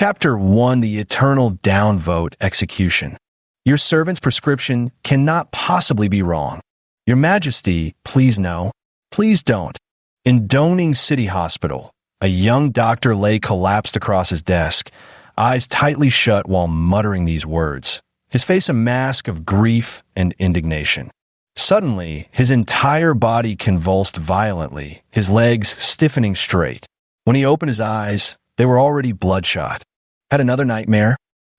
Chapter 1: The Eternal Downvote Execution. Your servant's prescription cannot possibly be wrong. Your Majesty, please no. Please don't. In Doning City Hospital, a young doctor lay collapsed across his desk, eyes tightly shut while muttering these words, his face a mask of grief and indignation. Suddenly, his entire body convulsed violently, his legs stiffening straight. When he opened his eyes, they were already bloodshot. Had another nightmare?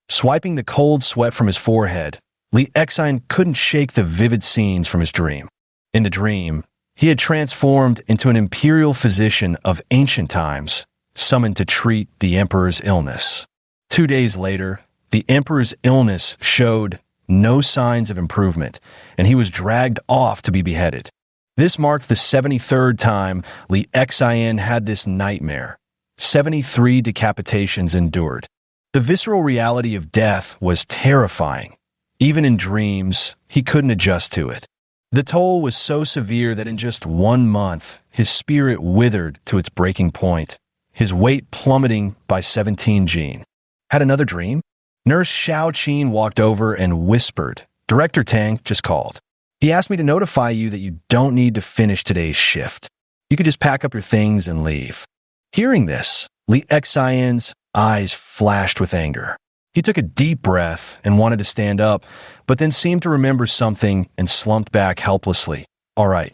Swiping the cold sweat from his forehead, Lee Exine couldn't shake the vivid scenes from his dream. In the dream, he had transformed into an imperial physician of ancient times, summoned to treat the emperor's illness. 2 days later, the emperor's illness showed no signs of improvement, and he was dragged off to be beheaded. This marked the 73rd time Lee Exine had this nightmare. 73 decapitations endured. The visceral reality of death was terrifying. Even in dreams, he couldn't adjust to it. The toll was so severe that in just 1 month, his spirit withered to its breaking point, his weight plummeting by 17 gene. Had another dream? Nurse Xiao Qin walked over and whispered, "Director Tang just called. He asked me to notify you that you don't need to finish today's shift. You could just pack up your things and leave." Hearing this, Lee Exine's eyes flashed with anger. He took a deep breath and wanted to stand up, but then seemed to remember something and slumped back helplessly. All right.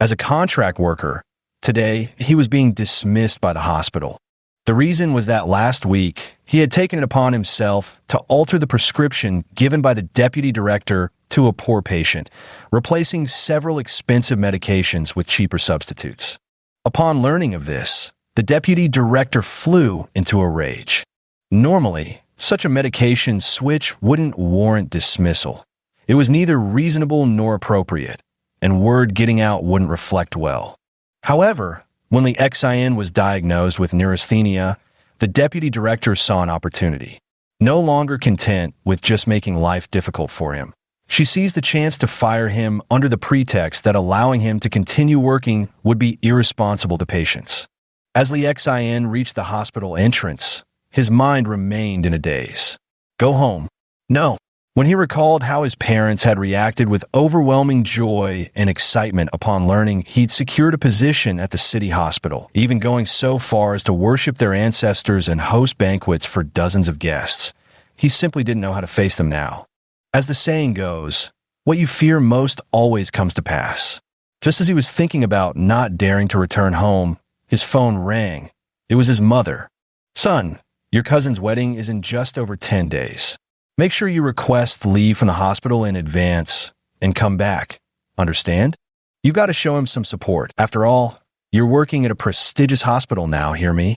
As a contract worker, today he was being dismissed by the hospital. The reason was that last week he had taken it upon himself to alter the prescription given by the deputy director to a poor patient, replacing several expensive medications with cheaper substitutes. Upon learning of this, the deputy director flew into a rage. Normally, such a medication switch wouldn't warrant dismissal. It was neither reasonable nor appropriate, and word getting out wouldn't reflect well. However, when Lee Exine was diagnosed with neurasthenia, the deputy director saw an opportunity. No longer content with just making life difficult for him, she seized the chance to fire him under the pretext that allowing him to continue working would be irresponsible to patients. As Lee Exine reached the hospital entrance, his mind remained in a daze. Go home? No. When he recalled how his parents had reacted with overwhelming joy and excitement upon learning he'd secured a position at the city hospital, even going so far as to worship their ancestors and host banquets for dozens of guests, he simply didn't know how to face them now. As the saying goes, what you fear most always comes to pass. Just as he was thinking about not daring to return home, his phone rang. It was his mother. "Son, your cousin's wedding is in just over 10 days. Make sure you request leave from the hospital in advance and come back. Understand? You've got to show him some support. After all, you're working at a prestigious hospital now, hear me?"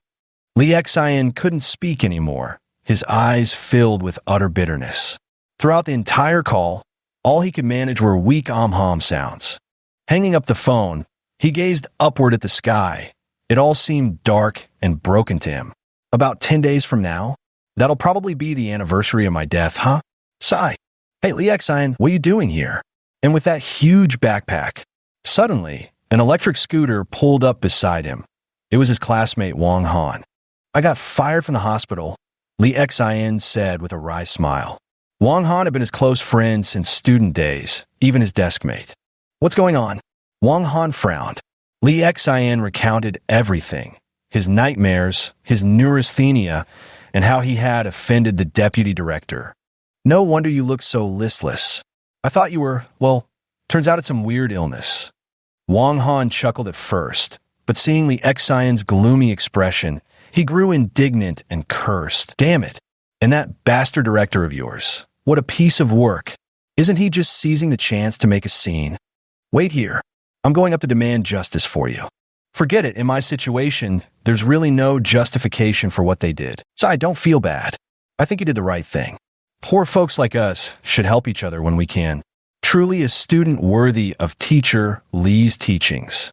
Lee Exine couldn't speak anymore, his eyes filled with utter bitterness. Throughout the entire call, all he could manage were weak om-hom sounds. Hanging up the phone, he gazed upward at the sky. It all seemed dark and broken to him. About 10 days from now, that'll probably be the anniversary of my death, huh? Sigh. Hey, Lee Exine, what are you doing here? And with that huge backpack. Suddenly, an electric scooter pulled up beside him. It was his classmate Wang Han. "I got fired from the hospital," Lee Exine said with a wry smile. Wang Han had been his close friend since student days, even his desk mate. "What's going on?" Wang Han frowned. Lee Exine recounted everything. His nightmares, his neurasthenia, and how he had offended the deputy director. "No wonder you look so listless. I thought you were, well, turns out it's some weird illness." Wang Han chuckled at first, but seeing Lee Exine's gloomy expression, he grew indignant and cursed. "Damn it. And that bastard director of yours. What a piece of work. Isn't he just seizing the chance to make a scene? Wait here. I'm going up to demand justice for you." "Forget it, in my situation, there's really no justification for what they did. So I don't feel bad. I think you did the right thing. Poor folks like us should help each other when we can. Truly a student worthy of teacher Lee's teachings."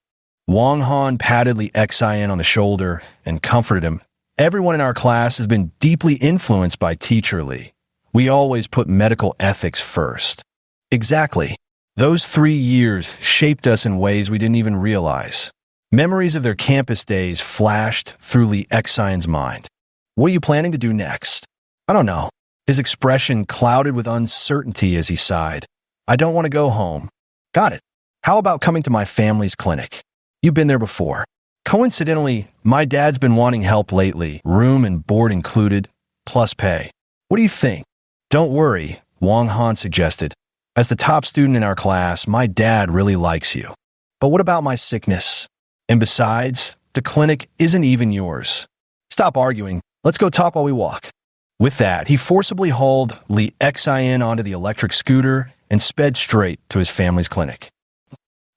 Wang Han patted Lee Exine on the shoulder and comforted him. "Everyone in our class has been deeply influenced by teacher Lee. We always put medical ethics first." "Exactly. Those 3 years shaped us in ways we didn't even realize." Memories of their campus days flashed through Lee Exine's mind. What are you planning to do next? I don't know. His expression clouded with uncertainty as he sighed. I don't want to go home. Got it. How about coming to my family's clinic? You've been there before. Coincidentally, my dad's been wanting help lately, room and board included, plus pay. What do you think? Don't worry, Wang Han suggested. As the top student in our class, my dad really likes you. But what about my sickness? And besides, the clinic isn't even yours. Stop arguing. Let's go talk while we walk. With that, he forcibly hauled Li Xian onto the electric scooter and sped straight to his family's clinic.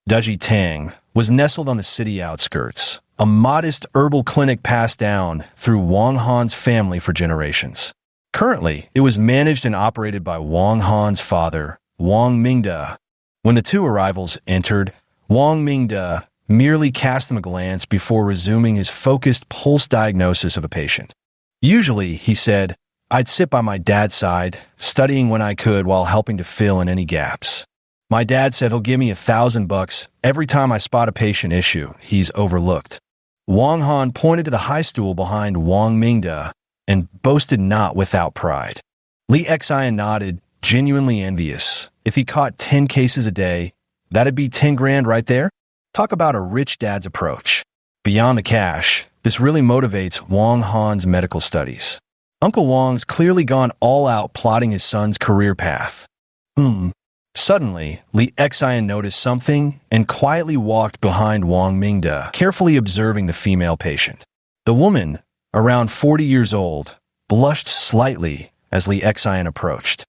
Daji Tang was nestled on the city outskirts, a modest herbal clinic passed down through Wang Han's family for generations. Currently, it was managed and operated by Wang Han's father, Wang Mingde. When the two arrivals entered, Wang Mingde merely cast them a glance before resuming his focused pulse diagnosis of a patient. Usually, he said, I'd sit by my dad's side, studying when I could while helping to fill in any gaps. My dad said he'll give me $1,000 every time I spot a patient issue he's overlooked. Wang Han pointed to the high stool behind Wang Mingde and boasted not without pride. Li Xian nodded, genuinely envious. If he caught 10 cases a day, that'd be 10 grand right there? Talk about a rich dad's approach. Beyond the cash, this really motivates Wang Han's medical studies. Uncle Wang's clearly gone all out plotting his son's career path. Suddenly, Li Xian noticed something and quietly walked behind Wang Mingde, carefully observing the female patient. The woman, around 40 years old, blushed slightly as Li Xian approached.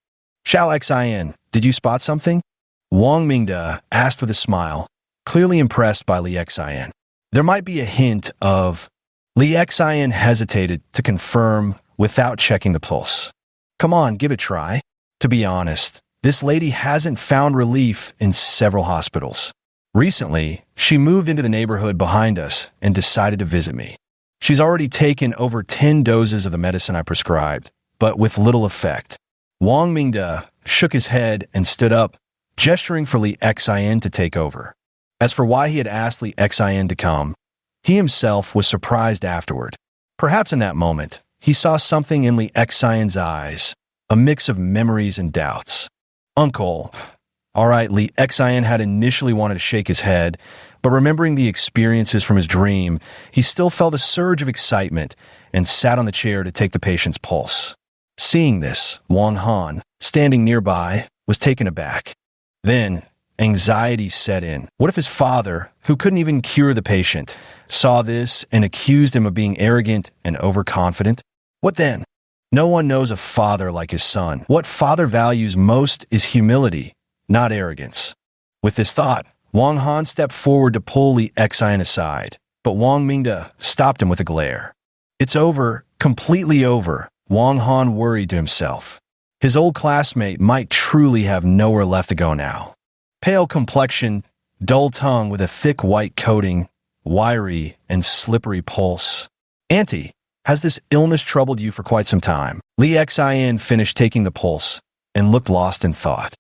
Xiao Xian, did you spot something? Wang Mingde asked with a smile, clearly impressed by Li Xian. There might be a hint of... Li Xian hesitated to confirm without checking the pulse. Come on, give it a try. To be honest, this lady hasn't found relief in several hospitals. Recently, she moved into the neighborhood behind us and decided to visit me. She's already taken over 10 doses of the medicine I prescribed, but with little effect. Wang Mingde shook his head and stood up, gesturing for Li Xian to take over. As for why he had asked Li Xian to come, he himself was surprised afterward. Perhaps in that moment, he saw something in Li Xian's eyes, a mix of memories and doubts. Uncle. All right, Li Xian had initially wanted to shake his head, but remembering the experiences from his dream, he still felt a surge of excitement and sat on the chair to take the patient's pulse. Seeing this, Wang Han, standing nearby, was taken aback. Then, anxiety set in. What if his father, who couldn't even cure the patient, saw this and accused him of being arrogant and overconfident? What then? No one knows a father like his son. What father values most is humility, not arrogance. With this thought, Wang Han stepped forward to pull Li Xian aside, but Wang Mingde stopped him with a glare. It's over, completely over, Wang Han worried to himself. His old classmate might truly have nowhere left to go now. Pale complexion, dull tongue with a thick white coating, wiry and slippery pulse. Auntie, has this illness troubled you for quite some time? Li Xian finished taking the pulse and looked lost in thought.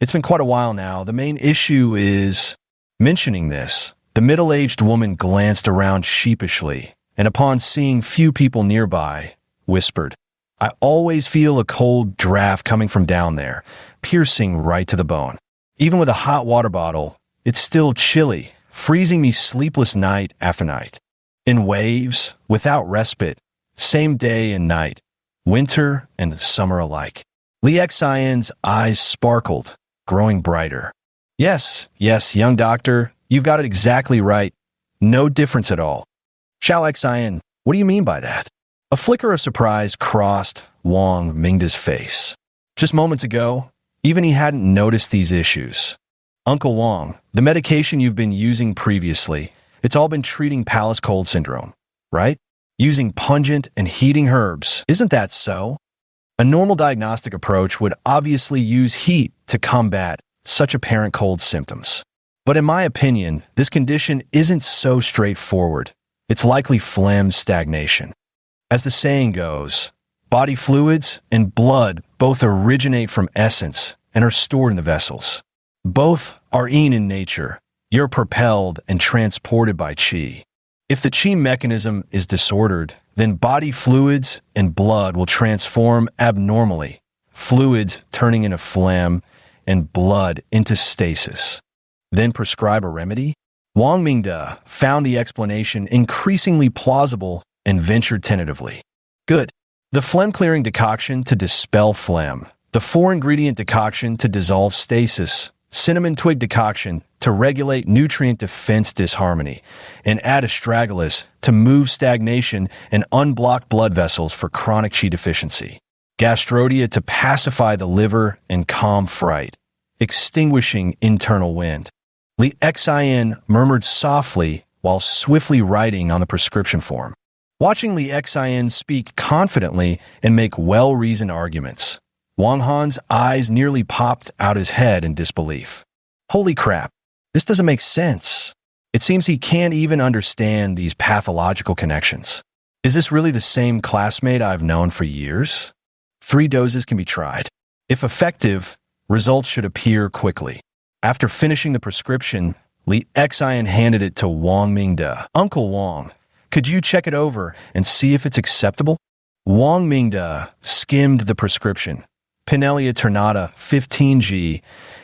It's been quite a while now. The main issue is... Mentioning this, the middle-aged woman glanced around sheepishly, and upon seeing few people nearby, whispered, I always feel a cold draft coming from down there, piercing right to the bone. Even with a hot water bottle, it's still chilly, freezing me sleepless night after night. In waves, without respite, same day and night, winter and summer alike. Li Xian's eyes sparkled, growing brighter. Yes, young doctor, you've got it exactly right. No difference at all. Xiao Xian, what do you mean by that? A flicker of surprise crossed Wang Mingde's face. Just moments ago, even he hadn't noticed these issues. Uncle Wang, the medication you've been using previously, it's all been treating palace cold syndrome, right? Using pungent and heating herbs, isn't that so? A normal diagnostic approach would obviously use heat to combat such apparent cold symptoms. But in my opinion, this condition isn't so straightforward. It's likely phlegm stagnation. As the saying goes, body fluids and blood both originate from essence and are stored in the vessels. Both are yin in nature. You're propelled and transported by qi. If the qi mechanism is disordered, then body fluids and blood will transform abnormally, fluids turning into phlegm and blood into stasis. Then prescribe a remedy? Wang Mingde found the explanation increasingly plausible and ventured tentatively. Good. The phlegm-clearing decoction to dispel phlegm, the 4-ingredient decoction to dissolve stasis, cinnamon twig decoction to regulate nutrient defense disharmony, and add astragalus to move stagnation and unblock blood vessels for chronic qi deficiency, gastrodia to pacify the liver and calm fright, extinguishing internal wind. Li Xian murmured softly while swiftly writing on the prescription form. Watching Li Xian speak confidently and make well-reasoned arguments, Wang Han's eyes nearly popped out his head in disbelief. Holy crap, this doesn't make sense. It seems he can't even understand these pathological connections. Is this really the same classmate I've known for years? 3 doses can be tried. If effective, results should appear quickly. After finishing the prescription, Li Xian handed it to Wang Mingde. Uncle Wang, could you check it over and see if it's acceptable? Wang Mingde skimmed the prescription. Pinellia ternata 15G,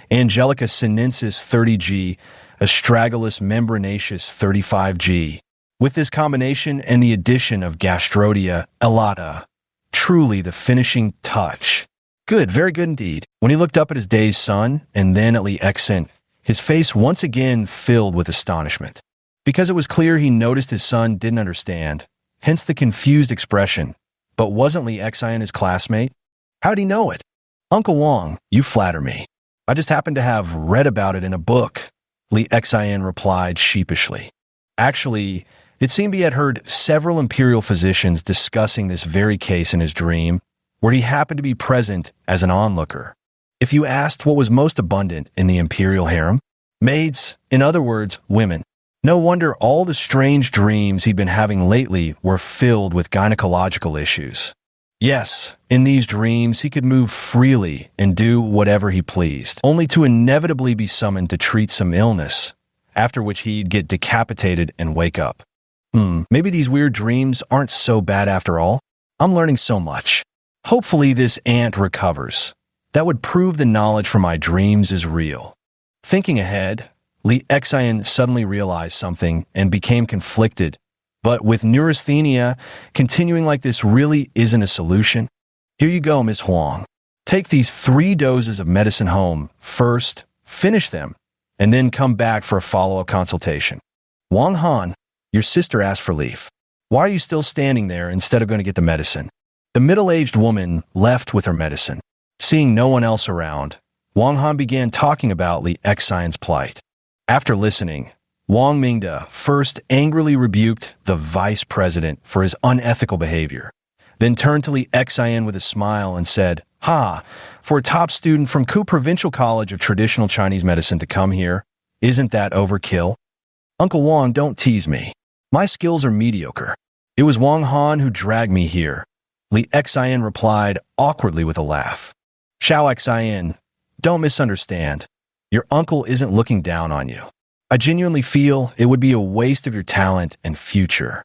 Angelica sinensis 30G, Astragalus membranaceus 35G. With this combination and the addition of Gastrodia elata, truly the finishing touch. Good, very good indeed. When he looked up at his dazed son and then at Li Xian, his face once again filled with astonishment. Because it was clear he noticed his son didn't understand, hence the confused expression. But wasn't Li Xian his classmate? How'd he know it? Uncle Wang, you flatter me. I just happened to have read about it in a book, Li Xian replied sheepishly. Actually, it seemed he had heard several imperial physicians discussing this very case in his dream, where he happened to be present as an onlooker. If you asked what was most abundant in the imperial harem, maids, in other words, women. No wonder all the strange dreams he'd been having lately were filled with gynecological issues. Yes, in these dreams he could move freely and do whatever he pleased, only to inevitably be summoned to treat some illness, after which he'd get decapitated and wake up. Maybe these weird dreams aren't so bad after all. I'm learning so much. Hopefully this aunt recovers. That would prove the knowledge from my dreams is real. Thinking ahead, Li Xian suddenly realized something and became conflicted. But with neurasthenia, continuing like this really isn't a solution. Here you go, Miss Huang. Take these 3 doses of medicine home first, finish them, and then come back for a follow-up consultation. Wang Han, your sister asked for leave. Why are you still standing there instead of going to get the medicine? The middle-aged woman left with her medicine. Seeing no one else around, Wang Han began talking about Li Xian's plight. After listening, Wang Mingde first angrily rebuked the vice president for his unethical behavior, then turned to Li Xian with a smile and said, "Ha, for a top student from Ku Provincial College of Traditional Chinese Medicine to come here, isn't that overkill? Uncle Wang, don't tease me. My skills are mediocre. It was Wang Han who dragged me here." Li Xian replied awkwardly with a laugh. "Xiao Xian, don't misunderstand. Your uncle isn't looking down on you. I genuinely feel it would be a waste of your talent and future.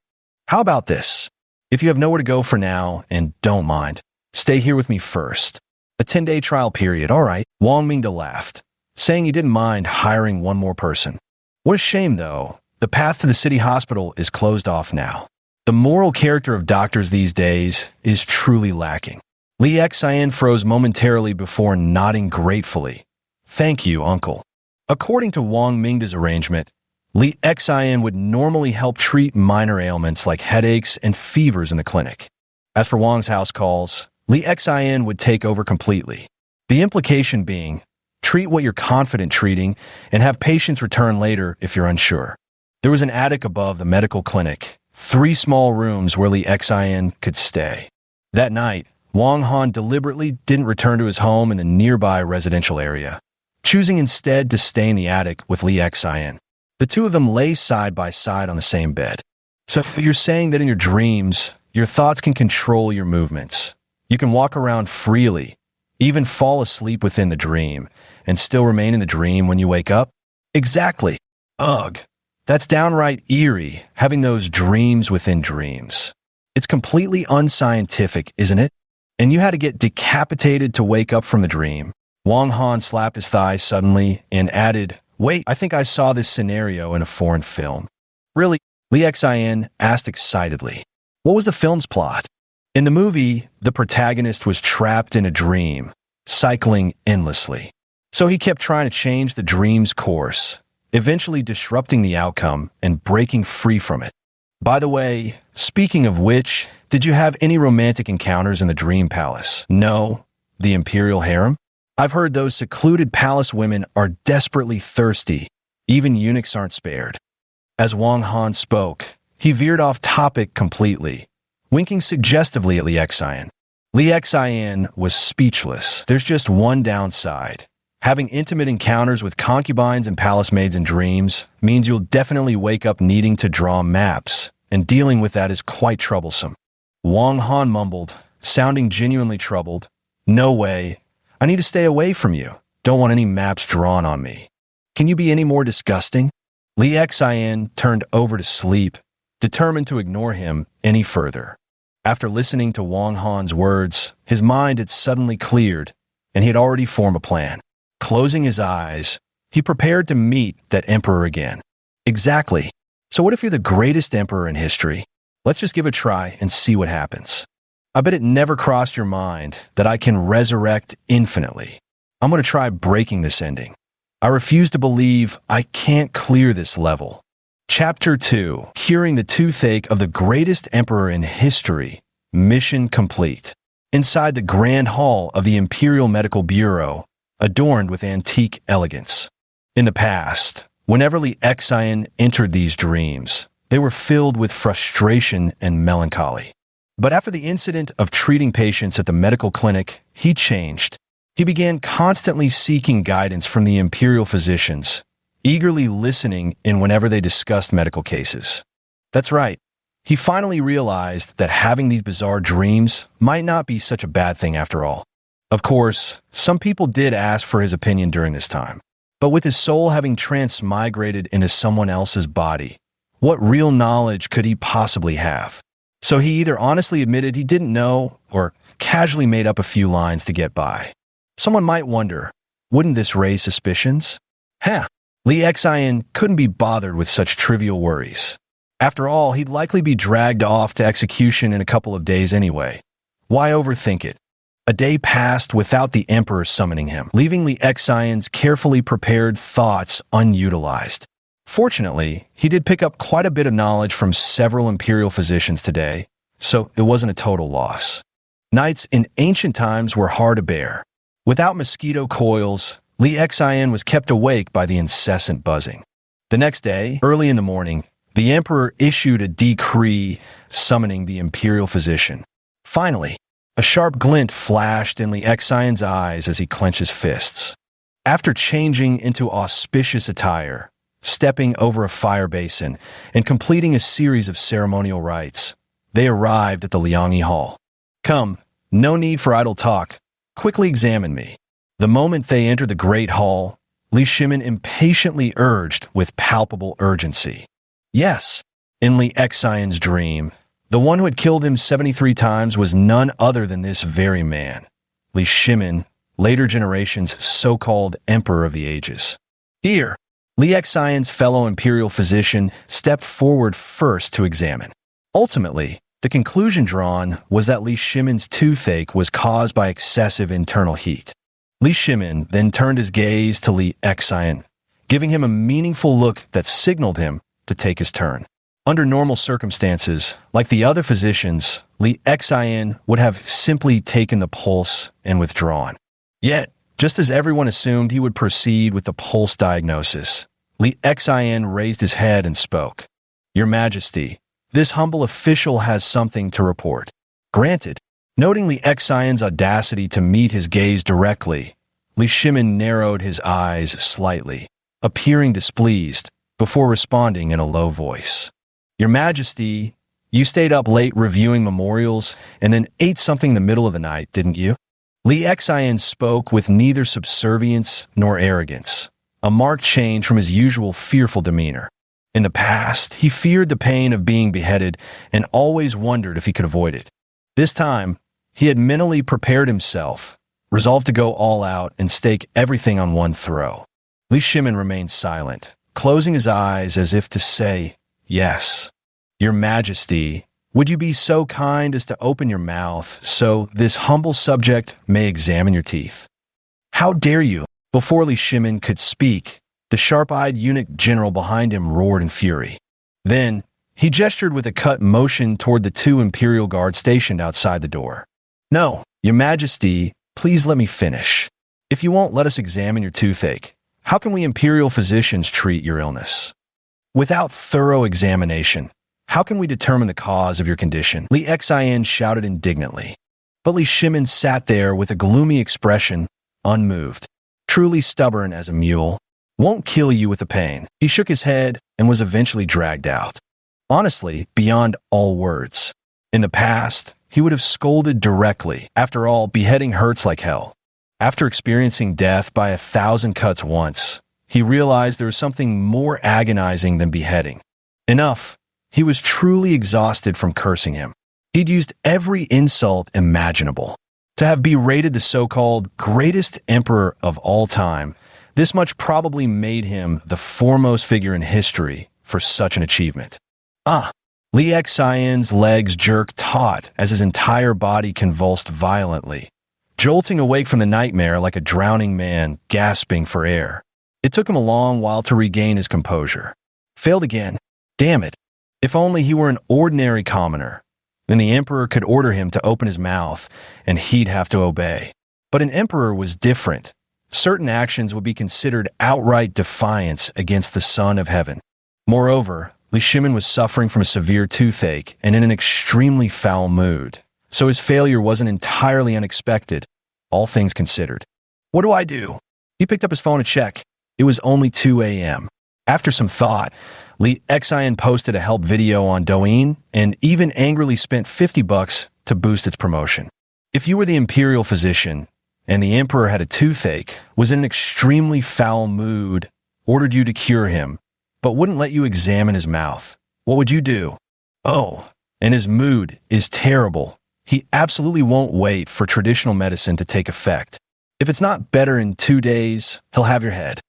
How about this? If you have nowhere to go for now, and don't mind, stay here with me first. A 10-day trial period, all right." Wang Mingde laughed, saying he didn't mind hiring one more person. What a shame, though. The path to the city hospital is closed off now. The moral character of doctors these days is truly lacking. Li Xian froze momentarily before nodding gratefully. "Thank you, uncle." According to Wang Mingde's arrangement, Li Xian would normally help treat minor ailments like headaches and fevers in the clinic. As for Wang's house calls, Li Xian would take over completely. The implication being, treat what you're confident treating and have patients return later if you're unsure. There was an attic above the medical clinic, 3 small rooms where Li Xian could stay. That night, Wang Han deliberately didn't return to his home in the nearby residential area, choosing instead to stay in the attic with Li Xian. The two of them lay side by side on the same bed. So you're saying that in your dreams, your thoughts can control your movements. You can walk around freely, even fall asleep within the dream, and still remain in the dream when you wake up? Exactly. Ugh. That's downright eerie, having those dreams within dreams. It's completely unscientific, isn't it? And you had to get decapitated to wake up from the dream. Wang Han slapped his thigh suddenly and added, "Wait, I think I saw this scenario in a foreign film." "Really?" Li Xian asked excitedly. "What was the film's plot?" "In the movie, the protagonist was trapped in a dream, cycling endlessly. So he kept trying to change the dream's course, eventually disrupting the outcome and breaking free from it. By the way, speaking of which, did you have any romantic encounters in the dream palace?" "No." "The imperial harem?" "I've heard those secluded palace women are desperately thirsty. Even eunuchs aren't spared." As Wang Han spoke, he veered off topic completely, winking suggestively at Li Xian. Li Xian was speechless. There's just one downside. Having intimate encounters with concubines and palace maids in dreams means you'll definitely wake up needing to draw maps, and dealing with that is quite troublesome. Wang Han mumbled, sounding genuinely troubled. "No way. I need to stay away from you. Don't want any maps drawn on me. Can you be any more disgusting?" Li Xian turned over to sleep, determined to ignore him any further. After listening to Wang Han's words, his mind had suddenly cleared, and he had already formed a plan. Closing his eyes, he prepared to meet that emperor again. "Exactly. So what if you're the greatest emperor in history? Let's just give it a try and see what happens. I bet it never crossed your mind that I can resurrect infinitely. I'm going to try breaking this ending. I refuse to believe I can't clear this level." Chapter 2, Curing the Toothache of the Greatest Emperor in History. Mission complete. Inside the Grand Hall of the Imperial Medical Bureau, adorned with antique elegance. In the past, whenever Li Xian entered these dreams, they were filled with frustration and melancholy. But after the incident of treating patients at the medical clinic, he changed. He began constantly seeking guidance from the imperial physicians, eagerly listening in whenever they discussed medical cases. That's right. He finally realized that having these bizarre dreams might not be such a bad thing after all. Of course, some people did ask for his opinion during this time. But with his soul having transmigrated into someone else's body, what real knowledge could he possibly have? So he either honestly admitted he didn't know or casually made up a few lines to get by. Someone might wonder, wouldn't this raise suspicions? Li Xian couldn't be bothered with such trivial worries. After all, he'd likely be dragged off to execution in a couple of days anyway. Why overthink it? A day passed without the emperor summoning him, leaving Li Xian's carefully prepared thoughts unutilized. Fortunately, he did pick up quite a bit of knowledge from several imperial physicians today, so it wasn't a total loss. Nights in ancient times were hard to bear. Without mosquito coils, Li Xian was kept awake by the incessant buzzing. The next day, early in the morning, the emperor issued a decree summoning the imperial physician. Finally, a sharp glint flashed in Li Xian's eyes as he clenched his fists. After changing into auspicious attire, stepping over a fire basin, and completing a series of ceremonial rites, they arrived at the Liangyi Hall. "Come, no need for idle talk. Quickly examine me." The moment they entered the great hall, Li Shimin impatiently urged with palpable urgency. Yes, in Li Xian's dream, the one who had killed him 73 times was none other than this very man, Li Shimin, later generations' so-called Emperor of the Ages. Here, Li Xian's fellow imperial physician stepped forward first to examine. Ultimately, the conclusion drawn was that Li Shimin's toothache was caused by excessive internal heat. Li Shimin then turned his gaze to Li Xian, giving him a meaningful look that signaled him to take his turn. Under normal circumstances, like the other physicians, Li Xian would have simply taken the pulse and withdrawn. Yet, just as everyone assumed he would proceed with the pulse diagnosis, Li Xian raised his head and spoke. "Your Majesty, this humble official has something to report." "Granted." Noting Li Xian's audacity to meet his gaze directly, Li Shimin narrowed his eyes slightly, appearing displeased, before responding in a low voice. "Your Majesty, you stayed up late reviewing memorials and then ate something in the middle of the night, didn't you?" Li Xian spoke with neither subservience nor arrogance, a marked change from his usual fearful demeanor. In the past, he feared the pain of being beheaded and always wondered if he could avoid it. This time, he had mentally prepared himself, resolved to go all out and stake everything on one throw. Li Shimin remained silent, closing his eyes as if to say, "Yes, Your Majesty, would you be so kind as to open your mouth so this humble subject may examine your teeth?" "How dare you?" Before Li Shimin could speak, the sharp-eyed eunuch general behind him roared in fury. Then, he gestured with a cut motion toward the 2 imperial guards stationed outside the door. "No, Your Majesty, please let me finish. If you won't let us examine your toothache, how can we imperial physicians treat your illness? Without thorough examination, how can we determine the cause of your condition?" Li Xian shouted indignantly. But Li Shimin sat there with a gloomy expression, unmoved. "Truly stubborn as a mule. Won't kill you with the pain." He shook his head and was eventually dragged out. Honestly, beyond all words. In the past, he would have scolded directly. After all, beheading hurts like hell. After experiencing death by 1,000 cuts once, he realized there was something more agonizing than beheading. Enough. He was truly exhausted from cursing him. He'd used every insult imaginable. To have berated the so-called greatest emperor of all time, this much probably made him the foremost figure in history for such an achievement. Li Xian's legs jerked taut as his entire body convulsed violently, jolting awake from the nightmare like a drowning man gasping for air. It took him a long while to regain his composure. Failed again. Damn it. If only he were an ordinary commoner. Then the emperor could order him to open his mouth, and he'd have to obey. But an emperor was different. Certain actions would be considered outright defiance against the Son of Heaven. Moreover, Li Shimin was suffering from a severe toothache and in an extremely foul mood, so his failure wasn't entirely unexpected, all things considered. What do I do? He picked up his phone to check. It was only 2 a.m. After some thought, Li Xian posted a help video on Douyin and even angrily spent $50 to boost its promotion. If you were the imperial physician and the emperor had a toothache, was in an extremely foul mood, ordered you to cure him, but wouldn't let you examine his mouth, what would you do? Oh, and his mood is terrible. He absolutely won't wait for traditional medicine to take effect. If it's not better in 2 days, he'll have your head.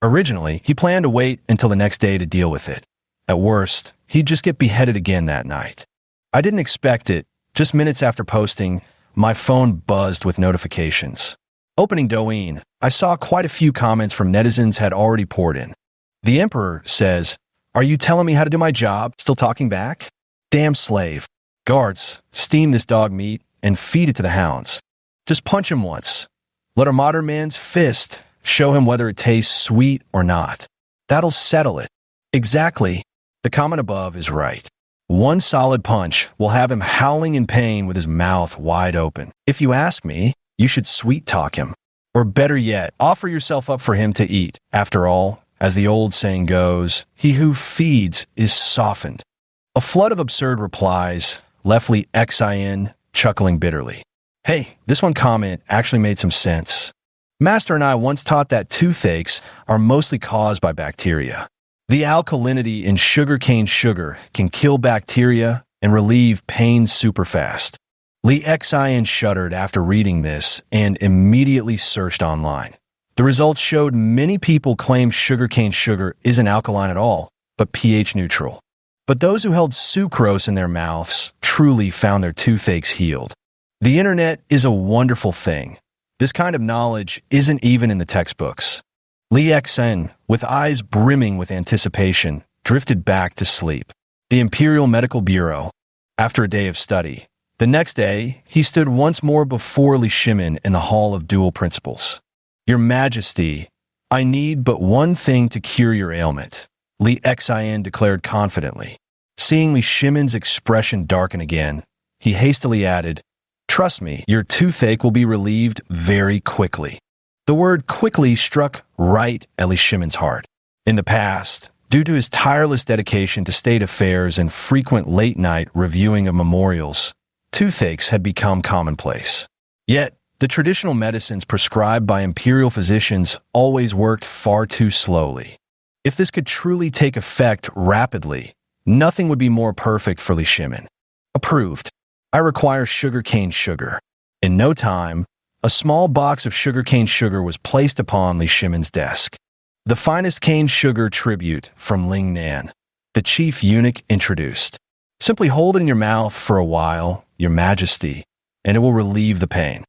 Originally, he planned to wait until the next day to deal with it. At worst, he'd just get beheaded again that night. I didn't expect it. Just minutes after posting, my phone buzzed with notifications. Opening Douyin, I saw quite a few comments from netizens had already poured in. The emperor says, "Are you telling me how to do my job?" Still talking back? Damn slave. Guards, steam this dog meat and feed it to the hounds. Just punch him once. Let a modern man's fist show him whether it tastes sweet or not. That'll settle it. Exactly. The comment above is right. One solid punch will have him howling in pain with his mouth wide open. If you ask me, you should sweet-talk him. Or better yet, offer yourself up for him to eat. After all, as the old saying goes, he who feeds is softened. A flood of absurd replies left Li Xian chuckling bitterly. Hey, this one comment actually made some sense. Master and I once taught that toothaches are mostly caused by bacteria. The alkalinity in sugarcane sugar can kill bacteria and relieve pain super fast. Li Xian shuddered after reading this and immediately searched online. The results showed many people claim sugarcane sugar isn't alkaline at all, but pH neutral. But those who held sucrose in their mouths truly found their toothaches healed. The internet is a wonderful thing. This kind of knowledge isn't even in the textbooks. Li Xian, with eyes brimming with anticipation, drifted back to sleep. The Imperial Medical Bureau. After a day of study, the next day, he stood once more before Li Shimin in the Hall of Dual Principles. Your Majesty, I need but one thing to cure your ailment, Li Xian declared confidently. Seeing Li Shimin's expression darken again, he hastily added, Trust me, your toothache will be relieved very quickly. The word quickly struck right at Li Shimin's heart. In the past, due to his tireless dedication to state affairs and frequent late-night reviewing of memorials, toothaches had become commonplace. Yet, the traditional medicines prescribed by imperial physicians always worked far too slowly. If this could truly take effect rapidly, nothing would be more perfect for Li Shimin. Approved. I require sugarcane sugar. In no time, a small box of sugarcane sugar was placed upon Li Shimin's desk. The finest cane sugar tribute from Ling Nan, the chief eunuch introduced. Simply hold it in your mouth for a while, Your Majesty, and it will relieve the pain.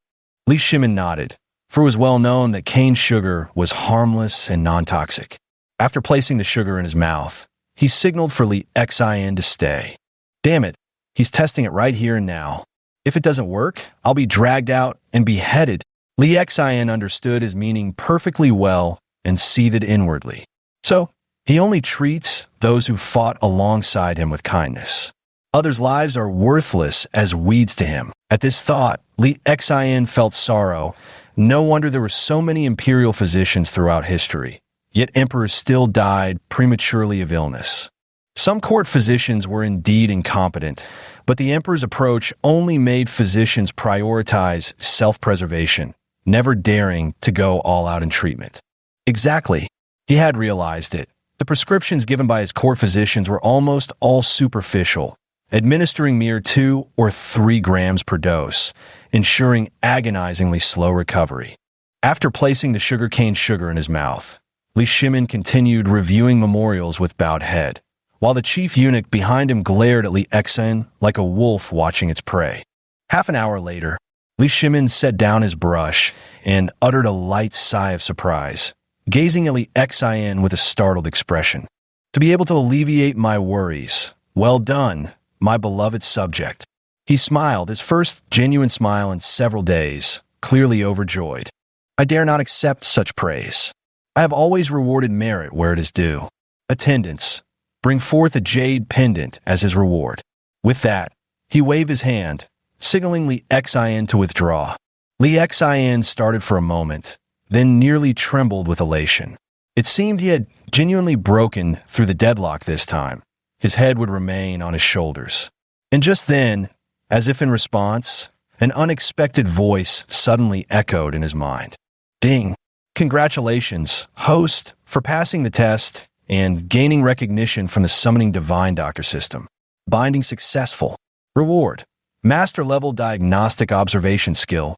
Li Shimin nodded, for it was well known that cane sugar was harmless and non-toxic. After placing the sugar in his mouth, he signaled for Li Xin to stay. Damn it, he's testing it right here and now. If it doesn't work, I'll be dragged out and beheaded. Li Xin understood his meaning perfectly well and seethed inwardly. So, he only treats those who fought alongside him with kindness. Others' lives are worthless as weeds to him. At this thought, Li Xin felt sorrow. No wonder there were so many imperial physicians throughout history, yet emperors still died prematurely of illness. Some court physicians were indeed incompetent, but the emperor's approach only made physicians prioritize self-preservation, never daring to go all out in treatment. Exactly. He had realized it. The prescriptions given by his court physicians were almost all superficial, administering mere 2 or 3 grams per dose, ensuring agonizingly slow recovery. After placing the sugarcane sugar in his mouth, Li Shimin continued reviewing memorials with bowed head, while the chief eunuch behind him glared at Li Xin like a wolf watching its prey. Half an hour later, Li Shimin set down his brush and uttered a light sigh of surprise, gazing at Li Xin with a startled expression. To be able to alleviate my worries. Well done, my beloved subject. He smiled, his first genuine smile in several days, clearly overjoyed. I dare not accept such praise. I have always rewarded merit where it is due. Attendants, bring forth a jade pendant as his reward. With that, he waved his hand, signaling Li Xin to withdraw. Li Xin started for a moment, then nearly trembled with elation. It seemed he had genuinely broken through the deadlock this time. His head would remain on his shoulders. And just then, as if in response, an unexpected voice suddenly echoed in his mind. Ding! Congratulations, host, for passing the test and gaining recognition from the Summoning Divine Doctor system. Binding successful. Reward. Master-level diagnostic observation skill.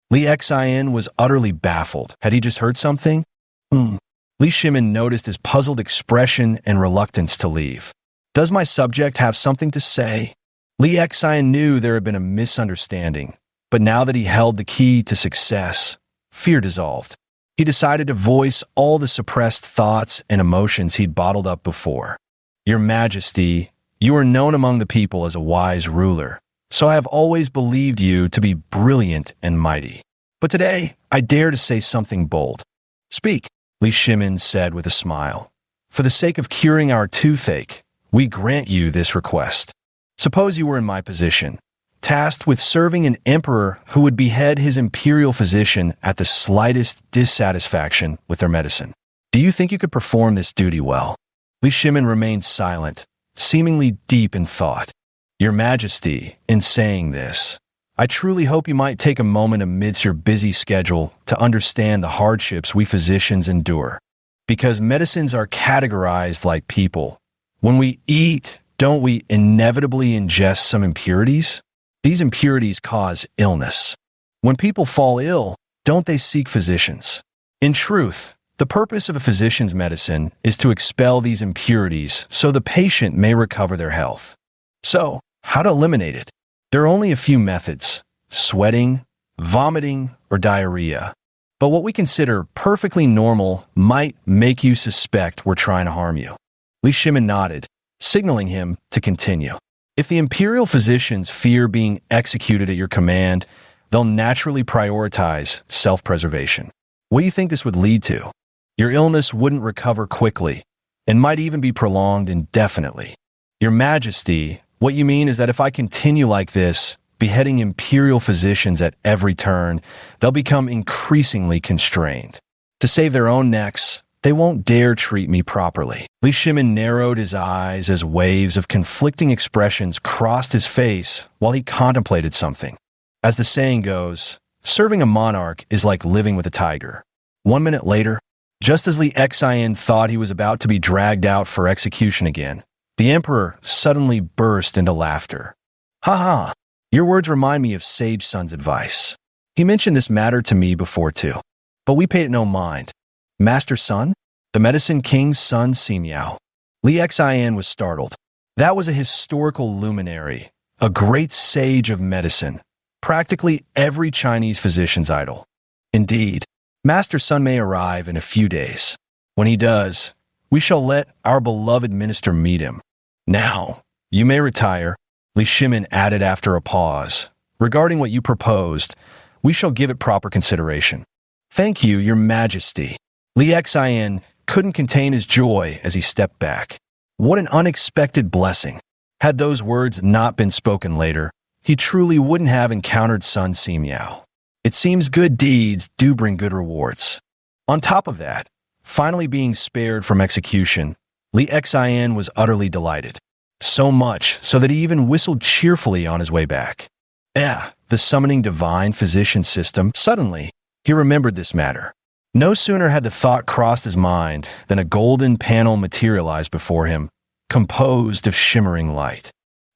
Li Xin was utterly baffled. Had he just heard something? Li Shimin noticed his puzzled expression and reluctance to leave. Does my subject have something to say? Li Xin knew there had been a misunderstanding, but now that he held the key to success, fear dissolved. He decided to voice all the suppressed thoughts and emotions he'd bottled up before. Your Majesty, you are known among the people as a wise ruler, so I have always believed you to be brilliant and mighty. But today, I dare to say something bold. Speak, Li Shimin said with a smile. For the sake of curing our toothache, we grant you this request. Suppose you were in my position, tasked with serving an emperor who would behead his imperial physician at the slightest dissatisfaction with their medicine. Do you think you could perform this duty well? Li Shimin remained silent, seemingly deep in thought. Your Majesty, in saying this, I truly hope you might take a moment amidst your busy schedule to understand the hardships we physicians endure. Because medicines are categorized like people. When we eat, don't we inevitably ingest some impurities? These impurities cause illness. When people fall ill, don't they seek physicians? In truth, the purpose of a physician's medicine is to expel these impurities so the patient may recover their health. So, how to eliminate it? There are only a few methods: sweating, vomiting, or diarrhea. But what we consider perfectly normal might make you suspect we're trying to harm you. Li Shimin nodded, signaling him to continue. If the imperial physicians fear being executed at your command, they'll naturally prioritize self-preservation. What do you think this would lead to? Your illness wouldn't recover quickly, and might even be prolonged indefinitely. Your Majesty, what you mean is that if I continue like this, beheading imperial physicians at every turn, they'll become increasingly constrained. To save their own necks, they won't dare treat me properly. Li Shimin narrowed his eyes as waves of conflicting expressions crossed his face while he contemplated something. As the saying goes, serving a monarch is like living with a tiger. 1 minute later, Just as Li Xian thought he was about to be dragged out for execution again, the emperor suddenly burst into laughter. Ha ha, your words remind me of Sage Sun's advice. He mentioned this matter to me before too, but we paid it no mind. Master Sun? The medicine king's son Simiao. Li Xian was startled. That was a historical luminary, a great sage of medicine, practically every Chinese physician's idol. Indeed, Master Sun may arrive in a few days. When he does, we shall let our beloved minister meet him. Now, you may retire, Li Shimin added after a pause. Regarding what you proposed, we shall give it proper consideration. Thank you, your majesty. Li Xian couldn't contain his joy as he stepped back. What an unexpected blessing. Had those words not been spoken later, he truly wouldn't have encountered Sun Simiao. It seems good deeds do bring good rewards. On top of that, finally being spared from execution, Li Xian was utterly delighted. So much so that he even whistled cheerfully on his way back. The summoning divine physician system. Suddenly, he remembered this matter. No sooner had the thought crossed his mind than a golden panel materialized before him, composed of shimmering light.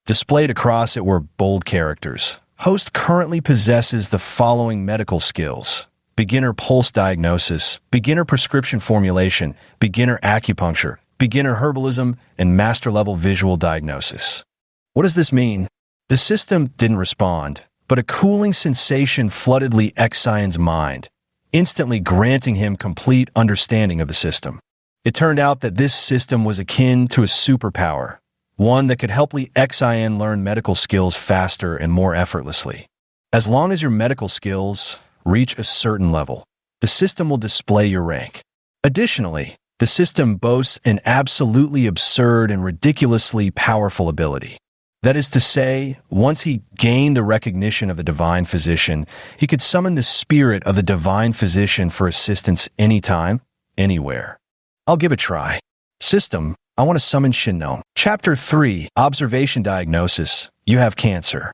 Displayed across it were bold characters. Host currently possesses the following medical skills: beginner pulse diagnosis, beginner prescription formulation, beginner acupuncture, beginner herbalism, and master-level visual diagnosis. What does this mean? The system didn't respond, but a cooling sensation flooded Li Xian's mind, instantly granting him complete understanding of the system. It turned out that this system was akin to a superpower, one that could help Li Xian learn medical skills faster and more effortlessly. As long as your medical skills reach a certain level, the system will display your rank. Additionally, the system boasts an absolutely absurd and ridiculously powerful ability. That is to say, once he gained the recognition of the divine physician, he could summon the spirit of the divine physician for assistance anytime, anywhere. I'll give it a try. System, I want to summon Shinno. Chapter 3, Observation Diagnosis. You have cancer.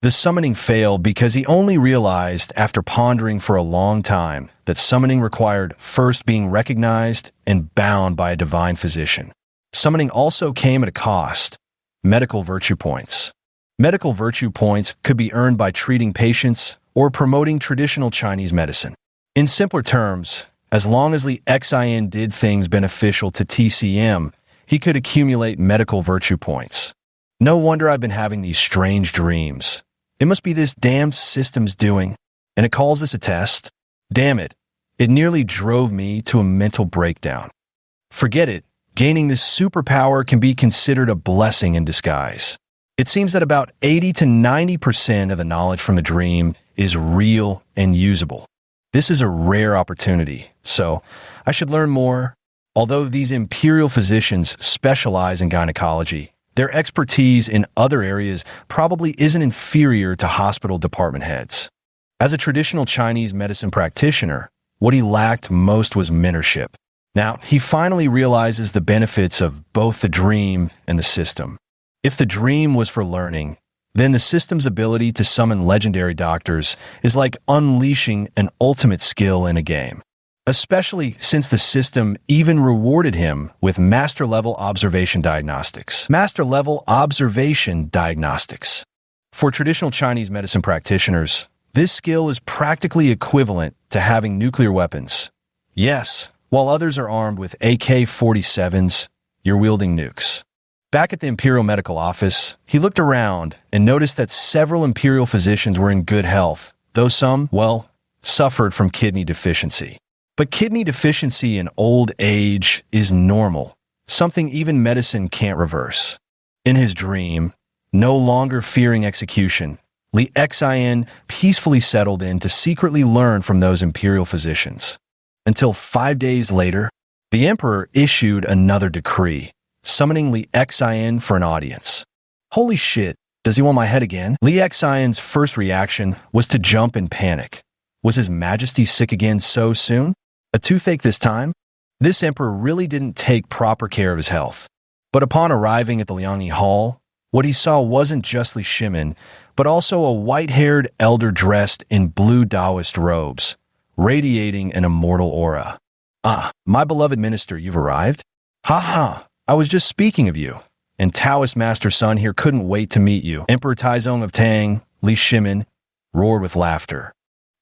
The summoning failed because he only realized after pondering for a long time that summoning required first being recognized and bound by a divine physician. Summoning also came at a cost: medical virtue points. Medical virtue points could be earned by treating patients or promoting traditional Chinese medicine. In simpler terms, as long as Li Xian did things beneficial to TCM, he could accumulate medical virtue points. No wonder I've been having these strange dreams. It must be this damned system's doing, and it calls this a test. Damn it, it nearly drove me to a mental breakdown. Forget it. Gaining this superpower can be considered a blessing in disguise. It seems that about 80 to 90% of the knowledge from the dream is real and usable. This is a rare opportunity, so I should learn more. Although these imperial physicians specialize in gynecology, their expertise in other areas probably isn't inferior to hospital department heads. As a traditional Chinese medicine practitioner, what he lacked most was mentorship. Now, he finally realizes the benefits of both the dream and the system. If the dream was for learning, then the system's ability to summon legendary doctors is like unleashing an ultimate skill in a game, especially since the system even rewarded him with master-level observation diagnostics. Master-level observation diagnostics. For traditional Chinese medicine practitioners, this skill is practically equivalent to having nuclear weapons. Yes, while others are armed with AK-47s, you're wielding nukes. Back at the Imperial Medical Office, he looked around and noticed that several Imperial physicians were in good health, though some, suffered from kidney deficiency. But kidney deficiency in old age is normal, something even medicine can't reverse. In his dream, no longer fearing execution, Li Xian peacefully settled in to secretly learn from those Imperial physicians. Until 5 days later, the Emperor issued another decree, summoning Li Xian for an audience. Holy shit, does he want my head again? Li Xian's first reaction was to jump in panic. Was His Majesty sick again so soon? A toothache this time? This emperor really didn't take proper care of his health. But upon arriving at the Liangyi Hall, what he saw wasn't just Li Shimin, but also a white-haired elder dressed in blue Taoist robes, radiating an immortal aura. "Ah, my beloved minister, you've arrived? Ha ha, I was just speaking of you. And Taoist Master Sun here couldn't wait to meet you." Emperor Taizong of Tang, Li Shimin, roared with laughter.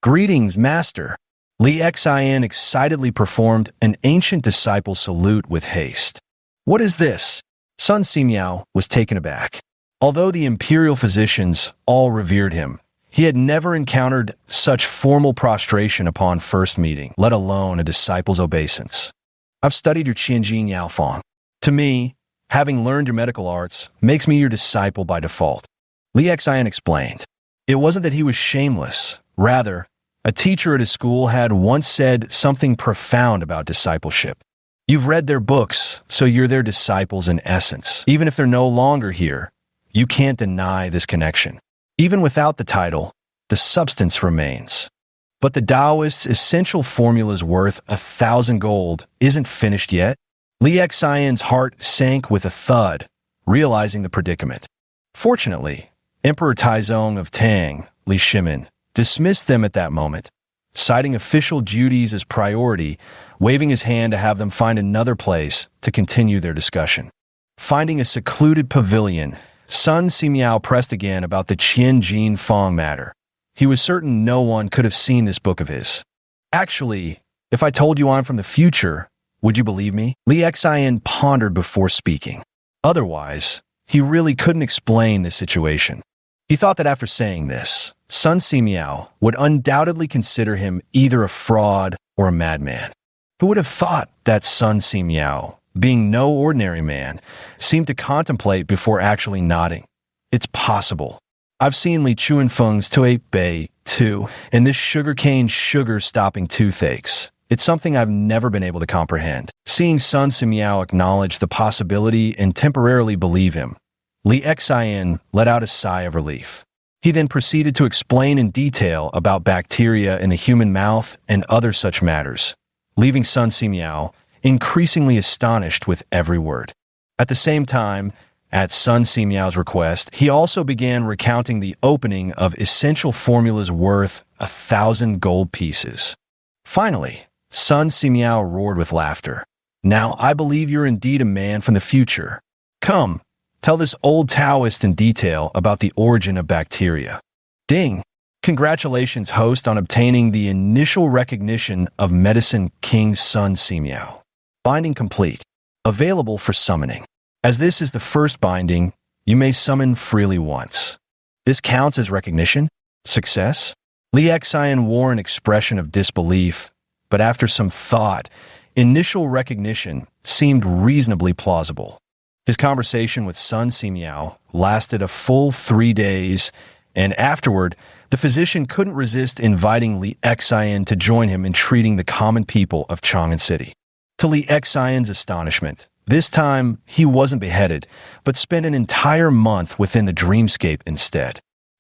"Greetings, Master." Li Xian excitedly performed an ancient disciple salute with haste. "What is this?" Sun Simiao was taken aback. Although the imperial physicians all revered him, he had never encountered such formal prostration upon first meeting, let alone a disciple's obeisance. "I've studied your Qianjin Yaofeng. To me, having learned your medical arts makes me your disciple by default." Li Xian explained. It wasn't that he was shameless. Rather, a teacher at his school had once said something profound about discipleship. You've read their books, so you're their disciples in essence. Even if they're no longer here, you can't deny this connection. Even without the title, the substance remains. But the Taoist's essential formula's worth 1,000 gold isn't finished yet. Li Xian's heart sank with a thud, realizing the predicament. Fortunately, Emperor Taizong of Tang, Li Shimin, dismissed them at that moment, citing official duties as priority, waving his hand to have them find another place to continue their discussion. Finding a secluded pavilion, Sun Simiao pressed again about the Qianjin Feng matter. He was certain no one could have seen this book of his. "Actually, if I told you I'm from the future, would you believe me?" Li Xian pondered before speaking. Otherwise, he really couldn't explain the situation. He thought that after saying this, Sun Simiao would undoubtedly consider him either a fraud or a madman. Who would have thought that Sun Simiao, being no ordinary man, seemed to contemplate before actually nodding? It's possible. I've seen Li Chuanfeng's Tui Bei, too, and this sugarcane sugar-stopping toothaches. It's something I've never been able to comprehend. Seeing Sun Simiao acknowledge the possibility and temporarily believe him, Li Xian let out a sigh of relief. He then proceeded to explain in detail about bacteria in the human mouth and other such matters, leaving Sun Simiao increasingly astonished with every word. At the same time, at Sun Simiao's request, he also began recounting the opening of essential formulas worth 1,000 gold pieces. Finally, Sun Simiao roared with laughter. "Now I believe you're indeed a man from the future. Come, tell this old Taoist in detail about the origin of bacteria." Ding! Congratulations, host, on obtaining the initial recognition of Medicine King Sun Simiao. Binding complete. Available for summoning. As this is the first binding, you may summon freely once. This counts as recognition? Success? Li Xian wore an expression of disbelief, but after some thought, initial recognition seemed reasonably plausible. His conversation with Sun Simiao lasted a full 3 days, and afterward, the physician couldn't resist inviting Li Xian to join him in treating the common people of Chang'an City. To Li Xian's astonishment, this time he wasn't beheaded, but spent an entire month within the dreamscape instead.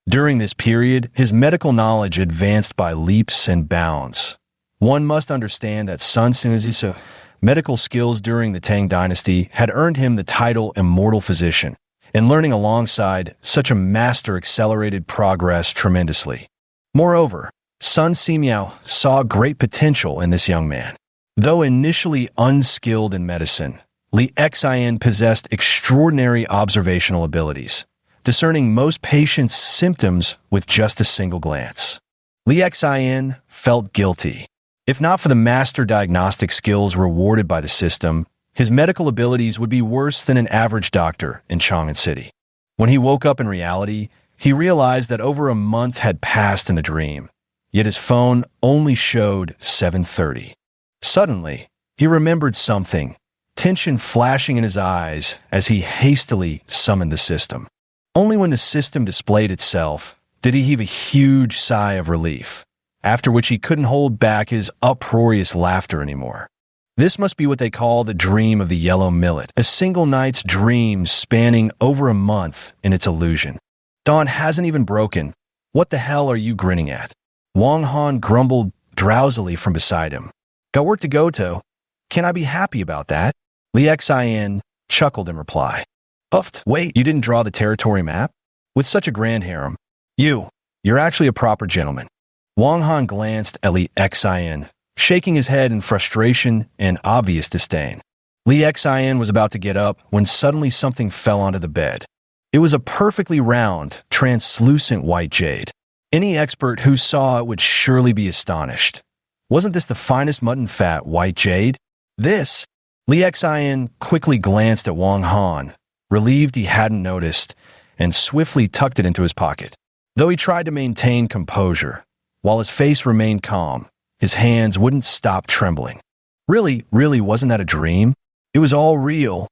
During this period, his medical knowledge advanced by leaps and bounds. One must understand that Sun Simiao's medical skills during the Tang dynasty had earned him the title Immortal Physician, and learning alongside such a master accelerated progress tremendously. Moreover, Sun Simiao saw great potential in this young man. Though initially unskilled in medicine, Li Xian possessed extraordinary observational abilities, discerning most patients' symptoms with just a single glance. Li Xian felt guilty. If not for the master diagnostic skills rewarded by the system, his medical abilities would be worse than an average doctor in Chang'an City. When he woke up in reality, he realized that over a month had passed in the dream, yet his phone only showed 7:30. Suddenly, he remembered something, tension flashing in his eyes as he hastily summoned the system. Only when the system displayed itself did he heave a huge sigh of relief, after which he couldn't hold back his uproarious laughter anymore. This must be what they call the dream of the yellow millet, a single night's dream spanning over a month in its illusion. Dawn hasn't even broken. What the hell are you grinning at? Wang Han grumbled drowsily from beside him. Got work to go to. Can I be happy about that? Li Xian chuckled in reply. Uffed, wait, you didn't draw the territory map? With such a grand harem. You're actually a proper gentleman. Wang Han glanced at Li Xian, shaking his head in frustration and obvious disdain. Li Xian was about to get up when suddenly something fell onto the bed. It was a perfectly round, translucent white jade. Any expert who saw it would surely be astonished. Wasn't this the finest mutton fat white jade? This? Li Xian quickly glanced at Wang Han, relieved he hadn't noticed, and swiftly tucked it into his pocket. Though he tried to maintain composure, while his face remained calm, his hands wouldn't stop trembling. Really, wasn't that a dream? It was all real.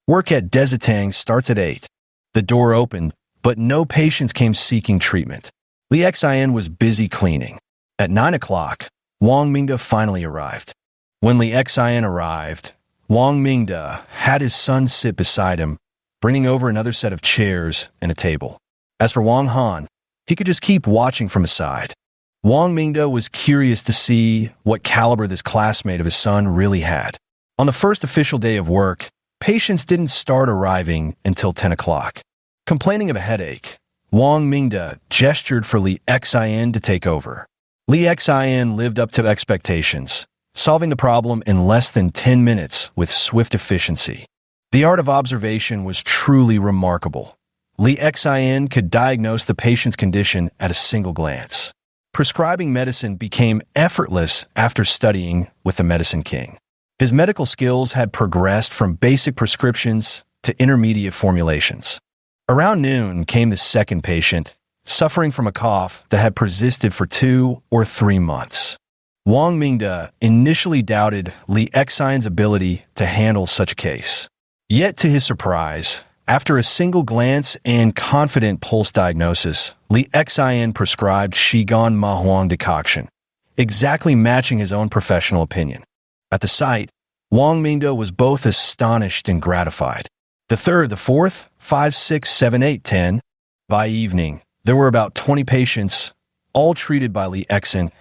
Work at Desitang starts at 8. The door opened, but no patients came seeking treatment. Li Xian was busy cleaning. At 9 o'clock, Wang Mingde finally arrived. When Li Xian arrived, Wang Mingde had his son sit beside him, bringing over another set of chairs and a table. As for Wang Han, he could just keep watching from his side. Wang Mingde was curious to see what caliber this classmate of his son really had. On the first official day of work, patients didn't start arriving until 10 o'clock. Complaining of a headache, Wang Mingde gestured for Li Xian to take over. Li Xian lived up to expectations, solving the problem in less than 10 minutes with swift efficiency. The art of observation was truly remarkable. Li Xian could diagnose the patient's condition at a single glance. Prescribing medicine became effortless after studying with the Medicine King. His medical skills had progressed from basic prescriptions to intermediate formulations. Around noon came the second patient, suffering from a cough that had persisted for 2 or 3 months. Wang Mingde initially doubted Li Xian's ability to handle such a case. Yet to his surprise, after a single glance and confident pulse diagnosis, Li Xian prescribed Shigan Mahuang decoction, exactly matching his own professional opinion. At the sight, Wang Mingde was both astonished and gratified. The third, the fourth, 5, 6, 7, 8, 10. By evening, there were about 20 patients, all treated by Li Xian,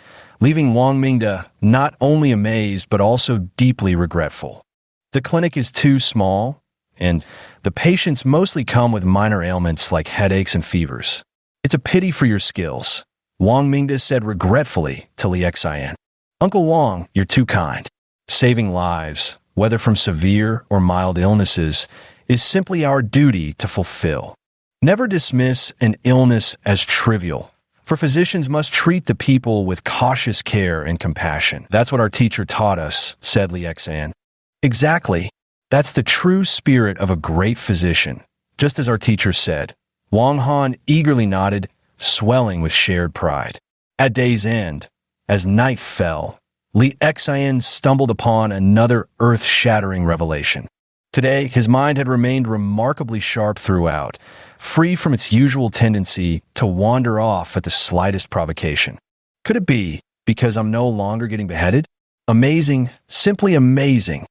leaving Wang Mingde not only amazed but also deeply regretful. The clinic is too small, and the patients mostly come with minor ailments like headaches and fevers. It's a pity for your skills, Wang Mingde said regretfully to Li Xian. Uncle Wang, you're too kind. Saving lives, whether from severe or mild illnesses, is simply our duty to fulfill. Never dismiss an illness as trivial, for physicians must treat the people with cautious care and compassion. That's what our teacher taught us, said Li Xian. Exactly. That's the true spirit of a great physician, just as our teacher said. Wang Han eagerly nodded, swelling with shared pride. At day's end, as night fell, Li Xian stumbled upon another earth-shattering revelation. Today, his mind had remained remarkably sharp throughout, free from its usual tendency to wander off at the slightest provocation. Could it be because I'm no longer getting beheaded? Amazing, simply amazing.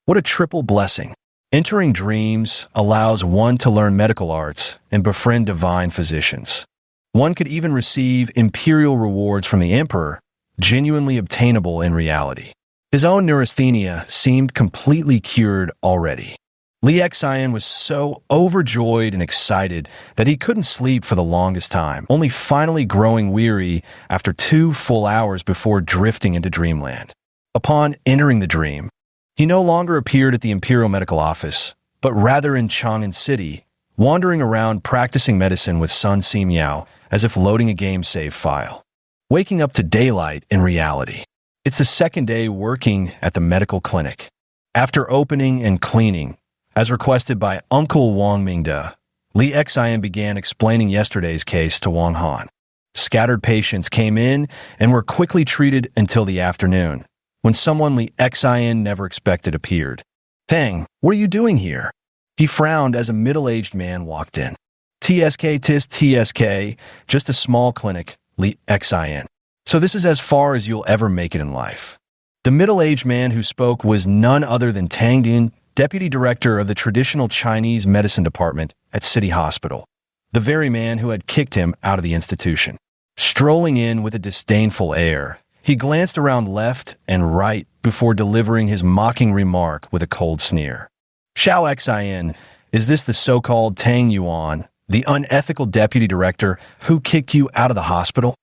What a triple blessing. Entering dreams allows one to learn medical arts and befriend divine physicians. One could even receive imperial rewards from the emperor, genuinely obtainable in reality. His own neurasthenia seemed completely cured already. Li Xian was so overjoyed and excited that he couldn't sleep for the longest time, only finally growing weary after 2 full hours before drifting into dreamland. Upon entering the dream, he no longer appeared at the Imperial Medical Office, but rather in Chang'an City, wandering around practicing medicine with Sun Simiao as if loading a game save file. Waking up to daylight in reality. It's the second day working at the medical clinic. After opening and cleaning, as requested by Uncle Wang Mingde, Li Xian began explaining yesterday's case to Wang Han. Scattered patients came in and were quickly treated until the afternoon, when someone Li Xian never expected appeared. Peng, what are you doing here? He frowned as a middle-aged man walked in. TSK, just a small clinic, Li Xian. So this is as far as you'll ever make it in life. The middle-aged man who spoke was none other than Tang Din, deputy director of the traditional Chinese medicine department at City Hospital, the very man who had kicked him out of the institution. Strolling in with a disdainful air, he glanced around left and right before delivering his mocking remark with a cold sneer. Xiao Xian, is this the so-called Tang Yuan, the unethical deputy director who kicked you out of the hospital?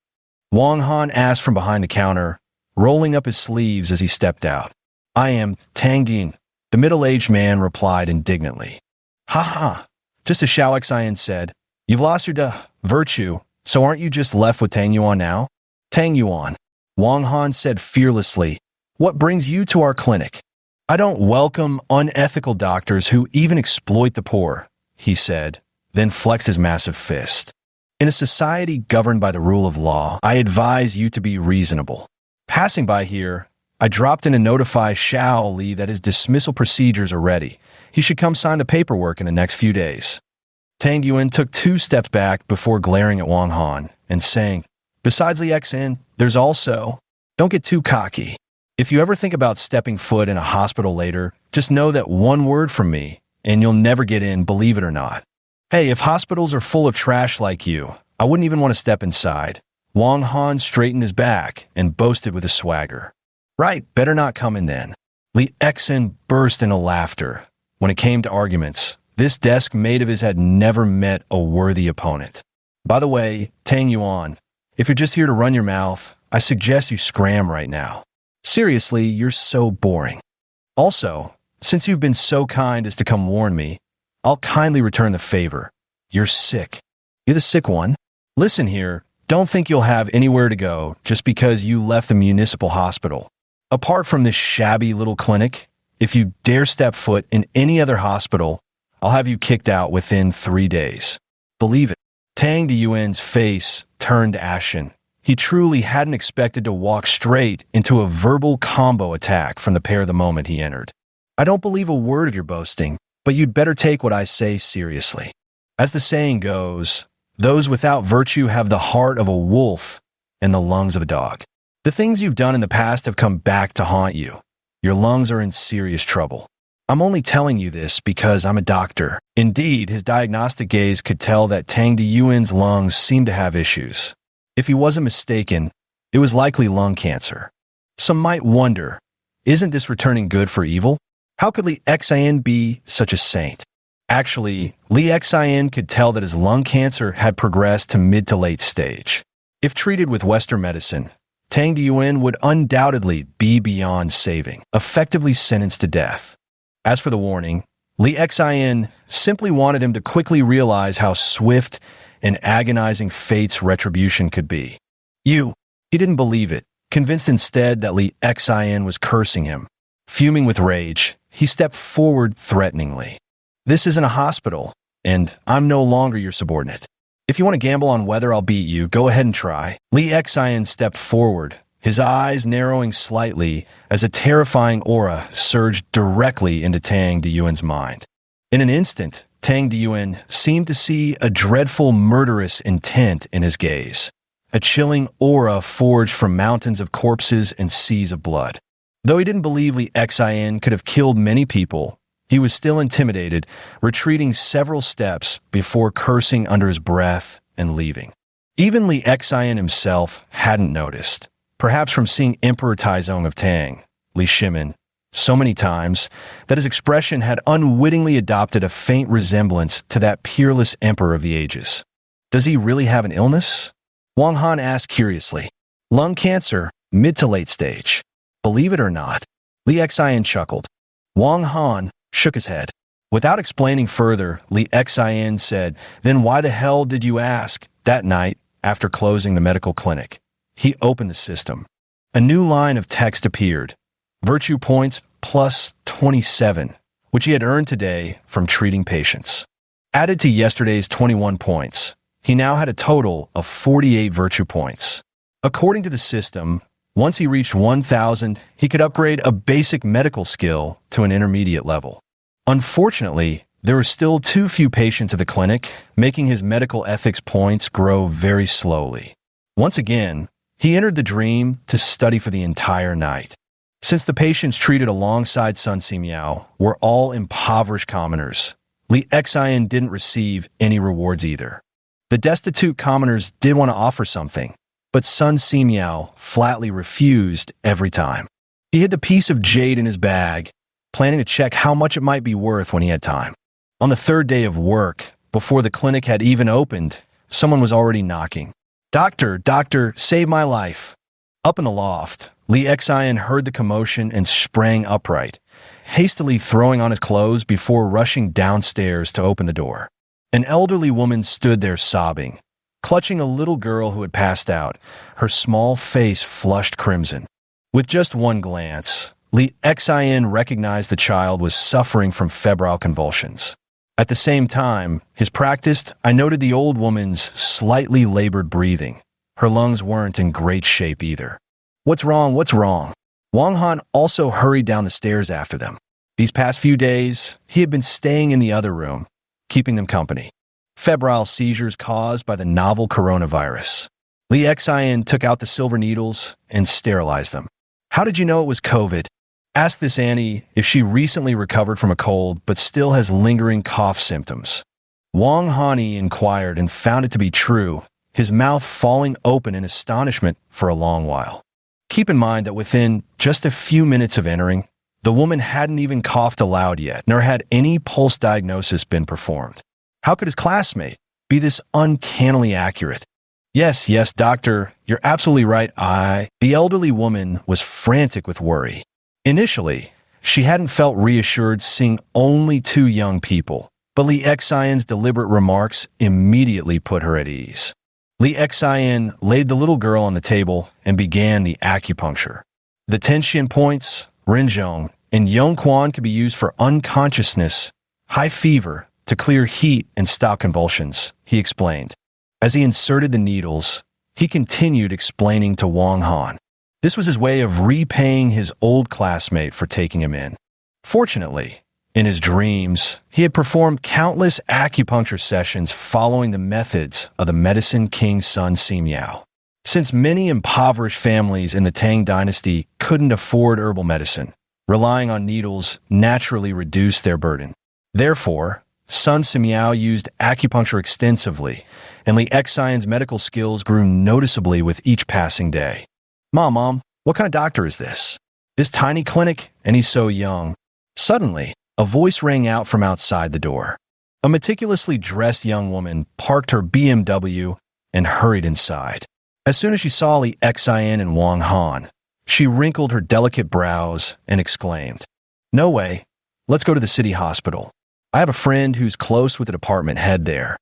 Wang Han asked from behind the counter, rolling up his sleeves as he stepped out. "I am Tang Ding," the middle-aged man replied indignantly. "Ha ha," just as Xiao Xian said, "You've lost your virtue, so aren't you just left with Tang Yuan now?" "Tang Yuan," Wang Han said fearlessly, "what brings you to our clinic?" "I don't welcome unethical doctors who even exploit the poor," he said, then flexed his massive fist. "In a society governed by the rule of law, I advise you to be reasonable. Passing by here, I dropped in to notify Xiao Li that his dismissal procedures are ready. He should come sign the paperwork in the next few days." Tang Yuan took 2 steps back before glaring at Wang Han and saying, "Besides Li Xan, there's also... Don't get too cocky. If you ever think about stepping foot in a hospital later, just know that one word from me, and you'll never get in, believe it or not. Hey, if hospitals are full of trash like you, I wouldn't even want to step inside." Wang Han straightened his back and boasted with a swagger. "Right, better not come in then." Li Xan burst into laughter. When it came to arguments, this desk mate of his had never met a worthy opponent. "By the way, Tang Yuan, if you're just here to run your mouth, I suggest you scram right now. Seriously, you're so boring. Also, since you've been so kind as to come warn me, I'll kindly return the favor. You're sick. You're the sick one. Listen here, don't think you'll have anywhere to go just because you left the municipal hospital. Apart from this shabby little clinic, if you dare step foot in any other hospital, I'll have you kicked out within 3 days. Believe it." Tang Yuan's face turned ashen. He truly hadn't expected to walk straight into a verbal combo attack from the pair the moment he entered. "I don't believe a word of your boasting, but you'd better take what I say seriously. As the saying goes, those without virtue have the heart of a wolf and the lungs of a dog. The things you've done in the past have come back to haunt you. Your lungs are in serious trouble. I'm only telling you this because I'm a doctor." Indeed, his diagnostic gaze could tell that Tang Yuan's lungs seemed to have issues. If he wasn't mistaken, it was likely lung cancer. Some might wonder, isn't this returning good for evil? How could Li Xian be such a saint? Actually, Li Xian could tell that his lung cancer had progressed to mid to late stage. If treated with Western medicine, Tang Yuan would undoubtedly be beyond saving, effectively sentenced to death. As for the warning, Li Xian simply wanted him to quickly realize how swift and agonizing fate's retribution could be. He didn't believe it, convinced instead that Li Xian was cursing him. Fuming with rage, he stepped forward threateningly. "This isn't a hospital, and I'm no longer your subordinate. If you want to gamble on whether I'll beat you, go ahead and try." Li Xian stepped forward, his eyes narrowing slightly as a terrifying aura surged directly into Tang Yuan's mind. In an instant, Tang Yuan seemed to see a dreadful murderous intent in his gaze, a chilling aura forged from mountains of corpses and seas of blood. Though he didn't believe Li Xian could have killed many people, he was still intimidated, retreating several steps before cursing under his breath and leaving. Even Li Xian himself hadn't noticed, perhaps from seeing Emperor Taizong of Tang, Li Shimin, so many times that his expression had unwittingly adopted a faint resemblance to that peerless emperor of the ages. "Does he really have an illness?" Wang Han asked curiously. "Lung cancer, mid to late stage. Believe it or not." Li Xian chuckled. Wang Han shook his head. Without explaining further, Li Xian said, "Then why the hell did you ask?" That night, after closing the medical clinic, he opened the system. A new line of text appeared. Virtue points plus 27, which he had earned today from treating patients. Added to yesterday's 21 points, he now had a total of 48 virtue points. According to the system, once he reached 1,000, he could upgrade a basic medical skill to an intermediate level. Unfortunately, there were still too few patients at the clinic, making his medical ethics points grow very slowly. Once again, he entered the dream to study for the entire night. Since the patients treated alongside Sun Simiao were all impoverished commoners, Li Xian didn't receive any rewards either. The destitute commoners did want to offer something, but Sun Simiao flatly refused every time. He hid the piece of jade in his bag, planning to check how much it might be worth when he had time. On the 3rd day of work, before the clinic had even opened, someone was already knocking. Doctor, save my life." Up in the loft, Li Xian heard the commotion and sprang upright, hastily throwing on his clothes before rushing downstairs to open the door. An elderly woman stood there sobbing, clutching a little girl who had passed out, her small face flushed crimson. With just one glance, Li Xian recognized the child was suffering from febrile convulsions. At the same time, his practiced, I noted the old woman's slightly labored breathing. Her lungs weren't in great shape either. What's wrong? What's wrong? Wang Han also hurried down the stairs after them. These past few days, he had been staying in the other room, keeping them company. Febrile seizures caused by the novel coronavirus. Li Xian took out the silver needles and sterilized them. How did you know it was COVID? Asked this Annie if she recently recovered from a cold but still has lingering cough symptoms. Wang Hani inquired and found it to be true, his mouth falling open in astonishment for a long while. Keep in mind that within just a few minutes of entering, the woman hadn't even coughed aloud yet, nor had any pulse diagnosis been performed. How could his classmate be this uncannily accurate? Yes, doctor, you're absolutely right. The elderly woman was frantic with worry. Initially, she hadn't felt reassured seeing only two young people, but Li Xian's deliberate remarks immediately put her at ease. Li Xian laid the little girl on the table and began the acupuncture. The tension points, Rinzhong, and Yongquan could be used for unconsciousness, high fever, to clear heat and stop convulsions, he explained. As he inserted the needles, he continued explaining to Wang Han. This was his way of repaying his old classmate for taking him in. Fortunately, in his dreams, he had performed countless acupuncture sessions following the methods of the medicine king's son Simiao. Since many impoverished families in the Tang dynasty couldn't afford herbal medicine, relying on needles naturally reduced their burden. Therefore, son Simiao used acupuncture extensively, and Li Xian's medical skills grew noticeably with each passing day. Mom, what kind of doctor is this? This tiny clinic, and he's so young. Suddenly, a voice rang out from outside the door. A meticulously dressed young woman parked her BMW and hurried inside. As soon as she saw Li Xian and Wang Han, she wrinkled her delicate brows and exclaimed, "No way. Let's go to the city hospital. I have a friend who's close with the department head there."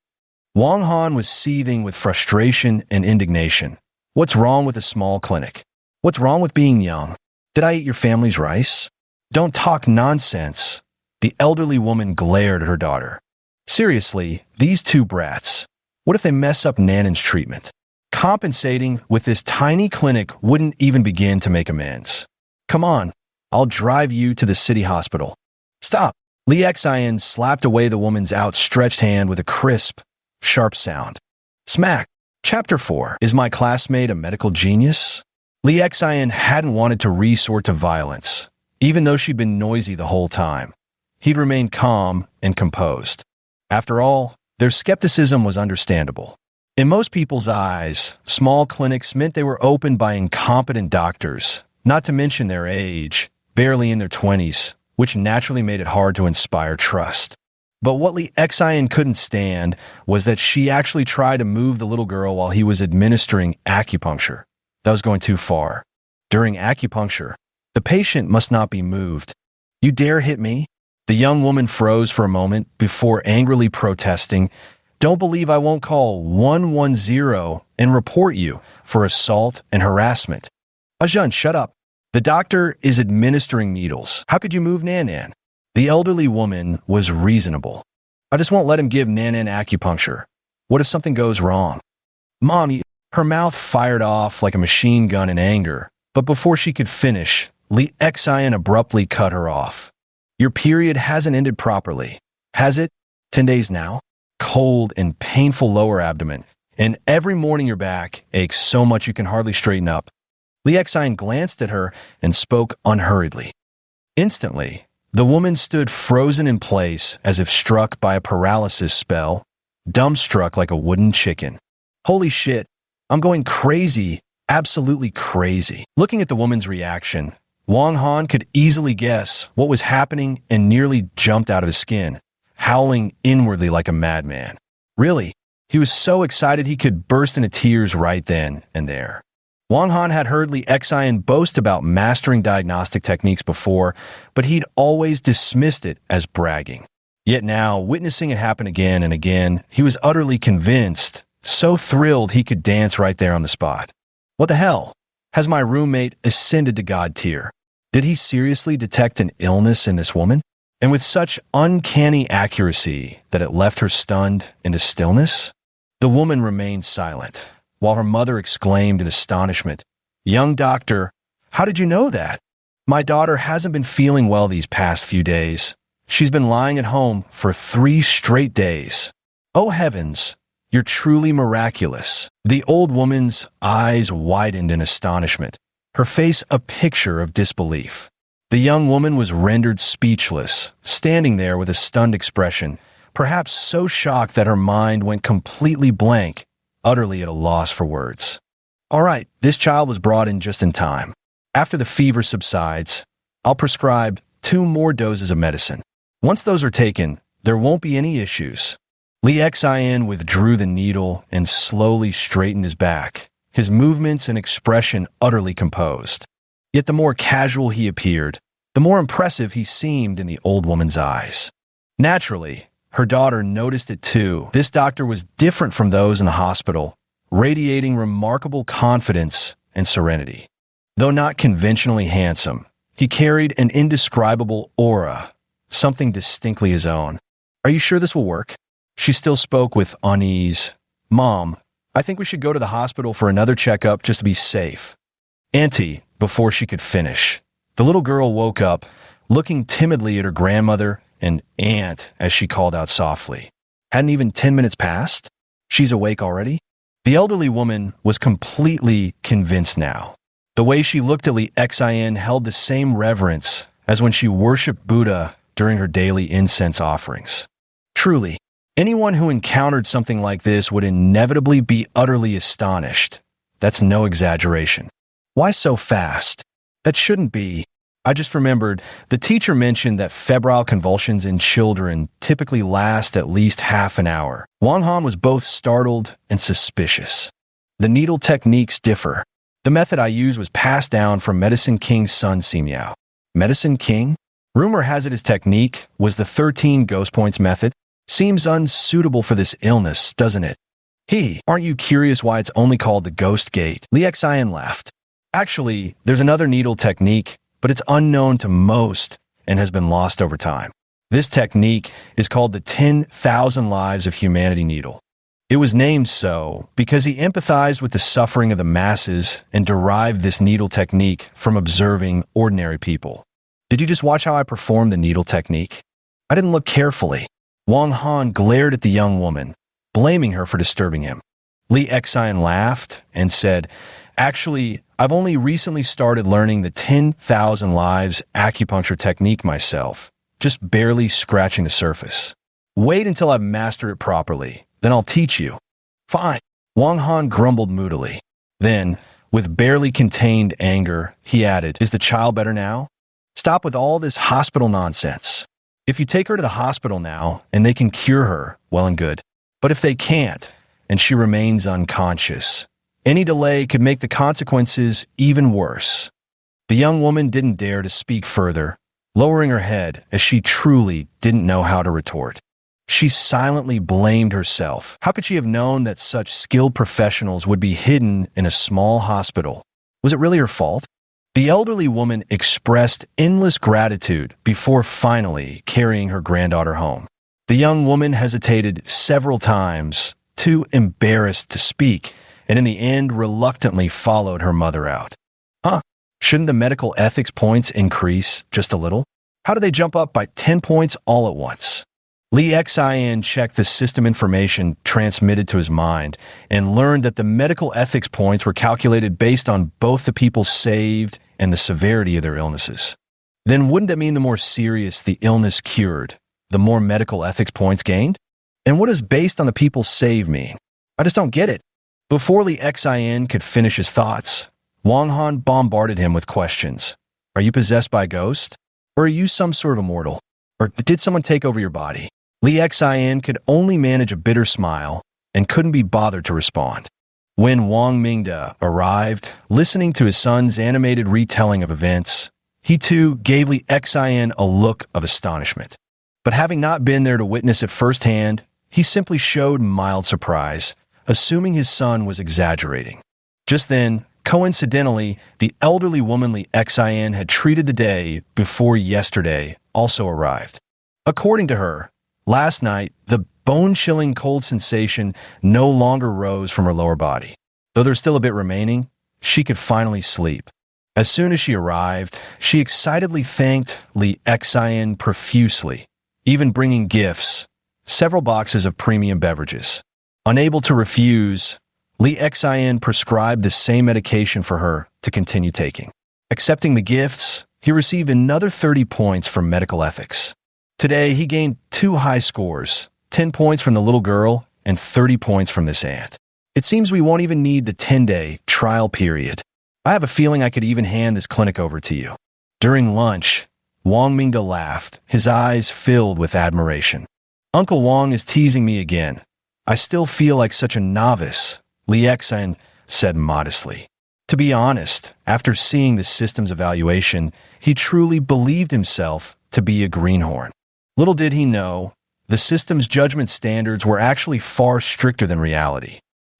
Wang Han was seething with frustration and indignation. What's wrong with a small clinic? What's wrong with being young? Did I eat your family's rice? Don't talk nonsense. The elderly woman glared at her daughter. Seriously, these two brats. What if they mess up Nanan's treatment? Compensating with this tiny clinic wouldn't even begin to make amends. Come on, I'll drive you to the city hospital. Stop. Li Xian slapped away the woman's outstretched hand with a crisp, sharp sound. Smack. Chapter 4. Is my classmate a medical genius? Li Xian hadn't wanted to resort to violence, even though she'd been noisy the whole time. He'd remained calm and composed. After all, their skepticism was understandable. In most people's eyes, small clinics meant they were opened by incompetent doctors, not to mention their age, barely in their 20s, which naturally made it hard to inspire trust. But what Li Xian couldn't stand was that she actually tried to move the little girl while he was administering acupuncture. That was going too far. During acupuncture, the patient must not be moved. You dare hit me? The young woman froze for a moment before angrily protesting, Don't believe I won't call 110 and report you for assault and harassment. Ajun, shut up. The doctor is administering needles. How could you move Nanan? The elderly woman was reasonable. I just won't let him give Nanan acupuncture. What if something goes wrong? Mommy, her mouth fired off like a machine gun in anger, but before she could finish, Li Xian abruptly cut her off. Your period hasn't ended properly. Has it? 10 days now? Cold and painful lower abdomen, and every morning your back aches so much you can hardly straighten up. Li Xian glanced at her and spoke unhurriedly. Instantly, the woman stood frozen in place as if struck by a paralysis spell, dumbstruck like a wooden chicken. Holy shit, I'm going crazy, absolutely crazy. Looking at the woman's reaction, Wang Han could easily guess what was happening and nearly jumped out of his skin, howling inwardly like a madman. Really, he was so excited he could burst into tears right then and there. Wang Han had heard Li Xian boast about mastering diagnostic techniques before, but he'd always dismissed it as bragging. Yet now, witnessing it happen again and again, he was utterly convinced, so thrilled he could dance right there on the spot. What the hell? Has my roommate ascended to God tier? Did he seriously detect an illness in this woman? And with such uncanny accuracy that it left her stunned into stillness? The woman remained silent, while her mother exclaimed in astonishment, "Young doctor, how did you know that? My daughter hasn't been feeling well these past few days. She's been lying at home for 3 straight days. Oh heavens, you're truly miraculous." The old woman's eyes widened in astonishment, her face a picture of disbelief. The young woman was rendered speechless, standing there with a stunned expression, perhaps so shocked that her mind went completely blank, utterly at a loss for words. All right, this child was brought in just in time. After the fever subsides, I'll prescribe 2 more doses of medicine. Once those are taken, there won't be any issues. Li Xian withdrew the needle and slowly straightened his back, his movements and expression utterly composed. Yet the more casual he appeared, the more impressive he seemed in the old woman's eyes. Naturally, her daughter noticed it too. This doctor was different from those in the hospital, radiating remarkable confidence and serenity. Though not conventionally handsome, he carried an indescribable aura, something distinctly his own. Are you sure this will work? She still spoke with unease. Mom, I think we should go to the hospital for another checkup just to be safe. Auntie, before she could finish. The little girl woke up, looking timidly at her grandmother and aunt as she called out softly. Hadn't even 10 minutes passed? She's awake already? The elderly woman was completely convinced now. The way she looked at Li Xian held the same reverence as when she worshipped Buddha during her daily incense offerings. Truly, anyone who encountered something like this would inevitably be utterly astonished. That's no exaggeration. Why so fast? That shouldn't be. I just remembered the teacher mentioned that febrile convulsions in children typically last at least half an hour. Wang Han was both startled and suspicious. The needle techniques differ. The method I used was passed down from Medicine King's son Simiao. Medicine King? Rumor has it his technique was the 13 ghost points method. Seems unsuitable for this illness, doesn't it? Aren't you curious why it's only called the Ghost Gate? Li Xian laughed. Actually, there's another needle technique, but it's unknown to most and has been lost over time. This technique is called the 10,000 Lives of Humanity needle. It was named so because he empathized with the suffering of the masses and derived this needle technique from observing ordinary people. Did you just watch how I performed the needle technique? I didn't look carefully. Wang Han glared at the young woman, blaming her for disturbing him. Li Xian laughed and said, "Actually, I've only recently started learning the 10,000 Lives acupuncture technique myself, just barely scratching the surface. Wait until I've mastered it properly, then I'll teach you." Fine. Wang Han grumbled moodily. Then, with barely contained anger, he added, "Is the child better now? Stop with all this hospital nonsense. If you take her to the hospital now and they can cure her, well and good. But if they can't, and she remains unconscious, any delay could make the consequences even worse." The young woman didn't dare to speak further, lowering her head as she truly didn't know how to retort. She silently blamed herself. How could she have known that such skilled professionals would be hidden in a small hospital? Was it really her fault? The elderly woman expressed endless gratitude before finally carrying her granddaughter home. The young woman hesitated several times, too embarrassed to speak, and in the end reluctantly followed her mother out. Shouldn't the medical ethics points increase just a little? How do they jump up by 10 points all at once? Li Xian checked the system information transmitted to his mind and learned that the medical ethics points were calculated based on both the people saved and the severity of their illnesses. Then wouldn't that mean the more serious the illness cured, the more medical ethics points gained? And what does based on the people saved mean? I just don't get it. Before Li Xian could finish his thoughts, Wang Han bombarded him with questions. Are you possessed by a ghost? Or are you some sort of immortal? Or did someone take over your body? Li Xian could only manage a bitter smile and couldn't be bothered to respond. When Wang Mingde arrived, listening to his son's animated retelling of events, he too gave Li Xian a look of astonishment. But having not been there to witness it firsthand, he simply showed mild surprise, assuming his son was exaggerating. Just then, coincidentally, the elderly woman Li Xian had treated the day before yesterday also arrived. According to her, last night, the bone-chilling cold sensation no longer rose from her lower body. Though there's still a bit remaining, she could finally sleep. As soon as she arrived, she excitedly thanked Li Xian profusely, even bringing gifts, several boxes of premium beverages. Unable to refuse, Li Xian prescribed the same medication for her to continue taking. Accepting the gifts, he received another 30 points for medical ethics. Today, he gained 2 high scores, 10 points from the little girl and 30 points from this aunt. It seems we won't even need the 10-day trial period. I have a feeling I could even hand this clinic over to you. During lunch, Wang Mingde laughed, his eyes filled with admiration. Uncle Wang is teasing me again. I still feel like such a novice, Li Xian said modestly. To be honest, after seeing the system's evaluation, he truly believed himself to be a greenhorn. Little did he know, the system's judgment standards were actually far stricter than reality.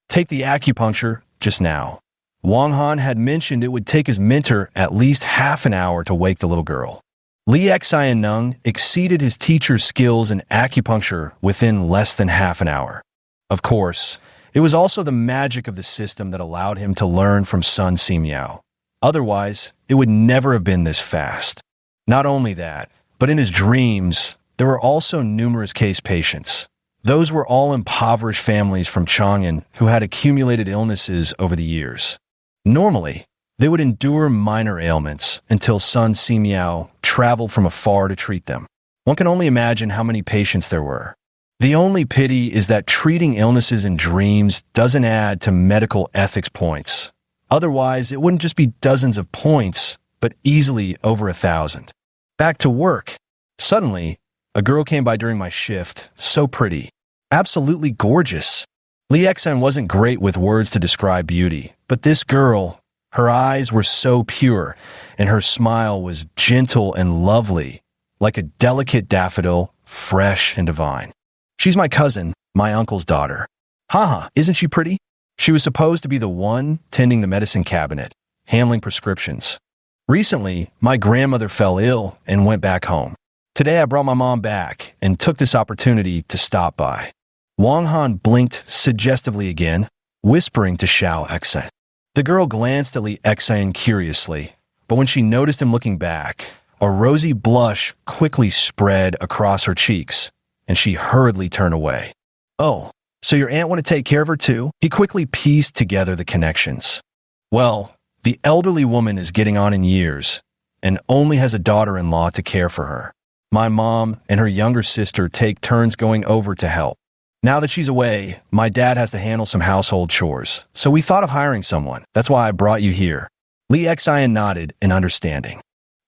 Take the acupuncture just now. Wang Han had mentioned it would take his mentor at least half an hour to wake the little girl. Li Xian exceeded his teacher's skills in acupuncture within less than half an hour. Of course, it was also the magic of the system that allowed him to learn from Sun Simiao. Otherwise, it would never have been this fast. Not only that, but in his dreams, there were also numerous case patients. Those were all impoverished families from Chang'an who had accumulated illnesses over the years. Normally, they would endure minor ailments until Sun Simiao traveled from afar to treat them. One can only imagine how many patients there were. The only pity is that treating illnesses in dreams doesn't add to medical ethics points. Otherwise, it wouldn't just be dozens of points, but easily over 1,000. Back to work. Suddenly, a girl came by during my shift, so pretty, absolutely gorgeous. Li Xian wasn't great with words to describe beauty, but this girl, her eyes were so pure, and her smile was gentle and lovely, like a delicate daffodil, fresh and divine. She's my cousin, my uncle's daughter. Haha, isn't she pretty? She was supposed to be the one tending the medicine cabinet, handling prescriptions. Recently, my grandmother fell ill and went back home. Today I brought my mom back and took this opportunity to stop by. Wang Han blinked suggestively again, whispering to Xiao Xian. The girl glanced at Li Xian curiously, but when she noticed him looking back, a rosy blush quickly spread across her cheeks, and she hurriedly turned away. Oh, so your aunt want to take care of her too? He quickly pieced together the connections. Well, the elderly woman is getting on in years and only has a daughter-in-law to care for her. My mom and her younger sister take turns going over to help. Now that she's away, my dad has to handle some household chores, so we thought of hiring someone. That's why I brought you here. Li Xian nodded in understanding.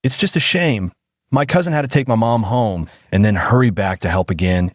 It's just a shame. My cousin had to take my mom home and then hurry back to help again.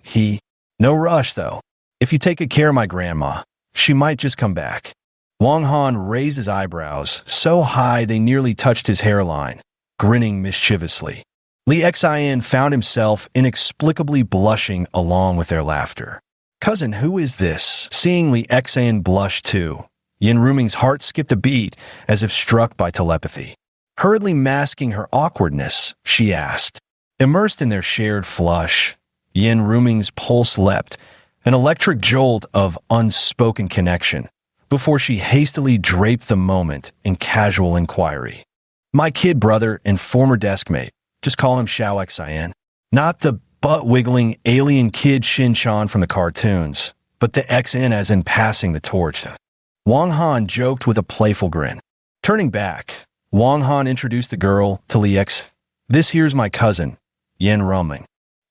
No rush, though. If you take good care of my grandma, she might just come back. Wang Han raised his eyebrows so high they nearly touched his hairline, grinning mischievously. Li Xian found himself inexplicably blushing along with their laughter. Cousin, who is this? Seeing Li Xian blush too, Yin Ruming's heart skipped a beat as if struck by telepathy. Hurriedly masking her awkwardness, she asked. Immersed in their shared flush, Yin Ruming's pulse leapt, an electric jolt of unspoken connection, before she hastily draped the moment in casual inquiry. My kid brother and former deskmate. Just call him Xiao Xian. Not the butt-wiggling alien kid Shin-chan from the cartoons, but the XN as in passing the torch. Wang Han joked with a playful grin. Turning back, Wang Han introduced the girl to Li X. This here's my cousin, Yin Ruming.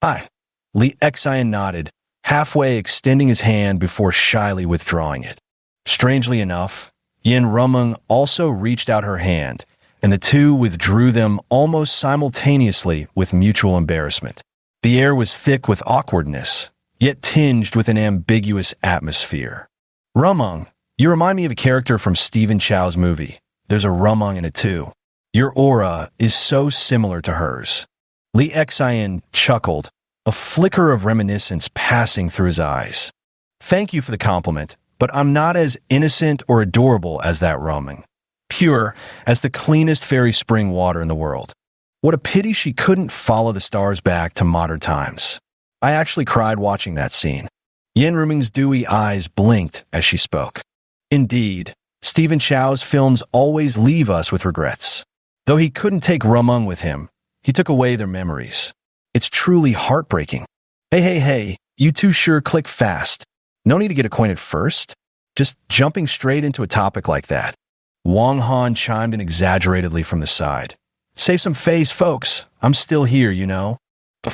Hi. Li Xian nodded, halfway extending his hand before shyly withdrawing it. Strangely enough, Yin Ruming also reached out her hand, and the two withdrew them almost simultaneously with mutual embarrassment. The air was thick with awkwardness, yet tinged with an ambiguous atmosphere. Rumung, You remind me of a character from Stephen Chow's movie. There's a Rumung in it too. Your aura is so similar to hers. Lee Xian chuckled, a flicker of reminiscence passing through his eyes. Thank you for the compliment, but I'm not as innocent or adorable as that Rumung. Pure as the cleanest fairy spring water in the world. What a pity she couldn't follow the stars back to modern times. I actually cried watching that scene. Yen Ruming's dewy eyes blinked as she spoke. Indeed, Stephen Chow's films always leave us with regrets. Though he couldn't take Rumung with him, he took away their memories. It's truly heartbreaking. Hey, you two sure click fast. No need to get acquainted first. Just jumping straight into a topic like that. Wang Han chimed in exaggeratedly from the side. Save some face, folks. I'm still here, you know.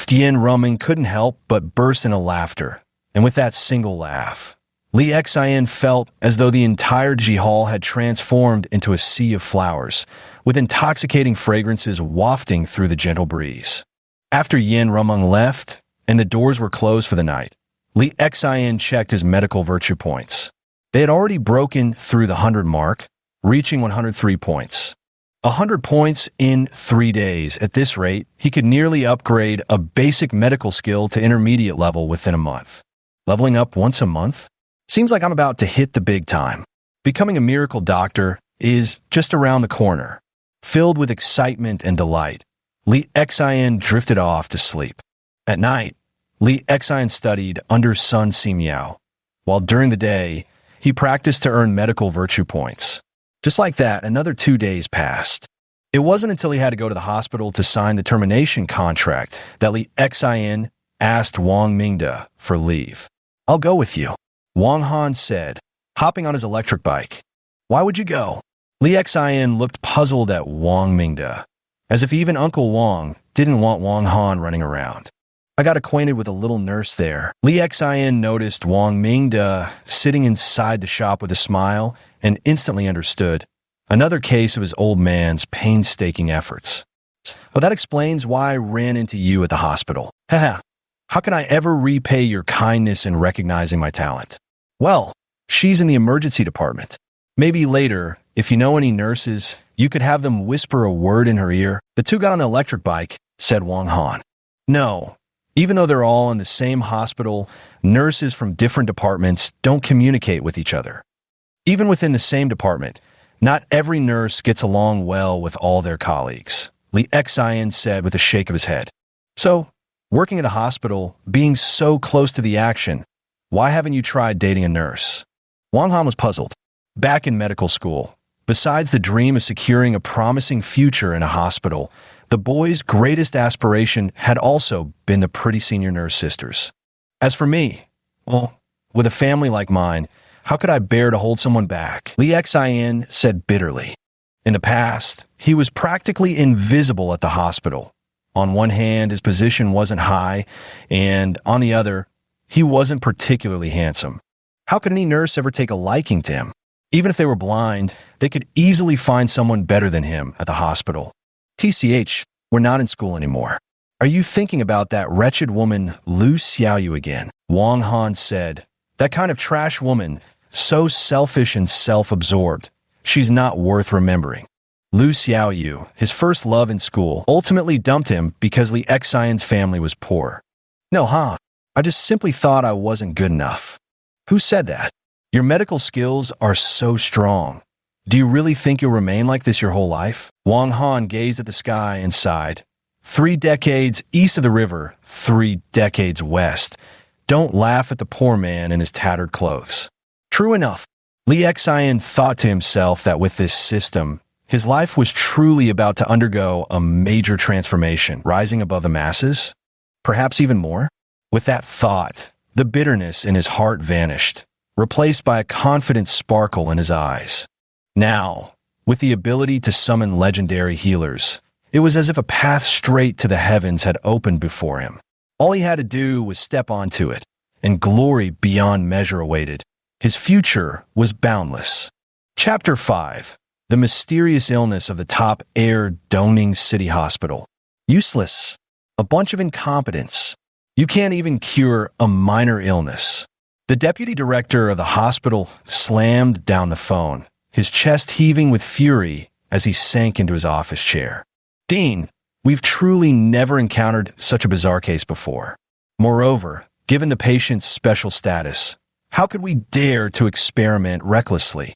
Yen Ruming couldn't help but burst into laughter, and with that single laugh, Lee Xian felt as though the entire Ji Hall had transformed into a sea of flowers, with intoxicating fragrances wafting through the gentle breeze. After Yen Rumung left, and the doors were closed for the night, Lee Xian checked his medical virtue points. They had already broken through the 100 mark, reaching 103 points. 100 points in 3 days. At this rate, he could nearly upgrade a basic medical skill to intermediate level within a month. Leveling up once a month? Seems like I'm about to hit the big time. Becoming a miracle doctor is just around the corner. Filled with excitement and delight, Lee Xian drifted off to sleep. At night, Lee Xian studied under Sun Simiao, while during the day, he practiced to earn medical virtue points. Just like that, another 2 days passed. It wasn't until he had to go to the hospital to sign the termination contract that Lee Xian asked Wang Mingde for leave. I'll go with you, Wang Han said, hopping on his electric bike. Why would you go? Lee Xian looked puzzled at Wang Mingde, as if even Uncle Wang didn't want Wang Han running around. I got acquainted with a little nurse there. Lee Xian noticed Wang Mingde sitting inside the shop with a smile and instantly understood. Another case of his old man's painstaking efforts. Well, that explains why I ran into you at the hospital. Haha, how can I ever repay your kindness in recognizing my talent? Well, she's in the emergency department. Maybe later, if you know any nurses, you could have them whisper a word in her ear. The two got on the electric bike, said Wang Han. No. Even though they're all in the same hospital, nurses from different departments don't communicate with each other. Even within the same department, not every nurse gets along well with all their colleagues, Lee Xian said with a shake of his head. So, working at a hospital, being so close to the action, why haven't you tried dating a nurse? Wang Han was puzzled. Back in medical school, besides the dream of securing a promising future in a hospital, the boy's greatest aspiration had also been the pretty senior nurse sisters. As for me, well, with a family like mine, how could I bear to hold someone back? Lee Xian said bitterly. In the past, he was practically invisible at the hospital. On one hand, his position wasn't high, and on the other, he wasn't particularly handsome. How could any nurse ever take a liking to him? Even if they were blind, they could easily find someone better than him at the hospital. TCH, we're not in school anymore. Are you thinking about that wretched woman, Lu Xiaoyu, again? Wang Han said. That kind of trash woman, so selfish and self-absorbed. She's not worth remembering. Lu Xiaoyu, his first love in school, ultimately dumped him because Lee Xian's family was poor. No, I just simply thought I wasn't good enough. Who said that? Your medical skills are so strong. Do you really think you'll remain like this your whole life? Wang Han gazed at the sky and sighed. 3 decades east of the river, 3 decades west. Don't laugh at the poor man in his tattered clothes. True enough, Lee Xian thought to himself that with this system, his life was truly about to undergo a major transformation, rising above the masses, perhaps even more. With that thought, the bitterness in his heart vanished, replaced by a confident sparkle in his eyes. Now, with the ability to summon legendary healers, it was as if a path straight to the heavens had opened before him. All he had to do was step onto it, and glory beyond measure awaited. His future was boundless. Chapter 5. The mysterious illness of the top-air Dongning City Hospital. Useless. A bunch of incompetence. You can't even cure a minor illness. The deputy director of the hospital slammed down the phone, his chest heaving with fury as he sank into his office chair. Dean, we've truly never encountered such a bizarre case before. Moreover, given the patient's special status, how could we dare to experiment recklessly?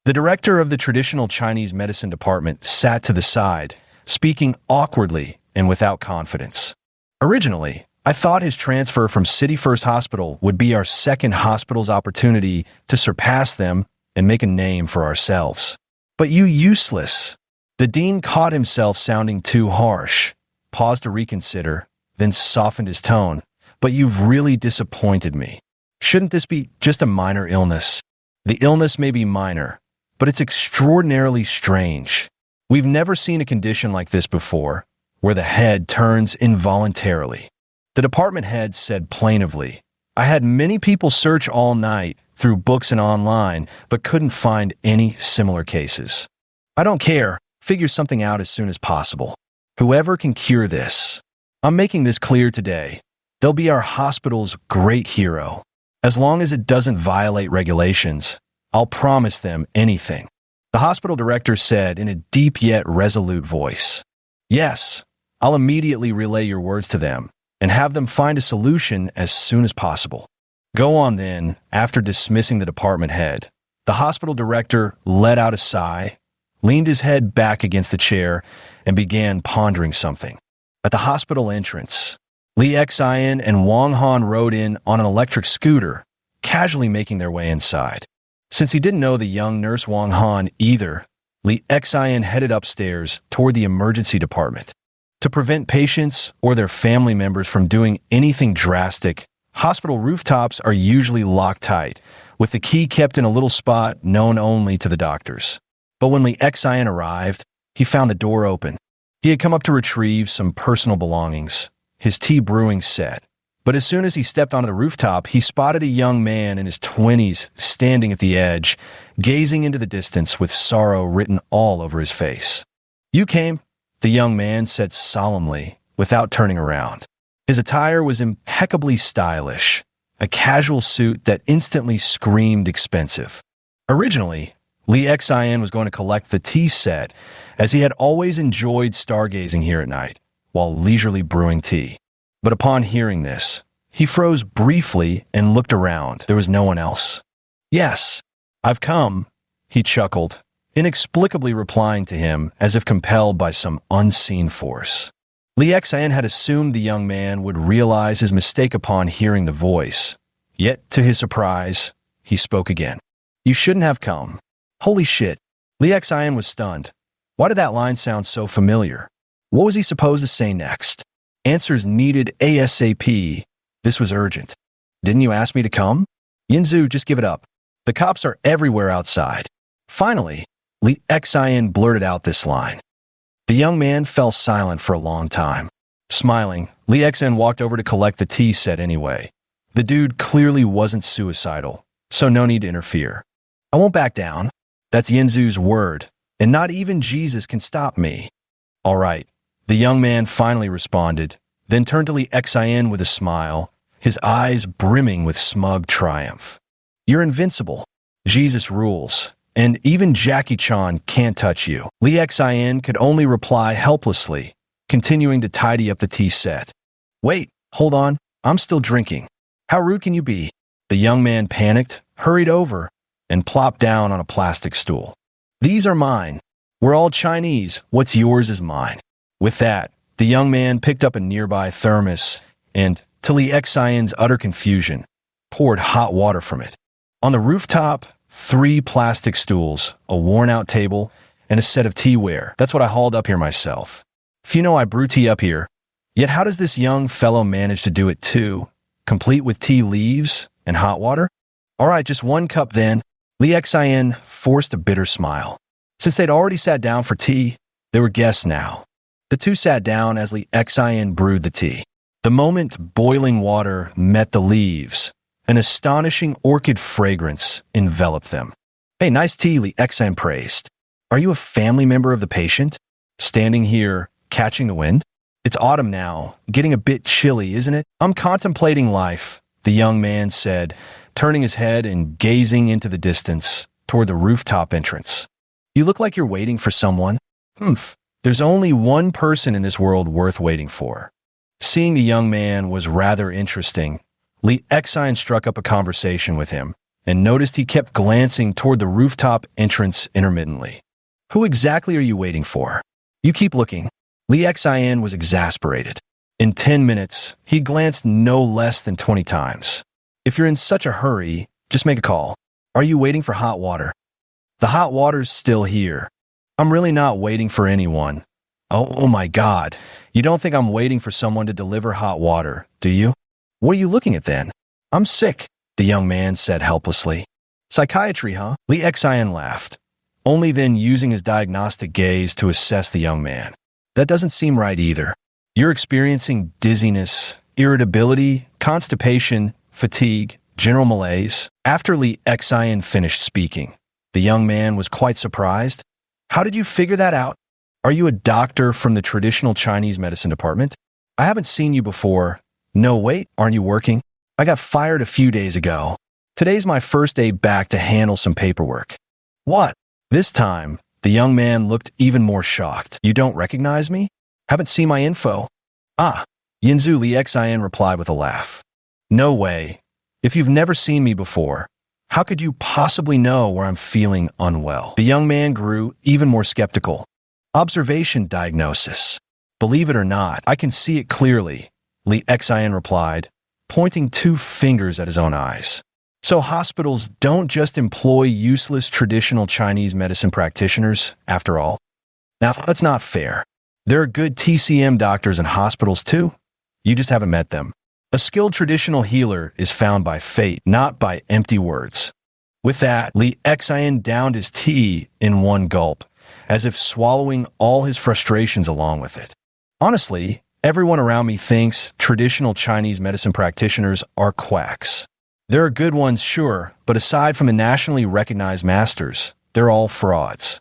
The director of the traditional Chinese medicine department sat to the side, speaking awkwardly and without confidence. Originally, I thought his transfer from City First Hospital would be our second hospital's opportunity to surpass them and make a name for ourselves. But you useless. The dean caught himself sounding too harsh, paused to reconsider, then softened his tone. But you've really disappointed me. Shouldn't this be just a minor illness? The illness may be minor, but it's extraordinarily strange. We've never seen a condition like this before, where the head turns involuntarily. The department head said plaintively, I had many people search all night through books and online, but couldn't find any similar cases. I don't care. Figure something out as soon as possible. Whoever can cure this. I'm making this clear today. They'll be our hospital's great hero. As long as it doesn't violate regulations, I'll promise them anything. The hospital director said in a deep yet resolute voice. Yes, I'll immediately relay your words to them and have them find a solution as soon as possible. Go on then. After dismissing the department head, the hospital director let out a sigh, leaned his head back against the chair, and began pondering something. At the hospital entrance, Li Xian and Wang Han rode in on an electric scooter, casually making their way inside. Since he didn't know the young nurse Wang Han either, Li Xian headed upstairs toward the emergency department. To prevent patients or their family members from doing anything drastic, hospital rooftops are usually locked tight, with the key kept in a little spot known only to the doctors. But when Li Xian arrived, he found the door open. He had come up to retrieve some personal belongings, his tea brewing set. But as soon as he stepped onto the rooftop, he spotted a young man in his 20s standing at the edge, gazing into the distance with sorrow written all over his face. You came, the young man said solemnly, without turning around. His attire was impeccably stylish, a casual suit that instantly screamed expensive. Originally, Li Xian was going to collect the tea set, as he had always enjoyed stargazing here at night, while leisurely brewing tea. But upon hearing this, he froze briefly and looked around. There was no one else. Yes, I've come, he chuckled, inexplicably replying to him as if compelled by some unseen force. Li Xian had assumed the young man would realize his mistake upon hearing the voice. Yet, to his surprise, he spoke again. You shouldn't have come. Holy shit. Li Xian was stunned. Why did that line sound so familiar? What was he supposed to say next? Answers needed ASAP. This was urgent. Didn't you ask me to come? Yinzu, just give it up. The cops are everywhere outside. Finally, Li Xian blurted out this line. The young man fell silent for a long time. Smiling, Li Xian walked over to collect the tea set anyway. The dude clearly wasn't suicidal, so no need to interfere. I won't back down. That's Yinzu's word, and not even Jesus can stop me. All right, the young man finally responded, then turned to Li Xian with a smile, his eyes brimming with smug triumph. You're invincible. Jesus rules, and even Jackie Chan can't touch you. Li Xian could only reply helplessly, continuing to tidy up the tea set. Wait, hold on, I'm still drinking. How rude can you be? The young man panicked, hurried over, and plopped down on a plastic stool. These are mine. We're all Chinese. What's yours is mine. With that, the young man picked up a nearby thermos and, to Li Xian's utter confusion, poured hot water from it. On the rooftop, 3 plastic stools, a worn-out table, and a set of teaware. That's what I hauled up here myself. If you know I brew tea up here, yet how does this young fellow manage to do it too, complete with tea leaves and hot water? All right, just 1 cup then. Li Xian forced a bitter smile. Since they'd already sat down for tea, they were guests now. The two sat down as Li Xian brewed the tea. The moment boiling water met the leaves, an astonishing orchid fragrance enveloped them. Hey, nice tea, Li Xian praised. Are you a family member of the patient? Standing here, catching the wind? It's autumn now, getting a bit chilly, isn't it? I'm contemplating life, the young man said, turning his head and gazing into the distance toward the rooftop entrance. You look like you're waiting for someone. Humph. There's only one person in this world worth waiting for. Seeing the young man was rather interesting. Li Xian struck up a conversation with him and noticed he kept glancing toward the rooftop entrance intermittently. Who exactly are you waiting for? You keep looking. Li Xian was exasperated. In 10 minutes, he glanced no less than 20 times. If you're in such a hurry, just make a call. Are you waiting for hot water? The hot water's still here. I'm really not waiting for anyone. Oh my God. You don't think I'm waiting for someone to deliver hot water, do you? What are you looking at then? I'm sick, the young man said helplessly. Psychiatry, huh? Li Xian laughed, only then using his diagnostic gaze to assess the young man. That doesn't seem right either. You're experiencing dizziness, irritability, constipation, fatigue, general malaise. After Li Xian finished speaking, the young man was quite surprised. How did you figure that out? Are you a doctor from the traditional Chinese medicine department? I haven't seen you before. No, wait, aren't you working? I got fired a few days ago. Today's my first day back to handle some paperwork. What? This time, the young man looked even more shocked. You don't recognize me? Haven't seen my info? Ah, Yinzu, Li Xian replied with a laugh. No way. If you've never seen me before, how could you possibly know where I'm feeling unwell? The young man grew even more skeptical. Observation diagnosis. Believe it or not, I can see it clearly, Li Xian replied, pointing 2 fingers at his own eyes. So hospitals don't just employ useless traditional Chinese medicine practitioners, after all. Now, that's not fair. There are good TCM doctors in hospitals too. You just haven't met them. A skilled traditional healer is found by fate, not by empty words. With that, Li Xian downed his tea in one gulp, as if swallowing all his frustrations along with it. Honestly, everyone around me thinks traditional Chinese medicine practitioners are quacks. There are good ones, sure, but aside from the nationally recognized masters, they're all frauds.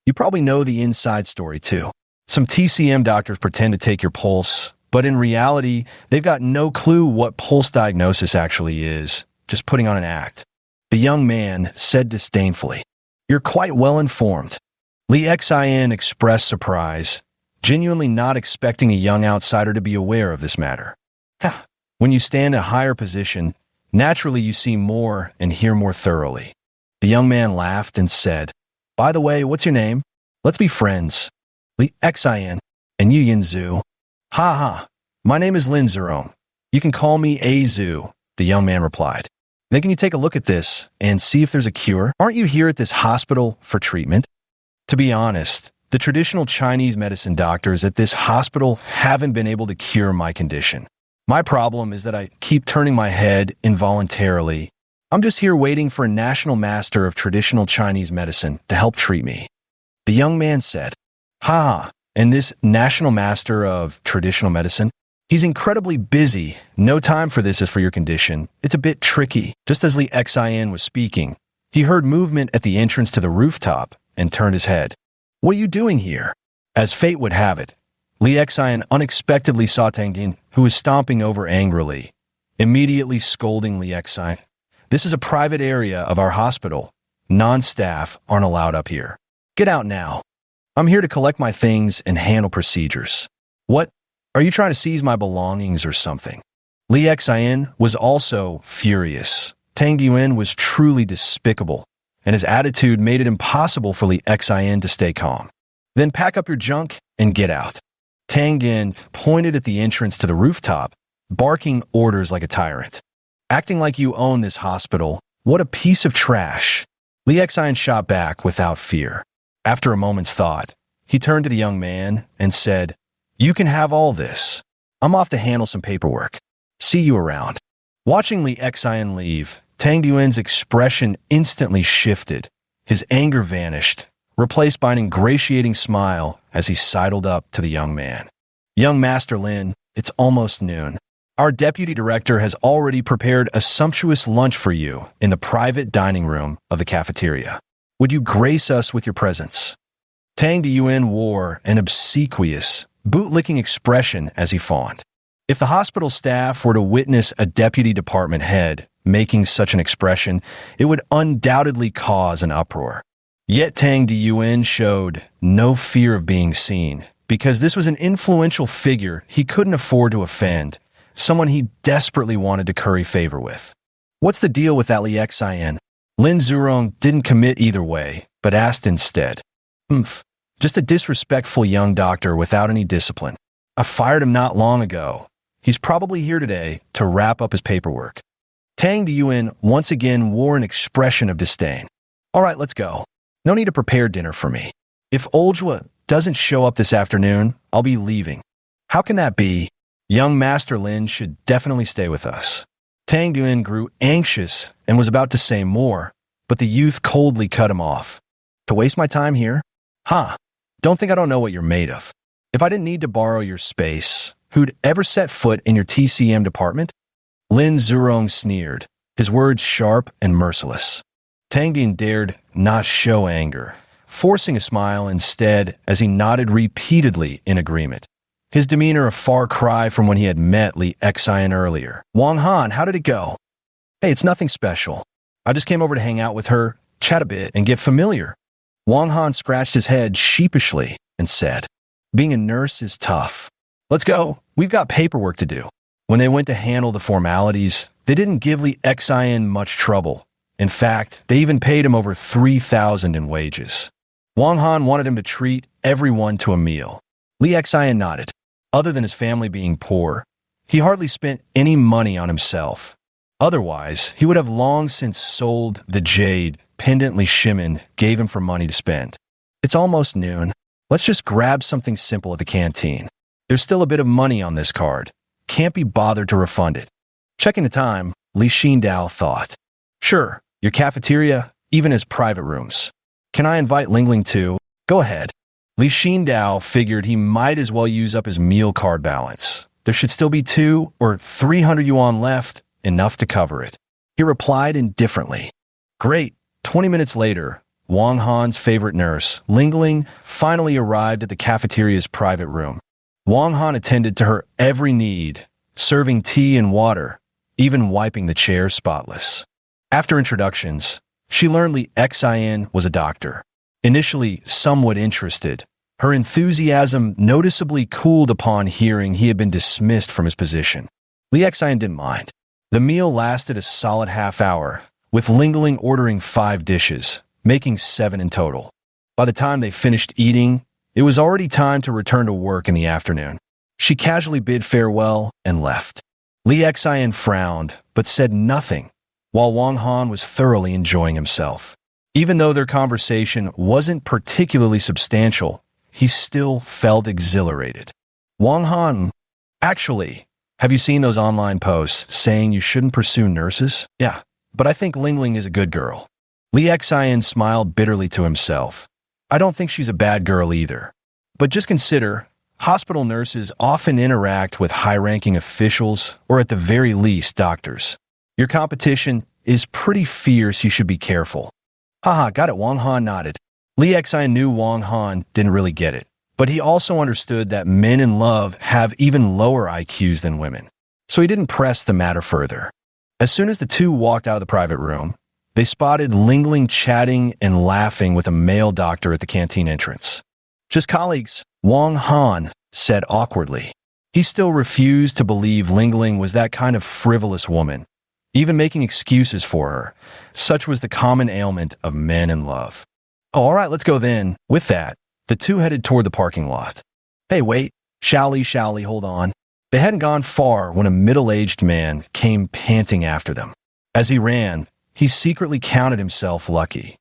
You probably know the inside story too. Some TCM doctors pretend to take your pulse, but in reality, they've got no clue what pulse diagnosis actually is, just putting on an act. The young man said disdainfully, You're quite well informed. Li Xian expressed surprise, genuinely not expecting a young outsider to be aware of this matter. When you stand in a higher position, naturally you see more and hear more thoroughly. The young man laughed and said, By the way, what's your name? Let's be friends. Li Xian, and you Yinzu. Ha ha, my name is Lin Zerong. You can call me Azu, the young man replied. Then can you take a look at this and see if there's a cure? Aren't you here at this hospital for treatment? To be honest, the traditional Chinese medicine doctors at this hospital haven't been able to cure my condition. My problem is that I keep turning my head involuntarily. I'm just here waiting for a national master of traditional Chinese medicine to help treat me. The young man said, Ha, and this national master of traditional medicine? He's incredibly busy. No time for this is for your condition. It's a bit tricky. Just as Li Xian was speaking, he heard movement at the entrance to the rooftop and turned his head. What are you doing here? As fate would have it, Li Xian unexpectedly saw Tang Yin, who was stomping over angrily, immediately scolding Li Xian. This is a private area of our hospital. Non-staff aren't allowed up here. Get out now. I'm here to collect my things and handle procedures. What? Are you trying to seize my belongings or something? Li Xian was also furious. Tang Yuan was truly despicable, and his attitude made it impossible for Li Xian to stay calm. Then pack up your junk and get out. Tang Yin pointed at the entrance to the rooftop, barking orders like a tyrant. Acting like you own this hospital, what a piece of trash. Li Xian shot back without fear. After a moment's thought, he turned to the young man and said, You can have all this. I'm off to handle some paperwork. See you around. Watching Li Xian leave, Tang Yuan's expression instantly shifted. His anger vanished, replaced by an ingratiating smile as he sidled up to the young man. Young Master Lin, it's almost noon. Our deputy director has already prepared a sumptuous lunch for you in the private dining room of the cafeteria. Would you grace us with your presence? Tang Yuan wore an obsequious, bootlicking expression as he fawned. If the hospital staff were to witness a deputy department head making such an expression, it would undoubtedly cause an uproar. Yet Tang Diyuan showed no fear of being seen, because this was an influential figure he couldn't afford to offend, someone he desperately wanted to curry favor with. "What's the deal with that Li Xian?" Lin Zurong didn't commit either way, but asked instead. Just a disrespectful young doctor without any discipline. I fired him not long ago. He's probably here today to wrap up his paperwork." Tang Diyuan once again wore an expression of disdain. "All right, let's go. No need to prepare dinner for me. If Oljua doesn't show up this afternoon, I'll be leaving." "How can that be? Young Master Lin should definitely stay with us." Tang Diyuan grew anxious and was about to say more, but the youth coldly cut him off. "To waste my time here? Don't think I don't know what you're made of. If I didn't need to borrow your space, who'd ever set foot in your TCM department?" Lin Zurong sneered, his words sharp and merciless. Tang Diyuan dared not show anger, forcing a smile instead as he nodded repeatedly in agreement. His demeanor a far cry from when he had met Li Xian earlier. "Wang Han, how did it go?" "Hey, it's nothing special. I just came over to hang out with her, chat a bit, and get familiar." Wang Han scratched his head sheepishly and said, "Being a nurse is tough. Let's go. We've got paperwork to do." When they went to handle the formalities, they didn't give Li Xian much trouble. In fact, they even paid him over 3,000 in wages. Wang Han wanted him to treat everyone to a meal. Li Xian nodded. Other than his family being poor, he hardly spent any money on himself. Otherwise, he would have long since sold the jade pendant Li Shimin gave him for money to spend. "It's almost noon. Let's just grab something simple at the canteen. There's still a bit of money on this card. Can't be bothered to refund it." Checking the time, Li Xindao thought. "Sure, your cafeteria even has private rooms. Can I invite Lingling too? Go ahead." Li Xindao figured he might as well use up his meal card balance. There should still be 200 or 300 yuan left, enough to cover it. He replied indifferently. Great. 20 minutes later, Wang Han's favorite nurse, Lingling, finally arrived at the cafeteria's private room. Wang Han attended to her every need, serving tea and water, even wiping the chair spotless. After introductions, she learned Li Xian was a doctor. Initially somewhat interested, her enthusiasm noticeably cooled upon hearing he had been dismissed from his position. Li Xian didn't mind. The meal lasted a solid half hour, with Lingling ordering 5 dishes, making 7 in total. By the time they finished eating, it was already time to return to work in the afternoon. She casually bid farewell and left. Li Xian frowned, but said nothing, while Wang Han was thoroughly enjoying himself. Even though their conversation wasn't particularly substantial, he still felt exhilarated. Wang Han, actually, have you seen those online posts saying you shouldn't pursue nurses? Yeah, but I think Lingling is a good girl. Li Xian smiled bitterly to himself. I don't think she's a bad girl either. But just consider, hospital nurses often interact with high-ranking officials or at the very least doctors. Your competition is pretty fierce, you should be careful. Haha, got it, Wang Han nodded. Li Xian knew Wang Han didn't really get it, but he also understood that men in love have even lower IQs than women, so he didn't press the matter further. As soon as the two walked out of the private room, they spotted Lingling chatting and laughing with a male doctor at the canteen entrance. Just colleagues, Wang Han said awkwardly. He still refused to believe Lingling was that kind of frivolous woman, even making excuses for her. Such was the common ailment of men in love. Oh, all right, let's go then. With that, the two headed toward the parking lot. Hey, wait, Shally, hold on. They hadn't gone far when a middle-aged man came panting after them. As he ran, he secretly counted himself lucky.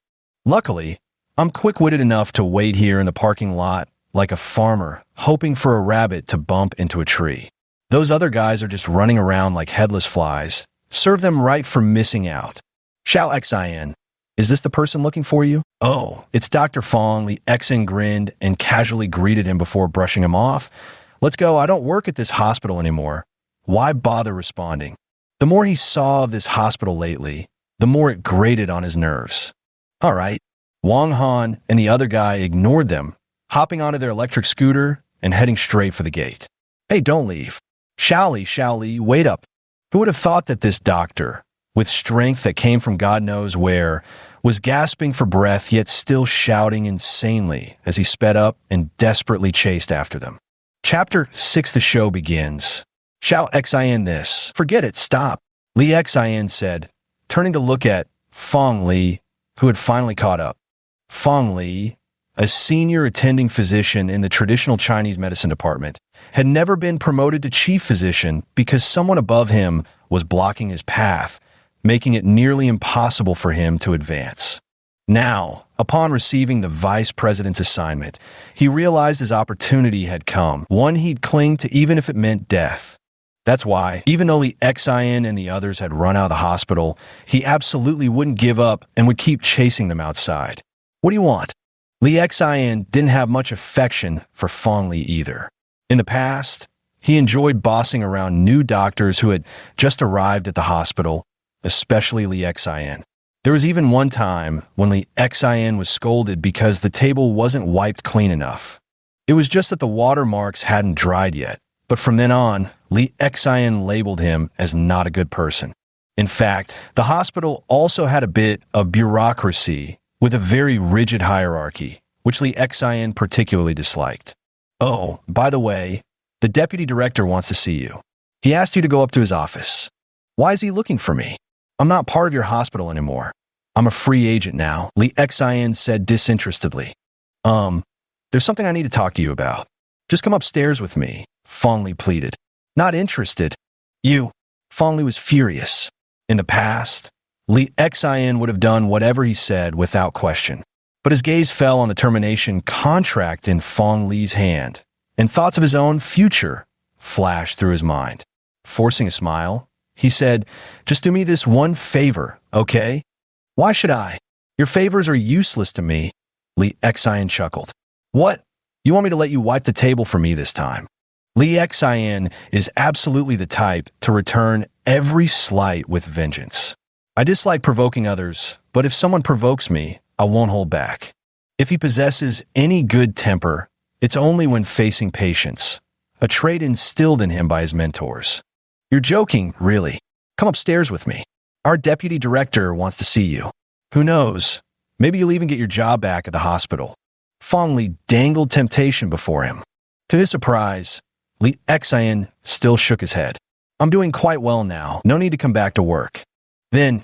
Luckily, I'm quick-witted enough to wait here in the parking lot like a farmer, hoping for a rabbit to bump into a tree. Those other guys are just running around like headless flies. Serve them right for missing out. Xiao Xian, is this the person looking for you? Oh, it's Dr. Fong. Li Xian grinned and casually greeted him before brushing him off. Let's go, I don't work at this hospital anymore. Why bother responding? The more he saw of this hospital lately, the more it grated on his nerves. All right. Wang Han and the other guy ignored them, hopping onto their electric scooter and heading straight for the gate. Hey, don't leave. Xiao Li, wait up. Who would have thought that this doctor, with strength that came from God knows where, was gasping for breath yet still shouting insanely as he sped up and desperately chased after them. Chapter 6. The show begins. Shout Xin this. Forget it, stop, Li Xin said, turning to look at Fong Li, who had finally caught up. Fong Li, a senior attending physician in the traditional Chinese medicine department, had never been promoted to chief physician because someone above him was blocking his path, making it nearly impossible for him to advance. Now, upon receiving the vice president's assignment, he realized his opportunity had come, one he'd cling to even if it meant death. That's why, even though Li Xin and the others had run out of the hospital, he absolutely wouldn't give up and would keep chasing them outside. What do you want? Li Xin didn't have much affection for Fong Li either. In the past, he enjoyed bossing around new doctors who had just arrived at the hospital, especially Li Xin. There was even one time when Li Xin was scolded because the table wasn't wiped clean enough. It was just that the watermarks hadn't dried yet, but from then on, Li Xin labeled him as not a good person. In fact, the hospital also had a bit of bureaucracy with a very rigid hierarchy, which Li Xin particularly disliked. Oh, by the way, the deputy director wants to see you. He asked you to go up to his office. Why is he looking for me? I'm not part of your hospital anymore. I'm a free agent now, Li Xin said disinterestedly. There's something I need to talk to you about. Just come upstairs with me, Fong Li pleaded. Not interested. You. Fong Li was furious. In the past, Li Xin would have done whatever he said without question. But his gaze fell on the termination contract in Fong Li's hand, and thoughts of his own future flashed through his mind. Forcing a smile, he said, "Just do me this one favor, okay?" "Why should I? Your favors are useless to me," Li Xin chuckled. "What? You want me to let you wipe the table for me this time?" Li Xin is absolutely the type to return every slight with vengeance. "I dislike provoking others, but if someone provokes me, I won't hold back. If he possesses any good temper, it's only when facing patience, a trait instilled in him by his mentors." "You're joking, really. Come upstairs with me. Our deputy director wants to see you. Who knows? Maybe you'll even get your job back at the hospital." Fong Li dangled temptation before him. To his surprise, Li Xin still shook his head. "I'm doing quite well now. No need to come back to work." "Then,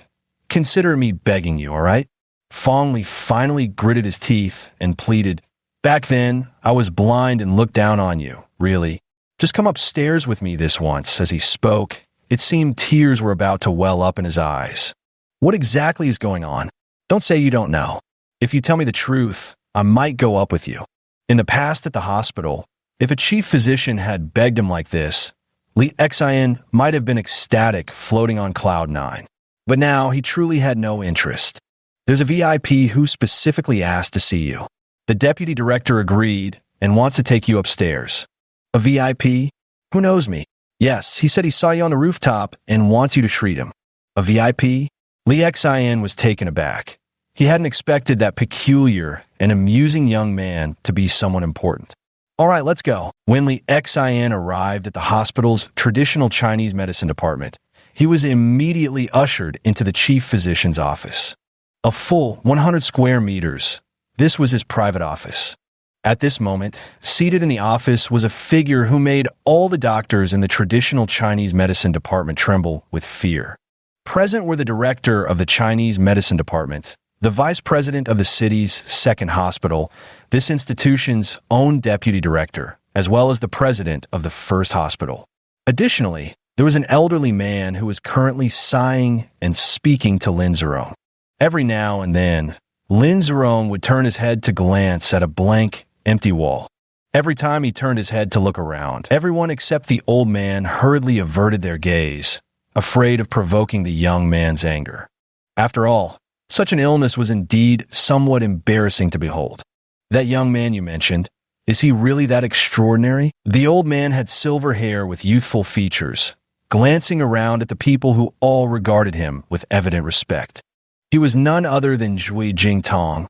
consider me begging you, all right?" Fong Li finally gritted his teeth and pleaded, "Back then, I was blind and looked down on you, really. Just come upstairs with me this once." As he spoke, it seemed tears were about to well up in his eyes. "What exactly is going on? Don't say you don't know. If you tell me the truth, I might go up with you." In the past at the hospital, if a chief physician had begged him like this, Li Xin might have been ecstatic, floating on cloud nine. But now he truly had no interest. "There's a VIP who specifically asked to see you. The deputy director agreed and wants to take you upstairs." "A VIP? Who knows me?" "Yes, he said he saw you on the rooftop and wants you to treat him." "A VIP?" Li Xin was taken aback. He hadn't expected that peculiar and amusing young man to be someone important. "All right, let's go." When Li Xin arrived at the hospital's traditional Chinese medicine department, he was immediately ushered into the chief physician's office. A full 100 square meters, this was his private office. At this moment, seated in the office was a figure who made all the doctors in the traditional Chinese medicine department tremble with fear. Present were the director of the Chinese medicine department, the vice president of the city's second hospital, this institution's own deputy director, as well as the president of the first hospital. Additionally, there was an elderly man who was currently sighing and speaking to Lin Zerong. Every now and then, Lin Zerong would turn his head to glance at a blank, empty wall. Every time he turned his head to look around, everyone except the old man hurriedly averted their gaze, afraid of provoking the young man's anger. After all, such an illness was indeed somewhat embarrassing to behold. "That young man you mentioned, is he really that extraordinary?" The old man had silver hair with youthful features, glancing around at the people who all regarded him with evident respect. He was none other than Zhui Jingtong,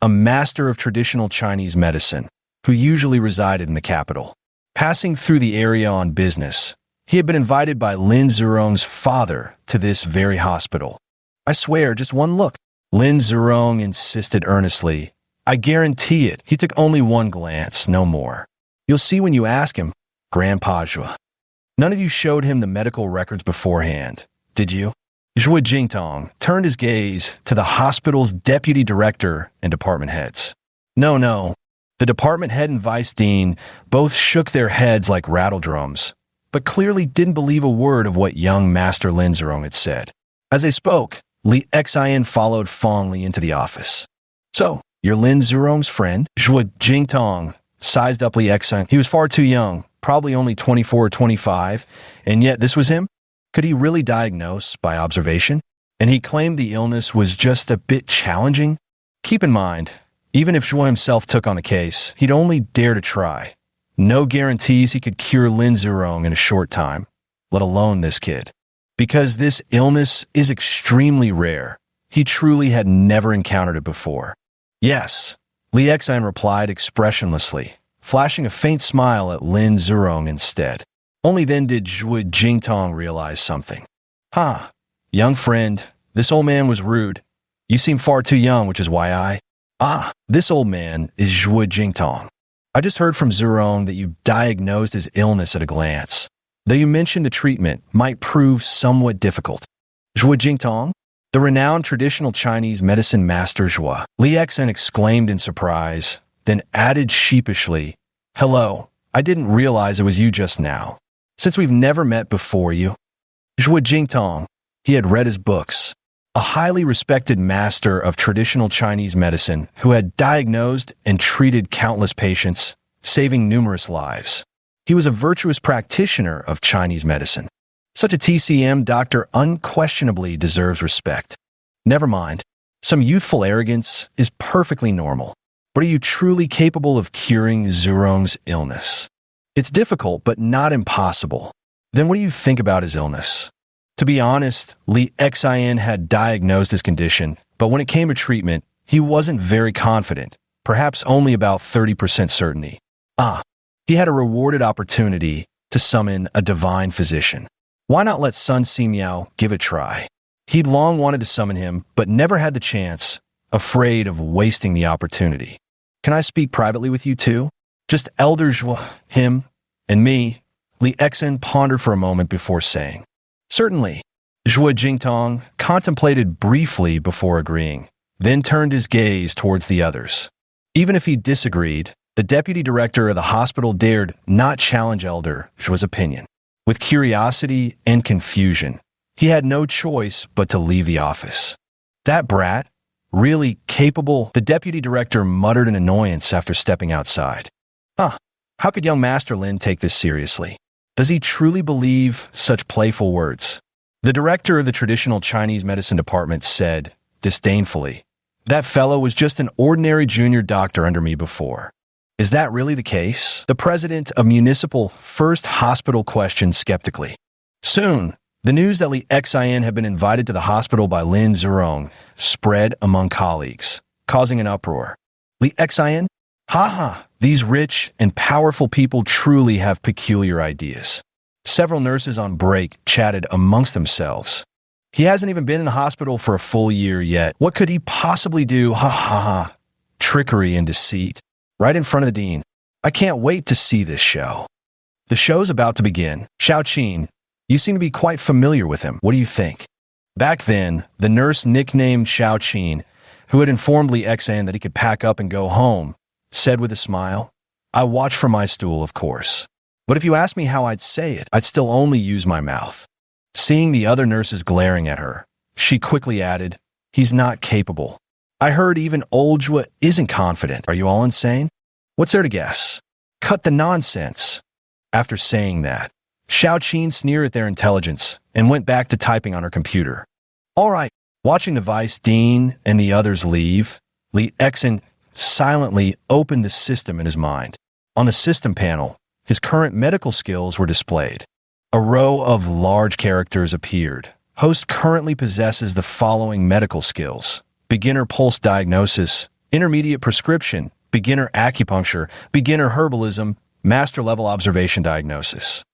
a master of traditional Chinese medicine, who usually resided in the capital. Passing through the area on business, He had been invited by Lin Zurong's father to this very hospital. I swear, just one look. Lin Zurong insisted earnestly. I guarantee it. He took only one glance, no more. You'll see when you ask him, Grandpa Zhua. None of you showed him the medical records beforehand, did you? Zhua Jingtong turned his gaze to the hospital's deputy director and department heads. No. The department head and vice dean both shook their heads like rattle drums, but clearly didn't believe a word of what young Master Lin Zurong had said. As they spoke, Li Xian followed Fong Li into the office. So, you're Lin Zurong's friend? Zhua Jingtong sized up Li Xian. He was far too young, probably only 24 or 25, and yet this was him? Could he really diagnose by observation? And he claimed the illness was just a bit challenging? Keep in mind, even if Zhua himself took on the case, he'd only dare to try. No guarantees he could cure Lin Zurong in a short time, let alone this kid. Because this illness is extremely rare, he truly had never encountered it before. Yes, Li Xian replied expressionlessly, flashing a faint smile at Lin Zurong instead. Only then did Zhua Jingtong realize something. Young friend, this old man was rude. You seem far too young, which is why this old man is Zhua Jingtong. I just heard from Zurong that you diagnosed his illness at a glance, though you mentioned the treatment might prove somewhat difficult. Zhua Jingtong, the renowned traditional Chinese medicine master Zhua, Li Xian exclaimed in surprise, then added sheepishly, Hello, I didn't realize it was you just now. Since we've never met before you. Zhua Jingtong, he had read his books, a highly respected master of traditional Chinese medicine who had diagnosed and treated countless patients, saving numerous lives. He was a virtuous practitioner of Chinese medicine. Such a TCM doctor unquestionably deserves respect. Never mind, some youthful arrogance is perfectly normal. But are you truly capable of curing Zurong's illness? It's difficult, but not impossible. Then what do you think about his illness? To be honest, Li Xian had diagnosed his condition, but when it came to treatment, he wasn't very confident, perhaps only about 30% certainty. He had a rewarded opportunity to summon a divine physician. Why not let Sun Simiao give it a try? He'd long wanted to summon him, but never had the chance, afraid of wasting the opportunity. Can I speak privately with you too? Just Elder Zhua, him, and me. Li Xian pondered for a moment before saying, Certainly. Zhua Jingtong contemplated briefly before agreeing, then turned his gaze towards the others. Even if he disagreed, the deputy director of the hospital dared not challenge Elder Zhua's opinion. With curiosity and confusion, he had no choice but to leave the office. That brat, really capable, the deputy director muttered in annoyance after stepping outside. How could young Master Lin take this seriously? Does he truly believe such playful words? The director of the traditional Chinese medicine department said, disdainfully, That fellow was just an ordinary junior doctor under me before. Is that really the case? The president of Municipal First Hospital questioned skeptically. Soon, the news that Li Xian had been invited to the hospital by Lin Zurong spread among colleagues, causing an uproar. Li Xian? These rich and powerful people truly have peculiar ideas. Several nurses on break chatted amongst themselves. He hasn't even been in the hospital for a full year yet. What could he possibly do? Trickery and deceit. Right in front of the dean. I can't wait to see this show. The show's about to begin. Xiaoqin, you seem to be quite familiar with him. What do you think? Back then, the nurse nicknamed Xiaoqin, who had informed Li Xian that he could pack up and go home, said with a smile, I watch from my stool, of course. But if you ask me how I'd say it, I'd still only use my mouth. Seeing the other nurses glaring at her, she quickly added, He's not capable. I heard even old Zhua isn't confident. Are you all insane? What's there to guess? Cut the nonsense. After saying that, Xiaoqin sneered at their intelligence and went back to typing on her computer. All right, watching the vice dean and the others leave, Li Xian silently opened the system in his mind. On the system panel, his current medical skills were displayed. A row of large characters appeared. Host currently possesses the following medical skills: beginner pulse diagnosis, intermediate prescription, beginner acupuncture, beginner herbalism, master level observation diagnosis.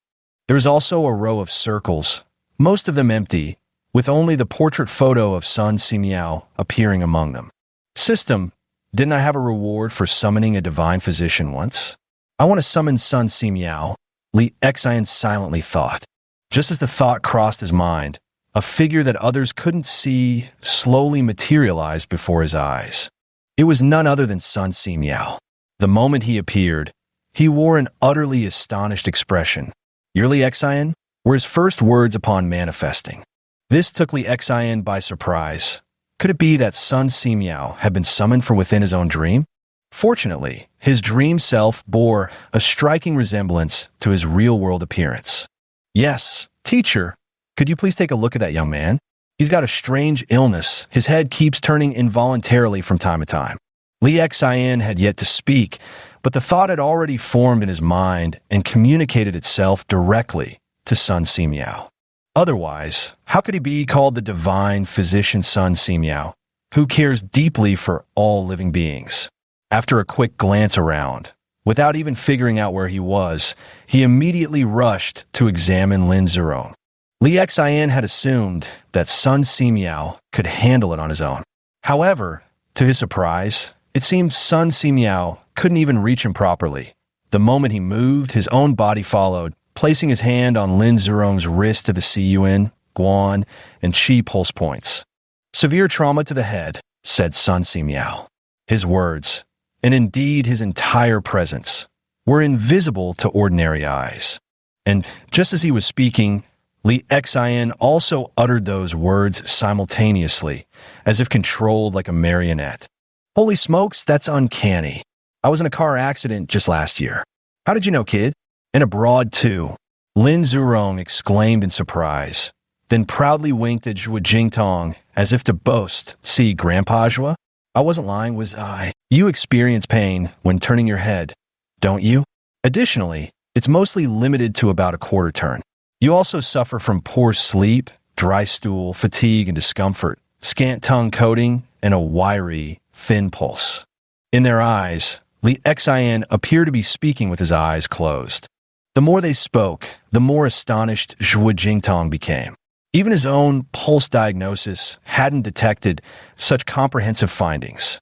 There was also a row of circles, most of them empty, with only the portrait photo of Sun Simiao appearing among them. System, didn't I have a reward for summoning a divine physician once? I want to summon Sun Simiao, Li Xian silently thought. Just as the thought crossed his mind, a figure that others couldn't see slowly materialized before his eyes. It was none other than Sun Simiao. The moment he appeared, he wore an utterly astonished expression. "You're Li Xian?" were his first words upon manifesting. This took Li Xian by surprise. Could it be that Sun Simiao had been summoned from within his own dream? Fortunately, his dream self bore a striking resemblance to his real-world appearance. "Yes, teacher, could you please take a look at that young man? He's got a strange illness. His head keeps turning involuntarily from time to time." Li Xian had yet to speak, but the thought had already formed in his mind and communicated itself directly to Sun Simiao. Otherwise, how could he be called the divine physician Sun Simiao, who cares deeply for all living beings? After a quick glance around, without even figuring out where he was, he immediately rushed to examine Lin Zurong. Li Xian had assumed that Sun Simiao could handle it on his own. However, to his surprise, it seemed Sun Simiao couldn't even reach him properly. The moment he moved, his own body followed, placing his hand on Lin Zurong's wrist to the Cun, Guan, and Qi pulse points. "Severe trauma to the head," said Sun Simiao. His words, and indeed his entire presence, were invisible to ordinary eyes. And just as he was speaking, Li Xian also uttered those words simultaneously, as if controlled like a marionette. "Holy smokes, that's uncanny. I was in a car accident just last year." "How did you know, kid?" "And abroad, too," Lin Zurong exclaimed in surprise, then proudly winked at Zhuo Jingtong as if to boast, "See, Grandpa Zhuo? I wasn't lying, was I? You experience pain when turning your head, don't you? Additionally, it's mostly limited to about a quarter turn. You also suffer from poor sleep, dry stool, fatigue and discomfort, scant tongue coating, and a wiry, thin pulse." In their eyes, Li Xian appeared to be speaking with his eyes closed. The more they spoke, the more astonished Zhuo Jingtong became. Even his own pulse diagnosis hadn't detected such comprehensive findings.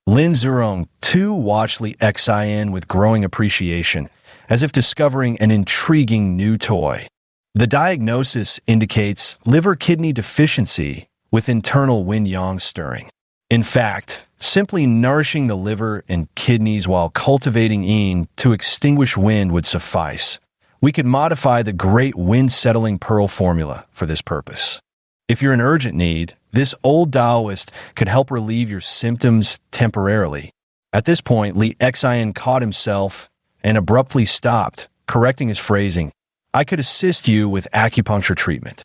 Lin Zurong, too, watched Li Xian with growing appreciation, as if discovering an intriguing new toy. The diagnosis indicates liver-kidney deficiency with internal yin-yang stirring. In fact, simply nourishing the liver and kidneys while cultivating yin to extinguish wind would suffice. We could modify the great wind-settling pearl formula for this purpose. If you're in urgent need, this old Taoist could help relieve your symptoms temporarily. At this point, Li Xian caught himself and abruptly stopped, correcting his phrasing. "I could assist you with acupuncture treatment."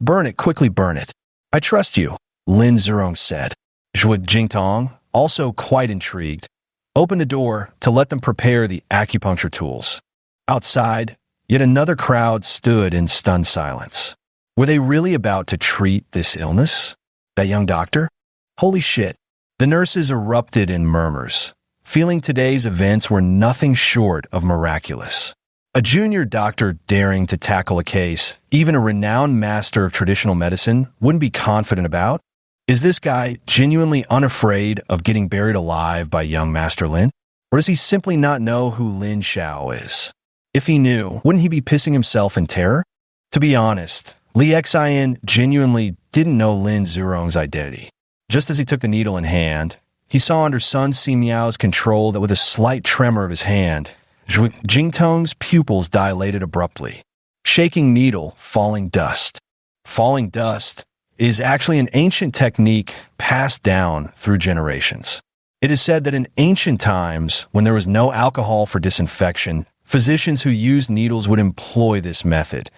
"Burn it, quickly burn it. I trust you," Lin Zurong said. Zhuo Jingtong, also quite intrigued, opened the door to let them prepare the acupuncture tools. Outside, yet another crowd stood in stunned silence. Were they really about to treat this illness? That young doctor? Holy shit. The nurses erupted in murmurs, feeling today's events were nothing short of miraculous. A junior doctor daring to tackle a case even a renowned master of traditional medicine wouldn't be confident about? Is this guy genuinely unafraid of getting buried alive by young Master Lin? Or does he simply not know who Lin Xiao is? If he knew, wouldn't he be pissing himself in terror? To be honest, Li Xian genuinely didn't know Lin Zurong's identity. Just as he took the needle in hand, he saw under Sun Simiao's control that with a slight tremor of his hand, Zhuo Jingtong's pupils dilated abruptly. Shaking needle, falling dust. Falling dust is actually an ancient technique passed down through generations. It is said that in ancient times, when there was no alcohol for disinfection, physicians who used needles would employ this method,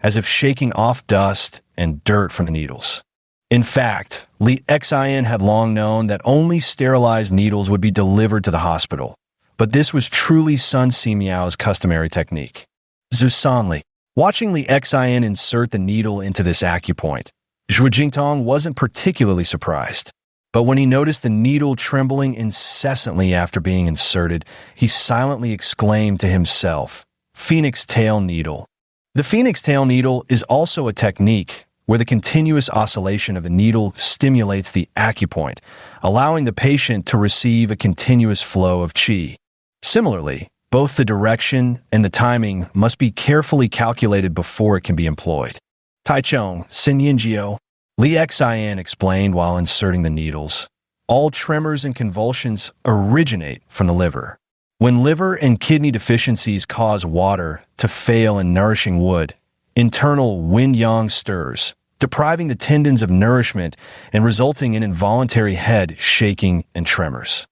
as if shaking off dust and dirt from the needles. In fact, Li Xian had long known that only sterilized needles would be delivered to the hospital, but this was truly Sun Simiao's customary technique. Zusanli, watching Li Xian insert the needle into this acupoint, Zhuo Jingtong wasn't particularly surprised. But when he noticed the needle trembling incessantly after being inserted, he silently exclaimed to himself, "Phoenix tail needle." The phoenix tail needle is also a technique where the continuous oscillation of the needle stimulates the acupoint, allowing the patient to receive a continuous flow of qi. Similarly, both the direction and the timing must be carefully calculated before it can be employed. Taichung, Sinyinjio, Li Xin explained while inserting the needles. All tremors and convulsions originate from the liver. When liver and kidney deficiencies cause water to fail in nourishing wood, internal yin-yang stirs, depriving the tendons of nourishment and resulting in involuntary head shaking and tremors.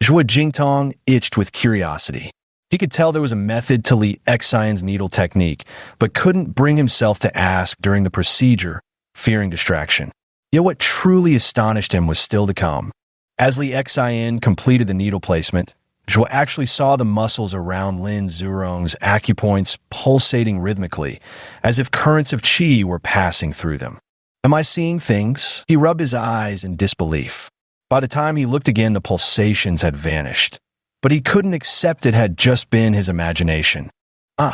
Zhuo Jingtong itched with curiosity. He could tell there was a method to Li Xion's needle technique, but couldn't bring himself to ask during the procedure, fearing distraction. Yet what truly astonished him was still to come. As Li Xion completed the needle placement, Zhuo actually saw the muscles around Lin Zurong's acupoints pulsating rhythmically, as if currents of qi were passing through them. Am I seeing things? He rubbed his eyes in disbelief. By the time he looked again, the pulsations had vanished. But he couldn't accept it had just been his imagination.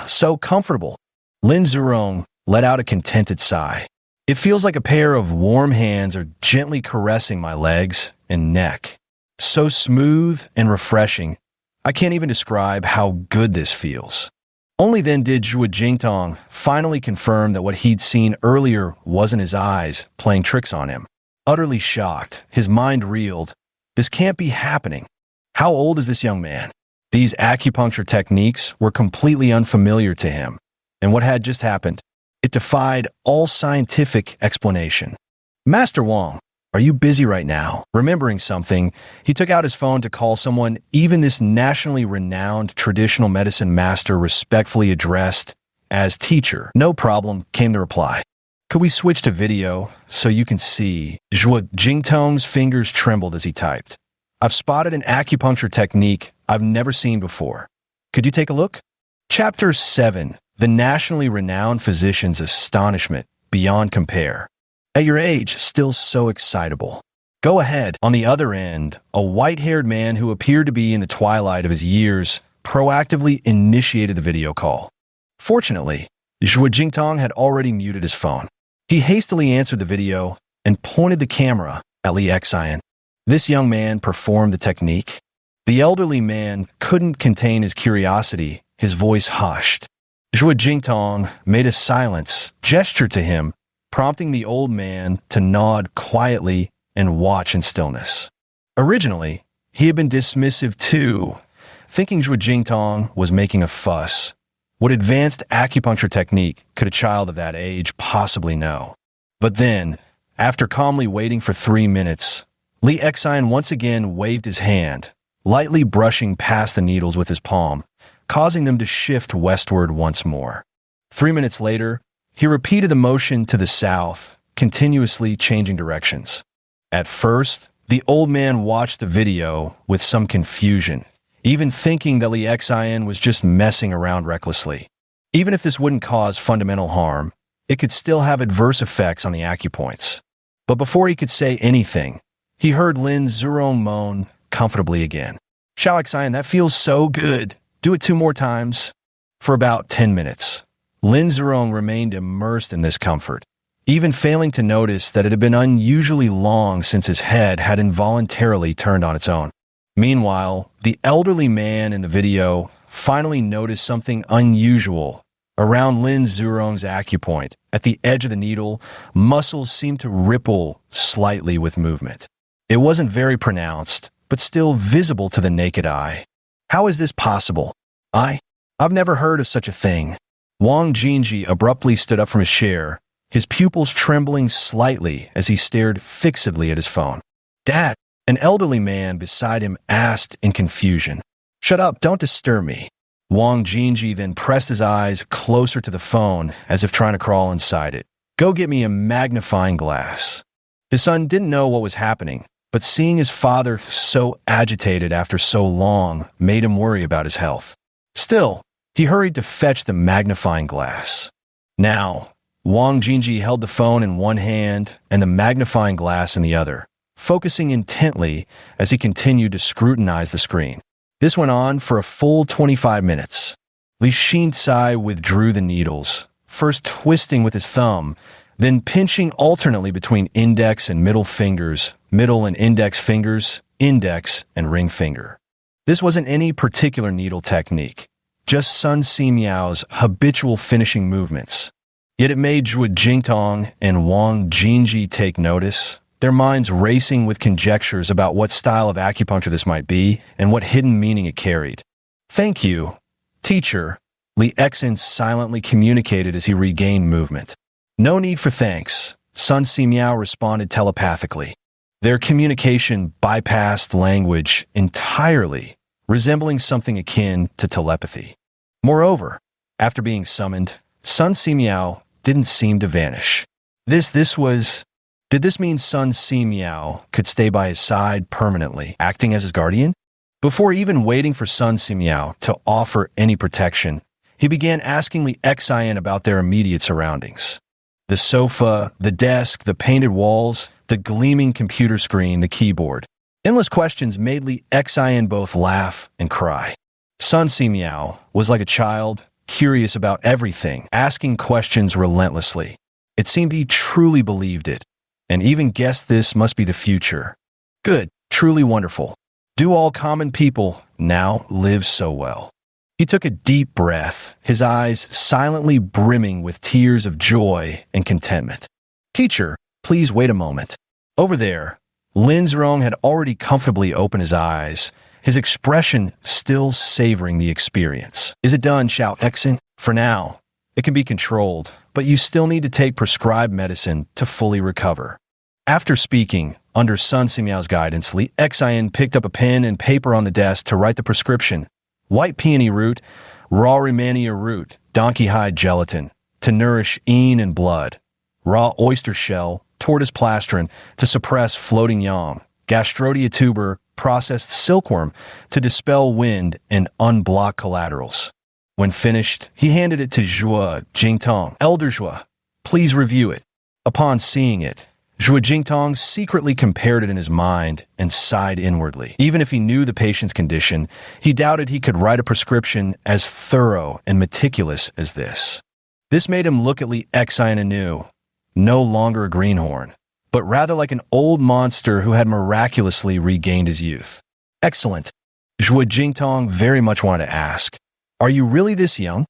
So comfortable. Lin Zurong let out a contented sigh. It feels like a pair of warm hands are gently caressing my legs and neck. So smooth and refreshing. I can't even describe how good this feels. Only then did Zhuo Jingtong finally confirm that what he'd seen earlier wasn't his eyes playing tricks on him. Utterly shocked, his mind reeled. This can't be happening. How old is this young man? These acupuncture techniques were completely unfamiliar to him. And what had just happened? It defied all scientific explanation. Master Wang, are you busy right now? Remembering something, he took out his phone to call someone even this nationally renowned traditional medicine master respectfully addressed as teacher. No problem, came the reply. Could we switch to video so you can see? Zhuo Jingtong's fingers trembled as he typed. I've spotted an acupuncture technique I've never seen before. Could you take a look? Chapter 7. The nationally renowned physician's astonishment beyond compare. At your age, still so excitable. Go ahead. On the other end, a white-haired man who appeared to be in the twilight of his years proactively initiated the video call. Fortunately, Zhuo Jingtong had already muted his phone. He hastily answered the video and pointed the camera at Li Xion. This young man performed the technique. The elderly man couldn't contain his curiosity, his voice hushed. Zhuo Jingtong made a silence gesture to him, prompting the old man to nod quietly and watch in stillness. Originally, he had been dismissive too, thinking Zhuo Jingtong was making a fuss. What advanced acupuncture technique could a child of that age possibly know? But then, after calmly waiting for 3 minutes, Li Xion once again waved his hand, lightly brushing past the needles with his palm, causing them to shift westward once more. 3 minutes later, he repeated the motion to the south, continuously changing directions. At first, the old man watched the video with some confusion, even thinking that Li Xion was just messing around recklessly. Even if this wouldn't cause fundamental harm, it could still have adverse effects on the acupoints. But before he could say anything, he heard Lin Zurong moan comfortably again. Xiao Xion, that feels so good. Do it 2 more times. For about 10 minutes, Lin Zurong remained immersed in this comfort, even failing to notice that it had been unusually long since his head had involuntarily turned on its own. Meanwhile, the elderly man in the video finally noticed something unusual. Around Lin Zurong's acupoint, at the edge of the needle, muscles seemed to ripple slightly with movement. It wasn't very pronounced, but still visible to the naked eye. How is this possible? I've never heard of such a thing. Wang Jingji abruptly stood up from his chair, his pupils trembling slightly as he stared fixedly at his phone. Dad, an elderly man beside him asked in confusion. Shut up, don't disturb me. Wang Jingji then pressed his eyes closer to the phone as if trying to crawl inside it. Go get me a magnifying glass. His son didn't know what was happening, but seeing his father so agitated after so long made him worry about his health. Still, he hurried to fetch the magnifying glass. Now, Wang Jingji held the phone in one hand and the magnifying glass in the other, focusing intently as he continued to scrutinize the screen. This went on for a full 25 minutes. Li Xinsai withdrew the needles, first twisting with his thumb, then pinching alternately between index and middle fingers, middle and index fingers, index and ring finger. This wasn't any particular needle technique, just Sun Si Miao's habitual finishing movements. Yet it made Zhuo Jingtong and Wang Jingji take notice, their minds racing with conjectures about what style of acupuncture this might be and what hidden meaning it carried. "Thank you, teacher," Li Exin silently communicated as he regained movement. "No need for thanks," Sun Si Miao responded telepathically. Their communication bypassed language entirely, resembling something akin to telepathy. Moreover, after being summoned, Sun Si Miao didn't seem to vanish. Did this mean Sun Si Miao could stay by his side permanently, acting as his guardian? Before even waiting for Sun Si Miao to offer any protection, he began asking Li Xian about their immediate surroundings. The sofa, the desk, the painted walls, the gleaming computer screen, the keyboard. Endless questions made Li Xian both laugh and cry. Sun Si Miao was like a child, curious about everything, asking questions relentlessly. It seemed he truly believed it, and even guessed this must be the future. Good, truly wonderful. Do all common people now live so well? He took a deep breath, his eyes silently brimming with tears of joy and contentment. "Teacher, please wait a moment." Over there, Lin Zirong had already comfortably opened his eyes, his expression still savoring the experience. "Is it done, Xiao Exin? For now. It can be controlled, but you still need to take prescribed medicine to fully recover." After speaking, under Sun Si Miao's guidance, Li Xian picked up a pen and paper on the desk to write the prescription. White peony root, raw Rehmannia root, donkey hide gelatin, to nourish yin and blood. Raw oyster shell, tortoise plastron, to suppress floating yang. Gastrodia tuber, processed silkworm, to dispel wind and unblock collaterals. When finished, he handed it to Zhuo Jingtong. "Elder Zhuo, please review it." Upon seeing it, Zhuo Jingtong secretly compared it in his mind and sighed inwardly. Even if he knew the patient's condition, he doubted he could write a prescription as thorough and meticulous as this. This made him look at Li Xian anew, no longer a greenhorn, but rather like an old monster who had miraculously regained his youth. "Excellent." Zhuo Jingtong very much wanted to ask, "Are you really this young?"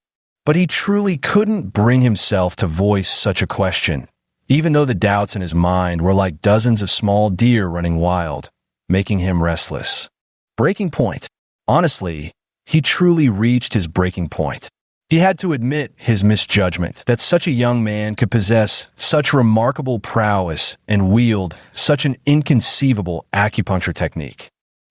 But he truly couldn't bring himself to voice such a question, even though the doubts in his mind were like dozens of small deer running wild, making him restless. Breaking point. Honestly, he truly reached his breaking point. He had to admit his misjudgment that such a young man could possess such remarkable prowess and wield such an inconceivable acupuncture technique.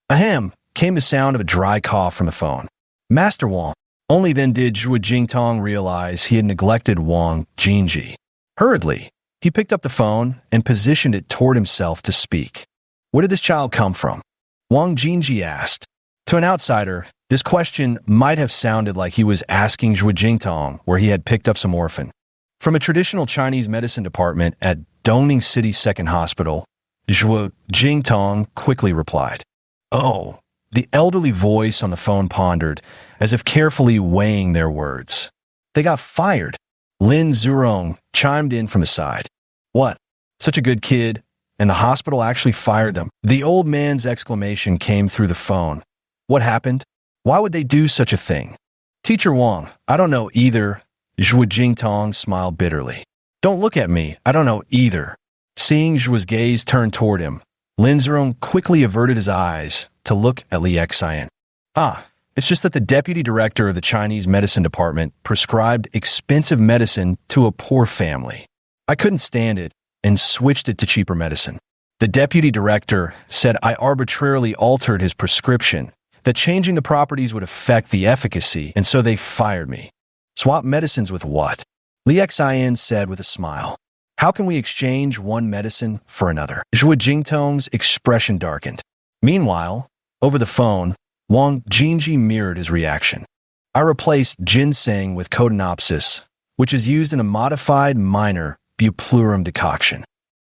Ahem, came the sound of a dry cough from the phone. "Master Wang." Only then did Zhuo Jingtong realize he had neglected Wang Jingji. Hurriedly, he picked up the phone and positioned it toward himself to speak. "Where did this child come from?" Wang Jingji asked. To an outsider, this question might have sounded like he was asking Zhuo Jingtong where he had picked up some orphan. From a traditional Chinese medicine department at Dongning City Second Hospital, Zhuo Jingtong quickly replied. "Oh," the elderly voice on the phone pondered, as if carefully weighing their words. "They got fired." Lin Zirong chimed in from the side. "What? Such a good kid, and the hospital actually fired them?" The old man's exclamation came through the phone. "What happened? Why would they do such a thing?" "Teacher Wang, I don't know either." Zhuo Jingtong smiled bitterly. "Don't look at me, I don't know either." Seeing Zhuo's gaze turn toward him, Lin Zirong quickly averted his eyes to look at Li Xian. It's just that the deputy director of the Chinese medicine department prescribed expensive medicine to a poor family. I couldn't stand it and switched it to cheaper medicine. The deputy director said I arbitrarily altered his prescription, that changing the properties would affect the efficacy, and so they fired me. Swap medicines with what? Li Xian said with a smile. How can we exchange one medicine for another? Zhuo Jingtong's expression darkened. Meanwhile, over the phone, Wang Jingji mirrored his reaction. I replaced ginseng with codonopsis, which is used in a modified minor bupleurum decoction.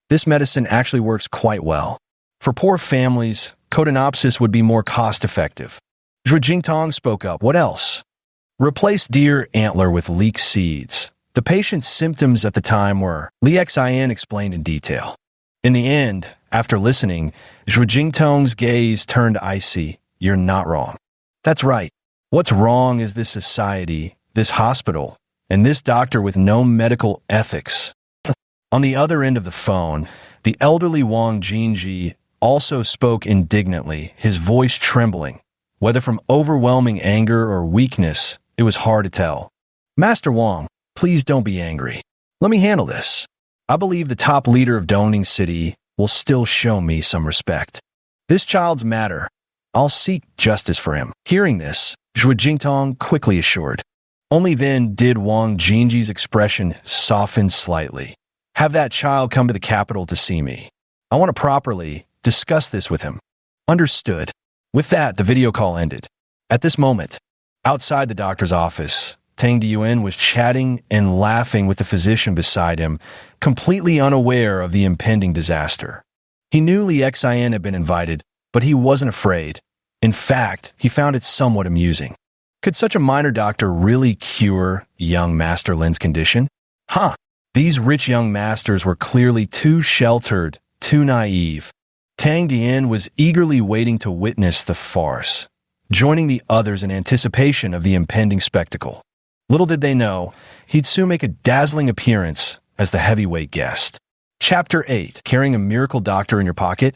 This medicine actually works quite well. For poor families, codonopsis would be more cost-effective. Zhuo Jingtong spoke up. What else? Replace deer antler with leek seeds. The patient's symptoms at the time were, Li Xian explained in detail. In the end, after listening, Zhu Jingtong's gaze turned icy. You're not wrong. That's right. What's wrong is this society, this hospital, and this doctor with no medical ethics. On the other end of the phone, the elderly Wang Jingji also spoke indignantly, his voice trembling. Whether from overwhelming anger or weakness, it was hard to tell. Master Wang, please don't be angry. Let me handle this. I believe the top leader of Dongning City will still show me some respect. This child's matter. I'll seek justice for him. Hearing this, Zhu Jingtong quickly assured. Only then did Wang Jingji's expression soften slightly. Have that child come to the capital to see me. I want to properly discuss this with him. Understood. With that, the video call ended. At this moment, outside the doctor's office, Tang Diyuan was chatting and laughing with the physician beside him, completely unaware of the impending disaster. He knew Li Xian had been invited, but he wasn't afraid. In fact, he found it somewhat amusing. Could such a minor doctor really cure young Master Lin's condition? These rich young masters were clearly too sheltered, too naive. Tang Dian was eagerly waiting to witness the farce, joining the others in anticipation of the impending spectacle. Little did they know, he'd soon make a dazzling appearance as the heavyweight guest. Chapter 8. Carrying a miracle doctor in your pocket?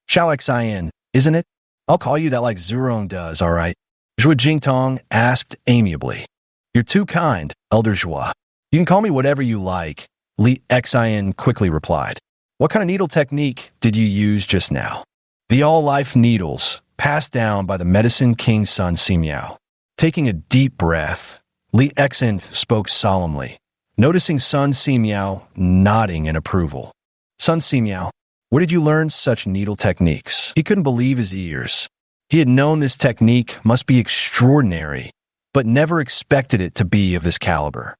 Xiao Xian, isn't it? I'll call you that like Zurong does, all right? Zhu Jingtong asked amiably. You're too kind, Elder Zhua. You can call me whatever you like, Li Xian quickly replied. What kind of needle technique did you use just now? The all-life needles, passed down by the medicine king Sun Simiao. Taking a deep breath, Li Xian spoke solemnly, noticing Sun Simiao nodding in approval. Sun Simiao, where did you learn such needle techniques? He couldn't believe his ears. He had known this technique must be extraordinary, but never expected it to be of this caliber.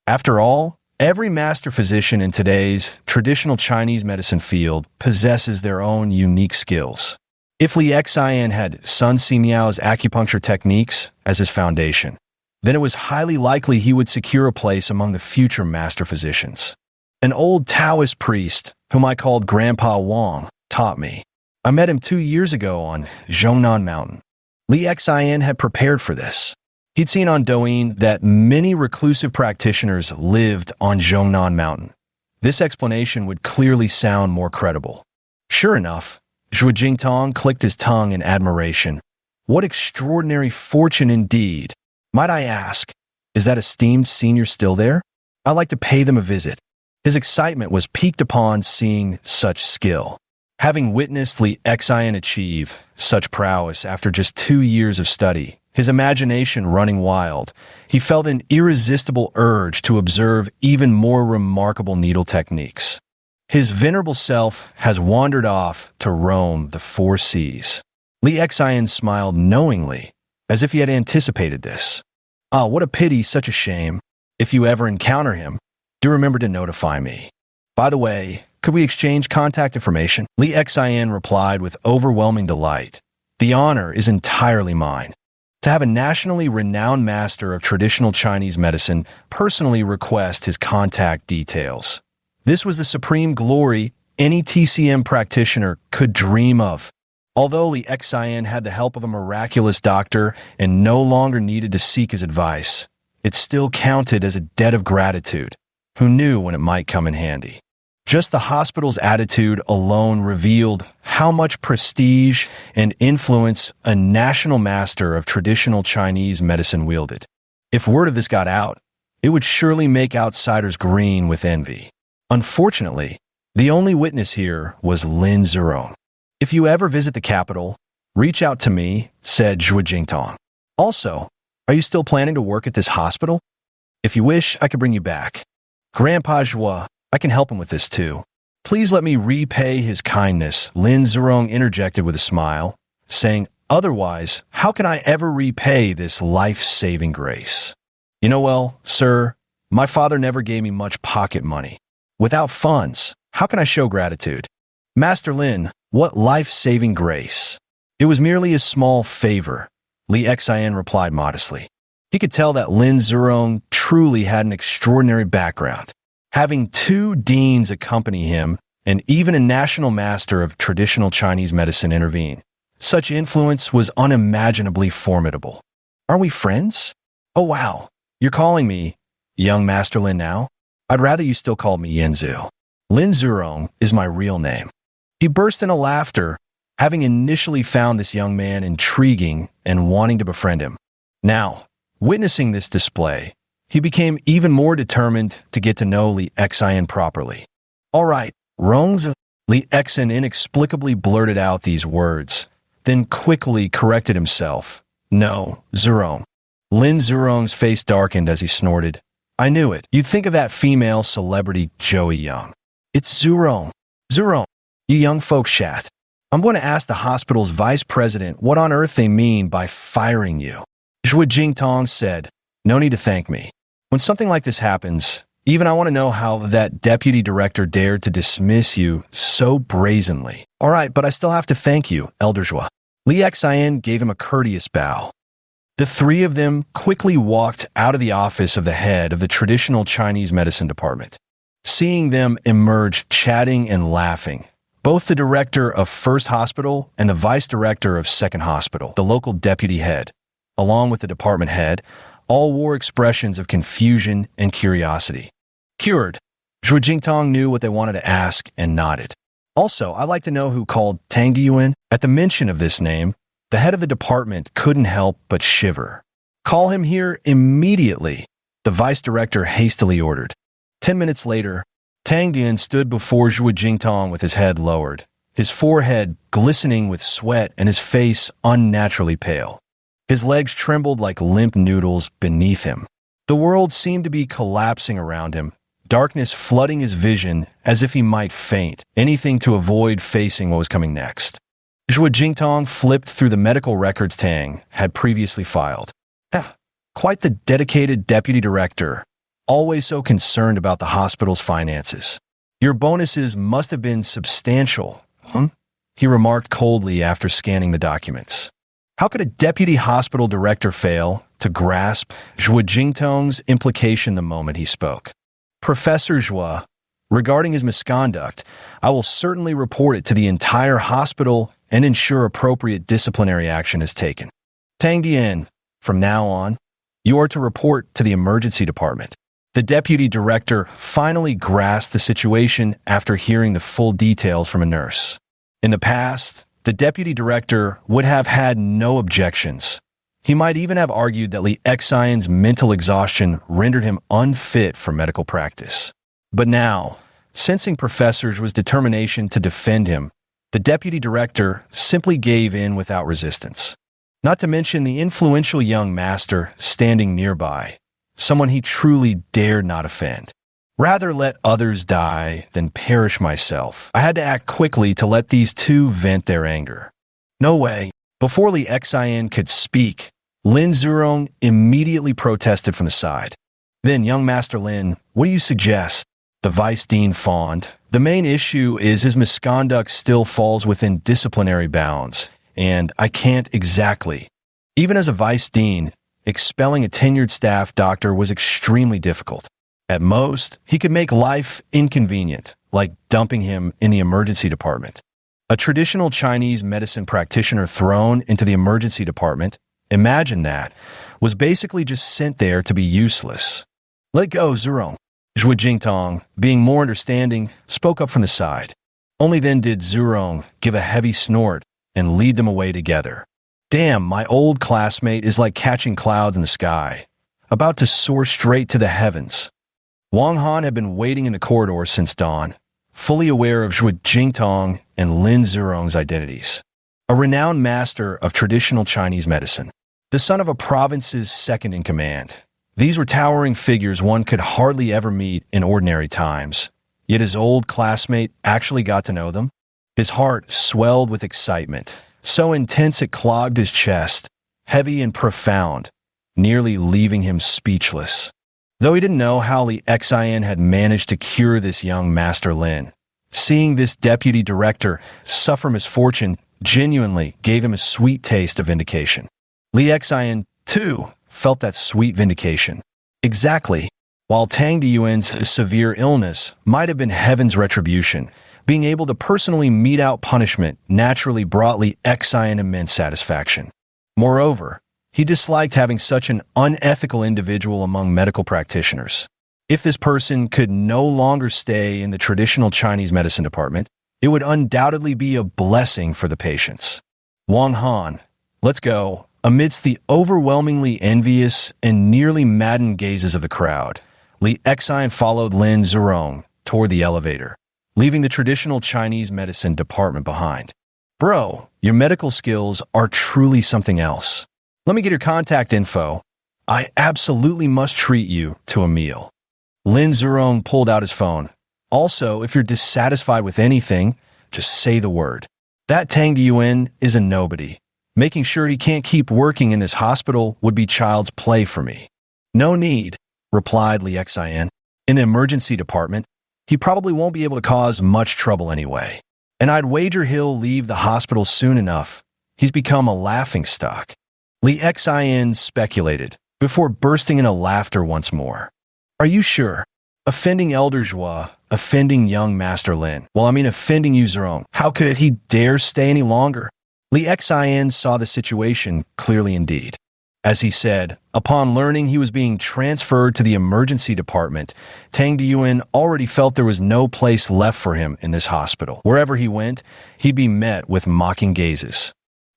After all, every master physician in today's traditional Chinese medicine field possesses their own unique skills. If Li Xian had Sun Simiao's acupuncture techniques as his foundation, then it was highly likely he would secure a place among the future master physicians. An old Taoist priest, whom I called Grandpa Wang, taught me. I met him 2 years ago on Zhongnan Mountain. Li Xian had prepared for this. He'd seen on Douyin that many reclusive practitioners lived on Zhongnan Mountain. This explanation would clearly sound more credible. Sure enough, Zhu Jingtong clicked his tongue in admiration. What extraordinary fortune indeed! Might I ask, is that esteemed senior still there? I'd like to pay them a visit. His excitement was piqued upon seeing such skill. Having witnessed Li Xian achieve such prowess after just 2 years of study, his imagination running wild, he felt an irresistible urge to observe even more remarkable needle techniques. His venerable self has wandered off to roam the 4 seas. Li Xian smiled knowingly, as if he had anticipated this. Ah, what a pity, such a shame. If you ever encounter him, do remember to notify me. By the way, could we exchange contact information? Li Xian replied with overwhelming delight. The honor is entirely mine. To have a nationally renowned master of traditional Chinese medicine personally request his contact details. This was the supreme glory any TCM practitioner could dream of. Although Li Xian had the help of a miraculous doctor and no longer needed to seek his advice, it still counted as a debt of gratitude. Who knew when it might come in handy? Just the hospital's attitude alone revealed how much prestige and influence a national master of traditional Chinese medicine wielded. If word of this got out, it would surely make outsiders green with envy. Unfortunately, the only witness here was Lin Zurong. If you ever visit the capital, reach out to me, said Zhu Jingtong. Also, are you still planning to work at this hospital? If you wish, I could bring you back. Grandpa Zhua, I can help him with this too. Please let me repay his kindness, Lin Zurong interjected with a smile, saying, otherwise, how can I ever repay this life-saving grace? You know, well, sir, my father never gave me much pocket money. Without funds, how can I show gratitude? Master Lin, what life-saving grace? It was merely a small favor, Li Xian replied modestly. He could tell that Lin Zurong truly had an extraordinary background. Having 2 deans accompany him, and even a national master of traditional Chinese medicine intervene, such influence was unimaginably formidable. Are we friends? Oh wow, you're calling me young Master Lin now? I'd rather you still called me Yanzu. Lin Zurong is my real name. He burst into laughter, having initially found this young man intriguing and wanting to befriend him. Now, witnessing this display, he became even more determined to get to know Li Xian properly. All right, Rongzi. Li Xian inexplicably blurted out these words, then quickly corrected himself. No, Zurong. Lin Zurong's face darkened as he snorted. I knew it. You'd think of that female celebrity Joey Young. It's Zurong. Zurong, you young folks chat. I'm going to ask the hospital's vice president what on earth they mean by firing you. Zhuo Jingtong said, no need to thank me. When something like this happens, even I want to know how that deputy director dared to dismiss you so brazenly. All right, but I still have to thank you, Elder Zhuo. Li Xian gave him a courteous bow. The 3 of them quickly walked out of the office of the head of the traditional Chinese medicine department. Seeing them emerge chatting and laughing, both the director of First Hospital and the vice director of Second Hospital, the local deputy head, along with the department head, all wore expressions of confusion and curiosity. Cured, Zhuo Jingtong knew what they wanted to ask and nodded. Also, I'd like to know who called Tang Diyuan. At the mention of this name, the head of the department couldn't help but shiver. Call him here immediately, the vice director hastily ordered. 10 minutes later, Tang Dian stood before Zhuo Jingtong with his head lowered, his forehead glistening with sweat and his face unnaturally pale. His legs trembled like limp noodles beneath him. The world seemed to be collapsing around him, darkness flooding his vision as if he might faint, anything to avoid facing what was coming next. Zhuo Jingtong flipped through the medical records Tang had previously filed. Quite the dedicated deputy director, always so concerned about the hospital's finances. Your bonuses must have been substantial, he remarked coldly after scanning the documents. How could a deputy hospital director fail to grasp Zhuo Jingtong's implication the moment he spoke? Professor Zhuo, regarding his misconduct, I will certainly report it to the entire hospital and ensure appropriate disciplinary action is taken. Tang Dian, from now on, you are to report to the emergency department. The deputy director finally grasped the situation after hearing the full details from a nurse. In the past, the deputy director would have had no objections. He might even have argued that Li Xian's mental exhaustion rendered him unfit for medical practice. But now, sensing Professor Zhuo's determination to defend him, the deputy director simply gave in without resistance. Not to mention the influential young master standing nearby, someone he truly dared not offend. Rather let others die than perish myself. I had to act quickly to let these 2 vent their anger. No way. Before Li Xian could speak, Lin Zurong immediately protested from the side. Then, young Master Lin, what do you suggest? The Vice Dean fawned. The main issue is his misconduct still falls within disciplinary bounds, and I can't exactly. Even as a Vice Dean, expelling a tenured staff doctor was extremely difficult. At most, he could make life inconvenient, like dumping him in the emergency department. A traditional Chinese medicine practitioner thrown into the emergency department, imagine that, was basically just sent there to be useless. Let go, Zurong. Zhuo Jingtong, being more understanding, spoke up from the side. Only then did Zurong give a heavy snort and lead them away together. Damn, my old classmate is like catching clouds in the sky, about to soar straight to the heavens. Wang Han had been waiting in the corridor since dawn, fully aware of Zhuo Jingtong and Lin Zurong's identities. A renowned master of traditional Chinese medicine, the son of a province's second-in-command. These were towering figures one could hardly ever meet in ordinary times, yet his old classmate actually got to know them. His heart swelled with excitement, so intense it clogged his chest, heavy and profound, nearly leaving him speechless. Though he didn't know how Li Xian had managed to cure this young Master Lin, seeing this deputy director suffer misfortune genuinely gave him a sweet taste of vindication. Li Xian, too, felt that sweet vindication. Exactly. While Tang Diyuan's severe illness might have been heaven's retribution, being able to personally mete out punishment naturally brought Li Xian immense satisfaction. Moreover, he disliked having such an unethical individual among medical practitioners. If this person could no longer stay in the traditional Chinese medicine department, it would undoubtedly be a blessing for the patients. Wang Han, let's go. Amidst the overwhelmingly envious and nearly maddened gazes of the crowd, Li Xian followed Lin Zirong toward the elevator, leaving the traditional Chinese medicine department behind. Bro, your medical skills are truly something else. Let me get your contact info. I absolutely must treat you to a meal. Lin Zirong pulled out his phone. Also, if you're dissatisfied with anything, just say the word. That Tang Diyuan is a nobody. Making sure he can't keep working in this hospital would be child's play for me. No need, replied Li Xian. In the emergency department, he probably won't be able to cause much trouble anyway. And I'd wager he'll leave the hospital soon enough. He's become a laughingstock. Li Xian speculated, before bursting into laughter once more. Are you sure? Offending Elder Zhua, offending young Master Lin. Well, I mean offending you, Zirong. How could he dare stay any longer? Li Xian saw the situation clearly indeed. As he said, upon learning he was being transferred to the emergency department, Tang Diyuan already felt there was no place left for him in this hospital. Wherever he went, he'd be met with mocking gazes.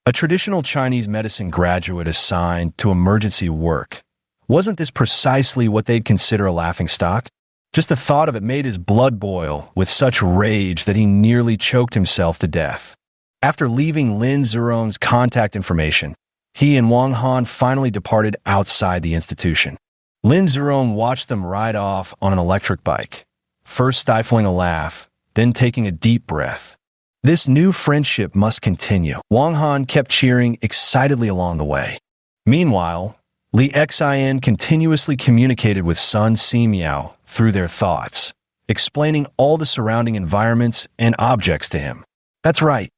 A traditional Chinese medicine graduate assigned to emergency work. Wasn't this precisely what they'd consider a laughingstock? Just the thought of it made his blood boil with such rage that he nearly choked himself to death. After leaving Lin Zirong's contact information, he and Wang Han finally departed outside the institution. Lin Zirong watched them ride off on an electric bike, first stifling a laugh, then taking a deep breath. This new friendship must continue. Wang Han kept cheering excitedly along the way. Meanwhile, Li Xian continuously communicated with Sun Simiao through their thoughts, explaining all the surrounding environments and objects to him. That's right.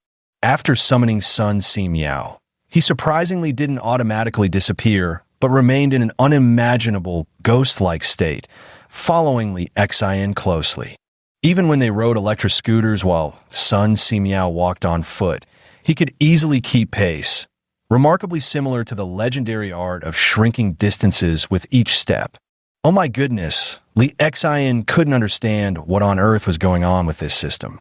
After summoning Sun Simiao, he surprisingly didn't automatically disappear, but remained in an unimaginable, ghost-like state, following Li Xian closely. Even when they rode electric scooters while Sun Simiao walked on foot, he could easily keep pace, remarkably similar to the legendary art of shrinking distances with each step. Oh my goodness, Li Xian couldn't understand what on earth was going on with this system.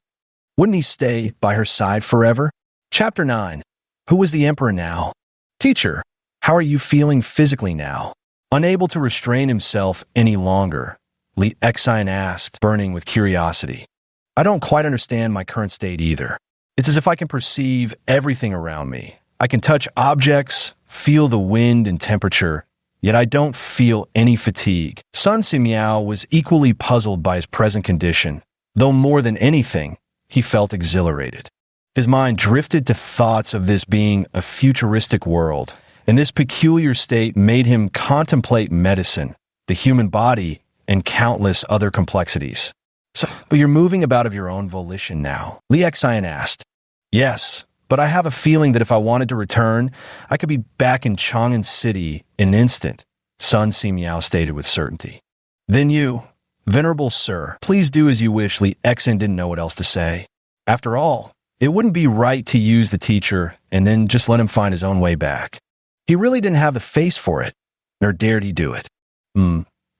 Wouldn't he stay by her side forever? Chapter 9. Who was the emperor now? Teacher, how are you feeling physically now? Unable to restrain himself any longer, Li Xian asked, burning with curiosity. I don't quite understand my current state either. It's as if I can perceive everything around me. I can touch objects, feel the wind and temperature, yet I don't feel any fatigue. Sun Simiao was equally puzzled by his present condition, though more than anything, he felt exhilarated. His mind drifted to thoughts of this being a futuristic world, and this peculiar state made him contemplate medicine, the human body, and countless other complexities. So, you're moving about of your own volition now? Li Xian asked. Yes, but I have a feeling that if I wanted to return, I could be back in Chang'an City in an instant, Sun Simiao stated with certainty. Then you, venerable sir, please do as you wish. Li Xian didn't know what else to say. After all, it wouldn't be right to use the teacher and then just let him find his own way back. He really didn't have the face for it, nor dared he do it.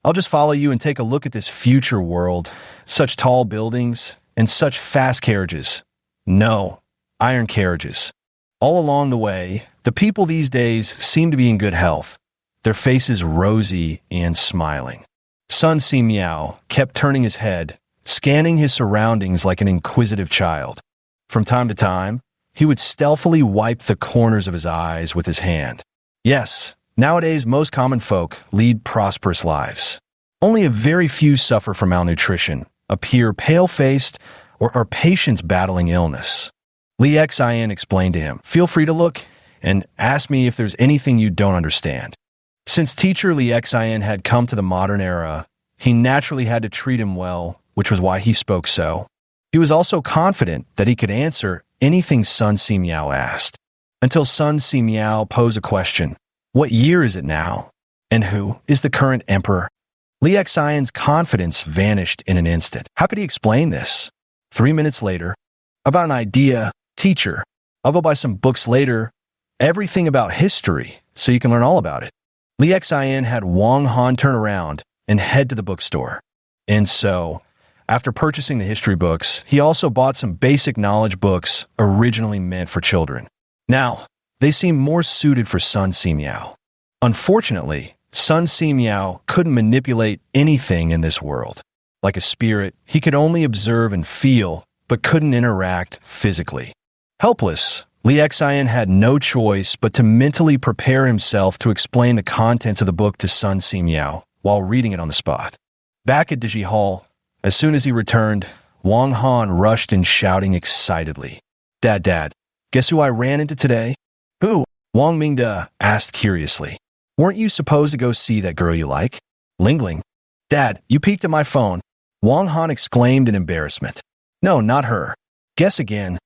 I'll just follow you and take a look at this future world, such tall buildings and such fast carriages. No, iron carriages. All along the way, the people these days seem to be in good health, their faces rosy and smiling. Sun Simiao kept turning his head, scanning his surroundings like an inquisitive child. From time to time, he would stealthily wipe the corners of his eyes with his hand. Yes, nowadays most common folk lead prosperous lives. Only a very few suffer from malnutrition, appear pale-faced, or are patients battling illness. Li Xian explained to him, feel free to look and ask me if there's anything you don't understand. Since teacher Li Xian had come to the modern era, he naturally had to treat him well, which was why he spoke so. He was also confident that he could answer anything Sun Simiao asked, until Sun Simiao posed a question. What year is it now? And who is the current emperor? Li Xian's confidence vanished in an instant. How could he explain this? 3 minutes later, about an idea, teacher. I'll go buy some books later, everything about history, so you can learn all about it. Li Xian had Wang Han turn around and head to the bookstore. And so, after purchasing the history books, he also bought some basic knowledge books originally meant for children. Now, they seemed more suited for Sun Simiao. Unfortunately, Sun Simiao couldn't manipulate anything in this world. Like a spirit, he could only observe and feel, but couldn't interact physically. Helpless, Li Xian had no choice but to mentally prepare himself to explain the contents of the book to Sun Simiao while reading it on the spot. Back at Digi Hall, as soon as he returned, Wang Han rushed in shouting excitedly, Dad, guess who I ran into today?" "Who?" Wang Mingde asked curiously. "Weren't you supposed to go see that girl you like?" "Lingling." "Dad, you peeked at my phone." Wang Han exclaimed in embarrassment. "No, not her. Guess again."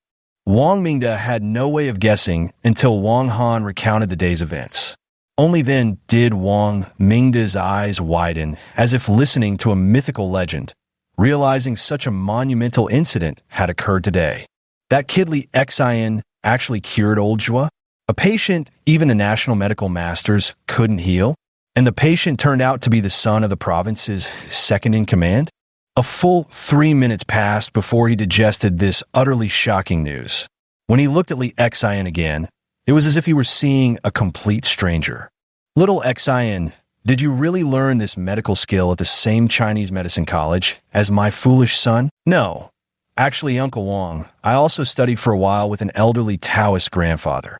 Wang Mingde had no way of guessing until Wang Han recounted the day's events. Only then did Wang Mingde's eyes widen, as if listening to a mythical legend, realizing such a monumental incident had occurred today. That kid Li Xian actually cured old Zhua? A patient even the national medical masters couldn't heal? And the patient turned out to be the son of the province's second-in-command? A full 3 minutes passed before he digested this utterly shocking news. When he looked at Li Xian again, it was as if he were seeing a complete stranger. "Little Xian, did you really learn this medical skill at the same Chinese medicine college as my foolish son?" "No. Actually, Uncle Wang, I also studied for a while with an elderly Taoist grandfather."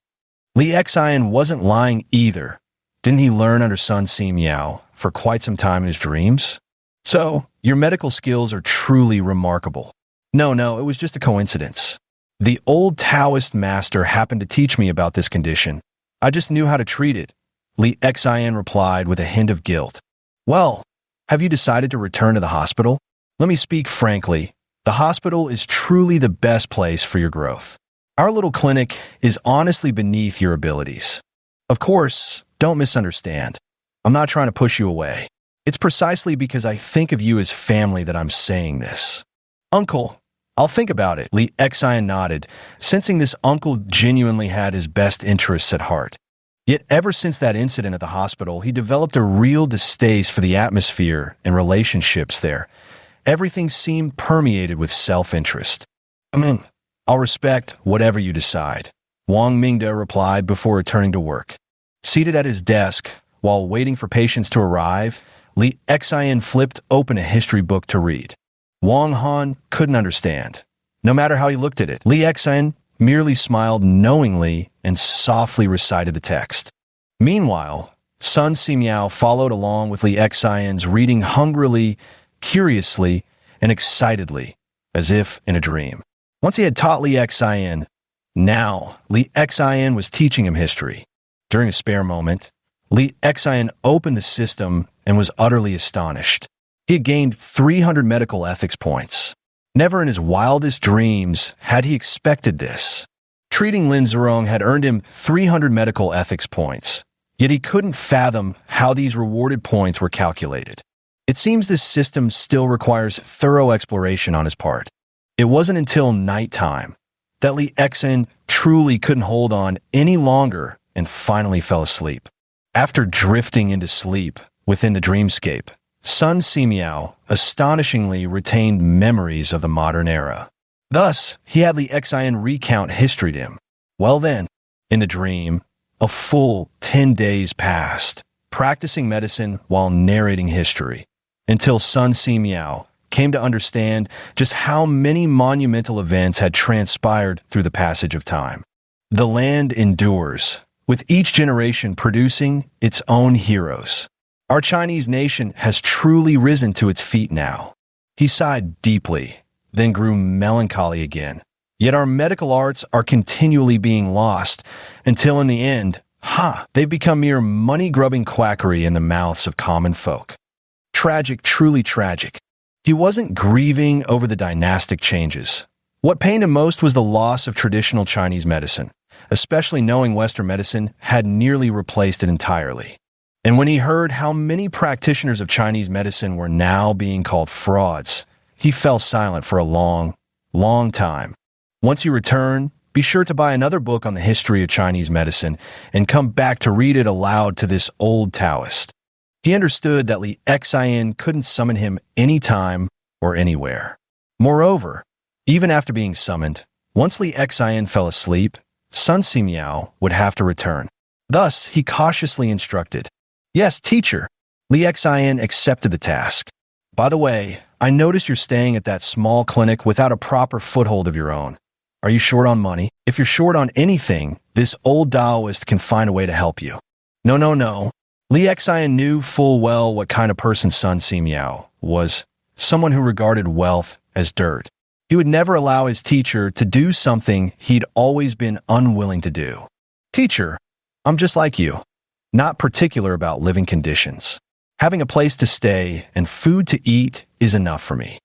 Li Xian wasn't lying either. Didn't he learn under Sun Simiao for quite some time in his dreams? "So, your medical skills are truly remarkable." No, it was just a coincidence. The old Taoist master happened to teach me about this condition. I just knew how to treat it," Li Xian replied with a hint of guilt. "Well, have you decided to return to the hospital? Let me speak frankly. The hospital is truly the best place for your growth. Our little clinic is honestly beneath your abilities. Of course, don't misunderstand. I'm not trying to push you away. It's precisely because I think of you as family that I'm saying this." "Uncle, I'll think about it," Li Xian nodded, sensing this uncle genuinely had his best interests at heart. Yet ever since that incident at the hospital, he developed a real distaste for the atmosphere and relationships there. Everything seemed permeated with self-interest. "I'll respect whatever you decide," Wang Mingde replied before returning to work. Seated at his desk, while waiting for patients to arrive, Li Xian flipped open a history book to read. Wang Han couldn't understand. No matter how he looked at it, Li Xian merely smiled knowingly and softly recited the text. Meanwhile, Sun Simiao followed along with Li Xian's reading hungrily, curiously, and excitedly, as if in a dream. Once he had taught Li Xian, now Li Xian was teaching him history. During a spare moment, Li Xian opened the system and was utterly astonished. He had gained 300 medical ethics points. Never in his wildest dreams had he expected this. Treating Lin Zerong had earned him 300 medical ethics points, yet he couldn't fathom how these rewarded points were calculated. It seems this system still requires thorough exploration on his part. It wasn't until nighttime that Li Xian truly couldn't hold on any longer and finally fell asleep. After drifting into sleep within the dreamscape, Sun Simiao astonishingly retained memories of the modern era. Thus, he had Li Xian recount history to him. Well then, in the dream, a full 10 days passed, practicing medicine while narrating history, until Sun Simiao came to understand just how many monumental events had transpired through the passage of time. The land endures, with each generation producing its own heroes. Our Chinese nation has truly risen to its feet now. He sighed deeply, then grew melancholy again. Yet our medical arts are continually being lost, until in the end, they've become mere money-grubbing quackery in the mouths of common folk. Tragic, truly tragic. He wasn't grieving over the dynastic changes. What pained him most was the loss of traditional Chinese medicine, especially knowing Western medicine had nearly replaced it entirely. And when he heard how many practitioners of Chinese medicine were now being called frauds, he fell silent for a long, long time. Once you return, be sure to buy another book on the history of Chinese medicine and come back to read it aloud to this old Taoist. He understood that Li Xian couldn't summon him anytime or anywhere. Moreover, even after being summoned, once Li Xian fell asleep, Sun Simiao would have to return. Thus, he cautiously instructed, "Yes, teacher." Li Xian accepted the task. "By the way, I noticed you're staying at that small clinic without a proper foothold of your own. Are you short on money? If you're short on anything, this old Taoist can find a way to help you." No. Li Xian knew full well what kind of person Sun Simiao was, someone who regarded wealth as dirt. He would never allow his teacher to do something he'd always been unwilling to do. "Teacher, I'm just like you, not particular about living conditions. Having a place to stay and food to eat is enough for me."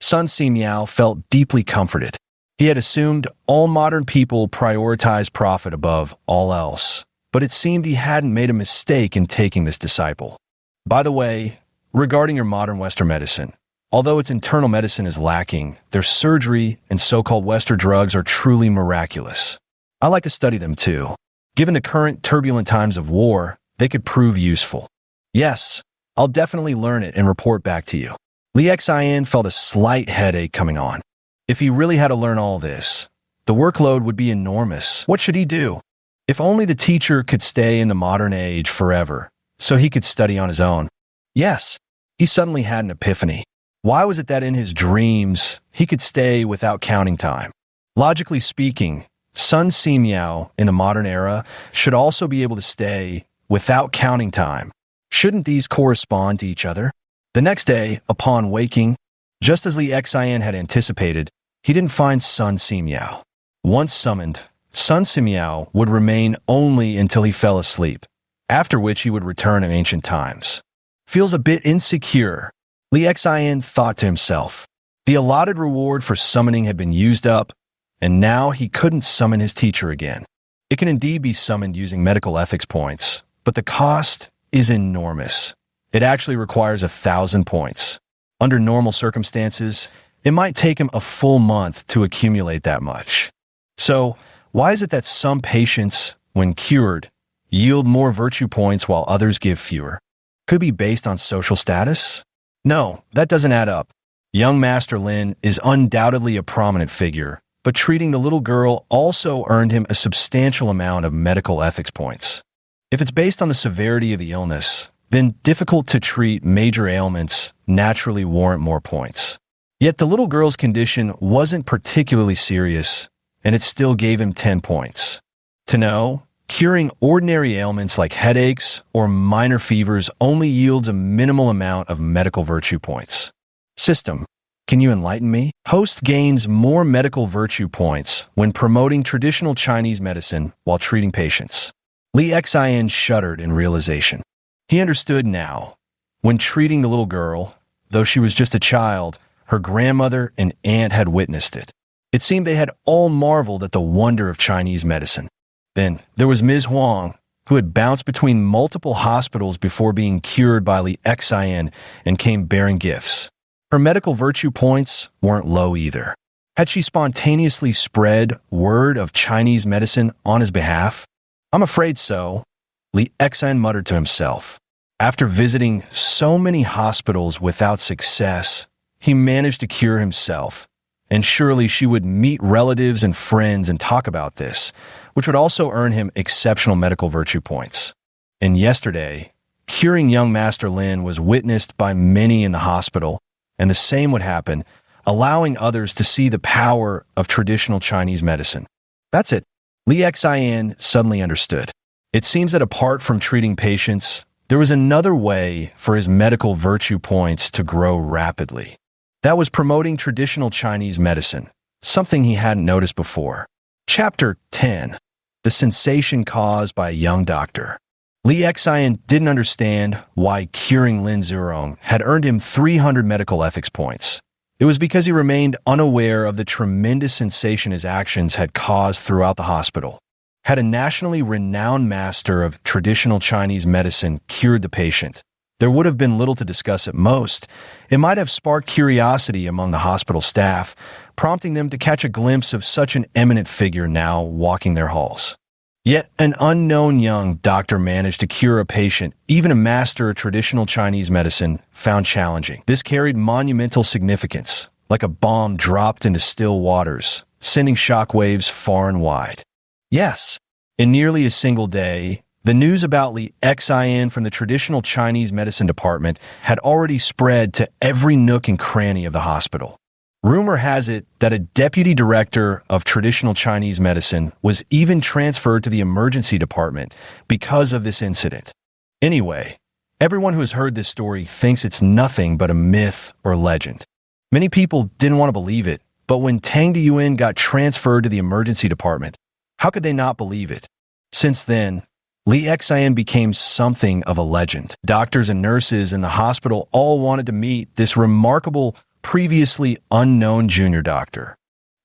Sun Simiao felt deeply comforted. He had assumed all modern people prioritize profit above all else, but it seemed he hadn't made a mistake in taking this disciple. "By the way, regarding your modern Western medicine, although its internal medicine is lacking, their surgery and so-called Western drugs are truly miraculous. I like to study them too. Given the current turbulent times of war, they could prove useful. Yes, I'll definitely learn it and report back to you." Li Xian felt a slight headache coming on. If he really had to learn all this, the workload would be enormous. What should he do? If only the teacher could stay in the modern age forever, so he could study on his own. Yes, he suddenly had an epiphany. Why was it that in his dreams he could stay without counting time? Logically speaking, Sun Simiao in the modern era should also be able to stay without counting time. Shouldn't these correspond to each other? The next day, upon waking, just as Li Xian had anticipated, he didn't find Sun Simiao. Once summoned, Sun Simiao would remain only until he fell asleep, after which he would return in ancient times. Feels a bit insecure, Li Xian thought to himself. The allotted reward for summoning had been used up, and now he couldn't summon his teacher again. It can indeed be summoned using medical ethics points, but the cost is enormous. It actually requires 1,000 points. Under normal circumstances, it might take him a full month to accumulate that much. So, why is it that some patients, when cured, yield more virtue points while others give fewer? Could be based on social status? No, that doesn't add up. Young Master Lin is undoubtedly a prominent figure, but treating the little girl also earned him a substantial amount of medical ethics points. If it's based on the severity of the illness, then difficult-to-treat major ailments naturally warrant more points. Yet the little girl's condition wasn't particularly serious, and it still gave him 10 points. To know, curing ordinary ailments like headaches or minor fevers only yields a minimal amount of medical virtue points. System, can you enlighten me? Host gains more medical virtue points when promoting traditional Chinese medicine while treating patients. Li Xian shuddered in realization. He understood now. When treating the little girl, though she was just a child, her grandmother and aunt had witnessed it. It seemed they had all marveled at the wonder of Chinese medicine. Then there was Ms. Huang, who had bounced between multiple hospitals before being cured by Li Xian and came bearing gifts. Her medical virtue points weren't low either. Had she spontaneously spread word of Chinese medicine on his behalf? I'm afraid so, Li Xian muttered to himself. After visiting so many hospitals without success, he managed to cure himself, and surely she would meet relatives and friends and talk about this, which would also earn him exceptional medical virtue points. And yesterday, curing young Master Lin was witnessed by many in the hospital, and the same would happen, allowing others to see the power of traditional Chinese medicine. That's it. Li Xian suddenly understood. It seems that apart from treating patients, there was another way for his medical virtue points to grow rapidly. That was promoting traditional Chinese medicine, something he hadn't noticed before. Chapter 10. The Sensation Caused by a Young Doctor. Li Xian didn't understand why curing Lin Zurong had earned him 300 medical ethics points. It was because he remained unaware of the tremendous sensation his actions had caused throughout the hospital. Had a nationally renowned master of traditional Chinese medicine cured the patient, there would have been little to discuss at most. It might have sparked curiosity among the hospital staff, prompting them to catch a glimpse of such an eminent figure now walking their halls. Yet an unknown young doctor managed to cure a patient even a master of traditional Chinese medicine found challenging. This carried monumental significance, like a bomb dropped into still waters, sending shockwaves far and wide. Yes, in nearly a single day, the news about Li Xin from the traditional Chinese medicine department had already spread to every nook and cranny of the hospital. Rumor has it that a deputy director of traditional Chinese medicine was even transferred to the emergency department because of this incident. Anyway, everyone who has heard this story thinks it's nothing but a myth or legend. Many people didn't want to believe it, but when Tang Diyuan got transferred to the emergency department, how could they not believe it? Since then, Li Xin became something of a legend. Doctors and nurses in the hospital all wanted to meet this remarkable, previously unknown junior doctor.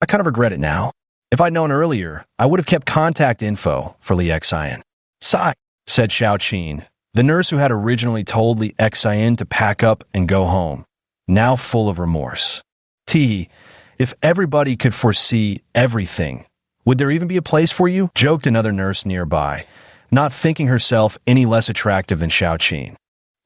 I kind of regret it now. If I'd known earlier, I would have kept contact info for Li Xin. Sigh, said Xiao Qin, the nurse who had originally told Li Xin to pack up and go home, now full of remorse. If everybody could foresee everything, would there even be a place for you? Joked another nurse nearby, not thinking herself any less attractive than Xiao Qin.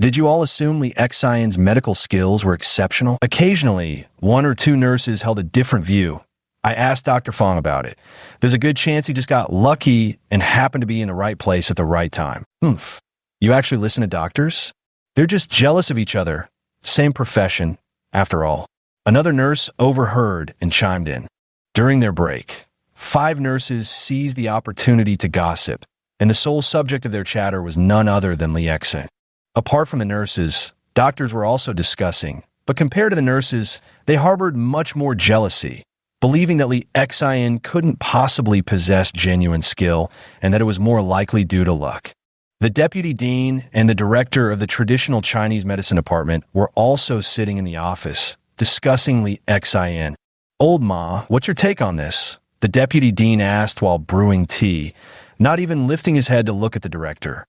Did you all assume Li Xion's medical skills were exceptional? Occasionally, one or two nurses held a different view. I asked Dr. Fong about it. There's a good chance he just got lucky and happened to be in the right place at the right time. Oomph. You actually listen to doctors? They're just jealous of each other. Same profession, after all. Another nurse overheard and chimed in. During their break, 5 nurses seized the opportunity to gossip, and the sole subject of their chatter was none other than Li Xin. Apart from the nurses, doctors were also discussing, but compared to the nurses, they harbored much more jealousy, believing that Li Xin couldn't possibly possess genuine skill and that it was more likely due to luck. The deputy dean and the director of the traditional Chinese medicine department were also sitting in the office, discussing Li Xin. Old Ma, what's your take on this? The deputy dean asked while brewing tea, not even lifting his head to look at the director.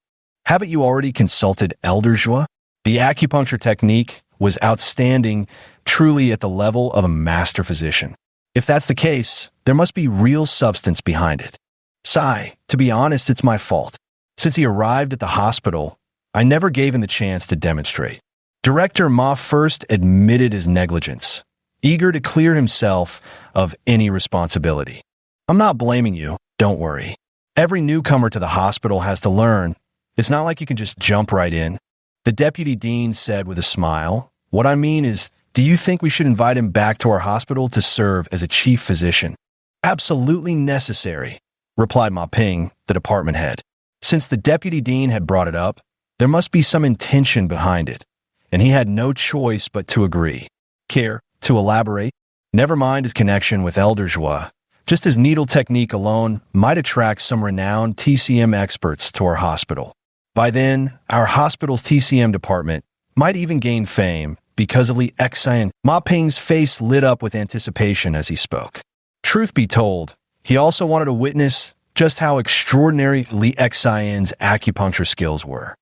Haven't you already consulted Elder Zhua? The acupuncture technique was outstanding, truly at the level of a master physician. If that's the case, there must be real substance behind it. Sigh, to be honest, it's my fault. Since he arrived at the hospital, I never gave him the chance to demonstrate. Director Ma first admitted his negligence, eager to clear himself of any responsibility. I'm not blaming you, don't worry. Every newcomer to the hospital has to learn. It's not like you can just jump right in. The deputy dean said with a smile, what I mean is, do you think we should invite him back to our hospital to serve as a chief physician? Absolutely necessary, replied Ma Ping, the department head. Since the deputy dean had brought it up, there must be some intention behind it, and he had no choice but to agree. Care to elaborate? Never mind his connection with Elder Zhua. Just his needle technique alone might attract some renowned TCM experts to our hospital. By then, our hospital's TCM department might even gain fame because of Li Xin. Ma Ping's face lit up with anticipation as he spoke. Truth be told, he also wanted to witness just how extraordinary Li Xion's acupuncture skills were.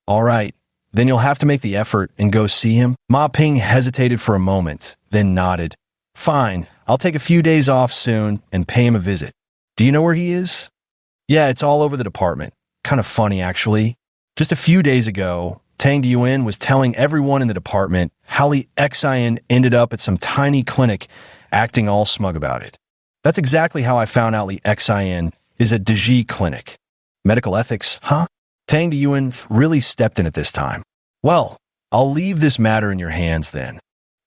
All right, then you'll have to make the effort and go see him. Ma Ping hesitated for a moment, then nodded. Fine, I'll take a few days off soon and pay him a visit. Do you know where he is? Yeah, it's all over the department. Kind of funny, actually. Just a few days ago, Tang Diyuan was telling everyone in the department how Li Xin ended up at some tiny clinic acting all smug about it. That's exactly how I found out Li Xin is at Deji Clinic. Medical ethics, huh? Tang Diyuan really stepped in at this time. Well, I'll leave this matter in your hands then.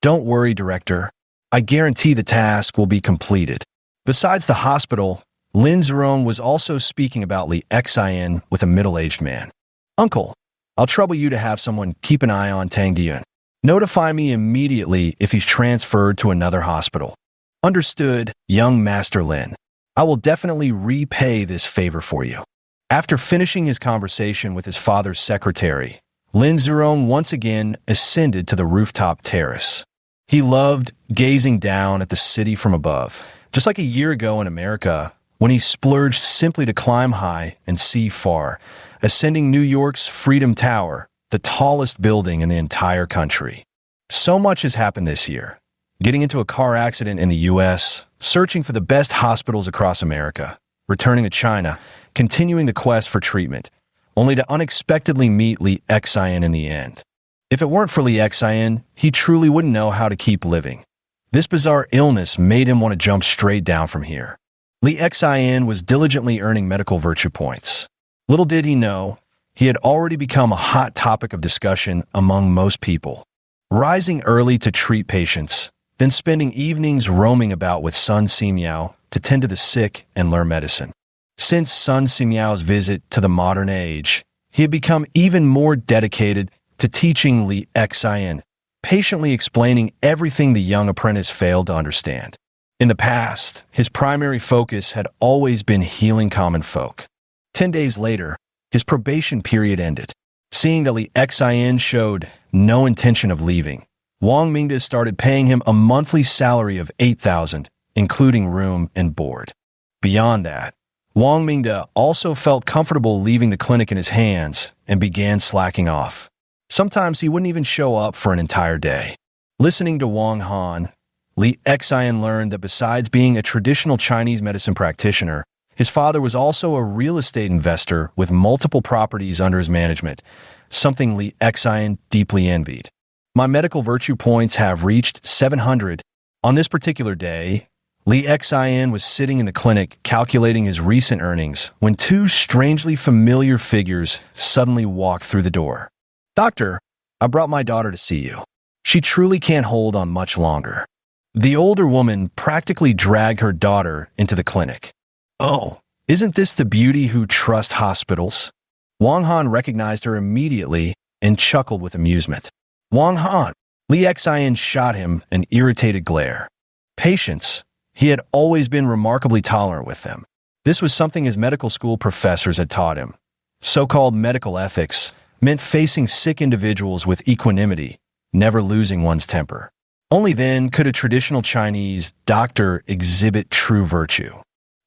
Don't worry, Director. I guarantee the task will be completed. Besides the hospital, Lin Zerong was also speaking about Li Xin with a middle-aged man. Uncle, I'll trouble you to have someone keep an eye on Tang Diyuan. Notify me immediately if he's transferred to another hospital. Understood, young Master Lin. I will definitely repay this favor for you. After finishing his conversation with his father's secretary, Lin Zerong once again ascended to the rooftop terrace. He loved gazing down at the city from above. Just like a year ago in America, when he splurged simply to climb high and see far, ascending New York's Freedom Tower, the tallest building in the entire country. So much has happened this year. Getting into a car accident in the U.S., searching for the best hospitals across America, returning to China, continuing the quest for treatment, only to unexpectedly meet Li Xian in the end. If it weren't for Li Xian, he truly wouldn't know how to keep living. This bizarre illness made him want to jump straight down from here. Li Xian was diligently earning medical virtue points. Little did he know, he had already become a hot topic of discussion among most people. Rising early to treat patients, then spending evenings roaming about with Sun Simiao to tend to the sick and learn medicine. Since Sun Simiao's visit to the modern age, he had become even more dedicated to teaching Li Xian, patiently explaining everything the young apprentice failed to understand. In the past, his primary focus had always been healing common folk. 10 days later, his probation period ended. Seeing that Li Xian showed no intention of leaving, Wang Mingda started paying him a monthly salary of 8,000, including room and board. Beyond that, Wang Mingda also felt comfortable leaving the clinic in his hands and began slacking off. Sometimes he wouldn't even show up for an entire day. Listening to Wang Han, Li Xian learned that besides being a traditional Chinese medicine practitioner, his father was also a real estate investor with multiple properties under his management, something Li Xian deeply envied. My medical virtue points have reached 700. On this particular day, Li Xian was sitting in the clinic calculating his recent earnings when two strangely familiar figures suddenly walked through the door. "Doctor, I brought my daughter to see you. She truly can't hold on much longer." The older woman practically dragged her daughter into the clinic. "Oh, isn't this the beauty who trusts hospitals?" Wang Han recognized her immediately and chuckled with amusement. "Wang Han!" Li Xian shot him an irritated glare. Patience. He had always been remarkably tolerant with them. This was something his medical school professors had taught him. So-called medical ethics meant facing sick individuals with equanimity, never losing one's temper. Only then could a traditional Chinese doctor exhibit true virtue.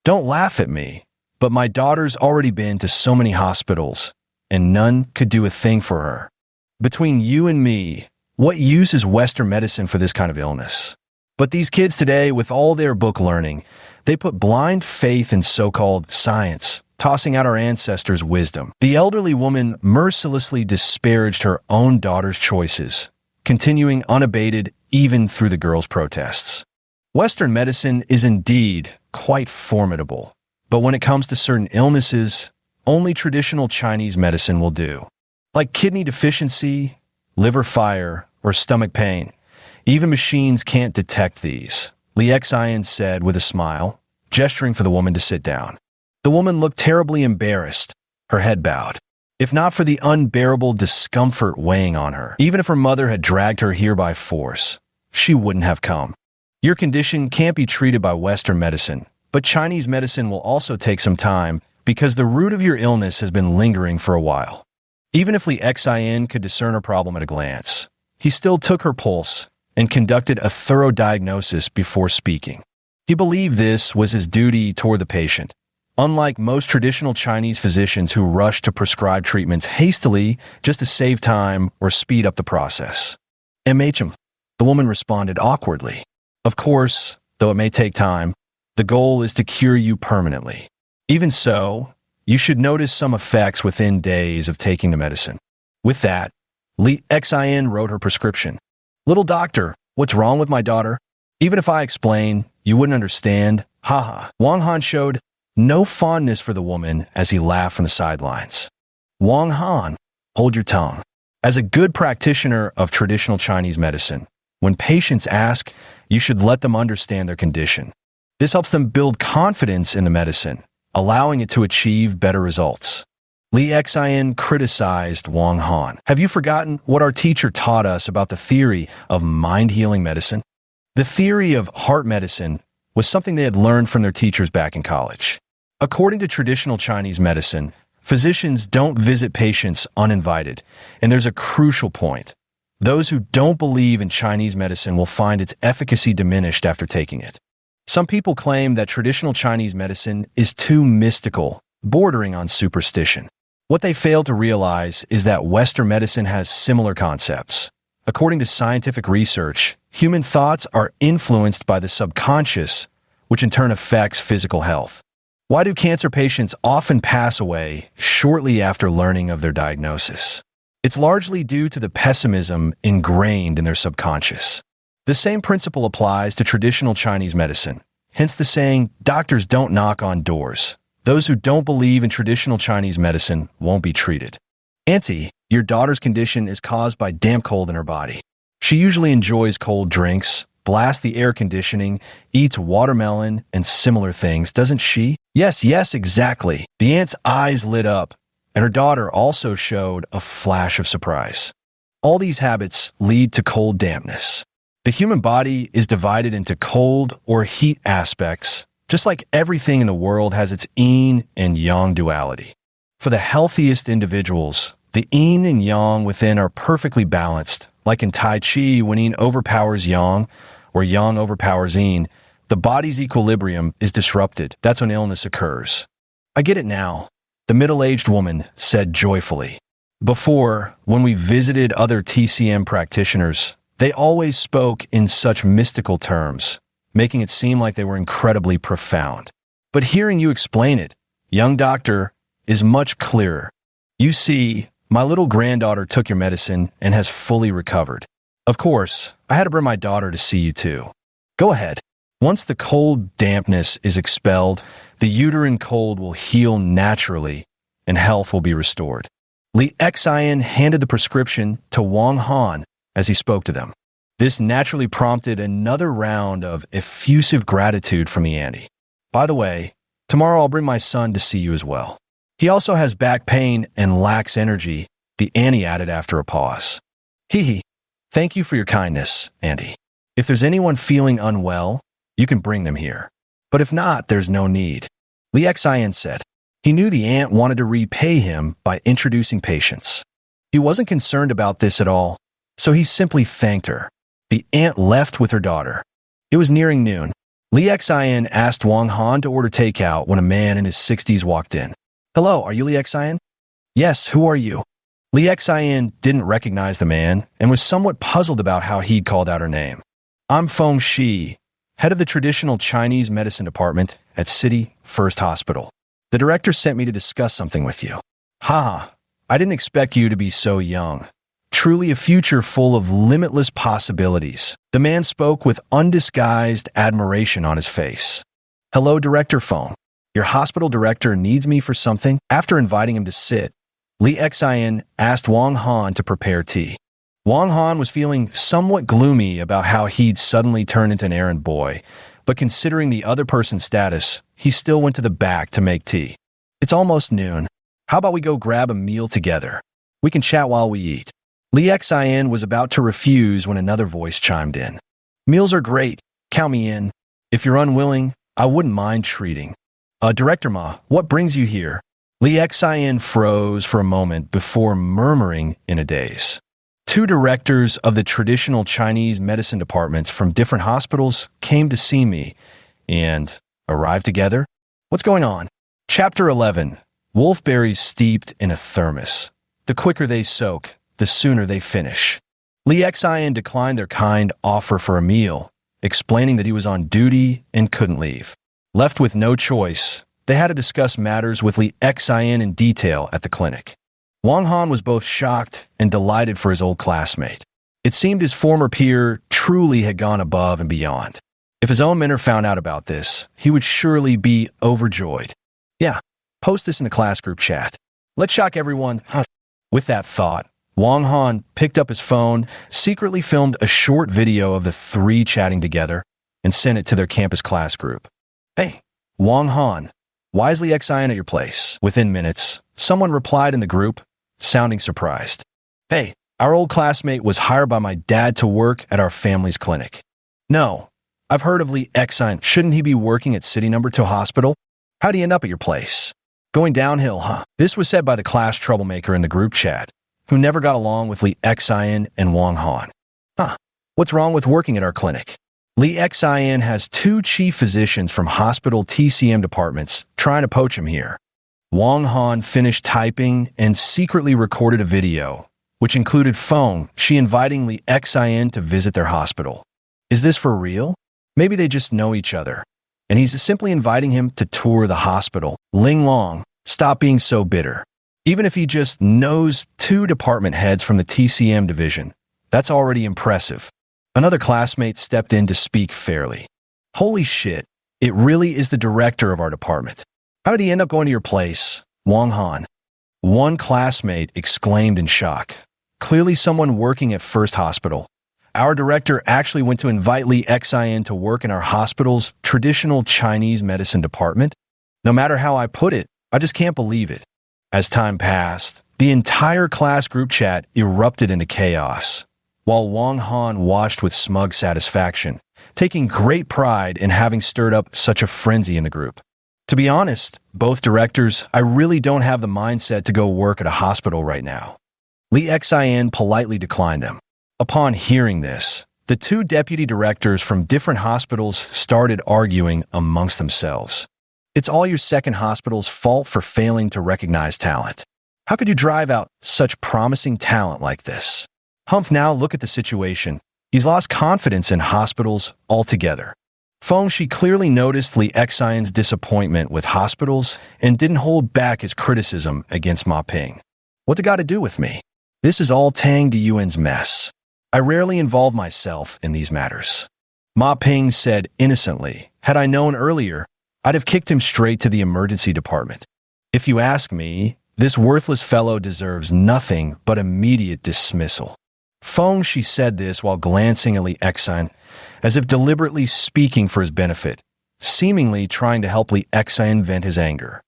"Don't laugh at me, but my daughter's already been to so many hospitals, and none could do a thing for her. Between you and me, what use is Western medicine for this kind of illness? But these kids today, with all their book learning, they put blind faith in so-called science, tossing out our ancestors' wisdom." The elderly woman mercilessly disparaged her own daughter's choices, continuing unabated even through the girl's protests. Western medicine is indeed quite formidable, but when it comes to certain illnesses, only traditional Chinese medicine will do. Like kidney deficiency, liver fire, or stomach pain, even machines can't detect these, Li Xian said with a smile, gesturing for the woman to sit down. The woman looked terribly embarrassed, her head bowed. If not for the unbearable discomfort weighing on her, even if her mother had dragged her here by force, she wouldn't have come. "Your condition can't be treated by Western medicine, but Chinese medicine will also take some time because the root of your illness has been lingering for a while." Even if Li Xian could discern her problem at a glance, he still took her pulse and conducted a thorough diagnosis before speaking. He believed this was his duty toward the patient, unlike most traditional Chinese physicians who rush to prescribe treatments hastily just to save time or speed up the process. "MHM," the woman responded awkwardly. "Of course, though it may take time, the goal is to cure you permanently. Even so, you should notice some effects within days of taking the medicine." With that, Li Xian wrote her prescription. "Little doctor, what's wrong with my daughter? Even if I explain, you wouldn't understand. Haha." Wang Han showed no fondness for the woman as he laughed from the sidelines. "Wang Han, hold your tongue. As a good practitioner of traditional Chinese medicine, when patients ask, you should let them understand their condition. This helps them build confidence in the medicine, allowing it to achieve better results." Li Xian criticized Wang Han. "Have you forgotten what our teacher taught us about the theory of mind-healing medicine?" The theory of heart medicine was something they had learned from their teachers back in college. According to traditional Chinese medicine, physicians don't visit patients uninvited, and there's a crucial point. Those who don't believe in Chinese medicine will find its efficacy diminished after taking it. Some people claim that traditional Chinese medicine is too mystical, bordering on superstition. What they fail to realize is that Western medicine has similar concepts. According to scientific research, human thoughts are influenced by the subconscious, which in turn affects physical health. Why do cancer patients often pass away shortly after learning of their diagnosis? It's largely due to the pessimism ingrained in their subconscious. The same principle applies to traditional Chinese medicine, hence the saying, doctors don't knock on doors. Those who don't believe in traditional Chinese medicine won't be treated. Auntie, your daughter's condition is caused by damp cold in her body. She usually enjoys cold drinks, blasts the air conditioning, eats watermelon and similar things, doesn't she? Yes, exactly. The aunt's eyes lit up, and her daughter also showed a flash of surprise. All these habits lead to cold dampness. The human body is divided into cold or heat aspects, just like everything in the world has its yin and yang duality. For the healthiest individuals, the yin and yang within are perfectly balanced. Like in Tai Chi, when yin overpowers yang, or yang overpowers yin, the body's equilibrium is disrupted. That's when illness occurs. I get it now, the middle-aged woman said joyfully. Before, when we visited other TCM practitioners, they always spoke in such mystical terms, making it seem like they were incredibly profound. But hearing you explain it, young doctor, is much clearer. You see, my little granddaughter took your medicine and has fully recovered. Of course, I had to bring my daughter to see you too. Go ahead. Once the cold dampness is expelled, the uterine cold will heal naturally and health will be restored. Li Xian handed the prescription to Wang Han as he spoke to them. This naturally prompted another round of effusive gratitude from the auntie. By the way, tomorrow I'll bring my son to see you as well. He also has back pain and lacks energy, the auntie added after a pause. Hee. Thank you for your kindness, auntie. If there's anyone feeling unwell, you can bring them here. But if not, there's no need. Li Xian said. He knew the aunt wanted to repay him by introducing patients. He wasn't concerned about this at all, so he simply thanked her. The aunt left with her daughter. It was nearing noon. Li Xian asked Wang Han to order takeout when a man in his 60s walked in. Hello, are you Li Xian? Yes, who are you? Li Xian didn't recognize the man and was somewhat puzzled about how he'd called out her name. I'm Feng Shi, head of the traditional Chinese medicine department at City First Hospital. The director sent me to discuss something with you. Ha, I didn't expect you to be so young. Truly a future full of limitless possibilities. The man spoke with undisguised admiration on his face. Hello, Director Feng. Your hospital director needs me for something? After inviting him to sit, Li Xian asked Wang Han to prepare tea. Wang Han was feeling somewhat gloomy about how he'd suddenly turned into an errand boy, but considering the other person's status, he still went to the back to make tea. It's almost noon. How about we go grab a meal together? We can chat while we eat. Li Xian was about to refuse when another voice chimed in. Meals are great. Count me in. If you're unwilling, I wouldn't mind treating. Director Ma, what brings you here? Li Xian froze for a moment before murmuring in a daze. Two directors of the traditional Chinese medicine departments from different hospitals came to see me and arrived together? What's going on? Chapter 11. Wolfberries steeped in a thermos. The quicker they soak, the sooner they finish. Li Xian declined their kind offer for a meal, explaining that he was on duty and couldn't leave. Left with no choice, they had to discuss matters with Li Xian in detail at the clinic. Wang Han was both shocked and delighted for his old classmate. It seemed his former peer truly had gone above and beyond. If his own mentor found out about this, he would surely be overjoyed. Yeah, post this in the class group chat. Let's shock everyone. With that thought, Wang Han picked up his phone, secretly filmed a short video of the three chatting together, and sent it to their campus class group. Hey, Wang Han, why is Li Xian at your place? Within minutes, someone replied in the group, sounding surprised. Hey, our old classmate was hired by my dad to work at our family's clinic. No, I've heard of Li Xian. Shouldn't he be working at City No. 2 Hospital? How'd he end up at your place? Going downhill, huh? This was said by the class troublemaker in the group chat, who never got along with Li Xian and Wang Han. What's wrong with working at our clinic? Li Xin has two chief physicians from hospital TCM departments trying to poach him here. Wang Han finished typing and secretly recorded a video, which included Feng Shi inviting Li Xin to visit their hospital. Is this for real? Maybe they just know each other, and he's simply inviting him to tour the hospital. Ling Long, stop being so bitter. Even if he just knows two department heads from the TCM division, that's already impressive. Another classmate stepped in to speak fairly. Holy shit, it really is the director of our department. How did he end up going to your place, Wang Han? One classmate exclaimed in shock. Clearly someone working at First Hospital. Our director actually went to invite Li Xin to work in our hospital's traditional Chinese medicine department. No matter how I put it, I just can't believe it. As time passed, the entire class group chat erupted into chaos, while Wang Han watched with smug satisfaction, taking great pride in having stirred up such a frenzy in the group. To be honest, both directors, I really don't have the mindset to go work at a hospital right now. Li Xin politely declined them. Upon hearing this, the two deputy directors from different hospitals started arguing amongst themselves. It's all your second hospital's fault for failing to recognize talent. How could you drive out such promising talent like this? Humph, now look at the situation. He's lost confidence in hospitals altogether. Feng Shi clearly noticed Li Xin's disappointment with hospitals and didn't hold back his criticism against Ma Ping. What's it got to do with me? This is all Tang Diyuan's mess. I rarely involve myself in these matters. Ma Ping said innocently, had I known earlier, I'd have kicked him straight to the emergency department. If you ask me, this worthless fellow deserves nothing but immediate dismissal. Feng Shi said this while glancing at Li Xin, as if deliberately speaking for his benefit, seemingly trying to help Li Xin vent his anger.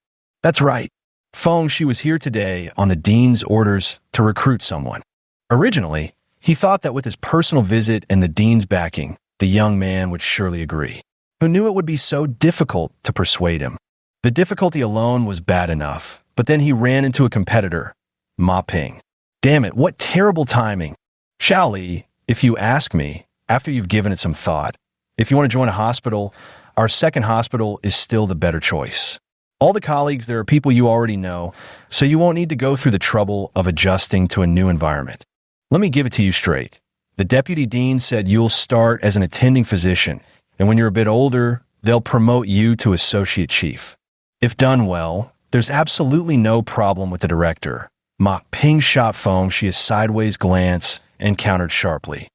That's right. Feng Shi was here today on the dean's orders to recruit someone. Originally, he thought that with his personal visit and the dean's backing, the young man would surely agree. Who knew it would be so difficult to persuade him? The difficulty alone was bad enough, but then he ran into a competitor, Ma Ping. Damn it, what terrible timing. Xiao Li, if you ask me, after you've given it some thought, if you want to join a hospital, our second hospital is still the better choice. All the colleagues there are people you already know, so you won't need to go through the trouble of adjusting to a new environment. Let me give it to you straight. The deputy dean said you'll start as an attending physician, and when you're a bit older, they'll promote you to associate chief. If done well, there's absolutely no problem with the director. Ma Ping shot Feng Shi a sideways glance and countered sharply.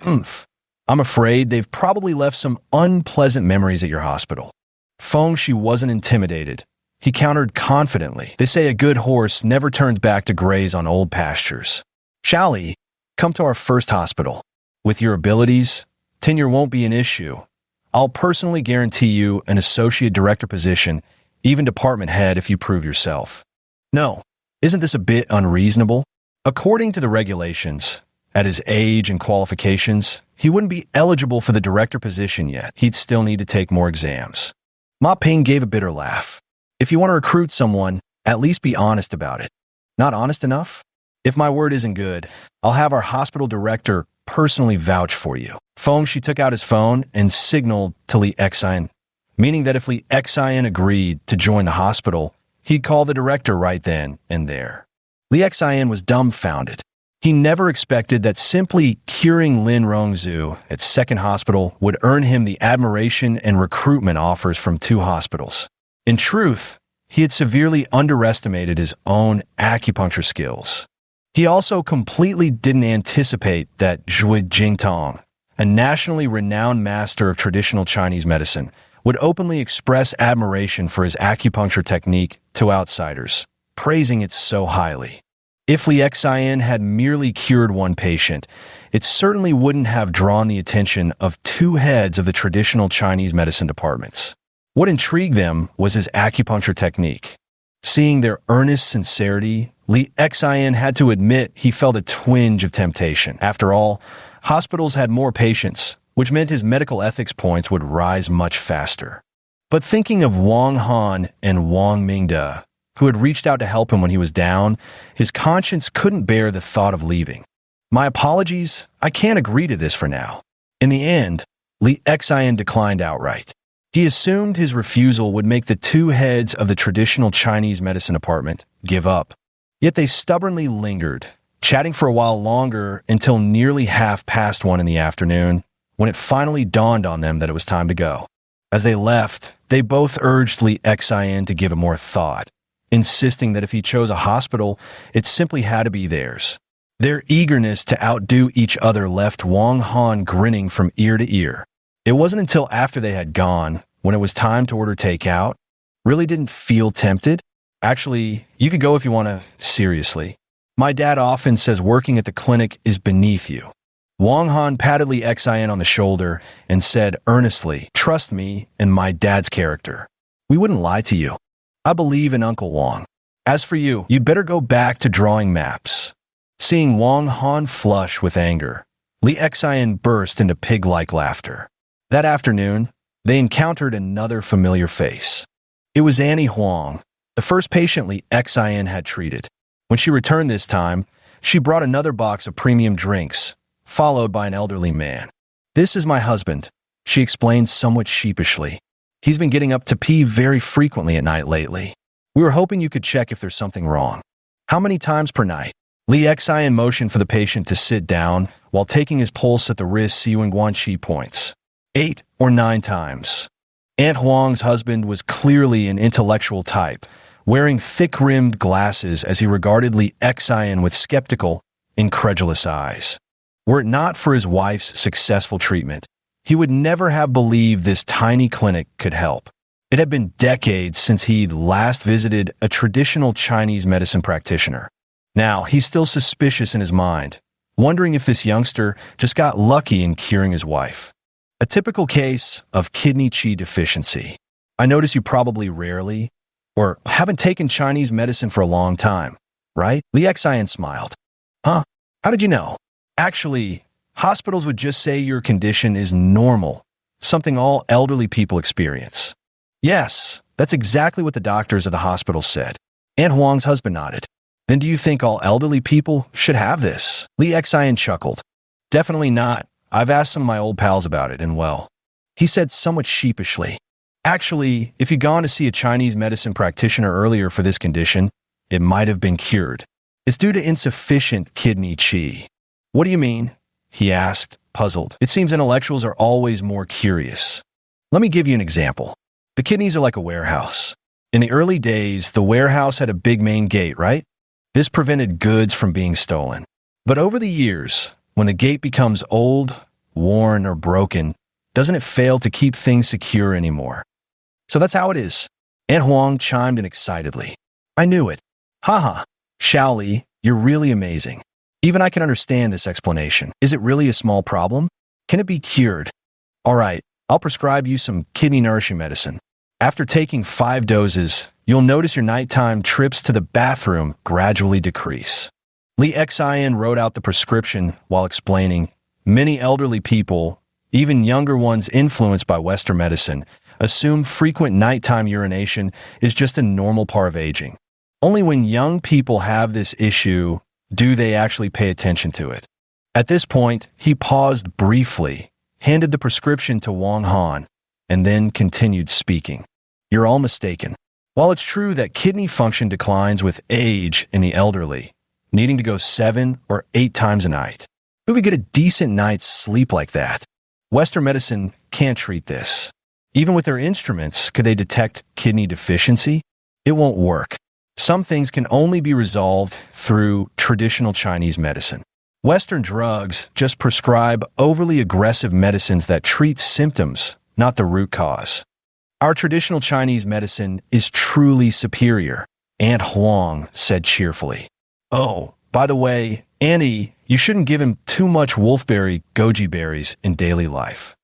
I'm afraid they've probably left some unpleasant memories at your hospital. Feng Shi wasn't intimidated. He countered confidently. They say a good horse never turns back to graze on old pastures. Xiao Li, come to our first hospital. With your abilities, tenure won't be an issue. I'll personally guarantee you an associate director position, even department head if you prove yourself. No, isn't this a bit unreasonable? According to the regulations, at his age and qualifications, he wouldn't be eligible for the director position yet. He'd still need to take more exams. Ma Ping gave a bitter laugh. If you want to recruit someone, at least be honest about it. Not honest enough? If my word isn't good, I'll have our hospital director personally vouch for you. Feng Shi took out his phone and signaled to Li Xin, meaning that if Li Xin agreed to join the hospital, he'd call the director right then and there. Li Xin was dumbfounded. He never expected that simply curing Lin Rongzhu at Second Hospital would earn him the admiration and recruitment offers from two hospitals. In truth, he had severely underestimated his own acupuncture skills. He also completely didn't anticipate that Zhui Jingtong, a nationally renowned master of traditional Chinese medicine, would openly express admiration for his acupuncture technique to outsiders, praising it so highly. If Li Xin had merely cured one patient, it certainly wouldn't have drawn the attention of two heads of the traditional Chinese medicine departments. What intrigued them was his acupuncture technique. Seeing their earnest sincerity, Li Xin had to admit he felt a twinge of temptation. After all, hospitals had more patients, which meant his medical ethics points would rise much faster. But thinking of Wang Han and Wang Mingde, who had reached out to help him when he was down, his conscience couldn't bear the thought of leaving. My apologies, I can't agree to this for now. In the end, Li Xian declined outright. He assumed his refusal would make the two heads of the traditional Chinese medicine department give up. Yet they stubbornly lingered, chatting for a while longer until nearly 1:30 in the afternoon, when it finally dawned on them that it was time to go. As they left, they both urged Li Xian to give it more thought, insisting that if he chose a hospital, it simply had to be theirs. Their eagerness to outdo each other left Wang Han grinning from ear to ear. It wasn't until after they had gone, when it was time to order takeout, really didn't feel tempted. Actually, you could go if you want to, seriously. My dad often says working at the clinic is beneath you. Wang Han patted Li Xian on the shoulder and said earnestly, "Trust me and my dad's character. We wouldn't lie to you. I believe in Uncle Wang. As for you, you'd better go back to drawing maps." Seeing Wang Han flush with anger, Li Xian burst into pig-like laughter. That afternoon, they encountered another familiar face. It was Annie Huang, the first patient Li Xian had treated. When she returned this time, she brought another box of premium drinks, followed by an elderly man. "This is my husband," she explained somewhat sheepishly. "He's been getting up to pee very frequently at night lately. We were hoping you could check if there's something wrong." "How many times per night?" Li Xian motioned for the patient to sit down while taking his pulse at the wrist Siwen Guanqi points. 8 or 9 times. Aunt Huang's husband was clearly an intellectual type, wearing thick-rimmed glasses as he regarded Li Xian with skeptical, incredulous eyes. Were it not for his wife's successful treatment, he would never have believed this tiny clinic could help. It had been decades since he'd last visited a traditional Chinese medicine practitioner. Now, he's still suspicious in his mind, wondering if this youngster just got lucky in curing his wife. A typical case of kidney qi deficiency. I notice you probably rarely, or haven't taken Chinese medicine for a long time, right? Li Xian smiled. Huh? How did you know? Actually, hospitals would just say your condition is normal, something all elderly people experience. Yes, that's exactly what the doctors of the hospital said. Aunt Huang's husband nodded. Then do you think all elderly people should have this? Li Xian chuckled. Definitely not. I've asked some of my old pals about it, and well, he said somewhat sheepishly. Actually, if you'd gone to see a Chinese medicine practitioner earlier for this condition, it might have been cured. It's due to insufficient kidney qi. What do you mean? He asked, puzzled. It seems intellectuals are always more curious. Let me give you an example. The kidneys are like a warehouse. In the early days, the warehouse had a big main gate, right? This prevented goods from being stolen. But over the years, when the gate becomes old, worn, or broken, doesn't it fail to keep things secure anymore? So that's how it is. Aunt Huang chimed in excitedly. I knew it. Haha, Xiao Li, you're really amazing. Even I can understand this explanation. Is it really a small problem? Can it be cured? All right, I'll prescribe you some kidney nourishing medicine. After taking 5 doses, you'll notice your nighttime trips to the bathroom gradually decrease. Li Xian wrote out the prescription while explaining, many elderly people, even younger ones influenced by Western medicine, assume frequent nighttime urination is just a normal part of aging. Only when young people have this issue do they actually pay attention to it. At this point, he paused briefly, handed the prescription to Wang Han, and then continued speaking. You're all mistaken. While it's true that kidney function declines with age in the elderly, needing to go 7 or 8 times a night, who could get a decent night's sleep like that? Western medicine can't treat this. Even with their instruments, could they detect kidney deficiency? It won't work. Some things can only be resolved through traditional Chinese medicine. Western drugs just prescribe overly aggressive medicines that treat symptoms, not the root cause. Our traditional Chinese medicine is truly superior, Aunt Huang said cheerfully. Oh, by the way, Annie, you shouldn't give him too much wolfberry goji berries in daily life.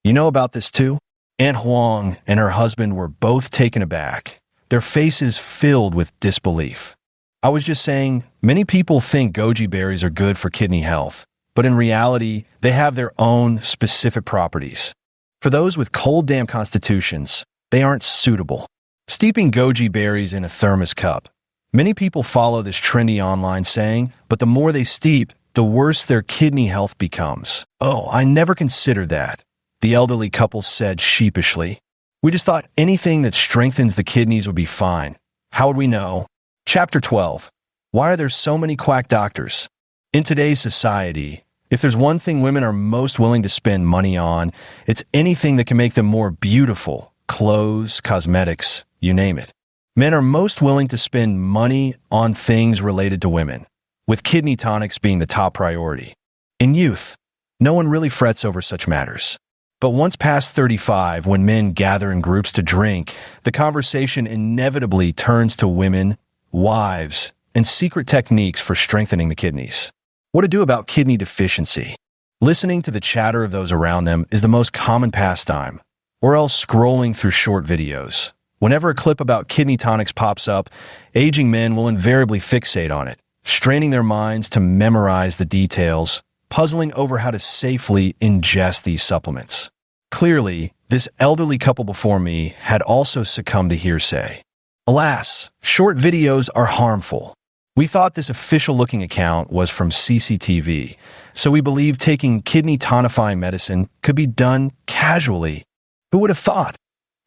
You know about this too? Aunt Huang and her husband were both taken aback, their faces filled with disbelief. I was just saying, many people think goji berries are good for kidney health, but in reality, they have their own specific properties. For those with cold, damp constitutions, they aren't suitable. Steeping goji berries in a thermos cup. Many people follow this trendy online saying, but the more they steep, the worse their kidney health becomes. Oh, I never considered that. the elderly couple said sheepishly. We just thought anything that strengthens the kidneys would be fine. How would we know? Chapter 12. Why are there so many quack doctors? In today's society, if there's one thing women are most willing to spend money on, it's anything that can make them more beautiful. Clothes, cosmetics, you name it. Men are most willing to spend money on things related to women, with kidney tonics being the top priority. In youth, no one really frets over such matters. But once past 35, when men gather in groups to drink, the conversation inevitably turns to women, wives, and secret techniques for strengthening the kidneys. What to do about kidney deficiency? Listening to the chatter of those around them is the most common pastime, or else scrolling through short videos. Whenever a clip about kidney tonics pops up, aging men will invariably fixate on it, straining their minds to memorize the details, puzzling over how to safely ingest these supplements. Clearly, this elderly couple before me had also succumbed to hearsay. Alas, short videos are harmful. We thought this official-looking account was from CCTV, so we believed taking kidney tonifying medicine could be done casually. Who would have thought?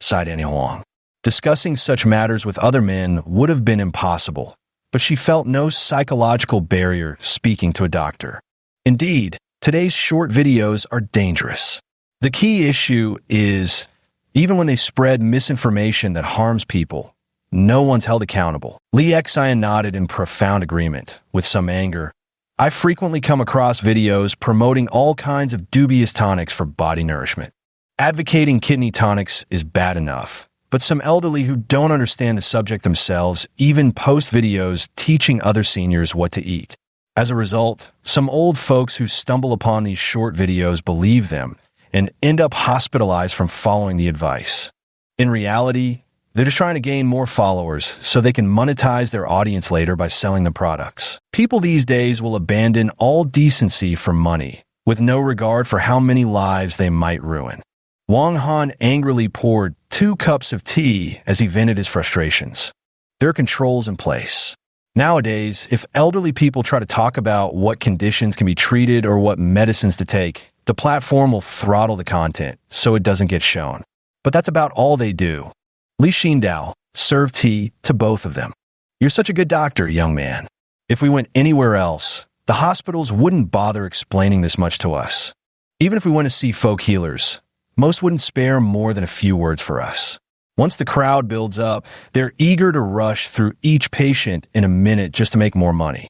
Sighed Annie Huang. Discussing such matters with other men would have been impossible, but she felt no psychological barrier speaking to a doctor. Indeed, today's short videos are dangerous. The key issue is, even when they spread misinformation that harms people, no one's held accountable. Li Xian nodded in profound agreement, with some anger. I frequently come across videos promoting all kinds of dubious tonics for body nourishment. Advocating kidney tonics is bad enough, but some elderly who don't understand the subject themselves even post videos teaching other seniors what to eat. As a result, some old folks who stumble upon these short videos believe them and end up hospitalized from following the advice. In reality, they're just trying to gain more followers so they can monetize their audience later by selling the products. People these days will abandon all decency for money, with no regard for how many lives they might ruin. Wang Han angrily poured 2 cups of tea as he vented his frustrations. There are controls in place. Nowadays, if elderly people try to talk about what conditions can be treated or what medicines to take, the platform will throttle the content so it doesn't get shown. But that's about all they do. Li Xindao served tea to both of them. You're such a good doctor, young man. If we went anywhere else, the hospitals wouldn't bother explaining this much to us. Even if we went to see folk healers, most wouldn't spare more than a few words for us. Once the crowd builds up, they're eager to rush through each patient in a minute just to make more money.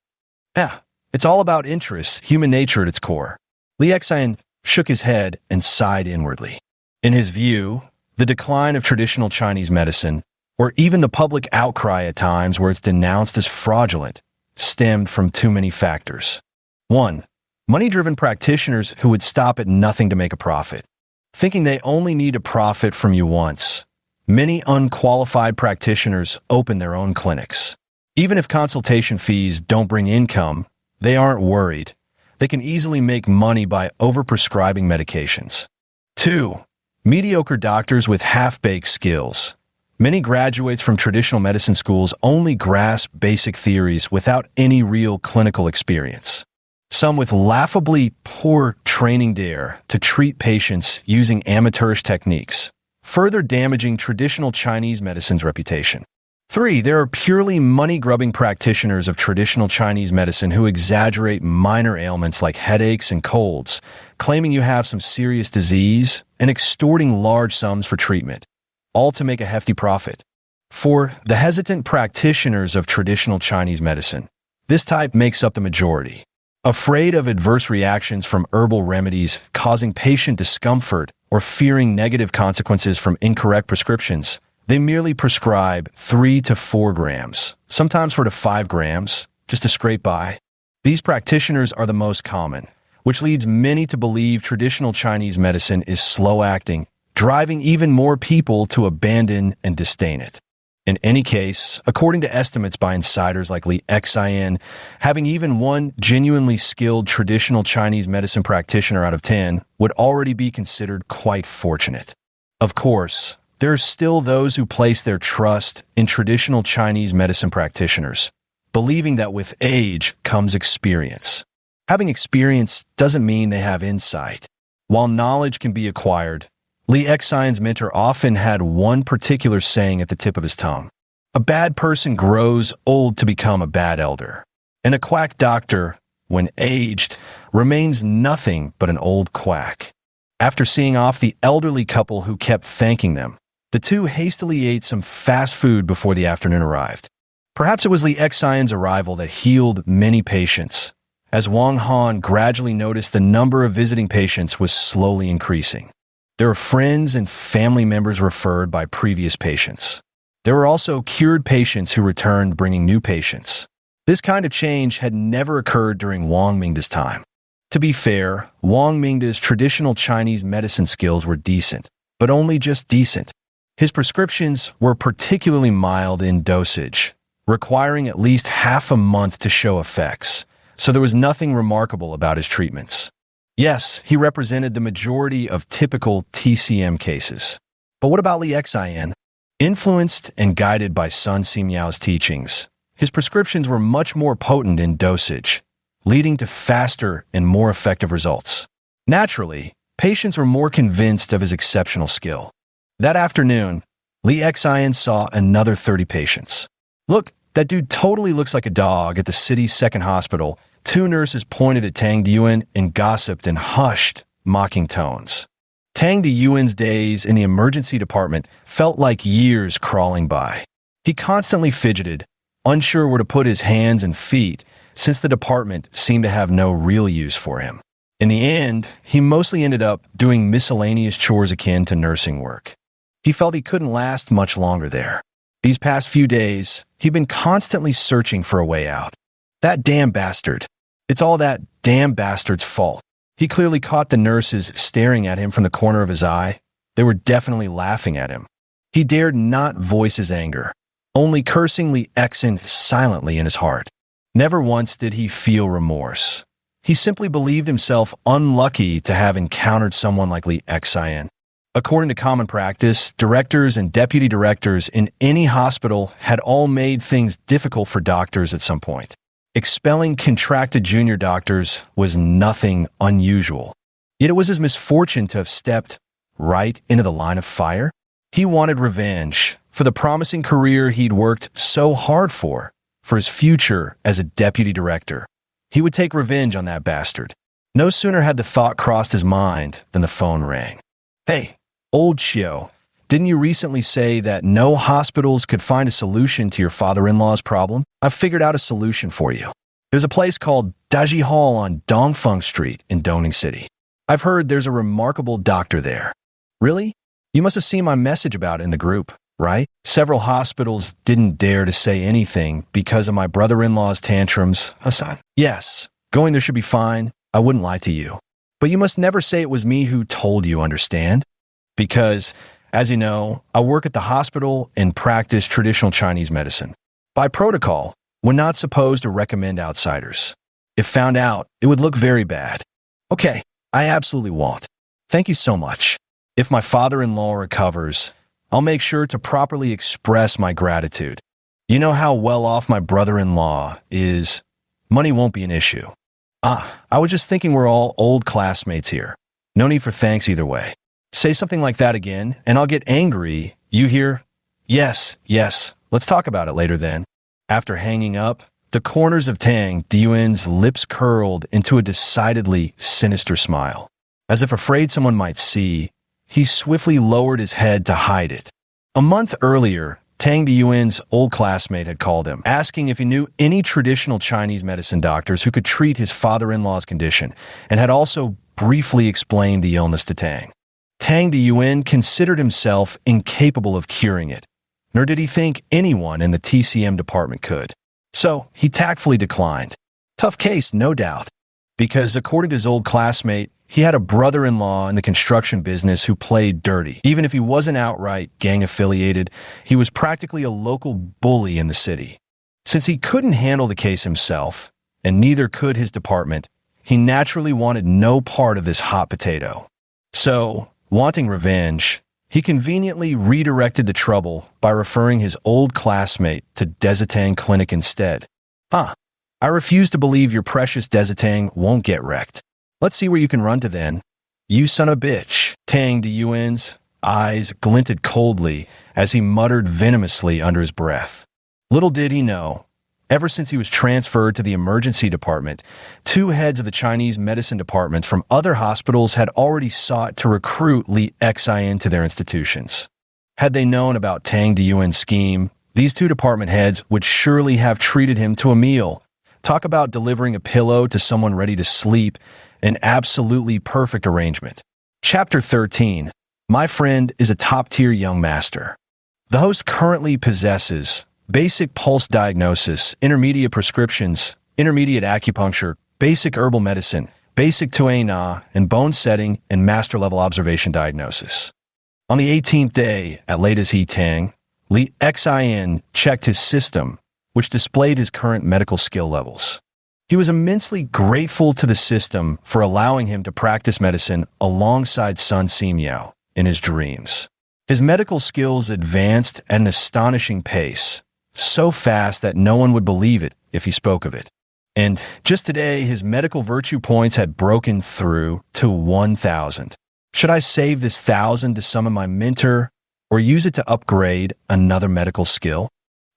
It's all about interest, human nature at its core. Li Xian shook his head and sighed inwardly. In his view, the decline of traditional Chinese medicine, or even the public outcry at times where it's denounced as fraudulent, stemmed from too many factors. 1. Money-driven practitioners who would stop at nothing to make a profit, thinking they only need to profit from you once. Many unqualified practitioners open their own clinics. Even if consultation fees don't bring income, they aren't worried. They can easily make money by overprescribing medications. 2. Mediocre doctors with half-baked skills. Many graduates from traditional medicine schools only grasp basic theories without any real clinical experience. Some with laughably poor training dare to treat patients using amateurish techniques, further damaging traditional Chinese medicine's reputation. 3. There are purely money-grubbing practitioners of traditional Chinese medicine who exaggerate minor ailments like headaches and colds, claiming you have some serious disease and extorting large sums for treatment, all to make a hefty profit. 4. The hesitant practitioners of traditional Chinese medicine. This type makes up the majority. Afraid of adverse reactions from herbal remedies causing patient discomfort or fearing negative consequences from incorrect prescriptions, they merely prescribe 3 to 4 grams, sometimes 4 to 5 grams, just to scrape by. These practitioners are the most common, which leads many to believe traditional Chinese medicine is slow-acting, driving even more people to abandon and disdain it. In any case, according to estimates by insiders like Li Xian, having even one genuinely skilled traditional Chinese medicine practitioner out of 10 would already be considered quite fortunate. Of course, there are still those who place their trust in traditional Chinese medicine practitioners, believing that with age comes experience. Having experience doesn't mean they have insight. While knowledge can be acquired, Li Xian's mentor often had one particular saying at the tip of his tongue. A bad person grows old to become a bad elder, and a quack doctor, when aged, remains nothing but an old quack. After seeing off the elderly couple who kept thanking them, the two hastily ate some fast food before the afternoon arrived. Perhaps it was Li Xian's arrival that healed many patients, as Wang Han gradually noticed the number of visiting patients was slowly increasing. There were friends and family members referred by previous patients. There were also cured patients who returned bringing new patients. This kind of change had never occurred during Wang Mingda's time. To be fair, Wang Mingda's traditional Chinese medicine skills were decent, but only just decent. His prescriptions were particularly mild in dosage, requiring at least half a month to show effects, so there was nothing remarkable about his treatments. Yes, he represented the majority of typical TCM cases. But what about Li Xian? Influenced and guided by Sun Simiao's teachings, his prescriptions were much more potent in dosage, leading to faster and more effective results. Naturally, patients were more convinced of his exceptional skill. That afternoon, Li Xian saw another 30 patients. Look, that dude totally looks like a dog at the city's second hospital. Two nurses pointed at Tang Diyuan and gossiped in hushed, mocking tones. Tang Diyuan's days in the emergency department felt like years crawling by. He constantly fidgeted, unsure where to put his hands and feet, since the department seemed to have no real use for him. In the end, he mostly ended up doing miscellaneous chores akin to nursing work. He felt he couldn't last much longer there. These past few days, he'd been constantly searching for a way out. That damn bastard. It's all that damn bastard's fault. He clearly caught the nurses staring at him from the corner of his eye. They were definitely laughing at him. He dared not voice his anger, only cursing Li Xian silently in his heart. Never once did he feel remorse. He simply believed himself unlucky to have encountered someone like Li Xian. According to common practice, directors and deputy directors in any hospital had all made things difficult for doctors at some point. Expelling contracted junior doctors was nothing unusual. Yet it was his misfortune to have stepped right into the line of fire. He wanted revenge for the promising career he'd worked so hard for his future as a deputy director. He would take revenge on that bastard. No sooner had the thought crossed his mind than the phone rang. Hey, old Xiao, didn't you recently say that no hospitals could find a solution to your father-in-law's problem? I've figured out a solution for you. There's a place called Daji Hall on Dongfeng Street in Dongning City. I've heard there's a remarkable doctor there. Really? You must have seen my message about it in the group, right? Several hospitals didn't dare to say anything because of my brother-in-law's tantrums. Hassan? Yes, going there should be fine. I wouldn't lie to you. But you must never say it was me who told you, understand? Because, as you know, I work at the hospital and practice traditional Chinese medicine. By protocol, we're not supposed to recommend outsiders. If found out, it would look very bad. Okay, I absolutely won't. Thank you so much. If my father-in-law recovers, I'll make sure to properly express my gratitude. You know how well off my brother-in-law is. Money won't be an issue. I was just thinking we're all old classmates here. No need for thanks either way. Say something like that again, and I'll get angry. You hear? Yes. Let's talk about it later then. After hanging up, the corners of Tang Diyuan's lips curled into a decidedly sinister smile. As if afraid someone might see, he swiftly lowered his head to hide it. A month earlier, Tang Diyuan's old classmate had called him, asking if he knew any traditional Chinese medicine doctors who could treat his father-in-law's condition, and had also briefly explained the illness to Tang. Tang Diyuan considered himself incapable of curing it, nor did he think anyone in the TCM department could. So he tactfully declined. Tough case, no doubt, because according to his old classmate, he had a brother-in-law in the construction business who played dirty. Even if he wasn't outright gang-affiliated, he was practically a local bully in the city. Since he couldn't handle the case himself, and neither could his department, he naturally wanted no part of this hot potato. So, wanting revenge, he conveniently redirected the trouble by referring his old classmate to Desitang Clinic instead. I refuse to believe your precious Desitang won't get wrecked. Let's see where you can run to then. "You son of a bitch." Tang Diyuan's eyes glinted coldly as he muttered venomously under his breath. Little did he know, ever since he was transferred to the emergency department, two heads of the Chinese medicine departments from other hospitals had already sought to recruit Li Xian to their institutions. Had they known about Tang Diyuan's scheme, these two department heads would surely have treated him to a meal. Talk about delivering a pillow to someone ready to sleep, an absolutely perfect arrangement. Chapter 13. My friend is a top-tier young master. The host currently possesses basic pulse diagnosis, intermediate prescriptions, intermediate acupuncture, basic herbal medicine, basic Tui Na, and bone setting and master-level observation diagnosis. On the 18th day, at late as he Tang, Li Xian checked his system, which displayed his current medical skill levels. He was immensely grateful to the system for allowing him to practice medicine alongside Sun Simiao in his dreams. His medical skills advanced at an astonishing pace, so fast that no one would believe it if he spoke of it. And just today, his medical virtue points had broken through to 1,000. Should I save this 1,000 to summon my mentor, or use it to upgrade another medical skill?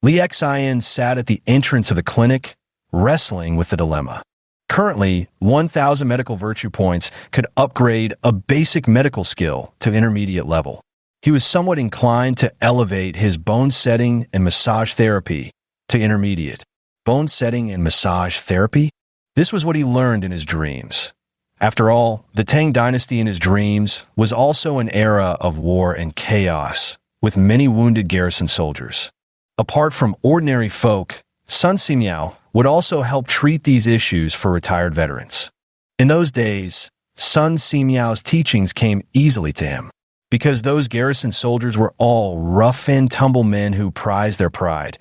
Li Xian sat at the entrance of the clinic, wrestling with the dilemma. Currently, 1,000 medical virtue points could upgrade a basic medical skill to intermediate level. He was somewhat inclined to elevate his bone setting and massage therapy to intermediate. Bone setting and massage therapy? This was what he learned in his dreams. After all, the Tang dynasty in his dreams was also an era of war and chaos, with many wounded garrison soldiers. Apart from ordinary folk, Sun Simiao would also help treat these issues for retired veterans. In those days, Sun Simiao's teachings came easily to him, because those garrison soldiers were all rough-and-tumble men who prized their pride.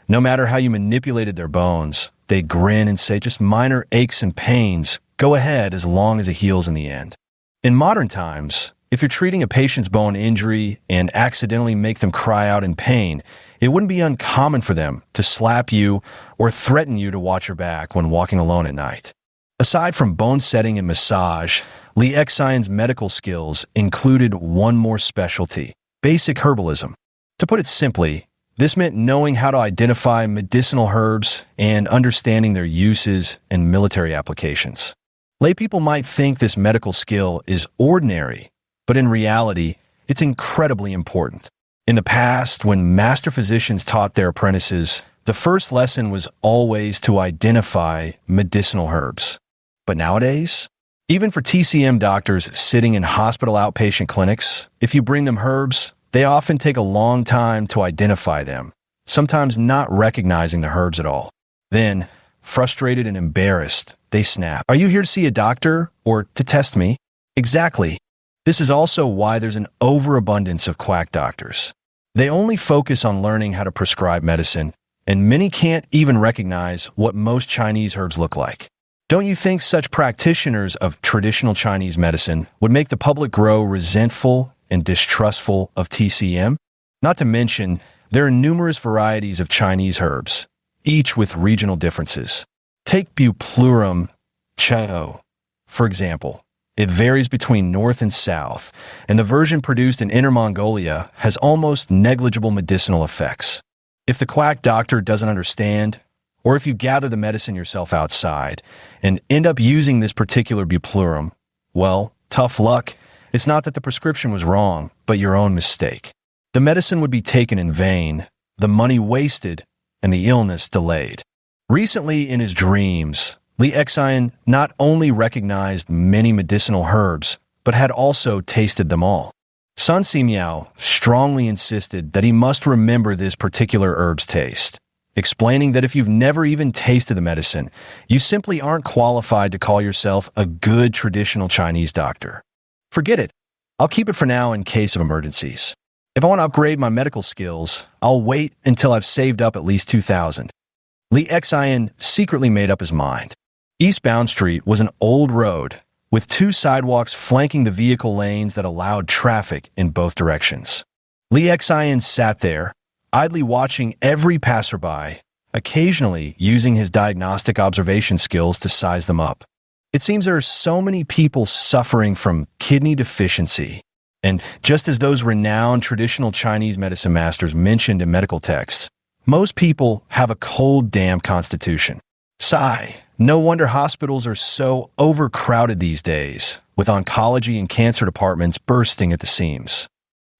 No matter how you manipulated their bones, they'd grin and say just minor aches and pains, go ahead as long as it heals in the end. In modern times, if you're treating a patient's bone injury and accidentally make them cry out in pain, it wouldn't be uncommon for them to slap you or threaten you to watch your back when walking alone at night. Aside from bone setting and massage, Li Xian's medical skills included one more specialty: basic herbalism. To put it simply, this meant knowing how to identify medicinal herbs and understanding their uses and military applications. Laypeople might think this medical skill is ordinary, but in reality, it's incredibly important. In the past, when master physicians taught their apprentices, the first lesson was always to identify medicinal herbs. But nowadays, even for TCM doctors sitting in hospital outpatient clinics, if you bring them herbs, they often take a long time to identify them, sometimes not recognizing the herbs at all. Then, frustrated and embarrassed, they snap. "Are you here to see a doctor or to test me?" Exactly. This is also why there's an overabundance of quack doctors. They only focus on learning how to prescribe medicine, and many can't even recognize what most Chinese herbs look like. Don't you think such practitioners of traditional Chinese medicine would make the public grow resentful and distrustful of TCM? Not to mention, there are numerous varieties of Chinese herbs, each with regional differences. Take Buplurum Chao, for example. It varies between north and south, and the version produced in Inner Mongolia has almost negligible medicinal effects. If the quack doctor doesn't understand, or if you gather the medicine yourself outside and end up using this particular Buplurum, well, tough luck. It's not that the prescription was wrong, but your own mistake. The medicine would be taken in vain, the money wasted, and the illness delayed. Recently in his dreams, Li Xian not only recognized many medicinal herbs, but had also tasted them all. Sun Simiao strongly insisted that he must remember this particular herb's taste, explaining that if you've never even tasted the medicine, you simply aren't qualified to call yourself a good traditional Chinese doctor. Forget it. I'll keep it for now in case of emergencies. If I want to upgrade my medical skills, I'll wait until I've saved up at least 2,000. Li Xian secretly made up his mind. Eastbound Street was an old road with two sidewalks flanking the vehicle lanes that allowed traffic in both directions. Li Xian sat there, idly watching every passerby, occasionally using his diagnostic observation skills to size them up. It seems there are so many people suffering from kidney deficiency. And just as those renowned traditional Chinese medicine masters mentioned in medical texts, most people have a cold, damp constitution. Sigh. No wonder hospitals are so overcrowded these days, with oncology and cancer departments bursting at the seams.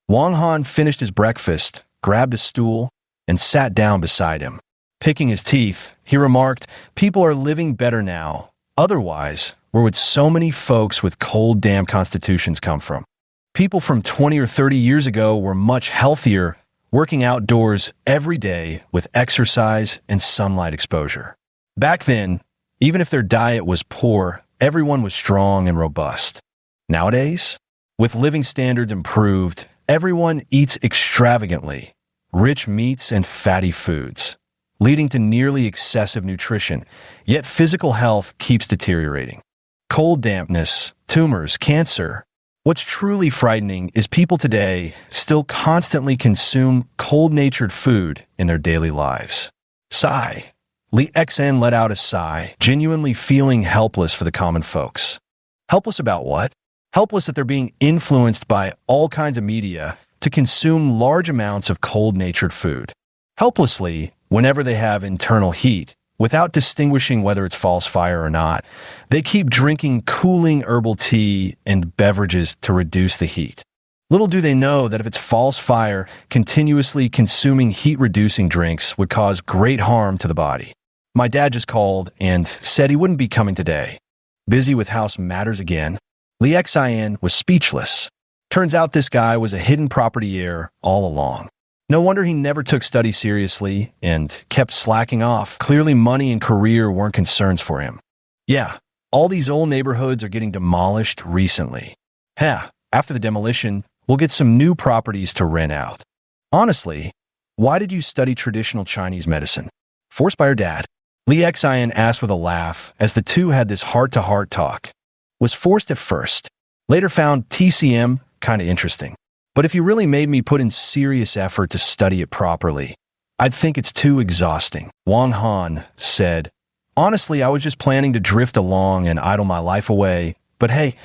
Wang Han finished his breakfast, grabbed a stool, and sat down beside him. Picking his teeth, he remarked, "People are living better now. Otherwise, where would so many folks with cold, damp constitutions come from? People from 20 or 30 years ago were much healthier, working outdoors every day with exercise and sunlight exposure. Back then, even if their diet was poor, everyone was strong and robust. Nowadays, with living standards improved, everyone eats extravagantly, rich meats and fatty foods, leading to nearly excessive nutrition, yet physical health keeps deteriorating. Cold dampness, tumors, cancer. What's truly frightening is people today still constantly consume cold-natured food in their daily lives." Sigh. Li Xan let out a sigh, genuinely feeling helpless for the common folks. Helpless about what? Helpless that they're being influenced by all kinds of media to consume large amounts of cold-natured food. Helplessly, whenever they have internal heat, without distinguishing whether it's false fire or not, they keep drinking cooling herbal tea and beverages to reduce the heat. Little do they know that if it's false fire, continuously consuming heat-reducing drinks would cause great harm to the body. My dad just called and said he wouldn't be coming today. Busy with house matters again. Li Xian was speechless. Turns out this guy was a hidden property heir all along. No wonder he never took study seriously and kept slacking off. Clearly money and career weren't concerns for him. Yeah, all these old neighborhoods are getting demolished recently. After the demolition, we'll get some new properties to rent out. Honestly, why did you study traditional Chinese medicine? Forced by your dad. Li Xian asked with a laugh as the two had this heart-to-heart talk. Was forced at first. Later found TCM kind of interesting. But if you really made me put in serious effort to study it properly, I'd think it's too exhausting. Wang Han said, "Honestly, I was just planning to drift along and idle my life away. But hey,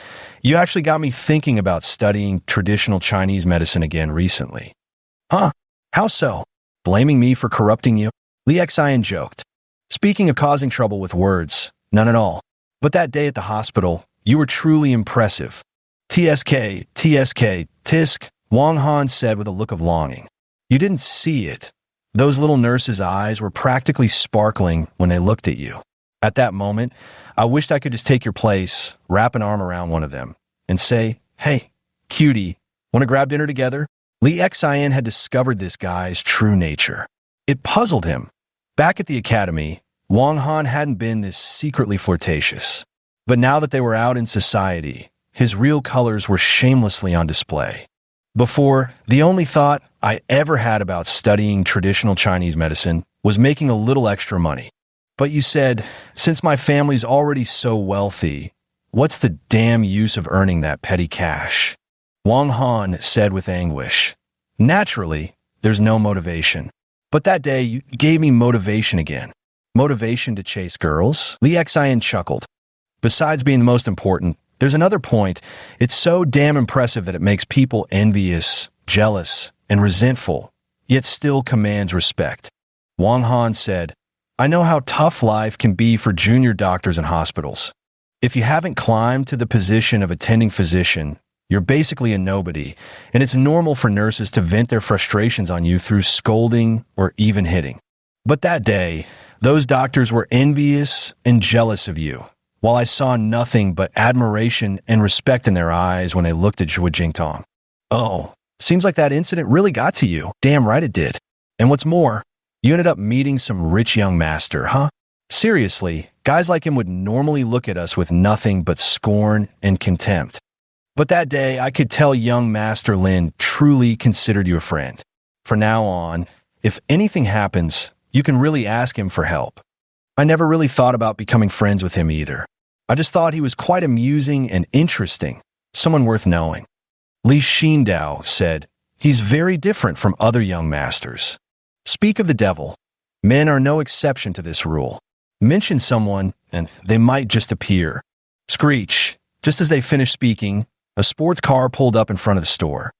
you actually got me thinking about studying traditional Chinese medicine again recently." "Huh? How so? Blaming me for corrupting you?" Li Xian joked. "Speaking of causing trouble with words, none at all. But that day at the hospital, you were truly impressive." TSK, tisk, Wang Han said with a look of longing. "You didn't see it. Those little nurses' eyes were practically sparkling when they looked at you. At that moment, I wished I could just take your place, wrap an arm around one of them, and say, 'Hey, cutie, want to grab dinner together?'" Li Xian had discovered this guy's true nature. It puzzled him. Back at the academy, Wang Han hadn't been this secretly flirtatious. But now that they were out in society, his real colors were shamelessly on display. Before, the only thought I ever had about studying traditional Chinese medicine was making a little extra money. But you said, since my family's already so wealthy, what's the damn use of earning that petty cash? Wang Han said with anguish. Naturally, there's no motivation. But that day, you gave me motivation again. Motivation to chase girls? Li Xian chuckled. Besides being the most important, there's another point. It's so damn impressive that it makes people envious, jealous, and resentful, yet still commands respect. Wang Han said, "I know how tough life can be for junior doctors in hospitals. If you haven't climbed to the position of attending physician, you're basically a nobody, and it's normal for nurses to vent their frustrations on you through scolding or even hitting. But that day, those doctors were envious and jealous of you, while I saw nothing but admiration and respect in their eyes when they looked at Zhuo Jingtong. Oh, seems like that incident really got to you. Damn right it did. And what's more, you ended up meeting some rich young master, huh? Seriously, guys like him would normally look at us with nothing but scorn and contempt. But that day, I could tell young Master Lin truly considered you a friend. From now on, if anything happens, you can really ask him for help. I never really thought about becoming friends with him either. I just thought he was quite amusing and interesting, someone worth knowing." Li Xindao said, "He's very different from other young masters. Speak of the devil. Men are no exception to this rule. Mention someone, and they might just appear. Screech. Just as they finished speaking, a sports car pulled up in front of the store.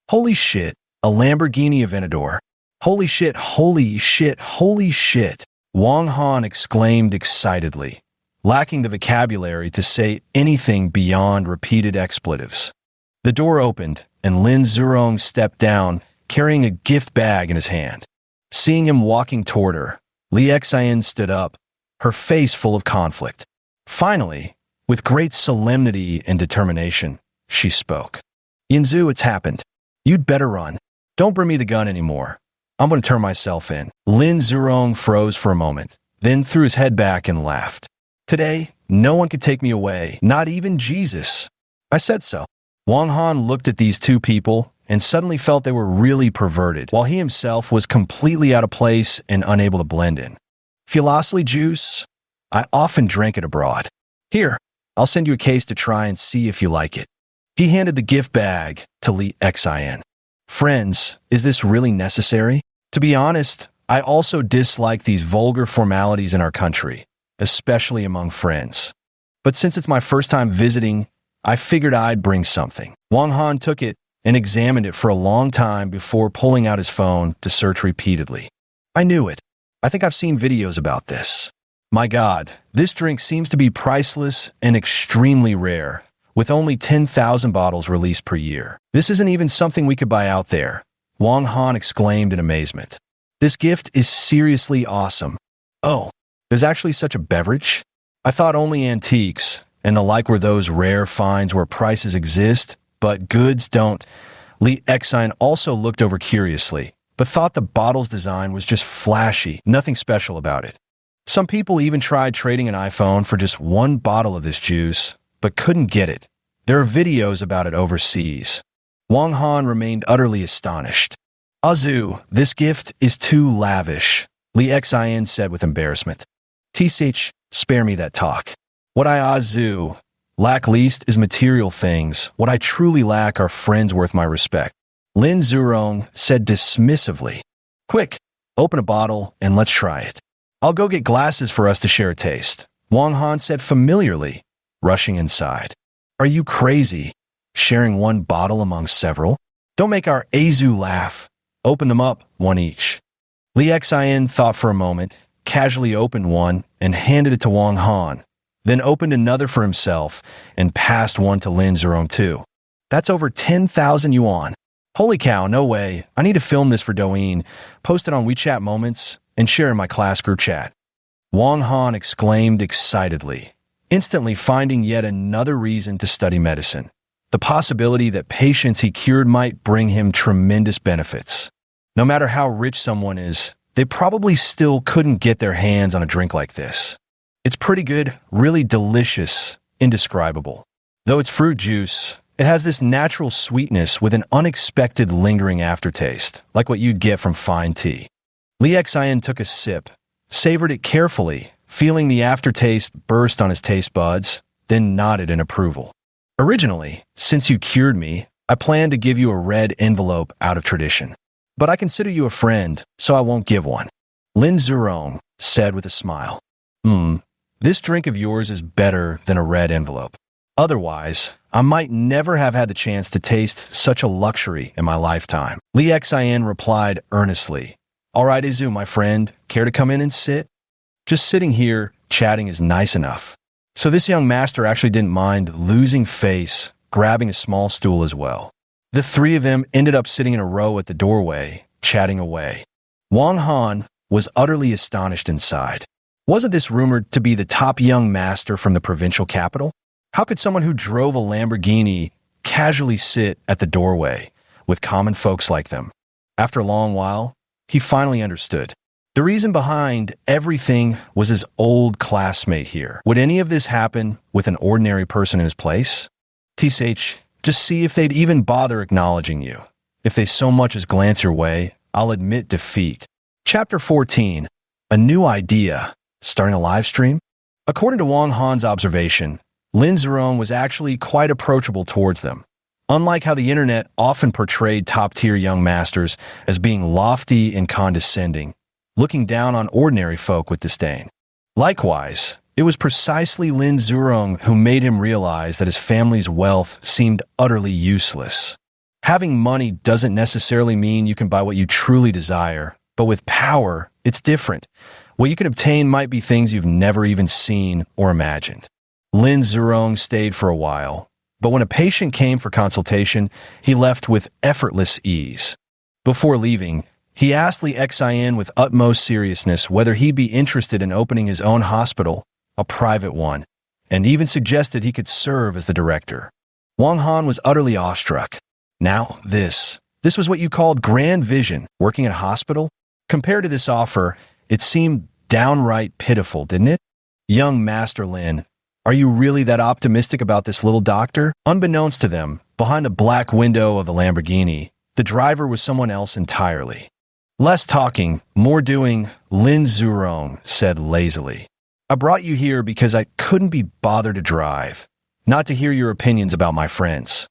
Holy shit, a Lamborghini Aventador. Holy shit, holy shit, holy shit. Wang Han exclaimed excitedly, lacking the vocabulary to say anything beyond repeated expletives. The door opened, and Lin Zurong stepped down, carrying a gift bag in his hand. Seeing him walking toward her, Li Xian stood up, her face full of conflict. Finally, with great solemnity and determination, she spoke. Yinzu, it's happened. You'd better run. Don't bring me the gun anymore. I'm going to turn myself in. Lin Zurong froze for a moment, then threw his head back and laughed. Today, no one could take me away, not even Jesus. I said so. Wang Han looked at these two people and suddenly felt they were really perverted, while he himself was completely out of place and unable to blend in. Philosophy juice? I often drank it abroad. Here, I'll send you a case to try and see if you like it. He handed the gift bag to Li Xian. Friends, is this really necessary? To be honest, I also dislike these vulgar formalities in our country, especially among friends. But since it's my first time visiting, I figured I'd bring something. Wang Han took it and examined it for a long time before pulling out his phone to search repeatedly. I knew it. I think I've seen videos about this. My God, this drink seems to be priceless and extremely rare, with only 10,000 bottles released per year. This isn't even something we could buy out there, Wang Han exclaimed in amazement. This gift is seriously awesome. Oh, there's actually such a beverage? I thought only antiques and the like were those rare finds where prices exist, but goods don't. Li Xian also looked over curiously, but thought the bottle's design was just flashy, nothing special about it. Some people even tried trading an iPhone for just one bottle of this juice, but couldn't get it. There are videos about it overseas. Wang Han remained utterly astonished. Azu, this gift is too lavish, Li Xian said with embarrassment. Tsich, spare me that talk. What I Azu lack least is material things. What I truly lack are friends worth my respect. Lin Zurong said dismissively. Quick, open a bottle and let's try it. I'll go get glasses for us to share a taste, Wang Han said familiarly, rushing inside. Are you crazy? Sharing one bottle among several? Don't make our Azu laugh. Open them up, one each. Li Xian thought for a moment, casually opened one and handed it to Wang Han, then opened another for himself and passed one to Lin Zurong too. That's over 10,000 yuan. Holy cow, no way. I need to film this for Douyin, post it on WeChat Moments, and share in my class group chat. Wang Han exclaimed excitedly, instantly finding yet another reason to study medicine. The possibility that patients he cured might bring him tremendous benefits. No matter how rich someone is, they probably still couldn't get their hands on a drink like this. It's pretty good, really delicious, indescribable. Though it's fruit juice, it has this natural sweetness with an unexpected lingering aftertaste, like what you'd get from fine tea. Li Xian took a sip, savored it carefully, feeling the aftertaste burst on his taste buds, then nodded in approval. Originally, since you cured me, I planned to give you a red envelope out of tradition. But I consider you a friend, so I won't give one. Lin Zurong said with a smile. This drink of yours is better than a red envelope. Otherwise, I might never have had the chance to taste such a luxury in my lifetime. Li Xian replied earnestly. All right, Izu, my friend, care to come in and sit? Just sitting here, chatting is nice enough. So this young master actually didn't mind losing face, grabbing a small stool as well. The three of them ended up sitting in a row at the doorway, chatting away. Wang Han was utterly astonished inside. Wasn't this rumored to be the top young master from the provincial capital? How could someone who drove a Lamborghini casually sit at the doorway with common folks like them? After a long while, he finally understood. The reason behind everything was his old classmate here. Would any of this happen with an ordinary person in his place? TSH, just see if they'd even bother acknowledging you. If they so much as glance your way, I'll admit defeat. Chapter 14. A new idea. Starting a live stream? According to Wang Han's observation, Lin Zurong was actually quite approachable towards them. Unlike how the internet often portrayed top-tier young masters as being lofty and condescending, looking down on ordinary folk with disdain. Likewise, It was precisely Lin Zurong who made him realize that his family's wealth seemed utterly useless. Having money doesn't necessarily mean you can buy what you truly desire, but with power, it's different. What you can obtain might be things you've never even seen or imagined. Lin Zurong stayed for a while, but when a patient came for consultation, he left with effortless ease. Before leaving, he asked Li Xian with utmost seriousness whether he'd be interested in opening his own hospital, a private one, and even suggested he could serve as the director. Wang Han was utterly awestruck. Now, this was what you called grand vision, working at a hospital? Compared to this offer, it seemed downright pitiful, didn't it? Young Master Lin, are you really that optimistic about this little doctor? Unbeknownst to them, behind the black window of the Lamborghini, the driver was someone else entirely. Less talking, more doing, Lin Zurong said lazily. I brought you here because I couldn't be bothered to drive, not to hear your opinions about my friends.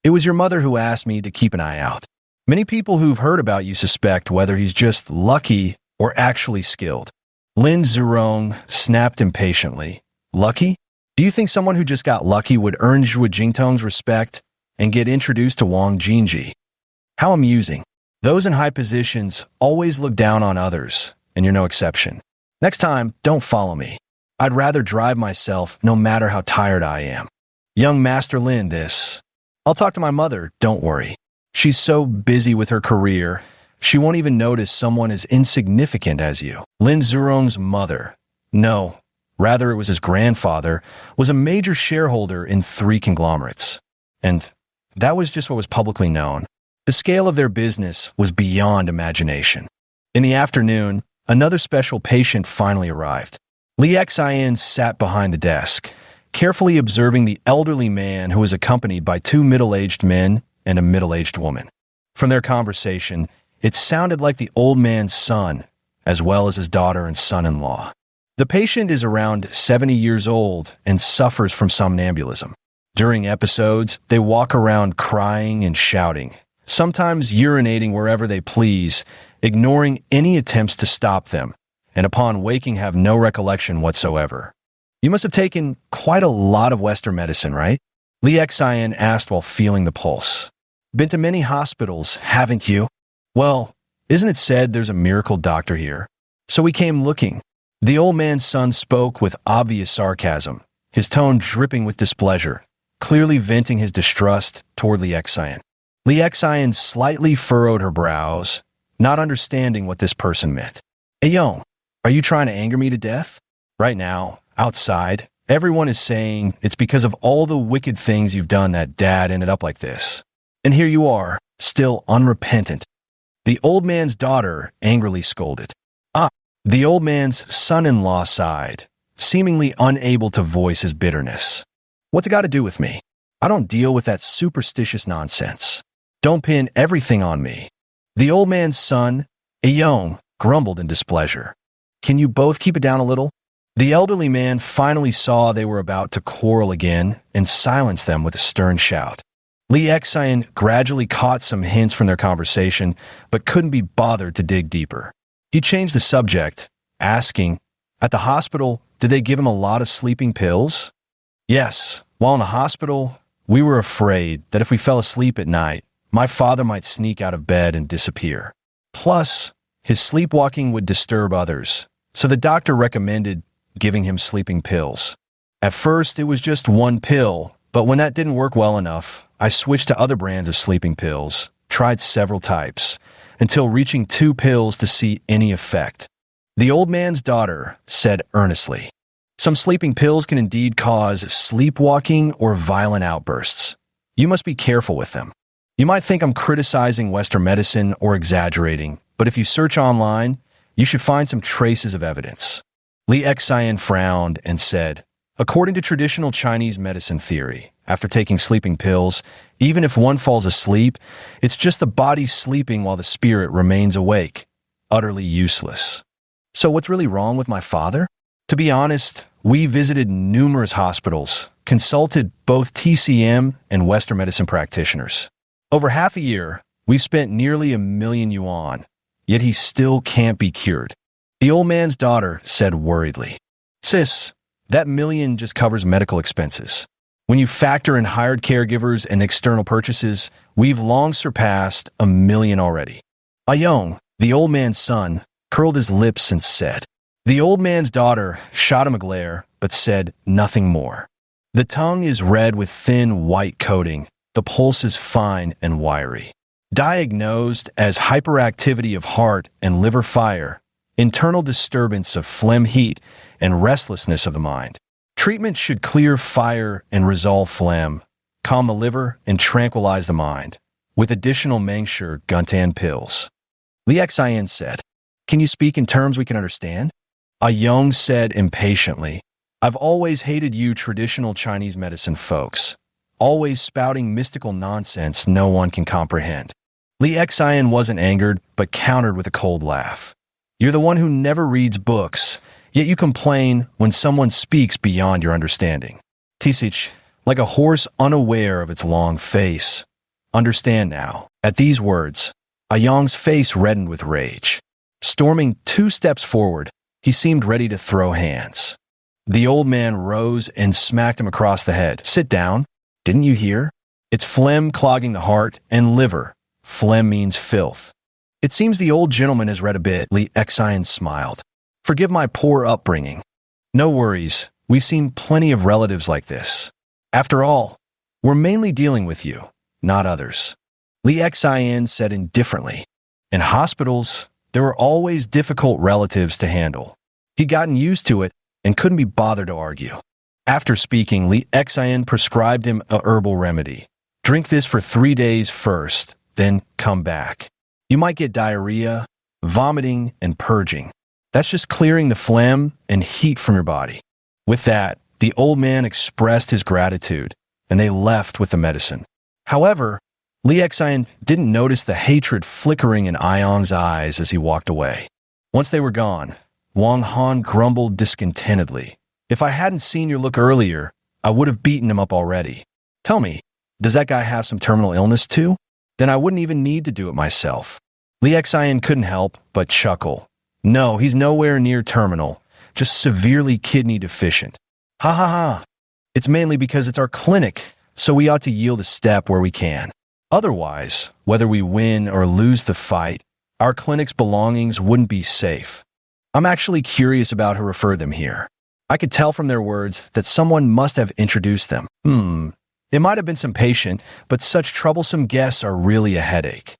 It was your mother who asked me to keep an eye out. Many people who've heard about you suspect whether he's just lucky or actually skilled. Lin Zurong snapped impatiently. Lucky? Do you think someone who just got lucky would earn Zhou Jingtong's respect and get introduced to Wang Jingji? How amusing. Those in high positions always look down on others, and you're no exception. Next time, don't follow me. I'd rather drive myself no matter how tired I am. Young Master Lin, this. I'll talk to my mother, don't worry. She's so busy with her career, she won't even notice someone as insignificant as you. Lin Zurong's mother, no, rather it was his grandfather, was a major shareholder in 3 conglomerates. And that was just what was publicly known. The scale of their business was beyond imagination. In the afternoon, another special patient finally arrived. Li Xian sat behind the desk, carefully observing the elderly man who was accompanied by 2 middle-aged men and a middle-aged woman. From their conversation, it sounded like the old man's son, as well as his daughter and son-in-law. The patient is around 70 years old and suffers from somnambulism. During episodes, they walk around crying and shouting, sometimes urinating wherever they please, ignoring any attempts to stop them, and upon waking have no recollection whatsoever. You must have taken quite a lot of Western medicine, right? Li Xian asked while feeling the pulse. Been to many hospitals, haven't you? Well, isn't it said there's a miracle doctor here? So we came looking. The old man's son spoke with obvious sarcasm, his tone dripping with displeasure, clearly venting his distrust toward Li Xian. Li Xian slightly furrowed her brows, not understanding what this person meant. Hey, Yong, are you trying to anger me to death? Right now, outside, everyone is saying it's because of all the wicked things you've done that Dad ended up like this. And here you are, still unrepentant. The old man's daughter angrily scolded. The old man's son-in-law sighed, seemingly unable to voice his bitterness. What's it got to do with me? I don't deal with that superstitious nonsense. Don't pin everything on me. The old man's son, Yong, grumbled in displeasure. Can you both keep it down a little? The elderly man finally saw they were about to quarrel again and silenced them with a stern shout. Li Xian gradually caught some hints from their conversation, but couldn't be bothered to dig deeper. He changed the subject, asking, at the hospital, did they give him a lot of sleeping pills? Yes, while in the hospital, we were afraid that if we fell asleep at night, my father might sneak out of bed and disappear. Plus, his sleepwalking would disturb others, so the doctor recommended giving him sleeping pills. At first, it was just 1 pill, but when that didn't work well enough, I switched to other brands of sleeping pills, tried several types, until reaching 2 pills to see any effect. The old man's daughter said earnestly, some sleeping pills can indeed cause sleepwalking or violent outbursts. You must be careful with them. You might think I'm criticizing Western medicine or exaggerating, but if you search online, you should find some traces of evidence. Li Xian frowned and said, according to traditional Chinese medicine theory, after taking sleeping pills, even if one falls asleep, it's just the body sleeping while the spirit remains awake. Utterly useless. So what's really wrong with my father? To be honest, we visited numerous hospitals, consulted both TCM and Western medicine practitioners. Over half a year, we've spent nearly 1 million yuan, yet he still can't be cured. The old man's daughter said worriedly, Sis, That million just covers medical expenses. When you factor in hired caregivers and external purchases, we've long surpassed $1 million already. Ayong, the old man's son, curled his lips and said. The old man's daughter shot him a glare, but said nothing more. The tongue is red with thin white coating. The pulse is fine and wiry. Diagnosed as hyperactivity of heart and liver fire, internal disturbance of phlegm heat, and restlessness of the mind. Treatment should clear fire and resolve phlegm, calm the liver, and tranquilize the mind, with additional Mengsher Guntan pills. Li Xian said, Can you speak in terms we can understand? Ayong said impatiently, I've always hated you traditional Chinese medicine folks, always spouting mystical nonsense no one can comprehend. Li Xian wasn't angered, but countered with a cold laugh. You're the one who never reads books, yet you complain when someone speaks beyond your understanding. Tisich, like a horse unaware of its long face. Understand now. At these words, Ayong's face reddened with rage. Storming 2 steps forward, he seemed ready to throw hands. The old man rose and smacked him across the head. Sit down. Didn't you hear? It's phlegm clogging the heart and liver. Phlegm means filth. It seems the old gentleman has read a bit. Li Xian smiled. Forgive my poor upbringing. No worries. We've seen plenty of relatives like this. After all, we're mainly dealing with you, not others. Li Xian said indifferently. In hospitals, there were always difficult relatives to handle. He'd gotten used to it and couldn't be bothered to argue. After speaking, Li Xian prescribed him a herbal remedy. Drink this for 3 days first, then come back. You might get diarrhea, vomiting, and purging. That's just clearing the phlegm and heat from your body. With that, the old man expressed his gratitude, and they left with the medicine. However, Li Xian didn't notice the hatred flickering in Ayong's eyes as he walked away. Once they were gone, Wang Han grumbled discontentedly. If I hadn't seen your look earlier, I would have beaten him up already. Tell me, does that guy have some terminal illness too? Then I wouldn't even need to do it myself. Li Xian couldn't help but chuckle. No, he's nowhere near terminal, just severely kidney deficient. Ha ha ha. It's mainly because it's our clinic, so we ought to yield a step where we can. Otherwise, whether we win or lose the fight, our clinic's belongings wouldn't be safe. I'm actually curious about who referred them here. I could tell from their words that someone must have introduced them. It might have been some patient, but such troublesome guests are really a headache.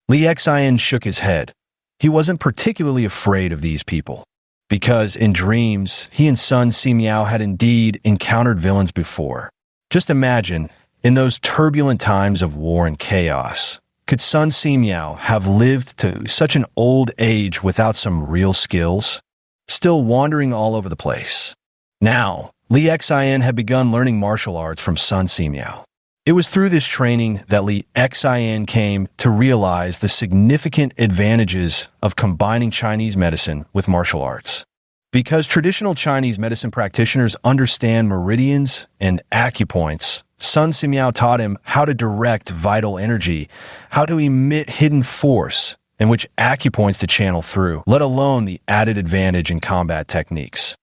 Li Xian shook his head. He wasn't particularly afraid of these people, because in dreams, he and Sun Simiao had indeed encountered villains before. Just imagine, in those turbulent times of war and chaos, could Sun Simiao have lived to such an old age without some real skills? Still wandering all over the place. Now, Li Xian had begun learning martial arts from Sun Simiao. It was through this training that Li Xian came to realize the significant advantages of combining Chinese medicine with martial arts. Because traditional Chinese medicine practitioners understand meridians and acupoints, Sun Simiao taught him how to direct vital energy, how to emit hidden force, and which acupoints to channel through, let alone the added advantage in combat techniques.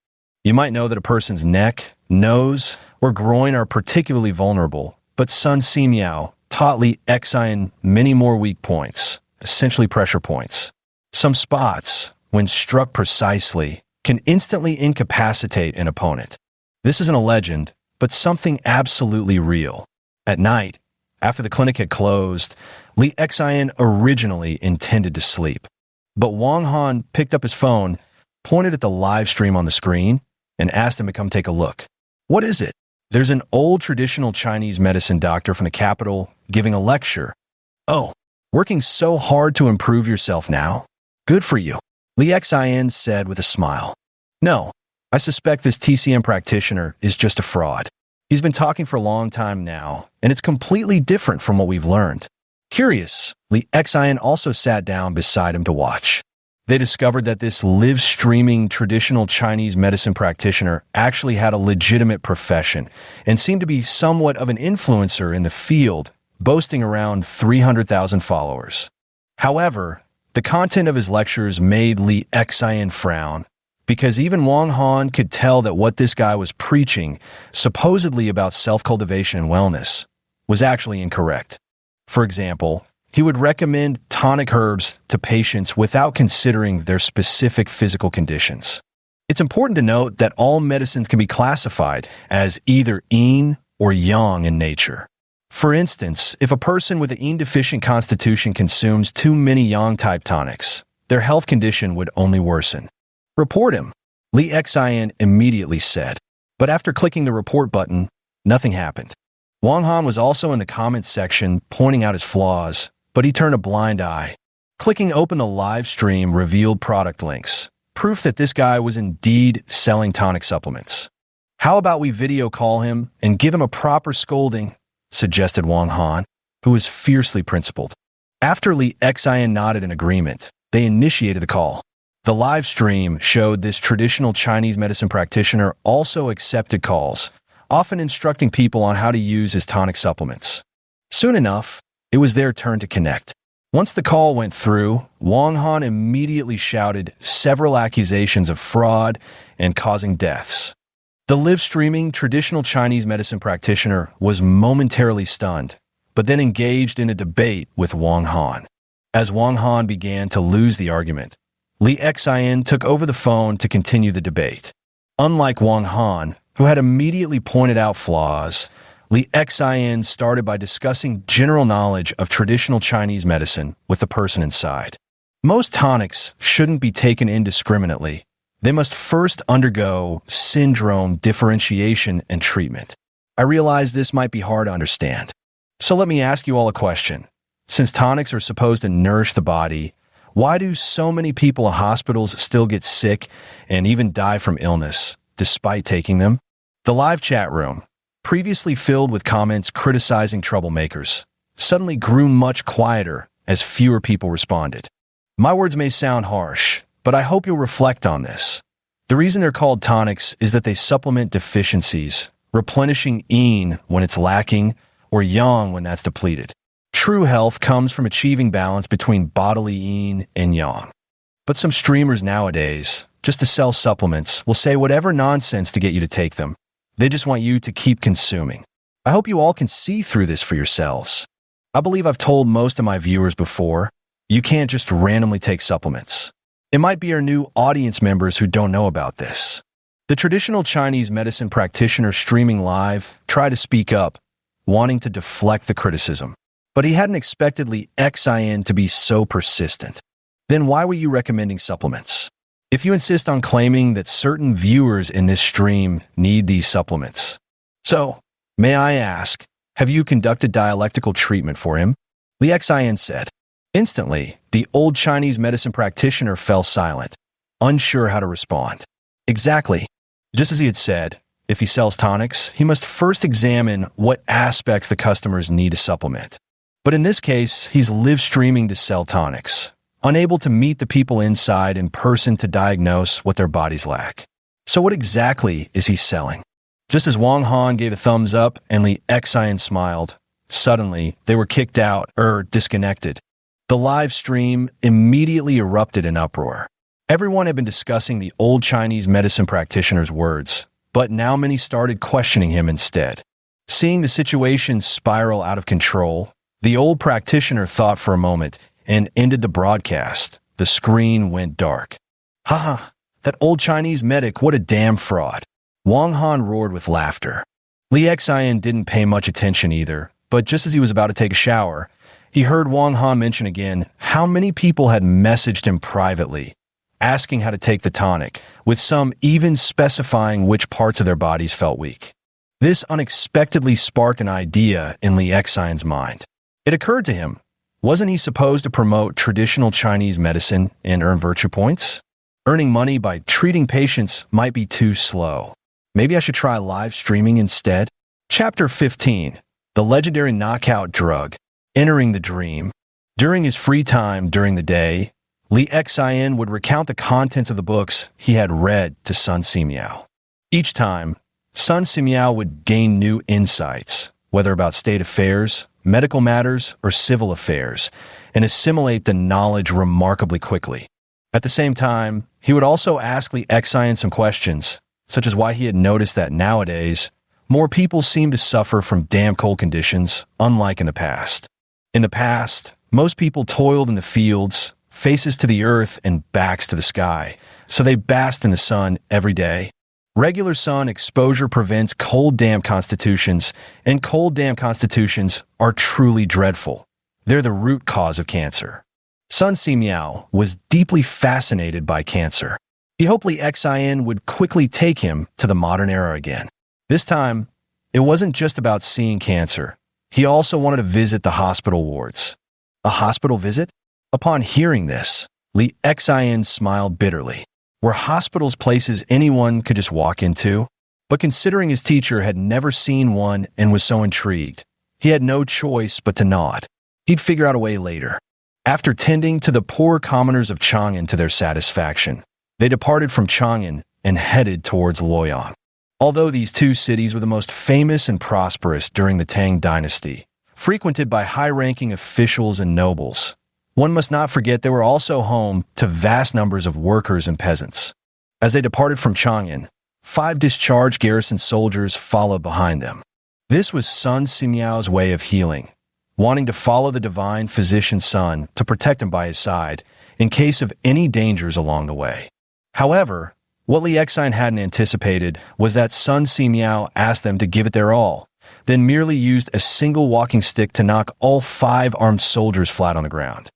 You might know that a person's neck, nose, or groin are particularly vulnerable, but Sun Simiao taught Li Xian many more weak points, essentially pressure points. Some spots, when struck precisely, can instantly incapacitate an opponent. This isn't a legend, but something absolutely real. At night, after the clinic had closed, Li Xian originally intended to sleep. But Wang Han picked up his phone, pointed at the live stream on the screen, and asked him to come take a look. What is it? There's an old traditional Chinese medicine doctor from the capital giving a lecture. Oh, working so hard to improve yourself now? Good for you, Li Xian said with a smile. No, I suspect this TCM practitioner is just a fraud. He's been talking for a long time now, and it's completely different from what we've learned. Curious, Li Xian also sat down beside him to watch. They discovered that this live-streaming traditional Chinese medicine practitioner actually had a legitimate profession and seemed to be somewhat of an influencer in the field, boasting around 300,000 followers. However, the content of his lectures made Li Xian frown, because even Wang Han could tell that what this guy was preaching, supposedly about self-cultivation and wellness, was actually incorrect. For example, he would recommend tonic herbs to patients without considering their specific physical conditions. It's important to note that all medicines can be classified as either yin or yang in nature. For instance, if a person with an yin-deficient constitution consumes too many yang-type tonics, their health condition would only worsen. "Report him," Li Xian immediately said. But after clicking the report button, nothing happened. Wang Han was also in the comments section pointing out his flaws, but he turned a blind eye. Clicking open the live stream revealed product links, proof that this guy was indeed selling tonic supplements. "How about we video call him and give him a proper scolding?" suggested Wang Han, who was fiercely principled. After Li Xian nodded in agreement, they initiated the call. The live stream showed this traditional Chinese medicine practitioner also accepted calls, often instructing people on how to use his tonic supplements. Soon enough, it was their turn to connect. Once the call went through, Wang Han immediately shouted several accusations of fraud and causing deaths. The live-streaming traditional Chinese medicine practitioner was momentarily stunned, but then engaged in a debate with Wang Han. As Wang Han began to lose the argument, Li Xian took over the phone to continue the debate. Unlike Wang Han, who had immediately pointed out flaws, Li Xian started by discussing general knowledge of traditional Chinese medicine with the person inside. Most tonics shouldn't be taken indiscriminately. They must first undergo syndrome differentiation and treatment. I realize this might be hard to understand. So let me ask you all a question. Since tonics are supposed to nourish the body, why do so many people in hospitals still get sick and even die from illness, despite taking them? The live chat room, previously filled with comments criticizing troublemakers, suddenly grew much quieter as fewer people responded. My words may sound harsh, but I hope you'll reflect on this. The reason they're called tonics is that they supplement deficiencies, replenishing yin when it's lacking or yang when that's depleted. True health comes from achieving balance between bodily yin and yang. But some streamers nowadays, just to sell supplements, will say whatever nonsense to get you to take them. They just want you to keep consuming. I hope you all can see through this for yourselves. I believe I've told most of my viewers before, you can't just randomly take supplements. It might be our new audience members who don't know about this. The traditional Chinese medicine practitioner streaming live tried to speak up, wanting to deflect the criticism. But he hadn't expected Li Xian to be so persistent. Then why were you recommending supplements? If you insist on claiming that certain viewers in this stream need these supplements. So, may I ask, have you conducted dialectical treatment for him? Li Xian said. Instantly, the old Chinese medicine practitioner fell silent, unsure how to respond. Exactly. Just as he had said, if he sells tonics, he must first examine what aspects the customers need to supplement. But in this case, he's live streaming to sell tonics, unable to meet the people inside in person to diagnose what their bodies lack. So what exactly is he selling? Just as Wang Han gave a thumbs up and Li Xian smiled, suddenly they were kicked out or disconnected. The live stream immediately erupted in uproar. Everyone had been discussing the old Chinese medicine practitioner's words, but now many started questioning him instead. Seeing the situation spiral out of control, the old practitioner thought for a moment and ended the broadcast. The screen went dark. Haha, that old Chinese medic, what a damn fraud. Wang Han roared with laughter. Li Xian didn't pay much attention either, but just as he was about to take a shower, he heard Wang Han mention again how many people had messaged him privately, asking how to take the tonic, with some even specifying which parts of their bodies felt weak. This unexpectedly sparked an idea in Li Xian's mind. It occurred to him, wasn't he supposed to promote traditional Chinese medicine and earn virtue points? Earning money by treating patients might be too slow. Maybe I should try live streaming instead? Chapter 15. The legendary knockout drug. Entering the dream. During his free time during the day, Li Xian would recount the contents of the books he had read to Sun Simiao. Each time, Sun Simiao would gain new insights, whether about state affairs, medical matters, or civil affairs, and assimilate the knowledge remarkably quickly. At the same time, he would also ask Li Xian some questions, such as why he had noticed that nowadays, more people seem to suffer from damn cold conditions, unlike in the past. In the past, most people toiled in the fields, faces to the earth and backs to the sky, so they basked in the sun every day. Regular sun exposure prevents cold damp constitutions, and cold damp constitutions are truly dreadful. They're the root cause of cancer. Sun Simiao was deeply fascinated by cancer. He hoped Li Xian would quickly take him to the modern era again. This time, it wasn't just about seeing cancer. He also wanted to visit the hospital wards. A hospital visit? Upon hearing this, Li Xian smiled bitterly. Were hospitals places anyone could just walk into? But considering his teacher had never seen one and was so intrigued, he had no choice but to nod. He'd figure out a way later. After tending to the poor commoners of Chang'an to their satisfaction, they departed from Chang'an and headed towards Luoyang. Although these two cities were the most famous and prosperous during the Tang dynasty, frequented by high-ranking officials and nobles, one must not forget they were also home to vast numbers of workers and peasants. As they departed from Chang'an, 5 discharged garrison soldiers followed behind them. This was Sun Simiao's way of healing, wanting to follow the divine physician's son to protect him by his side in case of any dangers along the way. However, what Li Xian hadn't anticipated was that Sun Simiao asked them to give it their all, then merely used a single walking stick to knock all 5 armed soldiers flat on the ground.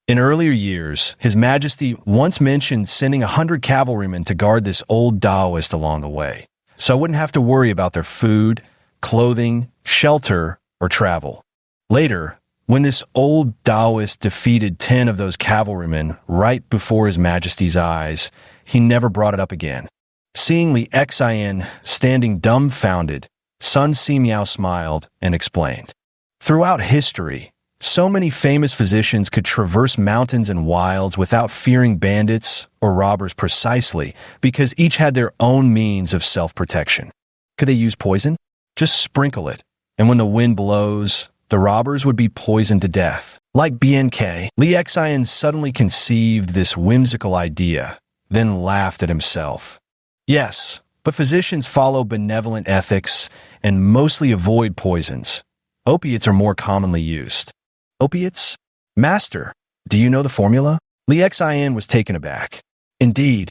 In earlier years, His Majesty once mentioned sending 100 cavalrymen to guard this old Taoist along the way, so I wouldn't have to worry about their food, clothing, shelter, or travel. Later, when this old Taoist defeated 10 of those cavalrymen right before His Majesty's eyes, he never brought it up again. Seeing Li Xian standing dumbfounded, Sun Simiao smiled and explained. Throughout history, so many famous physicians could traverse mountains and wilds without fearing bandits or robbers precisely because each had their own means of self-protection. Could they use poison? Just sprinkle it, and when the wind blows, the robbers would be poisoned to death. Like BNK, Li Xian suddenly conceived this whimsical idea, then laughed at himself. Yes, but physicians follow benevolent ethics and mostly avoid poisons. Opiates are more commonly used. Opiates? Master, do you know the formula? Li Xian was taken aback. Indeed.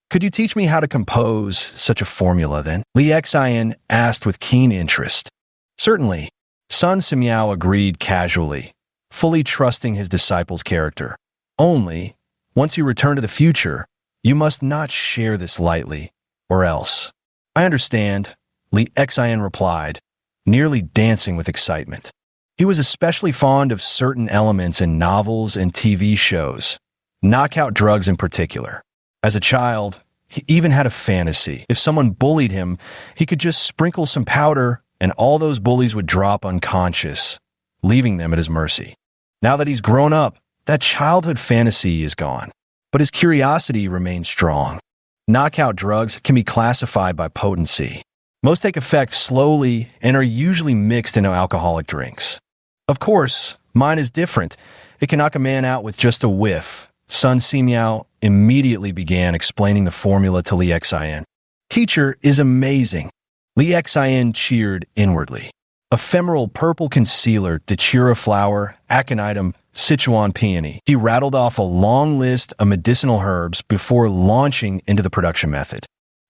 Could you teach me how to compose such a formula then? Li Xian asked with keen interest. Certainly. Sun Simiao agreed casually, fully trusting his disciple's character. Only, once you return to the future, you must not share this lightly, or else. I understand, Li Xian replied, nearly dancing with excitement. He was especially fond of certain elements in novels and TV shows, knockout drugs in particular. As a child, he even had a fantasy. If someone bullied him, he could just sprinkle some powder and all those bullies would drop unconscious, leaving them at his mercy. Now that he's grown up, that childhood fantasy is gone, but his curiosity remains strong. Knockout drugs can be classified by potency. Most take effect slowly and are usually mixed into alcoholic drinks. Of course, mine is different. It can knock a man out with just a whiff. Sun Simiao immediately began explaining the formula to Li Xian. Teacher is amazing. Li Xian cheered inwardly. Ephemeral purple concealer, datura flower, aconitum, Sichuan peony. He rattled off a long list of medicinal herbs before launching into the production method.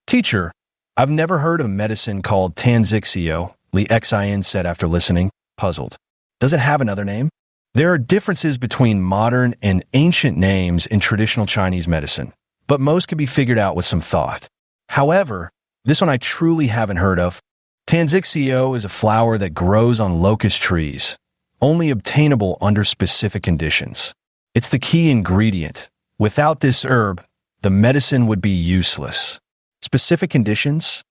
Teacher, I've never heard of a medicine called Tanzixio, Li Xian said after listening, puzzled. Does it have another name? There are differences between modern and ancient names in traditional Chinese medicine, but most can be figured out with some thought. However, this one I truly haven't heard of. Tanzixio is a flower that grows on locust trees, only obtainable under specific conditions. It's the key ingredient. Without this herb, the medicine would be useless. Specific conditions?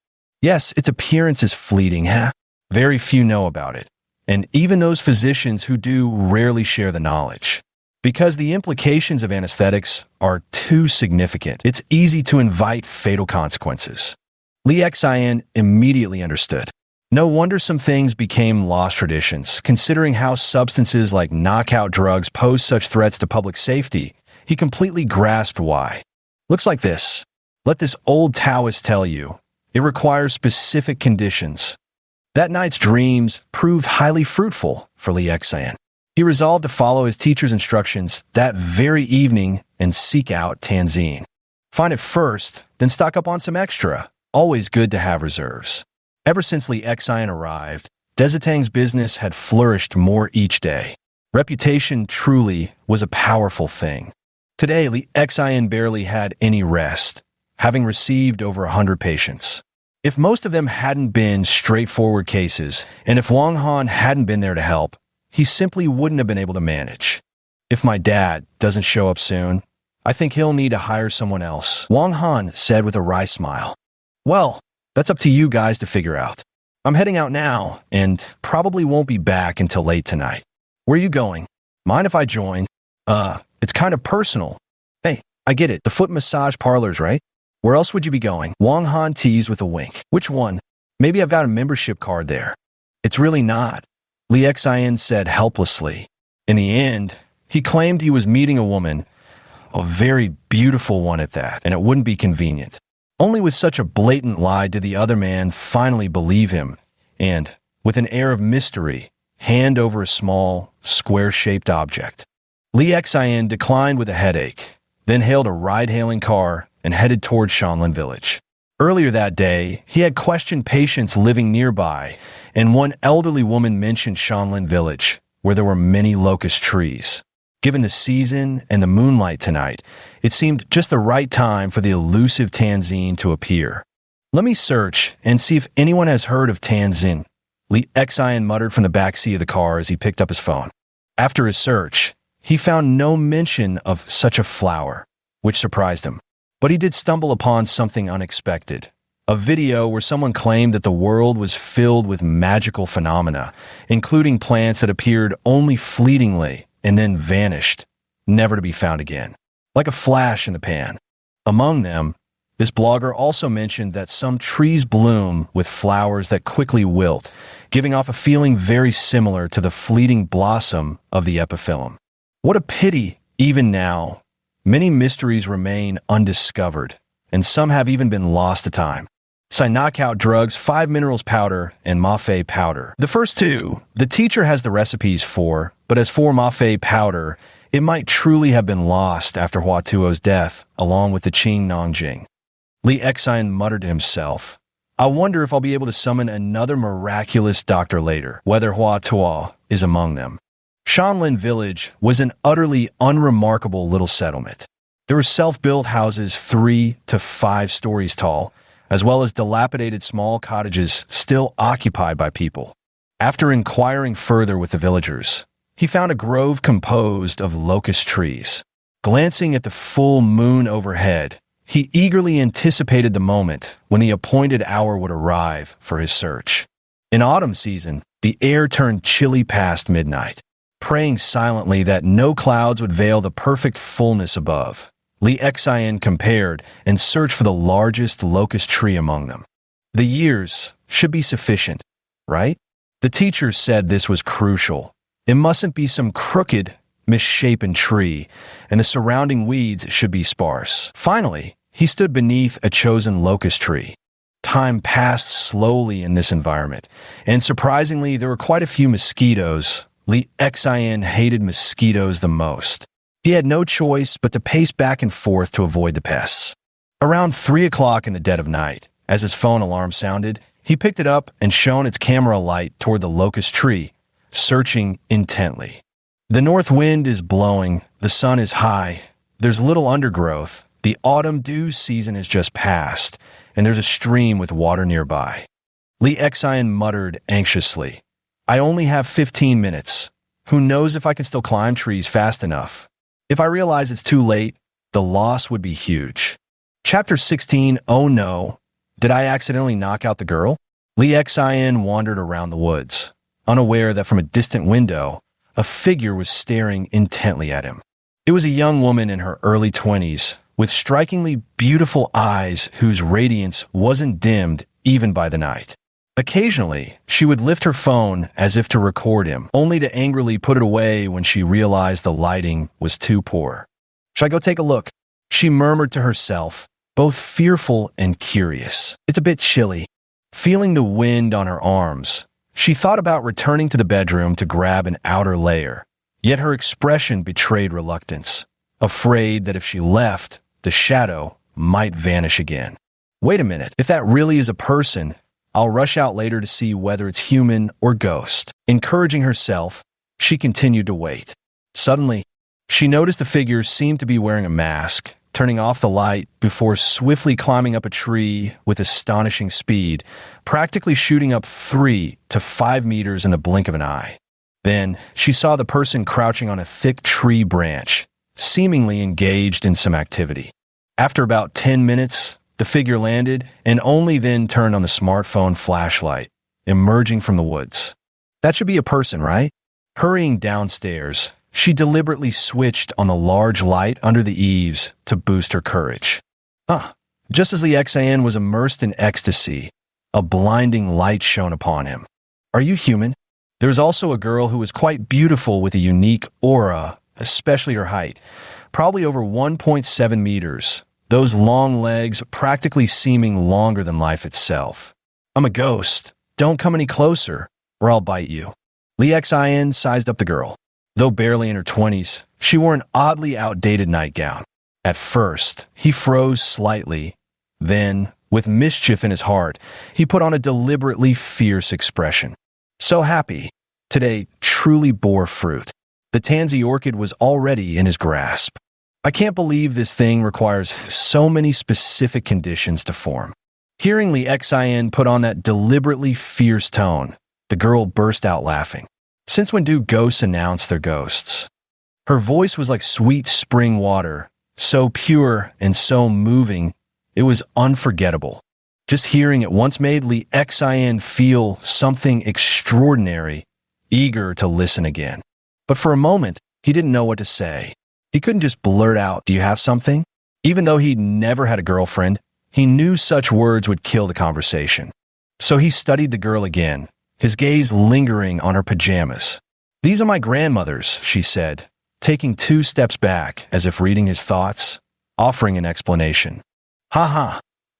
Yes, its appearance is fleeting, huh? Very few know about it. And even those physicians who do rarely share the knowledge. Because the implications of anesthetics are too significant, it's easy to invite fatal consequences. Li Xian immediately understood. No wonder some things became lost traditions, considering how substances like knockout drugs pose such threats to public safety. he completely grasped why. Looks like this. Let this old Taoist tell you. It requires specific conditions. That night's dreams proved highly fruitful for Li Xian. He resolved to follow his teacher's instructions that very evening and seek out Tanzine. Find it first, then stock up on some extra. Always good to have reserves. Ever since Li Xian arrived, Dezitang's business had flourished more each day. Reputation truly was a powerful thing. Today, Li Xian barely had any rest, having received over 100 patients. If most of them hadn't been straightforward cases, and if Wang Han hadn't been there to help, he simply wouldn't have been able to manage. If my dad doesn't show up soon, I think he'll need to hire someone else, Wang Han said with a wry smile. Well, that's up to you guys to figure out. I'm heading out now, and probably won't be back until late tonight. Where are you going? Mind if I join? It's kind of personal. Hey, I get it. The foot massage parlors, right? Where else would you be going? Wang Han teased with a wink. Which one? Maybe I've got a membership card there. It's really not, Li Xian said helplessly. In the end, he claimed he was meeting a woman, a very beautiful one at that, and it wouldn't be convenient. Only with such a blatant lie did the other man finally believe him, and, with an air of mystery, hand over a small, square-shaped object. Li Xian declined with a headache, then hailed a ride-hailing car and headed toward Shanlin Village. Earlier that day, he had questioned patients living nearby, and one elderly woman mentioned Shanlin Village, where there were many locust trees. Given the season and the moonlight tonight, it seemed just the right time for the elusive Tanzine to appear. Let me search and see if anyone has heard of Tanzine, Li Xian muttered from the backseat of the car as he picked up his phone. After his search, he found no mention of such a flower, which surprised him. But he did stumble upon something unexpected. A video where someone claimed that the world was filled with magical phenomena, including plants that appeared only fleetingly and then vanished, never to be found again, like a flash in the pan. Among them, this blogger also mentioned that some trees bloom with flowers that quickly wilt, giving off a feeling very similar to the fleeting blossom of the epiphyllum. What a pity, even now, many mysteries remain undiscovered, and some have even been lost to time. Knockout drugs, 5 minerals powder, and Mafe powder. The first two, the teacher has the recipes for, but as for Mafe powder, it might truly have been lost after Hua Tuo's death, along with the Qing Nangjing. Li Xian muttered to himself, I wonder if I'll be able to summon another miraculous doctor later, whether Hua Tuo is among them. Shanlin Village was an utterly unremarkable little settlement. There were self-built houses 3 to 5 stories tall, as well as dilapidated small cottages still occupied by people. After inquiring further with the villagers, he found a grove composed of locust trees. Glancing at the full moon overhead, he eagerly anticipated the moment when the appointed hour would arrive for his search. In autumn season, the air turned chilly past midnight. Praying silently that no clouds would veil the perfect fullness above, Li Xian compared and searched for the largest locust tree among them. The years should be sufficient, right? The teacher said this was crucial. It mustn't be some crooked, misshapen tree, and the surrounding weeds should be sparse. Finally, he stood beneath a chosen locust tree. Time passed slowly in this environment, and surprisingly, there were quite a few mosquitoes. Li Xian hated mosquitoes the most. He had no choice but to pace back and forth to avoid the pests. Around 3 o'clock in the dead of night, as his phone alarm sounded, he picked it up and shone its camera light toward the locust tree, searching intently. The north wind is blowing, the sun is high, there's little undergrowth, the autumn dew season is just past, and there's a stream with water nearby. Li Xian muttered anxiously, I only have 15 minutes. Who knows if I can still climb trees fast enough? If I realize it's too late, the loss would be huge. Chapter 16, Oh no. Did I accidentally knock out the girl? Li Xian wandered around the woods, unaware that from a distant window, a figure was staring intently at him. It was a young woman in her early 20s, with strikingly beautiful eyes whose radiance wasn't dimmed even by the night. Occasionally, she would lift her phone as if to record him, only to angrily put it away when she realized the lighting was too poor. Should I go take a look? She murmured to herself, both fearful and curious. It's a bit chilly. Feeling the wind on her arms, she thought about returning to the bedroom to grab an outer layer. Yet her expression betrayed reluctance, afraid that if she left, the shadow might vanish again. Wait a minute, if that really is a person, I'll rush out later to see whether it's human or ghost. Encouraging herself, she continued to wait. Suddenly, she noticed the figure seemed to be wearing a mask, turning off the light before swiftly climbing up a tree with astonishing speed, practically shooting up 3 to 5 meters in the blink of an eye. Then, she saw the person crouching on a thick tree branch, seemingly engaged in some activity. After about 10 minutes, the figure landed and only then turned on the smartphone flashlight, emerging from the woods. That should be a person, right? Hurrying downstairs, she deliberately switched on the large light under the eaves to boost her courage. Just as the XIN was immersed in ecstasy, a blinding light shone upon him. Are you human? There was also a girl who was quite beautiful with a unique aura, especially her height, probably over 1.7 meters, those long legs practically seeming longer than life itself. I'm a ghost. Don't come any closer, or I'll bite you. Lee Xin sized up the girl. Though barely in her 20s, she wore an oddly outdated nightgown. At first, he froze slightly. Then, with mischief in his heart, he put on a deliberately fierce expression. So happy. Today truly bore fruit. The tansy orchid was already in his grasp. I can't believe this thing requires so many specific conditions to form. Hearing Lee Xin put on that deliberately fierce tone, the girl burst out laughing. Since when do ghosts announce their ghosts? Her voice was like sweet spring water, so pure and so moving, it was unforgettable. Just hearing it once made Lee Xin feel something extraordinary, eager to listen again. But for a moment, he didn't know what to say. He couldn't just blurt out, "Do you have something?" Even though he'd never had a girlfriend, he knew such words would kill the conversation. So he studied the girl again, his gaze lingering on her pajamas. "These are my grandmother's," she said, taking 2 steps back as if reading his thoughts, offering an explanation. "Ha.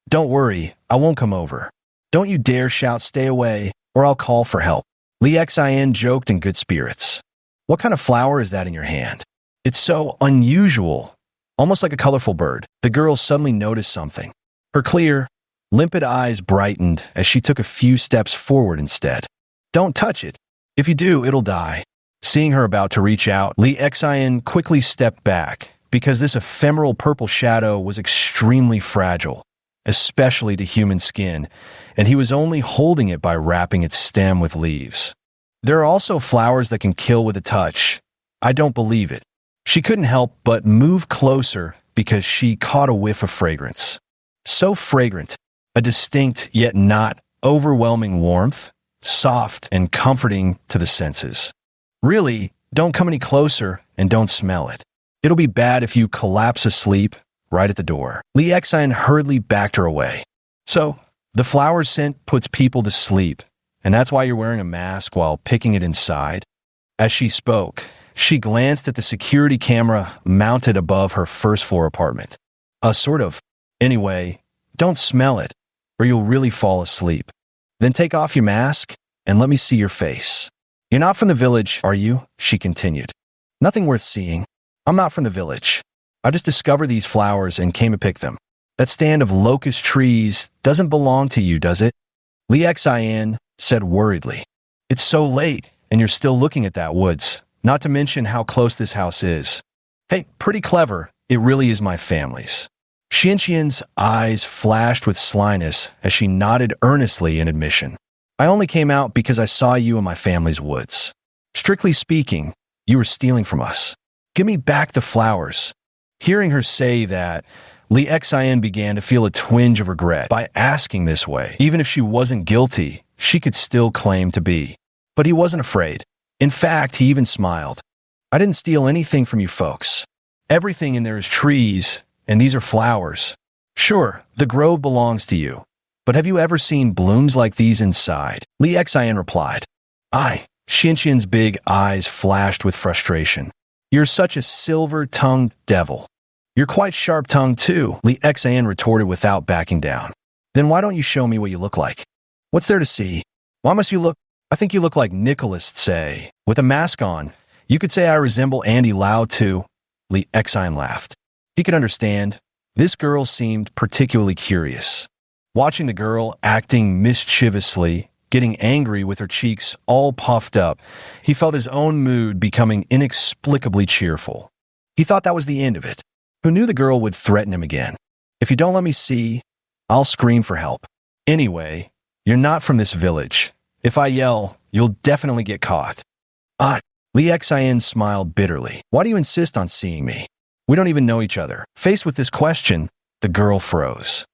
Don't worry, I won't come over. Don't you dare shout stay away, or I'll call for help." Lee Xin joked in good spirits. "What kind of flower is that in your hand? It's so unusual, almost like a colorful bird." The girl suddenly noticed something. Her clear, limpid eyes brightened as she took a few steps forward instead. "Don't touch it. If you do, it'll die." Seeing her about to reach out, Lee Xin quickly stepped back because this ephemeral purple shadow was extremely fragile, especially to human skin, and he was only holding it by wrapping its stem with leaves. "There are also flowers that can kill with a touch. I don't believe it." She couldn't help but move closer because she caught a whiff of fragrance. So fragrant, a distinct yet not overwhelming warmth, soft and comforting to the senses. "Really, don't come any closer and don't smell it. It'll be bad if you collapse asleep right at the door." Lee Xin hurriedly backed her away. "So, the flower scent puts people to sleep, and that's why you're wearing a mask while picking it inside?" As she spoke, she glanced at the security camera mounted above her first-floor apartment. Sort of. Anyway, don't smell it, or you'll really fall asleep. Then take off your mask and let me see your face. "You're not from the village, are you?" she continued. "Nothing worth seeing. I'm not from the village. I just discovered these flowers and came to pick them. That stand of locust trees doesn't belong to you, does it?" Lee Xin said worriedly. "It's so late, and you're still looking at that woods, not to mention how close this house is. Hey, pretty clever. It really is my family's." Xianxian's eyes flashed with slyness as she nodded earnestly in admission. "I only came out because I saw you in my family's woods. Strictly speaking, you were stealing from us. Give me back the flowers." Hearing her say that, Lee Xin began to feel a twinge of regret. By asking this way, even if she wasn't guilty, she could still claim to be. But he wasn't afraid. In fact, he even smiled. "I didn't steal anything from you folks. Everything in there is trees, and these are flowers. Sure, the grove belongs to you, but have you ever seen blooms like these inside?" Lee Xin replied. "Aye." Xianxian's big eyes flashed with frustration. "You're such a silver-tongued devil. You're quite sharp-tongued too, Li Xian retorted without backing down. Then why don't you show me what you look like? What's there to see? Why must you look? I think you look like Nicholas, say, with a mask on. You could say I resemble Andy Lau too, Li Xian laughed. He could understand. This girl seemed particularly curious. Watching the girl acting mischievously, getting angry with her cheeks all puffed up, he felt his own mood becoming inexplicably cheerful. He thought that was the end of it. Who knew the girl would threaten him again? If you don't let me see, I'll scream for help. Anyway, you're not from this village. If I yell, you'll definitely get caught. Li Xian smiled bitterly. Why do you insist on seeing me? We don't even know each other. Faced with this question, the girl froze.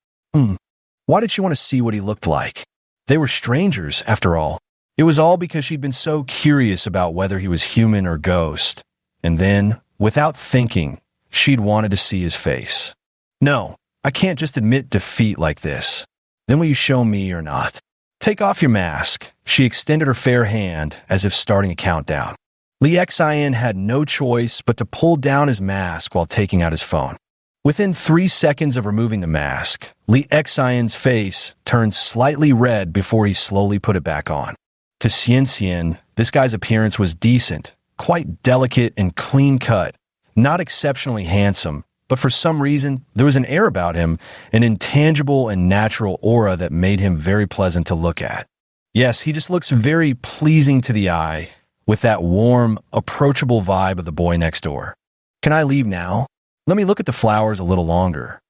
Why did she want to see what he looked like? They were strangers, after all. It was all because she'd been so curious about whether he was human or ghost. And then, without thinking, she'd wanted to see his face. No, I can't just admit defeat like this. Then will you show me or not? Take off your mask. She extended her fair hand as if starting a countdown. Li Xian had no choice but to pull down his mask while taking out his phone. Within 3 seconds of removing the mask, Li Xian's face turned slightly red before he slowly put it back on. To Xian, this guy's appearance was decent, quite delicate and clean-cut, not exceptionally handsome, but for some reason, there was an air about him, an intangible and natural aura that made him very pleasant to look at. Yes, he just looks very pleasing to the eye, with that warm, approachable vibe of the boy next door. Can I leave now? Let me look at the flowers a little longer.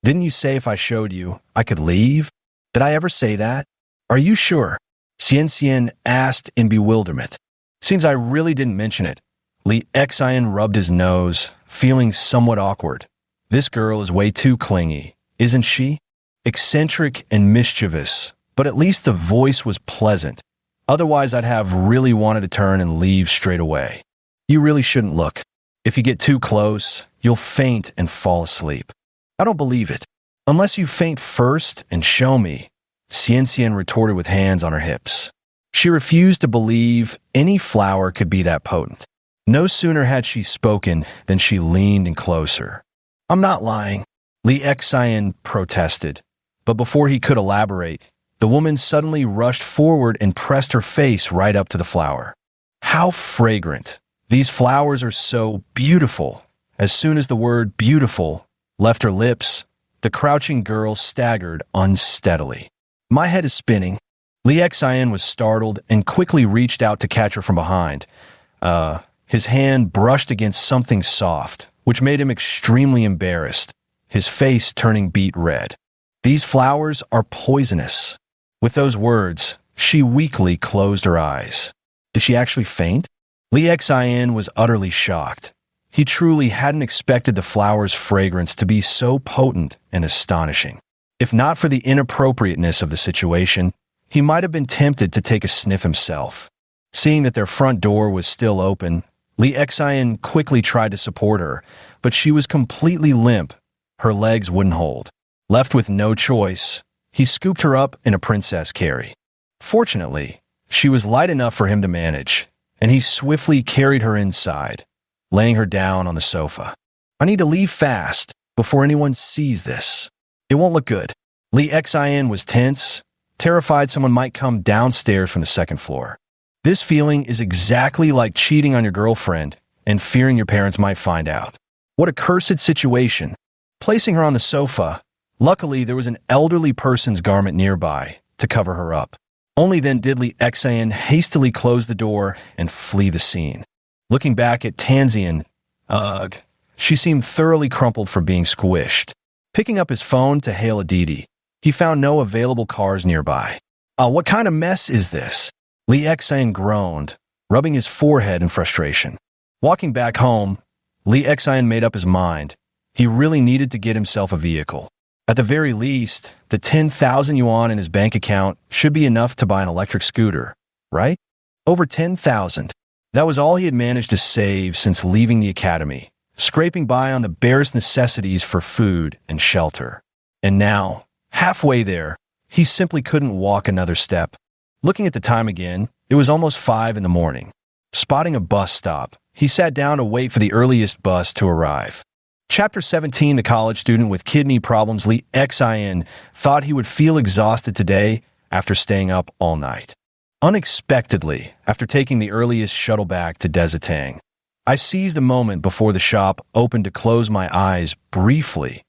Didn't you say if I showed you, I could leave? Did I ever say that? Are you sure? Xian asked in bewilderment. Seems I really didn't mention it. Li Xian rubbed his nose, feeling somewhat awkward. This girl is way too clingy, isn't she? Eccentric and mischievous, but at least the voice was pleasant. Otherwise, I'd have really wanted to turn and leave straight away. You really shouldn't look. If you get too close, you'll faint and fall asleep. I don't believe it. Unless you faint first and show me, Xian retorted with hands on her hips. She refused to believe any flower could be that potent. No sooner had she spoken than she leaned in closer. I'm not lying, Li Xian protested. But before he could elaborate, the woman suddenly rushed forward and pressed her face right up to the flower. How fragrant! These flowers are so beautiful. As soon as the word beautiful left her lips, the crouching girl staggered unsteadily. My head is spinning. Li Xian was startled and quickly reached out to catch her from behind. His hand brushed against something soft, which made him extremely embarrassed, his face turning beet red. These flowers are poisonous. With those words, she weakly closed her eyes. Did she actually faint? Li Xian was utterly shocked. He truly hadn't expected the flower's fragrance to be so potent and astonishing. If not for the inappropriateness of the situation, he might have been tempted to take a sniff himself. Seeing that their front door was still open, Li Xian quickly tried to support her, but she was completely limp. Her legs wouldn't hold. Left with no choice, he scooped her up in a princess carry. Fortunately, she was light enough for him to manage, and he swiftly carried her inside, laying her down on the sofa. I need to leave fast before anyone sees this. It won't look good. Li Xian was tense, terrified someone might come downstairs from the second floor. This feeling is exactly like cheating on your girlfriend and fearing your parents might find out. What a cursed situation. Placing her on the sofa, luckily there was an elderly person's garment nearby to cover her up. Only then did Li Xian hastily close the door and flee the scene. Looking back at Tanzian, she seemed thoroughly crumpled from being squished. Picking up his phone to hail a Didi, he found no available cars nearby. What kind of mess is this? Li Xian groaned, rubbing his forehead in frustration. Walking back home, Li Xian made up his mind. He really needed to get himself a vehicle. At the very least, the 10,000 yuan in his bank account should be enough to buy an electric scooter, right? Over 10,000. That was all he had managed to save since leaving the academy, scraping by on the barest necessities for food and shelter. And now, halfway there, he simply couldn't walk another step. Looking at the time again, it was almost 5 in the morning. Spotting a bus stop, he sat down to wait for the earliest bus to arrive. Chapter 17, the college student with kidney problems, Lee Xin, thought he would feel exhausted today after staying up all night. Unexpectedly, after taking the earliest shuttle back to Desitang, I seized a moment before the shop opened to close my eyes briefly,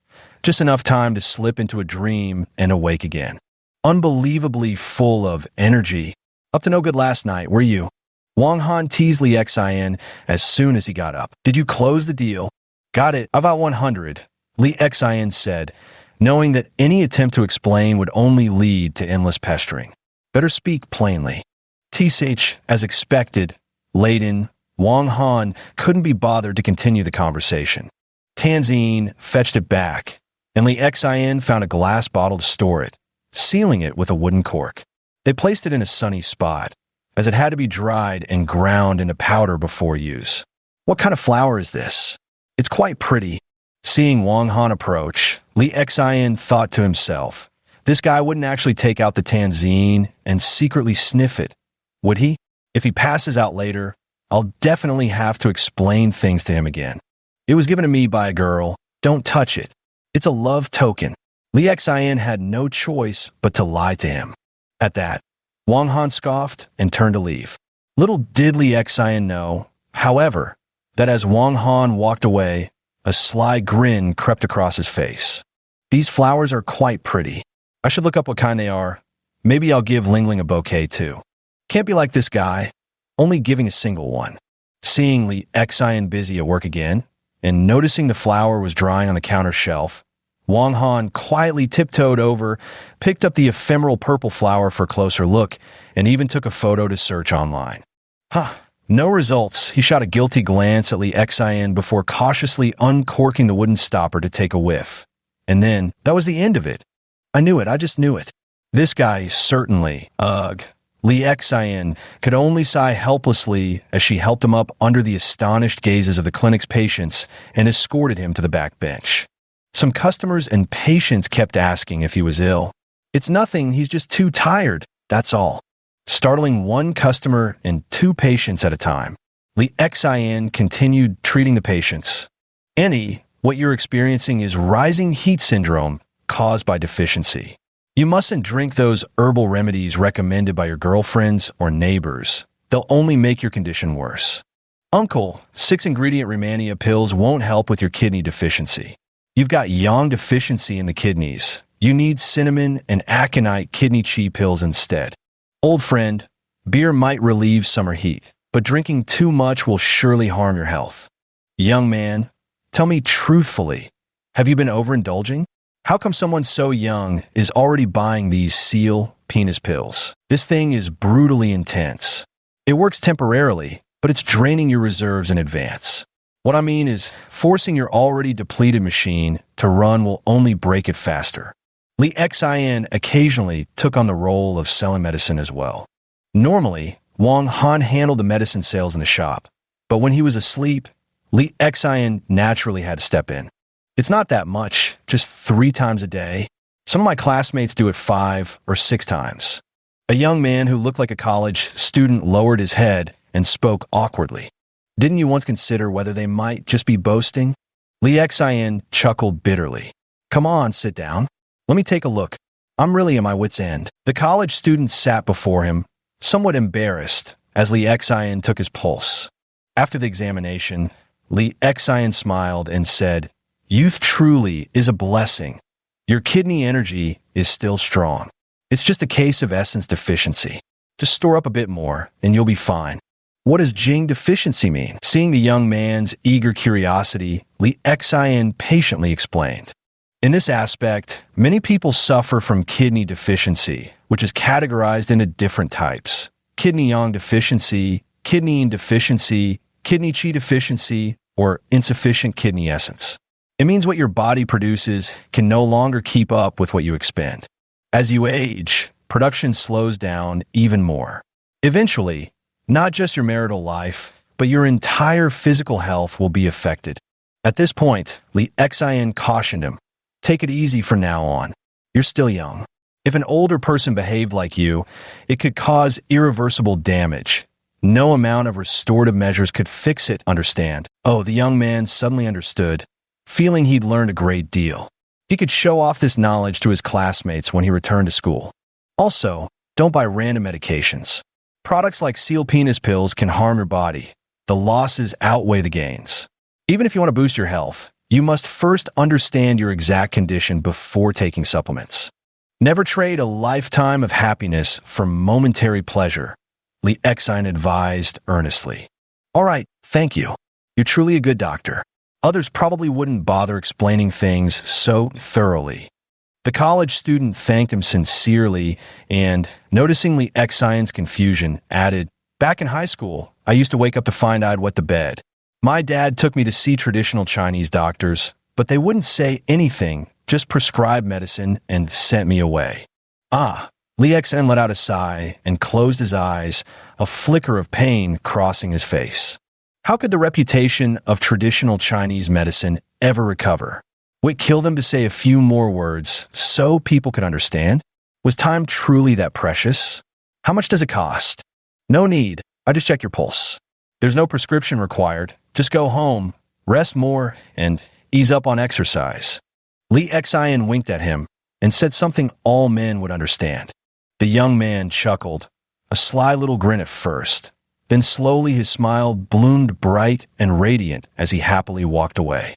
just enough time to slip into a dream and awake again. Unbelievably full of energy. Up to no good last night, were you? Wang Han teased Lee Xin as soon as he got up. Did you close the deal? Got it, about 100, Lee Xin said, knowing that any attempt to explain would only lead to endless pestering. Better speak plainly. TSH, as expected, laden, Wang Han couldn't be bothered to continue the conversation. Tanzine fetched it back, and Lee Xin found a glass bottle to store it, sealing it with a wooden cork. They placed it in a sunny spot, as it had to be dried and ground into powder before use. What kind of flower is this? It's quite pretty. Seeing Wang Han approach, Lee Xin thought to himself, this guy wouldn't actually take out the Tanzine and secretly sniff it, would he? If he passes out later, I'll definitely have to explain things to him again. It was given to me by a girl. Don't touch it. It's a love token. Lee Xin had no choice but to lie to him. At that, Wang Han scoffed and turned to leave. Little did Lee Xin know, however, that as Wang Han walked away, a sly grin crept across his face. These flowers are quite pretty. I should look up what kind they are. Maybe I'll give Lingling a bouquet too. Can't be like this guy, only giving a single one. Seeing Lee Xin busy at work again, and noticing the flower was drying on the counter shelf, Wang Han quietly tiptoed over, picked up the ephemeral purple flower for a closer look, and even took a photo to search online. No results. He shot a guilty glance at Lee Xin before cautiously uncorking the wooden stopper to take a whiff. And then, that was the end of it. I knew it, I just knew it. This guy certainly, Lee Xin could only sigh helplessly as she helped him up under the astonished gazes of the clinic's patients and escorted him to the back bench. Some customers and patients kept asking if he was ill. It's nothing, he's just too tired, that's all. Startling one customer and two patients at a time, Lee Xin continued treating the patients. What you're experiencing is rising heat syndrome caused by deficiency. You mustn't drink those herbal remedies recommended by your girlfriends or neighbors. They'll only make your condition worse. Uncle, 6-ingredient Rehmannia pills won't help with your kidney deficiency. You've got yang deficiency in the kidneys. You need cinnamon and aconite kidney chi pills instead. Old friend, beer might relieve summer heat, but drinking too much will surely harm your health. Young man, tell me truthfully, have you been overindulging? How come someone so young is already buying these seal penis pills? This thing is brutally intense. It works temporarily, but it's draining your reserves in advance. What I mean is, forcing your already depleted machine to run will only break it faster. Lee Xin occasionally took on the role of selling medicine as well. Normally, Wang Han handled the medicine sales in the shop, but when he was asleep, Lee Xin naturally had to step in. It's not that much, just 3 times a day. Some of my classmates do it 5 or 6 times. A young man who looked like a college student lowered his head and spoke awkwardly. Didn't you once consider whether they might just be boasting? Lee Xin chuckled bitterly. Come on, sit down. Let me take a look. I'm really at my wit's end. The college student sat before him, somewhat embarrassed, as Lee Xin took his pulse. After the examination, Lee Xin smiled and said, Youth truly is a blessing. Your kidney energy is still strong. It's just a case of essence deficiency. Just store up a bit more, and you'll be fine. What does Jing deficiency mean? Seeing the young man's eager curiosity, Lee Xin patiently explained. In this aspect, many people suffer from kidney deficiency, which is categorized into different types. Kidney yang deficiency, kidney deficiency, kidney chi deficiency, or insufficient kidney essence. It means what your body produces can no longer keep up with what you expend. As you age, production slows down even more. Eventually, not just your marital life, but your entire physical health will be affected. At this point, Lee Xin cautioned him, take it easy from now on. You're still young. If an older person behaved like you, it could cause irreversible damage. No amount of restorative measures could fix it, understand? Oh, the young man suddenly understood. feeling he'd learned a great deal. He could show off this knowledge to his classmates when he returned to school. Also, don't buy random medications. Products like seal penis pills can harm your body. The losses outweigh the gains. Even if you want to boost your health, you must first understand your exact condition before taking supplements. Never trade a lifetime of happiness for momentary pleasure, Lee Exine advised earnestly. All right, thank you. You're truly a good doctor. Others probably wouldn't bother explaining things so thoroughly. The college student thanked him sincerely and, noticing Lee Exine's confusion, added, "Back in high school, I used to wake up to find I'd wet the bed. My dad took me to see traditional Chinese doctors, but they wouldn't say anything, just prescribe medicine and sent me away." Ah, Lee Exine let out a sigh and closed his eyes, a flicker of pain crossing his face. How could the reputation of traditional Chinese medicine ever recover? Would it kill them to say a few more words so people could understand? Was time truly that precious? How much does it cost? No need. I just check your pulse. There's no prescription required. Just go home, rest more, and ease up on exercise. Lee Exine winked at him and said something all men would understand. The young man chuckled, a sly little grin at first. Then slowly his smile bloomed bright and radiant as he happily walked away.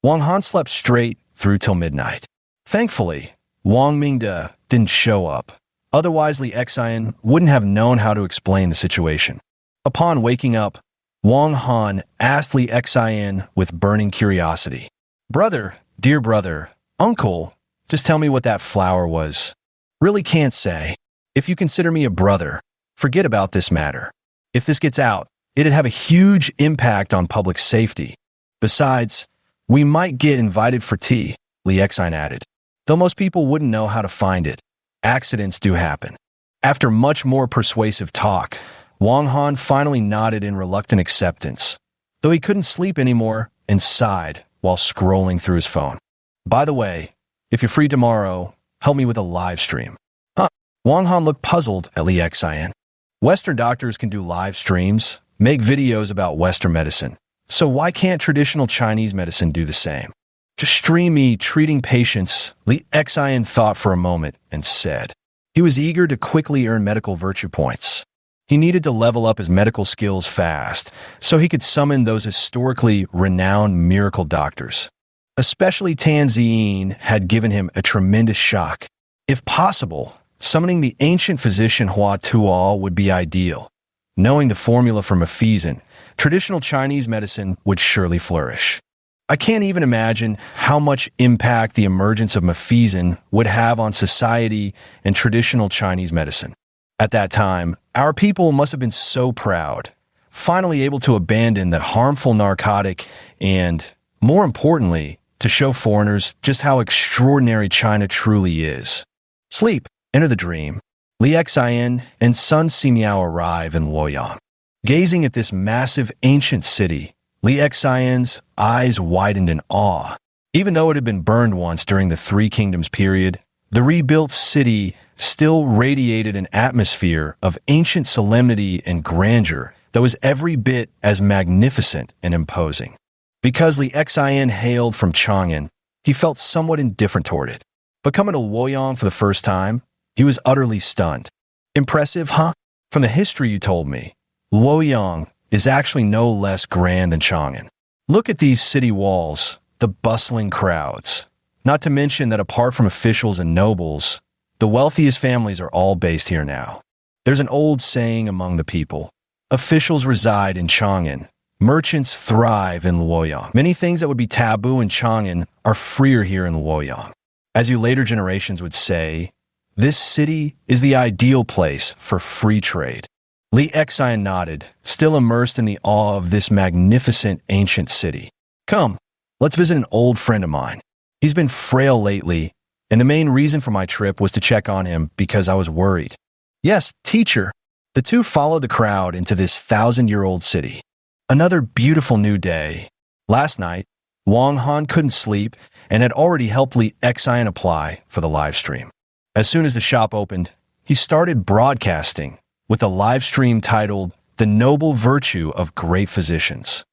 Wang Han slept straight through till midnight. Thankfully, Wang Mingde didn't show up. Otherwise, Lee Exine wouldn't have known how to explain the situation. Upon waking up, Wang Han asked Lee Exine with burning curiosity, "Brother, dear brother, uncle, just tell me what that flower was." "Really can't say. If you consider me a brother, forget about this matter. If this gets out, it'd have a huge impact on public safety. Besides, we might get invited for tea," Lee Exine added. "Though most people wouldn't know how to find it. Accidents do happen." After much more persuasive talk, Wang Han finally nodded in reluctant acceptance, though he couldn't sleep anymore and sighed while scrolling through his phone. "By the way, if you're free tomorrow, help me with a live stream." Huh? Wang Han looked puzzled at Lee Exine. Western doctors can do live streams, make videos about Western medicine. So why can't traditional Chinese medicine do the same? "Just stream me treating patients," Lee Exine thought for a moment and said. He was eager to quickly earn medical virtue points. He needed to level up his medical skills fast so he could summon those historically renowned miracle doctors. Especially Tan Ziyin had given him a tremendous shock. If possible, summoning the ancient physician Hua Tuo would be ideal. Knowing the formula for Mephisin, traditional Chinese medicine would surely flourish. I can't even imagine how much impact the emergence of Mephisin would have on society and traditional Chinese medicine. At that time, our people must have been so proud, finally able to abandon that harmful narcotic and, more importantly, to show foreigners just how extraordinary China truly is. Sleep, enter the dream. Lee Exine and Sun Simiao arrive in Luoyang. Gazing at this massive ancient city, Lee Exine's eyes widened in awe. Even though it had been burned once during the Three Kingdoms period, the rebuilt city still radiated an atmosphere of ancient solemnity and grandeur that was every bit as magnificent and imposing. Because Lee Exine hailed from Chang'an, he felt somewhat indifferent toward it. But coming to Luoyang for the first time, he was utterly stunned. "Impressive, huh? From the history you told me, Luoyang is actually no less grand than Chang'an. Look at these city walls, the bustling crowds. Not to mention that apart from officials and nobles, the wealthiest families are all based here now. There's an old saying among the people. Officials reside in Chang'an. Merchants thrive in Luoyang. Many things that would be taboo in Chang'an are freer here in Luoyang. As you later generations would say, this city is the ideal place for free trade." Lee Exine nodded, still immersed in the awe of this magnificent ancient city. "Come, let's visit an old friend of mine. He's been frail lately, and the main reason for my trip was to check on him because I was worried." "Yes, teacher." The two followed the crowd into this 1,000-year-old city. Another beautiful new day. Last night, Wang Han couldn't sleep and had already helped Lee Exine apply for the live stream. As soon as the shop opened, he started broadcasting with a live stream titled "The Noble Virtue of Great Physicians."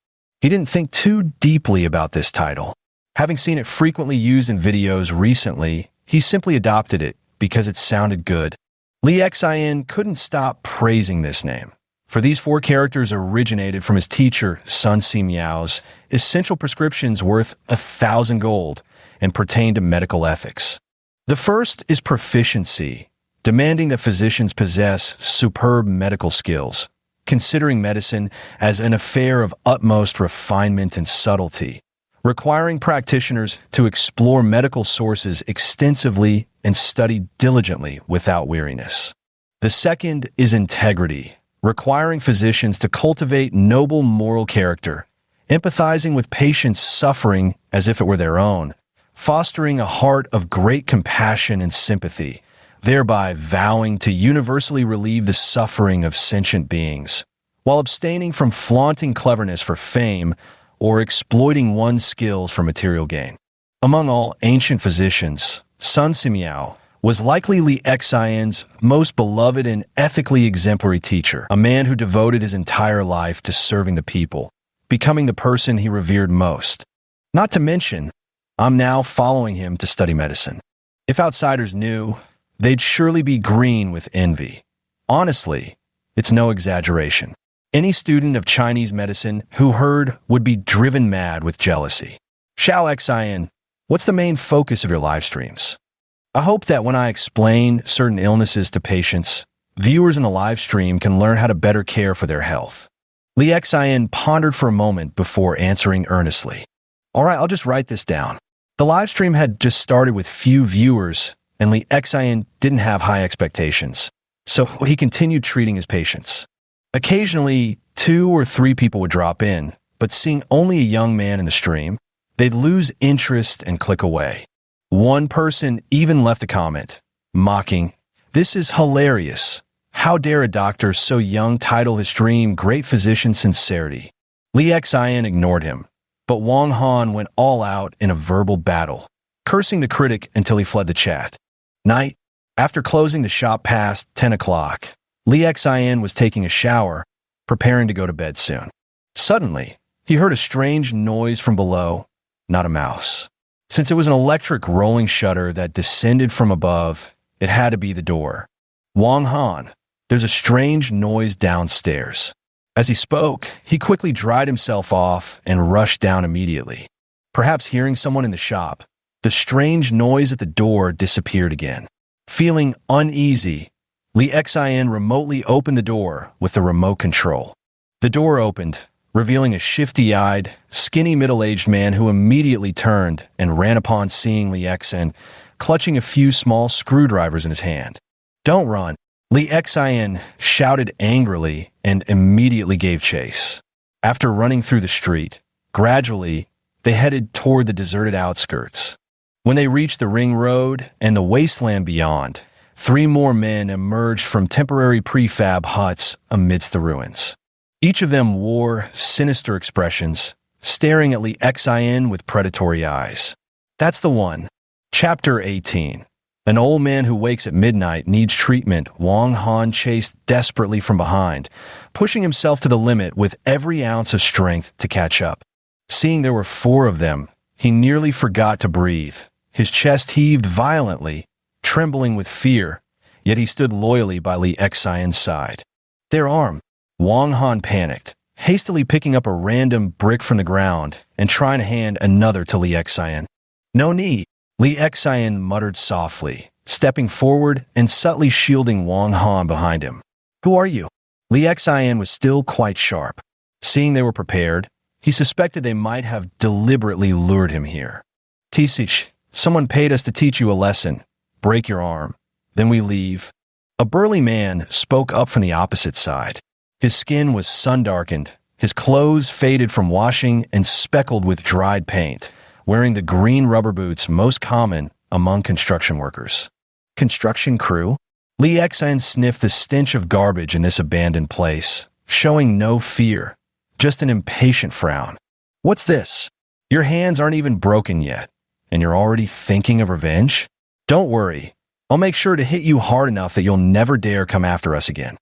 He didn't think too deeply about this title. Having seen it frequently used in videos recently, he simply adopted it because it sounded good. Li Xian couldn't stop praising this name, for these 4 characters originated from his teacher, Sun Si Miao's essential prescriptions worth 1,000 gold and pertain to medical ethics. The first is proficiency, demanding that physicians possess superb medical skills, considering medicine as an affair of utmost refinement and subtlety, requiring practitioners to explore medical sources extensively and study diligently without weariness. The second is integrity, requiring physicians to cultivate noble moral character, empathizing with patients' suffering as if it were their own, fostering a heart of great compassion and sympathy, thereby vowing to universally relieve the suffering of sentient beings, while abstaining from flaunting cleverness for fame or exploiting one's skills for material gain. Among all ancient physicians, Sun Simiao was likely Li Xian's most beloved and ethically exemplary teacher, a man who devoted his entire life to serving the people, becoming the person he revered most. Not to mention, I'm now following him to study medicine. If outsiders knew, they'd surely be green with envy. Honestly, it's no exaggeration. Any student of Chinese medicine who heard would be driven mad with jealousy. Xiao Xian, what's the main focus of your live streams? I hope that when I explain certain illnesses to patients, viewers in the live stream can learn how to better care for their health. Li Xian pondered for a moment before answering earnestly. All right, I'll just write this down. The live stream had just started with few viewers, and Li Xian didn't have high expectations, so he continued treating his patients. Occasionally, 2 or 3 people would drop in, but seeing only a young man in the stream, they'd lose interest and click away. One person even left a comment, mocking, "This is hilarious. How dare a doctor so young title his stream Great Physician Sincerity?" Li Xian ignored him, but Wang Han went all out in a verbal battle, cursing the critic until he fled the chat. Night, after closing the shop past 10 o'clock, Li Xian was taking a shower, preparing to go to bed soon. Suddenly, he heard a strange noise from below, not a mouse. Since it was an electric rolling shutter that descended from above, it had to be the door. "Wang Han, there's a strange noise downstairs." As he spoke, he quickly dried himself off and rushed down immediately. Perhaps hearing someone in the shop, the strange noise at the door disappeared again. Feeling uneasy, Li Xian remotely opened the door with the remote control. The door opened, revealing a shifty-eyed, skinny middle-aged man who immediately turned and ran upon seeing Li Xian, clutching a few small screwdrivers in his hand. "Don't run!" Li Xian shouted angrily and immediately gave chase. After running through the street, gradually, they headed toward the deserted outskirts. When they reached the ring road and the wasteland beyond, 3 more men emerged from temporary prefab huts amidst the ruins. Each of them wore sinister expressions, staring at Li Xian with predatory eyes. That's the one. Chapter 18. An old man who wakes at midnight needs treatment. Wang Han chased desperately from behind, pushing himself to the limit with every ounce of strength to catch up. Seeing there were 4 of them, he nearly forgot to breathe. His chest heaved violently, trembling with fear, yet he stood loyally by Li Xian's side. They're armed. Wang Han panicked, hastily picking up a random brick from the ground and trying to hand another to Li Xian. "No need," Li Xian muttered softly, stepping forward and subtly shielding Wang Han behind him. "Who are you?" Li Xian was still quite sharp. Seeing they were prepared, he suspected they might have deliberately lured him here. "Tisich, someone paid us to teach you a lesson. Break your arm. Then we leave." A burly man spoke up from the opposite side. His skin was sun-darkened, his clothes faded from washing and speckled with dried paint, wearing the green rubber boots most common among construction workers. Construction crew? Li Xian sniffed the stench of garbage in this abandoned place, showing no fear, just an impatient frown. "What's this? Your hands aren't even broken yet, and you're already thinking of revenge? Don't worry, I'll make sure to hit you hard enough that you'll never dare come after us again."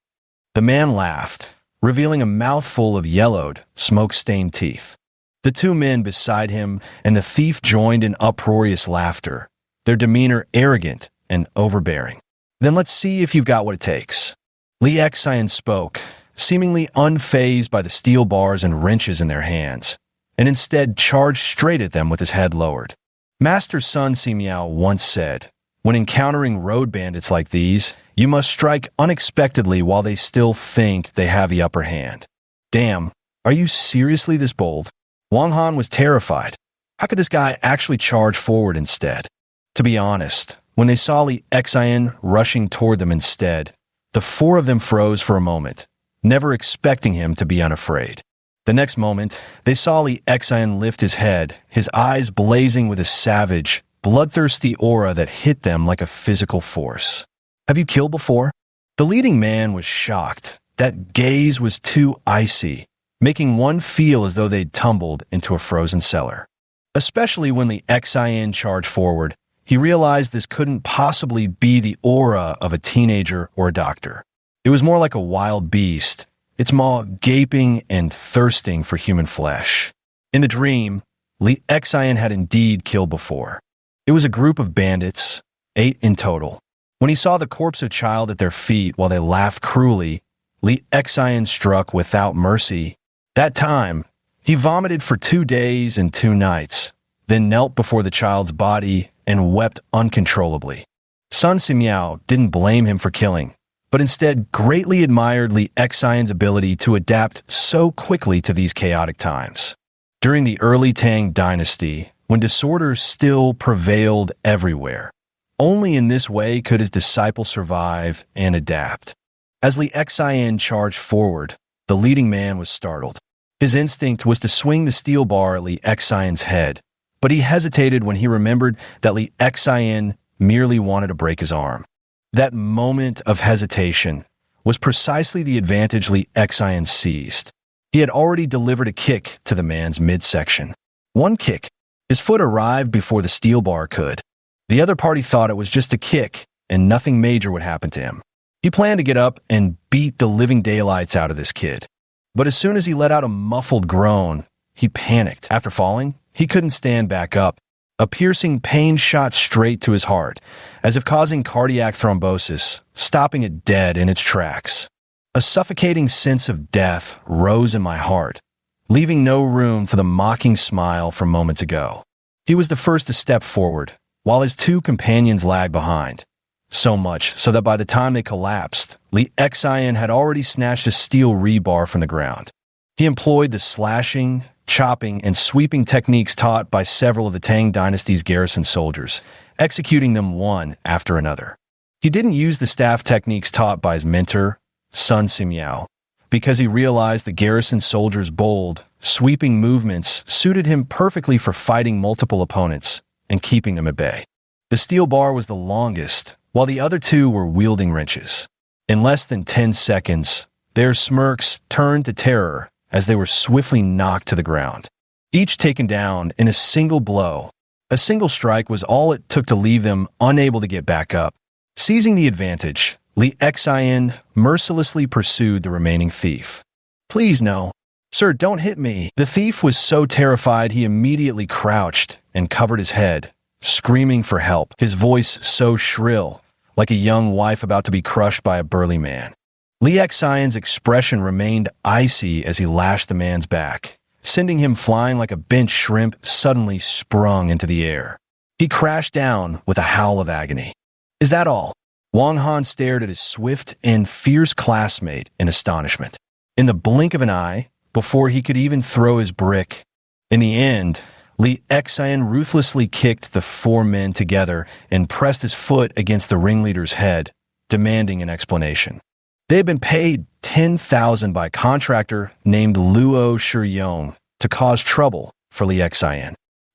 The man laughed, revealing a mouthful of yellowed, smoke-stained teeth. The two men beside him and the thief joined in uproarious laughter, their demeanor arrogant and overbearing. "Then let's see if you've got what it takes." Li Xian spoke, seemingly unfazed by the steel bars and wrenches in their hands, and instead charged straight at them with his head lowered. Master Sun Simiao once said, "When encountering road bandits like these, you must strike unexpectedly while they still think they have the upper hand." Damn, are you seriously this bold? Wang Han was terrified. How could this guy actually charge forward instead? To be honest, when they saw Li Xian rushing toward them instead, the four of them froze for a moment, never expecting him to be unafraid. The next moment, they saw Li Xian lift his head, his eyes blazing with a savage, bloodthirsty aura that hit them like a physical force. "Have you killed before?" The leading man was shocked. That gaze was too icy, making one feel as though they'd tumbled into a frozen cellar. Especially when Li Xian charged forward, he realized this couldn't possibly be the aura of a teenager or a doctor. It was more like a wild beast, its maw gaping and thirsting for human flesh. In the dream, Li Xian had indeed killed before. It was a group of bandits, 8 in total. When he saw the corpse of a child at their feet while they laughed cruelly, Li Xian struck without mercy. That time, he vomited for 2 days and 2 nights, then knelt before the child's body and wept uncontrollably. Sun Simiao didn't blame him for killing, but instead greatly admired Li Xian's ability to adapt so quickly to these chaotic times. During the early Tang dynasty, when disorders still prevailed everywhere, only in this way could his disciple survive and adapt. As Li Xian charged forward, the leading man was startled. His instinct was to swing the steel bar at Li Xian's head, but he hesitated when he remembered that Li Xian merely wanted to break his arm. That moment of hesitation was precisely the advantage Li Xian seized. He had already delivered a kick to the man's midsection. One kick. His foot arrived before the steel bar could. The other party thought it was just a kick, and nothing major would happen to him. He planned to get up and beat the living daylights out of this kid. But as soon as he let out a muffled groan, he panicked. After falling, he couldn't stand back up. A piercing pain shot straight to his heart, as if causing cardiac thrombosis, stopping it dead in its tracks. A suffocating sense of death rose in my heart, leaving no room for the mocking smile from moments ago. He was the first to step forward, while his 2 companions lagged behind. So much so that by the time they collapsed, Li Xian had already snatched a steel rebar from the ground. He employed the slashing, chopping, and sweeping techniques taught by several of the Tang dynasty's garrison soldiers, executing them one after another. He didn't use the staff techniques taught by his mentor, Sun Simiao, because he realized the garrison soldiers' bold, sweeping movements suited him perfectly for fighting multiple opponents and keeping them at bay. The steel bar was the longest, while the other 2 were wielding wrenches. In less than 10 seconds, their smirks turned to terror as they were swiftly knocked to the ground, each taken down in a single blow. A single strike was all it took to leave them unable to get back up. Seizing the advantage, Li Xian mercilessly pursued the remaining thief. "Please no. Sir, don't hit me." The thief was so terrified he immediately crouched and covered his head, screaming for help, his voice so shrill, like a young wife about to be crushed by a burly man. Li Xian's expression remained icy as he lashed the man's back, sending him flying like a bent shrimp suddenly sprung into the air. He crashed down with a howl of agony. "Is that all?" Wang Han stared at his swift and fierce classmate in astonishment. In the blink of an eye, before he could even throw his brick, in the end, Li Xian ruthlessly kicked the 4 men together and pressed his foot against the ringleader's head, demanding an explanation. They had been paid 10,000 by a contractor named Luo Shiyong to cause trouble for Li Xian.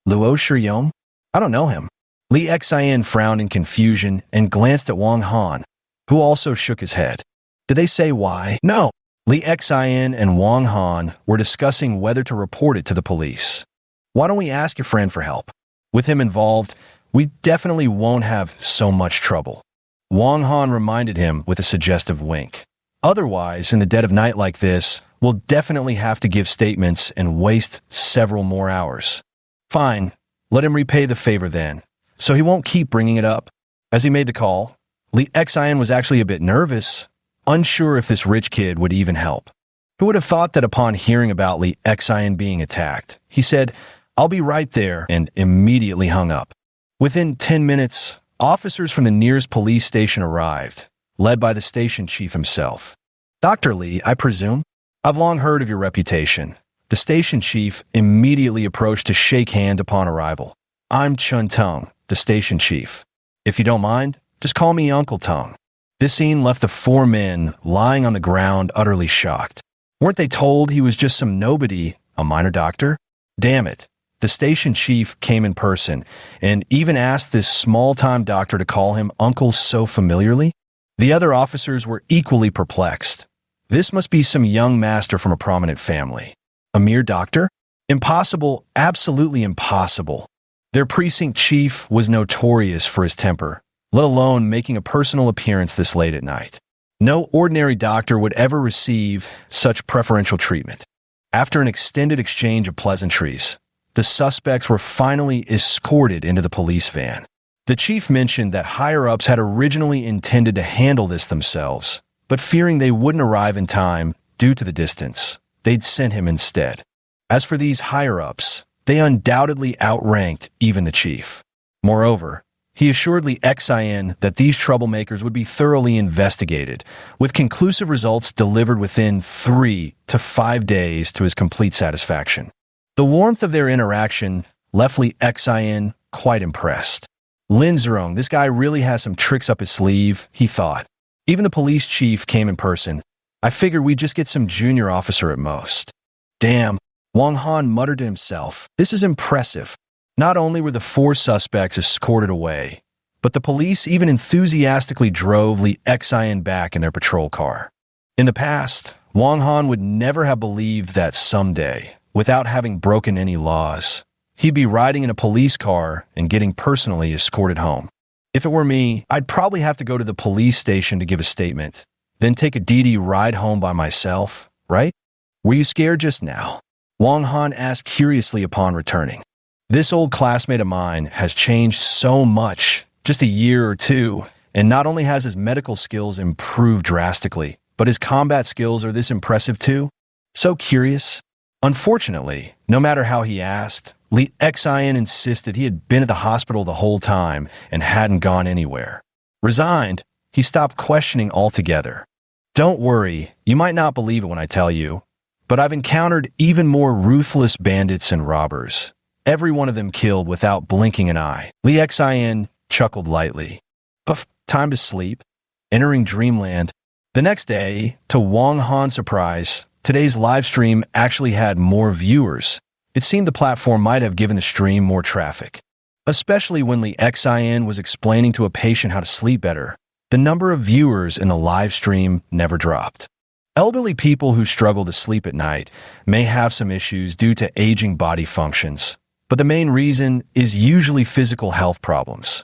Luo Shiyong? I don't know him. Li Xian frowned in confusion and glanced at Wang Han, who also shook his head. Did they say why? No. Li Xian and Wang Han were discussing whether to report it to the police. Why don't we ask your friend for help? With him involved, we definitely won't have so much trouble. Wang Han reminded him with a suggestive wink. Otherwise, in the dead of night like this, we'll definitely have to give statements and waste several more hours. Fine, let him repay the favor then, so he won't keep bringing it up. As he made the call, Lee Xian was actually a bit nervous, unsure if this rich kid would even help. Who would have thought that upon hearing about Lee Xian being attacked, he said, "I'll be right there," and immediately hung up. Within 10 minutes, officers from the nearest police station arrived, led by the station chief himself. "Dr. Lee, I presume? I've long heard of your reputation." The station chief immediately approached to shake hand upon arrival. "I'm Chun Tung, the station chief. If you don't mind, just call me Uncle Tung." This scene left the four men lying on the ground utterly shocked. Weren't they told he was just some nobody, a minor doctor? Damn it. The station chief came in person and even asked this small-time doctor to call him uncle so familiarly. The other officers were equally perplexed. This must be some young master from a prominent family. A mere doctor? Impossible, absolutely impossible. Their precinct chief was notorious for his temper, let alone making a personal appearance this late at night. No ordinary doctor would ever receive such preferential treatment. After an extended exchange of pleasantries, the suspects were finally escorted into the police van. The chief mentioned that higher-ups had originally intended to handle this themselves, but fearing they wouldn't arrive in time due to the distance, they'd sent him instead. As for these higher-ups, they undoubtedly outranked even the chief. Moreover, he assured Lee Xian that these troublemakers would be thoroughly investigated, with conclusive results delivered within 3 to 5 days to his complete satisfaction. The warmth of their interaction left Lee Xian quite impressed. Lin Zerong, this guy really has some tricks up his sleeve, he thought. Even the police chief came in person. I figured we'd just get some junior officer at most. Damn, Wang Han muttered to himself. This is impressive. Not only were the 4 suspects escorted away, but the police even enthusiastically drove Lee Xian back in their patrol car. In the past, Wang Han would never have believed that someday, without having broken any laws, he'd be riding in a police car and getting personally escorted home. If it were me, I'd probably have to go to the police station to give a statement, then take a DD ride home by myself, right? Were you scared just now? Wang Han asked curiously upon returning. This old classmate of mine has changed so much, just a year or two, and not only has his medical skills improved drastically, but his combat skills are this impressive too? So curious. Unfortunately, no matter how he asked, Lee Xian insisted he had been at the hospital the whole time and hadn't gone anywhere. Resigned, he stopped questioning altogether. Don't worry, you might not believe it when I tell you, but I've encountered even more ruthless bandits and robbers. Every one of them killed without blinking an eye. Lee Xian chuckled lightly. Puff, time to sleep. Entering dreamland. The next day, to Wang Han's surprise, today's live stream actually had more viewers. It seemed the platform might have given the stream more traffic. Especially when Lee Xian was explaining to a patient how to sleep better, the number of viewers in the live stream never dropped. Elderly people who struggle to sleep at night may have some issues due to aging body functions, but the main reason is usually physical health problems.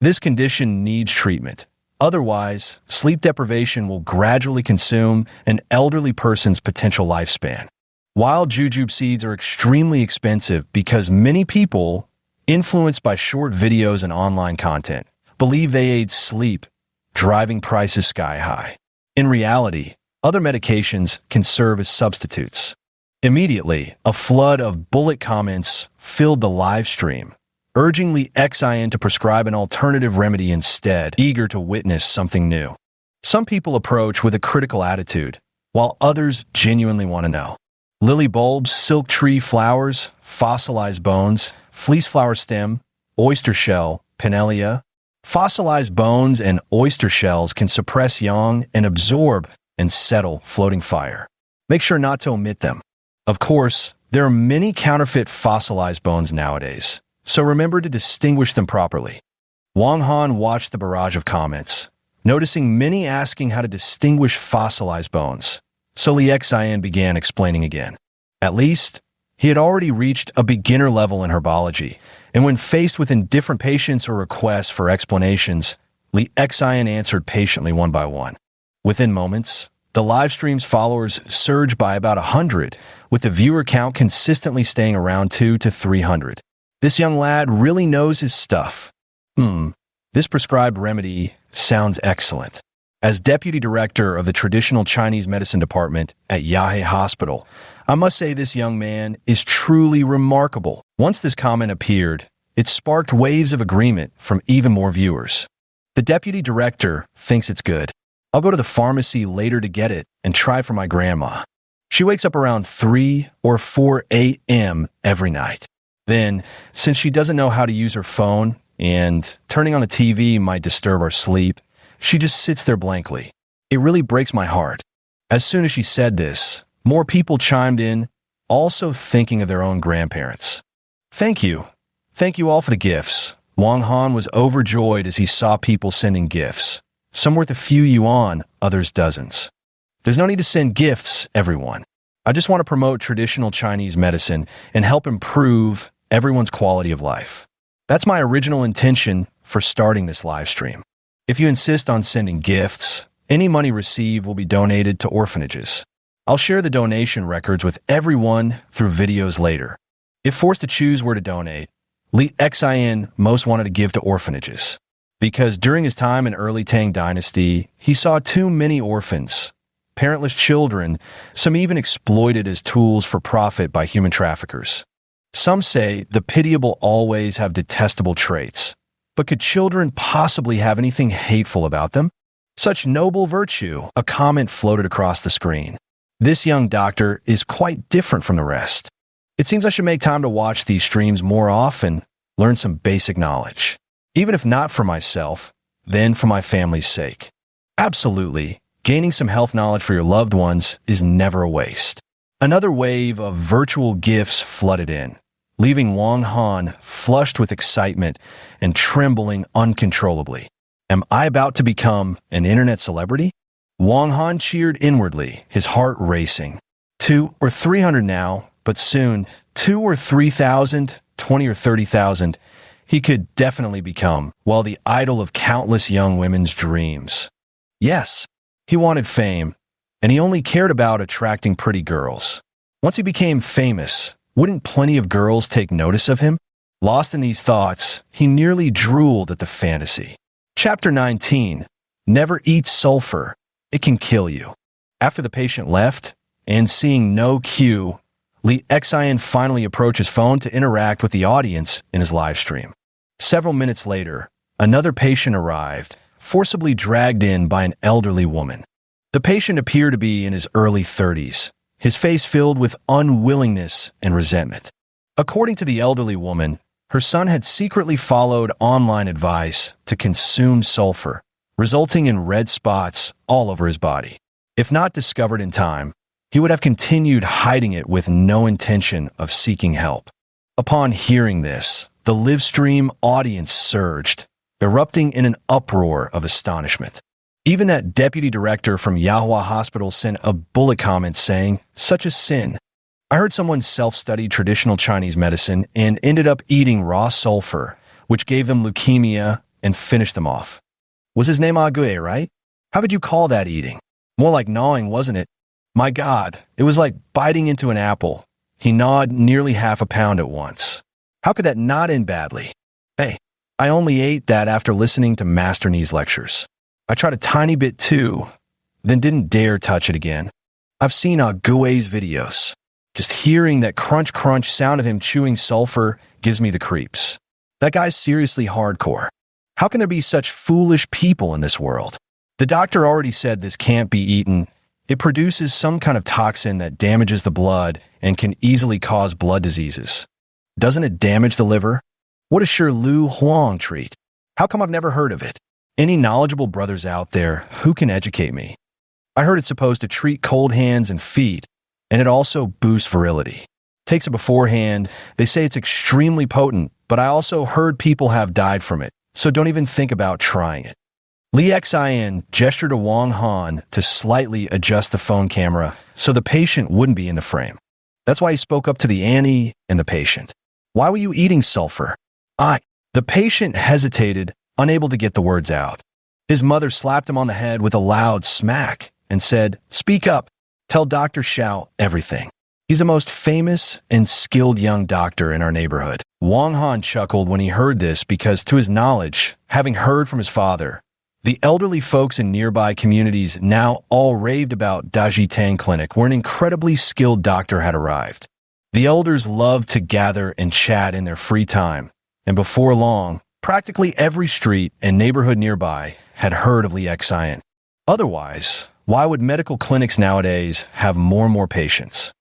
This condition needs treatment. Otherwise, sleep deprivation will gradually consume an elderly person's potential lifespan. Wild jujube seeds are extremely expensive because many people, influenced by short videos and online content, believe they aid sleep, driving prices sky high. In reality, other medications can serve as substitutes. Immediately, a flood of bullet comments filled the live stream, urging Lee Xian to prescribe an alternative remedy instead, eager to witness something new. Some people approach with a critical attitude, while others genuinely want to know. Lily bulbs, silk tree flowers, fossilized bones, fleece flower stem, oyster shell, Pinellia. Fossilized bones and oyster shells can suppress yang and absorb and settle floating fire. Make sure not to omit them. Of course, there are many counterfeit fossilized bones nowadays, so remember to distinguish them properly. Wang Han watched the barrage of comments, noticing many asking how to distinguish fossilized bones. So Lee Xian began explaining again. At least, he had already reached a beginner level in herbology, and when faced with indifferent patients or requests for explanations, Lee Xian answered patiently one by one. Within moments, The live stream's followers surged by about 100, with the viewer count consistently staying around 200 to 300. This young lad really knows his stuff. This prescribed remedy sounds excellent. As deputy director of the traditional Chinese medicine department at Yahe Hospital, I must say this young man is truly remarkable. Once this comment appeared, it sparked waves of agreement from even more viewers. The deputy director thinks it's good. I'll go to the pharmacy later to get it and try for my grandma. She wakes up around 3 or 4 a.m. every night. Then, since she doesn't know how to use her phone and turning on the TV might disturb our sleep, she just sits there blankly. It really breaks my heart. As soon as she said this, more people chimed in, also thinking of their own grandparents. Thank you. Thank you all for the gifts. Wang Han was overjoyed as he saw people sending gifts. Some worth a few yuan, others dozens. There's no need to send gifts, everyone. I just want to promote traditional Chinese medicine and help improve everyone's quality of life. That's my original intention for starting this live stream. If you insist on sending gifts, any money received will be donated to orphanages. I'll share the donation records with everyone through videos later. If forced to choose where to donate, Li Xin most wanted to give to orphanages. Because during his time in early Tang Dynasty, he saw too many orphans, parentless children, some even exploited as tools for profit by human traffickers. Some say the pitiable always have detestable traits, but could children possibly have anything hateful about them? Such noble virtue, a comment floated across the screen. This young doctor is quite different from the rest. It seems I should make time to watch these streams more often, learn some basic knowledge. Even if not for myself, then for my family's sake. Absolutely, gaining some health knowledge for your loved ones is never a waste. Another wave of virtual gifts flooded in, leaving Wang Han flushed with excitement and trembling uncontrollably. Am I about to become an internet celebrity? Wang Han cheered inwardly, his heart racing. 200 or 300 now, but soon 2,000 or 3,000, 20 or 30,000. He could definitely become, well, the idol of countless young women's dreams. Yes, he wanted fame, and he only cared about attracting pretty girls. Once he became famous, wouldn't plenty of girls take notice of him? Lost in these thoughts, he nearly drooled at the fantasy. Chapter 19. Never eat sulfur. It can kill you. After the patient left, and seeing no cue, Li Xin finally approached his phone to interact with the audience in his live stream. Several minutes later, another patient arrived, forcibly dragged in by an elderly woman. The patient appeared to be in his early 30s, his face filled with unwillingness and resentment. According to the elderly woman, her son had secretly followed online advice to consume sulfur, resulting in red spots all over his body. If not discovered in time, he would have continued hiding it with no intention of seeking help. Upon hearing this, the live stream audience surged, erupting in an uproar of astonishment. Even that deputy director from Yahua Hospital sent a bullet comment saying, "Such a sin." I heard someone self-studied traditional Chinese medicine and ended up eating raw sulfur, which gave them leukemia and finished them off. Was his name Agui, right? How would you call that eating? More like gnawing, wasn't it? My God, it was like biting into an apple. He gnawed nearly half a pound at once. How could that not end badly? Hey, I only ate that after listening to Master Ni's lectures. I tried a tiny bit too, then didn't dare touch it again. I've seen Gui's videos. Just hearing that crunch crunch sound of him chewing sulfur gives me the creeps. That guy's seriously hardcore. How can there be such foolish people in this world? The doctor already said this can't be eaten. It produces some kind of toxin that damages the blood and can easily cause blood diseases. Doesn't it damage the liver? What a sure Lu Huang treat. How come I've never heard of it? Any knowledgeable brothers out there who can educate me? I heard it's supposed to treat cold hands and feet, and it also boosts virility. Takes it beforehand. They say it's extremely potent, but I also heard people have died from it, so don't even think about trying it. Li Xin gestured to Wang Han to slightly adjust the phone camera so the patient wouldn't be in the frame. That's why he spoke up to the Annie and the patient. Why were you eating sulfur? The patient hesitated, unable to get the words out. His mother slapped him on the head with a loud smack and said, "Speak up. Tell Dr. Xiao everything." He's the most famous and skilled young doctor in our neighborhood. Wang Han chuckled when he heard this because, to his knowledge, having heard from his father, the elderly folks in nearby communities now all raved about Daji Tang Clinic, where an incredibly skilled doctor had arrived. The elders loved to gather and chat in their free time, and before long, practically every street and neighborhood nearby had heard of Li Xian. Otherwise, why would medical clinics nowadays have more and more patients?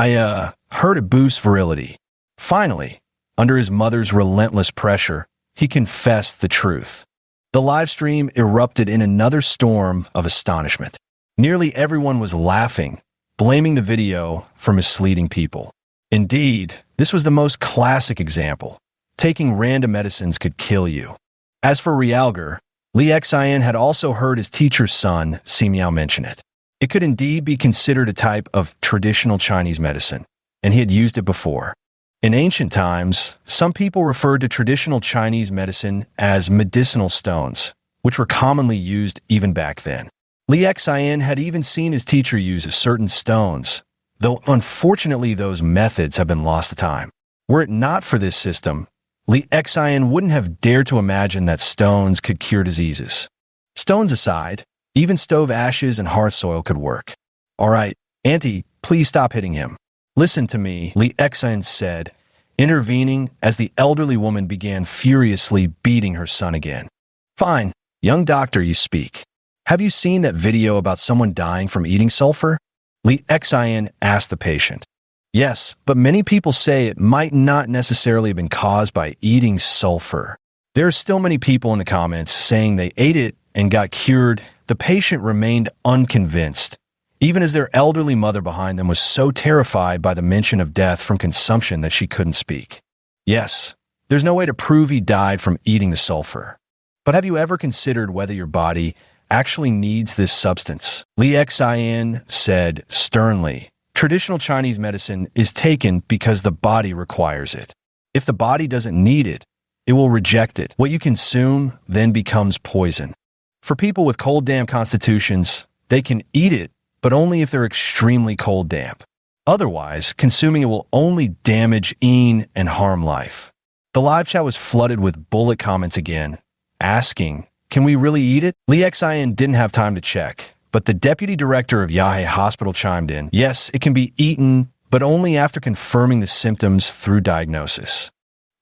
I heard it boosts virility. Finally, under his mother's relentless pressure, he confessed the truth. The live stream erupted in another storm of astonishment. Nearly everyone was laughing, blaming the video for misleading people. Indeed, this was the most classic example. Taking random medicines could kill you. As for Realgar, Li Xian had also heard his teacher's son, Ximiao, mention it. It could indeed be considered a type of traditional Chinese medicine, and he had used it before. In ancient times, some people referred to traditional Chinese medicine as medicinal stones, which were commonly used even back then. Li Xian had even seen his teacher use certain stones, though unfortunately those methods have been lost to time. Were it not for this system, Li Xian wouldn't have dared to imagine that stones could cure diseases. Stones aside, even stove ashes and hearth soil could work. "All right, Auntie, please stop hitting him. Listen to me," Li Xian said, intervening as the elderly woman began furiously beating her son again. "Fine, young doctor, you speak. Have you seen that video about someone dying from eating sulfur?" Li Xian asked the patient. "Yes, but many people say it might not necessarily have been caused by eating sulfur. There are still many people in the comments saying they ate it and got cured." The patient remained unconvinced, even as their elderly mother behind them was so terrified by the mention of death from consumption that she couldn't speak. "Yes, there's no way to prove he died from eating the sulfur. But have you ever considered whether your body actually needs this substance?" Li Xian said sternly, "Traditional Chinese medicine is taken because the body requires it. If the body doesn't need it, it will reject it. What you consume then becomes poison. For people with cold damp constitutions, they can eat it, but only if they're extremely cold damp. Otherwise, consuming it will only damage and harm life." The live chat was flooded with bullet comments again, asking, "Can we really eat it?" Li Xian didn't have time to check, but the deputy director of Yahe Hospital chimed in. "Yes, it can be eaten, but only after confirming the symptoms through diagnosis."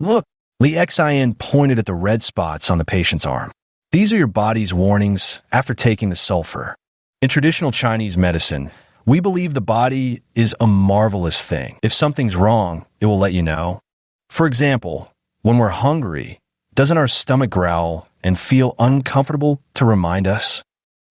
"Look," Li Xian pointed at the red spots on the patient's arm. "These are your body's warnings after taking the sulfur. In traditional Chinese medicine, we believe the body is a marvelous thing. If something's wrong, it will let you know. For example, when we're hungry, doesn't our stomach growl and feel uncomfortable to remind us?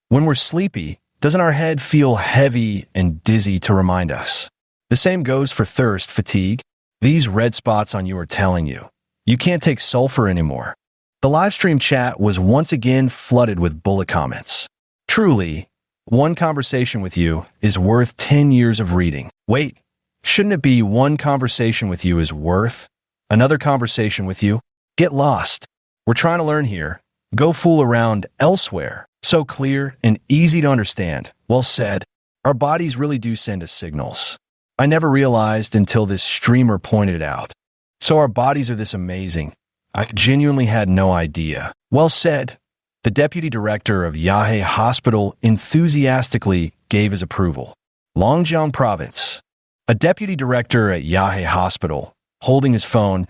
When we're sleepy, doesn't our head feel heavy and dizzy to remind us? The same goes for thirst, fatigue. These red spots on you are telling you, you can't take sulfur anymore." The livestream chat was once again flooded with bullet comments. "Truly, one conversation with you is worth 10 years of reading. Wait, shouldn't it be one conversation with you is worth another conversation with you? Get lost. We're trying to learn here. Go fool around elsewhere." So clear and easy to understand. Well said. Our bodies really do send us signals. I never realized until this streamer pointed it out. So our bodies are this amazing. I genuinely had no idea. Well said. The deputy director of Yahe Hospital enthusiastically gave his approval. Longjiang Province. A deputy director at Yahe Hospital, holding his phone,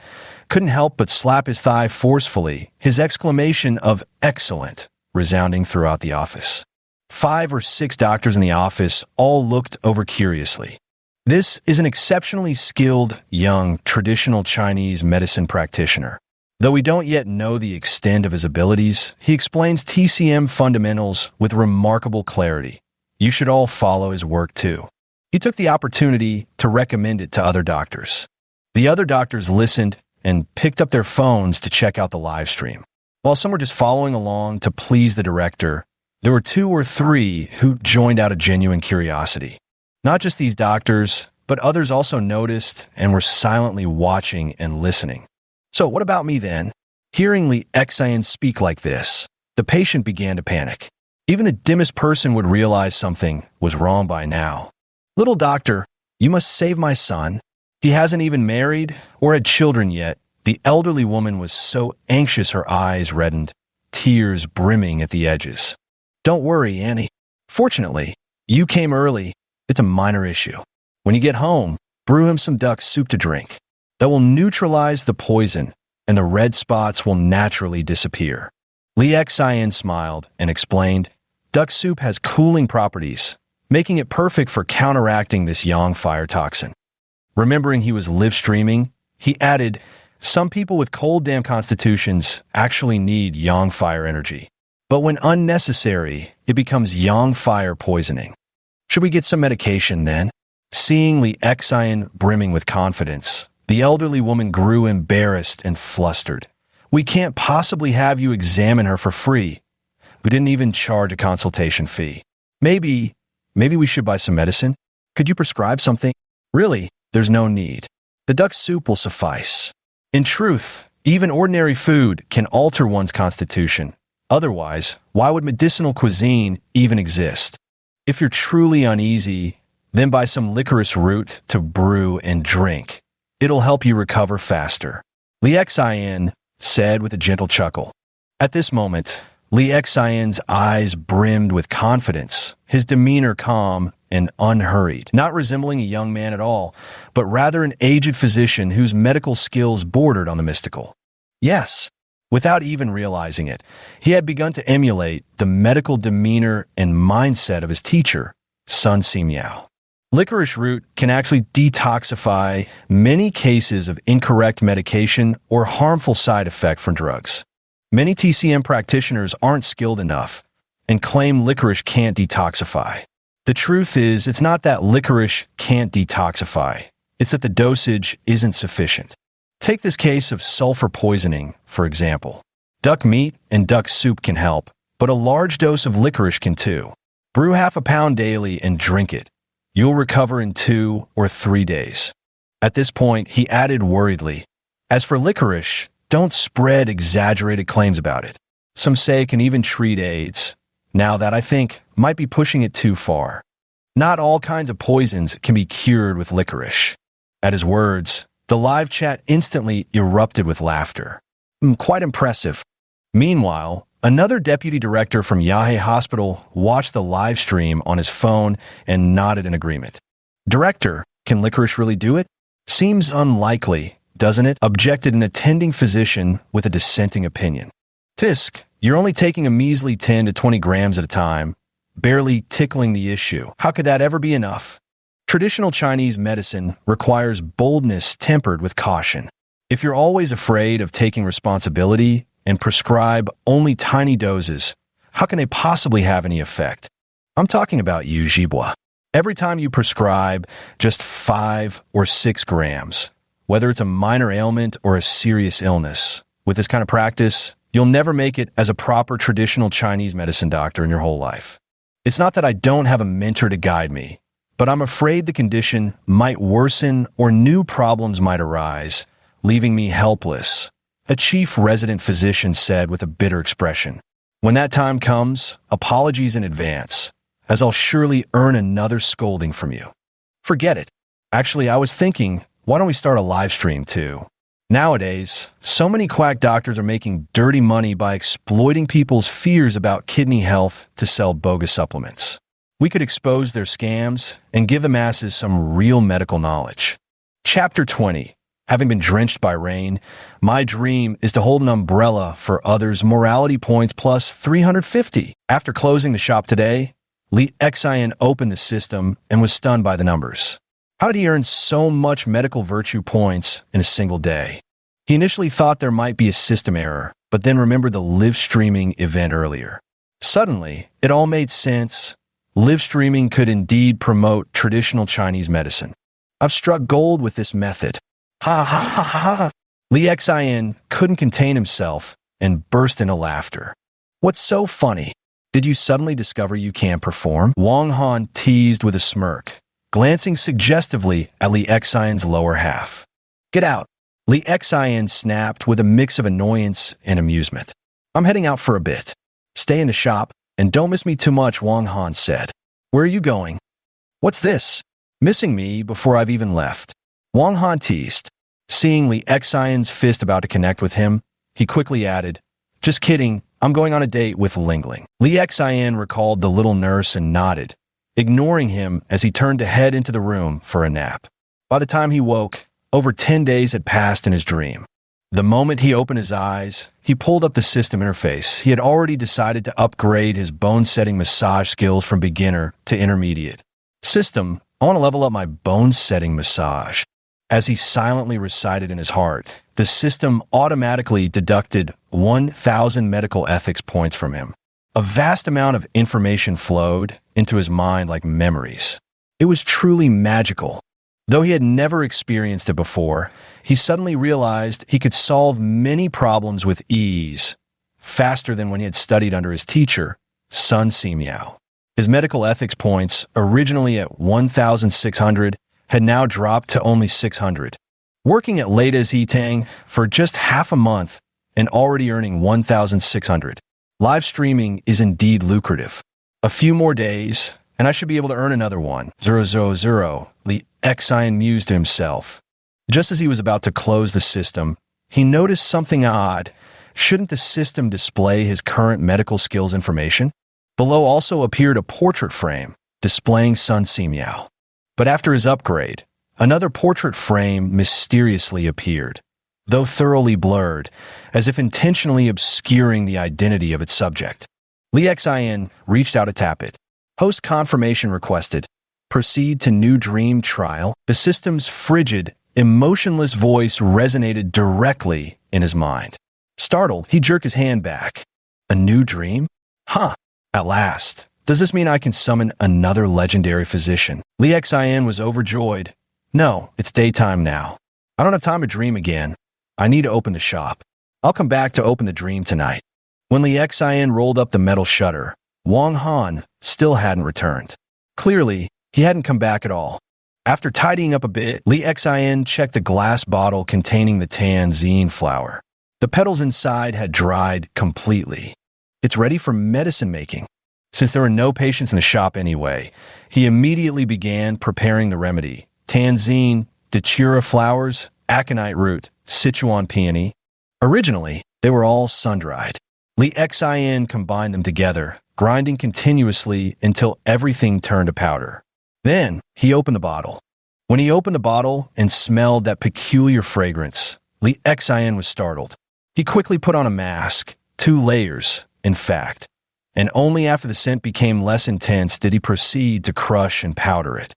couldn't help but slap his thigh forcefully, his exclamation of "excellent" resounding throughout the office. 5 or 6 doctors in the office all looked over curiously. This is an exceptionally skilled, young, traditional Chinese medicine practitioner. Though we don't yet know the extent of his abilities, he explains TCM fundamentals with remarkable clarity. You should all follow his work too. He took the opportunity to recommend it to other doctors. The other doctors listened and picked up their phones to check out the live stream. While some were just following along to please the director, there were 2 or 3 who joined out of genuine curiosity. Not just these doctors, but others also noticed and were silently watching and listening. So what about me then? Hearing Li Xian speak like this, the patient began to panic. Even the dimmest person would realize something was wrong by now. Little doctor, you must save my son. He hasn't even married or had children yet. The elderly woman was so anxious her eyes reddened, tears brimming at the edges. Don't worry, Annie. Fortunately, you came early. It's a minor issue. When you get home, brew him some duck soup to drink. That will neutralize the poison, and the red spots will naturally disappear. Li Xian smiled and explained, duck soup has cooling properties, making it perfect for counteracting this yang fire toxin. Remembering he was live streaming, he added, some people with cold damp constitutions actually need yang fire energy. But when unnecessary, it becomes yang fire poisoning. Should we get some medication then? Seeing Li Xian brimming with confidence, the elderly woman grew embarrassed and flustered. We can't possibly have you examine her for free. We didn't even charge a consultation fee. Maybe we should buy some medicine? Could you prescribe something? Really, there's no need. The duck soup will suffice. In truth, even ordinary food can alter one's constitution. Otherwise, why would medicinal cuisine even exist? If you're truly uneasy, then buy some licorice root to brew and drink. It'll help you recover faster. Li Xian said with a gentle chuckle. At this moment, Li Xian's eyes brimmed with confidence, his demeanor calm and unhurried, not resembling a young man at all, but rather an aged physician whose medical skills bordered on the mystical. Yes, without even realizing it, he had begun to emulate the medical demeanor and mindset of his teacher, Sun Simiao. Licorice root can actually detoxify many cases of incorrect medication or harmful side effect from drugs. Many TCM practitioners aren't skilled enough and claim licorice can't detoxify. The truth is, it's not that licorice can't detoxify. It's that the dosage isn't sufficient. Take this case of sulfur poisoning, for example. Duck meat and duck soup can help, but a large dose of licorice can too. Brew half a pound daily and drink it. You'll recover in 2 or 3 days. At this point, he added worriedly, as for licorice, don't spread exaggerated claims about it. Some say it can even treat AIDS. Now that, I think, might be pushing it too far. Not all kinds of poisons can be cured with licorice. At his words, the live chat instantly erupted with laughter. Quite impressive. Meanwhile, another deputy director from Yahe Hospital watched the live stream on his phone and nodded in agreement. Director, can licorice really do it? Seems unlikely, doesn't it? Objected an attending physician with a dissenting opinion. Tisk, you're only taking a measly 10 to 20 grams at a time, barely tickling the issue. How could that ever be enough? Traditional Chinese medicine requires boldness tempered with caution. If you're always afraid of taking responsibility and prescribe only tiny doses, how can they possibly have any effect? I'm talking about you, Jibwa. Every time you prescribe just 5 or 6 grams, whether it's a minor ailment or a serious illness, with this kind of practice, you'll never make it as a proper traditional Chinese medicine doctor in your whole life. It's not that I don't have a mentor to guide me, but I'm afraid the condition might worsen or new problems might arise, leaving me helpless, a chief resident physician said with a bitter expression. When that time comes, apologies in advance, as I'll surely earn another scolding from you. Forget it. Actually, I was thinking, why don't we start a live stream too? Nowadays, so many quack doctors are making dirty money by exploiting people's fears about kidney health to sell bogus supplements. We could expose their scams and give the masses some real medical knowledge. Chapter 20. Having been drenched by rain, my dream is to hold an umbrella for others' morality points plus 350. After closing the shop today, Li Xian opened the system and was stunned by the numbers. How did he earn so much medical virtue points in a single day? He initially thought there might be a system error, but then remembered the live streaming event earlier. Suddenly, it all made sense. Live streaming could indeed promote traditional Chinese medicine. I've struck gold with this method. Ha ha ha ha ha. Li Xian couldn't contain himself and burst into laughter. What's so funny? Did you suddenly discover you can't perform? Wang Han teased with a smirk, glancing suggestively at Li Xian's lower half. Get out. Li Xian snapped with a mix of annoyance and amusement. I'm heading out for a bit. Stay in the shop. And don't miss me too much, Wang Han said. Where are you going? What's this? Missing me before I've even left. Wang Han teased. Seeing Li Xian's fist about to connect with him, he quickly added, Just kidding, I'm going on a date with Lingling. Li Xian recalled the little nurse and nodded, ignoring him as he turned to head into the room for a nap. By the time he woke, over 10 days had passed in his dream. The moment he opened his eyes, he pulled up the system interface. He had already decided to upgrade his bone-setting massage skills from beginner to intermediate. System, I want to level up my bone-setting massage. As he silently recited in his heart, the system automatically deducted 1,000 medical ethics points from him. A vast amount of information flowed into his mind like memories. It was truly magical. Though he had never experienced it before, he suddenly realized he could solve many problems with ease, faster than when he had studied under his teacher, Sun Simiao. His medical ethics points, originally at 1,600, had now dropped to only 600. Working at Leda Zitang for just half a month and already earning 1,600. Live streaming is indeed lucrative. A few more days, and I should be able to earn another 1,000, Li Xian mused to himself. Just as he was about to close the system, he noticed something odd. Shouldn't the system display his current medical skills information? Below also appeared a portrait frame displaying Sun Simiao. But after his upgrade, another portrait frame mysteriously appeared, though thoroughly blurred, as if intentionally obscuring the identity of its subject. Li Xian reached out to tap it. Host confirmation requested. Proceed to new dream trial. The system's frigid, emotionless voice resonated directly in his mind. Startled, he jerked his hand back. A new dream? Huh. At last. Does this mean I can summon another legendary physician? Li Xian was overjoyed. No, it's daytime now. I don't have time to dream again. I need to open the shop. I'll come back to open the dream tonight. When Li Xian rolled up the metal shutter, Wang Han still hadn't returned. Clearly, he hadn't come back at all. After tidying up a bit, Li Xian checked the glass bottle containing the tanzine flower. The petals inside had dried completely. It's ready for medicine making. Since there were no patients in the shop anyway, he immediately began preparing the remedy. Tanzine, datura flowers, aconite root, Sichuan peony. Originally, they were all sun-dried. Li Xian combined them together, grinding continuously until everything turned to powder. Then, he opened the bottle. When he opened the bottle and smelled that peculiar fragrance, Li Xian was startled. He quickly put on a mask, 2 layers, in fact, and only after the scent became less intense did he proceed to crush and powder it.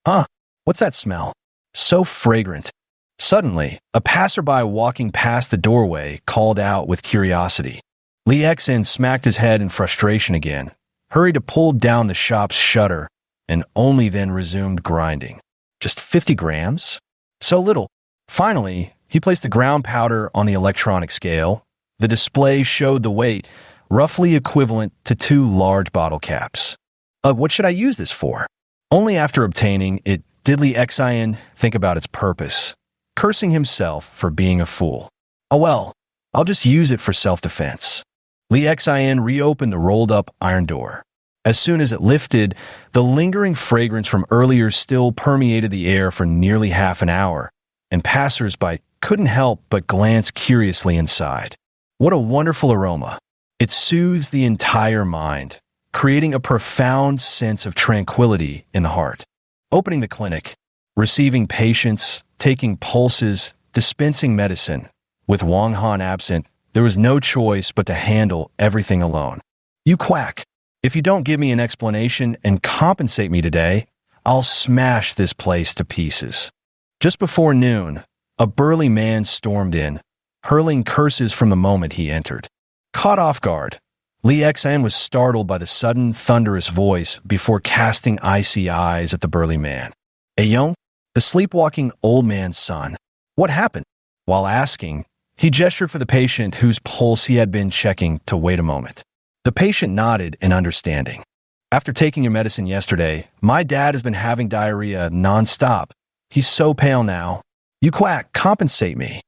Huh, what's that smell? So fragrant. Suddenly, a passerby walking past the doorway called out with curiosity. Li Xian smacked his head in frustration again, hurried to pull down the shop's shutter, and only then resumed grinding. Just 50 grams? So little. Finally, he placed the ground powder on the electronic scale. The display showed the weight, roughly equivalent to 2 large bottle caps. What should I use this for? Only after obtaining it did Li Xian think about its purpose, cursing himself for being a fool. Oh well, I'll just use it for self-defense. Li Xian reopened the rolled-up iron door. As soon as it lifted, the lingering fragrance from earlier still permeated the air for nearly half an hour, and passers-by couldn't help but glance curiously inside. What a wonderful aroma. It soothes the entire mind, creating a profound sense of tranquility in the heart. Opening the clinic, receiving patients, taking pulses, dispensing medicine. With Wang Han absent, there was no choice but to handle everything alone. You quack. If you don't give me an explanation and compensate me today, I'll smash this place to pieces. Just before noon, a burly man stormed in, hurling curses from the moment he entered. Caught off guard, Li Xian was startled by the sudden thunderous voice before casting icy eyes at the burly man. Ayong, the sleepwalking old man's son. What happened? While asking, he gestured for the patient whose pulse he had been checking to wait a moment. The patient nodded in understanding. After taking your medicine yesterday, my dad has been having diarrhea non-stop. He's so pale now. You quack, compensate me.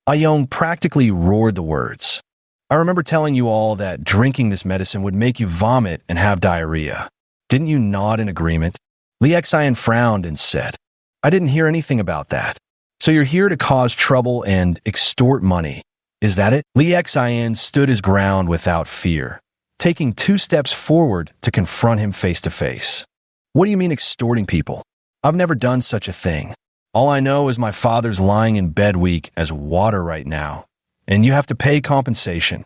Ayong practically roared the words. I remember telling you all that drinking this medicine would make you vomit and have diarrhea. Didn't you nod in agreement? Li Xian frowned and said, I didn't hear anything about that. So you're here to cause trouble and extort money. Is that it? Li Xian stood his ground without fear, taking 2 steps forward to confront him face to face. What do you mean extorting people? I've never done such a thing. All I know is my father's lying in bed weak as water right now, and you have to pay compensation.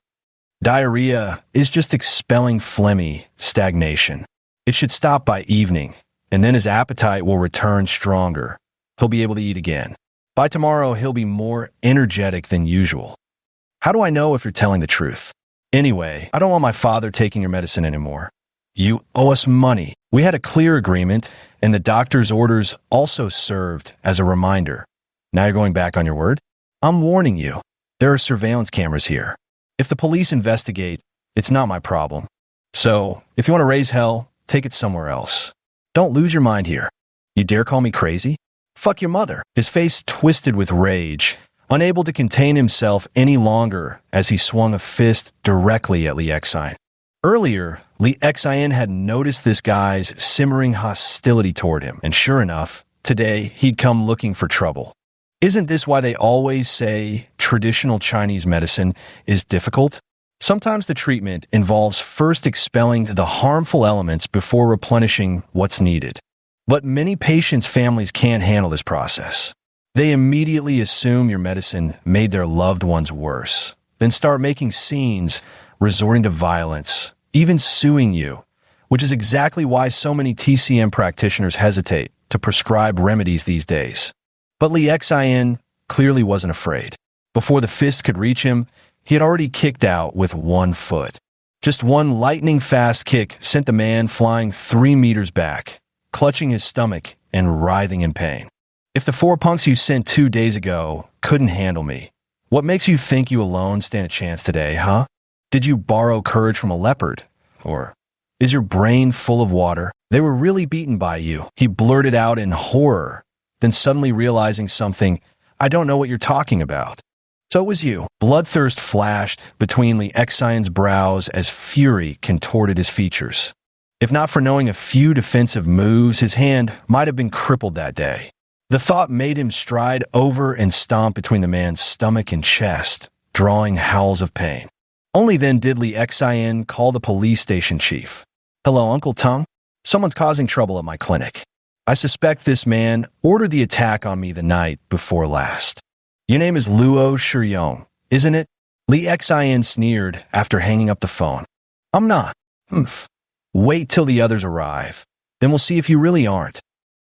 Diarrhea is just expelling phlegmy stagnation. It should stop by evening, and then his appetite will return stronger. He'll be able to eat again. By tomorrow, he'll be more energetic than usual. How do I know if you're telling the truth? Anyway, I don't want my father taking your medicine anymore. You owe us money. We had a clear agreement, and the doctor's orders also served as a reminder. Now you're going back on your word? I'm warning you. There are surveillance cameras here. If the police investigate, it's not my problem. So, if you want to raise hell, take it somewhere else. Don't lose your mind here. You dare call me crazy? Fuck your mother. His face twisted with rage, unable to contain himself any longer as he swung a fist directly at Li Xian. Earlier, Li Xian had noticed this guy's simmering hostility toward him, and sure enough, today he'd come looking for trouble. Isn't this why they always say traditional Chinese medicine is difficult? Sometimes the treatment involves first expelling the harmful elements before replenishing what's needed. But many patients' families can't handle this process. They immediately assume your medicine made their loved ones worse, then start making scenes, resorting to violence, even suing you, which is exactly why so many TCM practitioners hesitate to prescribe remedies these days. But Li Xian clearly wasn't afraid. Before the fist could reach him, he had already kicked out with 1 foot. Just one lightning-fast kick sent the man flying 3 meters back, clutching his stomach and writhing in pain. If the 4 punks you sent 2 days ago couldn't handle me, what makes you think you alone stand a chance today, huh? Did you borrow courage from a leopard? Or is your brain full of water? They were really beaten by you, he blurted out in horror, then suddenly realizing something. I don't know what you're talking about. So it was you. Bloodthirst flashed between Li Xian's brows as fury contorted his features. If not for knowing a few defensive moves, his hand might have been crippled that day. The thought made him stride over and stomp between the man's stomach and chest, drawing howls of pain. Only then did Li Xian call the police station chief. Hello, Uncle Tung? Someone's causing trouble at my clinic. I suspect this man ordered the attack on me the night before last. Your name is Luo Shiyong, isn't it? Li Xian sneered after hanging up the phone. I'm not. Humph. Wait till the others arrive. Then we'll see if you really aren't.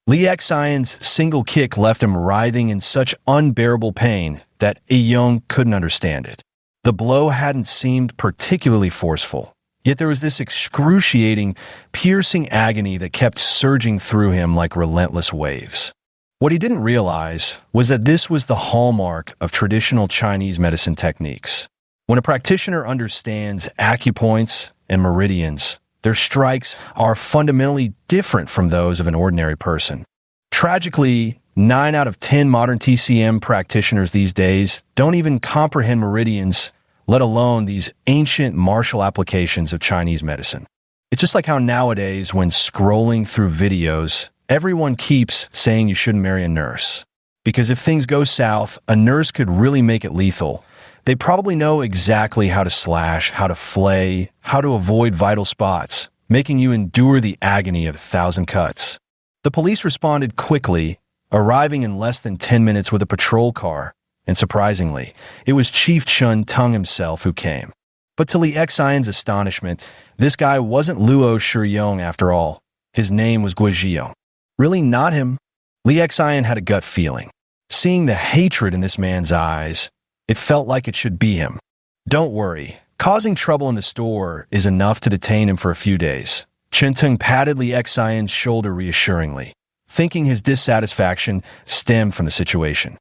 Li Xian's single kick left him writhing in such unbearable pain that Yong couldn't understand it. The blow hadn't seemed particularly forceful, yet there was this excruciating, piercing agony that kept surging through him like relentless waves. What he didn't realize was that this was the hallmark of traditional Chinese medicine techniques. When a practitioner understands acupoints and meridians, their strikes are fundamentally different from those of an ordinary person. Tragically, 9 out of 10 modern TCM practitioners these days don't even comprehend meridians, let alone these ancient martial applications of Chinese medicine. It's just like how nowadays, when scrolling through videos, everyone keeps saying you shouldn't marry a nurse. Because if things go south, a nurse could really make it lethal. They probably know exactly how to slash, how to flay, how to avoid vital spots, making you endure the agony of 1,000 cuts. The police responded quickly, arriving in less than 10 minutes with a patrol car, and surprisingly, it was Chief Chun Tung himself who came. But to Li Xian's astonishment, this guy wasn't Luo Shiyong after all. His name was Guizhou. Really not him. Li Xian had a gut feeling. Seeing the hatred in this man's eyes, it felt like it should be him. Don't worry. Causing trouble in the store is enough to detain him for a few days. Chen Tung patted Li Xian's shoulder reassuringly, thinking his dissatisfaction stemmed from the situation.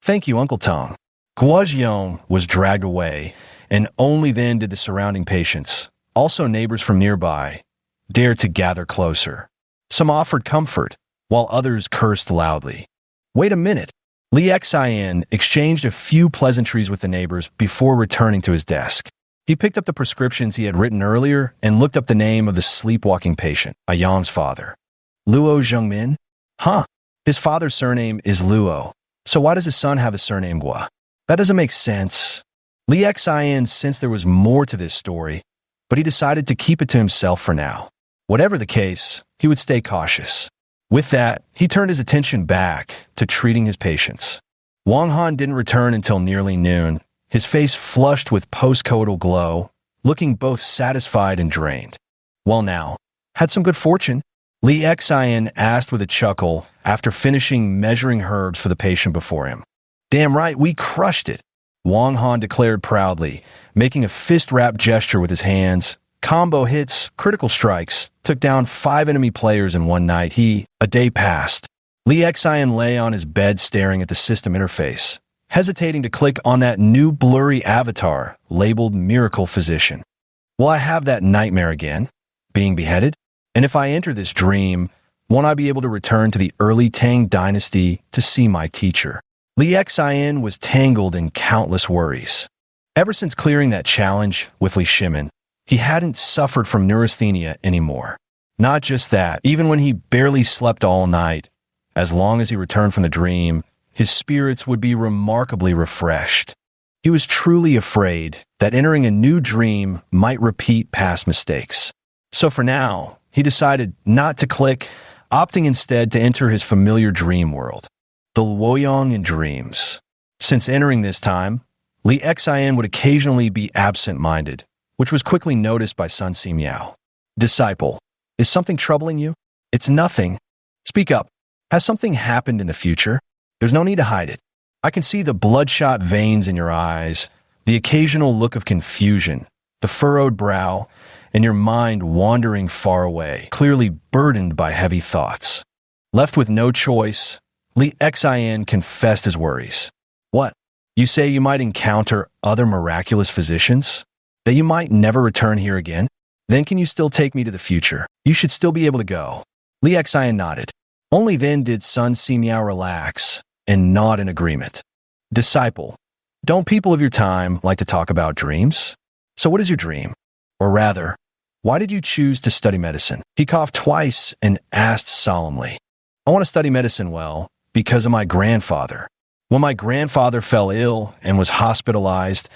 Thank you, Uncle Tung. Guizhou was dragged away, and only then did the surrounding patients, also neighbors from nearby, dare to gather closer. Some offered comfort, while others cursed loudly. Wait a minute. Li Xian exchanged a few pleasantries with the neighbors before returning to his desk. He He picked up the prescriptions he had written earlier and looked up the name of the sleepwalking patient, Ayang's father. Luo Zhengmin? Huh. His father's surname is Luo. So why does his son have a surname Gua? That doesn't make sense. Li Xian sensed there was more to this story, but he decided to keep it to himself for now. Whatever the case, he would stay cautious. With that, he turned his attention back to treating his patients. Wang Han didn't return until nearly noon, his face flushed with postcoital glow, looking both satisfied and drained. Well now, had some good fortune? Li Xian asked with a chuckle after finishing measuring herbs for the patient before him. Damn right, we crushed it, Wang Han declared proudly, making a fist-wrap gesture with his hands. Combo hits, critical strikes, took down 5 enemy players in one night. A day passed. Li Xian lay on his bed staring at the system interface, hesitating to click on that new blurry avatar labeled Miracle Physician. Will I have that nightmare again? Being beheaded? And if I enter this dream, won't I be able to return to the early Tang dynasty to see my teacher? Li Xian was tangled in countless worries. Ever since clearing that challenge with Li Shimin, he hadn't suffered from neurasthenia anymore. Not just that, even when he barely slept all night, as long as he returned from the dream, his spirits would be remarkably refreshed. He was truly afraid that entering a new dream might repeat past mistakes. So for now, he decided not to click, opting instead to enter his familiar dream world, the Luoyang in dreams. Since entering this time, Li Xian would occasionally be absent-minded, which was quickly noticed by Sun Simiao. Disciple, is something troubling you? It's nothing. Speak up. Has something happened in the future? There's no need to hide it. I can see the bloodshot veins in your eyes, the occasional look of confusion, the furrowed brow, and your mind wandering far away, clearly burdened by heavy thoughts. Left with no choice, Li Xian confessed his worries. What? You say you might encounter other miraculous physicians? That you might never return here again? Then can you still take me to the future? You should still be able to go. Li Xian nodded. Only then did Sun Simiao relax and nod in agreement. Disciple, don't people of your time like to talk about dreams? So what is your dream? Or rather, why did you choose to study medicine? He coughed twice and asked solemnly. I want to study medicine, well, because of my grandfather. When my grandfather fell ill and was hospitalized,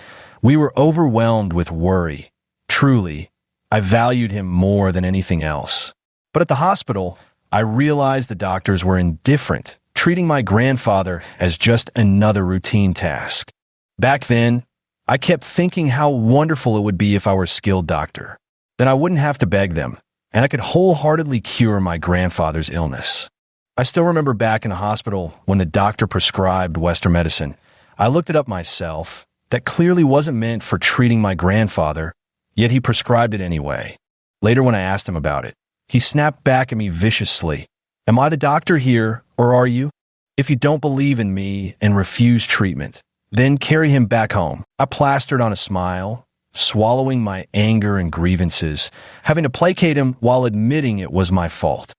we were overwhelmed with worry. Truly, I valued him more than anything else. But at the hospital, I realized the doctors were indifferent, treating my grandfather as just another routine task. Back then, I kept thinking how wonderful it would be if I were a skilled doctor. Then I wouldn't have to beg them, and I could wholeheartedly cure my grandfather's illness. I still remember back in the hospital when the doctor prescribed Western medicine. I looked it up myself. That clearly wasn't meant for treating my grandfather, yet he prescribed it anyway. Later when I asked him about it, he snapped back at me viciously. Am I the doctor here, or are you? If you don't believe in me and refuse treatment, then carry him back home. I plastered on a smile, swallowing my anger and grievances, having to placate him while admitting it was my fault.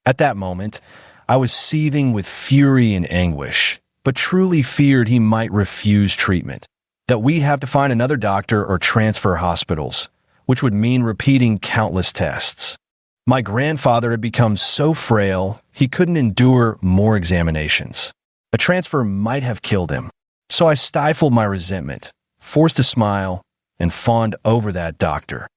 At that moment, I was seething with fury and anguish, but truly feared he might refuse treatment, that we have to find another doctor or transfer hospitals, which would mean repeating countless tests. My grandfather had become so frail, he couldn't endure more examinations. A transfer might have killed him. So I stifled my resentment, forced a smile, and fawned over that doctor.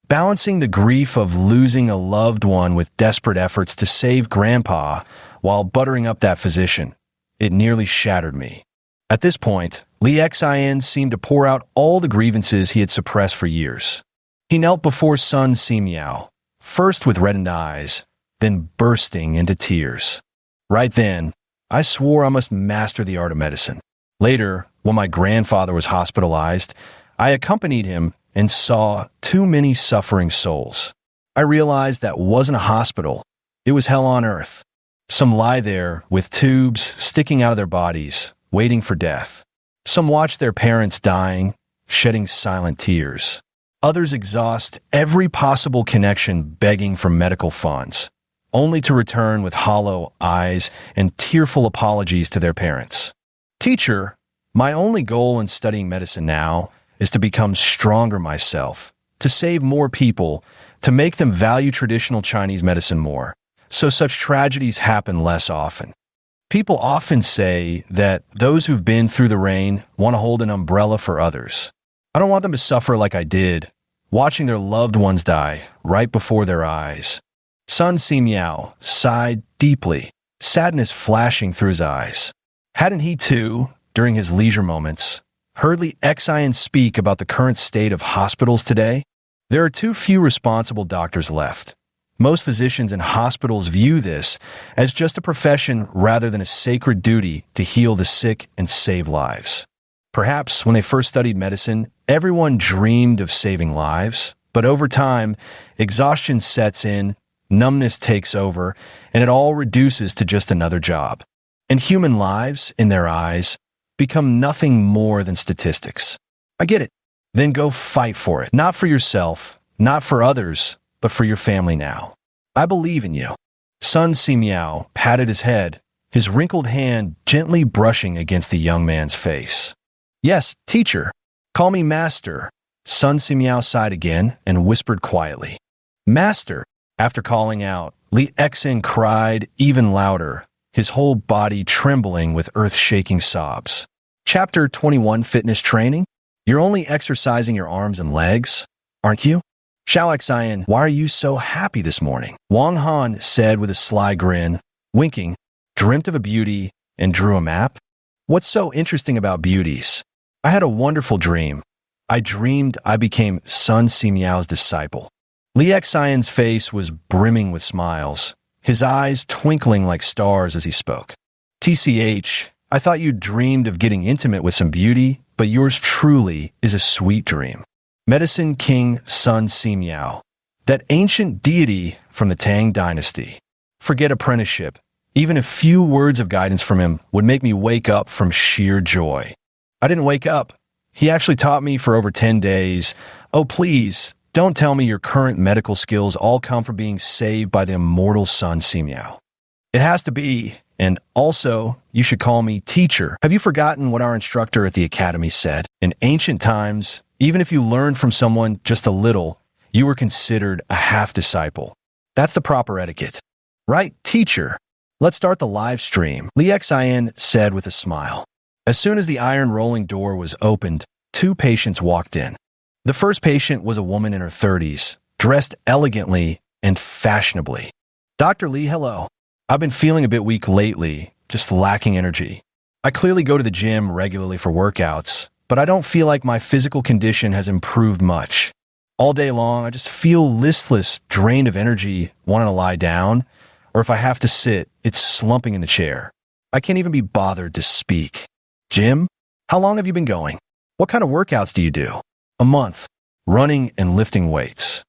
Balancing the grief of losing a loved one with desperate efforts to save Grandpa while buttering up that physician, it nearly shattered me. At this point, Li Xian seemed to pour out all the grievances he had suppressed for years. He knelt before Sun Simiao, first with reddened eyes, then bursting into tears. Right then, I swore I must master the art of medicine. Later, when my grandfather was hospitalized, I accompanied him and saw too many suffering souls. I realized that wasn't a hospital. It was hell on earth. Some lie there with tubes sticking out of their bodies, waiting for death. Some watch their parents dying, shedding silent tears. Others exhaust every possible connection begging for medical funds, only to return with hollow eyes and tearful apologies to their parents. Teacher, my only goal in studying medicine now is to become stronger myself, to save more people, to make them value traditional Chinese medicine more, so such tragedies happen less often. People often say that those who've been through the rain want to hold an umbrella for others. I don't want them to suffer like I did, watching their loved ones die right before their eyes. Sun Simiao sighed deeply, sadness flashing through his eyes. Hadn't he too, during his leisure moments, heard Li Xian speak about the current state of hospitals today? There are too few responsible doctors left. Most physicians and hospitals view this as just a profession rather than a sacred duty to heal the sick and save lives. Perhaps when they first studied medicine, everyone dreamed of saving lives, but over time, exhaustion sets in, numbness takes over, and it all reduces to just another job. And human lives, in their eyes, become nothing more than statistics. I get it. Then go fight for it. Not for yourself, not for others, but for your family now. I believe in you. Sun Simiao patted his head, his wrinkled hand gently brushing against the young man's face. Yes, teacher. Call me master. Sun Simiao sighed again and whispered quietly. Master. After calling out, Li Xian cried even louder, his whole body trembling with earth-shaking sobs. Chapter 21 Fitness Training? You're only exercising your arms and legs, aren't you? Xiao Xian, why are you so happy this morning? Wang Han said with a sly grin, winking, dreamt of a beauty and drew a map. What's so interesting about beauties? I had a wonderful dream. I dreamed I became Sun Simiao's disciple. Li Xian's face was brimming with smiles, his eyes twinkling like stars as he spoke. TCH, I thought you dreamed of getting intimate with some beauty, but yours truly is a sweet dream. Medicine King Sun Simiao, that ancient deity from the Tang dynasty. Forget apprenticeship. Even a few words of guidance from him would make me wake up from sheer joy. I didn't wake up. He actually taught me for over 10 days. Oh, please, don't tell me your current medical skills all come from being saved by the immortal Sun Simiao. It has to be, and also, you should call me teacher. Have you forgotten what our instructor at the academy said? In ancient times, even if you learned from someone just a little, you were considered a half-disciple. That's the proper etiquette. Right, teacher? Let's start the live stream, Li Xian said with a smile. As soon as the iron rolling door was opened, 2 patients walked in. The first patient was a woman in her 30s, dressed elegantly and fashionably. Dr. Li, hello. I've been feeling a bit weak lately, just lacking energy. I clearly go to the gym regularly for workouts, but I don't feel like my physical condition has improved much. All day long, I just feel listless, drained of energy, wanting to lie down, or if I have to sit, it's slumping in the chair. I can't even be bothered to speak. Gym? How long have you been going? What kind of workouts do you do? A month. Running and lifting weights.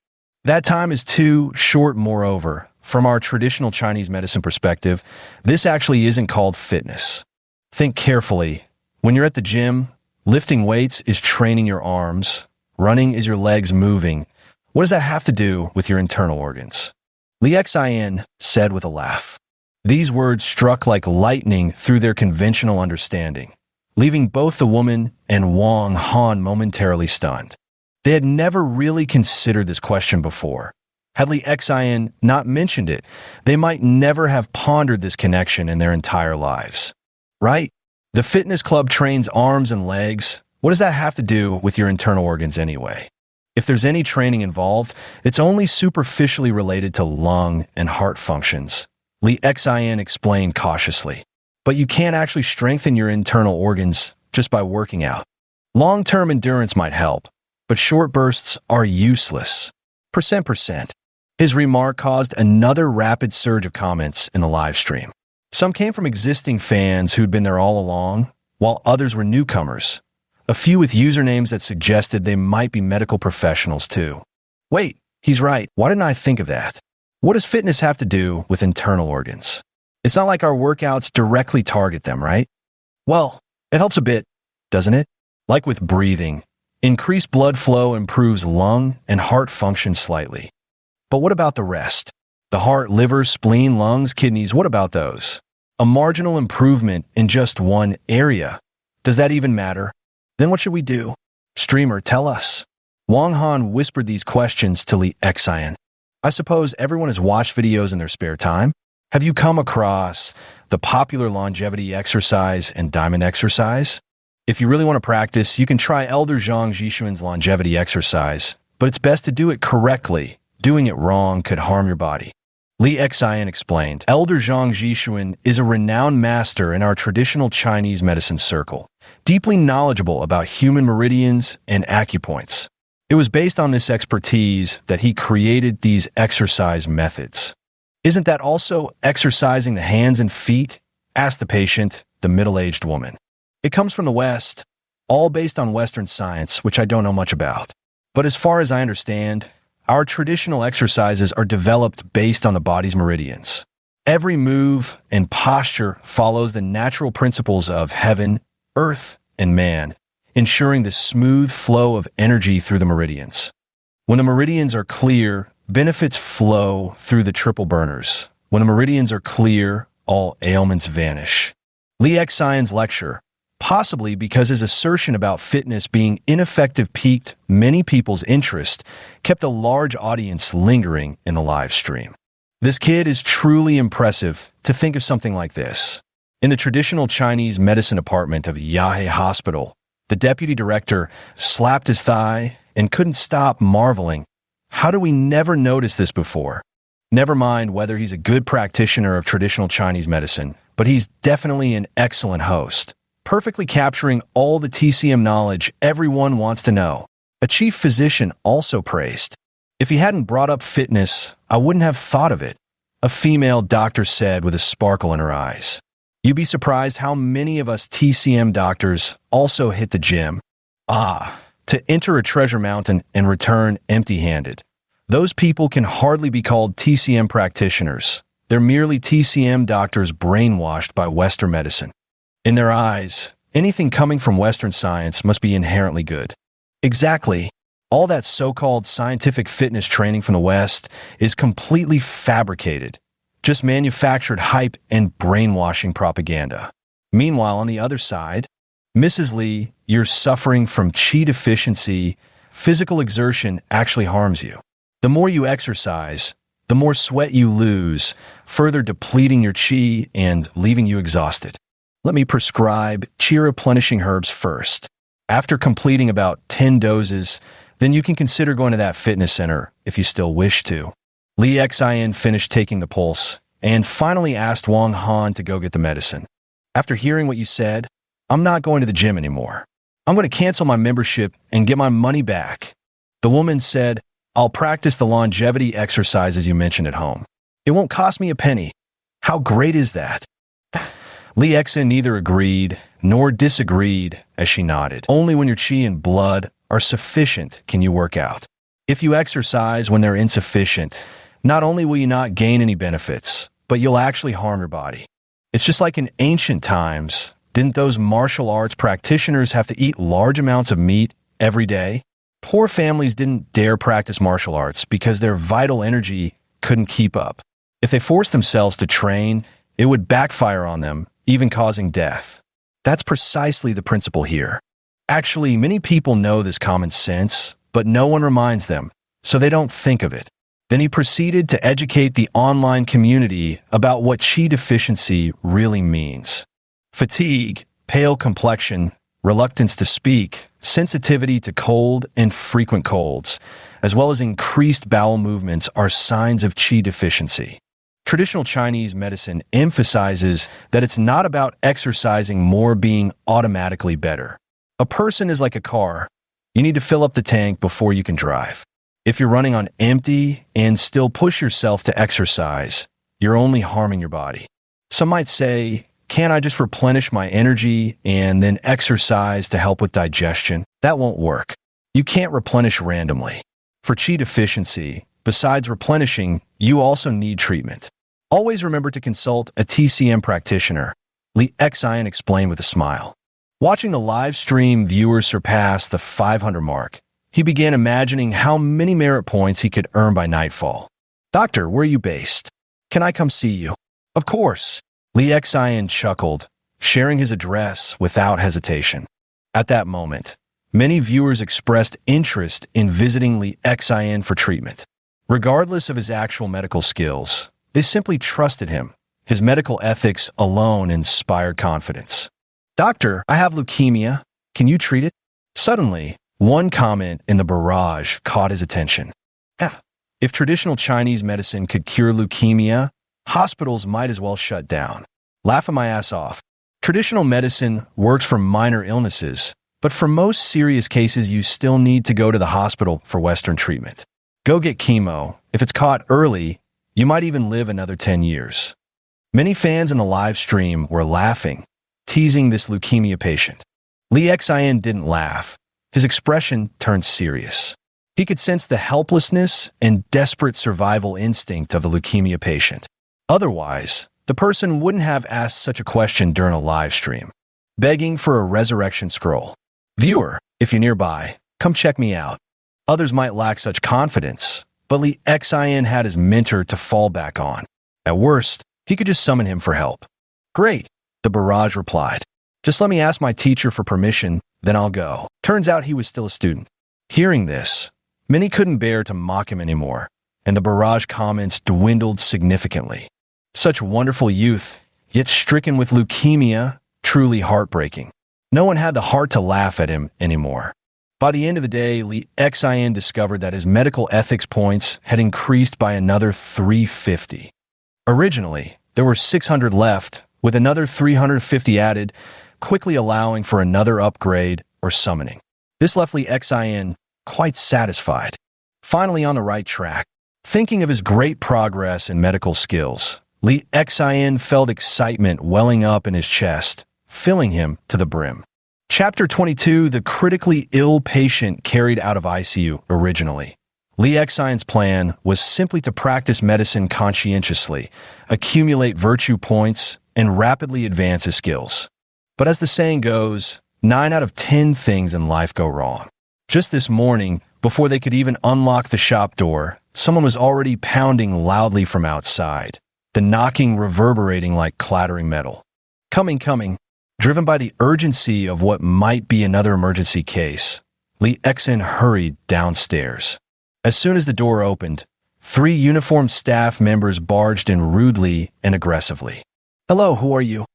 That time is too short, moreover. From our traditional Chinese medicine perspective, this actually isn't called fitness. Think carefully. When you're at the gym, lifting weights is training your arms. Running is your legs moving. What does that have to do with your internal organs? Li Xian said with a laugh. These words struck like lightning through their conventional understanding, leaving both the woman and Wang Han momentarily stunned. They had never really considered this question before. Had Li Xian not mentioned it, they might never have pondered this connection in their entire lives. Right? The fitness club trains arms and legs. What does that have to do with your internal organs anyway? If there's any training involved, it's only superficially related to lung and heart functions. Li Xian explained cautiously. But you can't actually strengthen your internal organs just by working out. Long-term endurance might help, but short bursts are useless. Percent. His remark caused another rapid surge of comments in the live stream. Some came from existing fans who'd been there all along, while others were newcomers. A few with usernames that suggested they might be medical professionals too. Wait, he's right. Why didn't I think of that? What does fitness have to do with internal organs? It's not like our workouts directly target them, right? Well, it helps a bit, doesn't it? Like with breathing, increased blood flow improves lung and heart function slightly. But what about the rest? The heart, liver, spleen, lungs, kidneys, what about those? A marginal improvement in just one area. Does that even matter? Then what should we do? Streamer, tell us. Wang Han whispered these questions to Li Xian. I suppose everyone has watched videos in their spare time. Have you come across the popular longevity exercise and diamond exercise? If you really want to practice, you can try Elder Zhang Zhishuan's longevity exercise, but it's best to do it correctly. Doing it wrong could harm your body. Li Xian explained, Elder Zhang Zhishuan is a renowned master in our traditional Chinese medicine circle, deeply knowledgeable about human meridians and acupoints. It was based on this expertise that he created these exercise methods. Isn't that also exercising the hands and feet? Asked the patient, the middle-aged woman. It comes from the West, all based on Western science, which I don't know much about. But as far as I understand, our traditional exercises are developed based on the body's meridians. Every move and posture follows the natural principles of heaven, earth, and man, ensuring the smooth flow of energy through the meridians. When the meridians are clear, benefits flow through the triple burners. When the meridians are clear, all ailments vanish. Li Xian's lecture, possibly because his assertion about fitness being ineffective piqued many people's interest, kept a large audience lingering in the live stream. This kid is truly impressive to think of something like this. In the traditional Chinese medicine department of Yahe Hospital, the deputy director slapped his thigh and couldn't stop marveling. How do we never notice this before? Never mind whether he's a good practitioner of traditional Chinese medicine, but he's definitely an excellent host, perfectly capturing all the TCM knowledge everyone wants to know. A chief physician also praised. If he hadn't brought up fitness, I wouldn't have thought of it, a female doctor said with a sparkle in her eyes. You'd be surprised how many of us TCM doctors also hit the gym. To enter a treasure mountain and return empty-handed. Those people can hardly be called TCM practitioners. They're merely TCM doctors brainwashed by Western medicine. In their eyes, anything coming from Western science must be inherently good. Exactly. All that so-called scientific fitness training from the West is completely fabricated, just manufactured hype and brainwashing propaganda. Meanwhile, on the other side, Mrs. Li, you're suffering from qi deficiency. Physical exertion actually harms you. The more you exercise, the more sweat you lose, further depleting your qi and leaving you exhausted. Let me prescribe qi replenishing herbs first. After completing about 10 doses, then you can consider going to that fitness center if you still wish to. Li Xian finished taking the pulse and finally asked Wang Han to go get the medicine. After hearing what you said, I'm not going to the gym anymore. I'm going to cancel my membership and get my money back. The woman said, I'll practice the longevity exercises you mentioned at home. It won't cost me a penny. How great is that? Li Xian neither agreed nor disagreed as she nodded. Only when your qi and blood are sufficient can you work out. If you exercise when they're insufficient, not only will you not gain any benefits, but you'll actually harm your body. It's just like in ancient times. Didn't those martial arts practitioners have to eat large amounts of meat every day? Poor families didn't dare practice martial arts because their vital energy couldn't keep up. If they forced themselves to train, it would backfire on them, even causing death. That's precisely the principle here. Actually, many people know this common sense, but no one reminds them, so they don't think of it. Then he proceeded to educate the online community about what qi deficiency really means. Fatigue, pale complexion, reluctance to speak, sensitivity to cold and frequent colds, as well as increased bowel movements are signs of qi deficiency. Traditional Chinese medicine emphasizes that it's not about exercising more being automatically better. A person is like a car. You need to fill up the tank before you can drive. If you're running on empty and still push yourself to exercise, you're only harming your body. Some might say, can't I just replenish my energy and then exercise to help with digestion? That won't work. You can't replenish randomly. For qi deficiency, besides replenishing, you also need treatment. Always remember to consult a TCM practitioner, Li Xian explained with a smile. Watching the live stream, viewers surpassed the 500 mark. He began imagining how many merit points he could earn by nightfall. Doctor, where are you based? Can I come see you? Of course. Li Xian chuckled, sharing his address without hesitation. At that moment, many viewers expressed interest in visiting Li Xin for treatment. Regardless of his actual medical skills, they simply trusted him. His medical ethics alone inspired confidence. "Doctor, I have leukemia. Can you treat it?" Suddenly, one comment in the barrage caught his attention. "Yeah, if traditional Chinese medicine could cure leukemia, hospitals might as well shut down. Laughing my ass off. Traditional medicine works for minor illnesses, but for most serious cases you still need to go to the hospital for Western treatment. Go get chemo. If it's caught early, you might even live another 10 years. Many fans in the live stream were laughing, teasing this leukemia patient. Li Xin didn't laugh. His expression turned serious. He could sense the helplessness and desperate survival instinct of the leukemia patient. Otherwise, the person wouldn't have asked such a question during a live stream. Begging for a resurrection scroll. "Viewer, if you're nearby, come check me out." Others might lack such confidence, but Li Xin had his mentor to fall back on. At worst, he could just summon him for help. "Great," the barrage replied. "Just let me ask my teacher for permission, then I'll go." Turns out he was still a student. Hearing this, many couldn't bear to mock him anymore, and the barrage comments dwindled significantly. Such wonderful youth, yet stricken with leukemia, truly heartbreaking. No one had the heart to laugh at him anymore. By the end of the day, Li Xin discovered that his medical ethics points had increased by another 350. Originally, there were 600 left, with another 350 added, quickly allowing for another upgrade or summoning. This left Li Xin quite satisfied. Finally on the right track. Thinking of his great progress in medical skills, Li Xin felt excitement welling up in his chest, filling him to the brim. Chapter 22, the critically ill patient carried out of ICU originally. Li Xin's plan was simply to practice medicine conscientiously, accumulate virtue points, and rapidly advance his skills. But as the saying goes, 9 out of 10 things in life go wrong. Just this morning, before they could even unlock the shop door, someone was already pounding loudly from outside, the knocking reverberating like clattering metal. Coming. Driven by the urgency of what might be another emergency case, Li Xin hurried downstairs. As soon as the door opened, 3 uniformed staff members barged in rudely and aggressively. "Hello, who are you?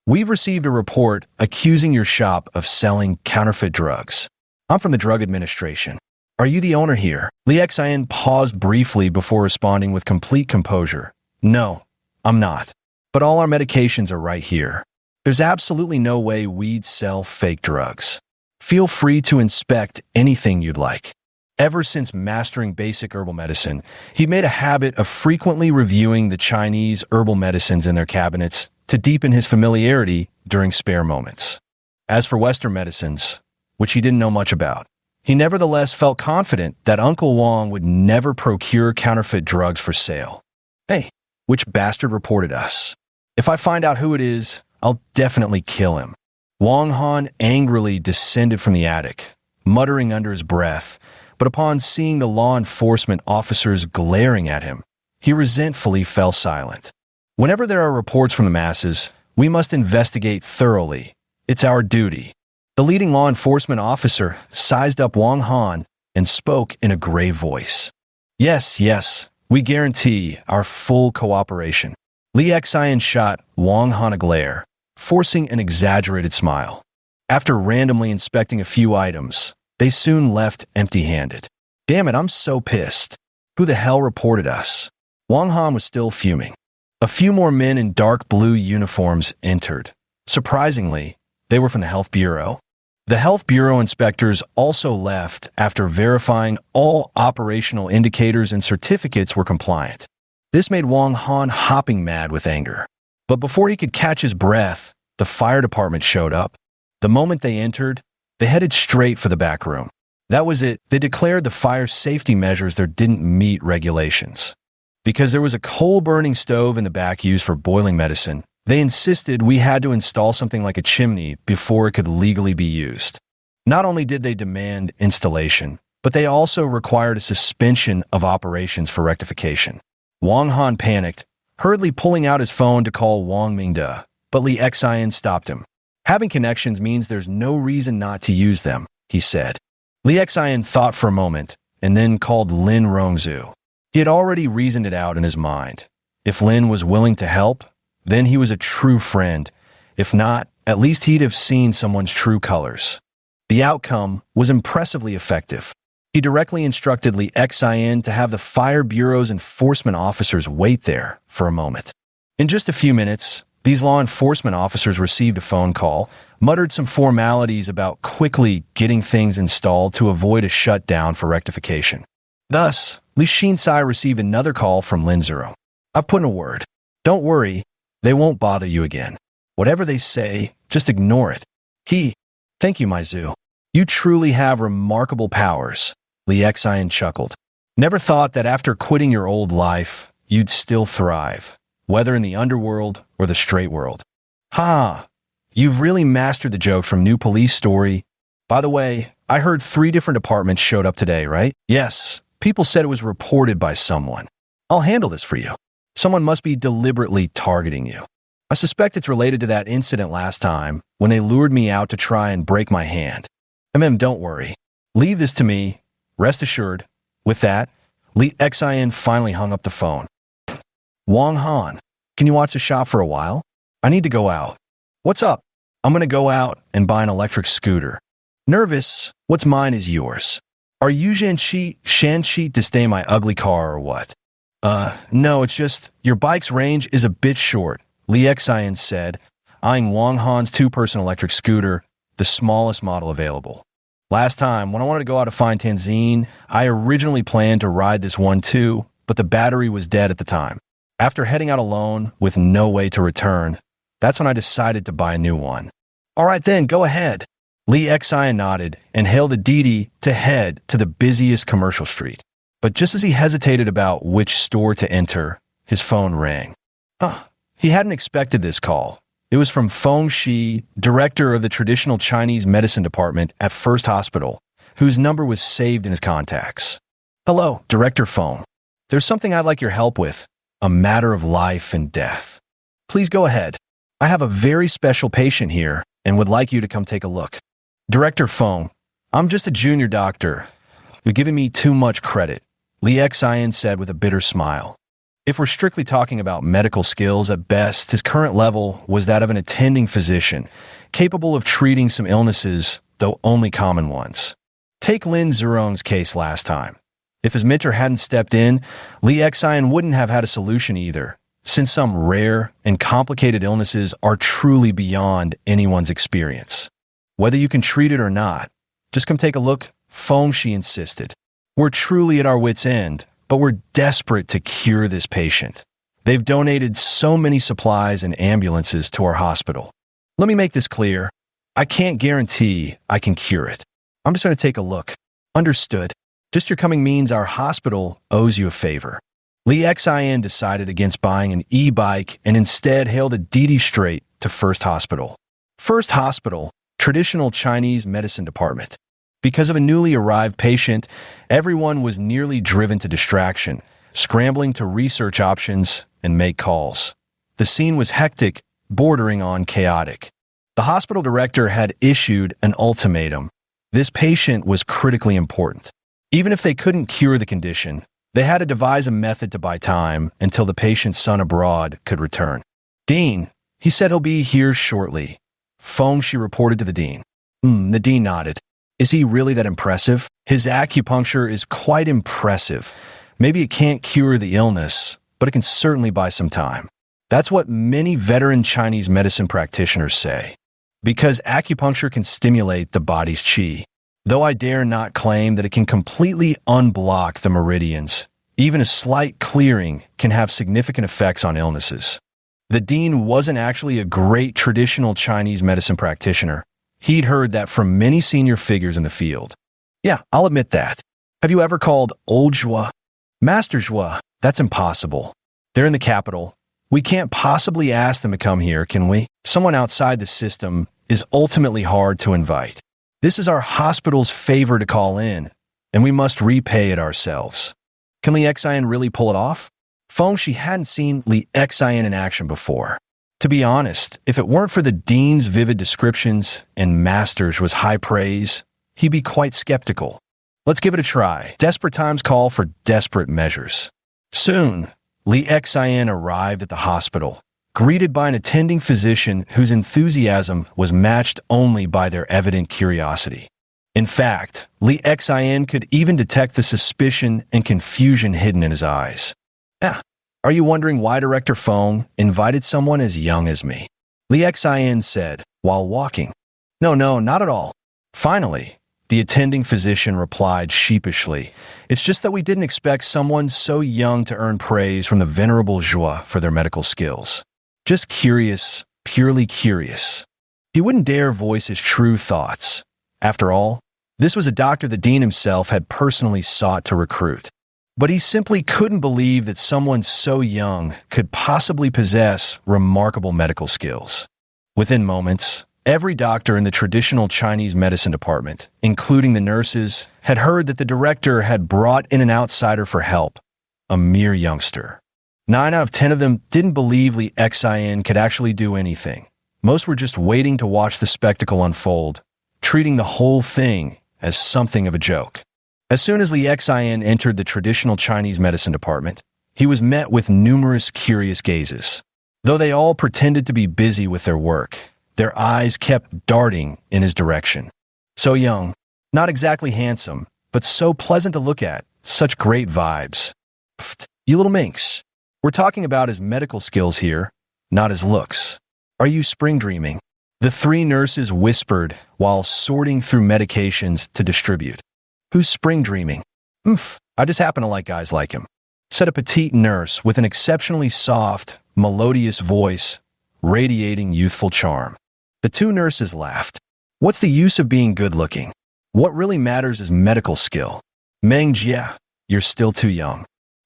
We've received a report accusing your shop of selling counterfeit drugs. I'm from the Drug Administration. Are you the owner here?" Li Xin paused briefly before responding with complete composure. "No, I'm not. But all our medications are right here. There's absolutely no way we'd sell fake drugs. Feel free to inspect anything you'd like." Ever since mastering basic herbal medicine, he made a habit of frequently reviewing the Chinese herbal medicines in their cabinets to deepen his familiarity during spare moments. As for Western medicines, which he didn't know much about, he nevertheless felt confident that Uncle Wong would never procure counterfeit drugs for sale. "Hey, which bastard reported us? If I find out who it is, I'll definitely kill him." Wang Han angrily descended from the attic, muttering under his breath, but upon seeing the law enforcement officers glaring at him, he resentfully fell silent. "Whenever there are reports from the masses, we must investigate thoroughly. It's our duty." The leading law enforcement officer sized up Wang Han and spoke in a grave voice. Yes, we guarantee our full cooperation." Li Xin shot Wang Han a glare, forcing an exaggerated smile. After randomly inspecting a few items, they soon left empty-handed. "Damn it, I'm so pissed. Who the hell reported us?" Wang Han was still fuming. A few more men in dark blue uniforms entered. Surprisingly, they were from the Health Bureau. The Health Bureau inspectors also left after verifying all operational indicators and certificates were compliant. This made Wang Han hopping mad with anger. But before he could catch his breath, the fire department showed up. The moment they entered, they headed straight for the back room. That was it. They declared the fire safety measures there didn't meet regulations. Because there was a coal-burning stove in the back used for boiling medicine, they insisted we had to install something like a chimney before it could legally be used. Not only did they demand installation, but they also required a suspension of operations for rectification. Wang Han panicked, hurriedly pulling out his phone to call Wang Mingde, but Li Xin stopped him. Having connections means there's no reason not to use them. he said. Li Xian thought for a moment and then called Lin Rongzhu. He had already reasoned it out in his mind. If Lin was willing to help, then he was a true friend. If not, at least he'd have seen someone's true colors. The outcome was impressively effective. He directly instructed Li Xian to have the Fire Bureau's enforcement officers wait there for a moment. In just a few minutes, these law enforcement officers received a phone call, muttered some formalities about quickly getting things installed to avoid a shutdown for rectification. Thus, Li Xinsai received another call from Lin Zero. I've put in a word. Don't worry, they won't bother you again. Whatever they say, just ignore it. Thank you, my Zhu. You truly have remarkable powers, Li Xian chuckled. Never thought that after quitting your old life, you'd still thrive, whether in the underworld or the straight world. Ha! You've really mastered the joke from New Police Story. By the way, I heard 3 different departments showed up today, right? Yes, people said it was reported by someone. I'll handle this for you. Someone must be deliberately targeting you. I suspect it's related to that incident last time when they lured me out to try and break my hand. Don't worry. Leave this to me. Rest assured. With that, Li Xian finally hung up the phone. Wang Han, can you watch the shop for a while? I need to go out. What's up? I'm going to go out and buy an electric scooter. Nervous? What's mine is yours. Are you Shanxi to stay in my ugly car or what? No, it's just your bike's range is a bit short, Li Xian said, eyeing Wang Han's 2-person electric scooter, the smallest model available. Last time, when I wanted to go out to find Tanzine, I originally planned to ride this one too, but the battery was dead at the time. After heading out alone with no way to return, that's when I decided to buy a new one. All right then, go ahead. Li Xian nodded and hailed a Didi to head to the busiest commercial street. But just as he hesitated about which store to enter, his phone rang. He hadn't expected this call. It was from Feng Shi, director of the traditional Chinese medicine department at First Hospital, whose number was saved in his contacts. Hello, Director Feng. There's something I'd like your help with, a matter of life and death. Please go ahead. I have a very special patient here and would like you to come take a look. Director Feng, I'm just a junior doctor. You're giving me too much credit, Li Xian said with a bitter smile. If we're strictly talking about medical skills, at best, his current level was that of an attending physician, capable of treating some illnesses, though only common ones. Take Lin Zerong's case last time. If his mentor hadn't stepped in, Li Xian wouldn't have had a solution either, since some rare and complicated illnesses are truly beyond anyone's experience. Whether you can treat it or not, just come take a look, Feng Shi insisted. We're truly at our wits' end, but we're desperate to cure this patient. They've donated so many supplies and ambulances to our hospital. Let me make this clear. I can't guarantee I can cure it. I'm just going to take a look. Understood. Just your coming means our hospital owes you a favor. Li Xian decided against buying an e-bike and instead hailed a Didi straight to First Hospital. First Hospital, traditional Chinese medicine department. Because of a newly arrived patient, everyone was nearly driven to distraction, scrambling to research options and make calls. The scene was hectic, bordering on chaotic. The hospital director had issued an ultimatum. This patient was critically important. Even if they couldn't cure the condition, they had to devise a method to buy time until the patient's son abroad could return. Dean, he said he'll be here shortly. Feng Shi reported to the dean. The dean nodded. Is he really that impressive? His acupuncture is quite impressive. Maybe it can't cure the illness, but it can certainly buy some time. That's what many veteran Chinese medicine practitioners say. Because acupuncture can stimulate the body's qi. Though I dare not claim that it can completely unblock the meridians, even a slight clearing can have significant effects on illnesses. The dean wasn't actually a great traditional Chinese medicine practitioner. He'd heard that from many senior figures in the field. Yeah, I'll admit that. Have you ever called Old Zhua? Master Zhua? That's impossible. They're in the capital. We can't possibly ask them to come here, can we? Someone outside the system is ultimately hard to invite. This is our hospital's favor to call in, and we must repay it ourselves. Can Li Xian really pull it off? Feng Shi hadn't seen Li Xian in action before. To be honest, if it weren't for the dean's vivid descriptions and Master's was high praise, he'd be quite skeptical. Let's give it a try. Desperate times call for desperate measures. Soon, Li Xian arrived at the hospital, greeted by an attending physician whose enthusiasm was matched only by their evident curiosity. In fact, Li Xian could even detect the suspicion and confusion hidden in his eyes. Are you wondering why Director Feng invited someone as young as me? Li Xian said, while walking. No, not at all. Finally, the attending physician replied sheepishly, it's just that we didn't expect someone so young to earn praise from the venerable Zhua for their medical skills. Just curious, purely curious. He wouldn't dare voice his true thoughts. After all, this was a doctor the dean himself had personally sought to recruit. But he simply couldn't believe that someone so young could possibly possess remarkable medical skills. Within moments, every doctor in the traditional Chinese medicine department, including the nurses, had heard that the director had brought in an outsider for help, a mere youngster. 9 out of 10 of them didn't believe Li Xian could actually do anything. Most were just waiting to watch the spectacle unfold, treating the whole thing as something of a joke. As soon as Li Xian entered the traditional Chinese medicine department, he was met with numerous curious gazes. Though they all pretended to be busy with their work, their eyes kept darting in his direction. So young, not exactly handsome, but so pleasant to look at, such great vibes. Pfft, you little minx. We're talking about his medical skills here, not his looks. Are you spring dreaming? The 3 nurses whispered while sorting through medications to distribute. Who's spring dreaming? I just happen to like guys like him, said a petite nurse with an exceptionally soft, melodious voice, radiating youthful charm. The 2 nurses laughed. What's the use of being good-looking? What really matters is medical skill. Meng Jia, you're still too young.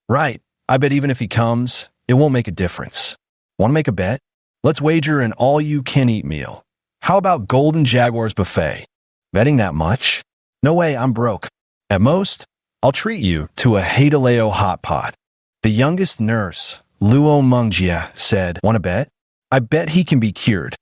Right, I bet even if he comes, it won't make a difference. Want to make a bet? Let's wager an all-you-can-eat meal. How about Golden Jaguar's buffet? Betting that much? No way, I'm broke. At most, I'll treat you to a Haidaleo hot pot. The youngest nurse, Luo Mengjia, said, want to bet? I bet he can be cured.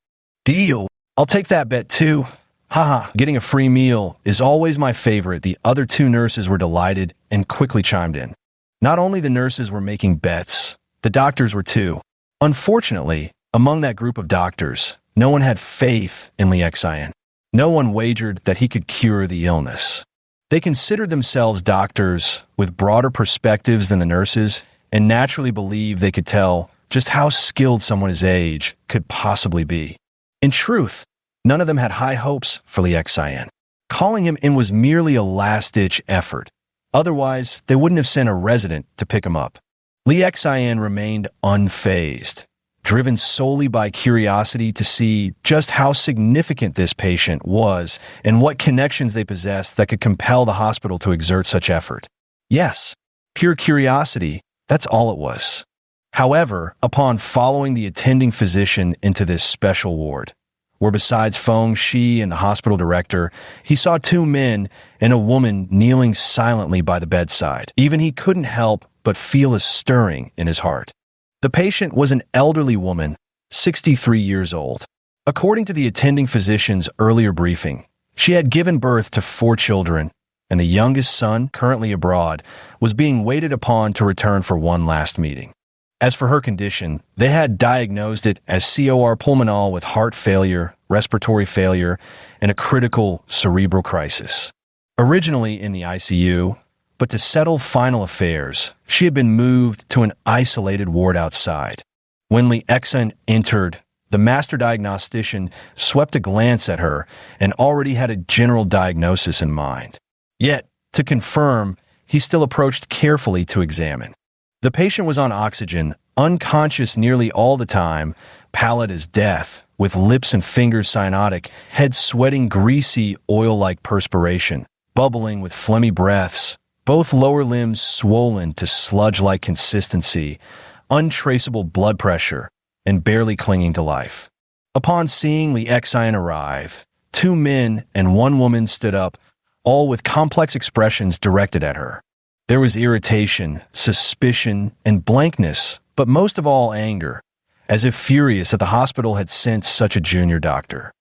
Deal. I'll take that bet too. Haha, getting a free meal is always my favorite. The other 2 nurses were delighted and quickly chimed in. Not only the nurses were making bets, the doctors were too. Unfortunately, among that group of doctors, no one had faith in Li Xian. No one wagered that he could cure the illness. They considered themselves doctors with broader perspectives than the nurses and naturally believed they could tell just how skilled someone his age could possibly be. In truth, none of them had high hopes for Li Xian. Calling him in was merely a last-ditch effort. Otherwise, they wouldn't have sent a resident to pick him up. Li Xian remained unfazed, driven solely by curiosity to see just how significant this patient was and what connections they possessed that could compel the hospital to exert such effort. Yes, pure curiosity, that's all it was. However, upon following the attending physician into this special ward, where besides Feng Shi and the hospital director, he saw 2 men and a woman kneeling silently by the bedside. Even he couldn't help but feel a stirring in his heart. The patient was an elderly woman, 63 years old. According to the attending physician's earlier briefing, she had given birth to 4 children, and the youngest son, currently abroad, was being waited upon to return for one last meeting. As for her condition, they had diagnosed it as cor pulmonale with heart failure, respiratory failure, and a critical cerebral crisis. Originally in the ICU, but to settle final affairs, she had been moved to an isolated ward outside. When Li Xian entered, the master diagnostician swept a glance at her and already had a general diagnosis in mind. Yet, to confirm, he still approached carefully to examine. The patient was on oxygen, unconscious nearly all the time, pallid as death, with lips and fingers cyanotic, head sweating greasy, oil-like perspiration, bubbling with phlegmy breaths, both lower limbs swollen to sludge-like consistency, untraceable blood pressure, and barely clinging to life. Upon seeing Li Xian arrive, 2 men and 1 woman stood up, all with complex expressions directed at her. There was irritation, suspicion, and blankness, but most of all anger, as if furious that the hospital had sent such a junior doctor.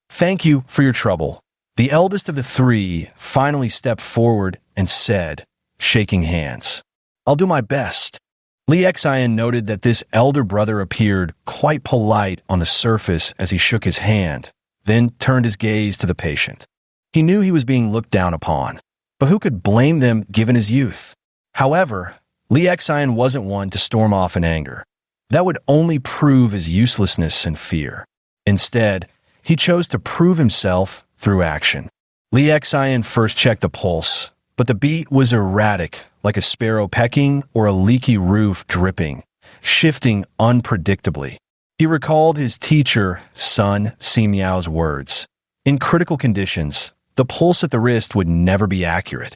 Thank you for your trouble. The eldest of the three finally stepped forward and said, shaking hands, "I'll do my best." Li Xian noted that this elder brother appeared quite polite on the surface as he shook his hand, then turned his gaze to the patient. He knew he was being looked down upon, but who could blame them given his youth? However, Li Xian wasn't one to storm off in anger. That would only prove his uselessness and fear. Instead, he chose to prove himself through action. Li Xian first checked the pulse, but the beat was erratic, like a sparrow pecking or a leaky roof dripping, shifting unpredictably. He recalled his teacher, Sun Simiao's words. In critical conditions, the pulse at the wrist would never be accurate.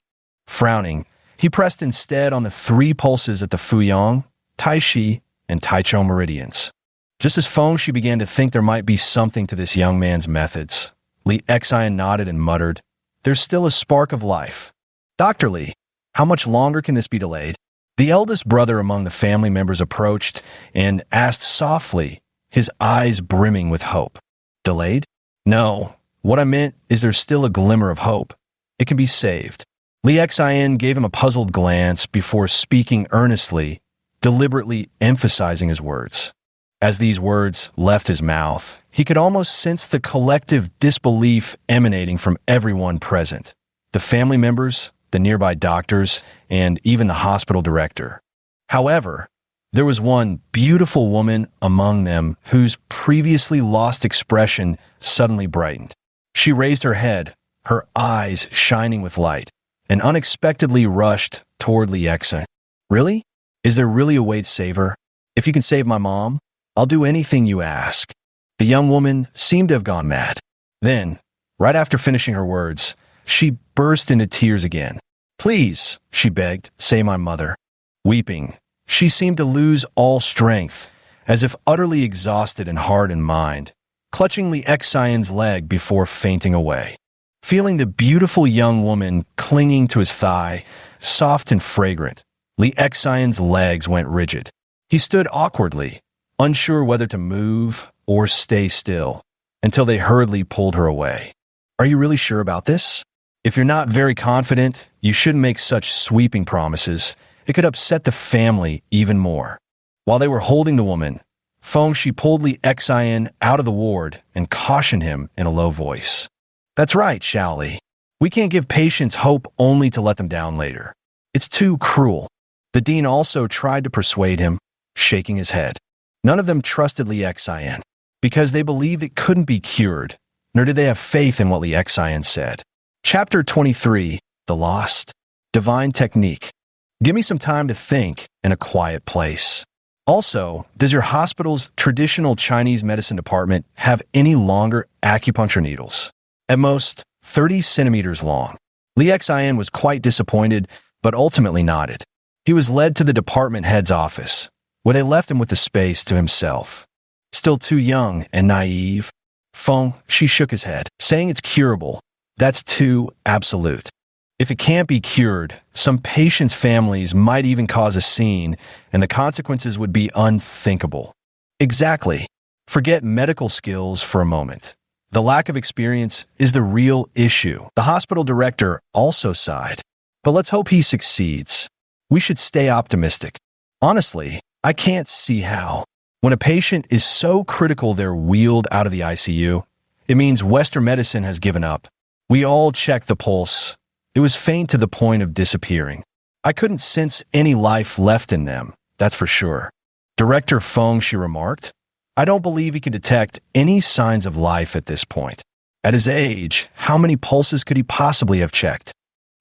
Frowning, he pressed instead on the 3 pulses at the Fuyang, Taishi, and Taichou meridians. Just as Feng Shi began to think there might be something to this young man's methods, Li Xian nodded and muttered, "There's still a spark of life." "Dr. Li, how much longer can this be delayed?" The eldest brother among the family members approached and asked softly, his eyes brimming with hope. "Delayed? No. What I meant is there's still a glimmer of hope. It can be saved." Li Xian gave him a puzzled glance before speaking earnestly, deliberately emphasizing his words. As these words left his mouth, he could almost sense the collective disbelief emanating from everyone present. The family members, the nearby doctors, and even the hospital director. However, there was one beautiful woman among them whose previously lost expression suddenly brightened. She raised her head, her eyes shining with light, and unexpectedly rushed toward Li Xian. "Really? Is there really a way to save her? If you can save my mom, I'll do anything you ask." The young woman seemed to have gone mad. Then, right after finishing her words, she burst into tears again. "Please," she begged, "say my mother." Weeping, she seemed to lose all strength, as if utterly exhausted in heart and mind, clutching Li Xian's leg before fainting away. Feeling the beautiful young woman clinging to his thigh, soft and fragrant, Li Xian's legs went rigid. He stood awkwardly, unsure whether to move or stay still, until they hurriedly pulled her away. "Are you really sure about this? If you're not very confident, you shouldn't make such sweeping promises. It could upset the family even more." While they were holding the woman, Feng Shi pulled Li Xian out of the ward and cautioned him in a low voice. "That's right, Xiao Li. We can't give patients hope only to let them down later. It's too cruel." The dean also tried to persuade him, shaking his head. None of them trusted Li Xian, because they believed it couldn't be cured, nor did they have faith in what Li Xian said. Chapter 23, The Lost, Divine Technique. Give me some time to think in a quiet place. Also, does your hospital's traditional Chinese medicine department have any longer acupuncture needles? At most, 30 centimeters long. Li Xian was quite disappointed, but ultimately nodded. He was led to the department head's office, where they left him with the space to himself. Still too young and naive, Feng Shi shook his head, saying it's curable. That's too absolute. If it can't be cured, some patients' families might even cause a scene, and the consequences would be unthinkable. Exactly. Forget medical skills for a moment. The lack of experience is the real issue. The hospital director also sighed. But let's hope he succeeds. We should stay optimistic. Honestly, I can't see how. When a patient is so critical they're wheeled out of the ICU, it means Western medicine has given up. We all checked the pulse. It was faint to the point of disappearing. I couldn't sense any life left in them, that's for sure. Director Feng Shi remarked, "I don't believe he can detect any signs of life at this point. At his age, how many pulses could he possibly have checked?"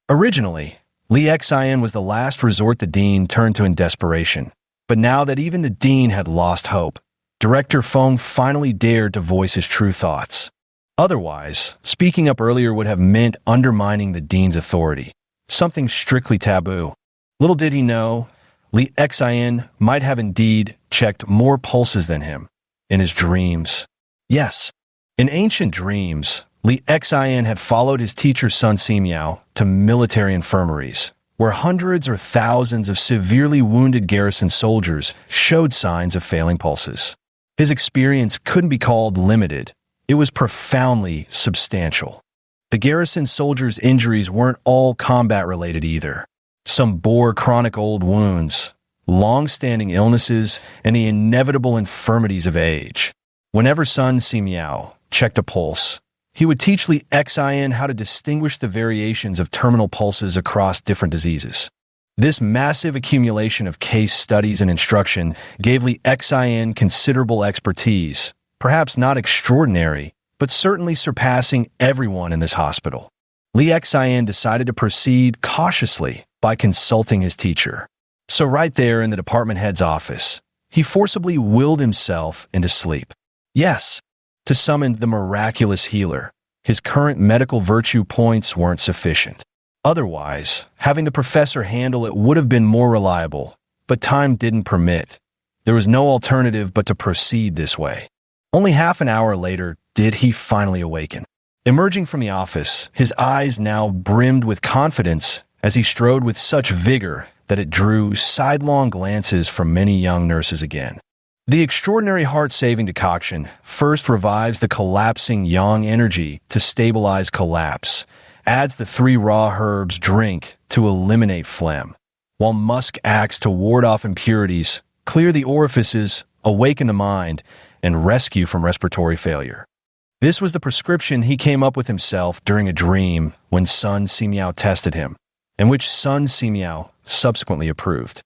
Originally, Li Xian was the last resort the dean turned to in desperation. But now that even the dean had lost hope, Director Feng finally dared to voice his true thoughts. Otherwise, speaking up earlier would have meant undermining the dean's authority, something strictly taboo. Little did he know, Li Xian might have indeed checked more pulses than him in his dreams. Yes, in ancient dreams, Li Xian had followed his teacher Sun Simiao to military infirmaries, where hundreds or thousands of severely wounded garrison soldiers showed signs of failing pulses. His experience couldn't be called limited. It was profoundly substantial. The garrison soldiers' injuries weren't all combat-related either. Some bore chronic old wounds, long-standing illnesses, and the inevitable infirmities of age. Whenever Sun Simiao checked a pulse, he would teach Li Xin how to distinguish the variations of terminal pulses across different diseases. This massive accumulation of case studies and instruction gave Li Xin considerable expertise, perhaps not extraordinary, but certainly surpassing everyone in this hospital. Li Xin decided to proceed cautiously by consulting his teacher. So right there in the department head's office, he forcibly willed himself into sleep. Yes, to summon the miraculous healer. His current medical virtue points weren't sufficient. Otherwise, having the professor handle it would have been more reliable, but time didn't permit. There was no alternative but to proceed this way. Only half an hour later did he finally awaken. Emerging from the office, his eyes now brimmed with confidence as he strode with such vigor that it drew sidelong glances from many young nurses again. The extraordinary heart-saving decoction first revives the collapsing yang energy to stabilize collapse, adds the 3 raw herbs drink to eliminate phlegm, while musk acts to ward off impurities, clear the orifices, awaken the mind, and rescue from respiratory failure. This was the prescription he came up with himself during a dream when Sun Simiao tested him, and which Sun Simiao subsequently approved.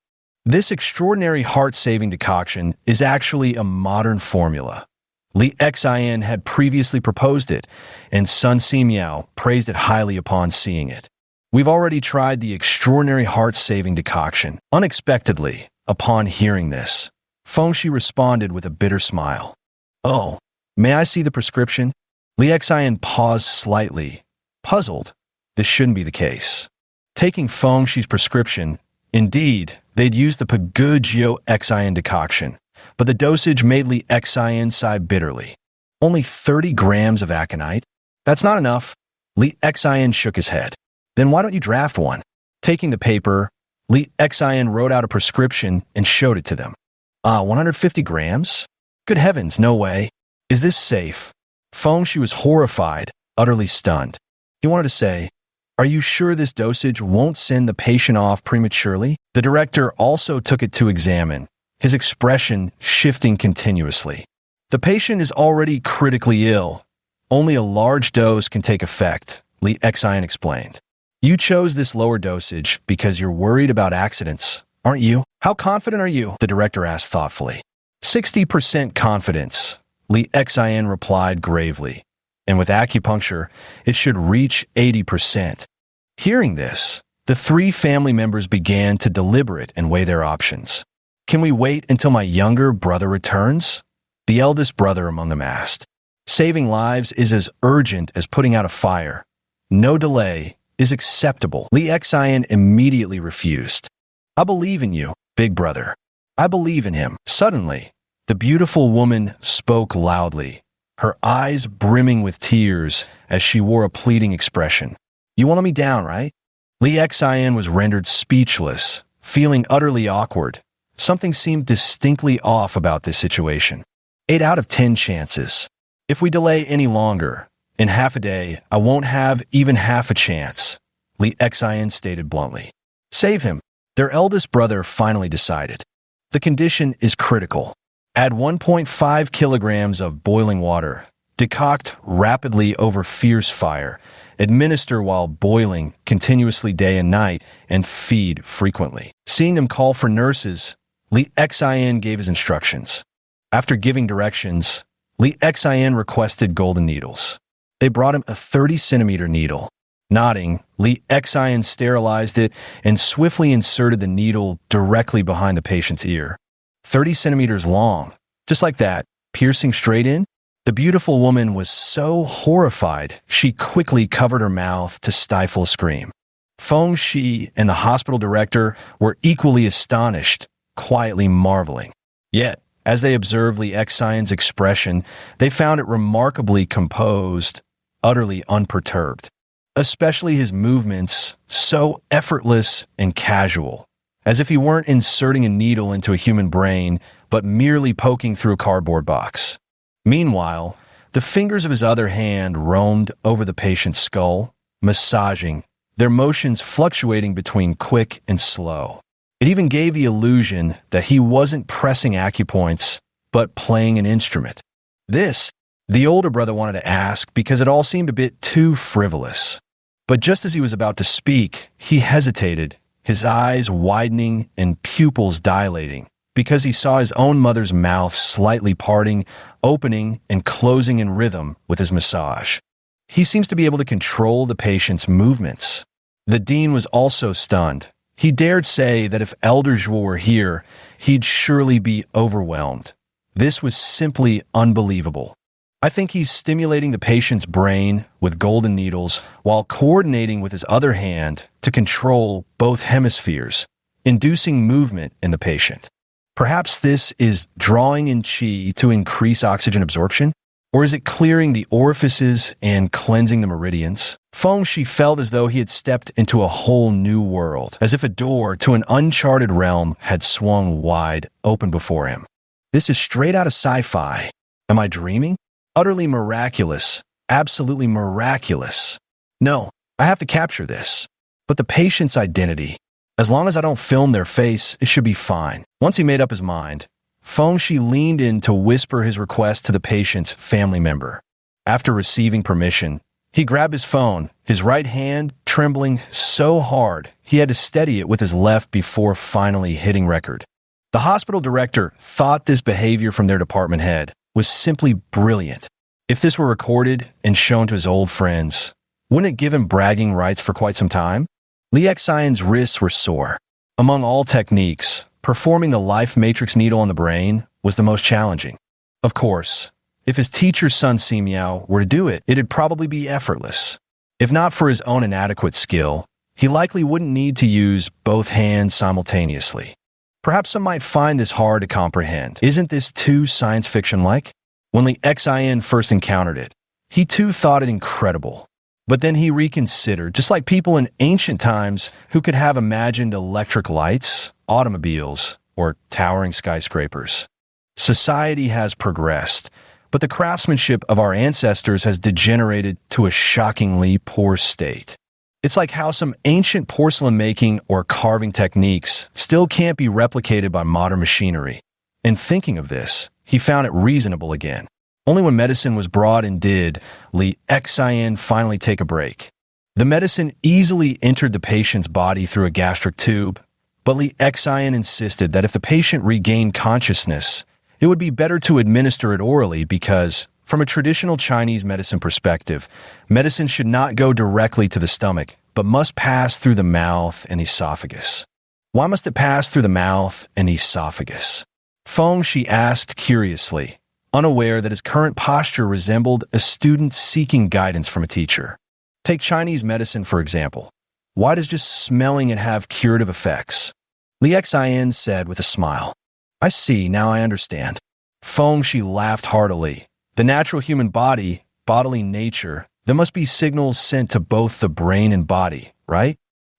This extraordinary heart-saving decoction is actually a modern formula. Li Xin had previously proposed it, and Sun Simiao praised it highly upon seeing it. We've already tried the extraordinary heart-saving decoction. Unexpectedly, upon hearing this, Fengshi responded with a bitter smile. Oh, may I see the prescription? Li Xin paused slightly, puzzled. This shouldn't be the case. Taking Fengshi's prescription, indeed, they'd used the Pagugio Xian decoction, but the dosage made Li Xian sigh bitterly. Only 30 grams of aconite? That's not enough. Li Xian shook his head. Then why don't you draft one? Taking the paper, Li Xian wrote out a prescription and showed it to them. 150 grams? Good heavens, no way. Is this safe? Fengshi was horrified, utterly stunned. He wanted to say, "Are you sure this dosage won't send the patient off prematurely?" The director also took it to examine, his expression shifting continuously. "The patient is already critically ill. Only a large dose can take effect," Li Xian explained. "You chose this lower dosage because you're worried about accidents, aren't you?" "How confident are you?" the director asked thoughtfully. 60% confidence, Li Xian replied gravely. And with acupuncture, it should reach 80%. Hearing this, the 3 family members began to deliberate and weigh their options. "Can we wait until my younger brother returns?" The eldest brother among them asked. "Saving lives is as urgent as putting out a fire. No delay is acceptable." Li Xian immediately refused. "I believe in you, big brother. I believe in him." Suddenly, the beautiful woman spoke loudly, her eyes brimming with tears as she wore a pleading expression. "You won't let me down, right?" Li Xian was rendered speechless, feeling utterly awkward. Something seemed distinctly off about this situation. 8 out of 10 chances. If we delay any longer, in half a day, I won't have even half a chance, Li Xian stated bluntly. "Save him," their eldest brother finally decided. "The condition is critical. Add 1.5 kilograms of boiling water, decoct rapidly over fierce fire, administer while boiling continuously day and night, and feed frequently." Seeing them call for nurses, Li Xian gave his instructions. After giving directions, Li Xian requested golden needles. They brought him a 30-centimeter needle. Nodding, Li Xian sterilized it and swiftly inserted the needle directly behind the patient's ear. 30 centimeters long, just like that, piercing straight in. The beautiful woman was so horrified, she quickly covered her mouth to stifle a scream. Fengshi and the hospital director were equally astonished, quietly marveling. Yet, as they observed Li Xian's expression, they found it remarkably composed, utterly unperturbed. Especially his movements, so effortless and casual, as if he weren't inserting a needle into a human brain, but merely poking through a cardboard box. Meanwhile, The fingers of his other hand roamed over the patient's skull, massaging, their motions fluctuating between quick and slow. It even gave the illusion that he wasn't pressing acupoints, but playing an instrument. This, the older brother wanted to ask because it all seemed a bit too frivolous. But just as he was about to speak, he hesitated, his eyes widening and pupils dilating, because he saw his own mother's mouth slightly parting, opening, and closing in rhythm with his massage. He seems to be able to control the patient's movements. The dean was also stunned. He dared say that if Elder Zhuo were here, he'd surely be overwhelmed. This was simply unbelievable. I think he's stimulating the patient's brain with golden needles while coordinating with his other hand to control both hemispheres, inducing movement in the patient. Perhaps this is drawing in qi to increase oxygen absorption? Or is it clearing the orifices and cleansing the meridians? Feng Shi felt as though he had stepped into a whole new world, as if a door to an uncharted realm had swung wide open before him. This is straight out of sci-fi. Am I dreaming? Utterly miraculous. Absolutely miraculous. No, I have to capture this. But the patient's identity. As long as I don't film their face, it should be fine. Once he made up his mind, Feng Shi leaned in to whisper his request to the patient's family member. After receiving permission, he grabbed his phone, his right hand trembling so hard he had to steady it with his left before finally hitting record. The hospital director thought this behavior from their department head was simply brilliant. If this were recorded and shown to his old friends, wouldn't it give him bragging rights for quite some time? Li Xian's wrists were sore. Among all techniques, performing the life matrix needle on the brain was the most challenging. Of course, if his teacher's son Simiao were to do it, it'd probably be effortless. If not for his own inadequate skill, he likely wouldn't need to use both hands simultaneously. Perhaps some might find this hard to comprehend. Isn't this too science fiction-like? When Li Xian first encountered it, he too thought it incredible. But then he reconsidered, just like people in ancient times who could have imagined electric lights, automobiles, or towering skyscrapers. Society has progressed, but the craftsmanship of our ancestors has degenerated to a shockingly poor state. It's like how some ancient porcelain making or carving techniques still can't be replicated by modern machinery. In thinking of this, he found it reasonable again. Only when medicine was brought in did Li Xian finally take a break. The medicine easily entered the patient's body through a gastric tube, but Li Xian insisted that if the patient regained consciousness, it would be better to administer it orally because, from a traditional Chinese medicine perspective, medicine should not go directly to the stomach, but must pass through the mouth and esophagus. Why must it pass through the mouth and esophagus? Feng Shi asked curiously, unaware that his current posture resembled a student seeking guidance from a teacher. Take Chinese medicine, for example. Why does just smelling it have curative effects? Li Xian said with a smile. I see, now I understand. Feng Shi laughed heartily. The natural human body, bodily nature, there must be signals sent to both the brain and body, right?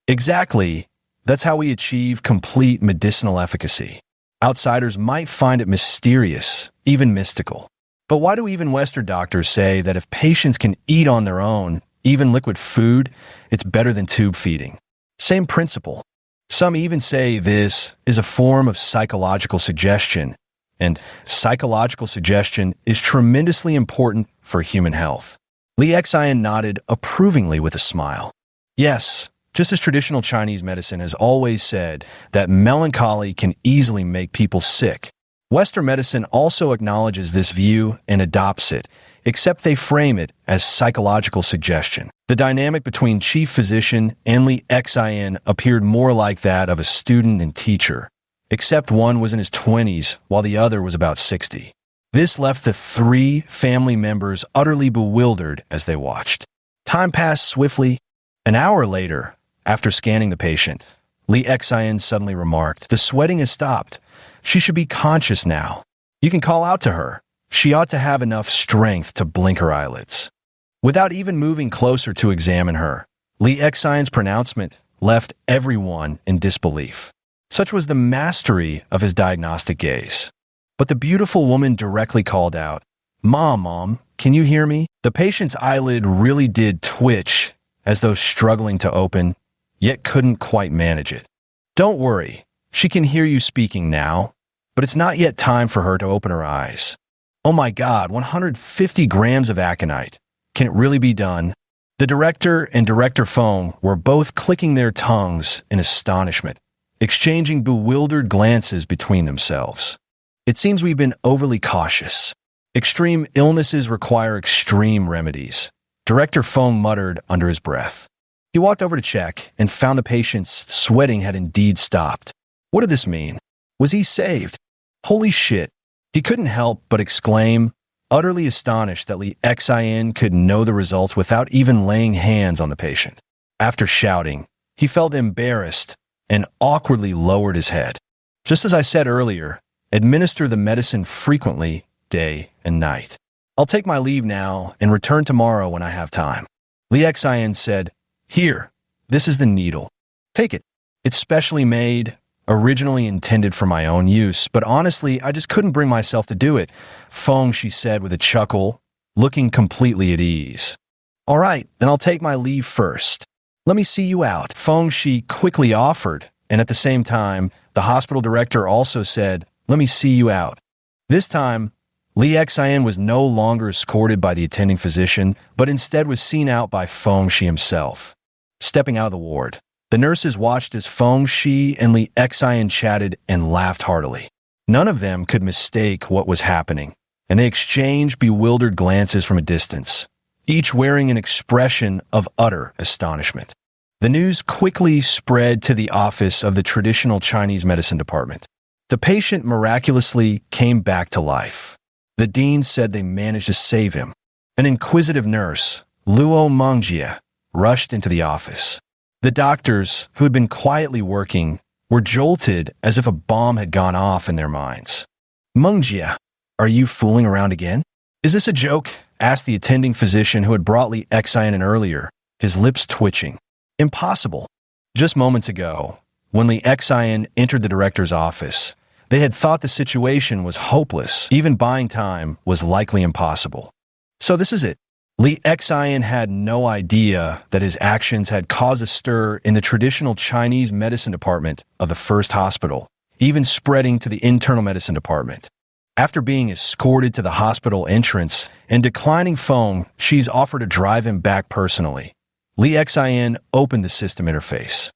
Exactly. That's how we achieve complete medicinal efficacy. Outsiders might find it mysterious, even mystical. But why do even Western doctors say that if patients can eat on their own, even liquid food, it's better than tube feeding? Same principle. Some even say this is a form of psychological suggestion, and psychological suggestion is tremendously important for human health. Li Xian nodded approvingly with a smile. Yes, just as traditional Chinese medicine has always said that melancholy can easily make people sick, Western medicine also acknowledges this view and adopts it, except they frame it as psychological suggestion. The dynamic between chief physician and Li Xian appeared more like that of a student and teacher, except one was in his 20s while the other was about 60. This left the three family members utterly bewildered as they watched. Time passed swiftly. An hour later, after scanning the patient, Li Xian suddenly remarked, "The sweating has stopped. She should be conscious now. You can call out to her. She ought to have enough strength to blink her eyelids." Without even moving closer to examine her, Li Xian's pronouncement left everyone in disbelief. Such was the mastery of his diagnostic gaze. But the beautiful woman directly called out, Mom, can you hear me? The patient's eyelid really did twitch, as though struggling to open, yet couldn't quite manage it. Don't worry, she can hear you speaking now, but it's not yet time for her to open her eyes. Oh my God, 150 grams of aconite. Can it really be done? The director and Director Fong were both clicking their tongues in astonishment, exchanging bewildered glances between themselves. It seems we've been overly cautious. Extreme illnesses require extreme remedies, Director Fong muttered under his breath. He walked over to check and found the patient's sweating had indeed stopped. What did this mean? Was he saved? Holy shit! He couldn't help but exclaim, utterly astonished that Li Xin could know the results without even laying hands on the patient. After shouting, he felt embarrassed and awkwardly lowered his head. Just as I said earlier, administer the medicine frequently, day and night. I'll take my leave now and return tomorrow when I have time. Li Xin said, Here, this is the needle. Take it. It's specially made, originally intended for my own use, but honestly, I just couldn't bring myself to do it. Fong, she said with a chuckle, looking completely at ease. All right, then I'll take my leave first. Let me see you out. Fong, she quickly offered, and at the same time, the hospital director also said, Let me see you out. This time, Li Xin was no longer escorted by the attending physician, but instead was seen out by Fong Shi himself. Stepping out of the ward, the nurses watched as Fong Shi and Li Xin chatted and laughed heartily. None of them could mistake what was happening, and they exchanged bewildered glances from a distance, each wearing an expression of utter astonishment. The news quickly spread to the office of the traditional Chinese medicine department. The patient miraculously came back to life. The dean said they managed to save him. An inquisitive nurse, Luo Mengjie, rushed into the office. The doctors, who had been quietly working, were jolted as if a bomb had gone off in their minds. Mengjie, are you fooling around again? Is this a joke? Asked the attending physician who had brought Li Xin in earlier, his lips twitching. Impossible. Just moments ago, when Li Xin entered the director's office, they had thought the situation was hopeless. Even buying time was likely impossible. So this is it. Li Xin had no idea that his actions had caused a stir in the traditional Chinese medicine department of the first hospital, even spreading to the internal medicine department. After being escorted to the hospital entrance and declining Fong, she's offered to drive him back personally. Li Xin opened the system interface.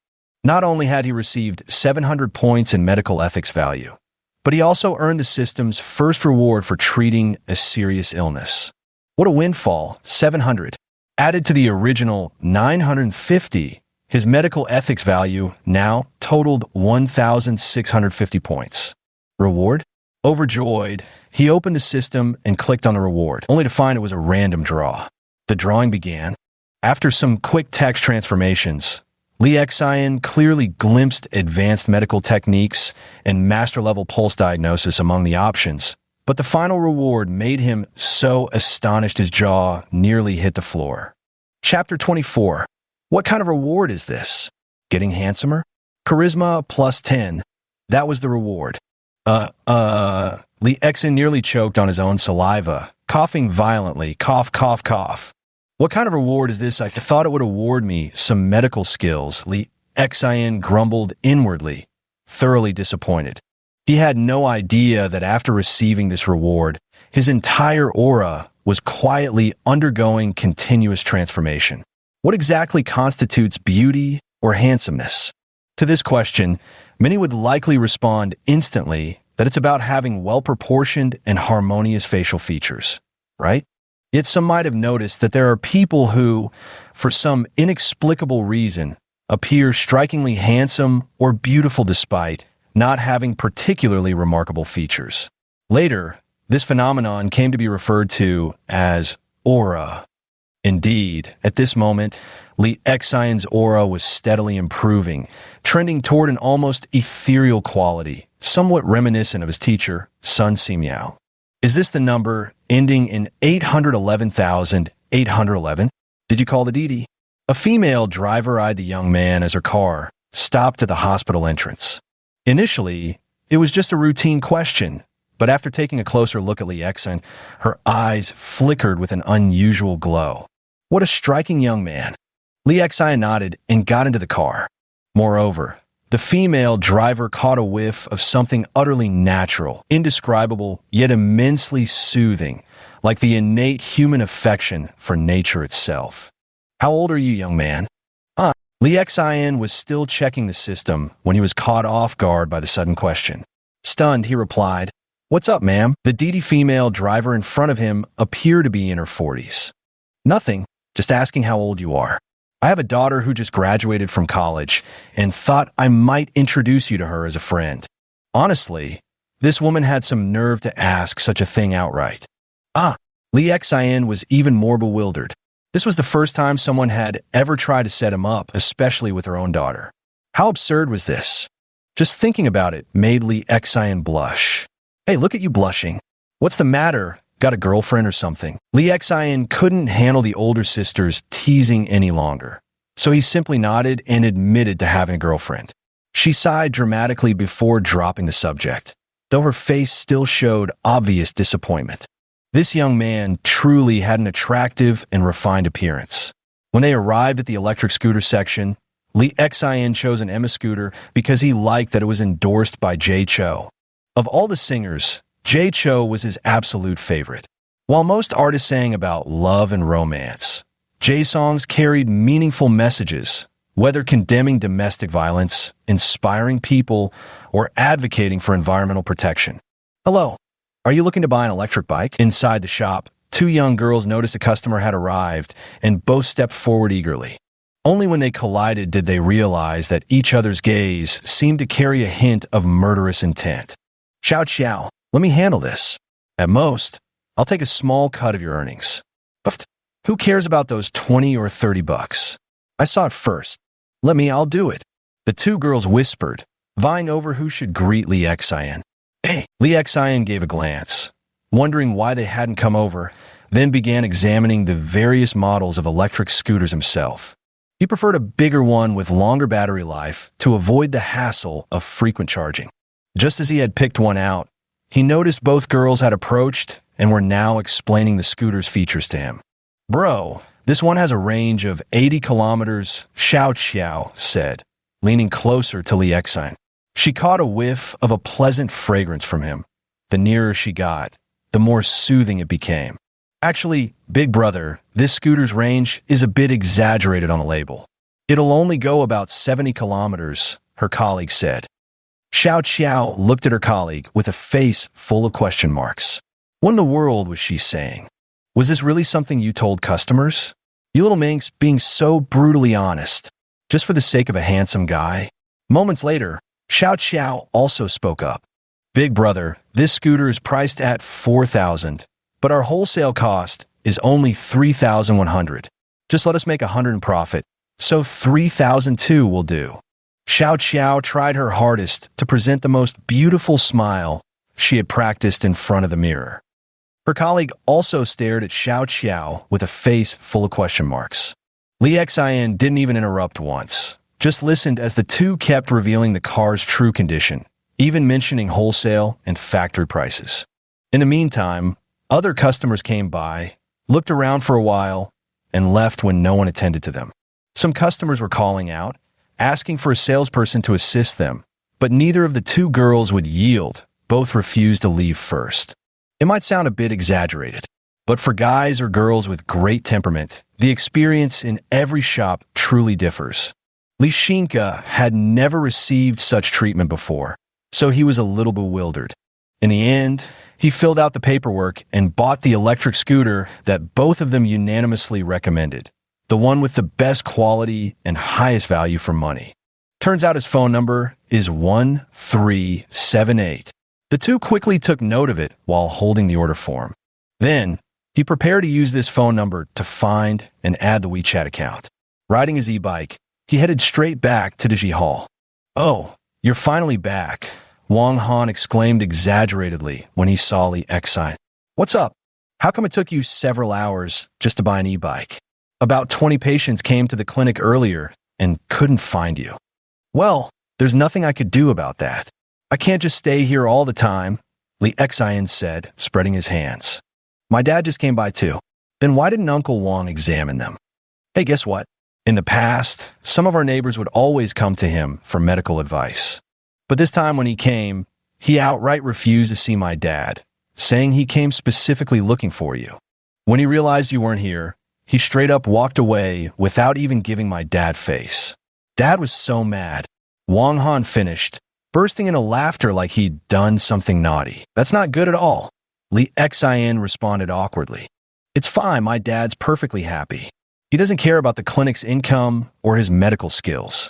Not only had he received 700 points in medical ethics value, but he also earned the system's first reward for treating a serious illness. What a windfall, 700. Added to the original 950, his medical ethics value now totaled 1,650 points. Reward? Overjoyed, he opened the system and clicked on the reward, only to find it was a random draw. The drawing began. After some quick text transformations, Li Xin clearly glimpsed advanced medical techniques and master-level pulse diagnosis among the options, but the final reward made him so astonished his jaw nearly hit the floor. Chapter 24. What kind of reward is this? Getting handsomer? Charisma plus 10. That was the reward. Li Xin nearly choked on his own saliva, coughing violently, cough, cough, cough. What kind of reward is this? I thought it would award me some medical skills, Li Xin grumbled inwardly, thoroughly disappointed. He had no idea that after receiving this reward, his entire aura was quietly undergoing continuous transformation. What exactly constitutes beauty or handsomeness? To this question, many would likely respond instantly that it's about having well-proportioned and harmonious facial features, right? Yet some might have noticed that there are people who, for some inexplicable reason, appear strikingly handsome or beautiful despite not having particularly remarkable features. Later, this phenomenon came to be referred to as aura. Indeed, at this moment, Li Xion's aura was steadily improving, trending toward an almost ethereal quality, somewhat reminiscent of his teacher, Sun Simiao. Is this the number ending in 811,811? Did you call the Didi? A female driver eyed the young man as her car stopped at the hospital entrance. Initially, it was just a routine question, But after taking a closer look at Li Exine, her eyes flickered with an unusual glow. What a striking young man. Li Exine nodded and got into the car. Moreover, the female driver caught a whiff of something utterly natural, indescribable, yet immensely soothing, like the innate human affection for nature itself. How old are you, young man? Li Exine was still checking the system when he was caught off guard by the sudden question. Stunned, he replied, "What's up, ma'am?" The deedy female driver in front of him appeared to be in her 40s. "Nothing, just asking how old you are. I have a daughter who just graduated from college and thought I might introduce you to her as a friend." Honestly, this woman had some nerve to ask such a thing outright. Li Exine was even more bewildered. This was the first time someone had ever tried to set him up, especially with her own daughter. How absurd was this? Just thinking about it made Li Exine blush. "Hey, look at you blushing. What's the matter? Got a girlfriend or something?" Li Exine couldn't handle the older sister's teasing any longer, so he simply nodded and admitted to having a girlfriend. She sighed dramatically before dropping the subject, though her face still showed obvious disappointment. This young man truly had an attractive and refined appearance. When they arrived at the electric scooter section, Li Exine chose an Emma scooter because he liked that it was endorsed by Jay Cho. Of all the singers, Jay Cho was his absolute favorite. While most artists sang about love and romance, Jay's songs carried meaningful messages, whether condemning domestic violence, inspiring people, or advocating for environmental protection. "Hello. Are you looking to buy an electric bike?" Inside the shop, two young girls noticed a customer had arrived and both stepped forward eagerly. Only when they collided did they realize that each other's gaze seemed to carry a hint of murderous intent. Chow, let me handle this. At most, I'll take a small cut of your earnings." "But who cares about those 20 or 30 bucks? I saw it first. I'll do it." The two girls whispered, vying over who should greet Li Exine. "Hey!" Li Exine gave a glance, wondering why they hadn't come over, then began examining the various models of electric scooters himself. He preferred a bigger one with longer battery life to avoid the hassle of frequent charging. Just as he had picked one out, he noticed both girls had approached and were now explaining the scooter's features to him. "Bro, this one has a range of 80 kilometers," Chow said, leaning closer to Li Exine. She caught a whiff of a pleasant fragrance from him. The nearer she got, the more soothing it became. "Actually, big brother, this scooter's range is a bit exaggerated on the label. It'll only go about 70 kilometers, her colleague said. Chow looked at her colleague with a face full of question marks. What in the world was she saying? Was this really something you told customers? You little minx being so brutally honest, just for the sake of a handsome guy? Moments later, Chow also spoke up. "Big brother, this scooter is priced at $4,000, but our wholesale cost is only $3,100. Just let us make $100 in profit, so $3,002 will do." Chow tried her hardest to present the most beautiful smile she had practiced in front of the mirror. Her colleague also stared at Chow with a face full of question marks. Li Exine didn't even interrupt once, just listened as the two kept revealing the car's true condition, even mentioning wholesale and factory prices. In the meantime, other customers came by, looked around for a while, and left when no one attended to them. Some customers were calling out, asking for a salesperson to assist them, but neither of the two girls would yield. Both refused to leave first. It might sound a bit exaggerated, but for guys or girls with great temperament, the experience in every shop truly differs. Lishinka had never received such treatment before, so he was a little bewildered. In the end, he filled out the paperwork and bought the electric scooter that both of them unanimously recommended, the one with the best quality and highest value for money. Turns out his phone number is 1378. The two quickly took note of it while holding the order form. Then, he prepared to use this phone number to find and add the WeChat account. Riding his e-bike, he headed straight back to Digi Hall. "Oh, you're finally back," Wang Han exclaimed exaggeratedly when he saw Li Exine. "What's up? How come it took you several hours just to buy an e-bike? About 20 patients came to the clinic earlier and couldn't find you." "Well, there's nothing I could do about that. I can't just stay here all the time. Li Xian said, spreading his hands. My dad just came by too. Then why didn't Uncle Wang examine them? Hey, guess what? In the past, some of our neighbors would always come to him for medical advice. But this time when he came, he outright refused to see my dad, saying he came specifically looking for you. When he realized you weren't here, he straight up walked away without even giving my dad face. Dad was so mad. Wang Han finished, bursting into laughter like he'd done something naughty. That's not good at all. Li Xian responded awkwardly. It's fine, my dad's perfectly happy. He doesn't care about the clinic's income or his medical skills.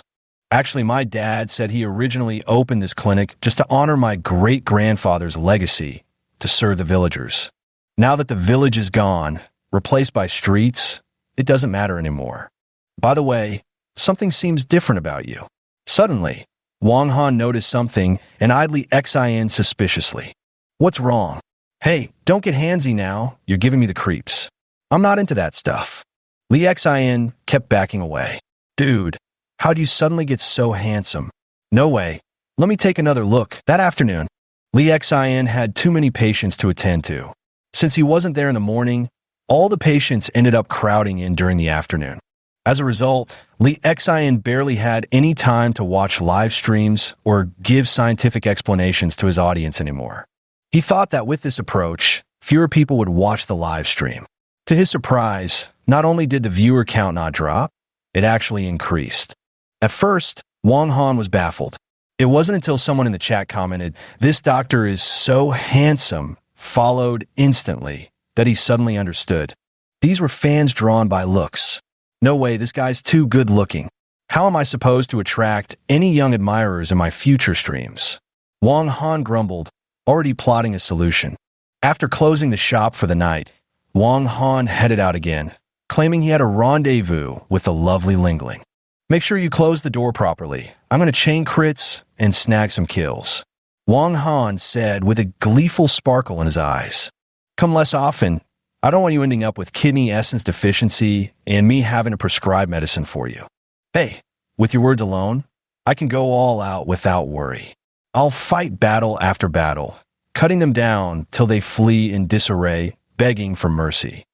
Actually, my dad said he originally opened this clinic just to honor my great-grandfather's legacy to serve the villagers. Now that the village is gone, replaced by streets, it doesn't matter anymore. By the way, something seems different about you. Suddenly, Wang Han noticed something and eyed Li Xian suspiciously. What's wrong? Hey, don't get handsy now. You're giving me the creeps. I'm not into that stuff. Li Xian kept backing away. Dude, how'd you suddenly get so handsome? No way. Let me take another look. That afternoon, Li Xian had too many patients to attend to. Since he wasn't there in the morning, all the patients ended up crowding in during the afternoon. As a result, Li Xian barely had any time to watch live streams or give scientific explanations to his audience anymore. He thought that with this approach, fewer people would watch the live stream. To his surprise, not only did the viewer count not drop, it actually increased. At first, Wang Han was baffled. It wasn't until someone in the chat commented, "This doctor is so handsome," followed instantly, that he suddenly understood. These were fans drawn by looks. No way, this guy's too good looking. How am I supposed to attract any young admirers in my future streams? Wang Han grumbled, already plotting a solution. After closing the shop for the night, Wang Han headed out again, claiming he had a rendezvous with the lovely Lingling. Make sure you close the door properly. I'm going to chain crits and snag some kills. Wang Han said with a gleeful sparkle in his eyes. Come less often. I don't want you ending up with kidney essence deficiency and me having to prescribe medicine for you. Hey, with your words alone, I can go all out without worry. I'll fight battle after battle, cutting them down till they flee in disarray, begging for mercy.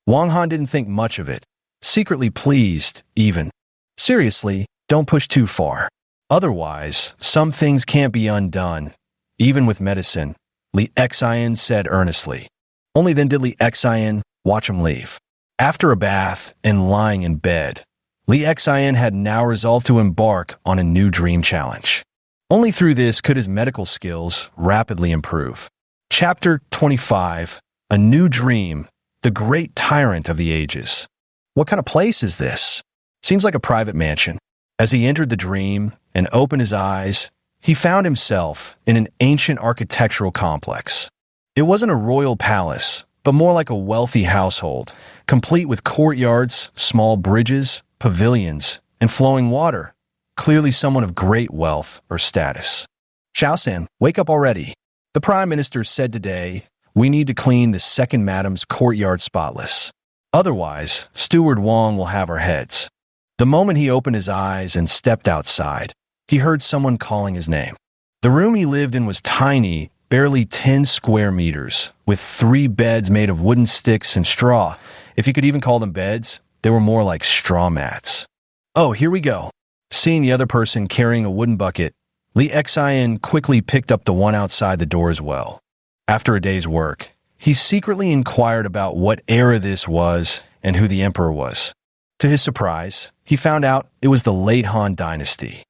Wang Han didn't think much of it, secretly pleased, even. Seriously, don't push too far. Otherwise, some things can't be undone, even with medicine, Li Xian said earnestly. Only then did Li Xian watch him leave. After a bath and lying in bed, Li Xian had now resolved to embark on a new dream challenge. Only through this could his medical skills rapidly improve. Chapter 25, A New Dream, the Great Tyrant of the Ages. What kind of place is this? Seems like a private mansion. As he entered the dream and opened his eyes, he found himself in an ancient architectural complex. It wasn't a royal palace, but more like a wealthy household, complete with courtyards, small bridges, pavilions, and flowing water. Clearly someone of great wealth or status. Xiaosan, wake up already. The Prime Minister said today, we need to clean the second madam's courtyard spotless. Otherwise, Steward Wang will have our heads. The moment he opened his eyes and stepped outside, he heard someone calling his name. The room he lived in was tiny, barely 10 square meters, with 3 beds made of wooden sticks and straw. If you could even call them beds, they were more like straw mats. Oh, here we go. Seeing the other person carrying a wooden bucket, Li Xian quickly picked up the one outside the door as well. After a day's work, he secretly inquired about what era this was and who the emperor was. To his surprise, he found out it was the late Han dynasty.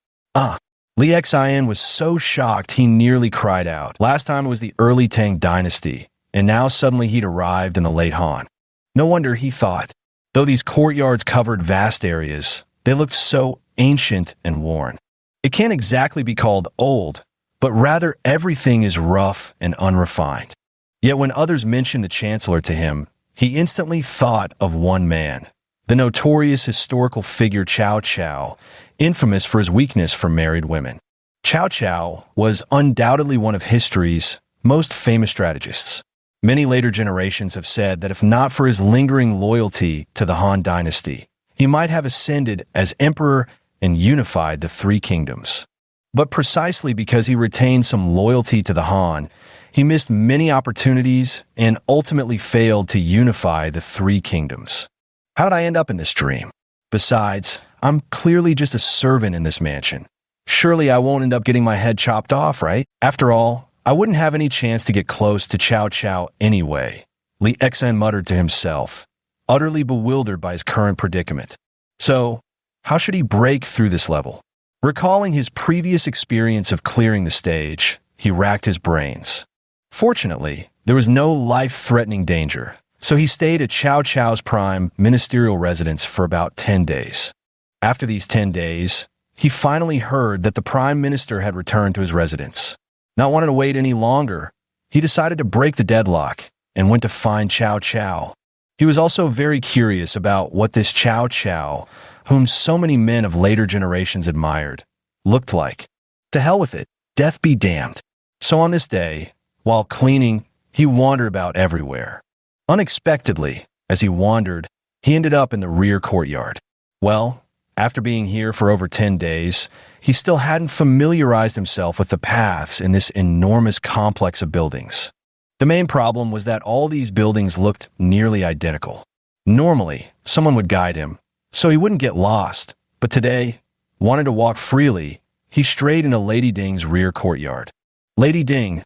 Li Xian was so shocked he nearly cried out. Last time it was the early Tang dynasty, and now suddenly he'd arrived in the late Han. No wonder, he thought. Though these courtyards covered vast areas, they looked so ancient and worn. It can't exactly be called old, but rather everything is rough and unrefined. Yet when others mentioned the chancellor to him, he instantly thought of one man, the notorious historical figure Cao Cao, infamous for his weakness for married women. Cao Cao was undoubtedly one of history's most famous strategists. Many later generations have said that if not for his lingering loyalty to the Han dynasty, he might have ascended as emperor and unified the 3 kingdoms. But precisely because he retained some loyalty to the Han, He missed many opportunities and ultimately failed to unify the three kingdoms. How'd I end up in this dream? Besides, I'm clearly just a servant in this mansion. Surely I won't end up getting my head chopped off, right? After all, I wouldn't have any chance to get close to Cao Cao anyway, Li Exan muttered to himself, utterly bewildered by his current predicament. So, how should he break through this level? Recalling his previous experience of clearing the stage, he racked his brains. Fortunately, there was no life-threatening danger, so he stayed at Cao Cao's prime ministerial residence for about 10 days. After these 10 days, he finally heard that the prime minister had returned to his residence. Not wanting to wait any longer, he decided to break the deadlock and went to find Cao Cao. He was also very curious about what this Cao Cao, whom so many men of later generations admired, looked like. To hell with it, death be damned. So on this day, while cleaning, he wandered about everywhere. Unexpectedly, as he wandered, he ended up in the rear courtyard. Well, after being here for over 10 days, he still hadn't familiarized himself with the paths in this enormous complex of buildings. The main problem was that all these buildings looked nearly identical. Normally, someone would guide him, so he wouldn't get lost, but today, wanting to walk freely, he strayed into Lady Ding's rear courtyard. Lady Ding,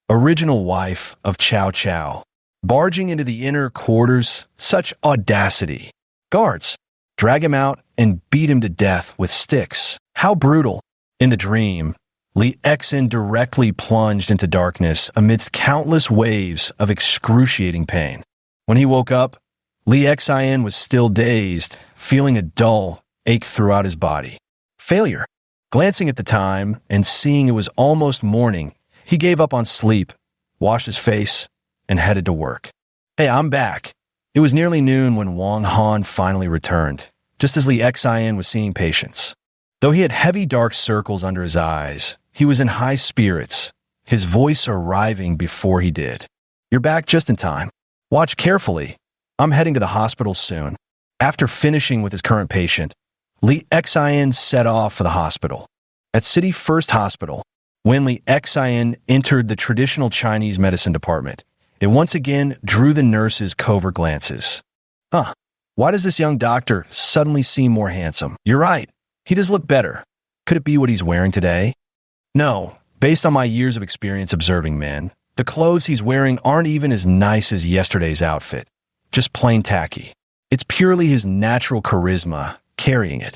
original wife of Cao Cao, barging into the inner quarters, such audacity. Guards, drag him out and beat him to death with sticks. How brutal. In the dream, Li Exan directly plunged into darkness amidst countless waves of excruciating pain. When he woke up, Li Exan was still dazed, feeling a dull ache throughout his body. Failure. Glancing at the time and seeing it was almost morning, he gave up on sleep, washed his face, and headed to work. Hey, I'm back. It was nearly noon when Wang Han finally returned, just as Li Exan was seeing patients. Though he had heavy dark circles under his eyes, he was in high spirits, his voice arriving before he did. You're back just in time. Watch carefully. I'm heading to the hospital soon. After finishing with his current patient, Li Exan set off for the hospital. At City First Hospital, when Li Exan entered the traditional Chinese medicine department, it once again drew the nurses' covert glances. Why does this young doctor suddenly seem more handsome? You're right. He does look better. Could it be what he's wearing today? No. Based on my years of experience observing men, the clothes he's wearing aren't even as nice as yesterday's outfit. Just plain tacky. It's purely his natural charisma carrying it.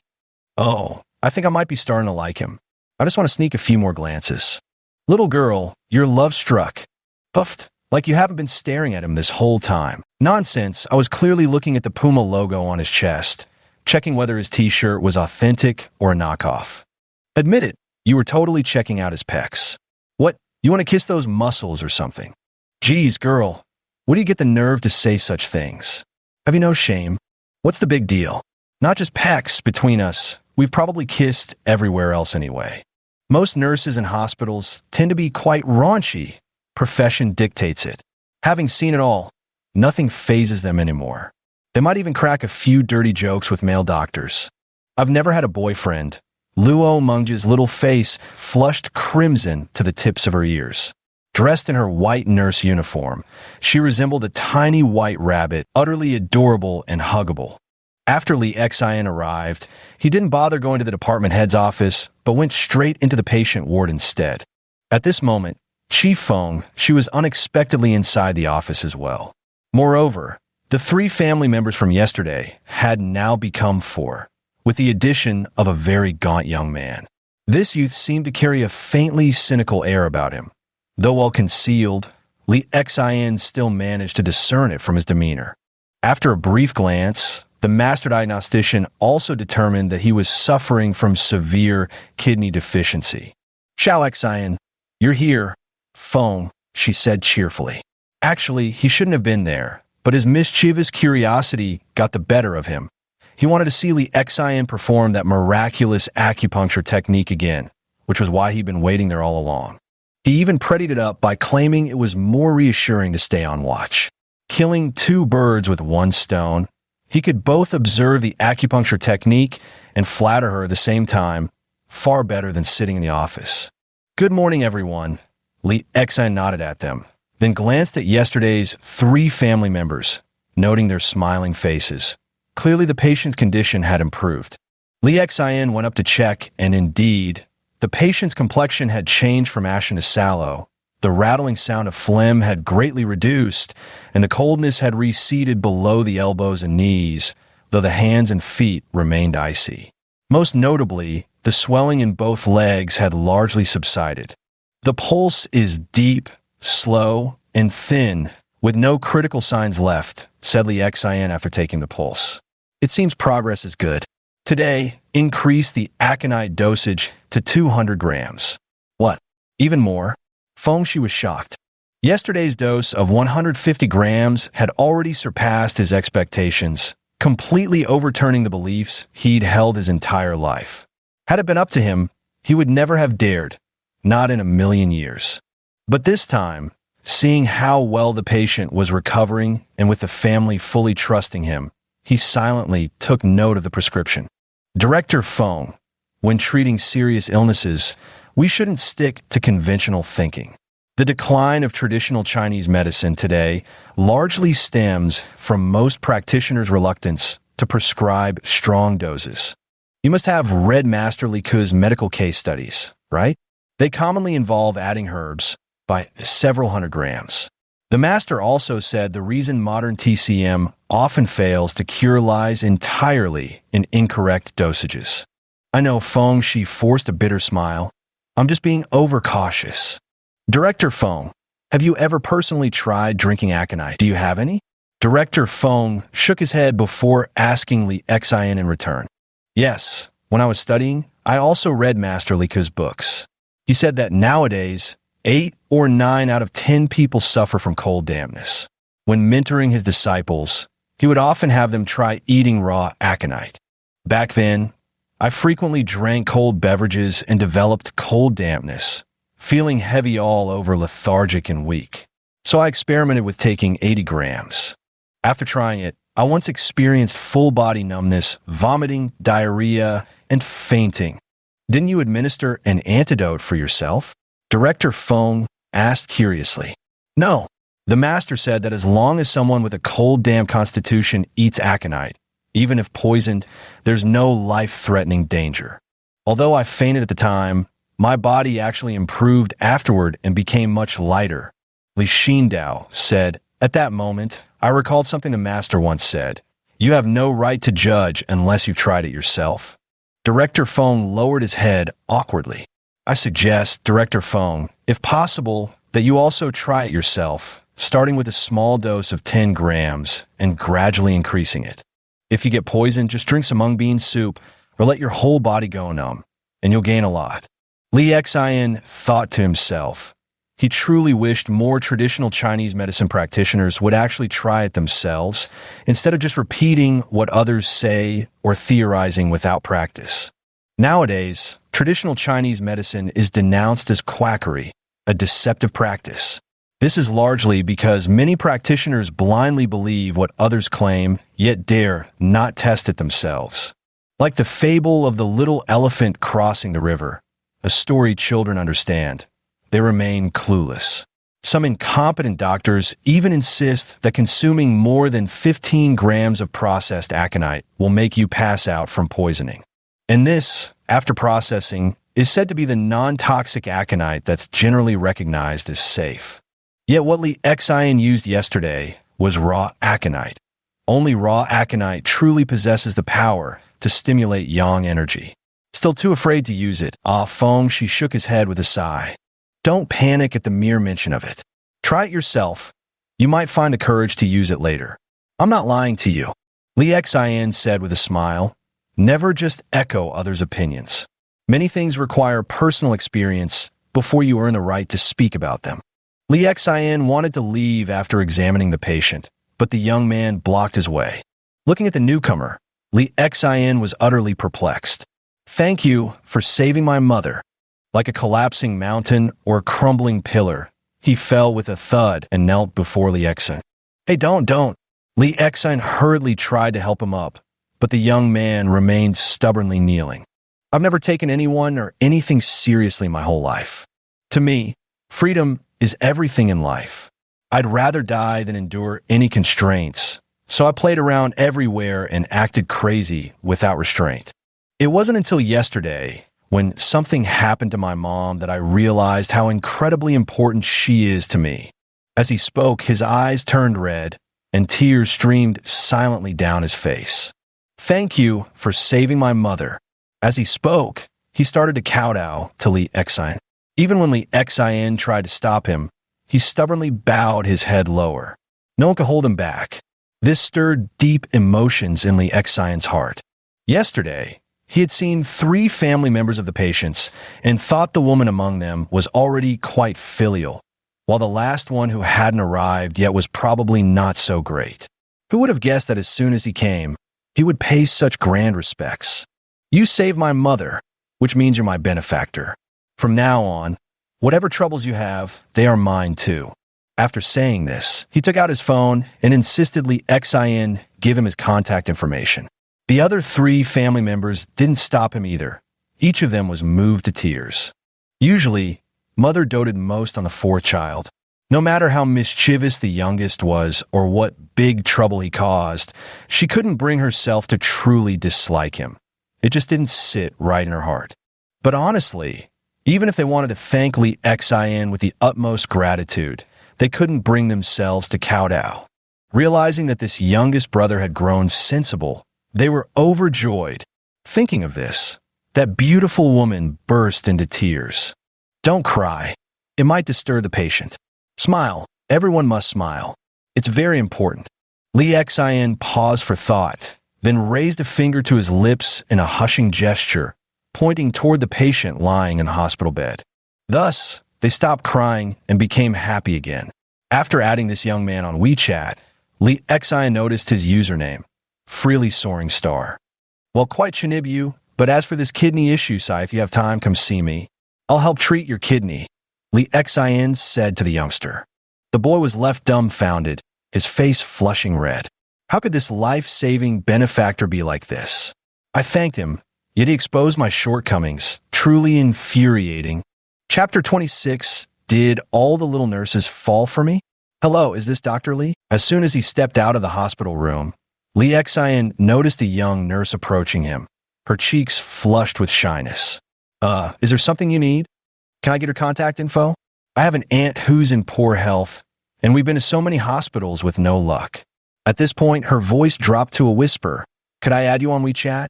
Oh, I think I might be starting to like him. I just want to sneak a few more glances. Little girl, you're love-struck. Puffed, like you haven't been staring at him this whole time. Nonsense, I was clearly looking at the Puma logo on his chest, checking whether his t-shirt was authentic or a knockoff. Admit it, you were totally checking out his pecs. What, you want to kiss those muscles or something? Geez, girl, what do you get the nerve to say such things? Have you no shame? What's the big deal? Not just pecs between us. We've probably kissed everywhere else anyway. Most nurses in hospitals tend to be quite raunchy. Profession dictates it. Having seen it all, nothing phases them anymore. They might even crack a few dirty jokes with male doctors. I've never had a boyfriend. Luo Mengji's little face flushed crimson to the tips of her ears. Dressed in her white nurse uniform, she resembled a tiny white rabbit, utterly adorable and huggable. After Li Exan arrived, he didn't bother going to the department head's office, but went straight into the patient ward instead. At this moment, Chi Feng, she was unexpectedly inside the office as well. Moreover, the 3 family members from yesterday had now become 4, with the addition of a very gaunt young man. This youth seemed to carry a faintly cynical air about him. Though well concealed, Li Exan still managed to discern it from his demeanor. After a brief glance, the master diagnostician also determined that he was suffering from severe kidney deficiency. Xiao Exan, you're here. Feng, she said cheerfully. Actually, he shouldn't have been there, but his mischievous curiosity got the better of him. He wanted to see Li Exan perform that miraculous acupuncture technique again, which was why he'd been waiting there all along. He even prettied it up by claiming it was more reassuring to stay on watch. Killing 2 birds with 1 stone, he could both observe the acupuncture technique and flatter her at the same time, far better than sitting in the office. Good morning, everyone. Li Xan nodded at them, then glanced at yesterday's 3 family members, noting their smiling faces. Clearly the patient's condition had improved. Li Xian went up to check, and indeed, the patient's complexion had changed from ashen to sallow. The rattling sound of phlegm had greatly reduced, and the coldness had receded below the elbows and knees, though the hands and feet remained icy. Most notably, the swelling in both legs had largely subsided. The pulse is deep, slow, and thin, with no critical signs left, said Li Xian after taking the pulse. It seems progress is good. Today, increase the aconite dosage to 200 grams. What? Even more? Fengshi was shocked. Yesterday's dose of 150 grams had already surpassed his expectations, completely overturning the beliefs he'd held his entire life. Had it been up to him, he would never have dared, not in a million years. But this time, seeing how well the patient was recovering and with the family fully trusting him, he silently took note of the prescription. Director Feng, when treating serious illnesses, we shouldn't stick to conventional thinking. The decline of traditional Chinese medicine today largely stems from most practitioners' reluctance to prescribe strong doses. You must have read Master Li Ke's medical case studies, right? They commonly involve adding herbs by several hundred grams. The master also said the reason modern TCM often fails to cure lies entirely in incorrect dosages. I know Fengshi forced a bitter smile. I'm just being overcautious. Director Feng, have you ever personally tried drinking aconite? Do you have any? Director Feng shook his head before asking Li Xian in return. Yes, when I was studying, I also read Master Li Ke's books. He said that nowadays, 8 or 9 out of 10 people suffer from cold dampness. When mentoring his disciples, he would often have them try eating raw aconite. Back then, I frequently drank cold beverages and developed cold dampness, feeling heavy all over, lethargic and weak. So I experimented with taking 80 grams. After trying it, I once experienced full body numbness, vomiting, diarrhea, and fainting. Didn't you administer an antidote for yourself? Director Feng asked curiously. No. The master said that as long as someone with a cold, damp constitution eats aconite, even if poisoned, there's no life-threatening danger. Although I fainted at the time, my body actually improved afterward and became much lighter. Li Xindao said, at that moment, I recalled something the master once said. You have no right to judge unless you've tried it yourself. Director Feng lowered his head awkwardly. I suggest, Director Feng, if possible, that you also try it yourself, starting with a small dose of 10 grams and gradually increasing it. If you get poisoned, just drink some mung bean soup or let your whole body go numb, and you'll gain a lot. Li Xian thought to himself. He truly wished more traditional Chinese medicine practitioners would actually try it themselves, instead of just repeating what others say or theorizing without practice. Nowadays, traditional Chinese medicine is denounced as quackery, a deceptive practice. This is largely because many practitioners blindly believe what others claim, yet dare not test it themselves. Like the fable of the little elephant crossing the river, a story children understand, they remain clueless. Some incompetent doctors even insist that consuming more than 15 grams of processed aconite will make you pass out from poisoning. And this, after processing, is said to be the non-toxic aconite that's generally recognized as safe. Yet what Li Xian used yesterday was raw aconite. Only raw aconite truly possesses the power to stimulate yang energy. Still too afraid to use it, Fengshi shook his head with a sigh. Don't panic at the mere mention of it. Try it yourself. You might find the courage to use it later. I'm not lying to you. Li Xian said with a smile. Never just echo others' opinions. Many things require personal experience before you earn the right to speak about them. Li Xian wanted to leave after examining the patient, but the young man blocked his way. Looking at the newcomer, Li Xian was utterly perplexed. Thank you for saving my mother. Like a collapsing mountain or a crumbling pillar, he fell with a thud and knelt before Li Xian. Hey, don't. Li Xian hurriedly tried to help him up, but the young man remained stubbornly kneeling. I've never taken anyone or anything seriously my whole life. To me, Freedom is everything in life. I'd rather die than endure any constraints, so I played around everywhere and acted crazy without restraint. It wasn't until yesterday, when something happened to my mom, that I realized how incredibly important she is to me. As he spoke, his eyes turned red, and tears streamed silently down his face. Thank you for saving my mother. As he spoke, he started to kowtow to Lee Exine. Even when Lee Exine tried to stop him, he stubbornly bowed his head lower. No one could hold him back. This stirred deep emotions in Lee Exine's heart. Yesterday, he had seen 3 family members of the patients and thought the woman among them was already quite filial, while the last one who hadn't arrived yet was probably not so great. Who would have guessed that as soon as he came, he would pay such grand respects? You saved my mother, which means you're my benefactor. From now on, whatever troubles you have, they are mine too. After saying this, he took out his phone and insisted Lee Exine give him his contact information. The other 3 family members didn't stop him either. Each of them was moved to tears. Usually, Mother doted most on the 4th child. No matter how mischievous the youngest was or what big trouble he caused, she couldn't bring herself to truly dislike him. It just didn't sit right in her heart. But honestly, even if they wanted to thank Lee Exine with the utmost gratitude, they couldn't bring themselves to kowtow. Realizing that this youngest brother had grown sensible, they were overjoyed. Thinking of this, that beautiful woman burst into tears. Don't cry. It might disturb the patient. Smile. Everyone must smile. It's very important. Lee Exine paused for thought, then raised a finger to his lips in a hushing gesture, pointing toward the patient lying in the hospital bed. Thus, they stopped crying and became happy again. After adding this young man on WeChat, Lee Exine noticed his username, Freely Soaring Star. Well, quite Chinibu, but as for this kidney issue, Sai, if you have time, come see me. I'll help treat your kidney, Lee Exine said to the youngster. The boy was left dumbfounded, his face flushing red. How could this life-saving benefactor be like this? I thanked him, yet he exposed my shortcomings, truly infuriating. Chapter 26, Did all the little nurses fall for me? Hello, is this Dr. Lee? As soon as he stepped out of the hospital room, Lee Exine noticed a young nurse approaching him, her cheeks flushed with shyness. Is there something you need? Can I get her contact info? I have an aunt who's in poor health, and we've been to so many hospitals with no luck. At this point, her voice dropped to a whisper. Could I add you on WeChat?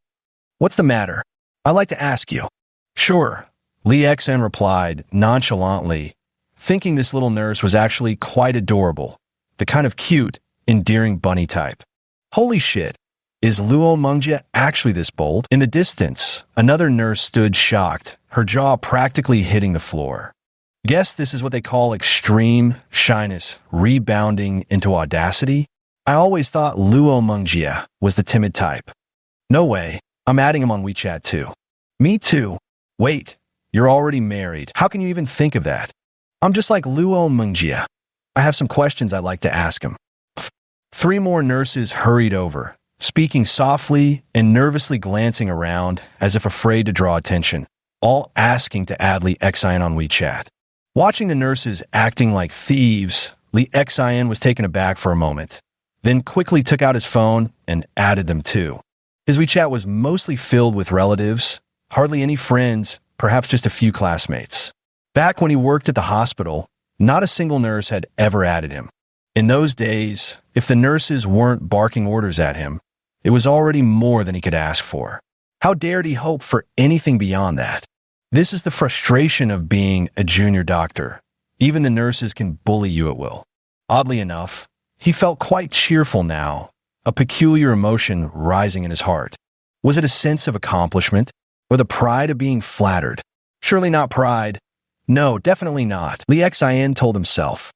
What's the matter? I'd like to ask you. Sure, Lee Exine replied nonchalantly, thinking this little nurse was actually quite adorable, the kind of cute, endearing bunny type. Holy shit, is Luo Mengjie actually this bold? In the distance, another nurse stood shocked, her jaw practically hitting the floor. Guess this is what they call extreme shyness rebounding into audacity? I always thought Luo Mengjie was the timid type. No way, I'm adding him on WeChat too. Me too. Wait, you're already married. How can you even think of that? I'm just like Luo Mengjie. I have some questions I'd like to ask him. 3 more nurses hurried over, speaking softly and nervously glancing around as if afraid to draw attention, all asking to add Lee Exine on WeChat. Watching the nurses acting like thieves, Lee Exine was taken aback for a moment, then quickly took out his phone and added them too. His WeChat was mostly filled with relatives, hardly any friends, perhaps just a few classmates. Back when he worked at the hospital, not a single nurse had ever added him. In those days, if the nurses weren't barking orders at him, it was already more than he could ask for. How dared he hope for anything beyond that? This is the frustration of being a junior doctor. Even the nurses can bully you at will. Oddly enough, he felt quite cheerful now, a peculiar emotion rising in his heart. Was it a sense of accomplishment, or the pride of being flattered? Surely not pride. No, definitely not, Lee Exine told himself.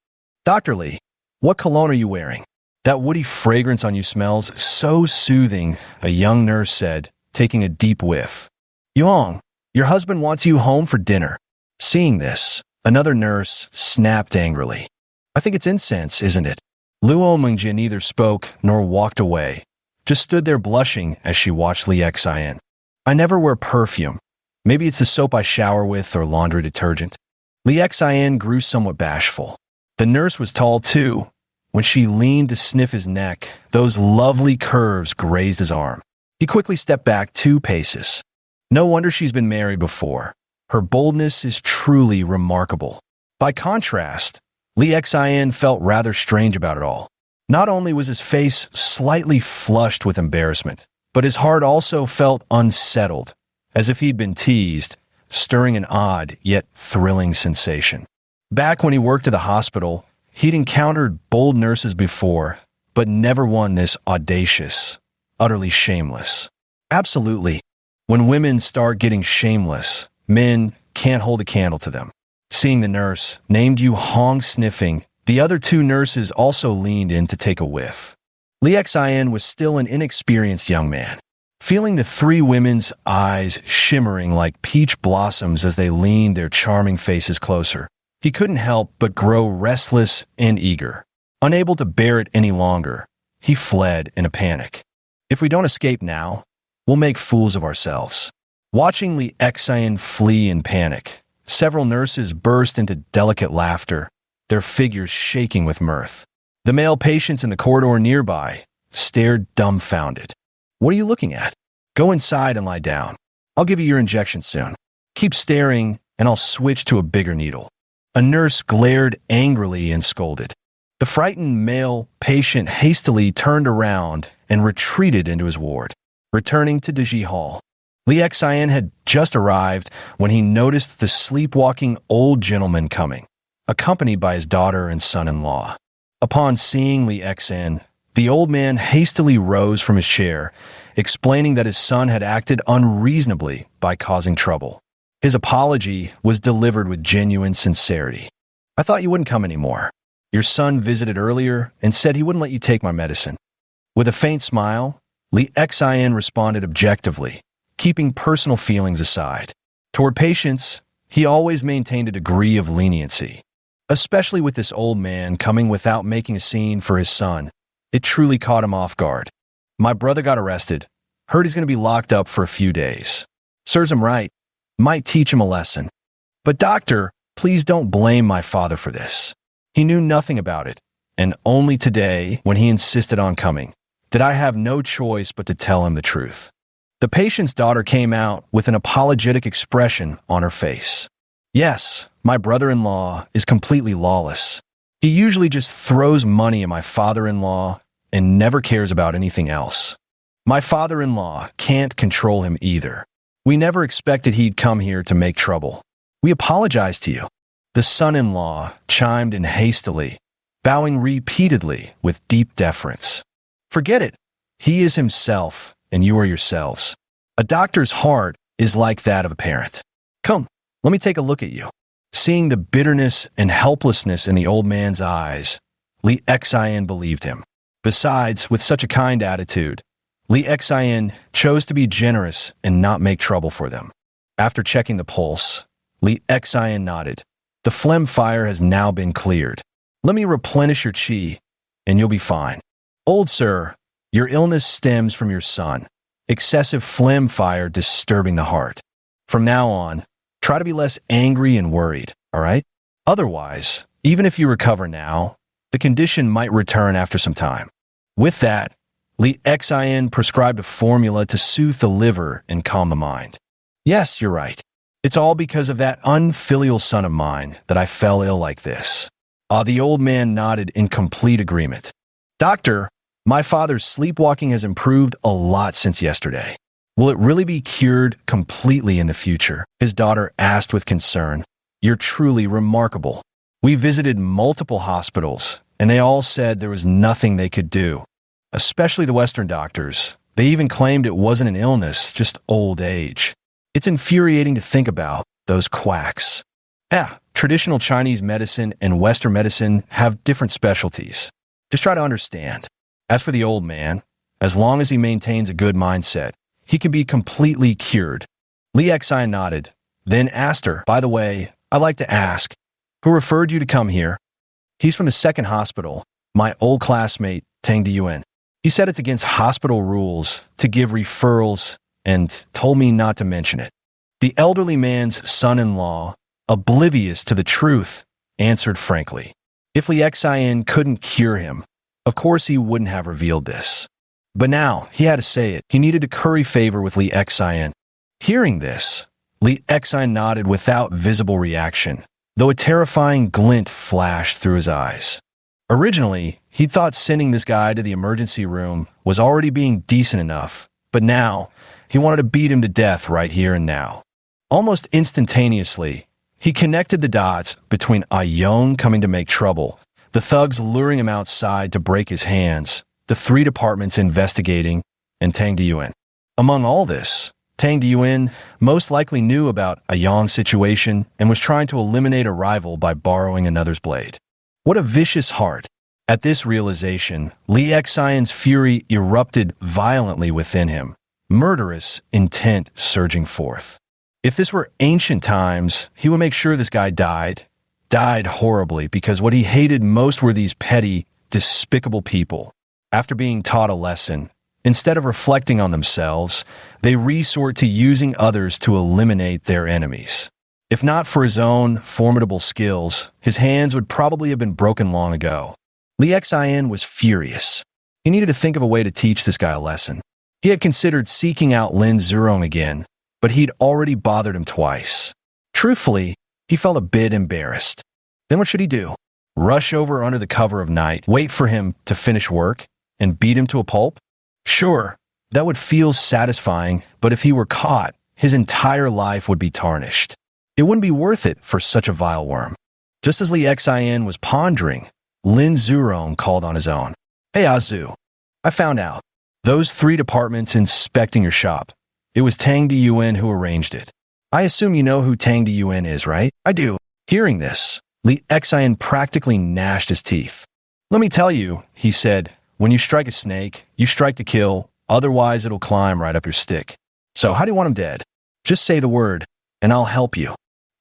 Dr. Lee, what cologne are you wearing? That woody fragrance on you smells so soothing, a young nurse said, taking a deep whiff. Yuang, your husband wants you home for dinner. Seeing this, another nurse snapped angrily. I think it's incense, isn't it? Luo Mengjie neither spoke nor walked away, just stood there blushing as she watched Lee Exine. I never wear perfume. Maybe it's the soap I shower with or laundry detergent. Li Xin grew somewhat bashful. The nurse was tall too. When she leaned to sniff his neck, those lovely curves grazed his arm. He quickly stepped back 2 paces. No wonder she's been married before. Her boldness is truly remarkable. By contrast, Li Xin felt rather strange about it all. Not only was his face slightly flushed with embarrassment, but his heart also felt unsettled, as if he'd been teased, stirring an odd yet thrilling sensation. Back when he worked at the hospital, he'd encountered bold nurses before, but never one this audacious, utterly shameless. Absolutely. When women start getting shameless, men can't hold a candle to them. Seeing the nurse, named Yu Hong sniffing, the other 2 nurses also leaned in to take a whiff. Li Xin was still an inexperienced young man. Feeling the 3 women's eyes shimmering like peach blossoms as they leaned their charming faces closer, he couldn't help but grow restless and eager. Unable to bear it any longer, he fled in a panic. If we don't escape now, we'll make fools of ourselves. Watching Li Xin flee in panic, several nurses burst into delicate laughter, their figures shaking with mirth. The male patients in the corridor nearby stared dumbfounded. What are you looking at? Go inside and lie down. I'll give you your injection soon. Keep staring, and I'll switch to a bigger needle. A nurse glared angrily and scolded. The frightened male patient hastily turned around and retreated into his ward. Returning to Deji Hall, Li Xin had just arrived when he noticed the sleepwalking old gentleman coming, accompanied by his daughter and son-in-law. Upon seeing Li Xin, the old man hastily rose from his chair, explaining that his son had acted unreasonably by causing trouble. His apology was delivered with genuine sincerity. I thought you wouldn't come anymore. Your son visited earlier and said he wouldn't let you take my medicine. With a faint smile, Li Xin responded objectively, keeping personal feelings aside. Toward patients, he always maintained a degree of leniency. Especially with this old man coming without making a scene for his son, it truly caught him off guard. My brother got arrested. Heard he's going to be locked up for a few days. Serves him right. Might teach him a lesson. But doctor, please don't blame my father for this. He knew nothing about it, and only today, when he insisted on coming, did I have no choice but to tell him the truth. The patient's daughter came out with an apologetic expression on her face. Yes, my brother-in-law is completely lawless. He usually just throws money at my father-in-law and never cares about anything else. My father-in-law can't control him either. We never expected he'd come here to make trouble. We apologize to you. The son-in-law chimed in hastily, bowing repeatedly with deep deference. Forget it. He is himself, and you are yourselves. A doctor's heart is like that of a parent. Come, let me take a look at you. Seeing the bitterness and helplessness in the old man's eyes, Li Xin believed him. Besides, with such a kind attitude, Li Xin chose to be generous and not make trouble for them. After checking the pulse, Li Xin nodded. The phlegm fire has now been cleared. Let me replenish your qi, and you'll be fine. Old sir, your illness stems from your son. Excessive phlegm fire disturbing the heart. From now on, try to be less angry and worried, all right? Otherwise, even if you recover now, the condition might return after some time. With that, Li Xin prescribed a formula to soothe the liver and calm the mind. Yes, you're right. It's all because of that unfilial son of mine that I fell ill like this. The old man nodded in complete agreement. Doctor, my father's sleepwalking has improved a lot since yesterday. Will it really be cured completely in the future? His daughter asked with concern. You're truly remarkable. We visited multiple hospitals, and they all said there was nothing they could do. Especially the Western doctors. They even claimed it wasn't an illness, just old age. It's infuriating to think about, those quacks. Traditional Chinese medicine and Western medicine have different specialties. Just try to understand. As for the old man, as long as he maintains a good mindset, he can be completely cured. Li Xin nodded, then asked her, by the way, I'd like to ask, who referred you to come here? He's from the second hospital, my old classmate, Tang Diyuan. He said it's against hospital rules to give referrals and told me not to mention it. The elderly man's son-in-law, oblivious to the truth, answered frankly. If Li Xian couldn't cure him, of course he wouldn't have revealed this. But now, he had to say it. He needed to curry favor with Li Xian. Hearing this, Li Xian nodded without visible reaction, though a terrifying glint flashed through his eyes. Originally, he thought sending this guy to the emergency room was already being decent enough, but now, he wanted to beat him to death right here and now. Almost instantaneously, he connected the dots between Yong coming to make trouble, the thugs luring him outside to break his hands, the 3 departments investigating, and Tang Diyuan. Among all this, Tang Diyuan most likely knew about Yong's situation and was trying to eliminate a rival by borrowing another's blade. What a vicious heart! At this realization, Li Xian's fury erupted violently within him, murderous intent surging forth. If this were ancient times, he would make sure this guy died horribly, because what he hated most were these petty, despicable people. After being taught a lesson, instead of reflecting on themselves, they resort to using others to eliminate their enemies. If not for his own formidable skills, his hands would probably have been broken long ago. Li Xian was furious. He needed to think of a way to teach this guy a lesson. He had considered seeking out Lin Zurong again, but he'd already bothered him twice. Truthfully, he felt a bit embarrassed. Then what should he do? Rush over under the cover of night, wait for him to finish work, and beat him to a pulp? Sure, that would feel satisfying, but if he were caught, his entire life would be tarnished. It wouldn't be worth it for such a vile worm. Just as Li Xian was pondering, Lin Zurong called on his own. Hey Azu, I found out. Those 3 departments inspecting your shop. It was Tang Diyuan who arranged it. I assume you know who Tang Diyuan is, right? I do. Hearing this, Li Xian practically gnashed his teeth. Let me tell you, he said, when you strike a snake, you strike to kill, otherwise it'll climb right up your stick. So how do you want him dead? Just say the word, and I'll help you.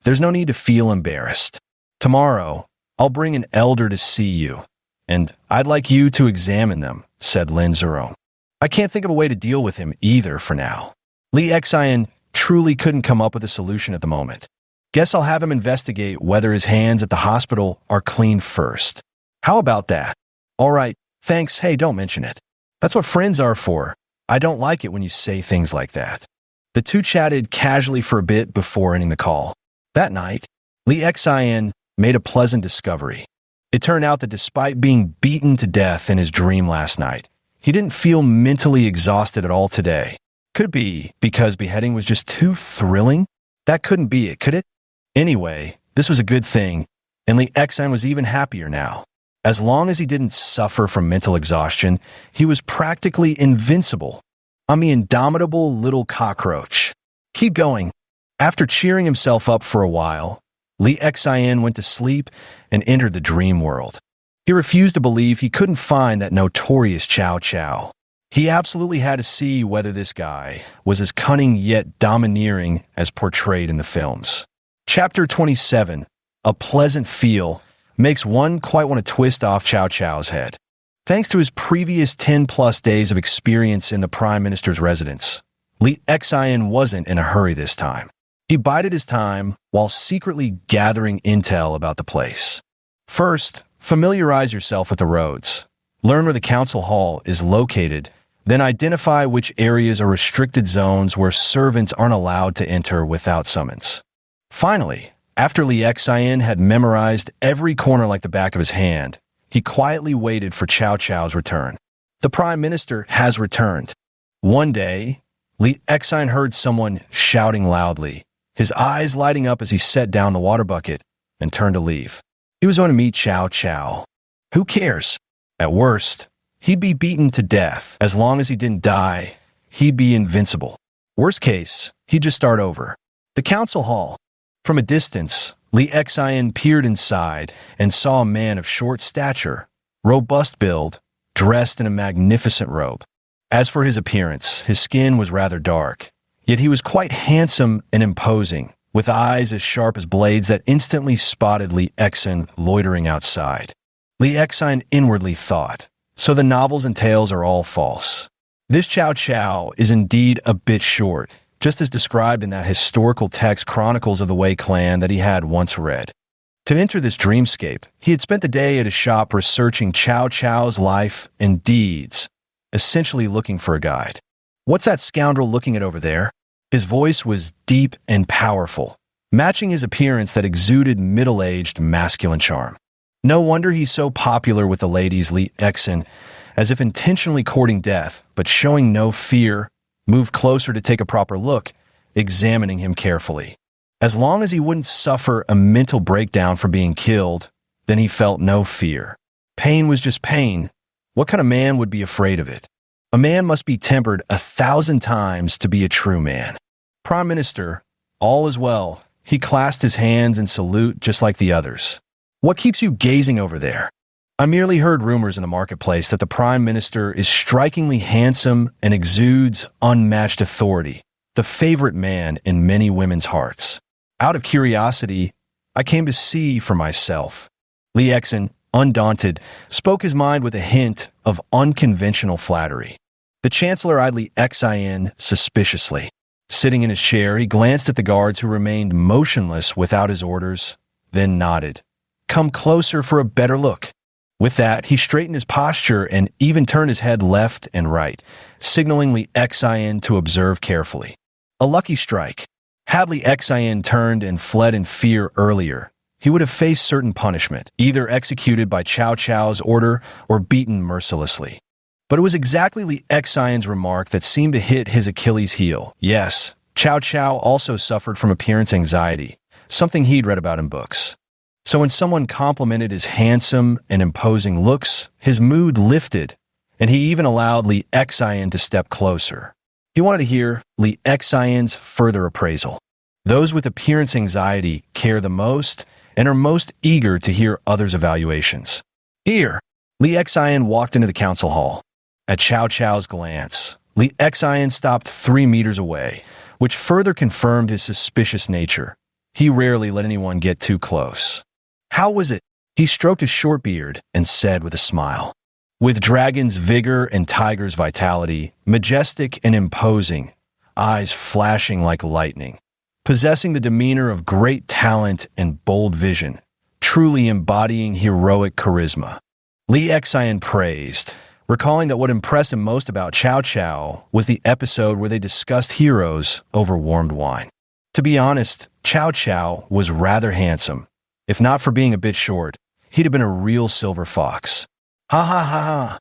There's no need to feel embarrassed. Tomorrow, I'll bring an elder to see you, and I'd like you to examine them, said Lin Zurong. I can't think of a way to deal with him either for now. Li Xian truly couldn't come up with a solution at the moment. Guess I'll have him investigate whether his hands at the hospital are clean first. How about that? All right, thanks. Hey, don't mention it. That's what friends are for. I don't like it when you say things like that. The 2 chatted casually for a bit before ending the call. That night, Li Xian made a pleasant discovery. It turned out that despite being beaten to death in his dream last night, he didn't feel mentally exhausted at all today. Could be because beheading was just too thrilling? That couldn't be it, could it? Anyway, this was a good thing, and Li Xian was even happier now. As long as he didn't suffer from mental exhaustion, he was practically invincible. I'm the indomitable little cockroach. Keep going. After cheering himself up for a while, Li Xian went to sleep and entered the dream world. He refused to believe he couldn't find that notorious Cao Cao. He absolutely had to see whether this guy was as cunning yet domineering as portrayed in the films. Chapter 27, A Pleasant Feel, makes one quite want to twist off Cao Cao's head. Thanks to his previous 10-plus days of experience in the Prime Minister's residence, Li Xian wasn't in a hurry this time. He bided his time while secretly gathering intel about the place. First, familiarize yourself with the roads. Learn where the council hall is located, then identify which areas are restricted zones where servants aren't allowed to enter without summons. Finally, after Li Xian had memorized every corner like the back of his hand, he quietly waited for Cao Cao's return. The Prime Minister has returned. One day, Li Xian heard someone shouting loudly, his eyes lighting up as he set down the water bucket and turned to leave. He was going to meet Cao Cao. Who cares? At worst, he'd be beaten to death. As long as he didn't die, he'd be invincible. Worst case, he'd just start over. The council hall. From a distance, Li Xian peered inside and saw a man of short stature, robust build, dressed in a magnificent robe. As for his appearance, his skin was rather dark, yet he was quite handsome and imposing, with eyes as sharp as blades that instantly spotted Li Xian loitering outside. Li Xian inwardly thought, so the novels and tales are all false. This Cao Cao is indeed a bit short, just as described in that historical text Chronicles of the Wei Clan that he had once read. To enter this dreamscape, he had spent the day at his shop researching Cao Cao's life and deeds, essentially looking for a guide. "What's that scoundrel looking at over there?" His voice was deep and powerful, matching his appearance that exuded middle-aged masculine charm. No wonder he's so popular with the ladies. Li Exin, as if intentionally courting death, but showing no fear, moved closer to take a proper look, examining him carefully. As long as he wouldn't suffer a mental breakdown for being killed, then he felt no fear. Pain was just pain. What kind of man would be afraid of it? A man must be tempered 1,000 times to be a true man. "Prime Minister, all is well." He clasped his hands in salute just like the others. "What keeps you gazing over there?" "I merely heard rumors in the marketplace that the Prime Minister is strikingly handsome and exudes unmatched authority, the favorite man in many women's hearts. Out of curiosity, I came to see for myself." Li Exin, undaunted, spoke his mind with a hint of unconventional flattery. The Chancellor eyed Li Exin suspiciously. Sitting in his chair, he glanced at the guards who remained motionless without his orders, then nodded. "Come closer for a better look." With that, he straightened his posture and even turned his head left and right, signaling Li Exin to observe carefully. A lucky strike. Had Li Exin turned and fled in fear earlier, he would have faced certain punishment, either executed by Cao Cao's order or beaten mercilessly. But it was exactly Li Exin's remark that seemed to hit his Achilles heel. Yes, Cao Cao also suffered from appearance anxiety, something he'd read about in books. So when someone complimented his handsome and imposing looks, his mood lifted, and he even allowed Li Exin to step closer. He wanted to hear Li Exin's further appraisal. Those with appearance anxiety care the most and are most eager to hear others' evaluations. "Here!" Li Exin walked into the council hall. At Cao Cao's glance, Li Exin stopped 3 meters away, which further confirmed his suspicious nature. He rarely let anyone get too close. "How was it?" He stroked his short beard and said with a smile. With dragon's vigor and tiger's vitality, majestic and imposing, eyes flashing like lightning, possessing the demeanor of great talent and bold vision, truly embodying heroic charisma. Li Exin praised, recalling that what impressed him most about Cao Cao was the episode where they discussed heroes over warmed wine. To be honest, Cao Cao was rather handsome. If not for being a bit short, he'd have been a real silver fox. "Ha ha ha ha."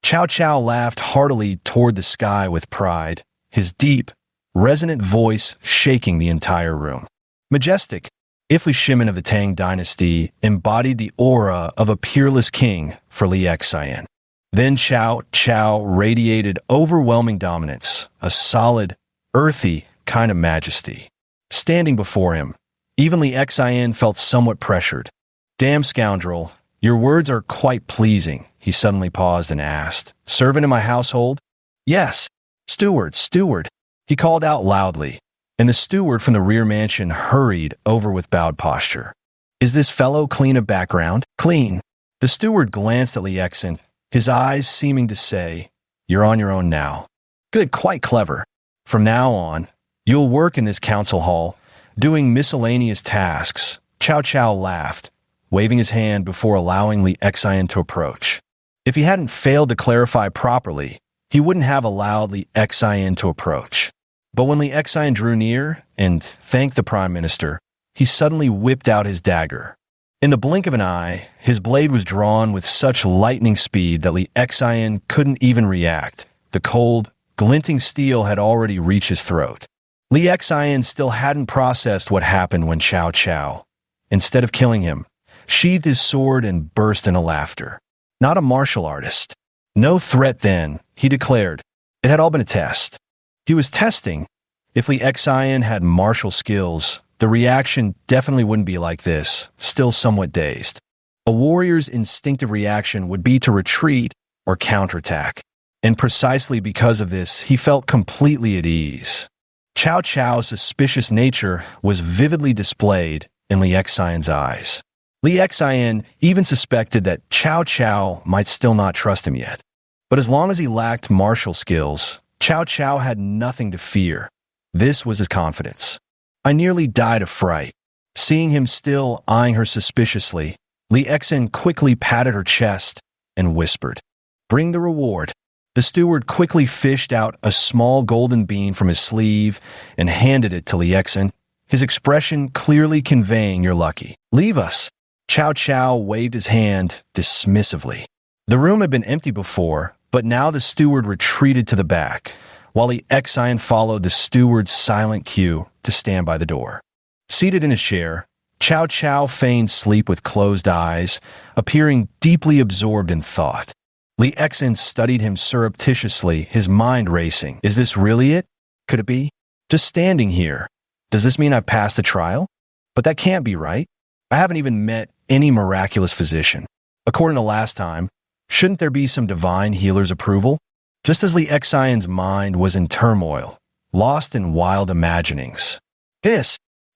Cao Cao laughed heartily toward the sky with pride, his deep, resonant voice shaking the entire room. Majestic, Ifli Shimin of the Tang dynasty embodied the aura of a peerless king for Li Exin. Then Cao Cao radiated overwhelming dominance, a solid, earthy kind of majesty. Standing before him, even Li Exin felt somewhat pressured. "Damn scoundrel, your words are quite pleasing," he suddenly paused and asked. "Servant in my household?" "Yes." Steward, he called out loudly, and the steward from the rear mansion hurried over with bowed posture. "Is this fellow clean of background?" "Clean." The steward glanced at Li Exin, his eyes seeming to say, "You're on your own now." "Good, quite clever. From now on, you'll work in this council hall, doing miscellaneous tasks." Cao Cao laughed, waving his hand before allowing Li Exin to approach. If he hadn't failed to clarify properly, he wouldn't have allowed Li Exin to approach. But when Li Exin drew near and thanked the Prime Minister, he suddenly whipped out his dagger. In the blink of an eye, his blade was drawn with such lightning speed that Li Exin couldn't even react. The cold, glinting steel had already reached his throat. Li Exin still hadn't processed what happened when Cao Cao, instead of killing him, sheathed his sword and burst into laughter. Not a martial artist. No threat then, he declared. It had all been a test. He was testing. If Li Exin had martial skills, the reaction definitely wouldn't be like this, still somewhat dazed. A warrior's instinctive reaction would be to retreat or counterattack. And precisely because of this, he felt completely at ease. Cao Cao's suspicious nature was vividly displayed in Li Exin's eyes. Li Exin even suspected that Cao Cao might still not trust him yet. But as long as he lacked martial skills, Cao Cao had nothing to fear. This was his confidence. I nearly died of fright. Seeing him still eyeing her suspiciously, Li Exin quickly patted her chest and whispered, "Bring the reward." The steward quickly fished out a small golden bean from his sleeve and handed it to Li Exin, his expression clearly conveying "You're lucky." "Leave us." Chow Chow waved his hand dismissively. The room had been empty before, but now the steward retreated to the back, while Li Exin followed the steward's silent cue to stand by the door. Seated in his chair, Chow Chow feigned sleep with closed eyes, appearing deeply absorbed in thought. Li Exin studied him surreptitiously, his mind racing. Is this really it? Could it be? Just standing here. Does this mean I've passed the trial? But that can't be right. I haven't even met any miraculous physician. According to last time, shouldn't there be some divine healer's approval? Just as Li Exin's mind was in turmoil, lost in wild imaginings.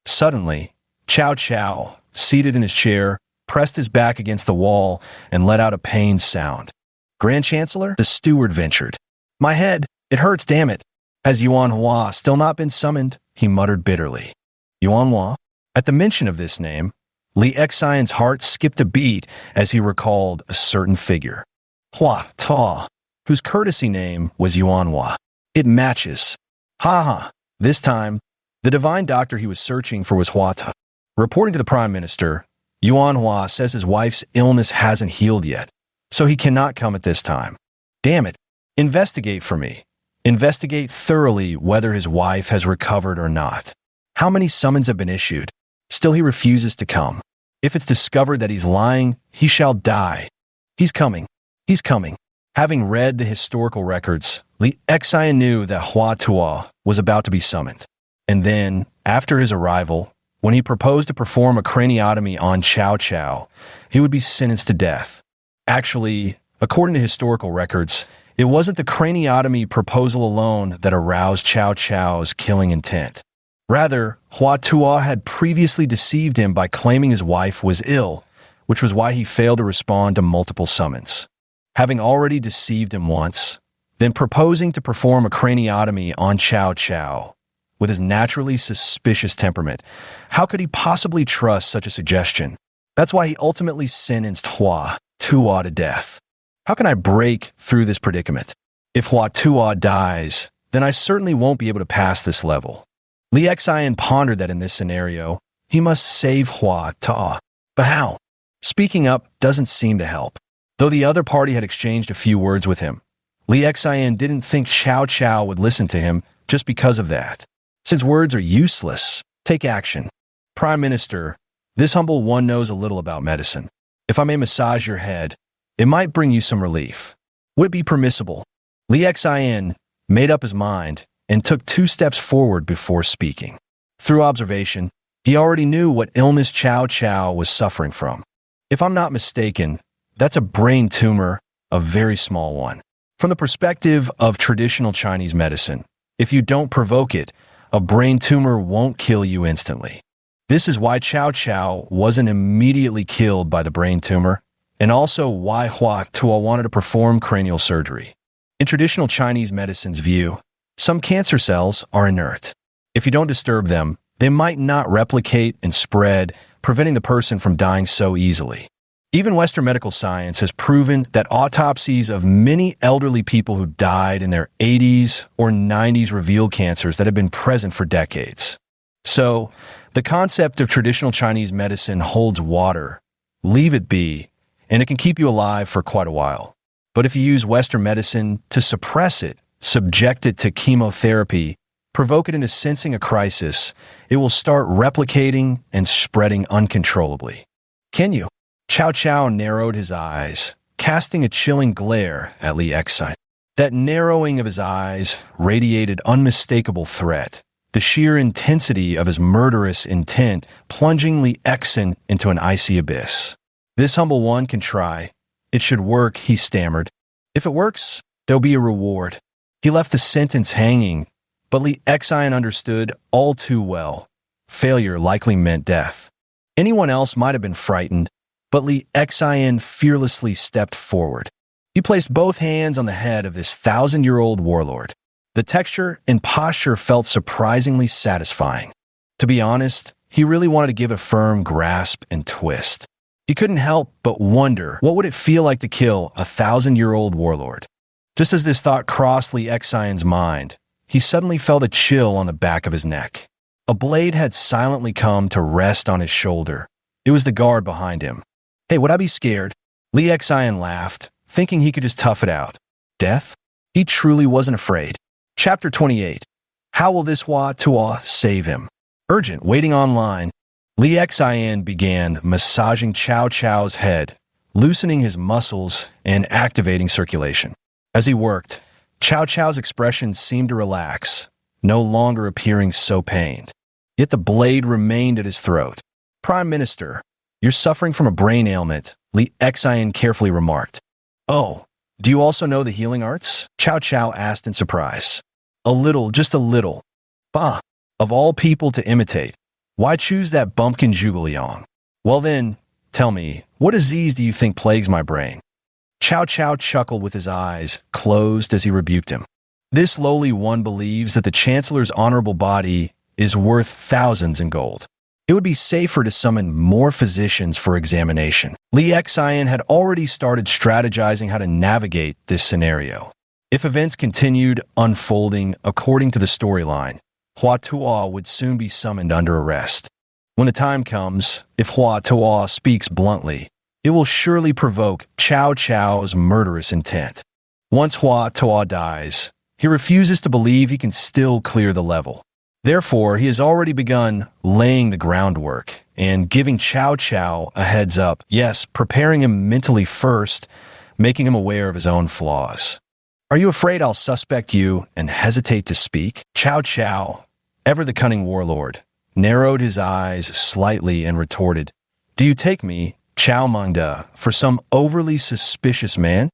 Suddenly, Chow Chow, seated in his chair, pressed his back against the wall and let out a pained sound. "Grand Chancellor?" the steward ventured. "My head, it hurts, damn it." "Has Yuan Hua still not been summoned?" he muttered bitterly. Yuan Hua? At the mention of this name, Li Exin's heart skipped a beat as he recalled a certain figure. Hua Ta, whose courtesy name was Yuan Hua. It matches. Ha ha. This time, the divine doctor he was searching for was Hua Ta. Reporting to the Prime Minister, Yuan Hua says his wife's illness hasn't healed yet, so he cannot come at this time. Damn it. Investigate for me. Investigate thoroughly whether his wife has recovered or not. How many summons have been issued? Still he refuses to come. If it's discovered that he's lying, he shall die. He's coming. He's coming. Having read the historical records, Li Exin knew that Hua Tua was about to be summoned. And then, after his arrival, when he proposed to perform a craniotomy on Chow Chow, he would be sentenced to death. Actually, according to historical records, it wasn't the craniotomy proposal alone that aroused Chow Chow's killing intent. Rather, Hua Tua had previously deceived him by claiming his wife was ill, which was why he failed to respond to multiple summons. Having already deceived him once, then proposing to perform a craniotomy on Chow Chow, with his naturally suspicious temperament, how could he possibly trust such a suggestion? That's why he ultimately sentenced Hua Tua to death. How can I break through this predicament? If Hua Tua dies, then I certainly won't be able to pass this level. Li Exin pondered that in this scenario, he must save Hua Tua. But how? Speaking up doesn't seem to help. Though the other party had exchanged a few words with him, Li Exin didn't think Chow Chow would listen to him just because of that. Since words are useless, take action. Prime Minister, this humble one knows a little about medicine. If I may massage your head, it might bring you some relief. Would it be permissible? Li Exin made up his mind and took 2 steps forward before speaking. Through observation, he already knew what illness Chow Chow was suffering from. If I'm not mistaken, that's a brain tumor, a very small one. From the perspective of traditional Chinese medicine, if you don't provoke it, a brain tumor won't kill you instantly. This is why Chow Chow wasn't immediately killed by the brain tumor, and also why Hua Tua wanted to perform cranial surgery. In traditional Chinese medicine's view, some cancer cells are inert. If you don't disturb them, they might not replicate and spread, preventing the person from dying so easily. Even Western medical science has proven that autopsies of many elderly people who died in their 80s or 90s reveal cancers that have been present for decades. So, the concept of traditional Chinese medicine holds water. Leave it be, and it can keep you alive for quite a while. But if you use Western medicine to suppress it, subject it to chemotherapy, provoke it into sensing a crisis, it will start replicating and spreading uncontrollably. Can you? Chow Chow narrowed his eyes, casting a chilling glare at Li Exin. That narrowing of his eyes radiated unmistakable threat, the sheer intensity of his murderous intent plunging Li Exin into an icy abyss. This humble one can try. It should work, he stammered. If it works, there'll be a reward. He left the sentence hanging, but Li Exin understood all too well. Failure likely meant death. Anyone else might have been frightened, but Li Exin fearlessly stepped forward. He placed both hands on the head of this 1,000-year-old warlord. The texture and posture felt surprisingly satisfying. To be honest, he really wanted to give a firm grasp and twist. He couldn't help but wonder what would it feel like to kill a 1,000-year-old warlord. Just as this thought crossed Li Xian's mind, he suddenly felt a chill on the back of his neck. A blade had silently come to rest on his shoulder. It was the guard behind him. "Hey, would I be scared?" Li Xian laughed, thinking he could just tough it out. Death? He truly wasn't afraid. Chapter 28. How will this Hua Tuo save him? Urgent, waiting online. Li Xian began massaging Cao Cao's head, loosening his muscles and activating circulation. As he worked, Cao Cao's expression seemed to relax, no longer appearing so pained. Yet the blade remained at his throat. "Prime Minister, you're suffering from a brain ailment," Li Xian carefully remarked. "Oh, do you also know the healing arts?" Cao Cao asked in surprise. "A little, just a little." "Bah, of all people to imitate, why choose that bumpkin Zhuge? Well then, tell me, what disease do you think plagues my brain?" Cao Cao chuckled with his eyes closed as he rebuked him. This lowly one believes that the Chancellor's honorable body is worth thousands in gold. It would be safer to summon more physicians for examination. Li Xian had already started strategizing how to navigate this scenario. If events continued unfolding according to the storyline, Hua Tuo would soon be summoned under arrest. When the time comes, if Hua Tuo speaks bluntly, it will surely provoke Cao Cao's murderous intent. Once Hua Tuo dies, he refuses to believe he can still clear the level. Therefore, he has already begun laying the groundwork and giving Cao Cao a heads up, yes, preparing him mentally first, making him aware of his own flaws. "Are you afraid I'll suspect you and hesitate to speak?" Cao Cao, ever the cunning warlord, narrowed his eyes slightly and retorted, "Do you take me, Cao Mengde, for some overly suspicious man?"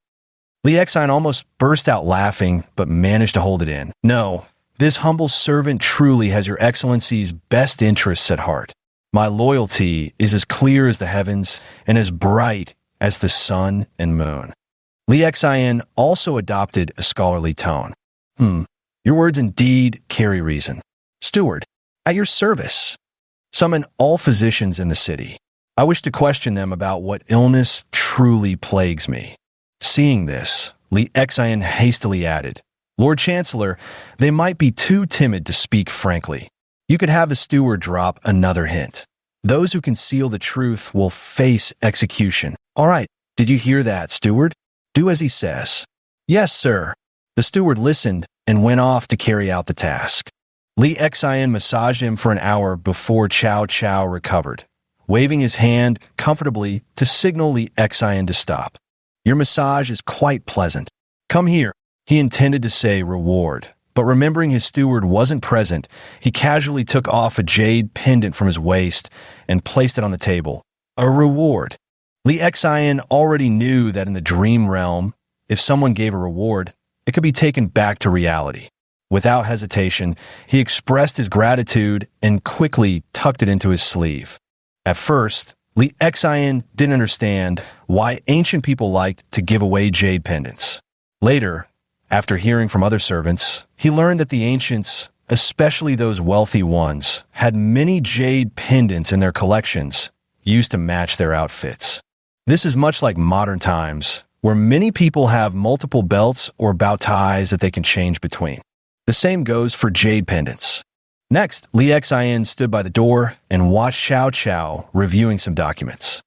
Li Xian almost burst out laughing, but managed to hold it in. "No. This humble servant truly has your excellency's best interests at heart. My loyalty is as clear as the heavens and as bright as the sun and moon." Li Xian also adopted a scholarly tone. Your words indeed carry reason. "Steward, at your service. Summon all physicians in the city. I wish to question them about what illness truly plagues me." Seeing this, Li Xian hastily added, "Lord Chancellor, they might be too timid to speak frankly. You could have the steward drop another hint. Those who conceal the truth will face execution." "All right, did you hear that, steward? Do as he says." "Yes, sir." The steward listened and went off to carry out the task. Li Xian massaged him for an hour before Cao Cao recovered, waving his hand comfortably to signal Li Xian to stop. "Your massage is quite pleasant. Come here." He intended to say reward, but remembering his steward wasn't present, he casually took off a jade pendant from his waist and placed it on the table. A reward. Li Xian already knew that in the dream realm, if someone gave a reward, it could be taken back to reality. Without hesitation, he expressed his gratitude and quickly tucked it into his sleeve. At first, Li Xian didn't understand why ancient people liked to give away jade pendants. Later, after hearing from other servants, he learned that the ancients, especially those wealthy ones, had many jade pendants in their collections used to match their outfits. This is much like modern times, where many people have multiple belts or bow ties that they can change between. The same goes for jade pendants. Next, Li Xian stood by the door and watched Cao Cao reviewing some documents.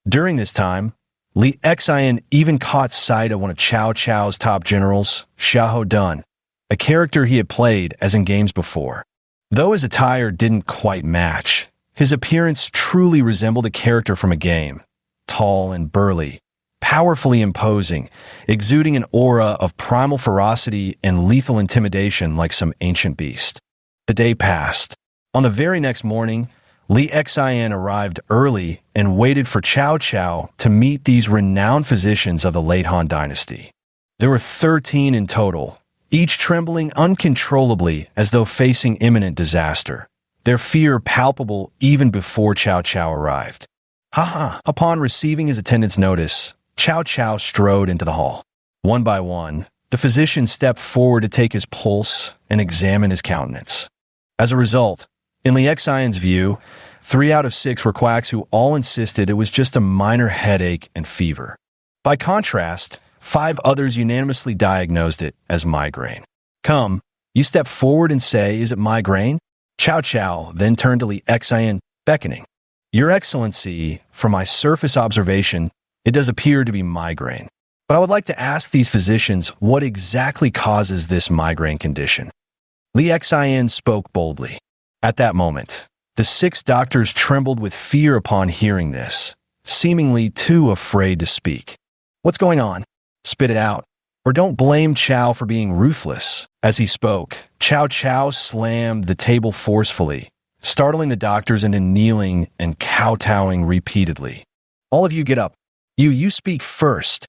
During this time, Li Xian even caught sight of one of Cao Cao's top generals, Xiahou Dun, a character he had played as in games before. Though his attire didn't quite match, his appearance truly resembled a character from a game, tall and burly, powerfully imposing, exuding an aura of primal ferocity and lethal intimidation like some ancient beast. The day passed. On the very next morning, Li Xian arrived early and waited for Cao Cao to meet these renowned physicians of the late Han Dynasty. There were 13 in total, each trembling uncontrollably as though facing imminent disaster, their fear palpable even before Cao Cao arrived. Upon receiving his attendant's notice, Cao Cao strode into the hall. One by one, The physician stepped forward to take his pulse and examine his countenance. As a result, in Li Xian's view, 3 out of 6 were quacks who all insisted it was just a minor headache and fever. By contrast, 5 others unanimously diagnosed it as migraine. Come, you step forward and say, is it migraine? Cao Cao then turned to Li Xian, beckoning. Your Excellency, from my surface observation, it does appear to be migraine. But I would like to ask these physicians what exactly causes this migraine condition. Li Xian spoke boldly. At that moment, the 6 doctors trembled with fear upon hearing this, seemingly too afraid to speak. What's going on? Spit it out. Or don't blame Cao for being ruthless. As he spoke, Cao Cao slammed the table forcefully, startling the doctors into kneeling and kowtowing repeatedly. All of you get up. You speak first.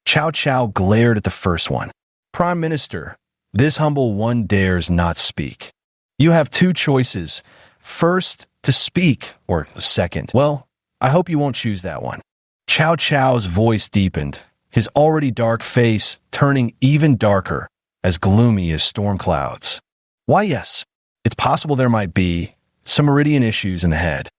Cao Cao glared at the first one. Prime Minister, this humble one dares not speak. You have 2 choices. First, to speak, or second. Well, I hope you won't choose that one. Cao Cao's voice deepened, his already dark face turning even darker, as gloomy as storm clouds. Why, yes, it's possible there might be some meridian issues in the head.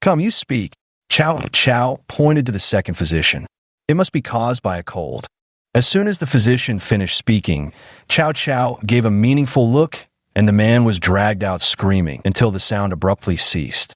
Come, you speak. Cao Cao pointed to the second physician. It must be caused by a cold. As soon as the physician finished speaking, Cao Cao gave a meaningful look, and the man was dragged out screaming until the sound abruptly ceased.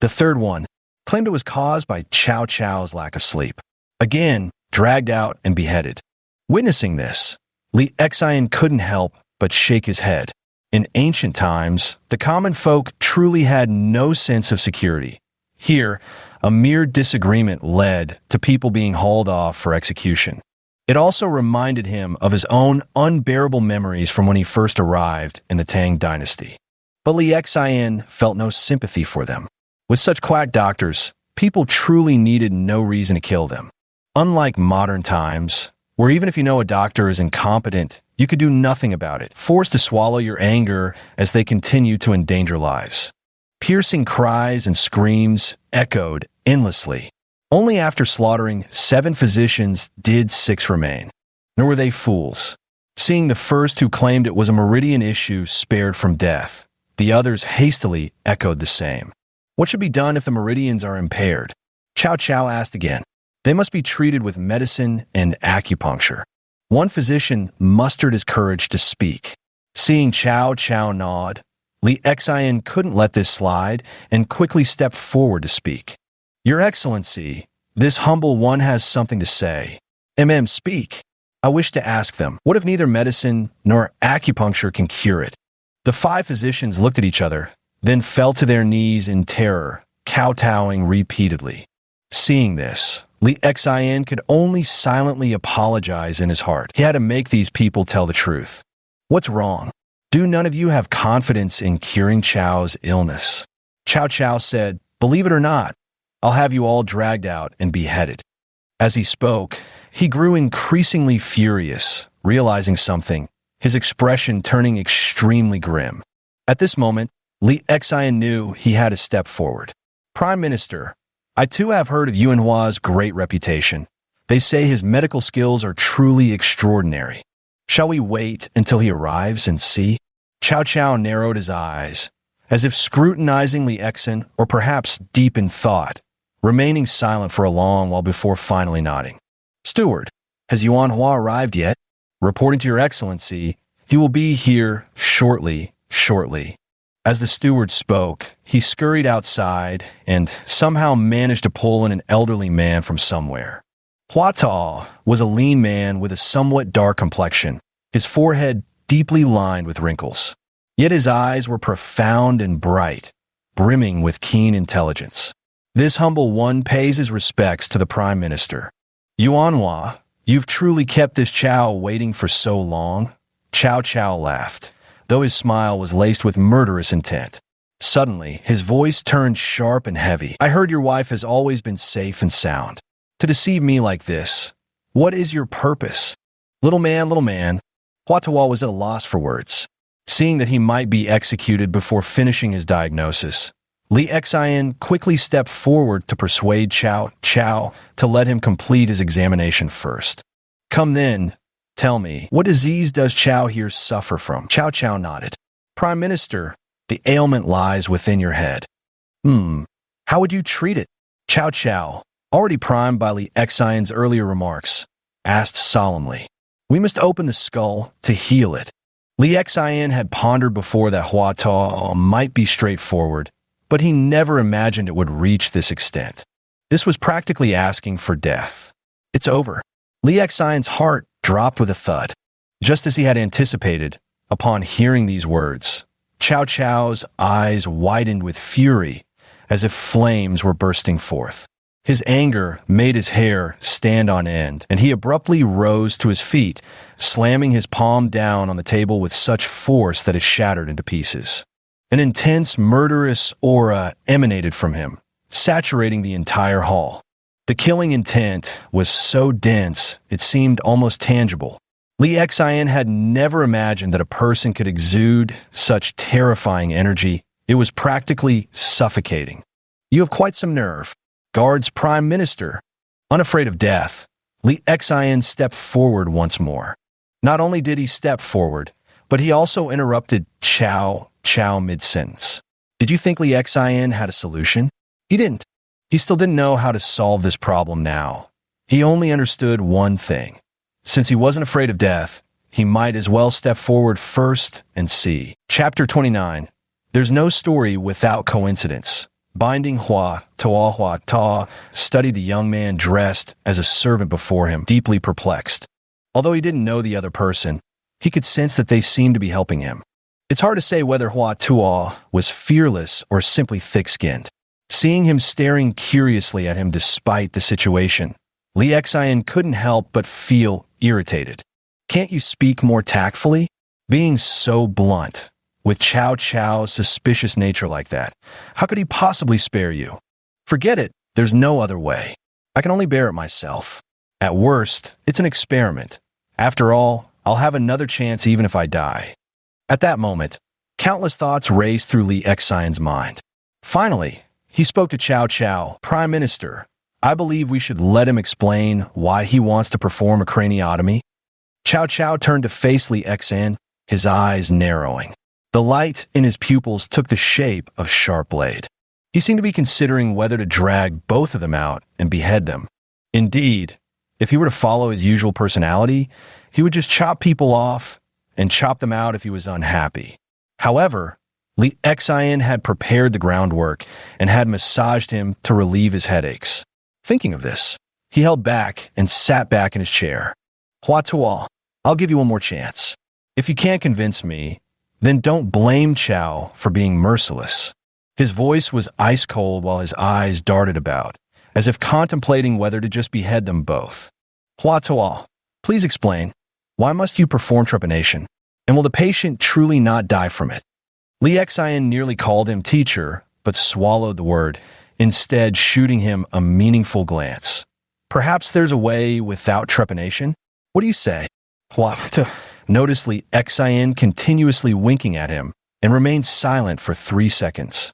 The third one claimed it was caused by Cao Cao's lack of sleep. Again, dragged out and beheaded. Witnessing this, Li Xian couldn't help but shake his head. In ancient times, the common folk truly had no sense of security. Here, a mere disagreement led to people being hauled off for execution. It also reminded him of his own unbearable memories from when he first arrived in the Tang dynasty. But Li Xian felt no sympathy for them. With such quack doctors, people truly needed no reason to kill them. Unlike modern times, where even if you know a doctor is incompetent, you could do nothing about it, forced to swallow your anger as they continue to endanger lives. Piercing cries and screams echoed endlessly. Only after slaughtering 7 physicians did 6 remain. Nor were they fools. Seeing the first who claimed it was a meridian issue spared from death, the others hastily echoed the same. What should be done if the meridians are impaired? Cao Cao asked again. They must be treated with medicine and acupuncture. One physician mustered his courage to speak. Seeing Cao Cao nod, Li Xian couldn't let this slide and quickly stepped forward to speak. Your Excellency, this humble one has something to say. Speak. I wish to ask them, what if neither medicine nor acupuncture can cure it? The 5 physicians looked at each other, then fell to their knees in terror, kowtowing repeatedly. Seeing this, Li Xian could only silently apologize in his heart. He had to make these people tell the truth. What's wrong? Do none of you have confidence in curing Chao's illness? Cao Cao said, believe it or not, I'll have you all dragged out and beheaded. As he spoke, he grew increasingly furious, realizing something, his expression turning extremely grim. At this moment, Li Xian knew he had to step forward. Prime Minister, I too have heard of Yuanhua's great reputation. They say his medical skills are truly extraordinary. Shall we wait until he arrives and see? Cao Cao narrowed his eyes, as if scrutinizing Li Xian or perhaps deep in thought, remaining silent for a long while before finally nodding. Steward, has Yuanhua arrived yet? Reporting to your Excellency, he will be here shortly. As the steward spoke, he scurried outside and somehow managed to pull in an elderly man from somewhere. Hua Tao was a lean man with a somewhat dark complexion, his forehead deeply lined with wrinkles. Yet his eyes were profound and bright, brimming with keen intelligence. This humble one pays his respects to the Prime Minister. Yuanhua, you've truly kept this Cao waiting for so long? Cao Cao laughed, though his smile was laced with murderous intent. Suddenly, his voice turned sharp and heavy. I heard your wife has always been safe and sound. To deceive me like this, what is your purpose? Little man, Hua Tao was at a loss for words. Seeing that he might be executed before finishing his diagnosis, Li Xian quickly stepped forward to persuade Cao Cao to let him complete his examination first. Come then, Tell me, what disease does Chow here suffer from? Chow Chow nodded. Prime Minister, the ailment lies within your head. How would you treat it? Chow Chow, already primed by Li Xian's earlier remarks, asked solemnly. We must open the skull to heal it. Li Xian had pondered before that Hua Tuo might be straightforward, but he never imagined it would reach this extent. This was practically asking for death. It's over. Li Xian's heart dropped with a thud. Just as he had anticipated, upon hearing these words, Chow Chow's eyes widened with fury, as if flames were bursting forth. His anger made his hair stand on end, and he abruptly rose to his feet, slamming his palm down on the table with such force that it shattered into pieces. An intense, murderous aura emanated from him, saturating the entire hall. The killing intent was so dense it seemed almost tangible. Li Xian had never imagined that a person could exude such terrifying energy. It was practically suffocating. You have quite some nerve. Guards Prime Minister. Unafraid of death, Li Xian stepped forward once more. Not only did he step forward, but he also interrupted Chow mid-sentence. Did you think Li Xian had a solution? He didn't. He still didn't know how to solve this problem now. He only understood one thing. Since he wasn't afraid of death, he might as well step forward first and see. Chapter 29. There's no story without coincidence. Binding Hua Tuo studied the young man dressed as a servant before him, deeply perplexed. Although he didn't know the other person, he could sense that they seemed to be helping him. It's hard to say whether Hua Tuo was fearless or simply thick-skinned. Seeing him staring curiously at him despite the situation, Li Xian couldn't help but feel irritated. Can't you speak more tactfully? Being so blunt, with Chow Chow's suspicious nature like that, how could he possibly spare you? Forget it, there's no other way. I can only bear it myself. At worst, it's an experiment. After all, I'll have another chance even if I die. At that moment, countless thoughts raced through Li Xian's mind. Finally, he spoke to Chow Chow. Prime Minister, I believe we should let him explain why he wants to perform a craniotomy. Chow Chow turned to face Li Xian, his eyes narrowing. The light in his pupils took the shape of sharp blade. He seemed to be considering whether to drag both of them out and behead them. Indeed, if he were to follow his usual personality, he would just chop people off and chop them out if he was unhappy. However, Li Xian had prepared the groundwork and had massaged him to relieve his headaches. Thinking of this, he held back and sat back in his chair. Hua Tuo, I'll give you one more chance. If you can't convince me, then don't blame Chow for being merciless. His voice was ice cold while his eyes darted about, as if contemplating whether to just behead them both. Hua Tuo, please explain. Why must you perform trepanation? And will the patient truly not die from it? Li Xian nearly called him teacher, but swallowed the word, instead shooting him a meaningful glance. Perhaps there's a way without trepanation? What do you say? Hua Tuo noticed Li Xian continuously winking at him and remained silent for 3 seconds.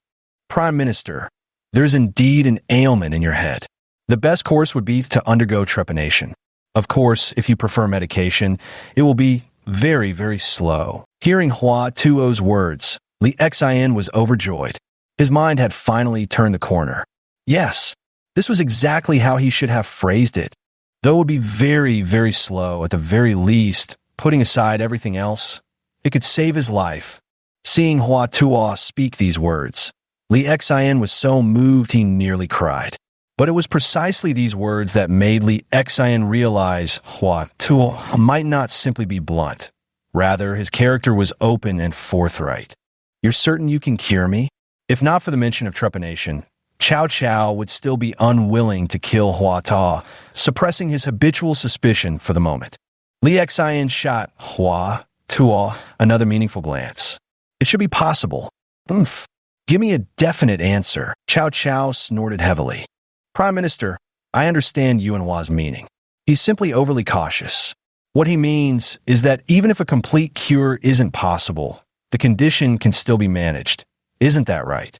Prime Minister, there's indeed an ailment in your head. The best course would be to undergo trepanation. Of course, if you prefer medication, it will be very, very slow. Hearing Hua Tuo's words, Li Xian was overjoyed. His mind had finally turned the corner. Yes, this was exactly how he should have phrased it. Though it would be very, very slow at the very least, putting aside everything else, it could save his life. Seeing Hua Tuo speak these words, Li Xian was so moved he nearly cried. But it was precisely these words that made Li Xian realize Hua Tuo might not simply be blunt. Rather, his character was open and forthright. You're certain you can cure me? If not for the mention of trepanation, Chow Chow would still be unwilling to kill Hua Tuo, suppressing his habitual suspicion for the moment. Li Xian shot Hua Tuo another meaningful glance. It should be possible. Give me a definite answer. Chow Chow snorted heavily. Prime Minister, I understand Yuan Hua's meaning. He's simply overly cautious. What he means is that even if a complete cure isn't possible, the condition can still be managed. Isn't that right?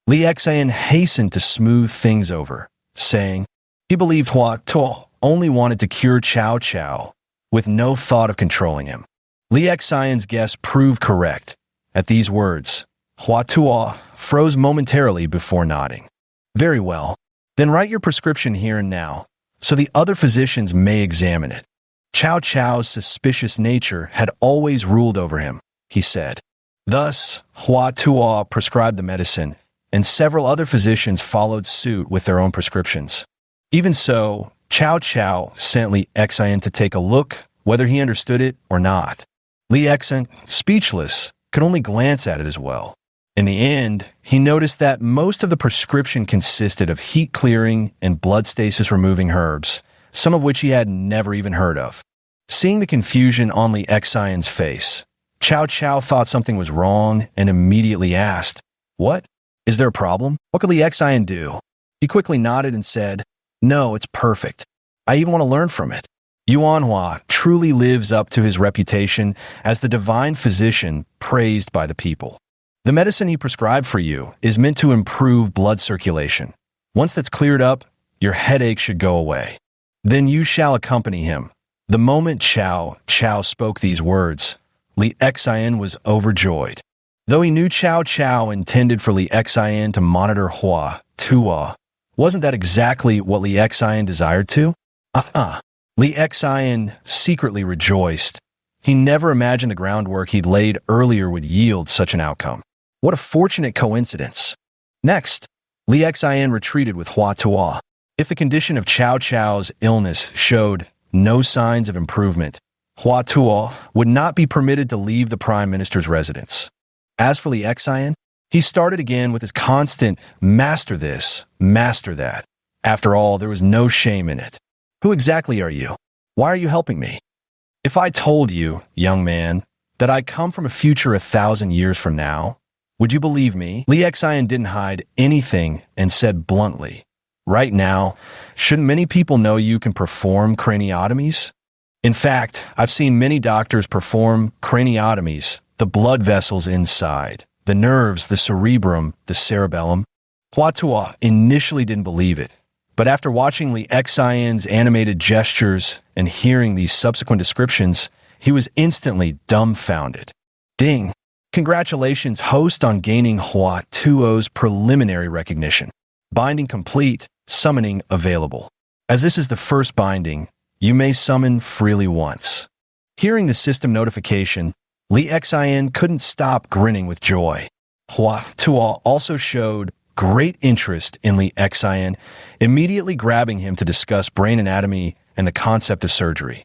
Li Xian hastened to smooth things over, saying he believed Hua Tuo only wanted to cure Chow Chow, with no thought of controlling him. Li Xian's guess proved correct. At these words, Hua Tuo froze momentarily before nodding. Very well. Then write your prescription here and now, so the other physicians may examine it. Cao Cao's suspicious nature had always ruled over him, he said. Thus, Hua Tuo prescribed the medicine, and several other physicians followed suit with their own prescriptions. Even so, Cao Cao sent Li Xian to take a look, whether he understood it or not. Li Xian, speechless, could only glance at it as well. In the end, he noticed that most of the prescription consisted of heat-clearing and blood stasis-removing herbs, some of which he had never even heard of. Seeing the confusion on Li Xian's face, Cao Cao thought something was wrong and immediately asked, "What? Is there a problem? What could Li Xian do?" He quickly nodded and said, "No, it's perfect. I even want to learn from it." Yuan Hua truly lives up to his reputation as the divine physician praised by the people. The medicine he prescribed for you is meant to improve blood circulation. Once that's cleared up, your headache should go away. Then you shall accompany him. The moment Cao Cao spoke these words, Li Xian was overjoyed. Though he knew Cao Cao intended for Li Xian to monitor Hua Tuo, wasn't that exactly what Li Xian desired to? Li Xian secretly rejoiced. He never imagined the groundwork he'd laid earlier would yield such an outcome. What a fortunate coincidence. Next, Li Xian retreated with Hua Tuo. If the condition of Cao Cao's illness showed no signs of improvement, Hua Tuo would not be permitted to leave the Prime Minister's residence. As for Li Xian, he started again with his constant master this, master that. After all, there was no shame in it. Who exactly are you? Why are you helping me? If I told you, young man, that I come from a future 1,000 years from now, would you believe me? Li Xian didn't hide anything and said bluntly, "Right now, shouldn't many people know you can perform craniotomies? In fact, I've seen many doctors perform craniotomies, the blood vessels inside, the nerves, the cerebrum, the cerebellum." Hua Tuo initially didn't believe it, but after watching Li Xian's animated gestures and hearing these subsequent descriptions, he was instantly dumbfounded. Ding! Congratulations, host, on gaining Hua Tuo's preliminary recognition. Binding complete, summoning available. As this is the first binding, you may summon freely once. Hearing the system notification, Li Xian couldn't stop grinning with joy. Hua Tuo also showed great interest in Li Xian, immediately grabbing him to discuss brain anatomy and the concept of surgery.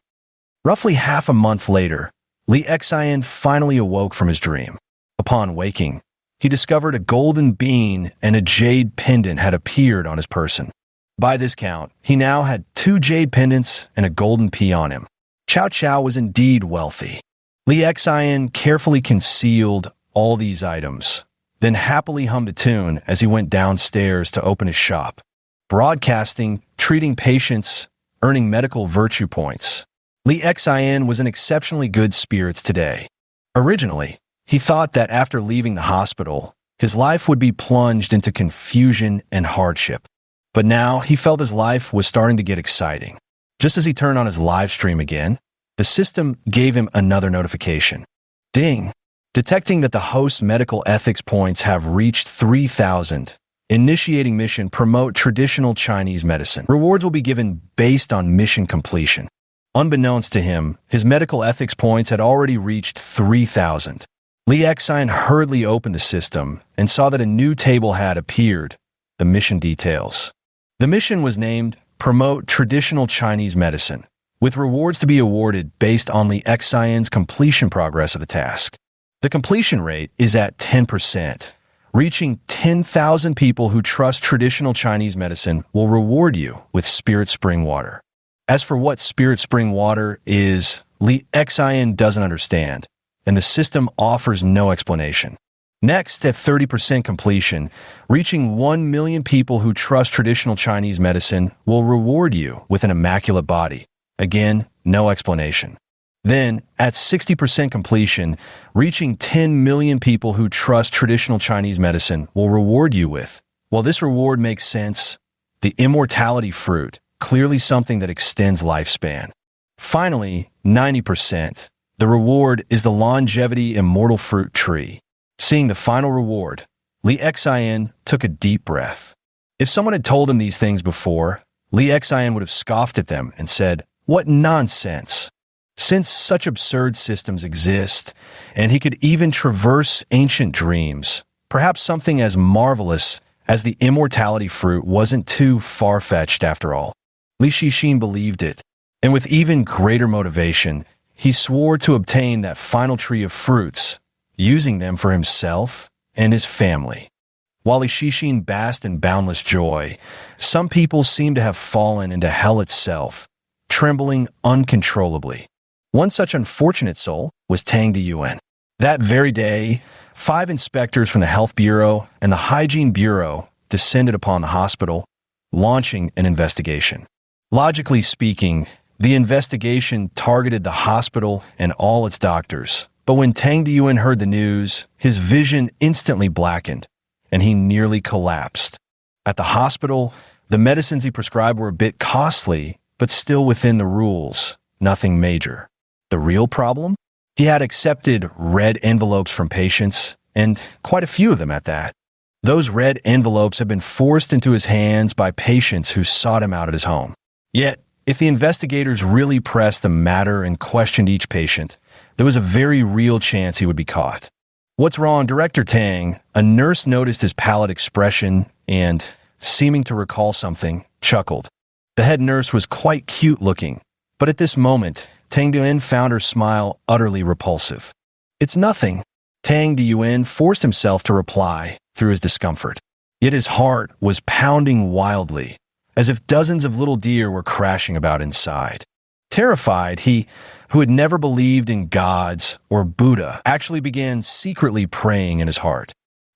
Roughly half a month later, Li Xian finally awoke from his dream. Upon waking, he discovered a golden bean and a jade pendant had appeared on his person. By this count, he now had 2 jade pendants and a golden pea on him. Cao Cao was indeed wealthy. Li Xian carefully concealed all these items, then happily hummed a tune as he went downstairs to open his shop, broadcasting, treating patients, earning medical virtue points. Li Xian was in exceptionally good spirits today. Originally, he thought that after leaving the hospital, his life would be plunged into confusion and hardship. But now he felt his life was starting to get exciting. Just as he turned on his live stream again, the system gave him another notification. Ding! Detecting that the host's medical ethics points have reached 3,000. Initiating mission promote traditional Chinese medicine. Rewards will be given based on mission completion. Unbeknownst to him, his medical ethics points had already reached 3,000. Li Xian hurriedly opened the system and saw that a new table had appeared, the mission details. The mission was named Promote Traditional Chinese Medicine, with rewards to be awarded based on Li Xian's completion progress of the task. The completion rate is at 10%. Reaching 10,000 people who trust traditional Chinese medicine will reward you with Spirit Spring Water. As for what Spirit Spring Water is, Li Xian doesn't understand, and the system offers no explanation. Next, at 30% completion, reaching 1 million people who trust traditional Chinese medicine will reward you with an immaculate body. Again, no explanation. Then, at 60% completion, reaching 10 million people who trust traditional Chinese medicine will reward you with, well, this reward makes sense, the immortality fruit, clearly something that extends lifespan. Finally, 90%. The reward is the longevity immortal fruit tree. Seeing the final reward, Li Xian took a deep breath. If someone had told him these things before, Li Xian would have scoffed at them and said, "What nonsense!" Since such absurd systems exist, and he could even traverse ancient dreams, perhaps something as marvelous as the immortality fruit wasn't too far-fetched after all. Li Shixin believed it, and with even greater motivation, he swore to obtain that final tree of fruits, using them for himself and his family. While Li Shixin basked in boundless joy, some people seemed to have fallen into hell itself, trembling uncontrollably. One such unfortunate soul was Tang Diyuan. That very day, 5 inspectors from the Health Bureau and the Hygiene Bureau descended upon the hospital, launching an investigation. Logically speaking, the investigation targeted the hospital and all its doctors, but when Tang Diyuan heard the news, his vision instantly blackened, and he nearly collapsed. At the hospital, the medicines he prescribed were a bit costly, but still within the rules, nothing major. The real problem? He had accepted red envelopes from patients, and quite a few of them at that. Those red envelopes had been forced into his hands by patients who sought him out at his home. Yet, if the investigators really pressed the matter and questioned each patient, there was a very real chance he would be caught. "What's wrong, Director Tang?" A nurse noticed his pallid expression and, seeming to recall something, chuckled. The head nurse was quite cute-looking, but at this moment, Tang Diyuan found her smile utterly repulsive. "It's nothing." Tang Diyuan forced himself to reply through his discomfort. Yet his heart was pounding wildly, as if dozens of little deer were crashing about inside. Terrified, he, who had never believed in gods or Buddha, actually began secretly praying in his heart.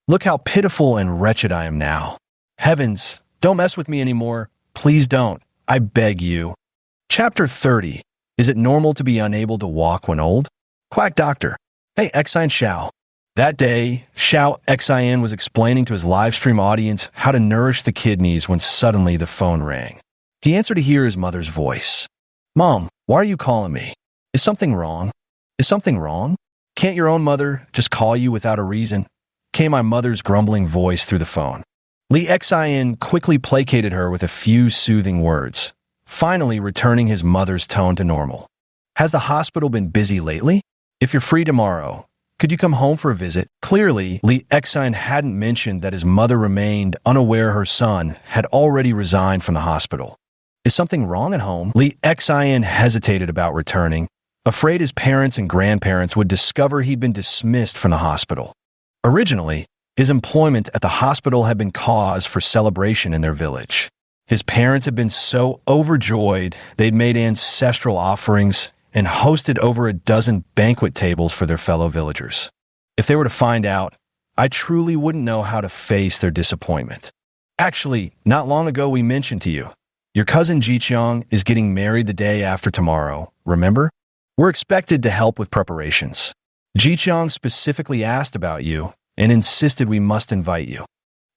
"Look how pitiful and wretched I am now. Heavens, don't mess with me anymore. Please don't. I beg you." Chapter 30. Is it normal to be unable to walk when old? Quack Doctor. Hey, Xian Xiao. That day, Xiao Xian was explaining to his live stream audience how to nourish the kidneys when suddenly the phone rang. He answered to hear his mother's voice. "Mom, why are you calling me? Is something wrong? Is something wrong? Can't your own mother just call you without a reason?" Came my mother's grumbling voice through the phone. Li Xian quickly placated her with a few soothing words, finally returning his mother's tone to normal. "Has the hospital been busy lately? If you're free tomorrow, could you come home for a visit?" Clearly, Li Xian hadn't mentioned that his mother remained unaware her son had already resigned from the hospital. "Is something wrong at home?" Li Xian hesitated about returning, afraid his parents and grandparents would discover he'd been dismissed from the hospital. Originally, his employment at the hospital had been cause for celebration in their village. His parents had been so overjoyed they'd made ancestral offerings and hosted over a dozen banquet tables for their fellow villagers. If they were to find out, I truly wouldn't know how to face their disappointment. Actually, not long ago we mentioned to you, your cousin Jiqiang is getting married the day after tomorrow, remember? We're expected to help with preparations. Jiqiang specifically asked about you and insisted we must invite you.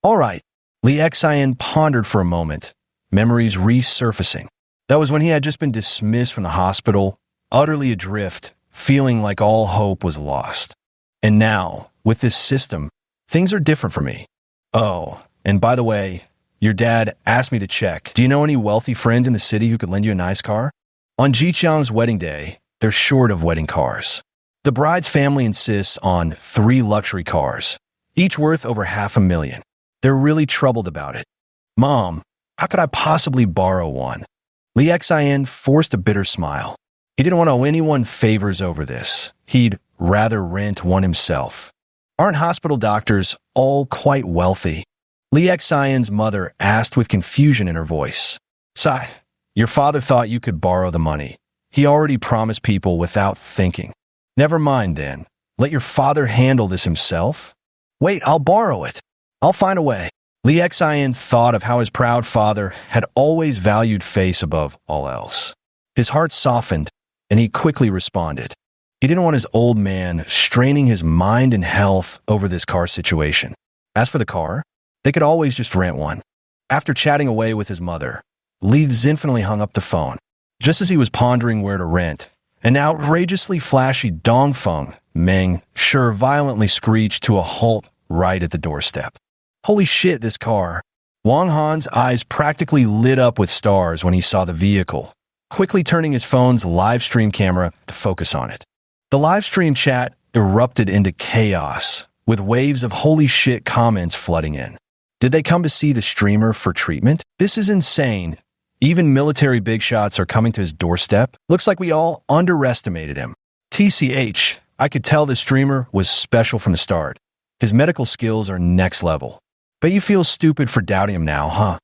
All right. Li Xian pondered for a moment, memories resurfacing. That was when he had just been dismissed from the hospital, utterly adrift, feeling like all hope was lost. And now, with this system, things are different for me. Oh, and by the way, your dad asked me to check. Do you know any wealthy friend in the city who could lend you a nice car? On Jiqiang's wedding day, they're short of wedding cars. The bride's family insists on 3 luxury cars, each worth over $500,000. They're really troubled about it. Mom, how could I possibly borrow one? Li Xian forced a bitter smile. He didn't want to owe anyone favors over this. He'd rather rent one himself. Aren't hospital doctors all quite wealthy? Li Xian's mother asked with confusion in her voice. Sai, your father thought you could borrow the money. He already promised people without thinking. Never mind then. Let your father handle this himself. Wait, I'll borrow it. I'll find a way. Li Xian thought of how his proud father had always valued face above all else. His heart softened, and he quickly responded. He didn't want his old man straining his mind and health over this car situation. As for the car, they could always just rent one. After chatting away with his mother, Li Xian hung up the phone. Just as he was pondering where to rent, an outrageously flashy Dongfeng Meng sure violently screeched to a halt right at the doorstep. Holy shit, this car. Wang Han's eyes practically lit up with stars when he saw the vehicle, quickly turning his phone's live stream camera to focus on it. The live stream chat erupted into chaos, with waves of holy shit comments flooding in. Did they come to see the streamer for treatment? This is insane. Even military big shots are coming to his doorstep. Looks like we all underestimated him. TCH, I could tell the streamer was special from the start. His medical skills are next level. But you feel stupid for doubting him now, huh?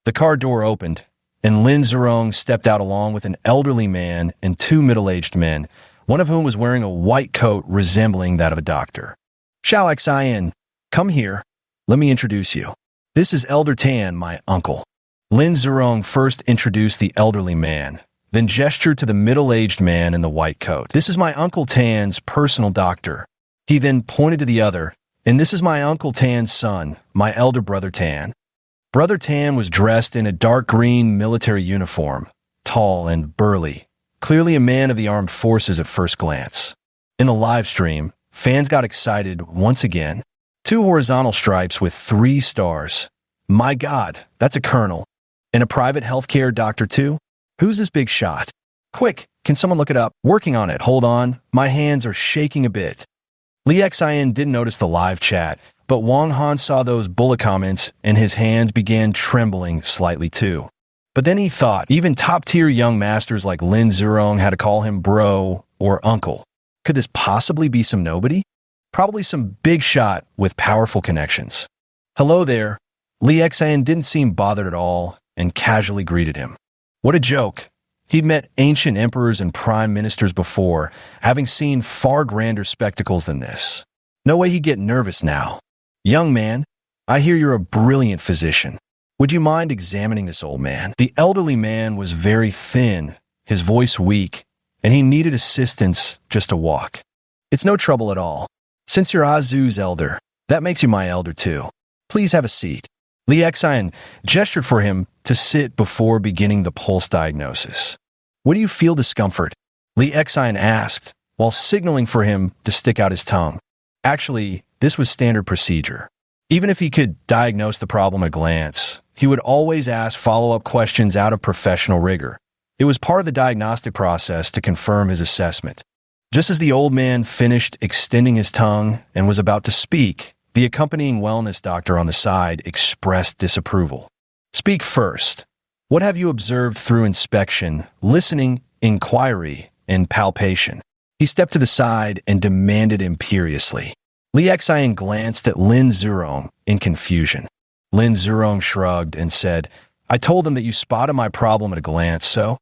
The car door opened, and Lin Zerong stepped out along with an elderly man and two middle-aged men, one of whom was wearing a white coat resembling that of a doctor. Xiao Xin, come here. Let me introduce you. This is Elder Tan, my uncle. Lin Zerong first introduced the elderly man, then gestured to the middle-aged man in the white coat. This is my Uncle Tan's personal doctor. He then pointed to the other, and this is my Uncle Tan's son, my elder brother Tan. Brother Tan was dressed in a dark green military uniform, tall and burly, clearly a man of the armed forces at first glance. In the live stream, fans got excited once again. 2 horizontal stripes with 3 stars. My God, that's a colonel. And a private healthcare doctor too? Who's this big shot? Quick, can someone look it up? Working on it, hold on. My hands are shaking a bit. Li Xian didn't notice the live chat, but Wang Han saw those bullet comments and his hands began trembling slightly too. But then he thought even top-tier young masters like Lin Zerong had to call him bro or uncle. Could this possibly be some nobody? Probably some big shot with powerful connections. Hello there. Li Xian didn't seem bothered at all and casually greeted him. What a joke. He'd met ancient emperors and prime ministers before, having seen far grander spectacles than this. No way he'd get nervous now. Young man, I hear you're a brilliant physician. Would you mind examining this old man? The elderly man was very thin, his voice weak, and he needed assistance just to walk. It's no trouble at all. Since you're Azu's elder, that makes you my elder too. Please have a seat. Li Xian gestured for him to sit before beginning the pulse diagnosis. What do you feel discomfort? Li Xian asked, while signaling for him to stick out his tongue. Actually, this was standard procedure. Even if he could diagnose the problem at a glance, he would always ask follow-up questions out of professional rigor. It was part of the diagnostic process to confirm his assessment. Just as the old man finished extending his tongue and was about to speak, the accompanying wellness doctor on the side expressed disapproval. Speak first. What have you observed through inspection, listening, inquiry, and palpation? He stepped to the side and demanded imperiously. Li Xian glanced at Lin Zerong in confusion. Lin Zerong shrugged and said, I told them that you spotted my problem at a glance, so?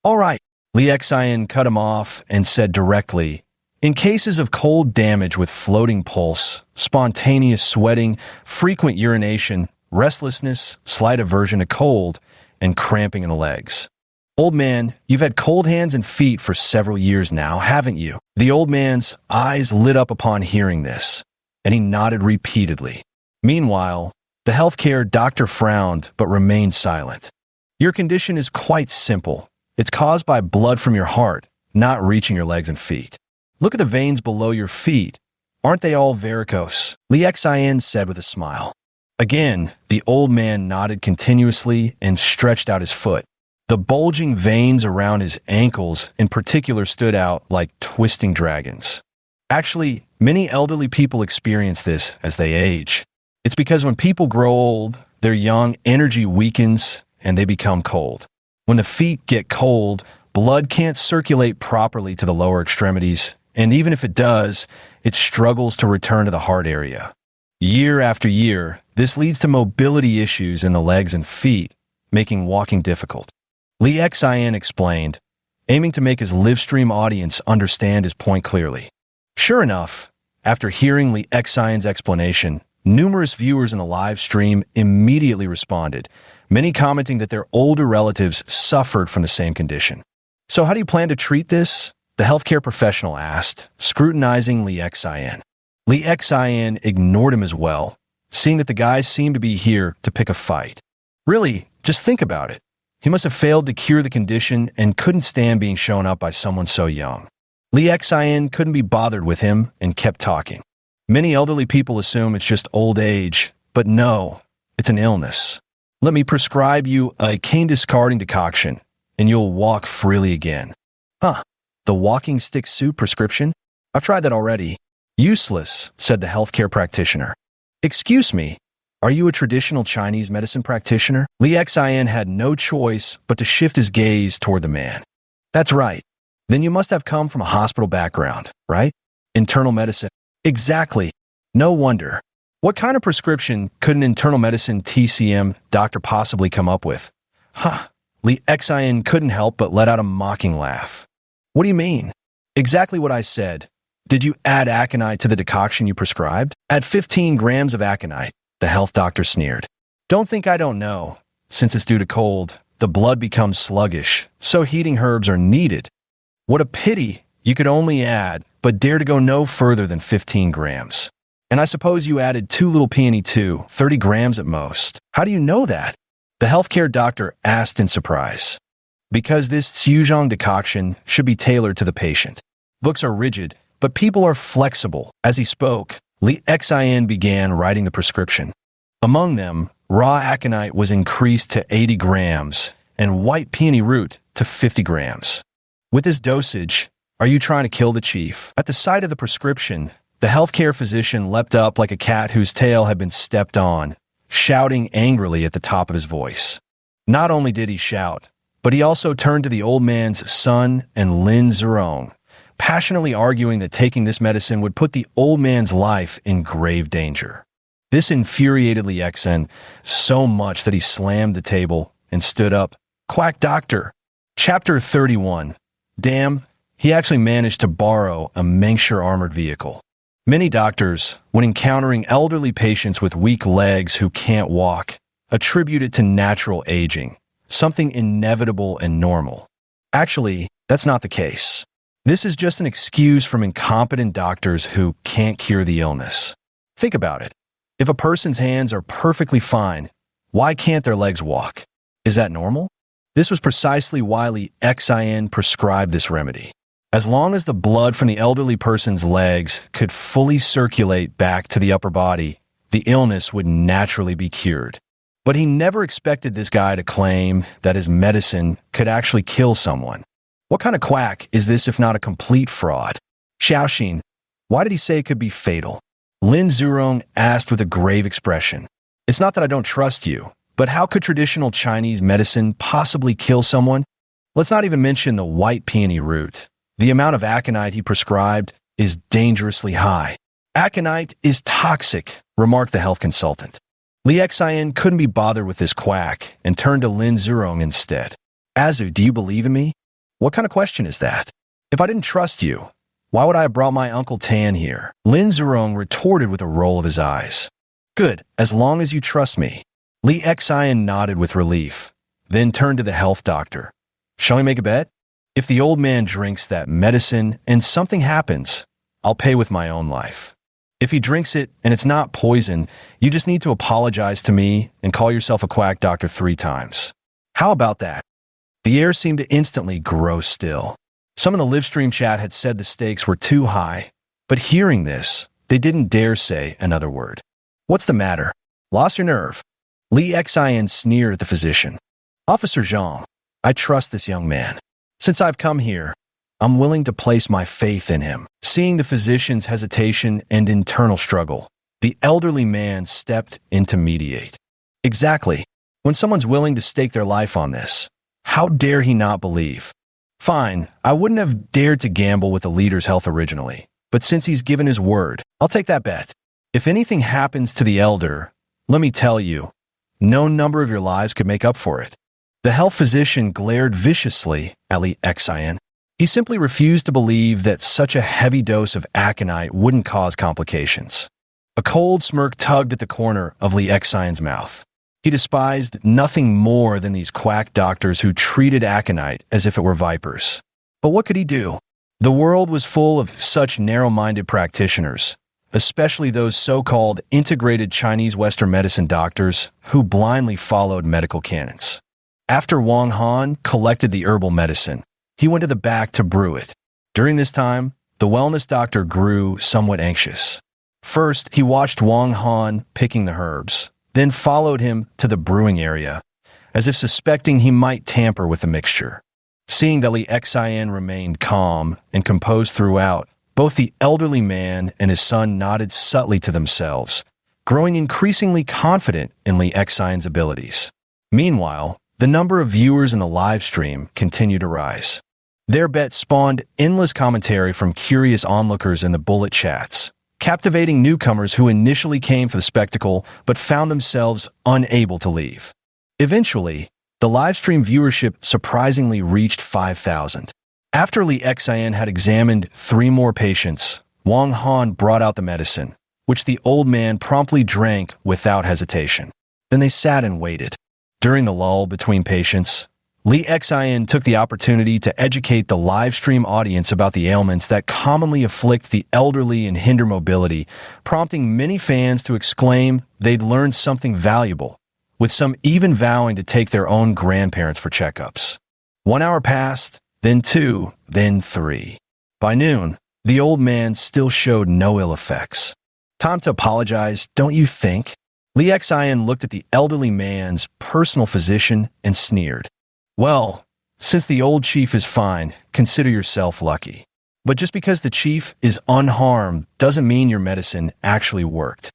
All right. Li Xian cut him off and said directly, in cases of cold damage with floating pulse, spontaneous sweating, frequent urination, restlessness, slight aversion to cold, and cramping in the legs. Old man, you've had cold hands and feet for several years now, haven't you? The old man's eyes lit up upon hearing this, and he nodded repeatedly. Meanwhile, the healthcare doctor frowned but remained silent. Your condition is quite simple. It's caused by blood from your heart, not reaching your legs and feet. Look at the veins below your feet. Aren't they all varicose? Li Xian said with a smile. Again, the old man nodded continuously and stretched out his foot. The bulging veins around his ankles in particular stood out like twisting dragons. Actually, many elderly people experience this as they age. It's because when people grow old, their young energy weakens and they become cold. When the feet get cold, blood can't circulate properly to the lower extremities, and even if it does, it struggles to return to the heart area. Year after year, this leads to mobility issues in the legs and feet, making walking difficult. Li Xian explained, aiming to make his live-stream audience understand his point clearly. Sure enough, after hearing Li Xian's explanation, numerous viewers in the live stream immediately responded, many commenting that their older relatives suffered from the same condition. So how do you plan to treat this? The healthcare professional asked, scrutinizing Li Xian. Li Xian ignored him as well, seeing that the guys seemed to be here to pick a fight. Really, just think about it. He must have failed to cure the condition and couldn't stand being shown up by someone so young. Li Xian couldn't be bothered with him and kept talking. Many elderly people assume it's just old age, but no, it's an illness. Let me prescribe you a cane-discarding decoction, and you'll walk freely again. Huh, the walking stick suit prescription? I've tried that already. Useless, said the healthcare practitioner. Excuse me, are you a traditional Chinese medicine practitioner? Li Xian had no choice but to shift his gaze toward the man. That's right. Then you must have come from a hospital background, right? Internal medicine. Exactly. No wonder. What kind of prescription could an internal medicine TCM doctor possibly come up with? Huh. Li Xian couldn't help but let out a mocking laugh. What do you mean? Exactly what I said. Did you add aconite to the decoction you prescribed? Add 15 grams of aconite, the health doctor sneered. Don't think I don't know. Since it's due to cold, the blood becomes sluggish, so heating herbs are needed. What a pity you could only add, but dare to go no further than 15 grams. And I suppose you added too little peony too, 30 grams at most. How do you know that? The healthcare doctor asked in surprise. Because this Xuzhong decoction should be tailored to the patient. Books are rigid, but people are flexible. As he spoke, Li Xian began writing the prescription. Among them, raw aconite was increased to 80 grams and white peony root to 50 grams. With this dosage, are you trying to kill the chief? At the sight of the prescription, the healthcare physician leapt up like a cat whose tail had been stepped on, shouting angrily at the top of his voice. Not only did he shout, but he also turned to the old man's son and Lin Zurong, passionately arguing that taking this medicine would put the old man's life in grave danger. This infuriated Li Xian so much that he slammed the table and stood up. Quack doctor! Chapter 31. Damn, he actually managed to borrow a Mengshi armored vehicle. Many doctors, when encountering elderly patients with weak legs who can't walk, attribute it to natural aging, something inevitable and normal. Actually, that's not the case. This is just an excuse from incompetent doctors who can't cure the illness. Think about it. If a person's hands are perfectly fine, why can't their legs walk? Is that normal? This was precisely why Li Xian prescribed this remedy. As long as the blood from the elderly person's legs could fully circulate back to the upper body, the illness would naturally be cured. But he never expected this guy to claim that his medicine could actually kill someone. What kind of quack is this if not a complete fraud? Xiaoxin, why did he say it could be fatal? Lin Zurong asked with a grave expression. It's not that I don't trust you, but how could traditional Chinese medicine possibly kill someone? Let's not even mention the white peony root. The amount of aconite he prescribed is dangerously high. Aconite is toxic, remarked the health consultant. Li Xian couldn't be bothered with this quack and turned to Lin Zurong instead. Azu, do you believe in me? What kind of question is that? If I didn't trust you, why would I have brought my Uncle Tan here? Lin Zurong retorted with a roll of his eyes. Good, as long as you trust me. Li Xian nodded with relief, then turned to the health doctor. Shall we make a bet? If the old man drinks that medicine and something happens, I'll pay with my own life. If he drinks it and it's not poison, you just need to apologize to me and call yourself a quack doctor 3 times. How about that? The air seemed to instantly grow still. Some in the livestream chat had said the stakes were too high, but hearing this, they didn't dare say another word. What's the matter? Lost your nerve? Li Xian sneered at the physician. Officer Zhang, I trust this young man. Since I've come here, I'm willing to place my faith in him. Seeing the physician's hesitation and internal struggle, the elderly man stepped in to mediate. Exactly. When someone's willing to stake their life on this, how dare he not believe? Fine, I wouldn't have dared to gamble with the leader's health originally, but since he's given his word, I'll take that bet. If anything happens to the elder, let me tell you, no number of your lives could make up for it. The health physician glared viciously at Li Xian. He simply refused to believe that such a heavy dose of aconite wouldn't cause complications. A cold smirk tugged at the corner of Li Xian's mouth. He despised nothing more than these quack doctors who treated aconite as if it were vipers. But what could he do? The world was full of such narrow-minded practitioners, especially those so-called integrated Chinese Western medicine doctors who blindly followed medical canons. After Wang Han collected the herbal medicine, he went to the back to brew it. During this time, the wellness doctor grew somewhat anxious. First, he watched Wang Han picking the herbs, then followed him to the brewing area, as if suspecting he might tamper with the mixture. Seeing that Li Xian remained calm and composed throughout, both the elderly man and his son nodded subtly to themselves, growing increasingly confident in Li Xian's abilities. Meanwhile, the number of viewers in the live stream continued to rise. Their bet spawned endless commentary from curious onlookers in the bullet chats, captivating newcomers who initially came for the spectacle but found themselves unable to leave. Eventually, the livestream viewership surprisingly reached 5,000. After Li Xian had examined 3 more patients, Wang Han brought out the medicine, which the old man promptly drank without hesitation. Then they sat and waited. During the lull between patients, Li Xian took the opportunity to educate the livestream audience about the ailments that commonly afflict the elderly and hinder mobility, prompting many fans to exclaim they'd learned something valuable, with some even vowing to take their own grandparents for checkups. 1 hour passed, then 2, then 3. By noon, the old man still showed no ill effects. Time to apologize, don't you think? Li Xian looked at the elderly man's personal physician and sneered. Well, since the old chief is fine, consider yourself lucky. But just because the chief is unharmed doesn't mean your medicine actually worked.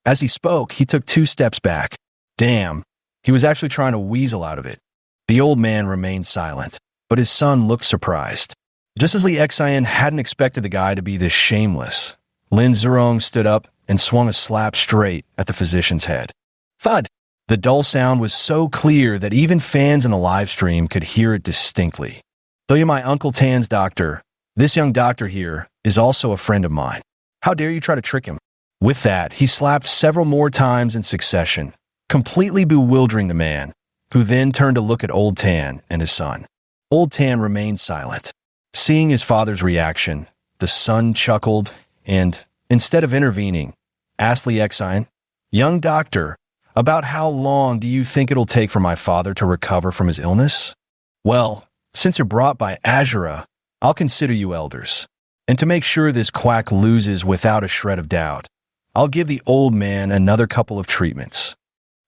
As he spoke, he took 2 steps back. Damn, he was actually trying to weasel out of it. The old man remained silent, but his son looked surprised. Just as Li Xian hadn't expected the guy to be this shameless, Lin Zurong stood up and swung a slap straight at the physician's head. Thud! The dull sound was so clear that even fans in the live stream could hear it distinctly. Though you're my Uncle Tan's doctor, this young doctor here is also a friend of mine. How dare you try to trick him? With that, he slapped several more times in succession, completely bewildering the man, who then turned to look at Old Tan and his son. Old Tan remained silent. Seeing his father's reaction, the son chuckled and, instead of intervening, asked Li Xian, "Young doctor, about how long do you think it'll take for my father to recover from his illness?" "Well, since you're brought by Azura, I'll consider you elders. And to make sure this quack loses without a shred of doubt, I'll give the old man another couple of treatments."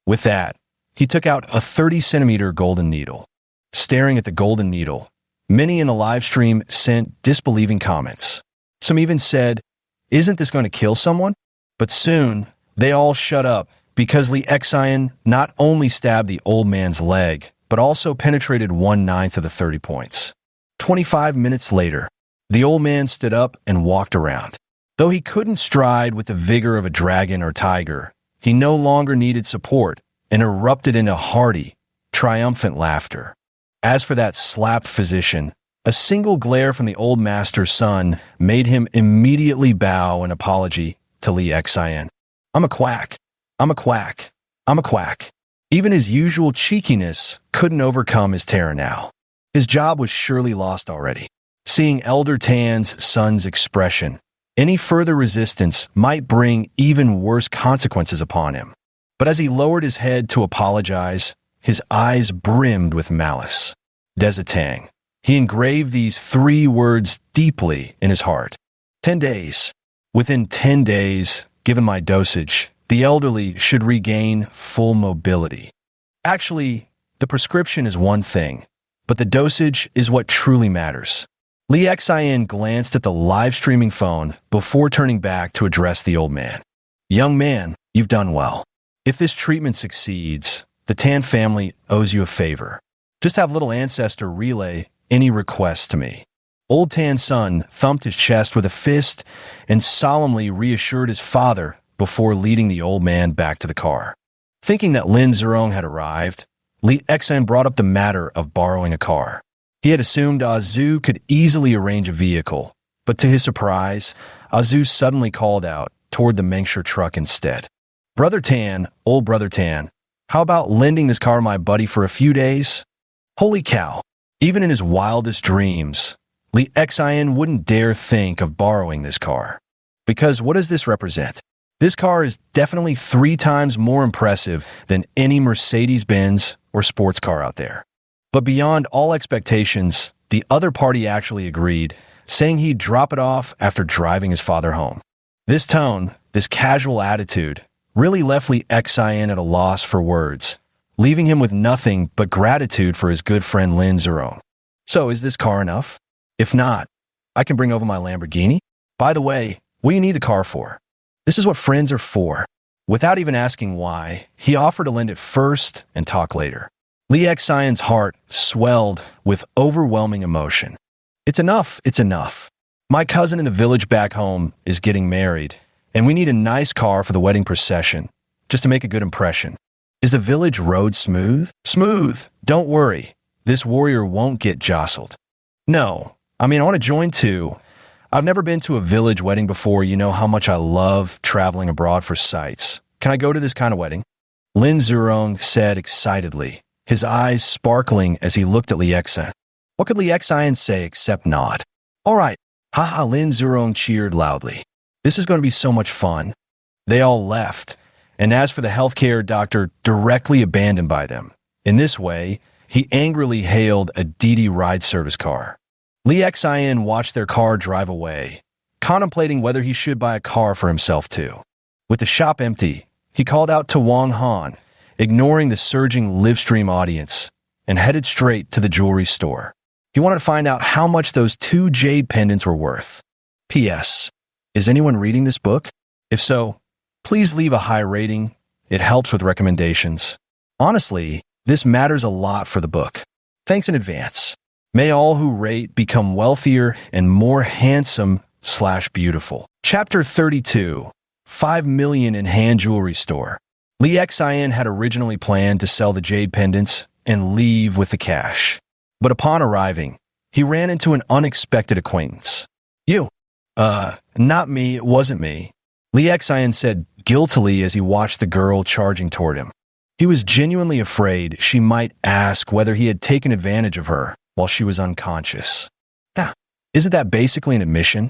With that, he took out a 30-centimeter golden needle. Staring at the golden needle, many in the live stream sent disbelieving comments. Some even said, "Isn't this going to kill someone?" But soon, they all shut up because Li Xian not only stabbed the old man's leg, but also penetrated 1/9 of the 30 points. 25 minutes later, the old man stood up and walked around. Though he couldn't stride with the vigor of a dragon or tiger, he no longer needed support and erupted into hearty, triumphant laughter. As for that slapped physician, a single glare from the old master's son made him immediately bow an apology to Li Xian. "I'm a quack. I'm a quack. I'm a quack." Even his usual cheekiness couldn't overcome his terror now. His job was surely lost already. Seeing Elder Tan's son's expression, any further resistance might bring even worse consequences upon him. But as he lowered his head to apologize, his eyes brimmed with malice. Desitang. He engraved these 3 words deeply in his heart. 10 days. Within 10 days, given my dosage, the elderly should regain full mobility. Actually, the prescription is one thing, but the dosage is what truly matters. Li Xian glanced at the live streaming phone before turning back to address the old man. "Young man, you've done well. If this treatment succeeds, the Tan family owes you a favor. Just have little ancestor relay any requests to me." Old Tan's son thumped his chest with a fist and solemnly reassured his father before leading the old man back to the car. Thinking that Lin Zurong had arrived, Li Xian brought up the matter of borrowing a car. He had assumed Azu could easily arrange a vehicle, but to his surprise, Azu suddenly called out toward the Mengsher truck instead. "Brother Tan, old Brother Tan, how about lending this car to my buddy for a few days?" Holy cow! Even in his wildest dreams, Li Xian wouldn't dare think of borrowing this car. Because what does this represent? This car is definitely 3 times more impressive than any Mercedes-Benz or sports car out there. But beyond all expectations, the other party actually agreed, saying he'd drop it off after driving his father home. This tone, this casual attitude, really left Lee Xien at a loss for words, leaving him with nothing but gratitude for his good friend Lin Zurong. So, is this car enough? If not, I can bring over my Lamborghini. By the way, what do you need the car for? This is what friends are for. Without even asking why, he offered to lend it first and talk later. Lee Xian's heart swelled with overwhelming emotion. It's enough, it's enough. My cousin in the village back home is getting married, and we need a nice car for the wedding procession, just to make a good impression. Is the village road smooth? Smooth. Don't worry. This warrior won't get jostled. No. I want to join too. I've never been to a village wedding before. You know how much I love traveling abroad for sights. Can I go to this kind of wedding? Lin Zurong said excitedly, his eyes sparkling as he looked at Lee Xien. What could Lee Xien say except nod? All right. Haha, Lin Zurong cheered loudly. This is going to be so much fun. They all left, and as for the healthcare doctor, directly abandoned by them. In this way, he angrily hailed a Didi ride service car. Lee Xien watched their car drive away, contemplating whether he should buy a car for himself too. With the shop empty, he called out to Wang Han, ignoring the surging livestream audience, and headed straight to the jewelry store. He wanted to find out how much those 2 jade pendants were worth. P.S. Is anyone reading this book? If so, please leave a high rating. It helps with recommendations. Honestly, this matters a lot for the book. Thanks in advance. May all who rate become wealthier and more handsome/beautiful. Chapter 32. 5 million in hand jewelry store. Lee Xien had originally planned to sell the jade pendants and leave with the cash. But upon arriving, he ran into an unexpected acquaintance. You? Not me, it wasn't me. Lee Xien said guiltily as he watched the girl charging toward him. He was genuinely afraid she might ask whether he had taken advantage of her while she was unconscious. Isn't that basically an admission?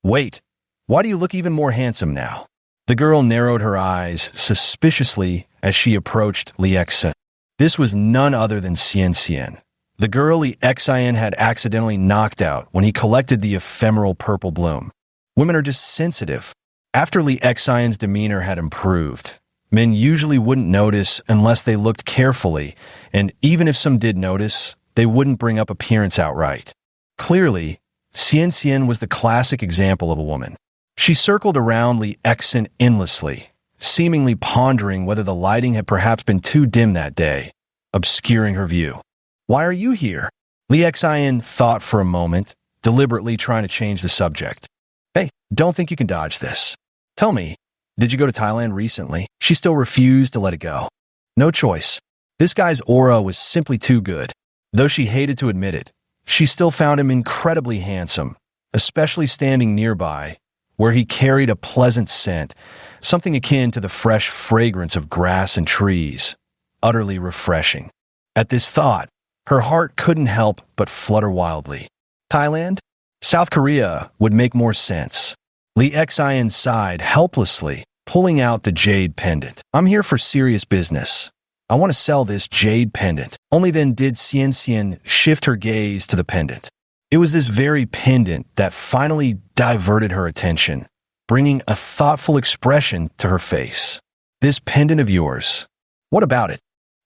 Wait, why do you look even more handsome now? The girl narrowed her eyes suspiciously as she approached Lee Xien. This was none other than Xian, the girl Lee Xien had accidentally knocked out when he collected the ephemeral purple bloom. Women are just sensitive. After Lee Xien's demeanor had improved, men usually wouldn't notice unless they looked carefully, and even if some did notice, they wouldn't bring up appearance outright. Clearly, Xian was the classic example of a woman. She circled around Lee Xien endlessly, seemingly pondering whether the lighting had perhaps been too dim that day, obscuring her view. Why are you here? Lee Xien thought for a moment, deliberately trying to change the subject. Hey, don't think you can dodge this. Tell me, did you go to Thailand recently? She still refused to let it go. No choice. This guy's aura was simply too good. Though she hated to admit it, she still found him incredibly handsome, especially standing nearby, where he carried a pleasant scent, something akin to the fresh fragrance of grass and trees, utterly refreshing. At this thought, her heart couldn't help but flutter wildly. Thailand? South Korea would make more sense. Lee Xien sighed helplessly, pulling out the jade pendant. I'm here for serious business. I want to sell this jade pendant. Only then did Xian shift her gaze to the pendant. It was this very pendant that finally diverted her attention, bringing a thoughtful expression to her face. This pendant of yours. What about it?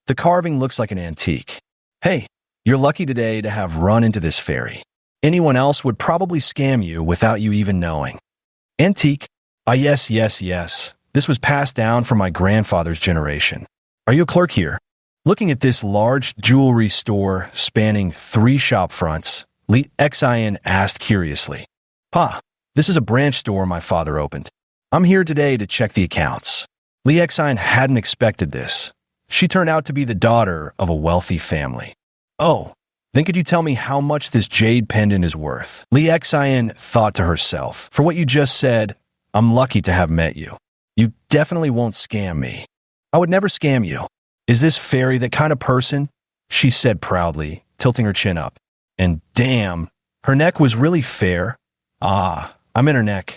The carving looks like an antique. Hey, you're lucky today to have run into this fairy. Anyone else would probably scam you without you even knowing. Antique? Yes. This was passed down from my grandfather's generation. Are you a clerk here? Looking at this large jewelry store spanning 3 shop fronts, Lee Xien asked curiously. Pa, this is a branch store my father opened. I'm here today to check the accounts. Lee Xien hadn't expected this. She turned out to be the daughter of a wealthy family. Oh, then could you tell me how much this jade pendant is worth? Lee Xien thought to herself. For what you just said, I'm lucky to have met you. You definitely won't scam me. I would never scam you. Is this fairy that kind of person? She said proudly, tilting her chin up. And damn, her neck was really fair. I'm in her neck.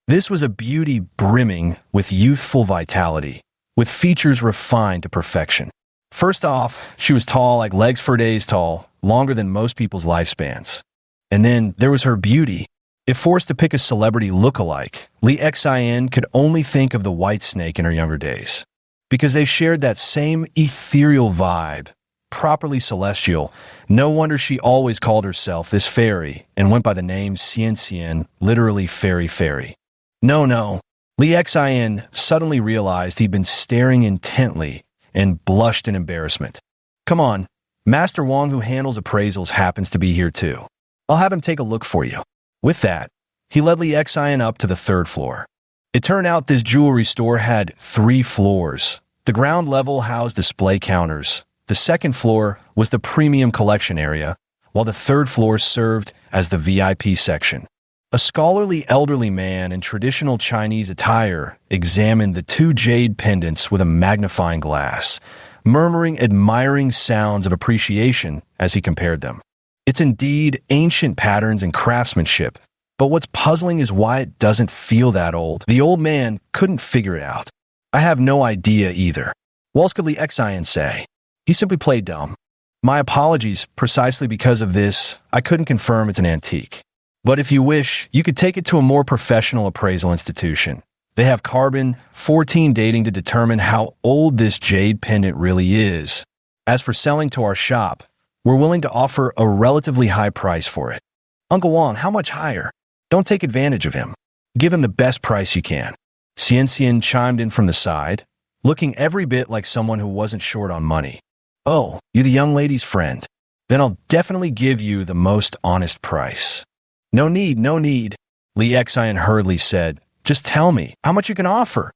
This was a beauty brimming with youthful vitality, with features refined to perfection. First off, she was tall, like legs for days tall, longer than most people's lifespans. And then there was her beauty. If forced to pick a celebrity look-alike, Lee Xin could only think of the White Snake in her younger days. Because they shared that same ethereal vibe, properly celestial, no wonder she always called herself this fairy and went by the name Xian, literally fairy. No. Lee Xin suddenly realized he'd been staring intently and blushed in embarrassment. Come on, Master Wang, who handles appraisals, happens to be here too. I'll have him take a look for you. With that, he led Lee Xin up to the third floor. It turned out this jewelry store had 3 floors. The ground level housed display counters. The second floor was the premium collection area, while the third floor served as the VIP section. A scholarly elderly man in traditional Chinese attire examined the 2 jade pendants with a magnifying glass, murmuring admiring sounds of appreciation as he compared them. It's indeed ancient patterns and craftsmanship, but what's puzzling is why it doesn't feel that old. The old man couldn't figure it out. I have no idea either. What else could Lee Xin say? He simply played dumb. My apologies, precisely because of this, I couldn't confirm it's an antique. But if you wish, you could take it to a more professional appraisal institution. They have carbon-14 dating to determine how old this jade pendant really is. As for selling to our shop, we're willing to offer a relatively high price for it. Uncle Wang, how much higher? Don't take advantage of him. Give him the best price you can. Xian chimed in from the side, looking every bit like someone who wasn't short on money. Oh, you're the young lady's friend. Then I'll definitely give you the most honest price. No need. Lee Xin hurriedly said. Just tell me how much you can offer.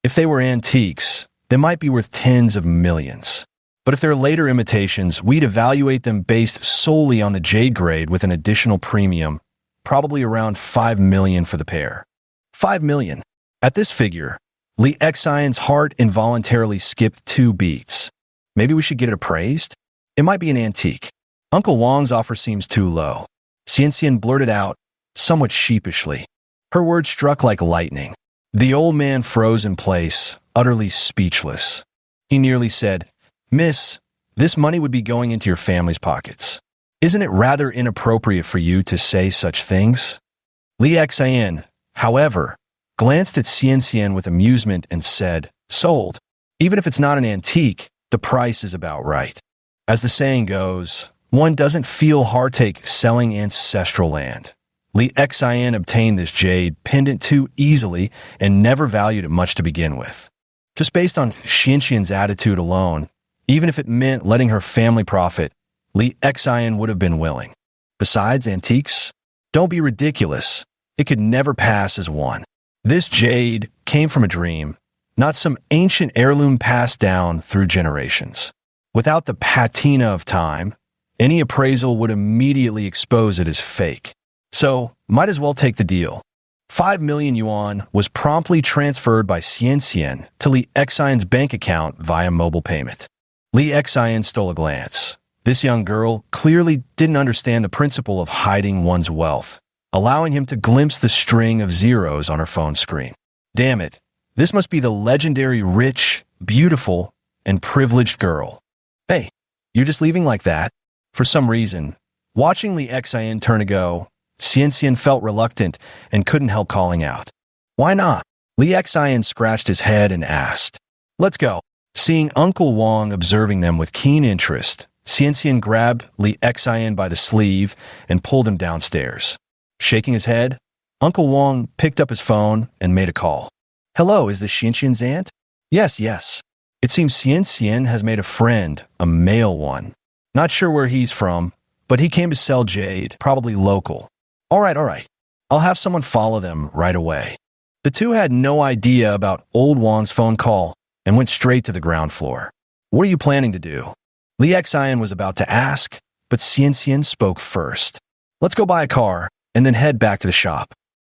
If they were antiques, they might be worth tens of millions. But if they're later imitations, we'd evaluate them based solely on the jade grade with an additional premium, probably around 5 million for the pair. 5 million. At this figure, Lee Xion's heart involuntarily skipped 2 beats. Maybe we should get it appraised? It might be an antique. Uncle Wang's offer seems too low. Xian blurted out, somewhat sheepishly. Her words struck like lightning. The old man froze in place, utterly speechless. He nearly said, Miss, this money would be going into your family's pockets. Isn't it rather inappropriate for you to say such things? Lee Xin, however, glanced at Xian with amusement and said, sold. Even if it's not an antique, the price is about right. As the saying goes, one doesn't feel heartache selling ancestral land. Lee Xin obtained this jade pendant too easily and never valued it much to begin with. Just based on Xian's attitude alone, even if it meant letting her family profit, Lee Xin would have been willing. Besides antiques, don't be ridiculous. It could never pass as one. This jade came from a dream, not some ancient heirloom passed down through generations. Without the patina of time, any appraisal would immediately expose it as fake. So, might as well take the deal. 5 million yuan was promptly transferred by Xian to Lee Xion's bank account via mobile payment. Lee Xin stole a glance. This young girl clearly didn't understand the principle of hiding one's wealth, allowing him to glimpse the string of zeros on her phone screen. Damn it, this must be the legendary rich, beautiful, and privileged girl. Hey, you're just leaving like that? For some reason, watching Lee Xin turn to go, Xian felt reluctant and couldn't help calling out. Why not? Lee Xin scratched his head and asked. Let's go. Seeing Uncle Wang observing them with keen interest, Xian grabbed Lee Xin by the sleeve and pulled him downstairs. Shaking his head, Uncle Wang picked up his phone and made a call. Hello, is this Xian's aunt? Yes. It seems Xian has made a friend, a male one. Not sure where he's from, but he came to sell jade, probably local. All right. I'll have someone follow them right away. The two had no idea about old Wang's phone call and went straight to the ground floor. What are you planning to do? Lee Xin was about to ask, but Xian spoke first. Let's go buy a car and then head back to the shop.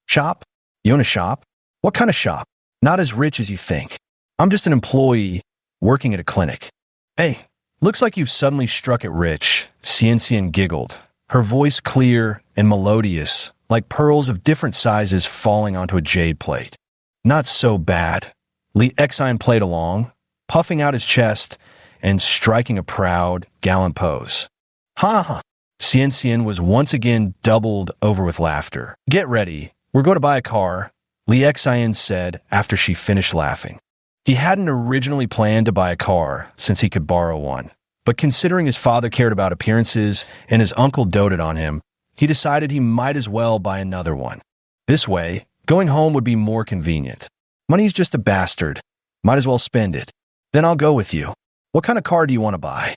Shop? You own a shop? What kind of shop? Not as rich as you think. I'm just an employee working at a clinic. Hey, looks like you've suddenly struck it rich. Xian giggled, her voice clear and melodious, like pearls of different sizes falling onto a jade plate. Not so bad. Lee Xin played along, puffing out his chest and striking a proud, gallant pose. Ha ha! Xian was once again doubled over with laughter. Get ready, we're going to buy a car, Li Xian said after she finished laughing. He hadn't originally planned to buy a car since he could borrow one, but considering his father cared about appearances and his uncle doted on him, he decided he might as well buy another one. This way, going home would be more convenient. Money's just a bastard. Might as well spend it. Then I'll go with you. What kind of car do you want to buy?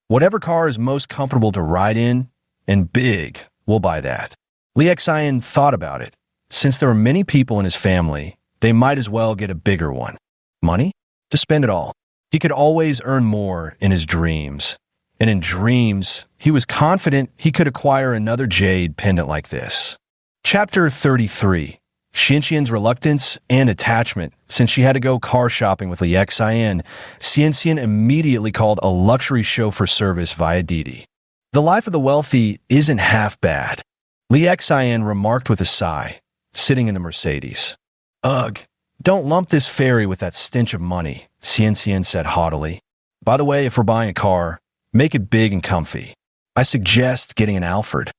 Whatever car is most comfortable to ride in and big, we'll buy that. Li Xian thought about it. Since there were many people in his family, they might as well get a bigger one. Money? To spend it all. He could always earn more in his dreams. And in dreams, he was confident he could acquire another jade pendant like this. Chapter 33. Xianxian's reluctance and attachment. Since she had to go car shopping with Li Xian, Xianxian immediately called a luxury chauffeur service via Didi. The life of the wealthy isn't half bad, Li Xian remarked with a sigh, sitting in the Mercedes. Ugh, don't lump this ferry with that stench of money, Xianxian said haughtily. By the way, if we're buying a car, make it big and comfy. I suggest getting an Alfred.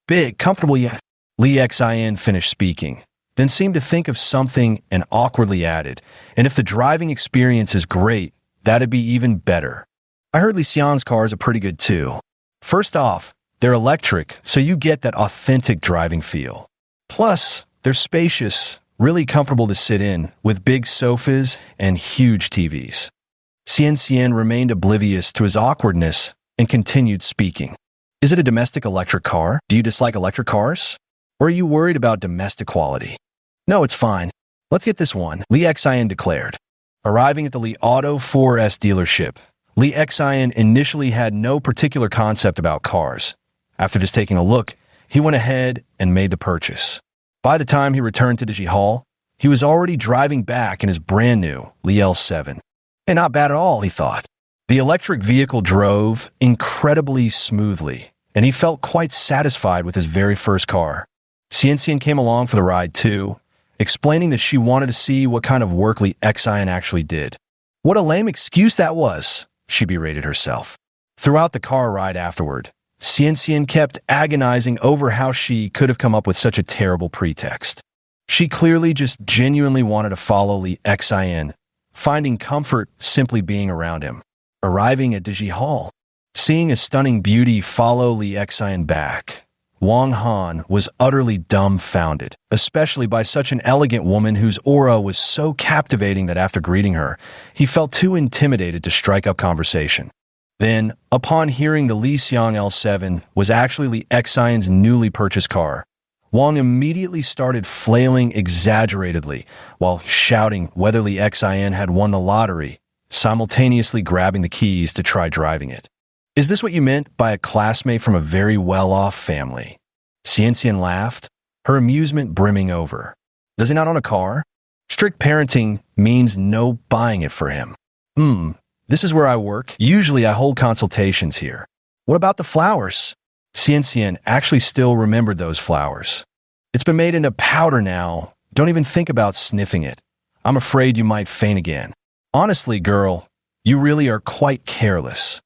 Big, comfortable yet? Li Xian finished speaking, then seemed to think of something and awkwardly added, and if the driving experience is great, that'd be even better. I heard Li Xian's cars are pretty good too. First off, they're electric, so you get that authentic driving feel. Plus, they're spacious, really comfortable to sit in, with big sofas and huge TVs. Xian remained oblivious to his awkwardness and continued speaking. Is it a domestic electric car? Do you dislike electric cars? Or are you worried about domestic quality? No, it's fine. Let's get this one, Li Xian declared. Arriving at the Li Auto 4S dealership, Li Xian initially had no particular concept about cars. After just taking a look, he went ahead and made the purchase. By the time he returned to Digi Hall, he was already driving back in his brand new Li L7. Hey, not bad at all, he thought. The electric vehicle drove incredibly smoothly, and he felt quite satisfied with his very first car. Xian came along for the ride too, explaining that she wanted to see what kind of work Li Xian actually did. What a lame excuse that was, she berated herself. Throughout the car ride afterward, Xian kept agonizing over how she could have come up with such a terrible pretext. She clearly just genuinely wanted to follow Li Xian, finding comfort simply being around him. Arriving at Digi Hall, seeing a stunning beauty follow Li Xian back, Wang Han was utterly dumbfounded, especially by such an elegant woman whose aura was so captivating that after greeting her, he felt too intimidated to strike up conversation. Then, upon hearing the Li Xiang L7 was actually Li Xian's newly purchased car, Wang immediately started flailing exaggeratedly while shouting whether Li Xian had won the lottery, simultaneously grabbing the keys to try driving it. Is this what you meant by a classmate from a very well-off family? Xian laughed, her amusement brimming over. Does he not own a car? Strict parenting means no buying it for him. This is where I work. Usually I hold consultations here. What about the flowers? Xian actually still remembered those flowers. It's been made into powder now. Don't even think about sniffing it. I'm afraid you might faint again. Honestly, girl, you really are quite careless.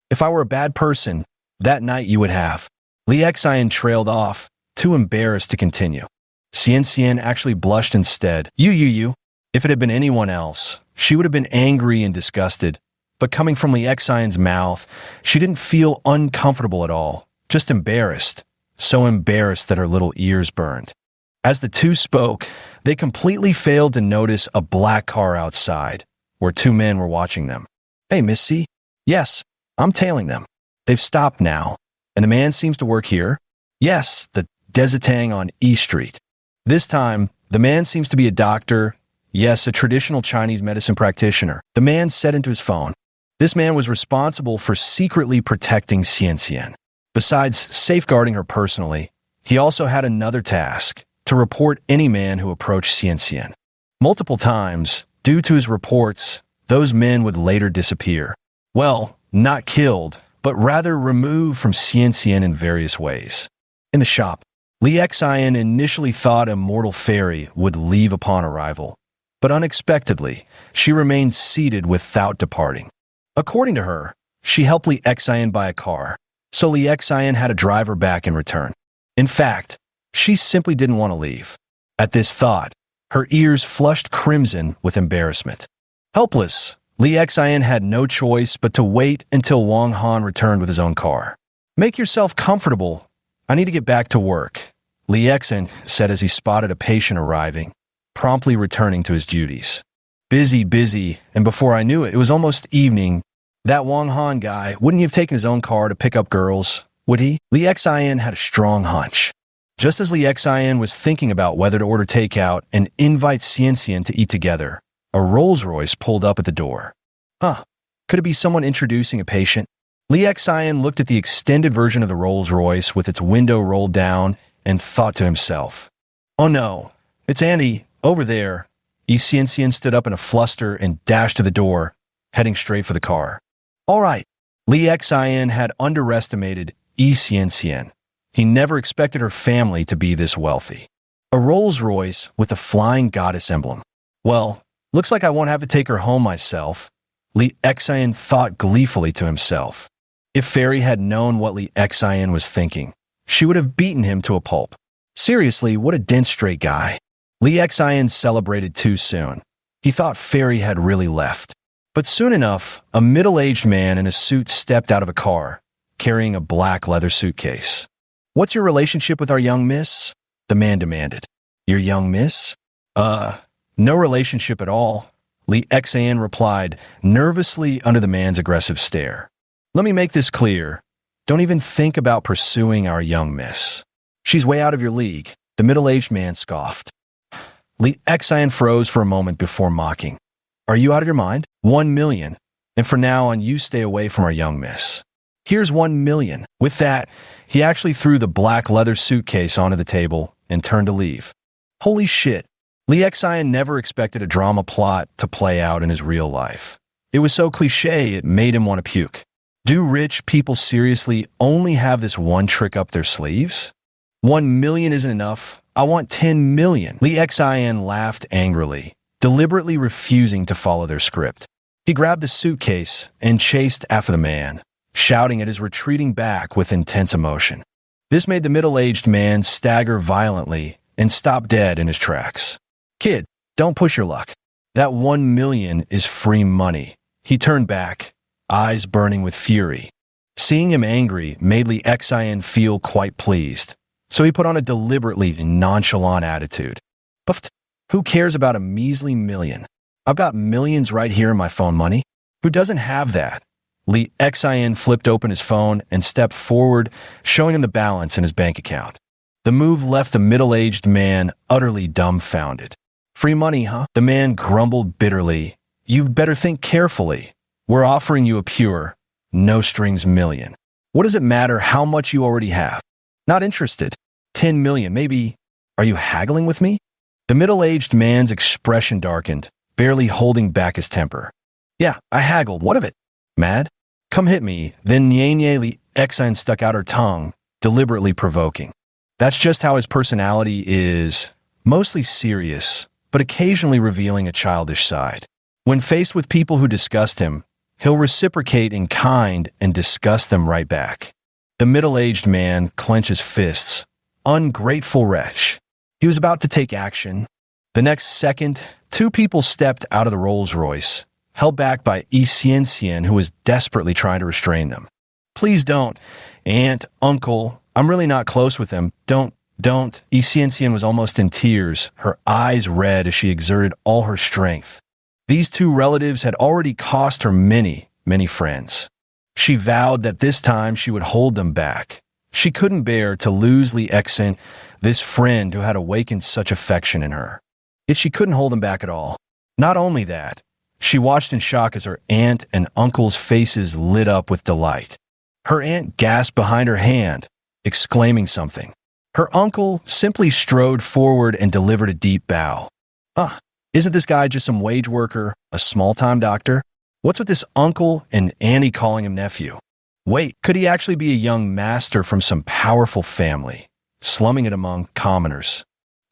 If I were a bad person, that night you would have. Li Xian trailed off, too embarrassed to continue. Xian actually blushed instead. You. If it had been anyone else, she would have been angry and disgusted. But coming from Li Xian's mouth, she didn't feel uncomfortable at all, just embarrassed. So embarrassed that her little ears burned. As the two spoke, they completely failed to notice a black car outside, where two men were watching them. Hey, Miss C? Yes. I'm tailing them. They've stopped now. And the man seems to work here? Yes, the Desitang on E Street. This time, the man seems to be a doctor. Yes, a traditional Chinese medicine practitioner. The man said into his phone. This man was responsible for secretly protecting Xian. Besides safeguarding her personally, he also had another task, to report any man who approached Xian. Multiple times, due to his reports, those men would later disappear. Well, not killed, but rather removed from Xian in various ways. In the shop, Li Xian initially thought a mortal fairy would leave upon arrival, but unexpectedly, she remained seated without departing. According to her, she helped Li Xian buy a car, so Li Xian had to drive her back in return. In fact, she simply didn't want to leave. At this thought, her ears flushed crimson with embarrassment. Helpless, Li Xian had no choice but to wait until Wang Han returned with his own car. "Make yourself comfortable. I need to get back to work," Li Xian said as he spotted a patient arriving, promptly returning to his duties. Busy, and before I knew it, it was almost evening. That Wang Han guy, wouldn't he have taken his own car to pick up girls? Would he? Li Xian had a strong hunch. Just as Li Xian was thinking about whether to order takeout and invite Xian to eat together, a Rolls-Royce pulled up at the door. Could it be someone introducing a patient? Li Xian looked at the extended version of the Rolls-Royce with its window rolled down and thought to himself, "Oh no, it's Andy, over there." Xian stood up in a fluster and dashed to the door, heading straight for the car. All right, Li Xian had underestimated Xian. He never expected her family to be this wealthy. A Rolls-Royce with a flying goddess emblem. Well, looks like I won't have to take her home myself, Li Xian thought gleefully to himself. If Fairy had known what Li Xian was thinking, she would have beaten him to a pulp. Seriously, what a dense straight guy. Li Xian celebrated too soon. He thought Fairy had really left. But soon enough, a middle-aged man in a suit stepped out of a car, carrying a black leather suitcase. "What's your relationship with our young miss?" the man demanded. "Your young miss? No relationship at all," Li Xian replied, nervously under the man's aggressive stare. "Let me make this clear. Don't even think about pursuing our young miss. She's way out of your league," the middle-aged man scoffed. Li Xian froze for a moment before mocking. "Are you out of your mind? 1 million. And from now on, you stay away from our young miss. Here's 1 million. With that, he actually threw the black leather suitcase onto the table and turned to leave. Holy shit. Li Xian never expected a drama plot to play out in his real life. It was so cliche it made him want to puke. Do rich people seriously only have this one trick up their sleeves? 1 million isn't enough. I want 10 million. Li Xian laughed angrily, deliberately refusing to follow their script. He grabbed the suitcase and chased after the man, shouting at his retreating back with intense emotion. This made the middle-aged man stagger violently and stop dead in his tracks. "Kid, don't push your luck. That 1 million is free money." He turned back, eyes burning with fury. Seeing him angry made Li Xian feel quite pleased, so he put on a deliberately nonchalant attitude. "Puffed, who cares about a measly million? I've got millions right here in my phone money. Who doesn't have that?" Li Xian flipped open his phone and stepped forward, showing him the balance in his bank account. The move left the middle-aged man utterly dumbfounded. "Free money, huh?" The man grumbled bitterly. "You'd better think carefully. We're offering you a pure, no-strings million. What does it matter how much you already have? Not interested. 10 million, maybe. Are you haggling with me?" The middle-aged man's expression darkened, barely holding back his temper. "Yeah, I haggled. What of it? Mad? Come hit me." Then Nye Li Xian stuck out her tongue, deliberately provoking. That's just how his personality is, mostly serious, but occasionally revealing a childish side. When faced with people who disgust him, he'll reciprocate in kind and disgust them right back. The middle-aged man clenched his fists. Ungrateful wretch. He was about to take action. The next second, two people stepped out of the Rolls-Royce, held back by Xian, who was desperately trying to restrain them. "Please don't. Aunt, uncle, I'm really not close with them. Don't. Xian was almost in tears, her eyes red as she exerted all her strength. These two relatives had already cost her many, many friends. She vowed that this time she would hold them back. She couldn't bear to lose Li Xian, this friend who had awakened such affection in her. Yet she couldn't hold him back at all. Not only that, she watched in shock as her aunt and uncle's faces lit up with delight. Her aunt gasped behind her hand, exclaiming something. Her uncle simply strode forward and delivered a deep bow. Isn't this guy just some wage worker, a small-time doctor? What's with this uncle and Annie calling him nephew? Wait, could he actually be a young master from some powerful family, slumming it among commoners?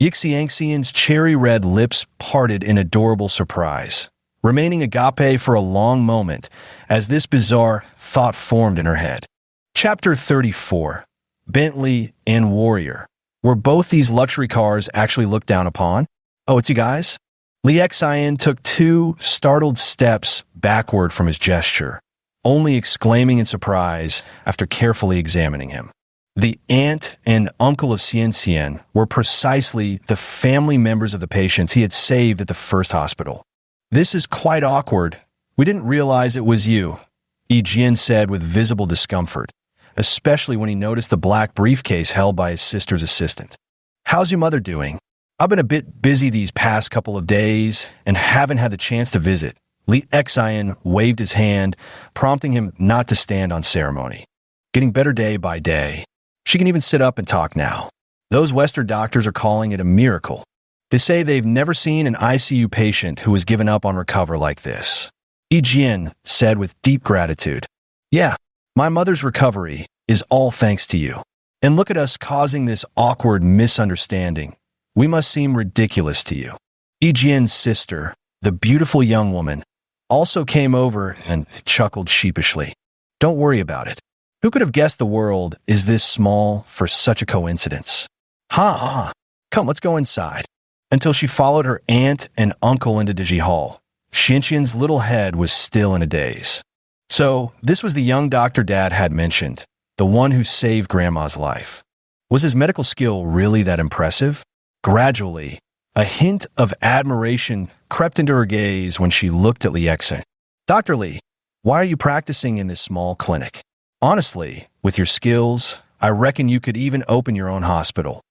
Xian's cherry-red lips parted in adorable surprise. remaining agape for a long moment as this bizarre thought formed in her head. Chapter 34. Bentley and Warrior. Were both these luxury cars actually looked down upon? Oh, it's you guys? Li Xian took 2 startled steps backward from his gesture, only exclaiming in surprise after carefully examining him. The aunt and uncle of Xian were precisely the family members of the patients he had saved at the first hospital. This is quite awkward. We didn't realize it was you, Yi Jian said with visible discomfort, especially when he noticed the black briefcase held by his sister's assistant. How's your mother doing? I've been a bit busy these past couple of days and haven't had the chance to visit. Li Xian waved his hand, prompting him not to stand on ceremony. Getting better day by day. She can even sit up and talk now. Those Western doctors are calling it a miracle. They say they've never seen an ICU patient who has given up on recovery like this. Yi Jian said with deep gratitude. Yeah, my mother's recovery is all thanks to you. And look at us causing this awkward misunderstanding. We must seem ridiculous to you. Yi Jian's sister, the beautiful young woman, also came over and chuckled sheepishly. Don't worry about it. Who could have guessed the world is this small for such a coincidence? Ha! Come, let's go inside. Until she followed her aunt and uncle into Digi Hall. Xianxian's little head was still in a daze. So, this was the young doctor Dad had mentioned, the one who saved Grandma's life. Was his medical skill really that impressive? Gradually, a hint of admiration crept into her gaze when she looked at Li Xian. Dr. Li, why are you practicing in this small clinic? Honestly, with your skills, I reckon you could even open your own hospital.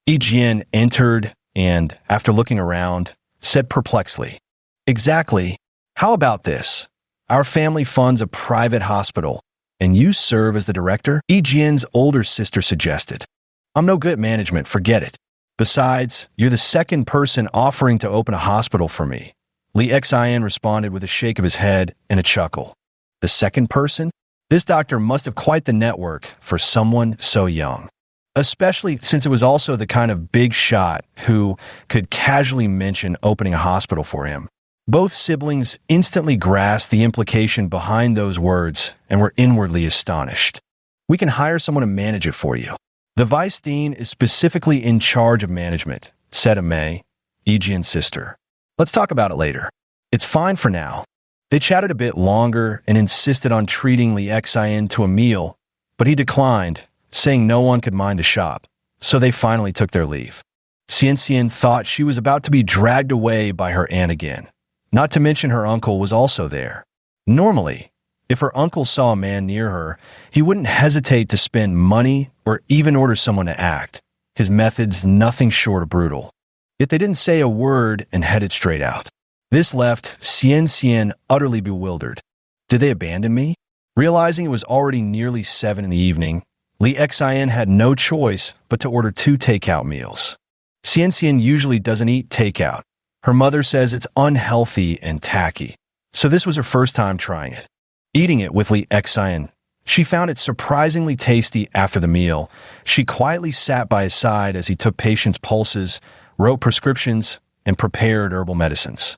Yi Jian entered and, after looking around, said perplexedly, Exactly. How about this? Our family funds a private hospital, and you serve as the director? Yi Jian's older sister suggested. I'm no good at management, forget it. Besides, you're the second person offering to open a hospital for me. Li Xian responded with a shake of his head and a chuckle. The second person? This doctor must have quite the network for someone so young, especially since it was also the kind of big shot who could casually mention opening a hospital for him. Both siblings instantly grasped the implication behind those words and were inwardly astonished. We can hire someone to manage it for you. The vice dean is specifically in charge of management, said Mei, Yi Jian's sister. Let's talk about it later. It's fine for now. They chatted a bit longer and insisted on treating Li Xian to a meal, but he declined, saying no one could mind the shop, so they finally took their leave. Xian thought she was about to be dragged away by her aunt again, not to mention her uncle was also there. Normally, if her uncle saw a man near her, he wouldn't hesitate to spend money or even order someone to act, his methods nothing short of brutal. Yet they didn't say a word and headed straight out. This left Xian utterly bewildered. Did they abandon me? Realizing it was already nearly 7 in the evening, Li Xian had no choice but to order 2 takeout meals. Xian usually doesn't eat takeout. Her mother says it's unhealthy and tacky, so this was her first time trying it. Eating it with Li Xian, she found it surprisingly tasty after the meal. She quietly sat by his side as he took patients' pulses, wrote prescriptions, and prepared herbal medicines.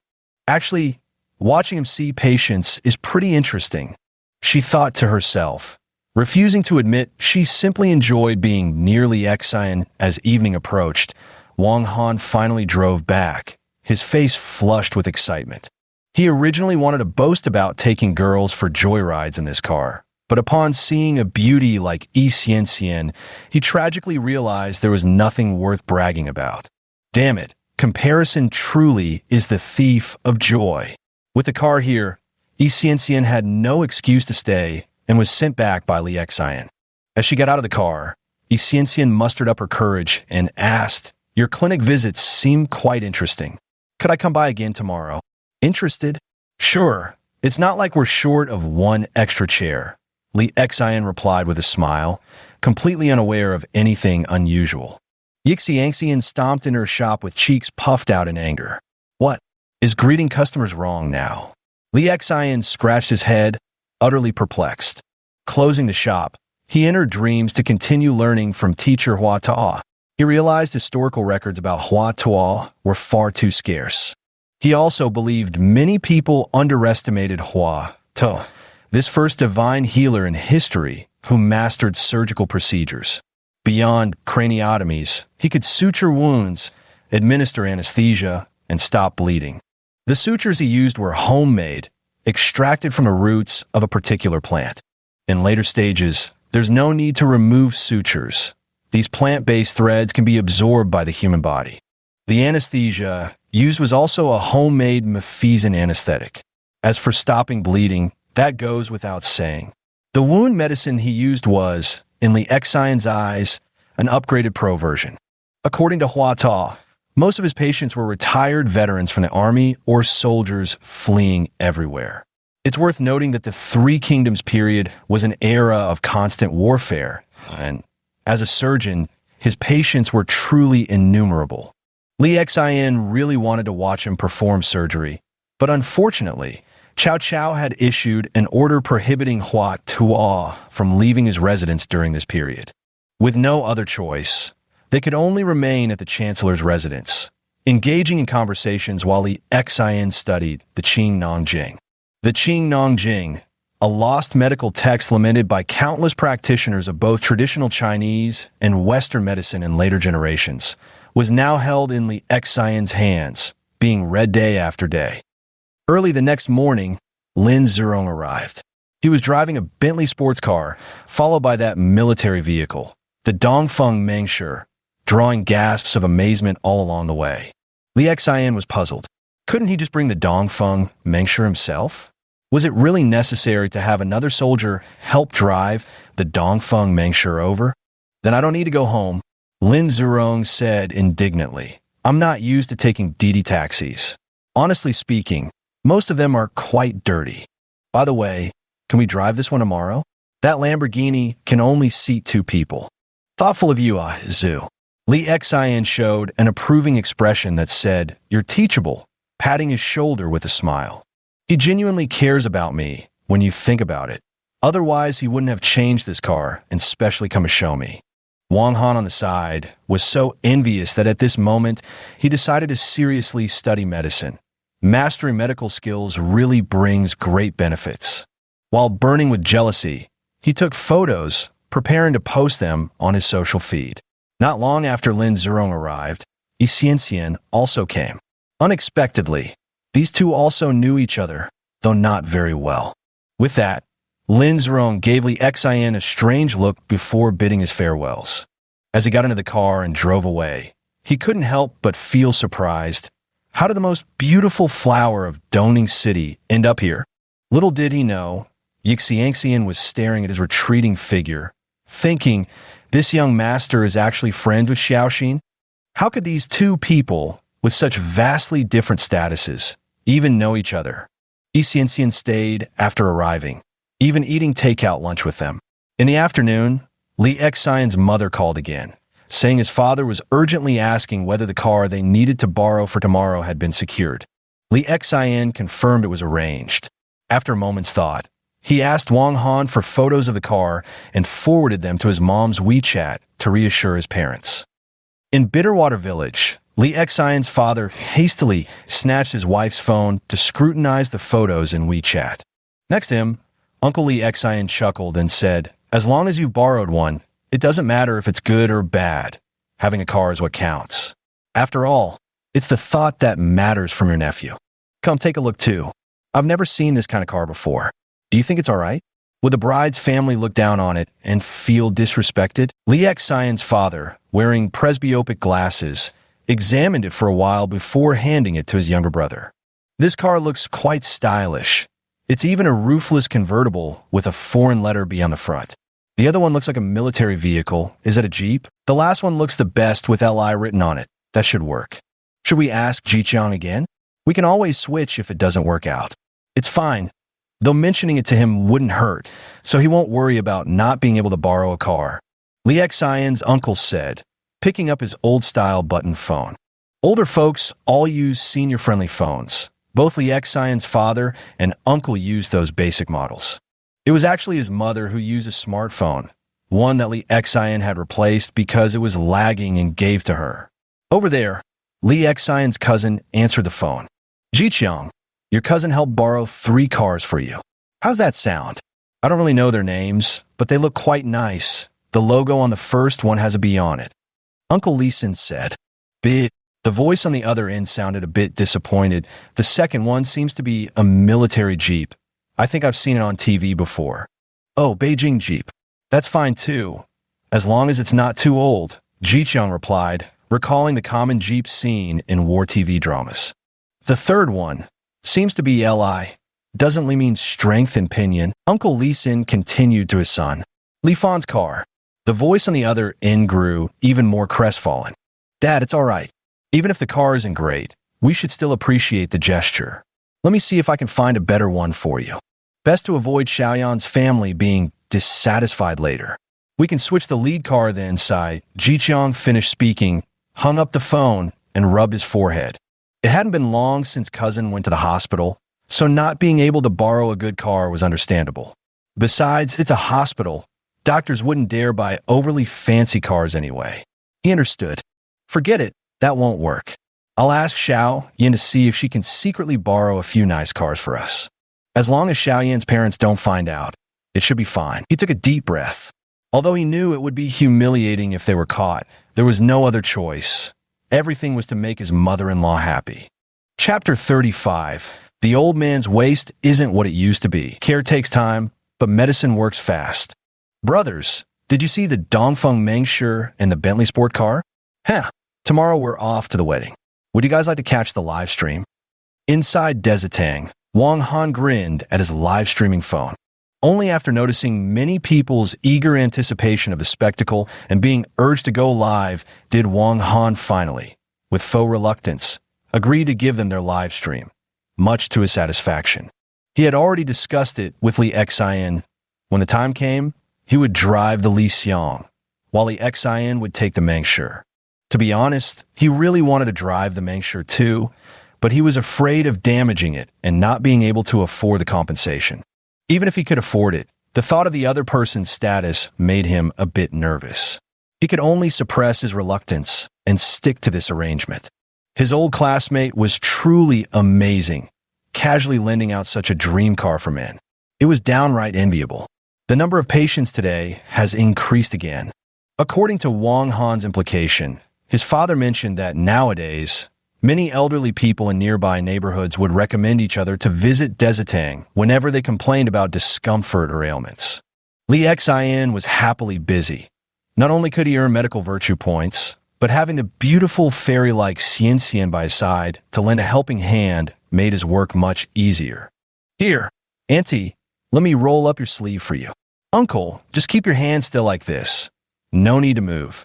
Actually, watching him see patients is pretty interesting, she thought to herself, refusing to admit she simply enjoyed being near Li Xian. As evening approached, Wang Han finally drove back, his face flushed with excitement. He originally wanted to boast about taking girls for joyrides in this car, but upon seeing a beauty like Yi Xian, he tragically realized there was nothing worth bragging about. Damn it. Comparison truly is the thief of joy. With the car here, Yi Xian had no excuse to stay and was sent back by Li Xian. As she got out of the car, Yi Xian mustered up her courage and asked, Your clinic visits seem quite interesting. Could I come by again tomorrow? Interested? Sure. It's not like we're short of 1 extra chair, Li Xian replied with a smile, completely unaware of anything unusual. Yi Xian stomped into her shop with cheeks puffed out in anger. What? Is greeting customers wrong now? Li Xian scratched his head, utterly perplexed. Closing the shop, he entered dreams to continue learning from teacher Hua Tuo. He realized historical records about Hua Tuo were far too scarce. He also believed many people underestimated Hua To, this first divine healer in history who mastered surgical procedures. Beyond craniotomies, he could suture wounds, administer anesthesia, and stop bleeding. The sutures he used were homemade, extracted from the roots of a particular plant. In later stages, there's no need to remove sutures. These plant-based threads can be absorbed by the human body. The anesthesia used was also a homemade Mephisan anesthetic. As for stopping bleeding, that goes without saying. The wound medicine he used was, in Li Xian's eyes, an upgraded pro version. According to Hua Ta, most of his patients were retired veterans from the army or soldiers fleeing everywhere. It's worth noting that the Three Kingdoms period was an era of constant warfare, and as a surgeon, his patients were truly innumerable. Li Xian really wanted to watch him perform surgery, but unfortunately, Cao Cao had issued an order prohibiting Hua Tuo from leaving his residence during this period. With no other choice, they could only remain at the Chancellor's residence, engaging in conversations while Li Xian studied the Qing Nong Jing. The Qing Nong Jing, a lost medical text lamented by countless practitioners of both traditional Chinese and Western medicine in later generations, was now held in Li Xian's hands, being read day after day. Early the next morning, Lin Zurong arrived. He was driving a Bentley sports car, followed by that military vehicle, the Dongfeng Mengshi, drawing gasps of amazement all along the way. Li Xian was puzzled. Couldn't he just bring the Dongfeng Mengshi himself? Was it really necessary to have another soldier help drive the Dongfeng Mengshi over? Then I don't need to go home, Lin Zurong said indignantly. I'm not used to taking DD taxis. Honestly speaking, most of them are quite dirty. By the way, can we drive this one tomorrow? That Lamborghini can only seat 2 people. Thoughtful of you, Zhu. Li Xian showed an approving expression that said, "You're teachable," patting his shoulder with a smile. He genuinely cares about me when you think about it. Otherwise, he wouldn't have changed this car and specially come to show me. Wang Han on the side was so envious that at this moment, he decided to seriously study medicine. Mastering medical skills really brings great benefits. While burning with jealousy, he took photos, preparing to post them on his social feed. Not long after Lin Zurong arrived, Yi Xianxian also came. Unexpectedly, these two also knew each other, though not very well. With that, Lin Zurong gave Li Xian a strange look before bidding his farewells. As he got into the car and drove away, he couldn't help but feel surprised. How did the most beautiful flower of Dongning City end up here? Little did he know, Yi Xianxian was staring at his retreating figure, thinking, this young master is actually friends with Xiaoxin? How could these two people, with such vastly different statuses, even know each other? Yi Xianxian stayed after arriving, even eating takeout lunch with them. In the afternoon, Li Xian's mother called again, saying his father was urgently asking whether the car they needed to borrow for tomorrow had been secured. Li Xian confirmed it was arranged. After a moment's thought, he asked Wang Han for photos of the car and forwarded them to his mom's WeChat to reassure his parents. In Bitterwater Village, Li Xian's father hastily snatched his wife's phone to scrutinize the photos in WeChat. Next to him, Uncle Li Xian chuckled and said, "As long as you've borrowed one, it doesn't matter if it's good or bad. Having a car is what counts. After all, it's the thought that matters from your nephew. Come take a look too. I've never seen this kind of car before. Do you think it's all right?" Would the bride's family look down on it and feel disrespected? Li Xian's father, wearing presbyopic glasses, examined it for a while before handing it to his younger brother. This car looks quite stylish. It's even a roofless convertible with a foreign letter B on the front. The other one looks like a military vehicle. Is it a Jeep? The last one looks the best with LI written on it. That should work. Should we ask Jiqiang again? We can always switch if it doesn't work out. It's fine. Though mentioning it to him wouldn't hurt, so he won't worry about not being able to borrow a car. Li Xian's uncle said, picking up his old-style button phone. Older folks all use senior-friendly phones. Both Li Xian's father and uncle used those basic models. It was actually his mother who used a smartphone, one that Li Xian had replaced because it was lagging and gave to her. Over there, Li Xian's cousin answered the phone. Jiqiang, your cousin helped borrow 3 cars for you. How's that sound? I don't really know their names, but they look quite nice. The logo on the first one has a B on it. Uncle Lee Sin said. Bit. The voice on the other end sounded a bit disappointed. The second one seems to be a military jeep. I think I've seen it on TV before. Oh, Beijing Jeep. That's fine too. As long as it's not too old, Jiqiang replied, recalling the common Jeep seen in war TV dramas. The third one seems to be Li. Doesn't Li mean strength and pinion? Uncle Lee Sin continued to his son. Li Fan's car. The voice on the other end grew even more crestfallen. Dad, it's all right. Even if the car isn't great, we should still appreciate the gesture. Let me see if I can find a better one for you. Best to avoid Xiaoyan's family being dissatisfied later. We can switch the lead car then, sighed. Jiqiang finished speaking, hung up the phone, and rubbed his forehead. It hadn't been long since cousin went to the hospital, so not being able to borrow a good car was understandable. Besides, it's a hospital. Doctors wouldn't dare buy overly fancy cars anyway. He understood. Forget it, that won't work. I'll ask Xiao Yan to see if she can secretly borrow a few nice cars for us. As long as Xiao Yan's parents don't find out, it should be fine. He took a deep breath. Although he knew it would be humiliating if they were caught, there was no other choice. Everything was to make his mother-in-law happy. Chapter 35. The old man's waist isn't what it used to be. Care takes time, but medicine works fast. Brothers, did you see the Dongfeng Mengshe and the Bentley sport car? Tomorrow we're off to the wedding. Would you guys like to catch the live stream? Inside Dezitang, Wang Han grinned at his live streaming phone. Only after noticing many people's eager anticipation of the spectacle and being urged to go live did Wang Han finally, with faux reluctance, agree to give them their live stream, much to his satisfaction. He had already discussed it with Li Xian. When the time came, he would drive the Li Xiang, while Li Xian would take the Mengshe. To be honest, he really wanted to drive the Mengshe too, but he was afraid of damaging it and not being able to afford the compensation. Even if he could afford it, the thought of the other person's status made him a bit nervous. He could only suppress his reluctance and stick to this arrangement. His old classmate was truly amazing, casually lending out such a dream car for men. It was downright enviable. The number of patients today has increased again. According to Wang Han's implication, his father mentioned that nowadays, many elderly people in nearby neighborhoods would recommend each other to visit Dezitang whenever they complained about discomfort or ailments. Li Xian was happily busy. Not only could he earn medical virtue points, but having the beautiful fairy-like Xian Xian by his side to lend a helping hand made his work much easier. Here, Auntie, let me roll up your sleeve for you. Uncle, just keep your hand still like this. No need to move.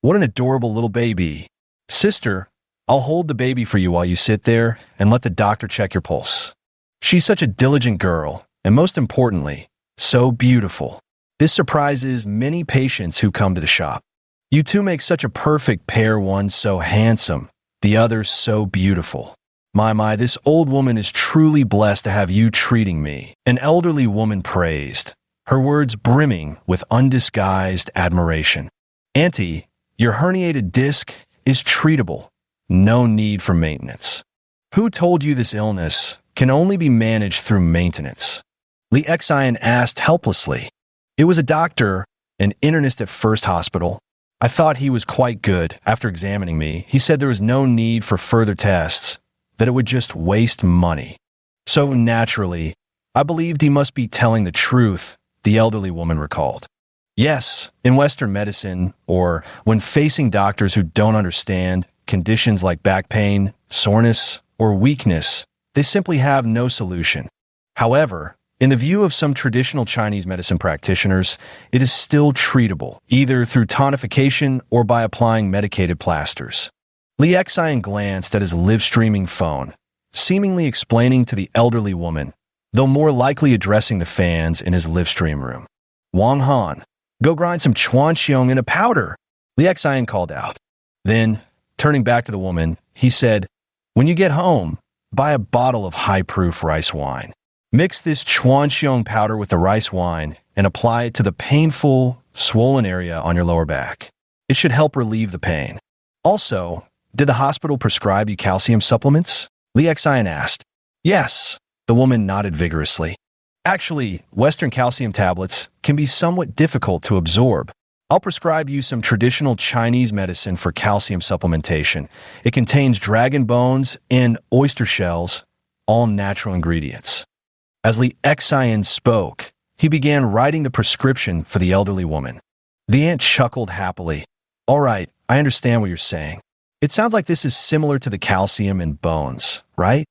What an adorable little baby. Sister, I'll hold the baby for you while you sit there and let the doctor check your pulse. She's such a diligent girl, and most importantly, so beautiful. This surprises many patients who come to the shop. You two make such a perfect pair, one so handsome, the other so beautiful. My, this old woman is truly blessed to have you treating me. An elderly woman praised, her words brimming with undisguised admiration. Auntie, your herniated disc is treatable. No need for maintenance. Who told you this illness can only be managed through maintenance? Li Xian asked helplessly. It was a doctor, an internist at First Hospital. I thought he was quite good. After examining me, he said there was no need for further tests, that it would just waste money. So naturally, I believed he must be telling the truth, the elderly woman recalled. Yes, in Western medicine, or when facing doctors who don't understand conditions like back pain, soreness, or weakness, they simply have no solution. However, in the view of some traditional Chinese medicine practitioners, it is still treatable, either through tonification or by applying medicated plasters. Li Xian glanced at his live-streaming phone, seemingly explaining to the elderly woman, though more likely addressing the fans in his live-stream room. Wang Han, go grind some chuanxiong in a powder, Li Xian called out. Then, turning back to the woman, he said, when you get home, buy a bottle of high-proof rice wine. Mix this chuanxiong powder with the rice wine and apply it to the painful, swollen area on your lower back. It should help relieve the pain. Also, did the hospital prescribe you calcium supplements? Li Xian asked. Yes, the woman nodded vigorously. Actually, Western calcium tablets can be somewhat difficult to absorb. I'll prescribe you some traditional Chinese medicine for calcium supplementation. It contains dragon bones and oyster shells, all natural ingredients. As Li Xian spoke, he began writing the prescription for the elderly woman. The aunt chuckled happily. All right, I understand what you're saying. It sounds like this is similar to the calcium in bones, right?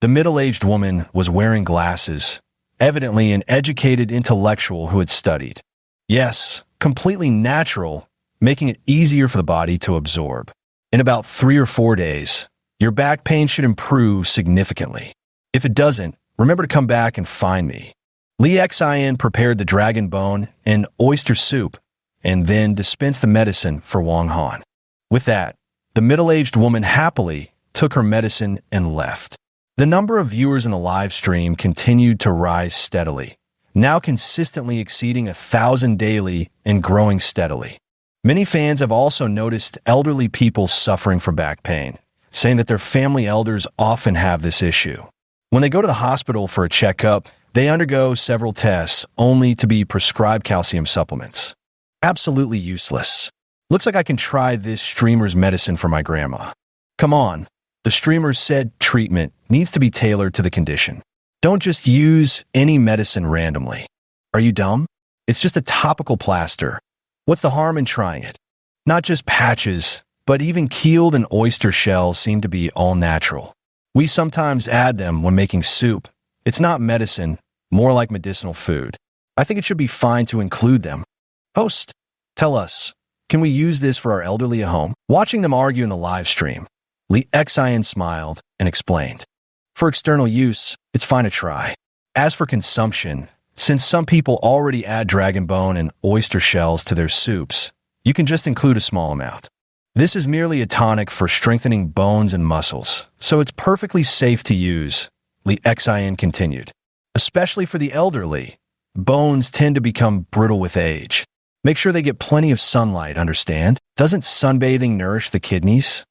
The middle-aged woman was wearing glasses, evidently an educated intellectual who had studied. Yes, completely natural, making it easier for the body to absorb. In about 3 or 4 days, your back pain should improve significantly. If it doesn't, remember to come back and find me. Li Xian prepared the dragon bone and oyster soup, and then dispensed the medicine for Wang Han. With that, the middle-aged woman happily took her medicine and left. The number of viewers in the live stream continued to rise steadily, now consistently exceeding 1,000 daily and growing steadily. Many fans have also noticed elderly people suffering from back pain, saying that their family elders often have this issue. When they go to the hospital for a checkup, they undergo several tests only to be prescribed calcium supplements. Absolutely useless. Looks like I can try this streamer's medicine for my grandma. Come on. The streamer said treatment needs to be tailored to the condition. Don't just use any medicine randomly. Are you dumb? It's just a topical plaster. What's the harm in trying it? Not just patches, but even keeled and oyster shells seem to be all natural. We sometimes add them when making soup. It's not medicine, more like medicinal food. I think it should be fine to include them. Host, tell us, can we use this for our elderly at home? Watching them argue in the live stream, Li Xian smiled and explained. For external use, it's fine to try. As for consumption, since some people already add dragon bone and oyster shells to their soups, you can just include a small amount. This is merely a tonic for strengthening bones and muscles, so it's perfectly safe to use, Li Xian continued. Especially for the elderly, bones tend to become brittle with age. Make sure they get plenty of sunlight, understand? Doesn't sunbathing nourish the kidneys?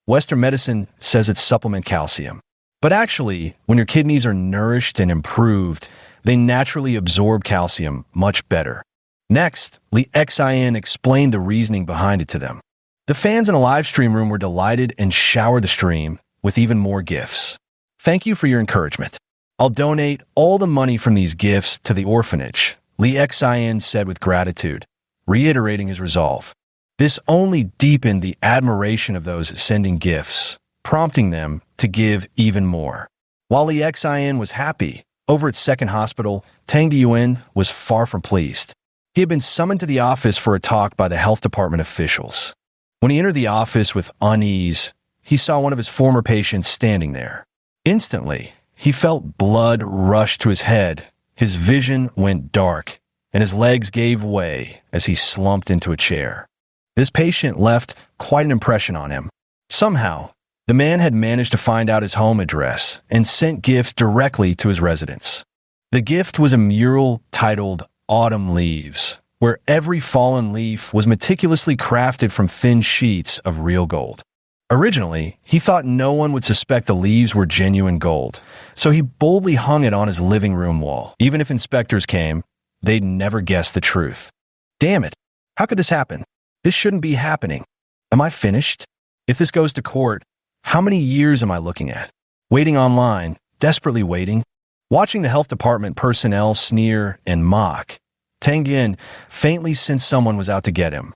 Western medicine says it's supplement calcium. But actually, when your kidneys are nourished and improved, they naturally absorb calcium much better. Next, Li Xian explained the reasoning behind it to them. The fans in a live stream room were delighted and showered the stream with even more gifts. Thank you for your encouragement. I'll donate all the money from these gifts to the orphanage, Li Xian said with gratitude, reiterating his resolve. This only deepened the admiration of those sending gifts, prompting them to give even more. While Li Xian was happy, over at Second Hospital, Tang Diyuan was far from pleased. He had been summoned to the office for a talk by the health department officials. When he entered the office with unease, he saw one of his former patients standing there. Instantly, he felt blood rush to his head, his vision went dark, and his legs gave way as he slumped into a chair. This patient left quite an impression on him. Somehow, the man had managed to find out his home address and sent gifts directly to his residence. The gift was a mural titled Autumn Leaves, where every fallen leaf was meticulously crafted from thin sheets of real gold. Originally, he thought no one would suspect the leaves were genuine gold, so he boldly hung it on his living room wall. Even if inspectors came, they'd never guess the truth. Damn it, how could this happen? This shouldn't be happening. Am I finished? If this goes to court, how many years am I looking at? Waiting online, desperately waiting, watching the health department personnel sneer and mock. Tang Yin faintly sensed someone was out to get him.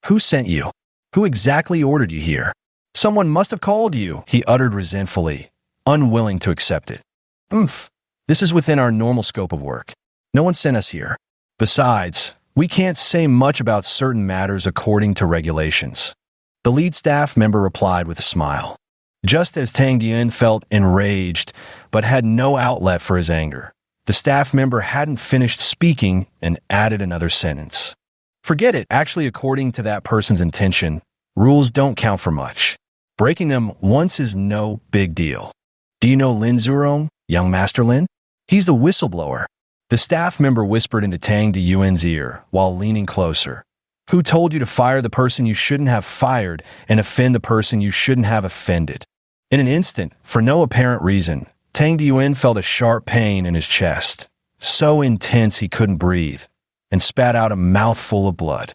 Who sent you? Who exactly ordered you here? Someone must have called you, he uttered resentfully, unwilling to accept it. This is within our normal scope of work. No one sent us here. Besides, we can't say much about certain matters according to regulations. The lead staff member replied with a smile. Just as Tang Dian felt enraged, but had no outlet for his anger, the staff member hadn't finished speaking and added another sentence. Forget it. Actually, according to that person's intention, rules don't count for much. Breaking them once is no big deal. Do you know Lin Zurong, young Master Lin? He's the whistleblower. The staff member whispered into Tang Diyuan's ear while leaning closer. Who told you to fire the person you shouldn't have fired and offend the person you shouldn't have offended? In an instant, for no apparent reason, Tang Diyuan felt a sharp pain in his chest, so intense he couldn't breathe, and spat out a mouthful of blood.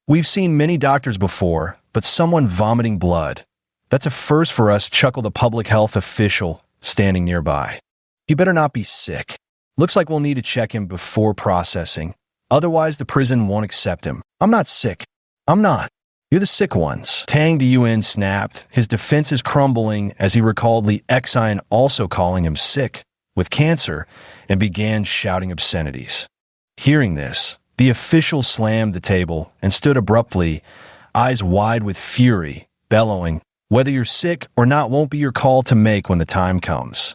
We've seen many doctors before, but someone vomiting blood. That's a first for us, chuckled a public health official standing nearby. He better not be sick. Looks like we'll need to check him before processing. Otherwise, the prison won't accept him. I'm not sick. I'm not. You're the sick ones. Tang Diyuan snapped, his defenses crumbling as he recalled Li Xian also calling him sick, with cancer, and began shouting obscenities. Hearing this, the official slammed the table and stood abruptly, eyes wide with fury, bellowing, "Whether you're sick or not won't be your call to make when the time comes."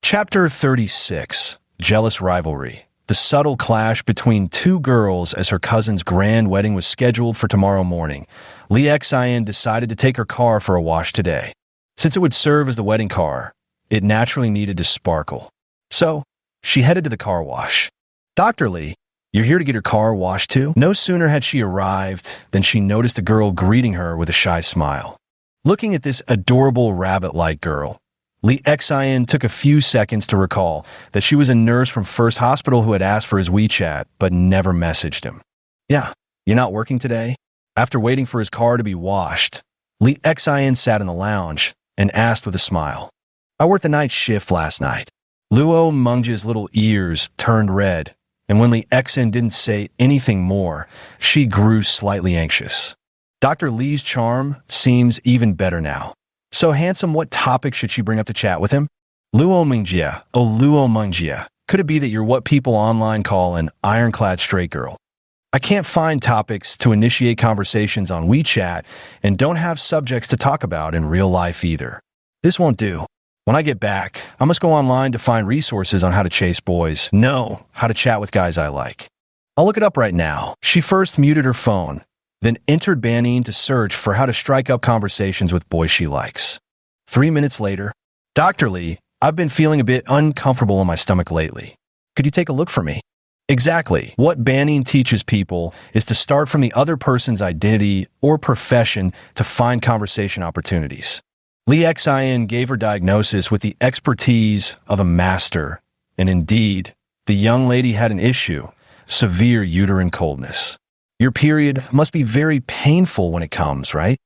Chapter 36. Jealous Rivalry. The subtle clash between two girls as her cousin's grand wedding was scheduled for tomorrow morning. Li Xian decided to take her car for a wash today. Since it would serve as the wedding car, it naturally needed to sparkle. So, she headed to the car wash. "Dr. Li, you're here to get your car washed too?" No sooner had she arrived than she noticed a girl greeting her with a shy smile. Looking at this adorable rabbit-like girl, Li Xian took a few seconds to recall that she was a nurse from First Hospital who had asked for his WeChat but never messaged him. "Yeah, you're not working today?" After waiting for his car to be washed, Li Xian sat in the lounge and asked with a smile. "I worked the night shift last night." Luo Mengjia's little ears turned red, and when Li Xian didn't say anything more, she grew slightly anxious. Dr. Li's charm seems even better now. "So handsome, what topic should she bring up to chat with him?" "Luo Mengjia, oh Luo Mengjia, could it be that you're what people online call an ironclad straight girl? I can't find topics to initiate conversations on WeChat and don't have subjects to talk about in real life either. This won't do. When I get back, I must go online to find resources on how to chase boys. No, how to chat with guys I like. I'll look it up right now." She first muted her phone, then entered Banning to search for how to strike up conversations with boys she likes. 3 minutes later, "Dr. Li, I've been feeling a bit uncomfortable in my stomach lately. Could you take a look for me?" Exactly. What Banning teaches people is to start from the other person's identity or profession to find conversation opportunities. Li Xian gave her diagnosis with the expertise of a master, and indeed, the young lady had an issue, severe uterine coldness. "Your period must be very painful when it comes, right?"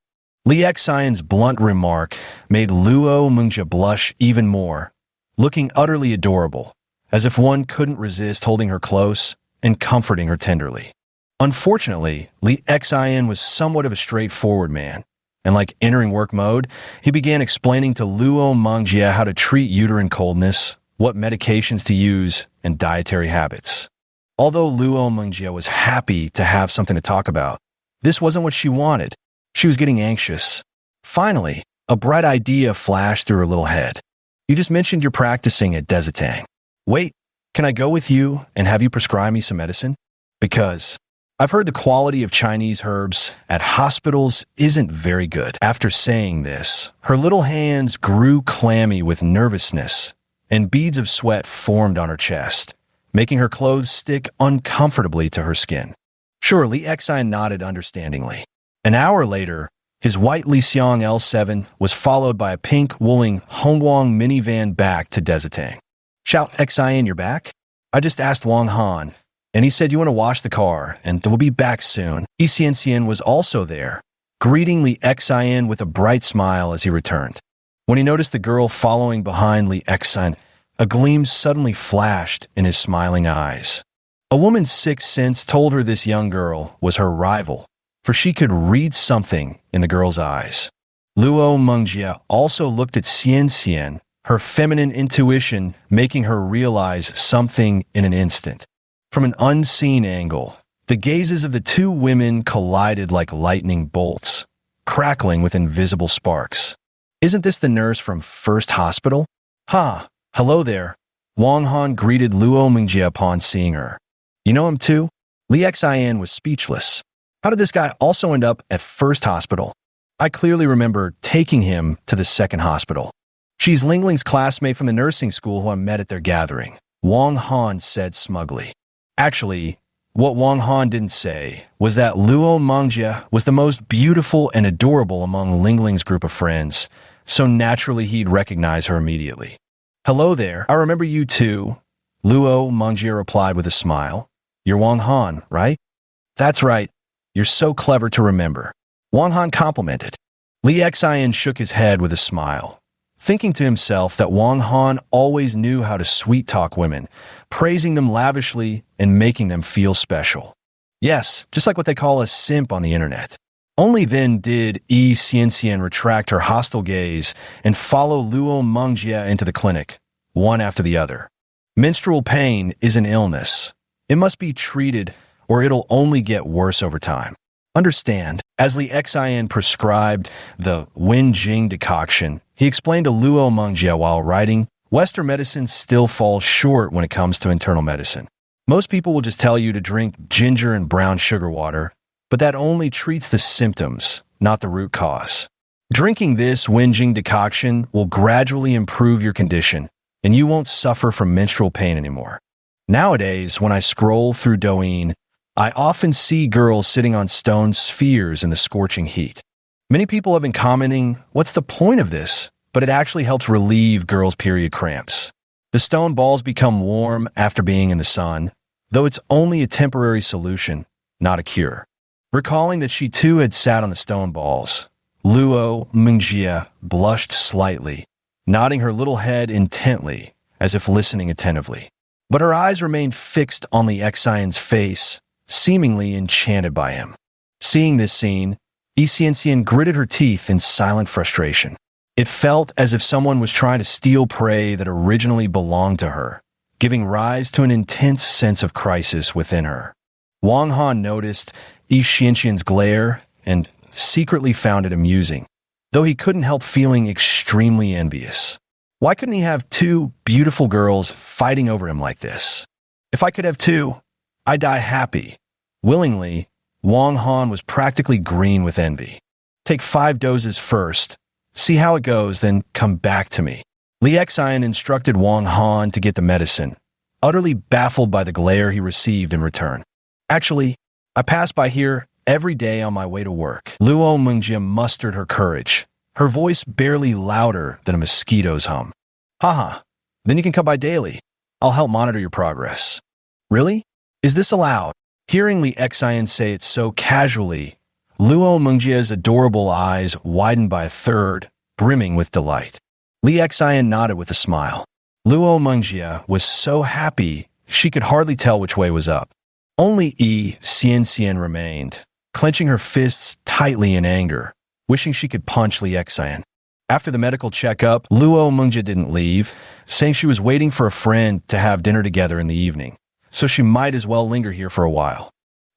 Li Xian's blunt remark made Luo Mengjia blush even more, looking utterly adorable, as if one couldn't resist holding her close and comforting her tenderly. Unfortunately, Li Xian was somewhat of a straightforward man, and like entering work mode, he began explaining to Luo Mengjia how to treat uterine coldness, what medications to use, and dietary habits. Although Luo Mengjia was happy to have something to talk about, this wasn't what she wanted. She was getting anxious. Finally, a bright idea flashed through her little head. "You just mentioned you're practicing at Desitang. Wait, can I go with you and have you prescribe me some medicine? Because I've heard the quality of Chinese herbs at hospitals isn't very good." After saying this, her little hands grew clammy with nervousness, and beads of sweat formed on her chest, making her clothes stick uncomfortably to her skin. Sure, Li Xian nodded understandingly. An hour later, his white Li Xiang L7 was followed by a pink Wuling Hongguang minivan back to Desitang. "Xiao Xian, you're back? I just asked Wang Han, and he said you want to wash the car, and we'll be back soon." Yi Xianxian was also there, greeting Li Xian with a bright smile as he returned. When he noticed the girl following behind Li Xian, a gleam suddenly flashed in his smiling eyes. A woman's sixth sense told her this young girl was her rival, for she could read something in the girl's eyes. Luo Mengjia also looked at Xianxian, her feminine intuition making her realize something in an instant. From an unseen angle, the gazes of the two women collided like lightning bolts, crackling with invisible sparks. "Isn't this the nurse from First Hospital?" "Ha! Hello there." Wang Han greeted Luo Mengjia upon seeing her. "You know him too?" Li Xian was speechless. How did this guy also end up at First Hospital? I clearly remember taking him to the second hospital. "She's Lingling's classmate from the nursing school who I met at their gathering," Wang Han said smugly. Actually, what Wang Han didn't say was that Luo Mengjia was the most beautiful and adorable among Lingling's group of friends, so naturally he'd recognize her immediately. "Hello there, I remember you too," Luo Mengjie replied with a smile. "You're Wang Han, right?" "That's right. You're so clever to remember," Wang Han complimented. Li Xian shook his head with a smile, thinking to himself that Wang Han always knew how to sweet-talk women, praising them lavishly and making them feel special. Yes, just like what they call a simp on the internet. Only then did Yi Xianxian retract her hostile gaze and follow Luo Mengjie into the clinic, one after the other. Menstrual pain is an illness. It must be treated or it'll only get worse over time. Understand, as Li Xian prescribed the Wenjing decoction, he explained to Luo Mengjie while writing, Western medicine still falls short when it comes to internal medicine. Most people will just tell you to drink ginger and brown sugar water, but that only treats the symptoms, not the root cause. Drinking this Wenjing decoction will gradually improve your condition, and you won't suffer from menstrual pain anymore. Nowadays, when I scroll through Douyin, I often see girls sitting on stone spheres in the scorching heat. Many people have been commenting, what's the point of this? But it actually helps relieve girls' period cramps. The stone balls become warm after being in the sun, though it's only a temporary solution, not a cure. Recalling that she too had sat on the stone balls, Luo Mengjie blushed slightly, nodding her little head intently, as if listening attentively. But her eyes remained fixed on Li Xian's face, seemingly enchanted by him. Seeing this scene, Yi Xianxian gritted her teeth in silent frustration. It felt as if someone was trying to steal prey that originally belonged to her, giving rise to an intense sense of crisis within her. Wang Han noticed Yi Xianxian's glare and secretly found it amusing, though he couldn't help feeling extremely envious. Why couldn't he have two beautiful girls fighting over him like this? If I could have two, I'd die happy. Willingly, Wang Han was practically green with envy. Take 5 doses first, see how it goes, then come back to me. Li Xian instructed Wang Han to get the medicine, utterly baffled by the glare he received in return. Actually, I pass by here every day on my way to work. Luo Mengjie mustered her courage, her voice barely louder than a mosquito's hum. Haha, then you can come by daily. I'll help monitor your progress. Really? Is this allowed? Hearing Li Xian say it so casually, Luo Mengjie's adorable eyes widened by a third, brimming with delight. Li Xian nodded with a smile. Luo Mengjie was so happy she could hardly tell which way was up. Only Yi Xianxian remained, clenching her fists tightly in anger, wishing she could punch Li Xian. After the medical checkup, Luo Mengjie didn't leave, saying she was waiting for a friend to have dinner together in the evening, so she might as well linger here for a while.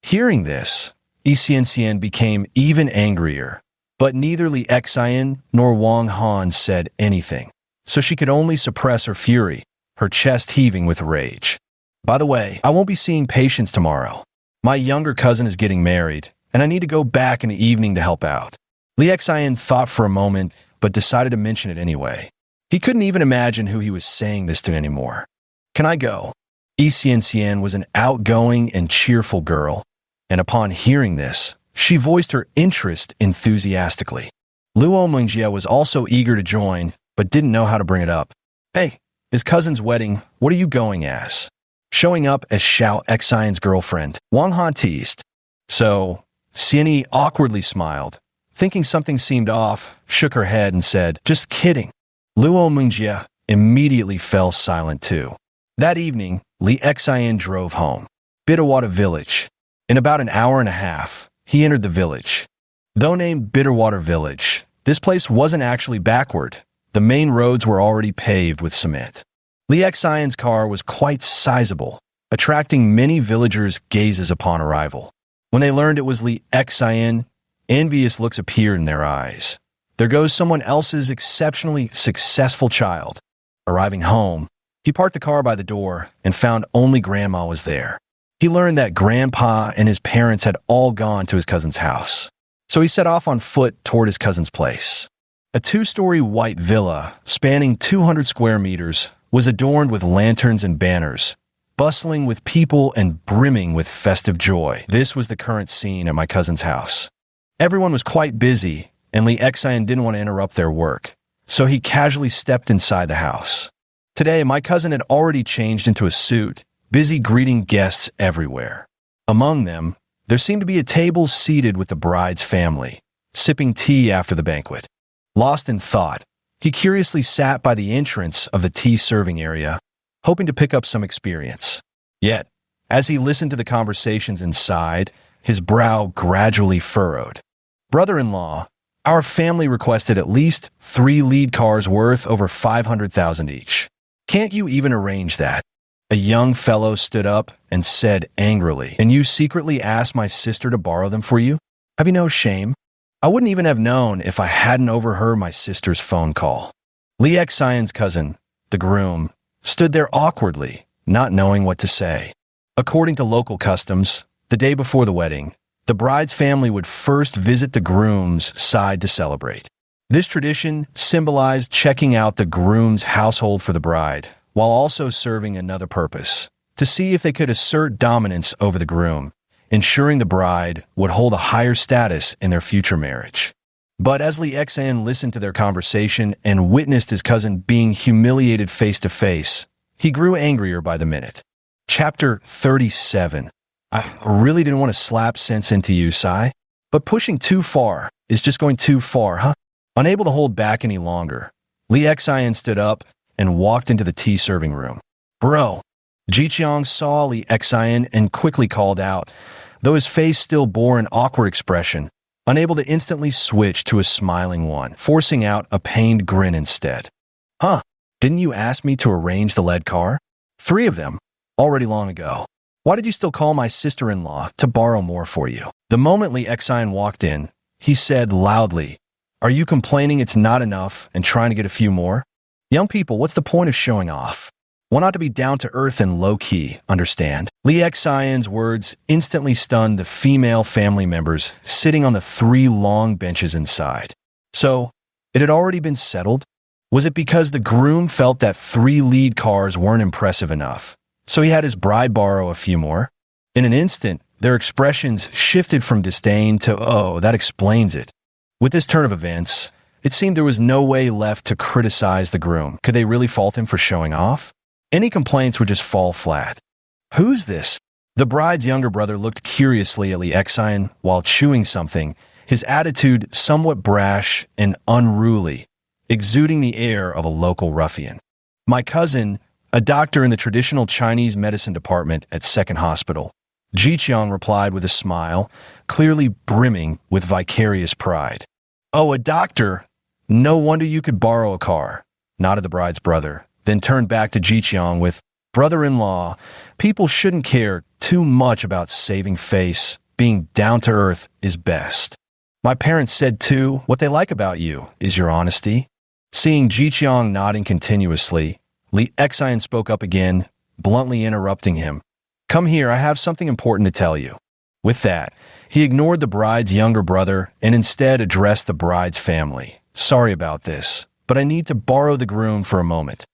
Hearing this, Yi Xianxian became even angrier, but neither Li Xian nor Wang Han said anything, so she could only suppress her fury, her chest heaving with rage. By the way, I won't be seeing patients tomorrow. My younger cousin is getting married, and I need to go back in the evening to help out. Li Xian thought for a moment, but decided to mention it anyway. He couldn't even imagine who he was saying this to anymore. Can I go? Yi Xianxian was an outgoing and cheerful girl, and upon hearing this, she voiced her interest enthusiastically. Luo Mengjie was also eager to join, but didn't know how to bring it up. Hey, his cousin's wedding, what are you going as? Showing up as Xiao Xian's girlfriend, Wang Han teased. So, Xianyi awkwardly smiled, thinking something seemed off, shook her head and said, just kidding. Luo Mengjie immediately fell silent too. That evening, Li Xian drove home. Bitterwater Village. In about an hour and a half, he entered the village. Though named Bitterwater Village, this place wasn't actually backward. The main roads were already paved with cement. Li Xian's car was quite sizable, attracting many villagers' gazes upon arrival. When they learned it was Li Xian, envious looks appeared in their eyes. There goes someone else's exceptionally successful child. Arriving home, he parked the car by the door and found only Grandma was there. He learned that Grandpa and his parents had all gone to his cousin's house, so he set off on foot toward his cousin's place. A 2-story white villa, spanning 200 square meters, was adorned with lanterns and banners, bustling with people and brimming with festive joy. This was the current scene at my cousin's house. Everyone was quite busy, and Li Xian didn't want to interrupt their work, so he casually stepped inside the house. Today, my cousin had already changed into a suit, busy greeting guests everywhere. Among them, there seemed to be a table seated with the bride's family, sipping tea after the banquet. Lost in thought, he curiously sat by the entrance of the tea-serving area, hoping to pick up some experience. Yet, as he listened to the conversations inside, his brow gradually furrowed. "Brother-in-law, our family requested at least 3 lead cars worth over 500,000 each. Can't you even arrange that?" A young fellow stood up and said angrily, "And you secretly asked my sister to borrow them for you? Have you no shame?" I wouldn't even have known if I hadn't overheard my sister's phone call. Lee Xian's cousin, the groom, stood there awkwardly, not knowing what to say. According to local customs, the day before the wedding, the bride's family would first visit the groom's side to celebrate. This tradition symbolized checking out the groom's household for the bride, while also serving another purpose, to see if they could assert dominance over the groom, ensuring the bride would hold a higher status in their future marriage. But as Lee Xian listened to their conversation and witnessed his cousin being humiliated face to face, he grew angrier by the minute. Chapter 37. I really didn't want to slap sense into you, Sai, but pushing too far is just going too far, huh? Unable to hold back any longer, Lee Xian stood up and walked into the tea-serving room. "Bro!" Jiqiang saw Lee Xian and quickly called out, though his face still bore an awkward expression, unable to instantly switch to a smiling one, forcing out a pained grin instead. "Huh? Didn't you ask me to arrange the lead car? 3 of them, already long ago. Why did you still call my sister-in-law to borrow more for you?" The moment Lee Xian walked in, he said loudly, "Are you complaining it's not enough and trying to get a few more? Young people, what's the point of showing off? One ought to be down to earth and low-key, understand?" Lee Xian's words instantly stunned the female family members sitting on the 3 long benches inside. So, it had already been settled? Was it because the groom felt that 3 lead cars weren't impressive enough, so he had his bride borrow a few more? In an instant, their expressions shifted from disdain to, "Oh, that explains it." With this turn of events, it seemed there was no way left to criticize the groom. Could they really fault him for showing off? Any complaints would just fall flat. "Who's this?" The bride's younger brother looked curiously at Lee Xian while chewing something, his attitude somewhat brash and unruly, exuding the air of a local ruffian. "My cousin, a doctor in the traditional Chinese medicine department at Second Hospital," Jiqiang replied with a smile, clearly brimming with vicarious pride. "Oh, a doctor? No wonder you could borrow a car," nodded the bride's brother, then turned back to Jiqiang with, "Brother-in-law, people shouldn't care too much about saving face. Being down to earth is best. My parents said too, what they like about you is your honesty." Seeing Jiqiang nodding continuously, Lee Xian spoke up again, bluntly interrupting him. "Come here, I have something important to tell you." With that, he ignored the bride's younger brother and instead addressed the bride's family. "Sorry about this, but I need to borrow the groom for a moment."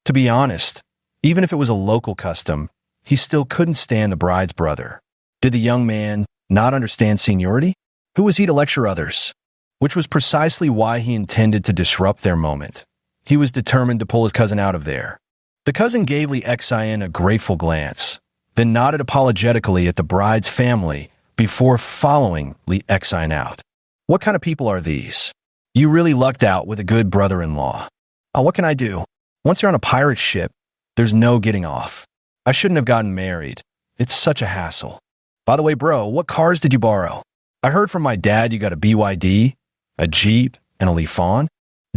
To be honest, even if it was a local custom, he still couldn't stand the bride's brother. Did the young man not understand seniority? Who was he to lecture others? Which was precisely why he intended to disrupt their moment. He was determined to pull his cousin out of there. The cousin gave Lee Xian a grateful glance, then nodded apologetically at the bride's family before following Lee Xian out. "What kind of people are these? You really lucked out with a good brother-in-law. Oh, what can I do? Once you're on a pirate ship, there's no getting off. I shouldn't have gotten married. It's such a hassle. By the way, bro, what cars did you borrow? I heard from my dad you got a BYD, a Jeep, and a Lifan."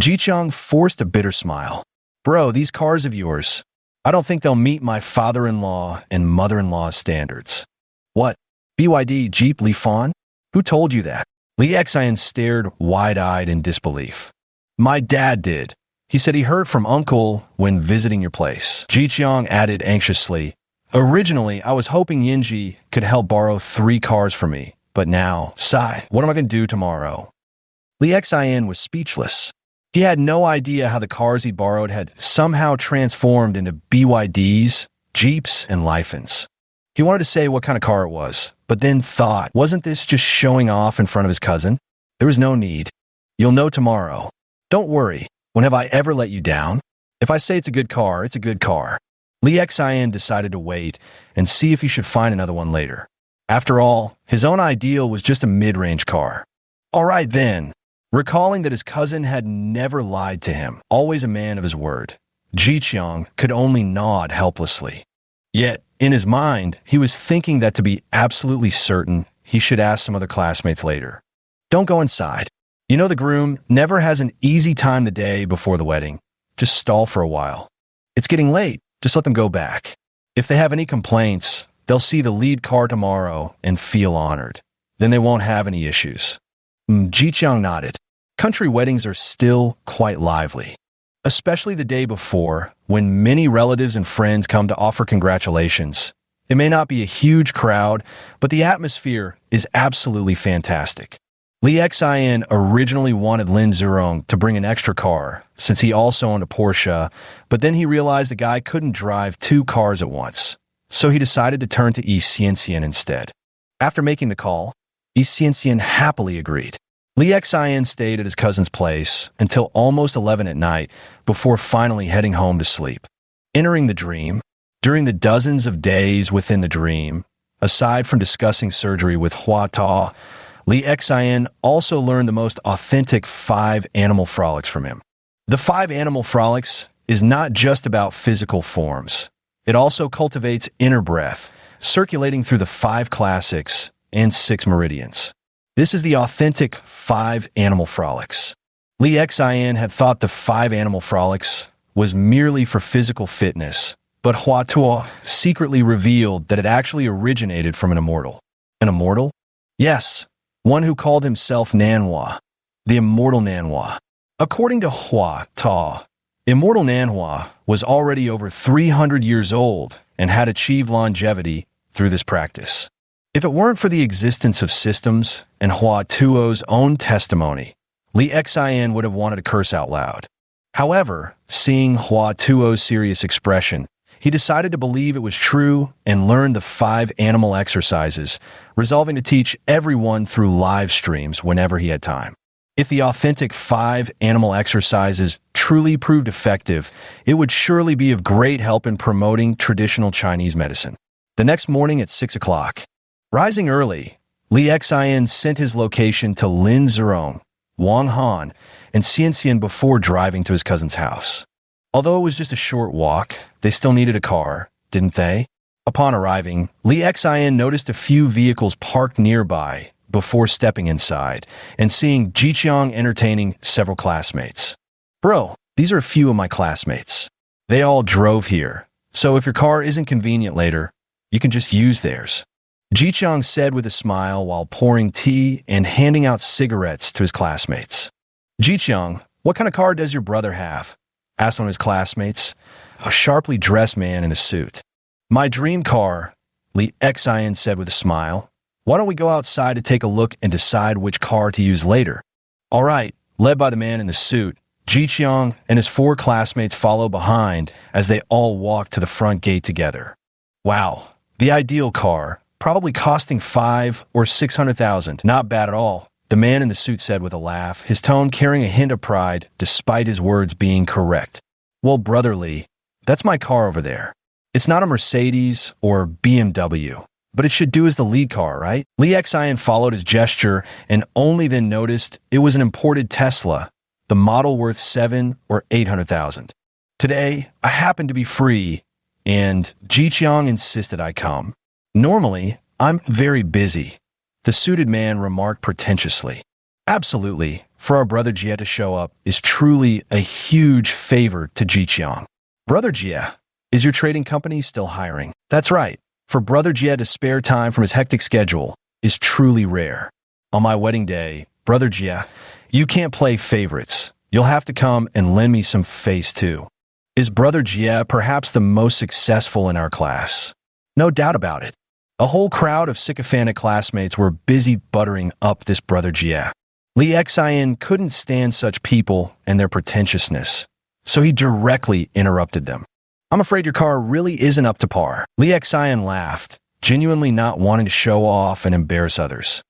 Jiqiang forced a bitter smile. "Bro, these cars of yours, I don't think they'll meet my father-in-law and mother-in-law's standards." "What? BYD, Jeep, Lifan? Who told you that?" Lee Xian stared wide-eyed in disbelief. "My dad did. He said he heard from Uncle when visiting your place." Jiqiang added anxiously, "Originally, I was hoping Yinji could help borrow 3 cars for me, but now, Sai, what am I going to do tomorrow?" Lee Xian was speechless. He had no idea how the cars he borrowed had somehow transformed into BYDs, Jeeps, and Lifans. He wanted to say what kind of car it was, but then thought, wasn't this just showing off in front of his cousin? There was no need. "You'll know tomorrow. Don't worry. When have I ever let you down? If I say it's a good car, it's a good car. Li Xian decided to wait and see if he should find another one later. After all, his own ideal was just a mid-range car. All right then. Recalling that his cousin had never lied to him, always a man of his word, Jiqiang could only nod helplessly. Yet, in his mind, he was thinking that to be absolutely certain, he should ask some other classmates later. Don't go inside. You know the groom never has an easy time the day before the wedding. Just stall for a while. It's getting late. Just let them go back. If they have any complaints, they'll see the lead car tomorrow and feel honored. Then they won't have any issues. Jiqiang nodded. Country weddings are still quite lively, especially the day before, when many relatives and friends come to offer congratulations. It may not be a huge crowd, but the atmosphere is absolutely fantastic. Li Xian originally wanted Lin Zurong to bring an extra car, since he also owned a Porsche, but then he realized the guy couldn't drive two cars at once, so he decided to turn to Yi Xianxian instead. After making the call, Yi Xianxian happily agreed. Li Xian stayed at his cousin's place until almost 11 at night before finally heading home to sleep. Entering the dream, during the dozens of days within the dream, aside from discussing surgery with Hua Ta, Li Xian also learned the most authentic 5 animal frolics from him. The 5 animal frolics is not just about physical forms. It also cultivates inner breath, circulating through the 5 classics and 6 meridians. This is the authentic 5 animal frolics. Li Xian had thought the 5 animal frolics was merely for physical fitness, but Hua Tuo secretly revealed that it actually originated from an immortal. An immortal? Yes, one who called himself Nanhua, the immortal Nanhua. According to Hua Ta, immortal Nanhua was already over 300 years old and had achieved longevity through this practice. If it weren't for the existence of systems and Hua Tuo's own testimony, Li Xian would have wanted to curse out loud. However, seeing Hua Tuo's serious expression, he decided to believe it was true and learned the 5 animal exercises, resolving to teach everyone through live streams whenever he had time. If the authentic 5 animal exercises truly proved effective, it would surely be of great help in promoting traditional Chinese medicine. The next morning at 6 o'clock, rising early, Li Xian sent his location to Lin Zurong, Wang Han, and Xianxian before driving to his cousin's house. Although it was just a short walk, they still needed a car, didn't they? Upon arriving, Li Xian noticed a few vehicles parked nearby before stepping inside and seeing Jiqiang entertaining several classmates. Bro, these are a few of my classmates. They all drove here, so if your car isn't convenient later, you can just use theirs. Jiqiang said with a smile while pouring tea and handing out cigarettes to his classmates. Jiqiang, what kind of car does your brother have? Asked one of his classmates, a sharply dressed man in a suit. My dream car, Li Xian said with a smile. Why don't we go outside to take a look and decide which car to use later? All right, led by the man in the suit, Jiqiang and his 4 classmates follow behind as they all walk to the front gate together. Wow, the ideal car, probably costing 5 or 600,000. Not bad at all, the man in the suit said with a laugh, his tone carrying a hint of pride despite his words being correct. Well, brother Li, that's my car over there. It's not a Mercedes or BMW, but it should do as the lead car, right? Li Xian followed his gesture and only then noticed it was an imported Tesla, the model worth 7 or 800,000. Today, I happened to be free, and Jiqiang insisted I come. Normally, I'm very busy, the suited man remarked pretentiously. Absolutely, for our brother Jie to show up is truly a huge favor to Jiqiang. Brother Jie, is your trading company still hiring? That's right. For brother Jie to spare time from his hectic schedule is truly rare. On my wedding day, brother Jie, you can't play favorites. You'll have to come and lend me some face too. Is brother Jie perhaps the most successful in our class? No doubt about it. A whole crowd of sycophantic classmates were busy buttering up this brother Jie. Li Xian couldn't stand such people and their pretentiousness, so he directly interrupted them. I'm afraid your car really isn't up to par. Li Xian laughed, genuinely not wanting to show off and embarrass others.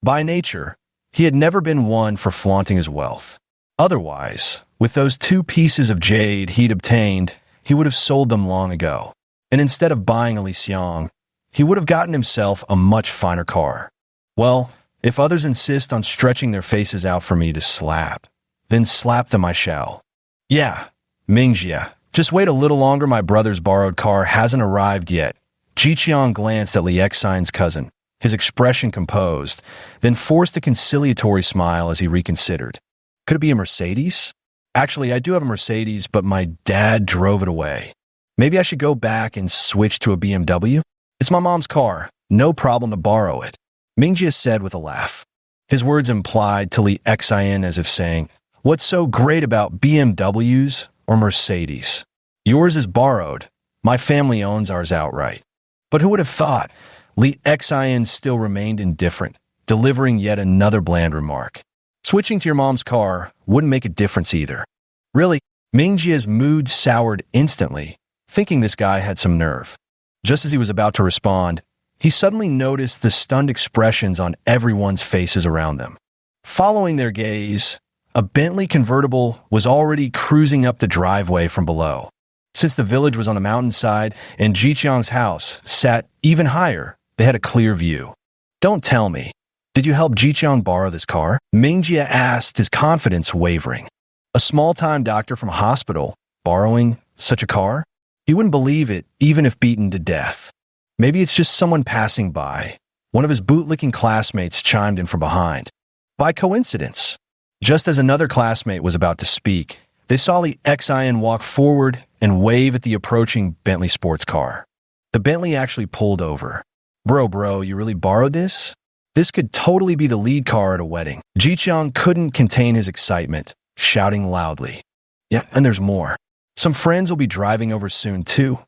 By nature, he had never been one for flaunting his wealth. Otherwise, With those 2 pieces of jade he'd obtained, he would have sold them long ago. And instead of buying a Li Xiang, he would have gotten himself a much finer car. Well, if others insist on stretching their faces out for me to slap, then slap them I shall. Yeah, Mingjie, just wait a little longer. My brother's borrowed car hasn't arrived yet. Jiqiang glanced at Li Xian's cousin, his expression composed, then forced a conciliatory smile as he reconsidered. Could it be a Mercedes? Actually, I do have a Mercedes, but my dad drove it away. Maybe I should go back and switch to a BMW? It's my mom's car. No problem to borrow it. Mingjie said with a laugh. His words implied to Li Xian as if saying, what's so great about BMWs or Mercedes? Yours is borrowed. My family owns ours outright. But who would have thought? Li Xian still remained indifferent, delivering yet another bland remark. Switching to your mom's car wouldn't make a difference either. Really, Mingjie's mood soured instantly, thinking this guy had some nerve. Just as he was about to respond, he suddenly noticed the stunned expressions on everyone's faces around them. Following their gaze, a Bentley convertible was already cruising up the driveway from below. Since the village was on a mountainside and Jiqiang's house sat even higher, they had a clear view. Don't tell me. Did you help Jiqiang borrow this car? Mingjie asked, his confidence wavering. A small-time doctor from a hospital borrowing such a car? He wouldn't believe it, even if beaten to death. Maybe it's just someone passing by. One of his bootlicking classmates chimed in from behind. By coincidence. Just as another classmate was about to speak, they saw Li Xian walk forward and wave at the approaching Bentley sports car. The Bentley actually pulled over. Bro, you really borrowed this? This could totally be the lead car at a wedding. Jiqiang couldn't contain his excitement, shouting loudly. Yeah, and there's more. Some friends will be driving over soon too,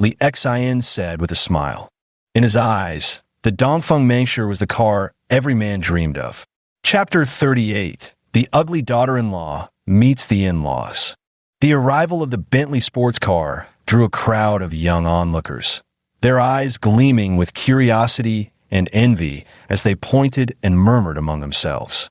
Li Xian said with a smile. In his eyes, the Dongfeng Manshur was the car every man dreamed of. Chapter 38. The ugly daughter-in-law meets the in-laws. The arrival of the Bentley sports car drew a crowd of young onlookers, their eyes gleaming with curiosity and envy as they pointed and murmured among themselves.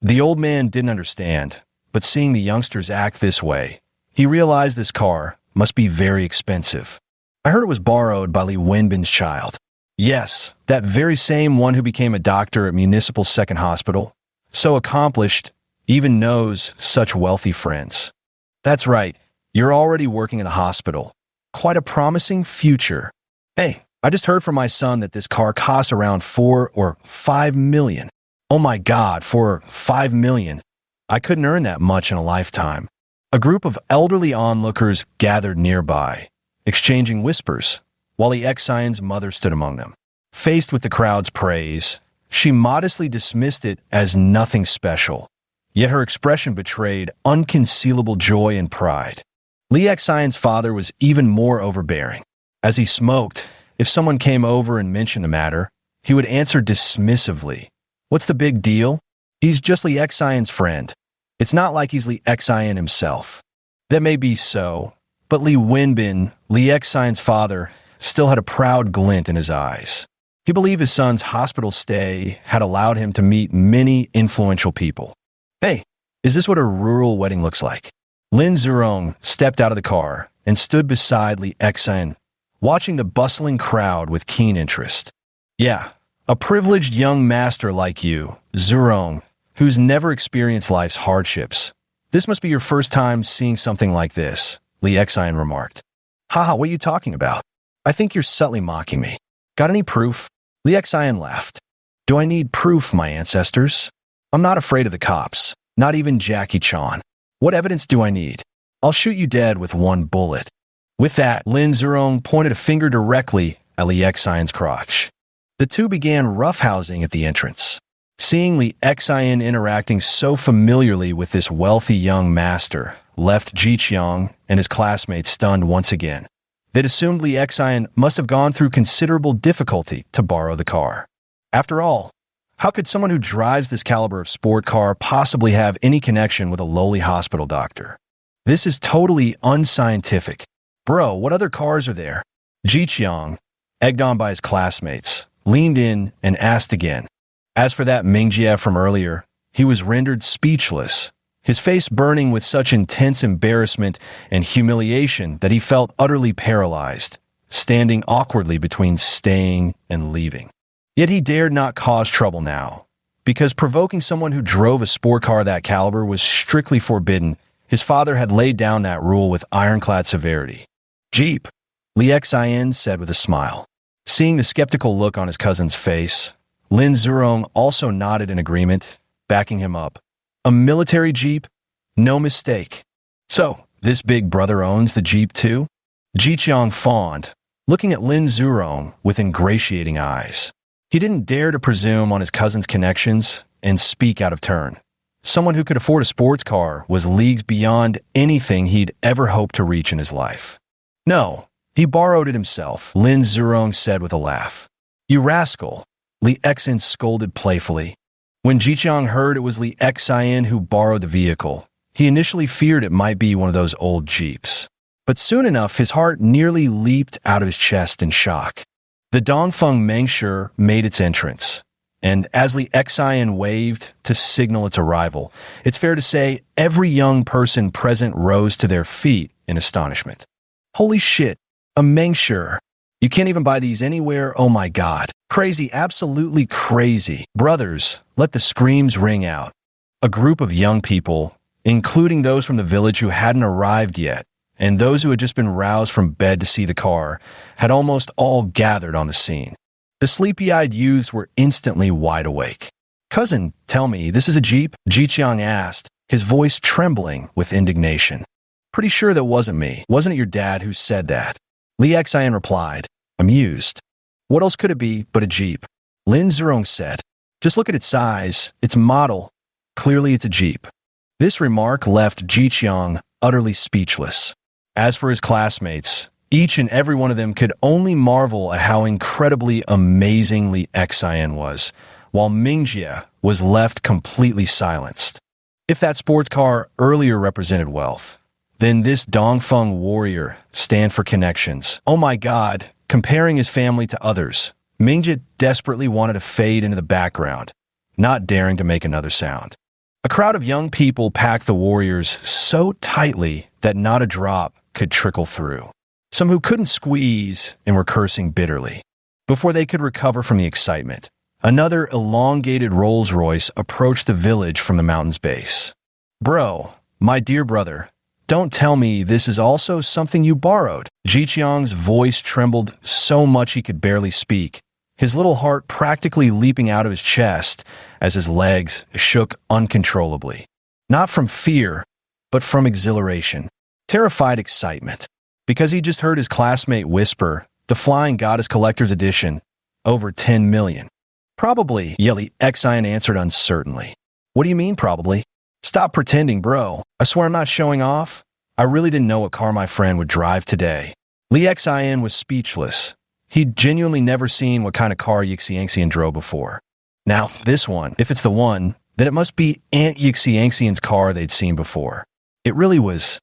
The old man didn't understand, but seeing the youngsters act this way, he realized this car must be very expensive. I heard it was borrowed by Li Wenbin's child. Yes, that very same one who became a doctor at Municipal Second Hospital. So accomplished, even knows such wealthy friends. That's right, you're already working in the hospital. Quite a promising future. Hey, I just heard from my son that this car costs around 4 or 5 million. Oh my God, 4 or 5 million. I couldn't earn that much in a lifetime. A group of elderly onlookers gathered nearby, exchanging whispers, while Li Xian's mother stood among them. Faced with the crowd's praise, she modestly dismissed it as nothing special, yet her expression betrayed unconcealable joy and pride. Li Xian's father was even more overbearing. As he smoked, if someone came over and mentioned the matter, he would answer dismissively, "What's the big deal? He's just Li Xian's friend. It's not like he's Li Xian himself." That may be so, but Li Wenbin, Li Xian's father, still had a proud glint in his eyes. He believed his son's hospital stay had allowed him to meet many influential people. Hey, is this what a rural wedding looks like? Lin Zurong stepped out of the car and stood beside Li Xian, watching the bustling crowd with keen interest. Yeah, a privileged young master like you, Zurong, who's never experienced life's hardships. This must be your first time seeing something like this, Li Xian remarked. Haha, what are you talking about? I think you're subtly mocking me. Got any proof? Li Xian laughed. Do I need proof, my ancestors? I'm not afraid of the cops, not even Jackie Chan. What evidence do I need? I'll shoot you dead with one bullet. With that, Lin Zurong pointed a finger directly at Li Xian's crotch. The two began roughhousing at the entrance. Seeing Li Xian interacting so familiarly with this wealthy young master left Jiqiang and his classmates stunned once again. They'd assumed Li Xian must have gone through considerable difficulty to borrow the car. After all, how could someone who drives this caliber of sport car possibly have any connection with a lowly hospital doctor? This is totally unscientific. Bro, what other cars are there? Jiqiang, egged on by his classmates, leaned in and asked again. As for that Mingjie from earlier, he was rendered speechless, his face burning with such intense embarrassment and humiliation that he felt utterly paralyzed, standing awkwardly between staying and leaving. Yet he dared not cause trouble now, because provoking someone who drove a sport car that caliber was strictly forbidden. His father had laid down that rule with ironclad severity. "Jeep," Lee Xin said with a smile. Seeing the skeptical look on his cousin's face, Lin Zurong also nodded in agreement, backing him up. "A military Jeep? No mistake. So, this big brother owns the Jeep too?" Jiqiang fawned, looking at Lin Zurong with ingratiating eyes. He didn't dare to presume on his cousin's connections and speak out of turn. Someone who could afford a sports car was leagues beyond anything he'd ever hoped to reach in his life. "No, he borrowed it himself," Lin Zurong said with a laugh. "You rascal," Li Xin scolded playfully. When Jiqiang heard it was Li Xin who borrowed the vehicle, he initially feared it might be one of those old Jeeps. But soon enough, his heart nearly leaped out of his chest in shock. The Dongfeng Mengshi made its entrance, and as Li Xin waved to signal its arrival, it's fair to say every young person present rose to their feet in astonishment. "Holy shit, a Mengshi! You can't even buy these anywhere, oh my god. Crazy, absolutely crazy. Brothers, let the screams ring out." A group of young people, including those from the village who hadn't arrived yet, and those who had just been roused from bed to see the car, had almost all gathered on the scene. The sleepy-eyed youths were instantly wide awake. "Cousin, tell me, this is a Jeep?" Jiqiang asked, his voice trembling with indignation. "Pretty sure that wasn't me. Wasn't it your dad who said that?" Li Xin replied, amused. "What else could it be but a Jeep?" Lin Zurong said, "Just look at its size, its model. Clearly it's a Jeep." This remark left Jiqiang utterly speechless. As for his classmates, each and every one of them could only marvel at how incredibly amazing Li Xin was, while Mingjie was left completely silenced. If that sports car earlier represented wealth, then this Dongfeng warrior stand for connections. Oh my god, comparing his family to others, Mingjie desperately wanted to fade into the background, not daring to make another sound. A crowd of young people packed the warriors so tightly that not a drop could trickle through. Some who couldn't squeeze and were cursing bitterly. Before they could recover from the excitement, another elongated Rolls-Royce approached the village from the mountain's base. "Bro, my dear brother, don't tell me this is also something you borrowed." Jiqiang's voice trembled so much he could barely speak, his little heart practically leaping out of his chest as his legs shook uncontrollably. Not from fear, but from exhilaration. Terrified excitement, because he just heard his classmate whisper, "The Flying Goddess Collector's Edition, over 10 million. "Probably," Li Xin answered uncertainly. "What do you mean, probably? Stop pretending, bro. I swear I'm not showing off. I really didn't know what car my friend would drive today." Li Xin was speechless. He'd genuinely never seen what kind of car Yixiangxian drove before. Now, this one, if it's the one, then it must be Aunt Yixiangxian's car they'd seen before. It really was.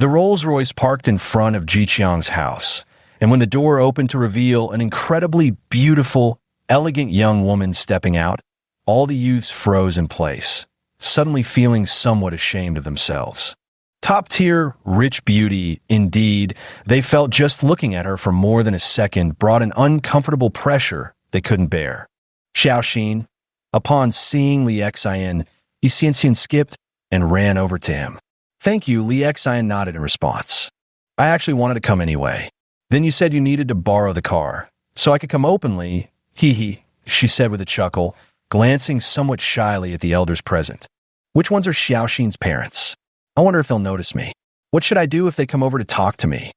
The Rolls-Royce parked in front of Jiqiang's house, and when the door opened to reveal an incredibly beautiful, elegant young woman stepping out, all the youths froze in place, suddenly feeling somewhat ashamed of themselves. Top-tier, rich beauty, indeed, they felt just looking at her for more than a second brought an uncomfortable pressure they couldn't bear. Xiaoxin, upon seeing Li Xin, Yixiangxian skipped and ran over to him. "Thank you," Li Xin nodded in response. "I actually wanted to come anyway. Then you said you needed to borrow the car, so I could come openly. Hee, she said with a chuckle, glancing somewhat shyly at the elders present. "Which ones are Xiaoxin's parents? I wonder if they'll notice me. What should I do if they come over to talk to me?"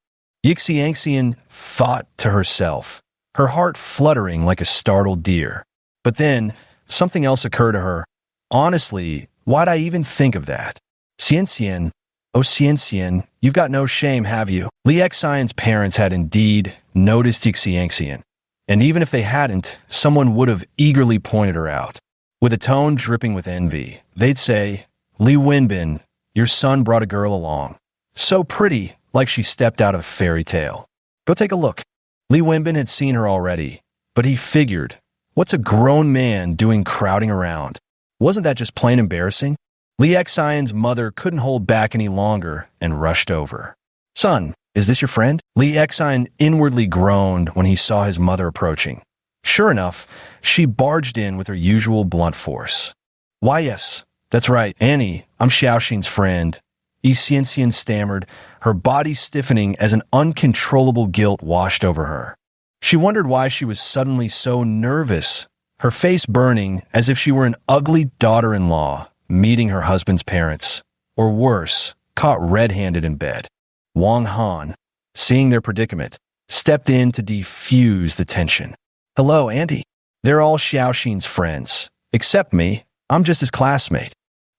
Yixiangxian thought to herself, her heart fluttering like a startled deer. But then, something else occurred to her. Honestly, why'd I even think of that? Xianxian, oh Xianxian, you've got no shame, have you? Li Xion's parents had indeed noticed Yixiangxian, and even if they hadn't, someone would have eagerly pointed her out. With a tone dripping with envy, they'd say, "Li Wenbin, your son brought a girl along. So pretty, like she stepped out of a fairy tale. Go take a look." Li Wenbin had seen her already, but he figured, what's a grown man doing crowding around? Wasn't that just plain embarrassing? Li Xian's mother couldn't hold back any longer and rushed over. Son, is this your friend? Li Xian inwardly groaned when he saw his mother approaching. Sure enough, she barged in with her usual blunt force. Why, yes, that's right, Annie, I'm Xiaoxin's friend. Yi Xianxian stammered, her body stiffening as an uncontrollable guilt washed over her. She wondered why she was suddenly so nervous, her face burning as if she were an ugly daughter-in-law meeting her husband's parents, or worse, caught red-handed in bed. Wang Han, seeing their predicament, stepped in to defuse the tension. Hello, Auntie. They're all Xiaoxin's friends, except me. I'm just his classmate.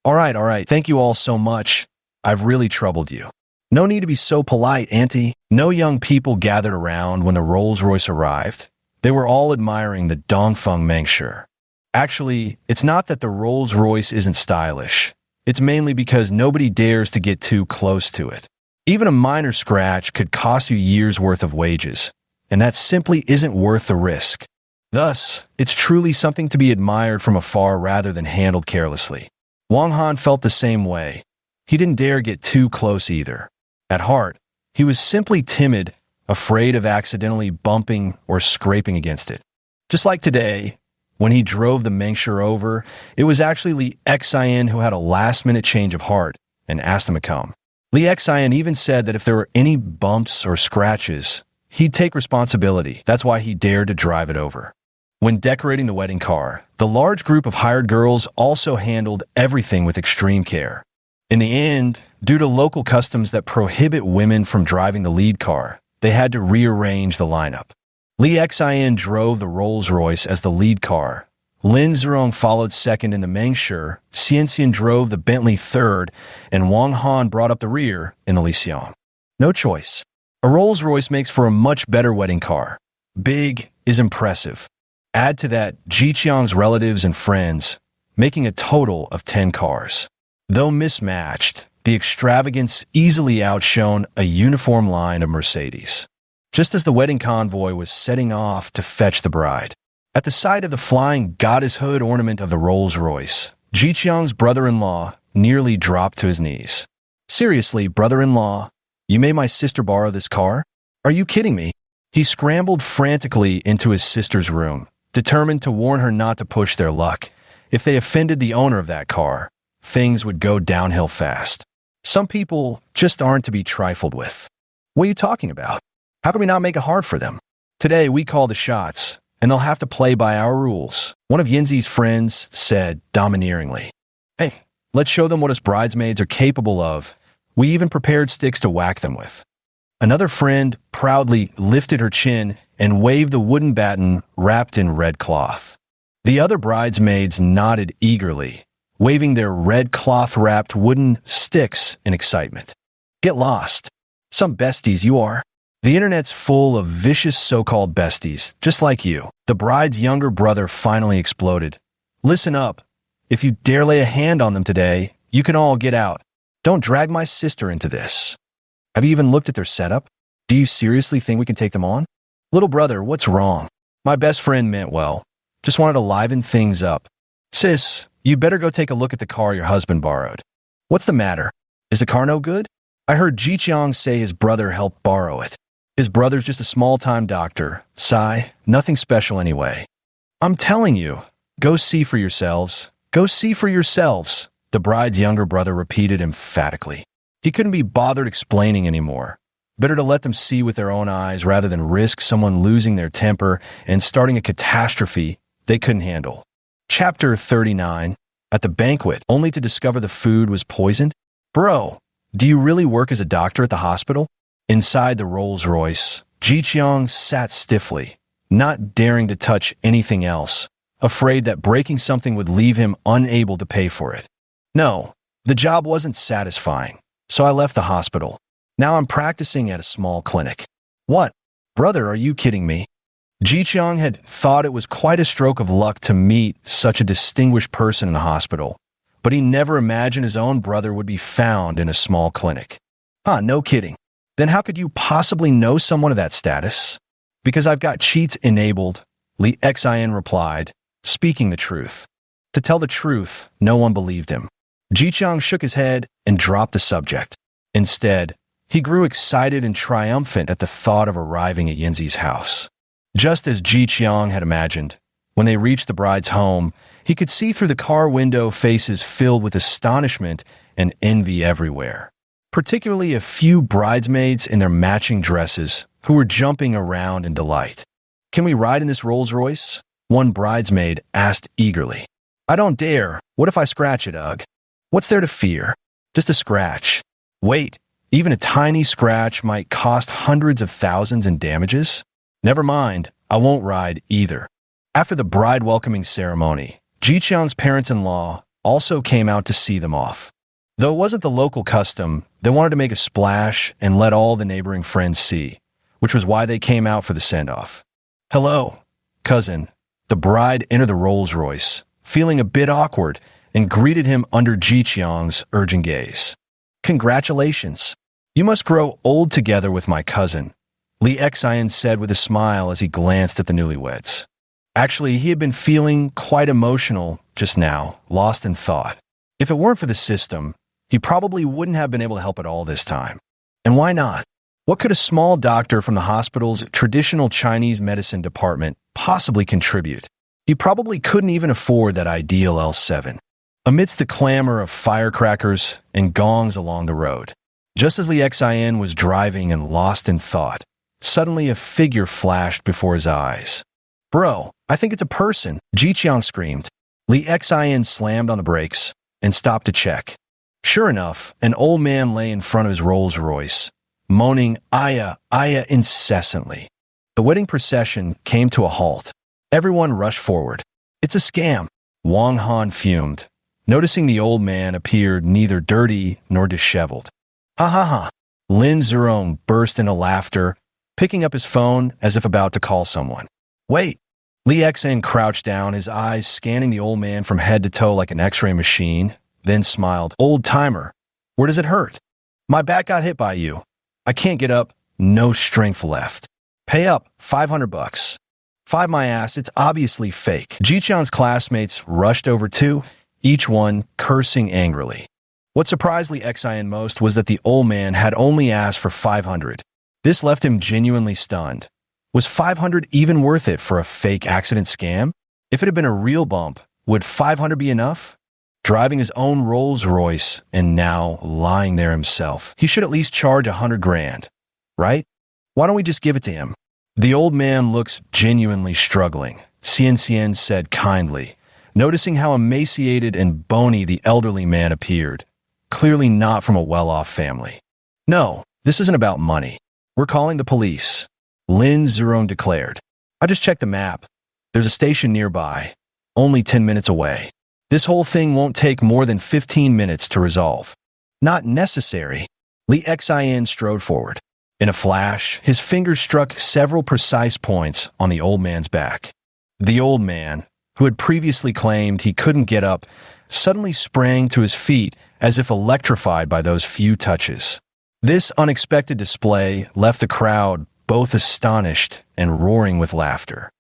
All right, thank you all so much. I've really troubled you. No need to be so polite, Auntie. No young people gathered around when the Rolls-Royce arrived. They were all admiring the Dongfeng Mengshi. Actually, it's not that the Rolls-Royce isn't stylish. It's mainly because nobody dares to get too close to it. Even a minor scratch could cost you years' worth of wages, and that simply isn't worth the risk. Thus, it's truly something to be admired from afar rather than handled carelessly. Wang Han felt the same way. He didn't dare get too close either. At heart, he was simply timid, afraid of accidentally bumping or scraping against it. Just like today, when he drove the Mengshi over, it was actually Li Xian who had a last-minute change of heart and asked him to come. Li Xian even said that if there were any bumps or scratches, he'd take responsibility. That's why he dared to drive it over. When decorating the wedding car, the large group of hired girls also handled everything with extreme care. In the end, due to local customs that prohibit women from driving the lead car, they had to rearrange the lineup. Li Xian drove the Rolls-Royce as the lead car. Lin Zirong followed second in the Mengshi, Xianxian drove the Bentley third, and Wang Han brought up the rear in the Lyceum. No choice. A Rolls-Royce makes for a much better wedding car. Big is impressive. Add to that Jiqiang's relatives and friends, making a total of 10 cars. Though mismatched, the extravagance easily outshone a uniform line of Mercedes. Just as the wedding convoy was setting off to fetch the bride, at the sight of the flying goddess hood ornament of the Rolls-Royce, Jiqiang's brother-in-law nearly dropped to his knees. Seriously, brother-in-law, you made my sister borrow this car? Are you kidding me? He scrambled frantically into his sister's room, determined to warn her not to push their luck. If they offended the owner of that car, things would go downhill fast. Some people just aren't to be trifled with. What are you talking about? How can we not make it hard for them? Today, we call the shots, and they'll have to play by our rules, one of Yinzi's friends said domineeringly. Hey, let's show them what us bridesmaids are capable of. We even prepared sticks to whack them with. Another friend proudly lifted her chin and waved the wooden baton wrapped in red cloth. The other bridesmaids nodded eagerly, waving their red cloth-wrapped wooden sticks in excitement. Get lost. Some besties you are. The internet's full of vicious so-called besties, just like you. The bride's younger brother finally exploded. Listen up. If you dare lay a hand on them today, you can all get out. Don't drag my sister into this. Have you even looked at their setup? Do you seriously think we can take them on? Little brother, what's wrong? My best friend meant well. Just wanted to liven things up. Sis, you better go take a look at the car your husband borrowed. What's the matter? Is the car no good? I heard Jiqiang say his brother helped borrow it. His brother's just a small-time doctor. Sigh, nothing special anyway. I'm telling you, go see for yourselves. Go see for yourselves, the bride's younger brother repeated emphatically. He couldn't be bothered explaining anymore. Better to let them see with their own eyes rather than risk someone losing their temper and starting a catastrophe they couldn't handle. Chapter 39. At the banquet, only to discover the food was poisoned? Bro, do you really work as a doctor at the hospital? Inside the Rolls-Royce, Jiqiang sat stiffly, not daring to touch anything else, afraid that breaking something would leave him unable to pay for it. No, the job wasn't satisfying, so I left the hospital. Now I'm practicing at a small clinic. What? Brother, are you kidding me? Jiqiang had thought it was quite a stroke of luck to meet such a distinguished person in the hospital, but he never imagined his own brother would be found in a small clinic. No kidding. Then how could you possibly know someone of that status? Because I've got cheats enabled, Li Xian replied, speaking the truth. To tell the truth, no one believed him. Ji-chang shook his head and dropped the subject. Instead, he grew excited and triumphant at the thought of arriving at Yinzi's house. Just as Ji-chang had imagined, when they reached the bride's home, he could see through the car window faces filled with astonishment and envy everywhere, particularly a few bridesmaids in their matching dresses who were jumping around in delight. "Can we ride in this Rolls-Royce?" one bridesmaid asked eagerly. "I don't dare. What if I scratch it, Ugh? What's there to fear? Just a scratch." "Wait, even a tiny scratch might cost hundreds of thousands in damages?" "Never mind, I won't ride either." After the bride welcoming ceremony, Ji-chang's parents-in-law also came out to see them off. Though it wasn't the local custom, they wanted to make a splash and let all the neighboring friends see, which was why they came out for the send-off. "Hello, cousin." The bride entered the Rolls-Royce, feeling a bit awkward, and greeted him under Ji-chang's urgent gaze. "Congratulations. You must grow old together with my cousin," Lee Xian said with a smile as he glanced at the newlyweds. Actually, he had been feeling quite emotional just now, lost in thought. If it weren't for the system, he probably wouldn't have been able to help at all this time. And why not? What could a small doctor from the hospital's traditional Chinese medicine department possibly contribute? He probably couldn't even afford that ideal L7. Amidst the clamor of firecrackers and gongs along the road, just as Lee Xian was driving and lost in thought, suddenly a figure flashed before his eyes. "Bro, I think it's a person," Ji-chang screamed. Lee Xian slammed on the brakes and stopped to check. Sure enough, an old man lay in front of his Rolls-Royce, moaning "Aya, Aya" incessantly. The wedding procession came to a halt. Everyone rushed forward. "It's a scam," Wang Han fumed, noticing the old man appeared neither dirty nor disheveled. "Ha ha ha." Lin Zurong burst into laughter, picking up his phone as if about to call someone. "Wait." Lee Xian crouched down, his eyes scanning the old man from head to toe like an x-ray machine, then smiled. "Old timer, where does it hurt?" "My back got hit by you. I can't get up. No strength left." "Pay up, $500. "5 my ass, it's obviously fake." Ji-chang's classmates rushed over too, each one cursing angrily. What surprised Lee Xian most was that the old man had only asked for 500. This left him genuinely stunned. Was 500 even worth it for a fake accident scam? If it had been a real bump, would 500 be enough? Driving his own Rolls-Royce and now lying there himself, he should at least charge 100 grand, right? Why don't we just give it to him? "The old man looks genuinely struggling," Xian said kindly, noticing how emaciated and bony the elderly man appeared, clearly not from a well-off family. "No, this isn't about money. We're calling the police," Lin Zurong declared. "I just checked the map. There's a station nearby, only 10 minutes away. This whole thing won't take more than 15 minutes to resolve." "Not necessary." Lee Xian strode forward. In a flash, his fingers struck several precise points on the old man's back. The old man, who had previously claimed he couldn't get up, suddenly sprang to his feet as if electrified by those few touches. This unexpected display left the crowd both astonished and roaring with laughter.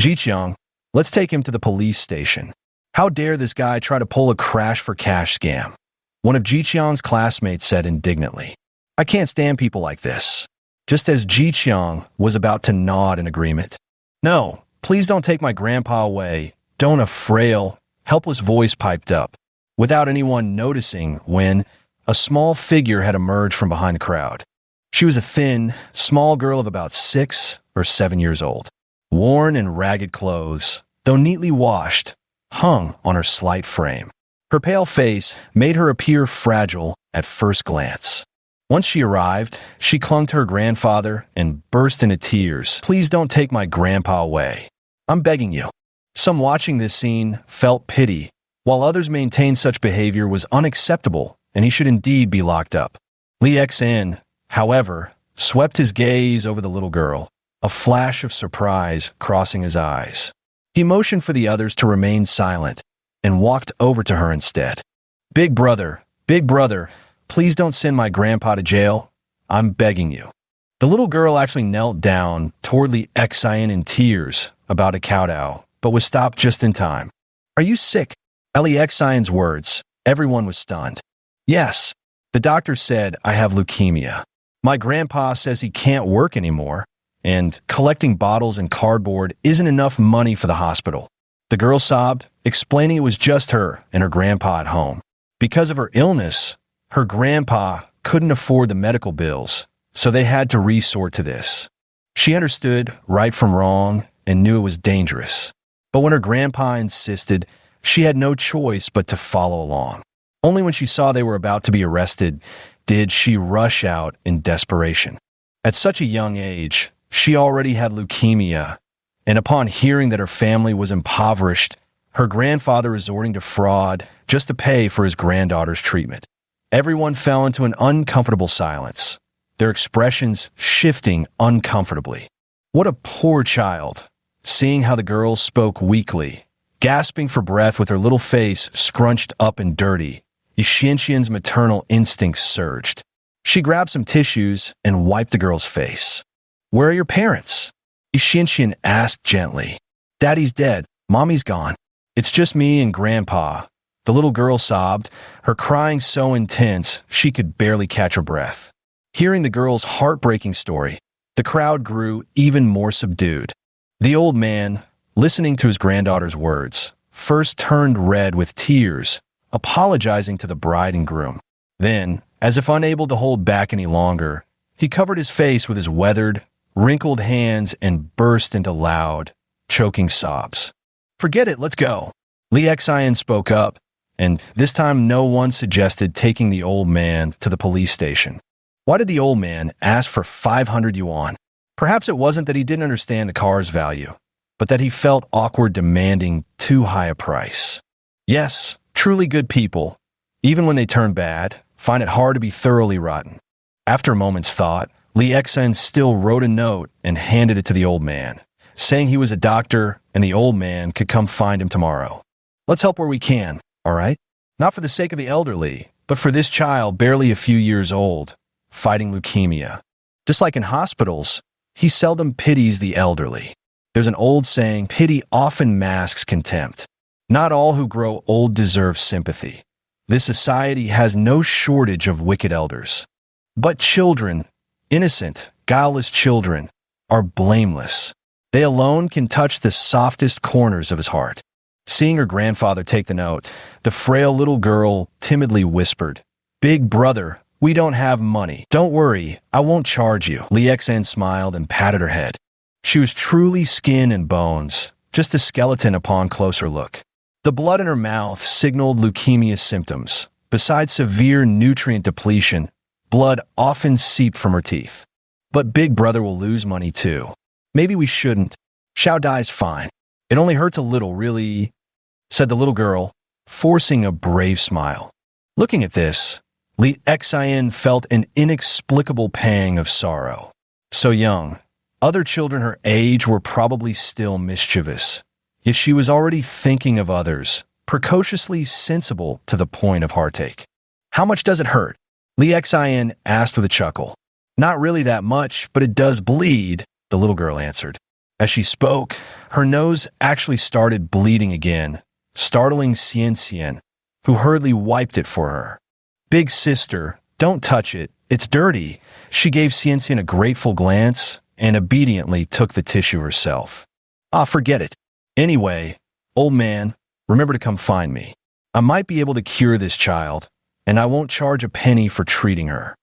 "Ji-chang, let's take him to the police station. How dare this guy try to pull a crash for cash scam?" one of Ji-chang's classmates said indignantly. "I can't stand people like this." Just as Ji-chang was about to nod in agreement. "No, please don't take my grandpa away. Don't," a frail, helpless voice piped up, without anyone noticing when a small figure had emerged from behind the crowd. She was a thin, small girl of about 6 or 7 years old. Worn and ragged clothes, though neatly washed, hung on her slight frame. Her pale face made her appear fragile at first glance. Once she arrived, she clung to her grandfather and burst into tears. "Please don't take my grandpa away. I'm begging you." Some watching this scene felt pity, while others maintained such behavior was unacceptable and he should indeed be locked up. Lee Xian, however, swept his gaze over the little girl, a flash of surprise crossing his eyes. He motioned for the others to remain silent and walked over to her instead. Big brother, please don't send my grandpa to jail. I'm begging you." The little girl actually knelt down toward Lee Xian in tears, about to kowtow, but was stopped just in time. "Are you sick?" At Lee Xian's words, Everyone was stunned. Yes, the doctor said I have leukemia. My grandpa says he can't work anymore, and collecting bottles and cardboard isn't enough money for the hospital. The girl sobbed, explaining it was just her and her grandpa at home. Because of her illness, her grandpa couldn't afford the medical bills, so they had to resort to this. She understood right from wrong and knew it was dangerous. But when her grandpa insisted, she had no choice but to follow along. Only when she saw they were about to be arrested did she rush out in desperation. At such a young age, she already had leukemia, and upon hearing that her family was impoverished, her grandfather resorting to fraud just to pay for his granddaughter's treatment. Everyone fell into an uncomfortable silence, their expressions shifting uncomfortably. What a poor child, seeing how the girl spoke weakly, gasping for breath with her little face scrunched up and dirty. Xianxian's maternal instincts surged. She grabbed some tissues and wiped the girl's face. "Where are your parents?" Xianxian asked gently. "Daddy's dead. Mommy's gone. It's just me and Grandpa." The little girl sobbed, her crying so intense she could barely catch her breath. Hearing the girl's heartbreaking story, the crowd grew even more subdued. The old man, listening to his granddaughter's words, first turned red with tears, apologizing to the bride and groom. Then, as if unable to hold back any longer, he covered his face with his weathered, wrinkled hands and burst into loud, choking sobs. "Forget it, let's go." Li Xian spoke up, and this time no one suggested taking the old man to the police station. Why did the old man ask for 500 yuan? Perhaps it wasn't that he didn't understand the car's value, but that he felt awkward demanding too high a price. Yes, truly good people, even when they turn bad, find it hard to be thoroughly rotten. After a moment's thought, Li Xian still wrote a note and handed it to the old man, saying he was a doctor and the old man could come find him tomorrow. "Let's help where we can, all right? Not for the sake of the elderly, but for this child barely a few years old, fighting leukemia." Just like in hospitals, he seldom pities the elderly. There's an old saying, pity often masks contempt. Not all who grow old deserve sympathy. This society has no shortage of wicked elders. But children, innocent, guileless children, are blameless. They alone can touch the softest corners of his heart. Seeing her grandfather take the note, the frail little girl timidly whispered, "Big brother, we don't have money. Don't worry, I won't charge you." Li Xian smiled and patted her head. She was truly skin and bones, just a skeleton upon closer look. The blood in her mouth signaled leukemia symptoms. Besides severe nutrient depletion, blood often seeped from her teeth. "But Big Brother will lose money too. Maybe we shouldn't. Xiao Dai's fine. It only hurts a little, really," said the little girl, forcing a brave smile. Looking at this, Li Xian felt an inexplicable pang of sorrow. So young, other children her age were probably still mischievous. Yet she was already thinking of others, precociously sensible to the point of heartache. "How much does it hurt?" Li Xian asked with a chuckle. "Not really that much, but it does bleed," the little girl answered. As she spoke, her nose actually started bleeding again, startling Xianxian, who hurriedly wiped it for her. "Big sister, don't touch it. It's dirty." She gave Xianxian a grateful glance and obediently took the tissue herself. "Ah, forget it. Anyway, old man, remember to come find me. I might be able to cure this child, and I won't charge a penny for treating her."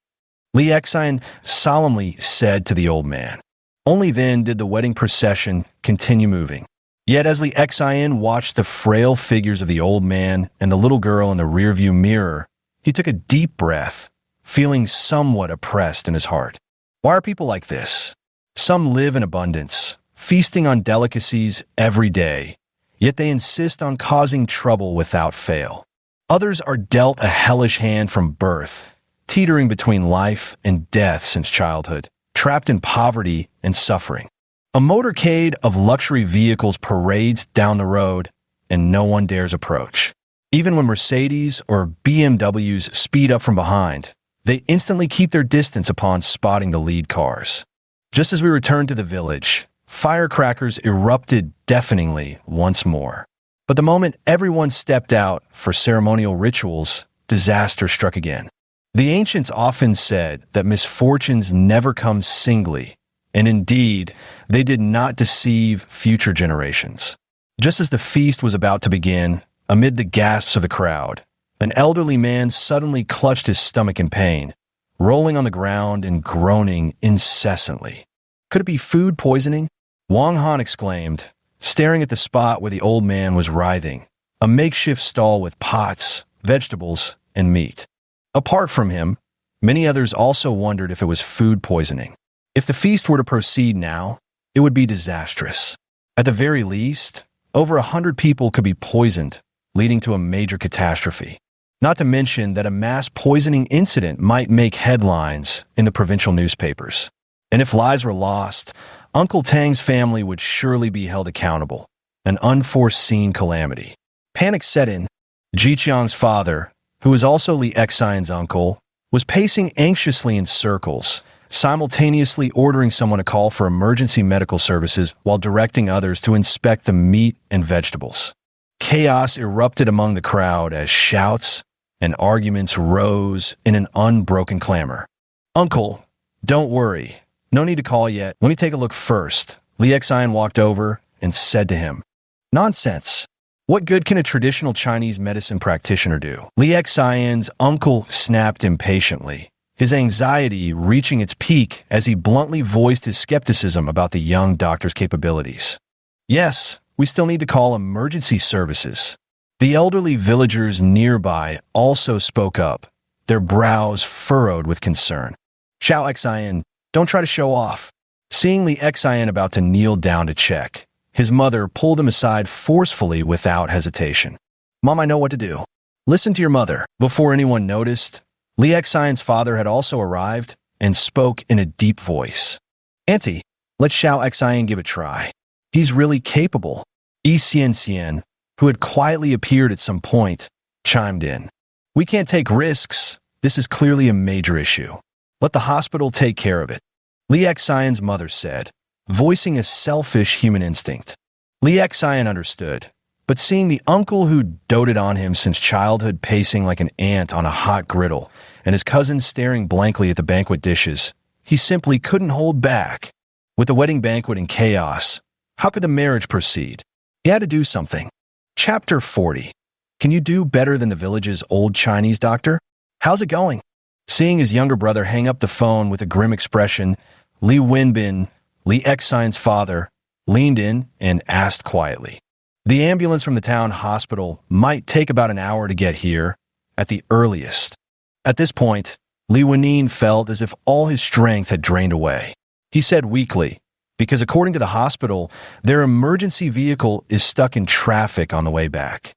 Li Xian solemnly said to the old man. Only then did the wedding procession continue moving. Yet as Li Xian watched the frail figures of the old man and the little girl in the rearview mirror, he took a deep breath, feeling somewhat oppressed in his heart. Why are people like this? Some live in abundance, feasting on delicacies every day, yet they insist on causing trouble without fail. Others are dealt a hellish hand from birth, teetering between life and death since childhood, trapped in poverty and suffering. A motorcade of luxury vehicles parades down the road, and no one dares approach. Even when Mercedes or BMWs speed up from behind, they instantly keep their distance upon spotting the lead cars. Just as we returned to the village, firecrackers erupted deafeningly once more. But the moment everyone stepped out for ceremonial rituals, disaster struck again. The ancients often said that misfortunes never come singly, and indeed, they did not deceive future generations. Just as the feast was about to begin, amid the gasps of the crowd, an elderly man suddenly clutched his stomach in pain, rolling on the ground and groaning incessantly. Could it be food poisoning? Wang Han exclaimed, staring at the spot where the old man was writhing, a makeshift stall with pots, vegetables, and meat. Apart from him, many others also wondered if it was food poisoning. If the feast were to proceed now, it would be disastrous. At the very least, over 100 people could be poisoned, leading to a major catastrophe. Not to mention that a mass poisoning incident might make headlines in the provincial newspapers. And if lives were lost, Uncle Tang's family would surely be held accountable, an unforeseen calamity. Panic set in. Ji Qiang's father, who was also Li Xian's uncle, was pacing anxiously in circles, simultaneously ordering someone to call for emergency medical services while directing others to inspect the meat and vegetables. Chaos erupted among the crowd as shouts and arguments rose in an unbroken clamor. "Uncle, don't worry. No need to call yet. Let me take a look first." Li Xian walked over and said to him, "Nonsense. What good can a traditional Chinese medicine practitioner do?" Li Xian's uncle snapped impatiently, his anxiety reaching its peak as he bluntly voiced his skepticism about the young doctor's capabilities. "Yes, we still need to call emergency services." The elderly villagers nearby also spoke up, their brows furrowed with concern. "Xiao Xian, don't try to show off." Seeing Li Xian about to kneel down to check, his mother pulled him aside forcefully without hesitation. "Mom, I know what to do. Listen to your mother." Before anyone noticed, Li Xian's father had also arrived and spoke in a deep voice. "Auntie, let Xiao Xian give a try. He's really capable." Yi Xian, who had quietly appeared at some point, chimed in. "We can't take risks. This is clearly a major issue. Let the hospital take care of it," Li Xian's mother said, voicing a selfish human instinct. Li Xian understood, but seeing the uncle who doted on him since childhood pacing like an ant on a hot griddle and his cousin staring blankly at the banquet dishes, he simply couldn't hold back. With the wedding banquet in chaos, how could the marriage proceed? He had to do something. Chapter 40. Can you do better than the village's old Chinese doctor? How's it going? Seeing his younger brother hang up the phone with a grim expression, Li Wenbin, Li Xian's father, leaned in and asked quietly. The ambulance from the town hospital might take about an hour to get here, at the earliest. At this point, Li Wenin felt as if all his strength had drained away. He said weakly, because according to the hospital, their emergency vehicle is stuck in traffic on the way back.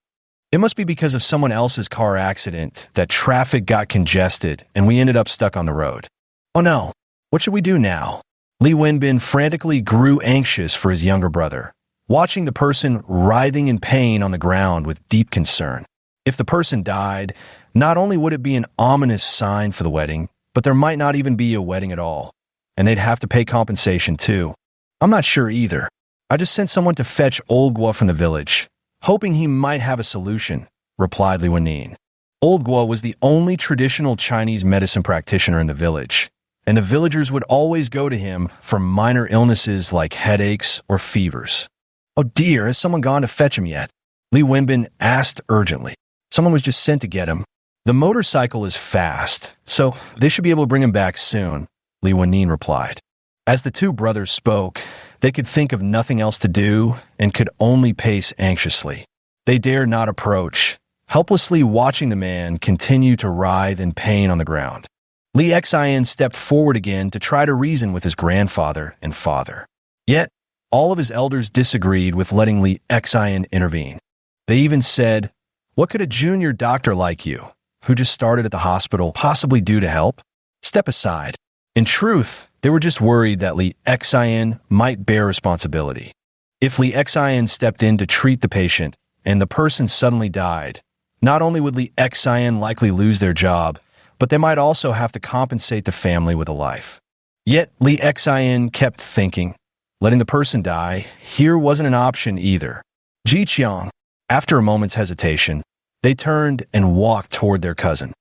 It must be because of someone else's car accident that traffic got congested and we ended up stuck on the road. Oh no, what should we do now? Li Wenbin frantically grew anxious for his younger brother, watching the person writhing in pain on the ground with deep concern. If the person died, not only would it be an ominous sign for the wedding, but there might not even be a wedding at all, and they'd have to pay compensation too. I'm not sure either. I just sent someone to fetch Old Guo from the village, hoping he might have a solution, replied Li Wenin. Old Guo was the only traditional Chinese medicine practitioner in the village, and the villagers would always go to him for minor illnesses like headaches or fevers. Oh dear, has someone gone to fetch him yet? Li Wenbin asked urgently. Someone was just sent to get him. The motorcycle is fast, so they should be able to bring him back soon, Li Wenin replied. As the two brothers spoke, they could think of nothing else to do and could only pace anxiously. They dared not approach, helplessly watching the man continue to writhe in pain on the ground. Li Xian stepped forward again to try to reason with his grandfather and father. Yet, all of his elders disagreed with letting Li Xian intervene. They even said, "What could a junior doctor like you, who just started at the hospital, possibly do to help? Step aside." In truth, they were just worried that Li Xian might bear responsibility. If Li Xian stepped in to treat the patient and the person suddenly died, not only would Li Xian likely lose their job, but they might also have to compensate the family with a life. Yet Li Xian kept thinking, letting the person die here wasn't an option either. Ji Qiang, After a moment's hesitation, they turned and walked toward their cousin.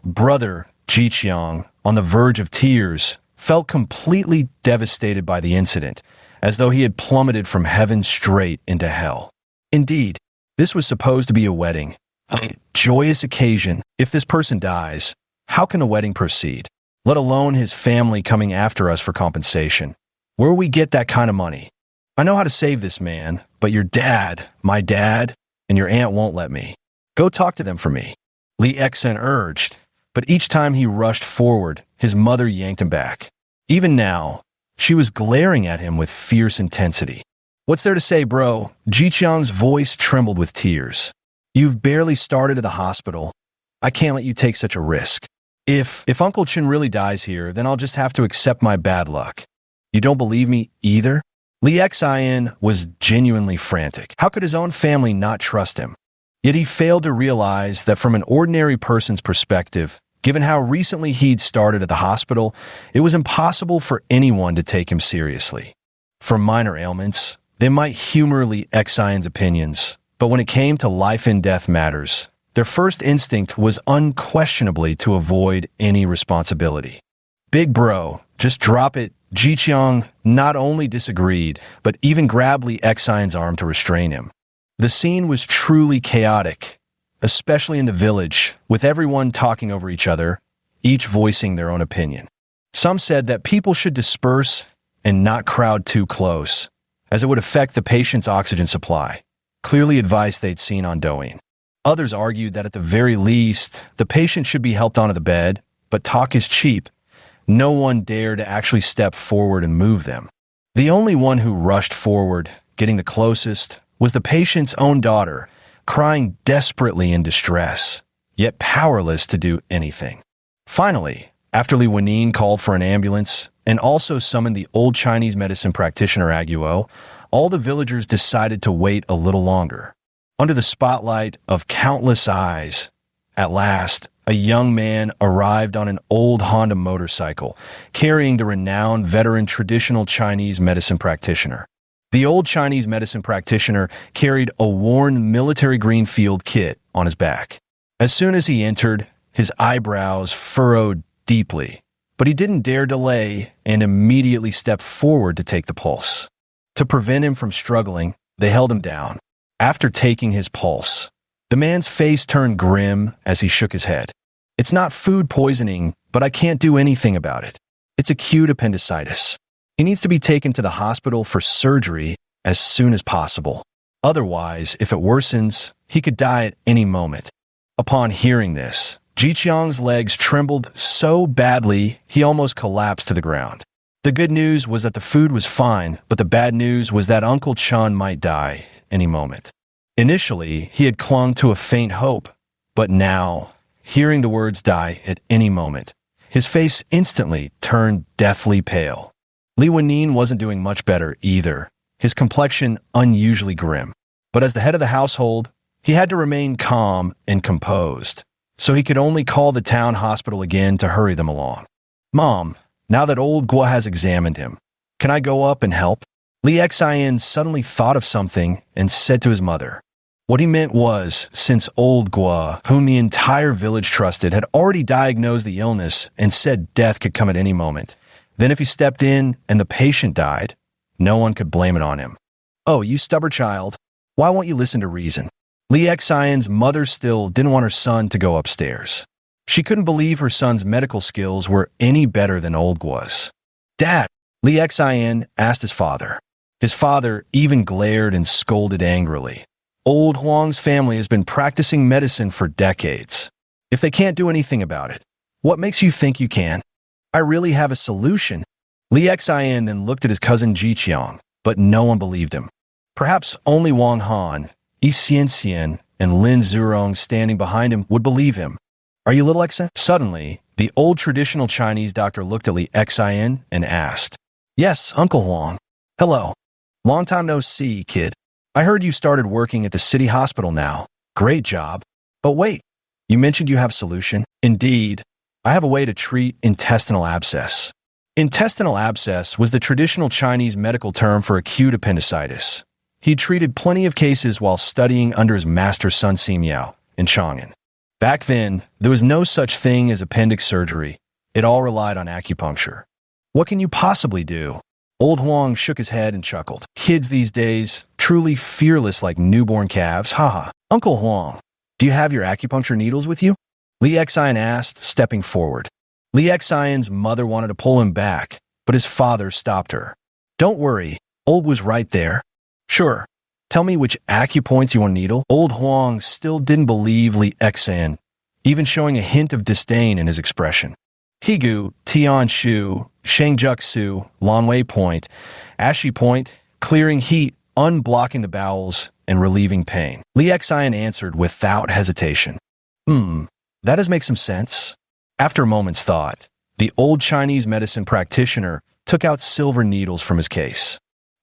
Brother Jiqiang, on the verge of tears, felt completely devastated by the incident, as though he had plummeted from heaven straight into hell. Indeed, this was supposed to be a wedding, a joyous occasion. If this person dies, how can the wedding proceed? Let alone his family coming after us for compensation. Where will we get that kind of money? I know how to save this man, but your dad, my dad, and your aunt won't let me. Go talk to them for me. Li Exen urged, but each time he rushed forward, his mother yanked him back. Even now, she was glaring at him with fierce intensity. What's there to say, bro? Jiqiang's voice trembled with tears. You've barely started at the hospital. I can't let you take such a risk. If Uncle Chen really dies here, then I'll just have to accept my bad luck. You don't believe me either? Li Xian was genuinely frantic. How could his own family not trust him? Yet he failed to realize that from an ordinary person's perspective, given how recently he'd started at the hospital, it was impossible for anyone to take him seriously. For minor ailments, they might humor Li Xian's opinions, but when it came to life and death matters, their first instinct was unquestionably to avoid any responsibility. Big bro, just drop it. Jiqiang not only disagreed, but even grabbed Li Xian's arm to restrain him. The scene was truly chaotic, especially in the village, with everyone talking over each other, each voicing their own opinion. Some said that people should disperse and not crowd too close, as it would affect the patient's oxygen supply, clearly advice they'd seen on Douyin. Others argued that at the very least, the patient should be helped onto the bed, but talk is cheap. No one dared to actually step forward and move them. The only one who rushed forward, getting the closest, was the patient's own daughter, crying desperately in distress, yet powerless to do anything. Finally, after Li Wenin called for an ambulance and also summoned the old Chinese medicine practitioner Aguo, all the villagers decided to wait a little longer. Under the spotlight of countless eyes, at last, a young man arrived on an old Honda motorcycle, carrying the renowned veteran traditional Chinese medicine practitioner. The old Chinese medicine practitioner carried a worn military green field kit on his back. As soon as he entered, his eyebrows furrowed deeply, but he didn't dare delay and immediately stepped forward to take the pulse. To prevent him from struggling, they held him down. After taking his pulse, the man's face turned grim as he shook his head. It's not food poisoning, but I can't do anything about it. It's acute appendicitis. He needs to be taken to the hospital for surgery as soon as possible. Otherwise, if it worsens, he could die at any moment. Upon hearing this, Jiqiang's legs trembled so badly he almost collapsed to the ground. The good news was that the food was fine, but the bad news was that Uncle Chen might die any moment. Initially, he had clung to a faint hope, but now, hearing the words "die at any moment," his face instantly turned deathly pale. Li Wenin wasn't doing much better either, his complexion unusually grim. But as the head of the household, he had to remain calm and composed, so he could only call the town hospital again to hurry them along. "Mom, now that old Guo has examined him, can I go up and help?" Li Xian suddenly thought of something and said to his mother. What he meant was, since old Guo, whom the entire village trusted, had already diagnosed the illness and said death could come at any moment, then if he stepped in and the patient died, no one could blame it on him. "Oh, you stubborn child, why won't you listen to reason?" Li Xian's mother still didn't want her son to go upstairs. She couldn't believe her son's medical skills were any better than old Guo's. "Dad," Li Xian asked his father. His father even glared and scolded angrily. Old Huang's family has been practicing medicine for decades. If they can't do anything about it, what makes you think you can? I really have a solution. Li Xian then looked at his cousin Jiqiang, but no one believed him. Perhaps only Wang Han, Yi Xianxian, and Lin Zurong standing behind him would believe him. "Are you little Xian?" Suddenly, the old traditional Chinese doctor looked at Li Xian and asked, "Yes, Uncle Huang. Hello. Long time no see, kid. I heard you started working at the city hospital now. Great job. But wait, you mentioned you have a solution?" "Indeed. I have a way to treat intestinal abscess." Intestinal abscess was the traditional Chinese medical term for acute appendicitis. He treated plenty of cases while studying under his master Sun Simiao in Chang'an. Back then, there was no such thing as appendix surgery. It all relied on acupuncture. What can you possibly do? Old Huang shook his head and chuckled. Kids these days, truly fearless like newborn calves, haha. Uncle Huang, do you have your acupuncture needles with you? Li Xian asked, stepping forward. Li Xian's mother wanted to pull him back, but his father stopped her. Don't worry, Old was right there. Sure, tell me which acupoints you want needle. Old Huang still didn't believe Li Xian, even showing a hint of disdain in his expression. Higu, Tian Shu, Shangjuk Su, Lanwei Point, Ashi Point, clearing heat, unblocking the bowels, and relieving pain. Li Xian answered without hesitation. That does make some sense. After a moment's thought, the old Chinese medicine practitioner took out silver needles from his case.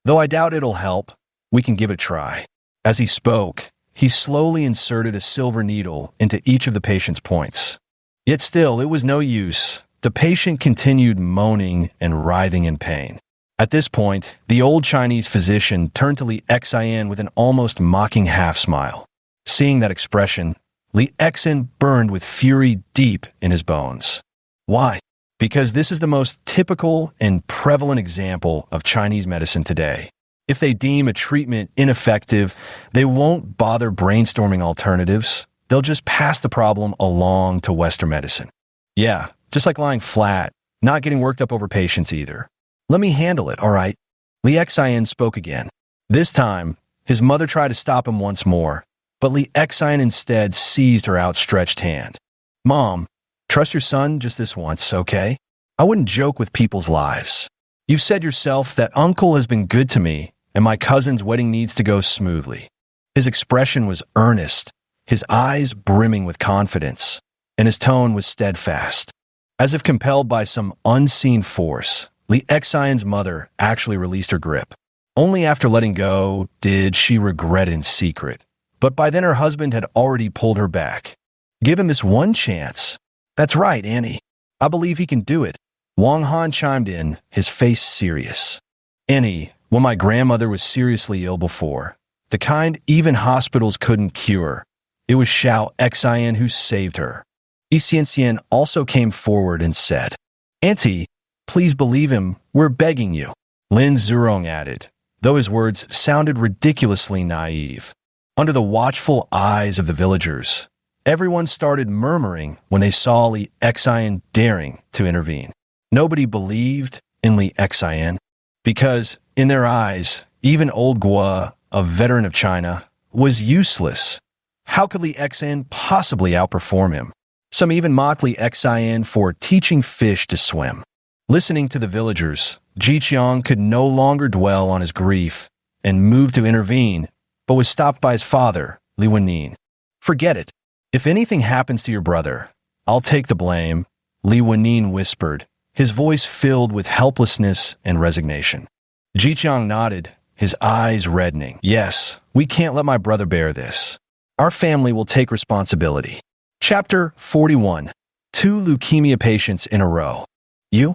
Though I doubt it'll help, we can give it a try. As he spoke, he slowly inserted a silver needle into each of the patient's points. Yet still, it was no use. The patient continued moaning and writhing in pain. At this point, the old Chinese physician turned to Li Xian with an almost mocking half-smile. Seeing that expression, Li Xian burned with fury deep in his bones. Why? Because this is the most typical and prevalent example of Chinese medicine today. If they deem a treatment ineffective, they won't bother brainstorming alternatives. They'll just pass the problem along to Western medicine. Yeah, just like lying flat, not getting worked up over patients either. Let me handle it, all right? Li Xian spoke again. This time, his mother tried to stop him once more, but Li Xian instead seized her outstretched hand. Mom, trust your son just this once, okay? I wouldn't joke with people's lives. You've said yourself that Uncle has been good to me, and my cousin's wedding needs to go smoothly. His expression was earnest, his eyes brimming with confidence, and his tone was steadfast. As if compelled by some unseen force, Li Xian's mother actually released her grip. Only after letting go did she regret in secret. But by then her husband had already pulled her back. Give him this one chance. That's right, Annie. I believe he can do it. Wang Han chimed in, his face serious. Annie, when my grandmother was seriously ill before, the kind even hospitals couldn't cure, it was Xiao Xian who saved her. Yi Xianxian also came forward and said, Auntie, please believe him, we're begging you. Lin Zurong added, though his words sounded ridiculously naive. Under the watchful eyes of the villagers, everyone started murmuring when they saw Li Xian daring to intervene. Nobody believed in Li Xian because, in their eyes, even old Guo, a veteran of China, was useless. How could Li Xian possibly outperform him? Some even mocked Li Xian for teaching fish to swim. Listening to the villagers, Ji Qiang could no longer dwell on his grief and moved to intervene, but was stopped by his father, Li Wenyin. Forget it. If anything happens to your brother, I'll take the blame, Li Wenyin whispered, his voice filled with helplessness and resignation. Ji Qiang nodded, his eyes reddening. Yes, we can't let my brother bear this. Our family will take responsibility. Chapter 41. 2 leukemia patients in a row. You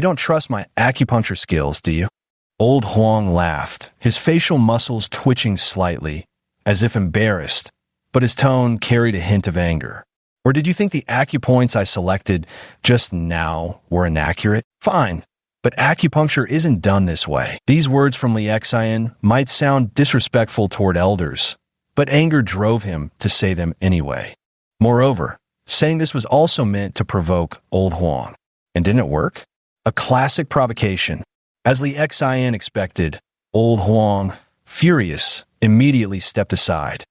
don't trust my acupuncture skills, do you? Old Huang laughed, his facial muscles twitching slightly, as if embarrassed, but his tone carried a hint of anger. Or did you think the acupoints I selected just now were inaccurate? Fine, but acupuncture isn't done this way. These words from Li Xian might sound disrespectful toward elders, but anger drove him to say them anyway. Moreover, saying this was also meant to provoke old Huang. And didn't it work? A classic provocation. As Li Xian expected, old Huang, furious, immediately stepped aside.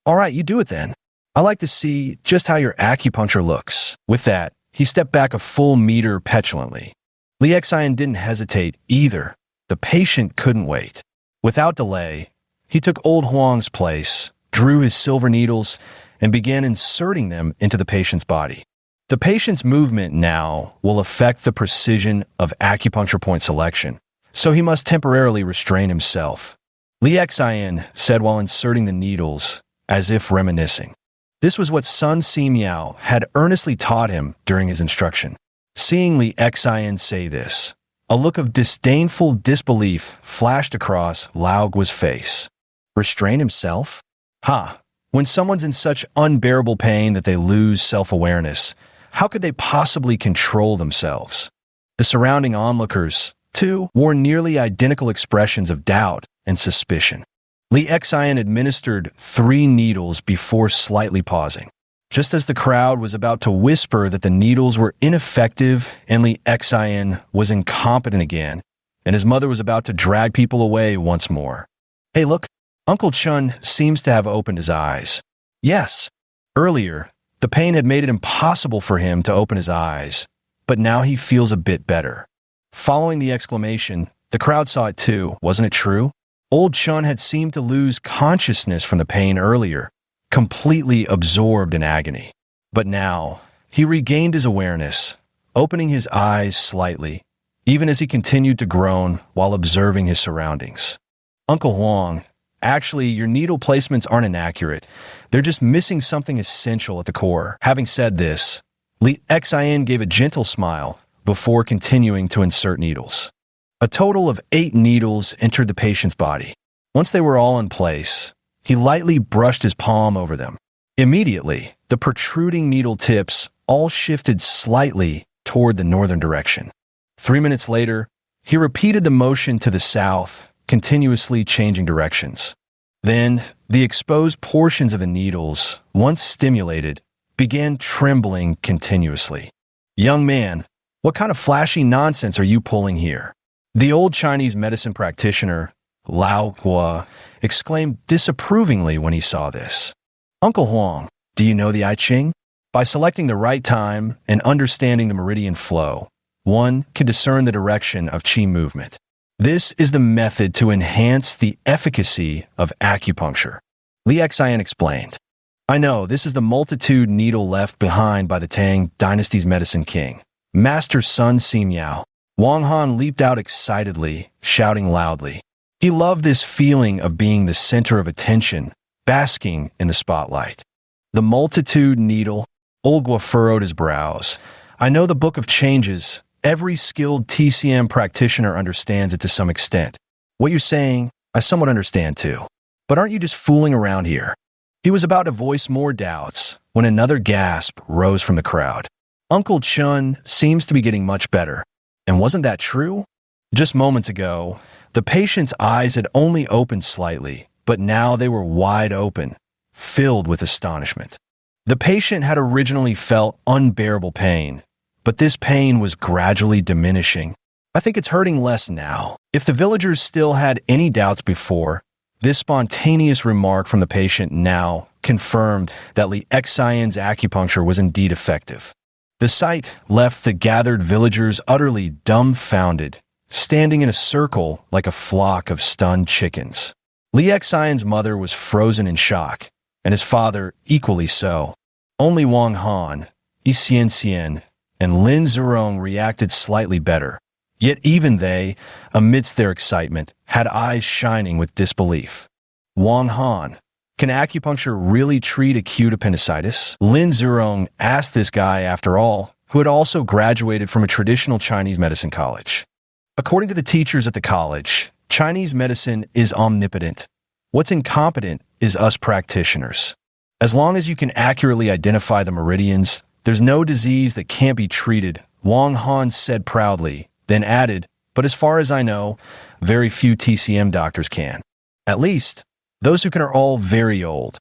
All right, you do it then. I like to see just how your acupuncture looks. With that, he stepped back a full meter petulantly. Li Xian didn't hesitate either. The patient couldn't wait. Without delay, he took old Huang's place, drew his silver needles, and began inserting them into the patient's body. The patient's movement now will affect the precision of acupuncture point selection, so he must temporarily restrain himself. Li Xian said while inserting the needles, as if reminiscing. This was what Sun Simiao had earnestly taught him during his instruction. Seeing Li Xian say this, a look of disdainful disbelief flashed across Lao Guo's face. Restrain himself? Ha! When someone's in such unbearable pain that they lose self-awareness, how could they possibly control themselves? The surrounding onlookers, too, wore nearly identical expressions of doubt and suspicion. Li Xian administered 3 needles before slightly pausing. Just as the crowd was about to whisper that the needles were ineffective and Li Xian was incompetent again, and his mother was about to drag people away once more. Hey, look, Uncle Chun seems to have opened his eyes. Yes, earlier, the pain had made it impossible for him to open his eyes, but now he feels a bit better. Following the exclamation, the crowd saw it too, wasn't it true? Old Chun had seemed to lose consciousness from the pain earlier, completely absorbed in agony. But now, he regained his awareness, opening his eyes slightly, even as he continued to groan while observing his surroundings. Uncle Huang, actually, your needle placements aren't inaccurate. They're just missing something essential at the core. Having said this, Li Xian gave a gentle smile before continuing to insert needles. A total of 8 needles entered the patient's body. Once they were all in place, he lightly brushed his palm over them. Immediately, the protruding needle tips all shifted slightly toward the northern direction. 3 minutes later, he repeated the motion to the south, continuously changing directions. Then, the exposed portions of the needles, once stimulated, began trembling continuously. Young man, what kind of flashy nonsense are you pulling here? The old Chinese medicine practitioner, Lao Hua, exclaimed disapprovingly when he saw this. Uncle Huang, do you know the I Ching? By selecting the right time and understanding the meridian flow, one can discern the direction of qi movement. This is the method to enhance the efficacy of acupuncture. Li Xian explained. I know, this is the multitude needle left behind by the Tang dynasty's medicine king, Master Sun Simiao. Wang Han leaped out excitedly, shouting loudly. He loved this feeling of being the center of attention, basking in the spotlight. The multitude needle. Olgua furrowed his brows. I know the Book of Changes. Every skilled TCM practitioner understands it to some extent. What you're saying, I somewhat understand too. But aren't you just fooling around here? He was about to voice more doubts when another gasp rose from the crowd. Uncle Chun seems to be getting much better. And wasn't that true? Just moments ago, the patient's eyes had only opened slightly, but now they were wide open, filled with astonishment. The patient had originally felt unbearable pain, but this pain was gradually diminishing. I think it's hurting less now. If the villagers still had any doubts before, this spontaneous remark from the patient now confirmed that Li Xian's acupuncture was indeed effective. The sight left the gathered villagers utterly dumbfounded, standing in a circle like a flock of stunned chickens. Li Xian's mother was frozen in shock, and his father equally so. Only Wang Han, Yi Xian, and Lin Zurong reacted slightly better. Yet even they, amidst their excitement, had eyes shining with disbelief. Wang Han, can acupuncture really treat acute appendicitis? Lin Zurong asked this guy, after all, who had also graduated from a traditional Chinese medicine college. According to the teachers at the college, Chinese medicine is omnipotent. What's incompetent is us practitioners. As long as you can accurately identify the meridians, there's no disease that can't be treated, Wang Han said proudly, then added, but as far as I know, very few TCM doctors can. At least, those who can are all very old.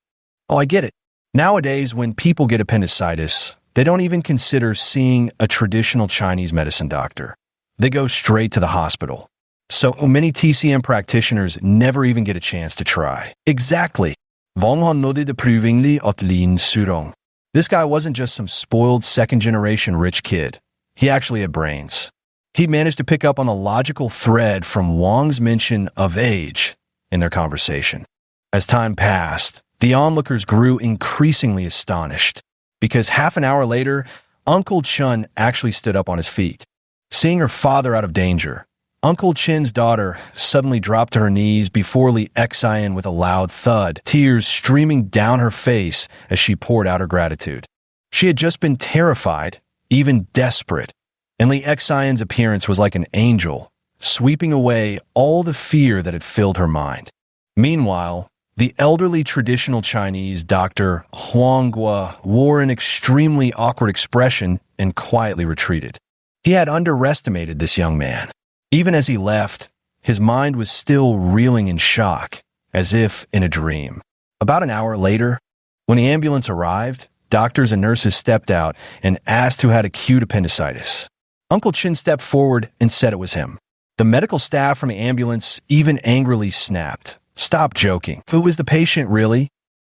Oh, I get it. Nowadays, when people get appendicitis, they don't even consider seeing a traditional Chinese medicine doctor. They go straight to the hospital. So many TCM practitioners never even get a chance to try. Exactly. Wang Han nodded approvingly at Lin Zurong. This guy wasn't just some spoiled second-generation rich kid. He actually had brains. He managed to pick up on the logical thread from Wang's mention of age in their conversation. As time passed, the onlookers grew increasingly astonished, because half an hour later, Uncle Chun actually stood up on his feet. Seeing her father out of danger, Uncle Chin's daughter suddenly dropped to her knees before Li Xian with a loud thud, tears streaming down her face as she poured out her gratitude. She had just been terrified, even desperate, and Li Xian's appearance was like an angel, sweeping away all the fear that had filled her mind. Meanwhile, The elderly traditional Chinese Dr. Huanghua wore an extremely awkward expression and quietly retreated. He had underestimated this young man. Even as he left, his mind was still reeling in shock, as if in a dream. About an hour later, when the ambulance arrived, doctors and nurses stepped out and asked who had acute appendicitis. Uncle Chin stepped forward and said it was him. The medical staff from the ambulance even angrily snapped. "Stop joking. Who is the patient, really?"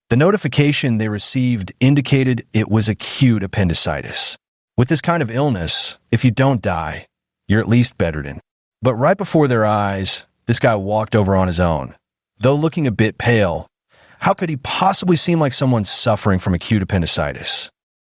The notification they received indicated it was acute appendicitis. With this kind of illness, if you don't die, you're at least bedridden. But right before their eyes, this guy walked over on his own. Though looking a bit pale, how could he possibly seem like someone suffering from acute appendicitis?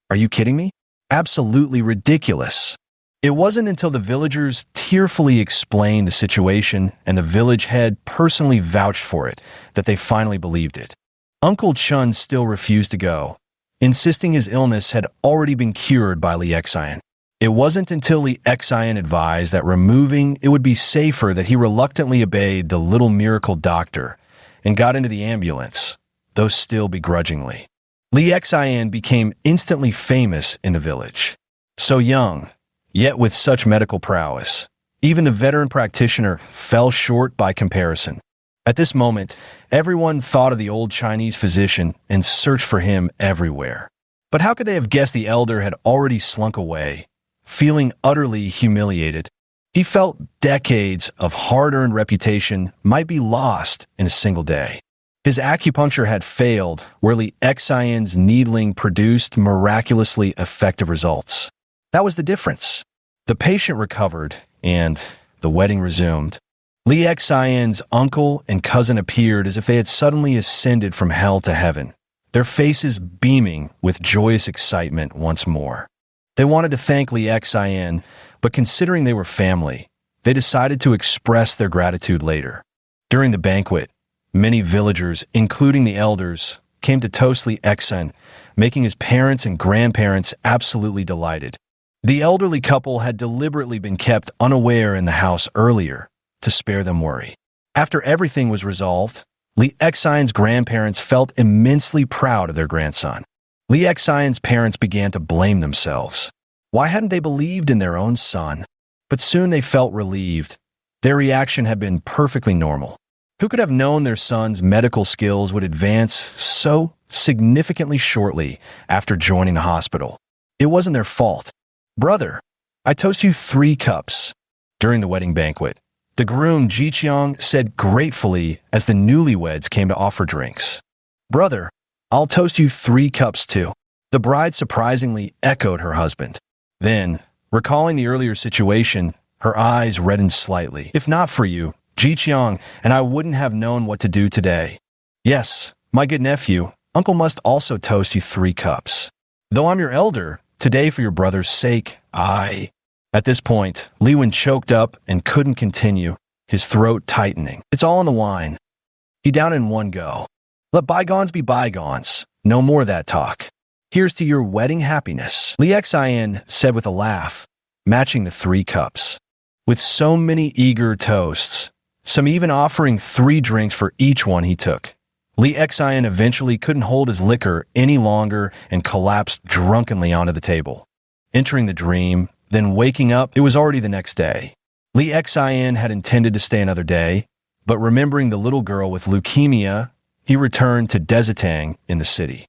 Are you kidding me? Absolutely ridiculous. It wasn't until the villagers tearfully explained the situation and the village head personally vouched for it that they finally believed it. Uncle Chun still refused to go, insisting his illness had already been cured by Li Xian. It wasn't until Li Xian advised that removing it would be safer that he reluctantly obeyed the little miracle doctor and got into the ambulance, though still begrudgingly. Li Xian became instantly famous in the village. So young, yet with such medical prowess, even the veteran practitioner fell short by comparison. At this moment, everyone thought of the old Chinese physician and searched for him everywhere. But how could they have guessed the elder had already slunk away, feeling utterly humiliated? He felt decades of hard-earned reputation might be lost in a single day. His acupuncture had failed, where Li Xian's needling produced miraculously effective results. That was the difference. The patient recovered, and the wedding resumed. Li Xian's uncle and cousin appeared as if they had suddenly ascended from hell to heaven, their faces beaming with joyous excitement once more. They wanted to thank Li Xian, but considering they were family, they decided to express their gratitude later. During the banquet, many villagers, including the elders, came to toast Li Xian, making his parents and grandparents absolutely delighted. The elderly couple had deliberately been kept unaware in the house earlier to spare them worry. After everything was resolved, Li Xian's grandparents felt immensely proud of their grandson. Li Xian's parents began to blame themselves. Why hadn't they believed in their own son? But soon they felt relieved. Their reaction had been perfectly normal. Who could have known their son's medical skills would advance so significantly shortly after joining the hospital? It wasn't their fault. "Brother, I toast you 3 cups." During the wedding banquet, the groom Jiqiang said gratefully as the newlyweds came to offer drinks. "Brother, I'll toast you 3 cups too." The bride surprisingly echoed her husband. Then, recalling the earlier situation, her eyes reddened slightly. "If not for you, Jiqiang and I wouldn't have known what to do today." "Yes, my good nephew, Uncle must also toast you 3 cups. Though I'm your elder, today for your brother's sake, I—" At this point, Li Wen choked up and couldn't continue, his throat tightening. "It's all in the wine." He downed in one go. "Let bygones be bygones. No more of that talk. Here's to your wedding happiness," Li Xian said with a laugh, matching the 3 cups. With so many eager toasts, some even offering 3 drinks for each one he took, Li Xian eventually couldn't hold his liquor any longer and collapsed drunkenly onto the table. Entering the dream, then waking up, it was already the next day. Li Xian had intended to stay another day, but remembering the little girl with leukemia, he returned to Dezitang in the city.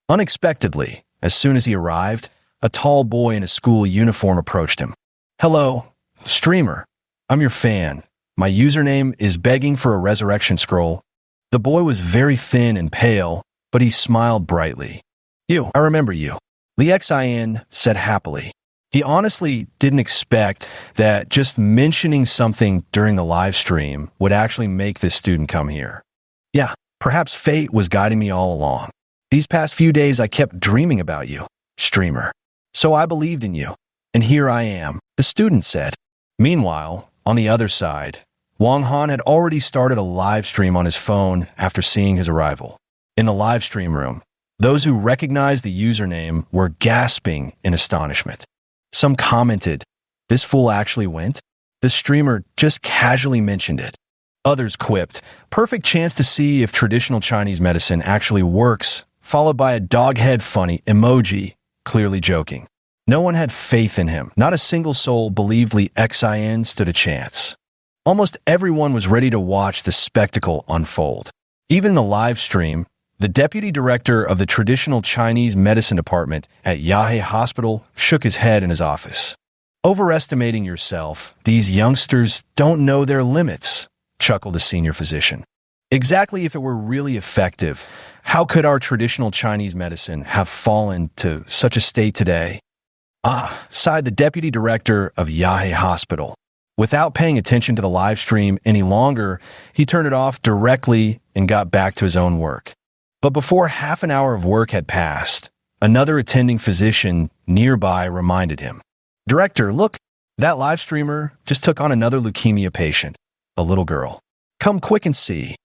Unexpectedly, as soon as he arrived, a tall boy in a school uniform approached him. "Hello, streamer. I'm your fan. My username is begging for a resurrection scroll." The boy was very thin and pale, but he smiled brightly. I remember you," Li Xian said happily. He honestly didn't expect that just mentioning something during the live stream would actually make this student come here. "Yeah, perhaps fate was guiding me all along. These past few days I kept dreaming about you, streamer. So I believed in you, and here I am," the student said. Meanwhile, on the other side, Wang Han had already started a live stream on his phone after seeing his arrival. In the live stream room, those who recognized the username were gasping in astonishment. Some commented, "This fool actually went?" The streamer just casually mentioned it. Others quipped, perfect chance to see if traditional Chinese medicine actually works, followed by a dog-head funny emoji, clearly joking. No one had faith in him. Not a single soul believed Li Xin stood a chance. Almost everyone was ready to watch the spectacle unfold. Even in the live stream, the deputy director of the traditional Chinese medicine department at Yahe Hospital shook his head in his office. Overestimating yourself, these youngsters don't know their limits, chuckled a senior physician. Exactly, if it were really effective, how could our traditional Chinese medicine have fallen to such a state today? Ah, sighed the deputy director of Yahe Hospital. Without paying attention to the live stream any longer, he turned it off directly and got back to his own work. But before half an hour of work had passed, another attending physician nearby reminded him. Director, look, that live streamer just took on another leukemia patient, a little girl. Come quick and see.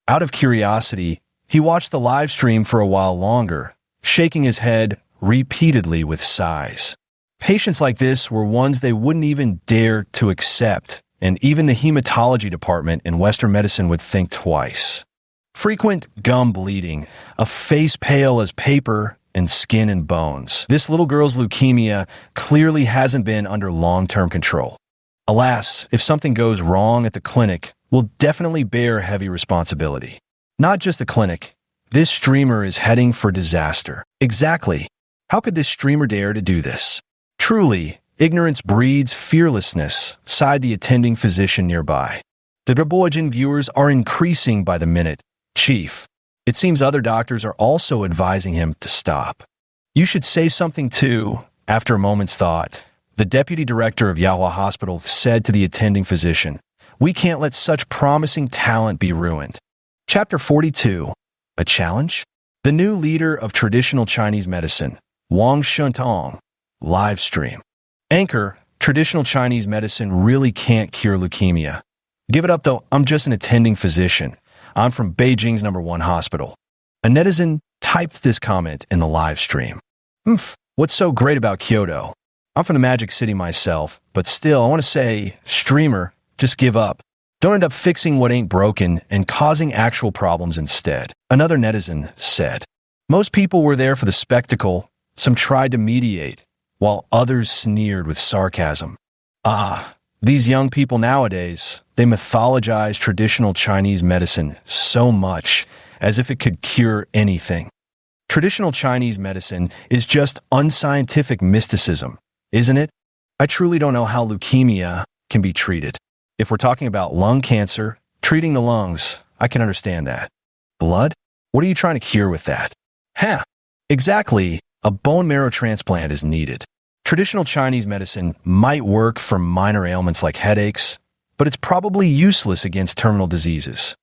Out of curiosity, he watched the live stream for a while longer, shaking his head repeatedly with sighs. Patients like this were ones they wouldn't even dare to accept, and even the hematology department in Western medicine would think twice. Frequent gum bleeding, a face pale as paper, and skin and bones. This little girl's leukemia clearly hasn't been under long-term control. Alas, if something goes wrong at the clinic, we'll definitely bear heavy responsibility. Not just the clinic. This streamer is heading for disaster. Exactly. How could this streamer dare to do this? Truly, ignorance breeds fearlessness, sighed the attending physician nearby. The Drabogen viewers are increasing by the minute. Chief, it seems other doctors are also advising him to stop. You should say something too, after a moment's thought. The deputy director of Yahe Hospital said to the attending physician, we can't let such promising talent be ruined. Chapter 42. A challenge? The new leader of traditional Chinese medicine, Wang Shuntong, live stream. Anchor, traditional Chinese medicine really can't cure leukemia. Give it up though, I'm just an attending physician. I'm from Beijing's #1 hospital. A netizen typed this comment in the live stream. What's so great about Kyoto? I'm from the Magic City myself, but still, I want to say, streamer, just give up. Don't end up fixing what ain't broken and causing actual problems instead. Another netizen said. Most people were there for the spectacle. Some tried to mediate, while others sneered with sarcasm. Ah, these young people nowadays, they mythologize traditional Chinese medicine so much as if it could cure anything. Traditional Chinese medicine is just unscientific mysticism, isn't it? I truly don't know how leukemia can be treated. If we're talking about lung cancer, treating the lungs, I can understand that. Blood? What are you trying to cure with that? Exactly, a bone marrow transplant is needed. Traditional Chinese medicine might work for minor ailments like headaches, but it's probably useless against terminal diseases.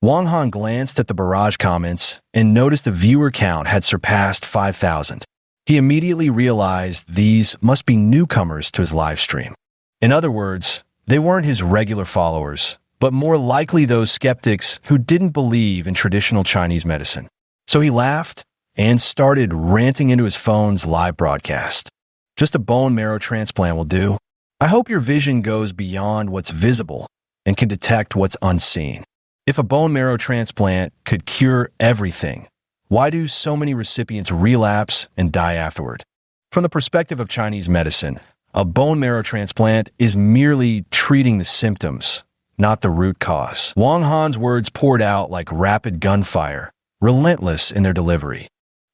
Wang Han glanced at the barrage comments and noticed the viewer count had surpassed 5,000. He immediately realized these must be newcomers to his live stream. In other words, they weren't his regular followers, but more likely those skeptics who didn't believe in traditional Chinese medicine. So he laughed and started ranting into his phone's live broadcast. Just a bone marrow transplant will do. I hope your vision goes beyond what's visible and can detect what's unseen. If a bone marrow transplant could cure everything, why do so many recipients relapse and die afterward? From the perspective of Chinese medicine, a bone marrow transplant is merely treating the symptoms, not the root cause. Wang Han's words poured out like rapid gunfire, relentless in their delivery.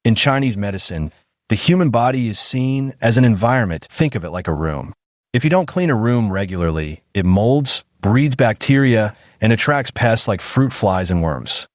In Chinese medicine, the human body is seen as an environment. Think of it like a room. If you don't clean a room regularly, it molds, breeds bacteria, and attracts pests like fruit flies and worms.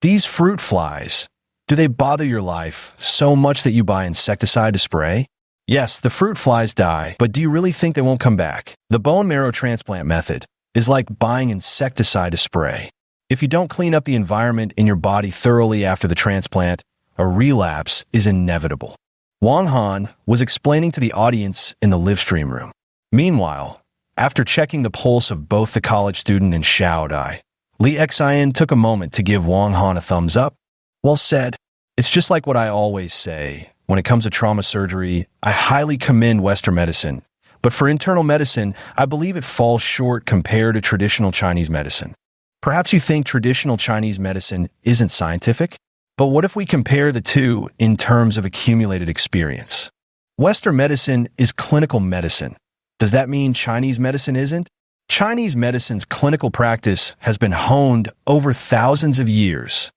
These fruit flies, do they bother your life so much that you buy insecticide to spray? Yes, the fruit flies die, but do you really think they won't come back? The bone marrow transplant method is like buying insecticide to spray. If you don't clean up the environment in your body thoroughly after the transplant, a relapse is inevitable. Wang Han was explaining to the audience in the live stream room. Meanwhile, after checking the pulse of both the college student and Xiaodai, Li Xin took a moment to give Wang Han a thumbs up. Well said. It's just like what I always say. When it comes to trauma surgery, I highly commend Western medicine. But for internal medicine, I believe it falls short compared to traditional Chinese medicine. Perhaps you think traditional Chinese medicine isn't scientific? But what if we compare the two in terms of accumulated experience? Western medicine is clinical medicine. Does that mean Chinese medicine isn't? Chinese medicine's clinical practice has been honed over thousands of years.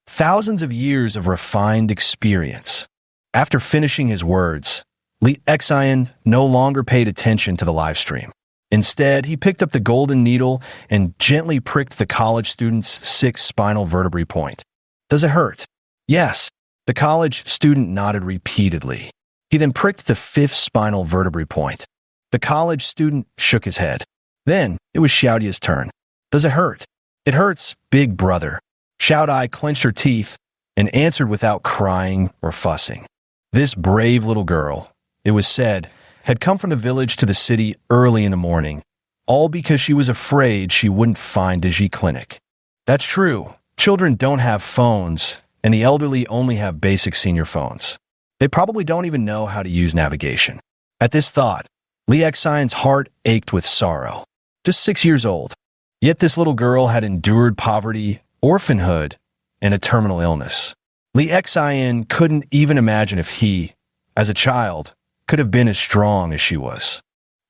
Thousands of years of refined experience. After finishing his words, Li Xian no longer paid attention to the live stream. Instead, he picked up the golden needle and gently pricked the college student's sixth spinal vertebrae point. Does it hurt? Yes. The college student nodded repeatedly. He then pricked the fifth spinal vertebrae point. The college student shook his head. Then it was Xiaodia's turn. Does it hurt? It hurts, big brother. Xiaodai clenched her teeth and answered without crying or fussing. This brave little girl, it was said, had come from the village to the city early in the morning, all because she was afraid she wouldn't find Digi Clinic. That's true. Children don't have phones, and the elderly only have basic senior phones. They probably don't even know how to use navigation. At this thought, Li Xian's heart ached with sorrow. Just 6 years old. Yet this little girl had endured poverty, orphanhood, and a terminal illness. Li Xian couldn't even imagine if he, as a child, could have been as strong as she was.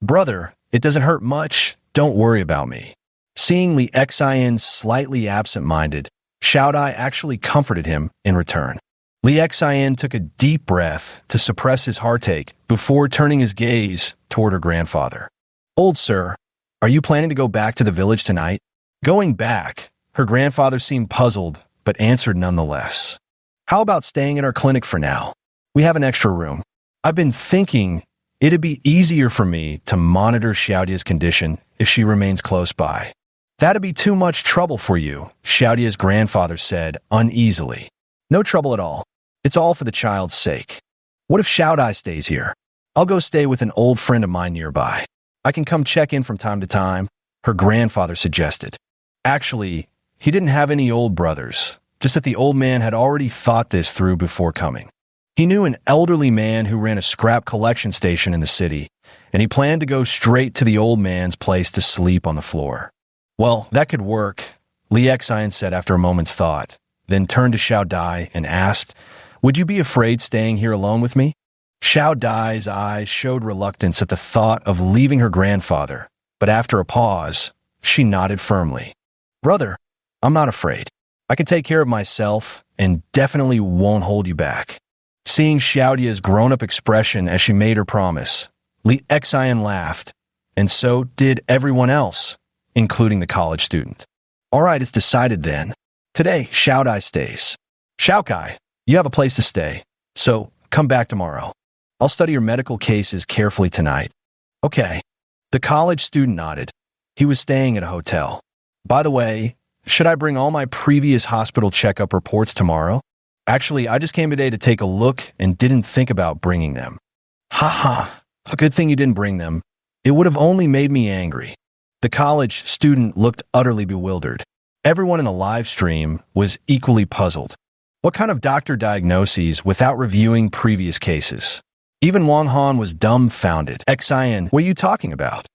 Brother, it doesn't hurt much. Don't worry about me. Seeing Li Xian slightly absent-minded, Xiaodai actually comforted him in return. Li Xian took a deep breath to suppress his heartache before turning his gaze toward her grandfather. Old sir, are you planning to go back to the village tonight? Going back, her grandfather seemed puzzled, but answered nonetheless. How about staying at our clinic for now? We have an extra room. I've been thinking it'd be easier for me to monitor Xiaodia's condition if she remains close by. That'd be too much trouble for you, Xiaodia's grandfather said uneasily. No trouble at all. It's all for the child's sake. What if Xiaodai stays here? I'll go stay with an old friend of mine nearby. I can come check in from time to time, her grandfather suggested. Actually, he didn't have any old brothers, just that the old man had already thought this through before coming. He knew an elderly man who ran a scrap collection station in the city, and he planned to go straight to the old man's place to sleep on the floor. Well, that could work, Li Xian said after a moment's thought, then turned to Xiaodai and asked, would you be afraid staying here alone with me? Xiaodai's eyes showed reluctance at the thought of leaving her grandfather, but after a pause, she nodded firmly. Brother, I'm not afraid. I can take care of myself and definitely won't hold you back. Seeing Xiaodia's grown-up expression as she made her promise, Li Xian laughed, and so did everyone else, including the college student. All right, it's decided then. Today, Xiaodai stays. Xiaokai, you have a place to stay, so come back tomorrow. I'll study your medical cases carefully tonight. Okay. The college student nodded. He was staying at a hotel. By the way, should I bring all my previous hospital checkup reports tomorrow? Actually, I just came today to take a look and didn't think about bringing them. Ha. A good thing you didn't bring them. It would have only made me angry. The college student looked utterly bewildered. Everyone in the live stream was equally puzzled. What kind of doctor diagnoses without reviewing previous cases? Even Wang Han was dumbfounded. Xian, what are you talking about?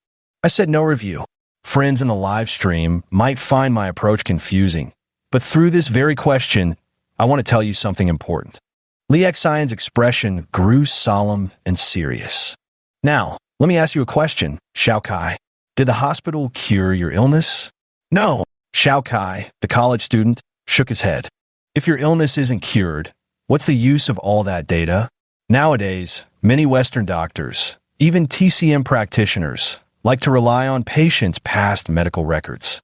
I said no review. Friends in the live stream might find my approach confusing, but through this very question, I want to tell you something important. Li Xian's expression grew solemn and serious. Now, let me ask you a question, Xiaokai. Did the hospital cure your illness? No. Xiaokai, the college student, shook his head. If your illness isn't cured, what's the use of all that data? Nowadays, many Western doctors, even TCM practitioners, like to rely on patients' past medical records.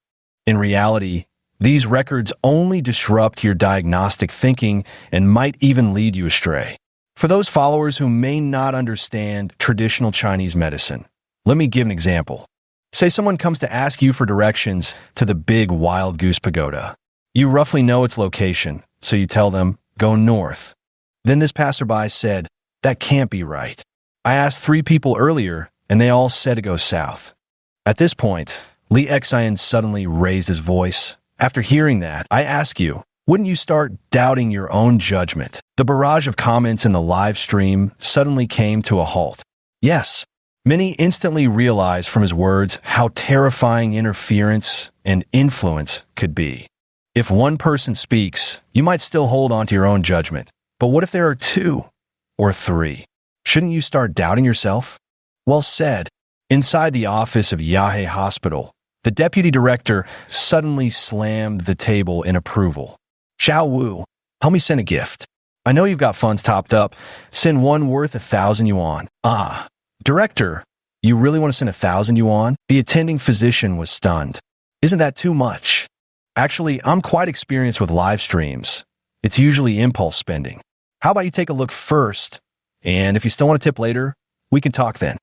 In reality, these records only disrupt your diagnostic thinking and might even lead you astray. For those followers who may not understand traditional Chinese medicine, let me give an example. Say someone comes to ask you for directions to the big Wild Goose Pagoda. You roughly know its location, so you tell them, go north. Then this passerby said, that can't be right. I asked 3 people earlier, and they all said to go south. At this point, Li Xian suddenly raised his voice. After hearing that, I ask you, wouldn't you start doubting your own judgment? The barrage of comments in the live stream suddenly came to a halt. Yes, Many instantly realized from his words how terrifying interference and influence could be. If one person speaks, you might still hold on to your own judgment. But what if there are two or three? Shouldn't you start doubting yourself? Well said. Inside the office of Yahe Hospital, the deputy director suddenly slammed the table in approval. Xiao Wu, help me send a gift. I know you've got funds topped up. Send one worth 1,000 yuan. Ah, director, you really want to send 1,000 yuan? The attending physician was stunned. Isn't that too much? Actually, I'm quite experienced with live streams. It's usually impulse spending. How about you take a look first, and if you still want to tip later, we can talk then.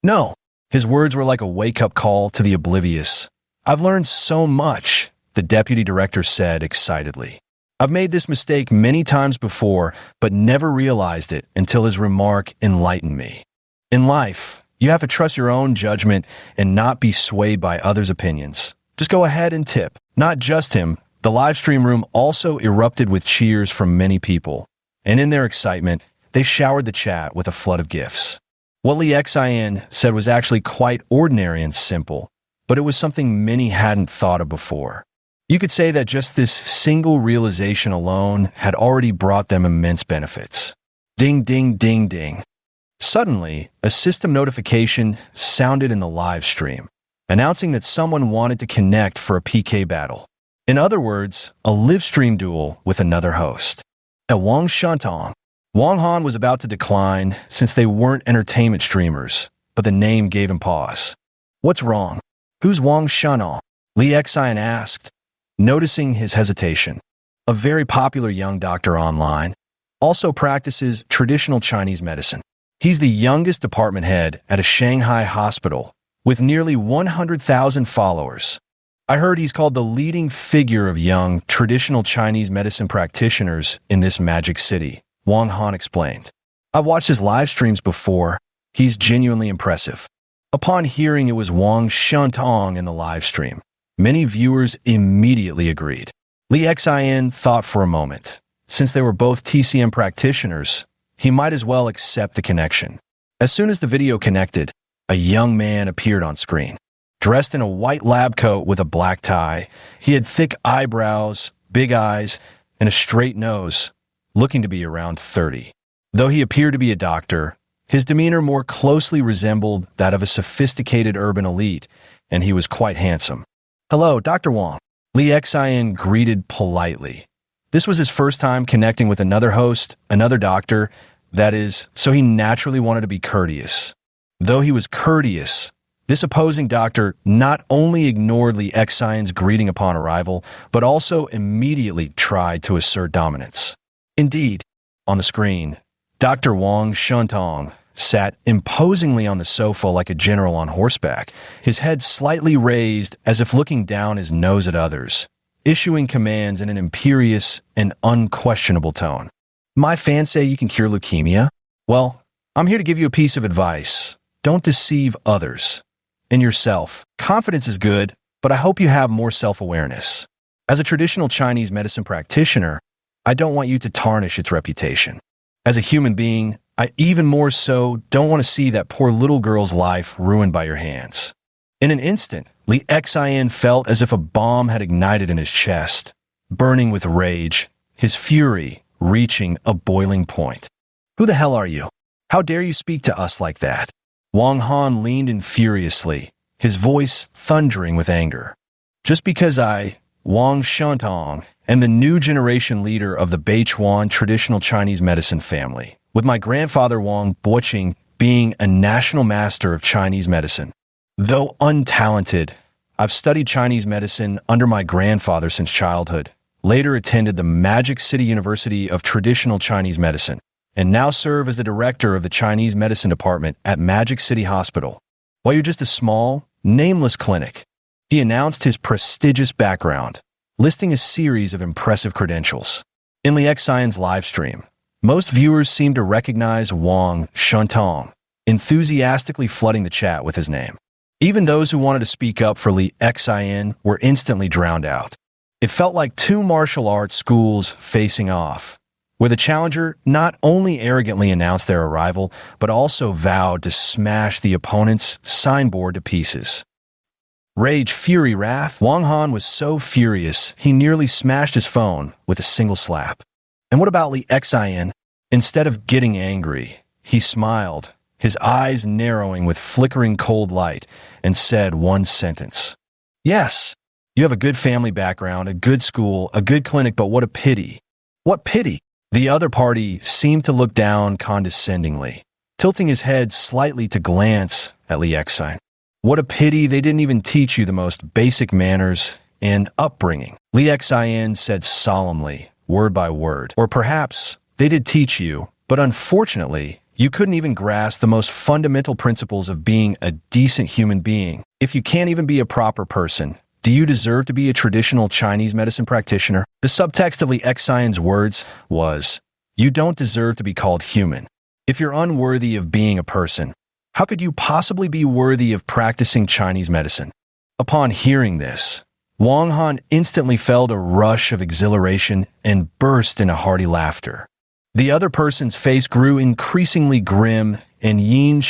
No. His words were like a wake-up call to the oblivious. I've learned so much, the deputy director said excitedly. I've made this mistake many times before, but never realized it until his remark enlightened me. In life, you have to trust your own judgment and not be swayed by others' opinions. Just go ahead and tip. Not just him, the live stream room also erupted with cheers from many people, and in their excitement, they showered the chat with a flood of gifts. What Li Xian said was actually quite ordinary and simple, but it was something many hadn't thought of before. You could say that just this single realization alone had already brought them immense benefits. Ding, ding, ding, ding. Suddenly, a system notification sounded in the live stream, announcing that someone wanted to connect for a PK battle. In other words, a live stream duel with another host. At Wang Shantong, Wang Han was about to decline since they weren't entertainment streamers, but the name gave him pause. What's wrong? Who's Wang Shantong? Li Xian asked, noticing his hesitation. A very popular young doctor online, also practices traditional Chinese medicine. He's the youngest department head at a Shanghai hospital with nearly 100,000 followers. I heard he's called the leading figure of young traditional Chinese medicine practitioners in this magic city. Wang Han explained. I've watched his live streams before. He's genuinely impressive. Upon hearing it was Wang Shantong in the live stream, many viewers immediately agreed. Li Xian thought for a moment. Since they were both TCM practitioners, he might as well accept the connection. As soon as the video connected, a young man appeared on screen. Dressed in a white lab coat with a black tie, he had thick eyebrows, big eyes, and a straight nose, looking to be around 30. Though he appeared to be a doctor, his demeanor more closely resembled that of a sophisticated urban elite, and he was quite handsome. Hello, Dr. Wang. Li Xian greeted politely. This was his first time connecting with another host, another doctor, that is, so he naturally wanted to be courteous. Though he was courteous, this opposing doctor not only ignored Li Xian's greeting upon arrival, but also immediately tried to assert dominance. Indeed, on the screen, Dr. Wang Shantong sat imposingly on the sofa like a general on horseback, his head slightly raised as if looking down his nose at others, issuing commands in an imperious and unquestionable tone. My fans say you can cure leukemia? Well, I'm here to give you a piece of advice. Don't deceive others. And yourself. Confidence is good, but I hope you have more self-awareness. As a traditional Chinese medicine practitioner, I don't want you to tarnish its reputation. As a human being, I even more so don't want to see that poor little girl's life ruined by your hands. In an instant, Li Xian felt as if a bomb had ignited in his chest, burning with rage, his fury reaching a boiling point. Who the hell are you? How dare you speak to us like that? Wang Han leaned in furiously, his voice thundering with anger. Just because I, Wang Shantong, am the new generation leader of the Beichuan traditional Chinese medicine family, with my grandfather Wang Boqing being a national master of Chinese medicine. Though untalented, I've studied Chinese medicine under my grandfather since childhood, later attended the Magic City University of Traditional Chinese Medicine, and now serve as the director of the Chinese Medicine Department at Magic City Hospital. While you're just a small, nameless clinic, he announced his prestigious background, listing a series of impressive credentials. In Li Xian's live stream, most viewers seemed to recognize Wang Shantong, enthusiastically flooding the chat with his name. Even those who wanted to speak up for Li Xian were instantly drowned out. It felt like two martial arts schools facing off, where the challenger not only arrogantly announced their arrival, but also vowed to smash the opponent's signboard to pieces. Rage, fury, wrath. Wang Han was so furious, he nearly smashed his phone with a single slap. And what about Li Xian? Instead of getting angry, he smiled, his eyes narrowing with flickering cold light, and said one sentence. Yes, you have a good family background, a good school, a good clinic, but what a pity. What pity? The other party seemed to look down condescendingly, tilting his head slightly to glance at Li Xian. What a pity they didn't even teach you the most basic manners and upbringing, Li Xian said solemnly, word by word. Or perhaps they did teach you, but unfortunately, you couldn't even grasp the most fundamental principles of being a decent human being. If you can't even be a proper person, do you deserve to be a traditional Chinese medicine practitioner? The subtext of Li Xian's words was, you don't deserve to be called human. If you're unworthy of being a person, how could you possibly be worthy of practicing Chinese medicine? Upon hearing this, Wang Han instantly felt a rush of exhilaration and burst into hearty laughter. The other person's face grew increasingly grim and yin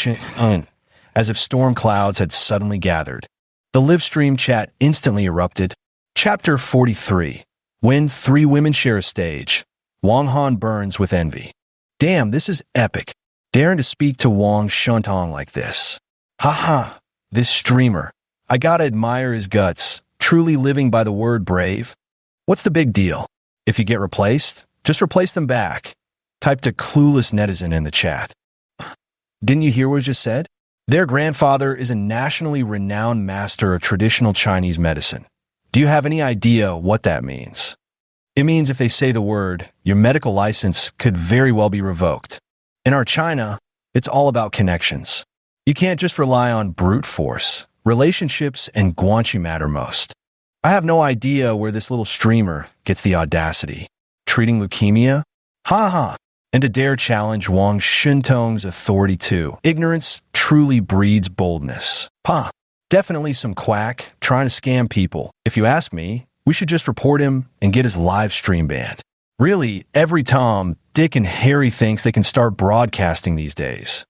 as if storm clouds had suddenly gathered. The live stream chat instantly erupted. Chapter 43. When three women share a stage. Wang Han burns with envy. Damn, this is epic. Daring to speak to Wang Shuntong like this. Haha, this streamer. I gotta admire his guts, truly living by the word brave. What's the big deal? If you get replaced, just replace them back. Typed a clueless netizen in the chat. Didn't you hear what was just said? Their grandfather is a nationally renowned master of traditional Chinese medicine. Do you have any idea what that means? It means if they say the word, your medical license could very well be revoked. In our China, it's all about connections. You can't just rely on brute force. Relationships and guanxi matter most. I have no idea where this little streamer gets the audacity. Treating leukemia? Ha ha. And to dare challenge Wang Shuntong's authority too. Ignorance truly breeds boldness. Pa. Definitely some quack trying to scam people. If you ask me, we should just report him and get his live stream banned. Really, every Tom, Dick, and Harry thinks they can start broadcasting these days.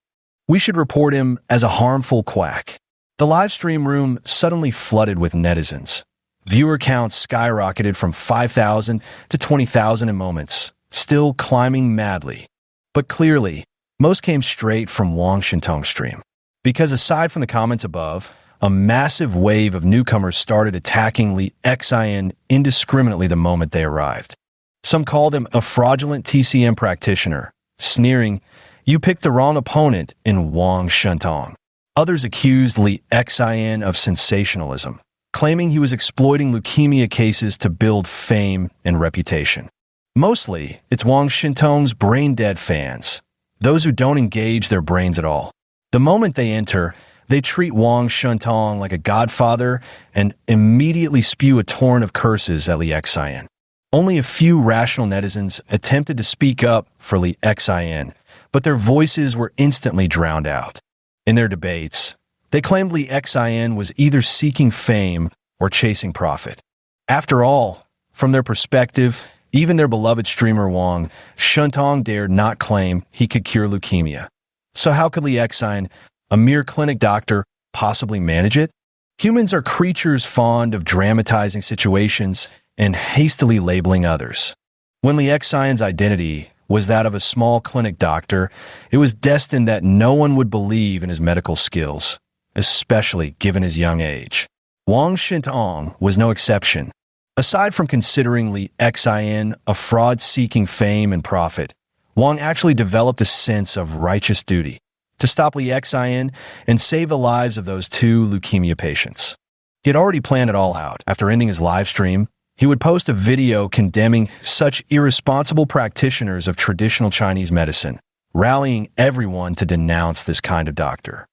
We should report him as a harmful quack. The live stream room suddenly flooded with netizens. Viewer counts skyrocketed from 5,000 to 20,000 in moments, still climbing madly. But clearly, most came straight from Wang Shuntong's stream. Because aside from the comments above, a massive wave of newcomers started attacking Li Xian indiscriminately the moment they arrived. Some called him a fraudulent TCM practitioner, sneering, you picked the wrong opponent in Wang Shuntong. Others accused Li Xian of sensationalism, claiming he was exploiting leukemia cases to build fame and reputation. Mostly, it's Wang Shuntong's brain-dead fans, those who don't engage their brains at all. The moment they enter, they treat Wang Shuntong like a godfather and immediately spew a torrent of curses at Li Xian. Only a few rational netizens attempted to speak up for Li Xian, but their voices were instantly drowned out. In their debates, they claimed Li Xian was either seeking fame or chasing profit. After all, from their perspective, even their beloved streamer Wang Shuntong dared not claim he could cure leukemia. So how could Li Xian, a mere clinic doctor, possibly manage it? Humans are creatures fond of dramatizing situations and hastily labeling others. When Li Xian's identity was that of a small clinic doctor, it was destined that no one would believe in his medical skills, especially given his young age. Wang Shuntong was no exception. Aside from considering Li Xian a fraud seeking fame and profit, Wang actually developed a sense of righteous duty to stop Li Xian and save the lives of those two leukemia patients. He had already planned it all out. After ending his live stream, he would post a video condemning such irresponsible practitioners of traditional Chinese medicine, rallying everyone to denounce this kind of doctor.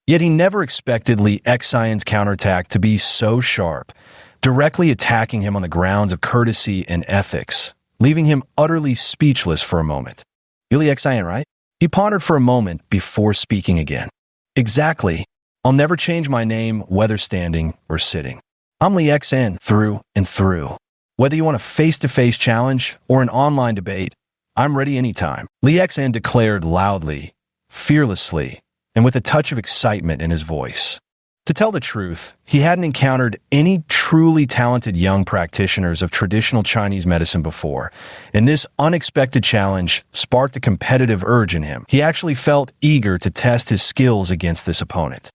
Yet he never expected Li Xian's counterattack to be so sharp, directly attacking him on the grounds of courtesy and ethics, leaving him utterly speechless for a moment. You're Li Xian, right? He pondered for a moment before speaking again. Exactly. I'll never change my name, whether standing or sitting. I'm Li Xian through and through. Whether you want a face-to-face challenge or an online debate, I'm ready anytime, Li Xan declared loudly, fearlessly, and with a touch of excitement in his voice. To tell the truth, he hadn't encountered any truly talented young practitioners of traditional Chinese medicine before, and this unexpected challenge sparked a competitive urge in him. He actually felt eager to test his skills against this opponent.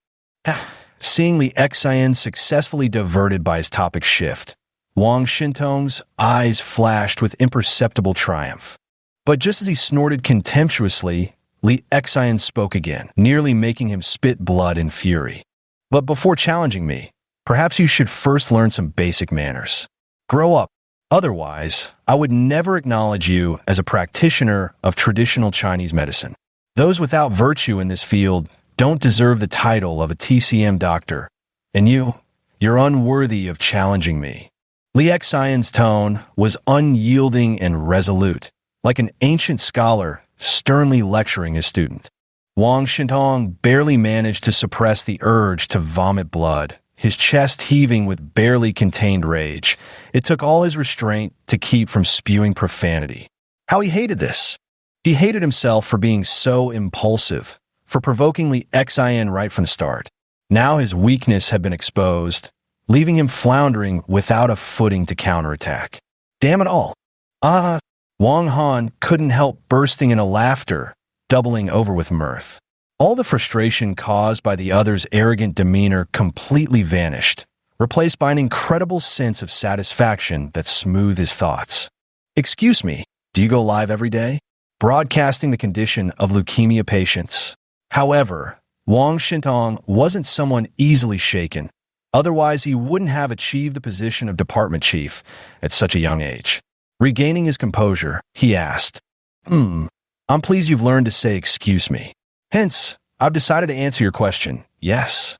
Seeing Li Xian successfully diverted by his topic shift, Wang Shintong's eyes flashed with imperceptible triumph. But just as he snorted contemptuously, Li Xian spoke again, nearly making him spit blood in fury. But before challenging me, perhaps you should first learn some basic manners. Grow up. Otherwise, I would never acknowledge you as a practitioner of traditional Chinese medicine. Those without virtue in this field don't deserve the title of a TCM doctor, and you're unworthy of challenging me. Li Xian's tone was unyielding and resolute, like an ancient scholar sternly lecturing his student. Wang Shintong barely managed to suppress the urge to vomit blood, his chest heaving with barely contained rage. It took all his restraint to keep from spewing profanity. How he hated this! He hated himself for being so impulsive, for provoking Li Xian right from the start. Now his weakness had been exposed, leaving him floundering without a footing to counterattack. Damn it all! Wang Han couldn't help bursting into laughter, doubling over with mirth. All the frustration caused by the other's arrogant demeanor completely vanished, replaced by an incredible sense of satisfaction that smoothed his thoughts. Excuse me, do you go live every day? Broadcasting the condition of leukemia patients. However, Wang Shintong wasn't someone easily shaken. Otherwise, he wouldn't have achieved the position of department chief at such a young age. Regaining his composure, he asked, I'm pleased you've learned to say excuse me. Hence, I've decided to answer your question, yes.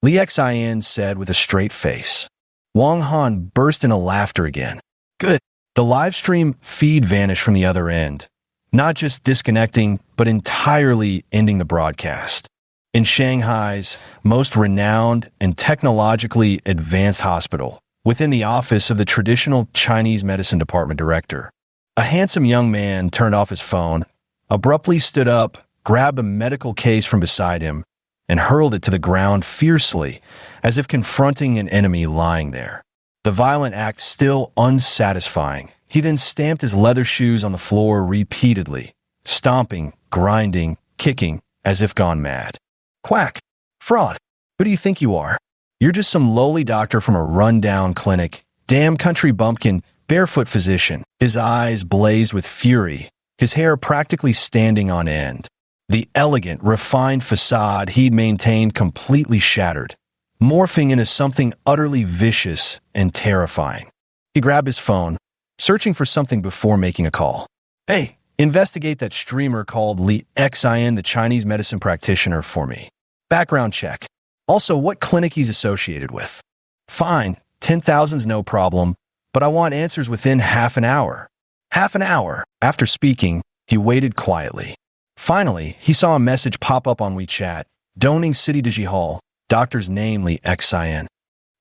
Li Xian said with a straight face. Wang Han burst into laughter again. Good. The live stream feed vanished from the other end, not just disconnecting, but entirely ending the broadcast. In Shanghai's most renowned and technologically advanced hospital, within the office of the traditional Chinese medicine department director, a handsome young man turned off his phone, abruptly stood up, grabbed a medical case from beside him, and hurled it to the ground fiercely, as if confronting an enemy lying there. The violent act still unsatisfying, he then stamped his leather shoes on the floor repeatedly, stomping, grinding, kicking, as if gone mad. Quack! Fraud! Who do you think you are? You're just some lowly doctor from a run-down clinic. Damn country bumpkin, barefoot physician. His eyes blazed with fury, his hair practically standing on end. The elegant, refined facade he'd maintained completely shattered, morphing into something utterly vicious and terrifying. He grabbed his phone, searching for something before making a call. Hey, investigate that streamer called Li Xian, the Chinese medicine practitioner, for me. Background check. Also, what clinic he's associated with. Fine, 10,000's no problem, but I want answers within half an hour. Half an hour. After speaking, he waited quietly. Finally, he saw a message pop up on WeChat. Dongning City Digi Hall. Doctor's name, Li Xian.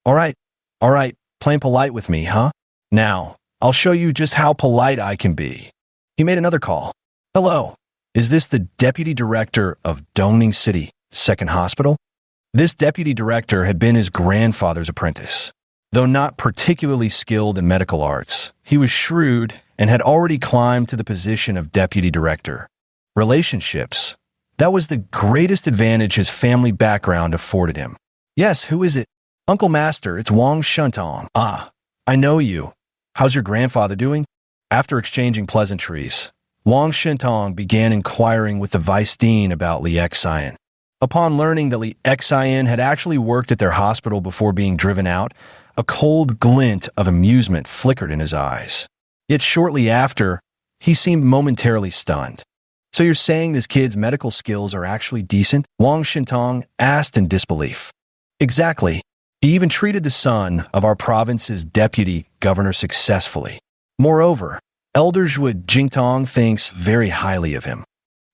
All right, playing polite with me, huh? Now, I'll show you just how polite I can be. He made another call. Hello, is this the deputy director of Dongning City, Second Hospital? This deputy director had been his grandfather's apprentice. Though not particularly skilled in medical arts, he was shrewd and had already climbed to the position of deputy director. Relationships. That was the greatest advantage his family background afforded him. Yes, who is it? Uncle Master, it's Wang Shintong. Ah, I know you. How's your grandfather doing? After exchanging pleasantries, Wang Shintong began inquiring with the vice dean about Li Xian. Upon learning that Li Xian had actually worked at their hospital before being driven out, a cold glint of amusement flickered in his eyes. Yet shortly after, he seemed momentarily stunned. So you're saying this kid's medical skills are actually decent? Wang Shintong asked in disbelief. Exactly. He even treated the son of our province's deputy governor successfully. Moreover, Elder Zhuo Jingtong thinks very highly of him.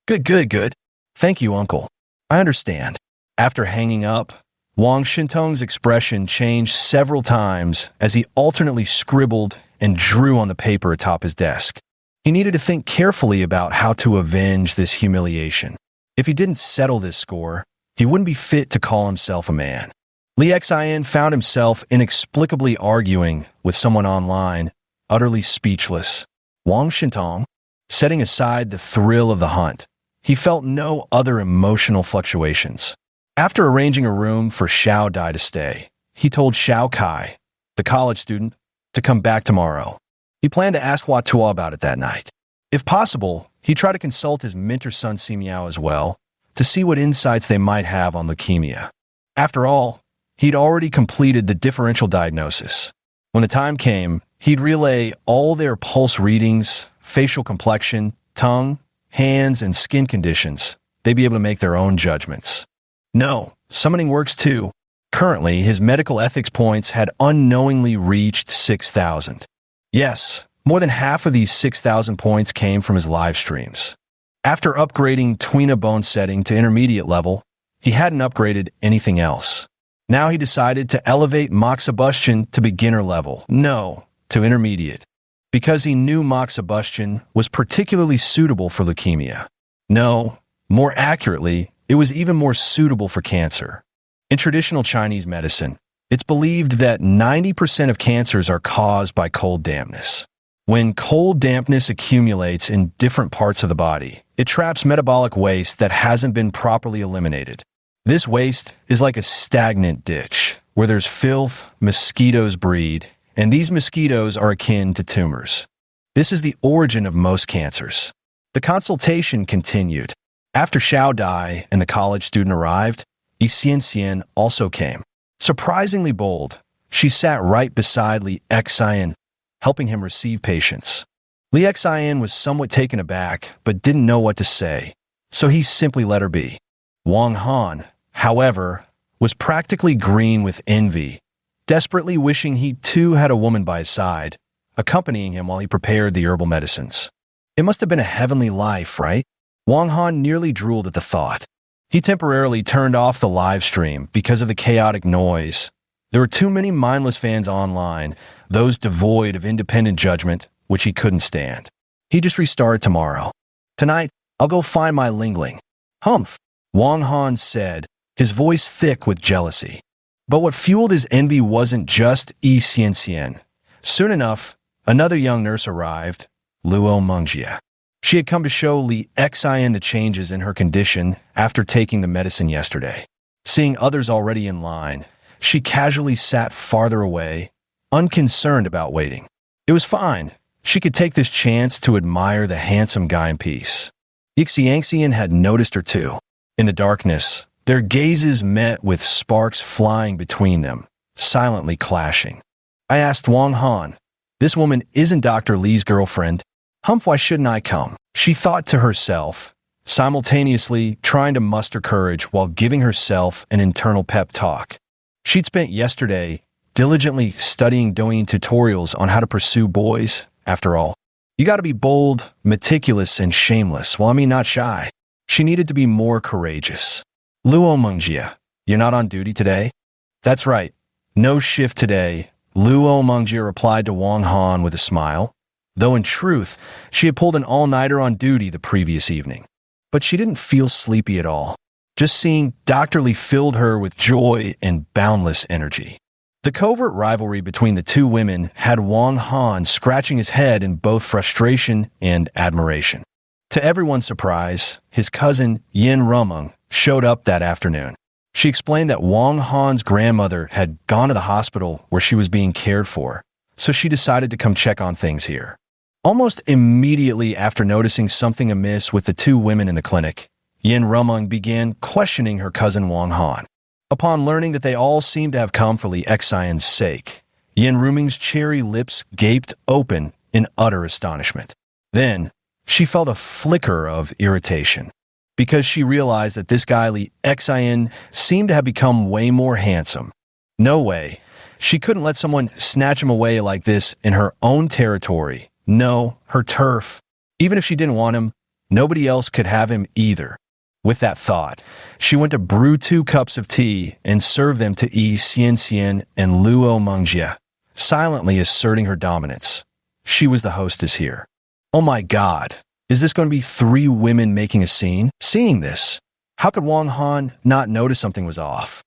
Good. Thank you, uncle. I understand. After hanging up, Wang Shintong's expression changed several times as he alternately scribbled and drew on the paper atop his desk. He He needed to think carefully about how to avenge this humiliation. If he didn't settle this score, he wouldn't be fit to call himself a man. Li Xian found himself inexplicably arguing with someone online, utterly speechless. Wang Shintong, setting aside the thrill of the hunt, he felt no other emotional fluctuations. After arranging a room for Xiao Dai to stay, he told Xiao Kai, the college student, to come back tomorrow. He planned to ask Hua Tuo about it that night. If possible, he tried to consult his mentor Sun Simiao as well, to see what insights they might have on leukemia. After all, he'd already completed the differential diagnosis. When the time came, he'd relay all their pulse readings, facial complexion, tongue, hands, and skin conditions. They'd be able to make their own judgments. No, summoning works too. Currently, his medical ethics points had unknowingly reached 6,000. Yes, more than half of these 6,000 points came from his live streams. After upgrading Twina Bone setting to intermediate level, he hadn't upgraded anything else. Now he decided to elevate Moxibustion to beginner level. No, to intermediate. Because he knew Moxibustion was particularly suitable for leukemia. No, more accurately, it was even more suitable for cancer. In traditional Chinese medicine, it's believed that 90% of cancers are caused by cold dampness. When cold dampness accumulates in different parts of the body, it traps metabolic waste that hasn't been properly eliminated. This waste is like a stagnant ditch, where there's filth, mosquitoes breed, and these mosquitoes are akin to tumors. This is the origin of most cancers. The consultation continued. After Xiao Dai and the college student arrived, Yi Xian also came. Surprisingly bold, she sat right beside Li Xian, helping him receive patients. Li Xian was somewhat taken aback, but didn't know what to say, so he simply let her be. Wang Han, however, was practically green with envy, desperately wishing he too had a woman by his side, accompanying him while he prepared the herbal medicines. It must have been a heavenly life, right? Wang Han nearly drooled at the thought. He temporarily turned off the live stream because of the chaotic noise. There were too many mindless fans online, those devoid of independent judgment, which he couldn't stand. He just restarted tomorrow. Tonight, I'll go find my Lingling. Humph, Wang Han said, his voice thick with jealousy. But what fueled his envy wasn't just Yi Xian. Soon enough, another young nurse arrived, Luo Mengjie. She had come to show Li Xian the changes in her condition after taking the medicine yesterday. Seeing others already in line, she casually sat farther away, unconcerned about waiting. It was fine. She could take this chance to admire the handsome guy in peace. Yi Xian had noticed her too. In the darkness, their gazes met with sparks flying between them, silently clashing. I asked Wang Han, "This woman isn't Dr. Li's girlfriend. Humph, why shouldn't I come?" She thought to herself, simultaneously trying to muster courage while giving herself an internal pep talk. She'd spent yesterday diligently studying Douyin tutorials on how to pursue boys. After all, you gotta be bold, meticulous, and shameless. Well, I mean, not shy. She needed to be more courageous. Luo Mengjie, you're not on duty today? That's right. No shift today, Luo Mengjie replied to Wang Han with a smile. Though in truth, she had pulled an all-nighter on duty the previous evening. But she didn't feel sleepy at all. Just seeing Dr. Li filled her with joy and boundless energy. The covert rivalry between the two women had Wang Han scratching his head in both frustration and admiration. To everyone's surprise, his cousin Yin Rumeng showed up that afternoon. She explained that Wang Han's grandmother had gone to the hospital where she was being cared for, so she decided to come check on things here. Almost immediately after noticing something amiss with the two women in the clinic, Yin Rumeng began questioning her cousin Wang Han. Upon learning that they all seemed to have come for Li Xian's sake, Yin Rumeng's cherry lips gaped open in utter astonishment. Then, she felt a flicker of irritation, because she realized that this guy Li Xian seemed to have become way more handsome. No way. She couldn't let someone snatch him away like this in her own territory. No, her turf. Even if she didn't want him, nobody else could have him either. With that thought, she went to brew 2 cups of tea and serve them to Yi Xian and Luo Mengjie, silently asserting her dominance. She was the hostess here. Oh my God, is this going to be three women making a scene? Seeing this, how could Wang Han not notice something was off?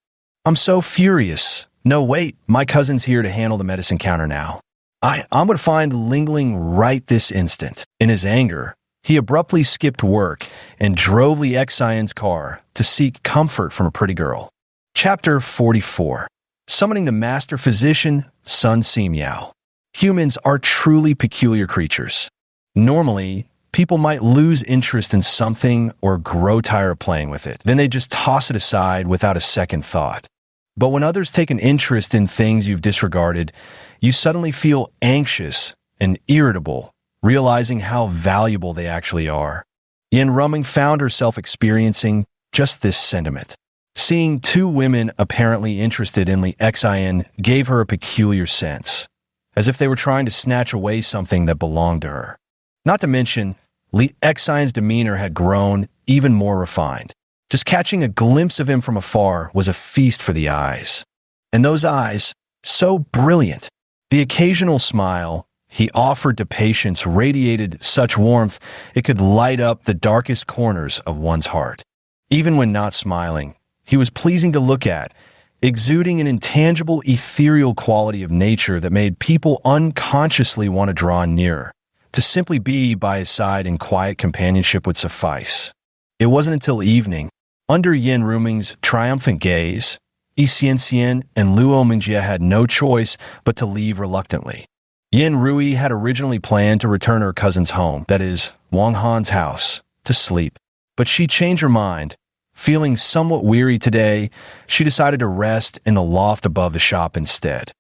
I'm so furious. No, wait, my cousin's here to handle the medicine counter now. I'm going to find Ling Ling right this instant. In his anger, he abruptly skipped work and drove Li Xian's car to seek comfort from a pretty girl. Chapter 44. Summoning the Master Physician, Sun Simiao. Humans are truly peculiar creatures. Normally, people might lose interest in something or grow tired of playing with it. Then they just toss it aside without a second thought. But when others take an interest in things you've disregarded, you suddenly feel anxious and irritable, realizing how valuable they actually are. Yin Ruming found herself experiencing just this sentiment. Seeing two women apparently interested in Li Xian gave her a peculiar sense, as if they were trying to snatch away something that belonged to her. Not to mention, Li Xian's demeanor had grown even more refined. Just catching a glimpse of him from afar was a feast for the eyes. And those eyes, so brilliant. The occasional smile he offered to patients radiated such warmth it could light up the darkest corners of one's heart. Even when not smiling, he was pleasing to look at, exuding an intangible, ethereal quality of nature that made people unconsciously want to draw nearer. To simply be by his side in quiet companionship would suffice. It wasn't until evening, under Yin Ruming's triumphant gaze, Yi Xianxian and Luo Mingjie had no choice but to leave reluctantly. Yin Rui had originally planned to return her cousin's home, that is, Wang Han's house, to sleep. But she changed her mind. Feeling somewhat weary today, she decided to rest in the loft above the shop instead.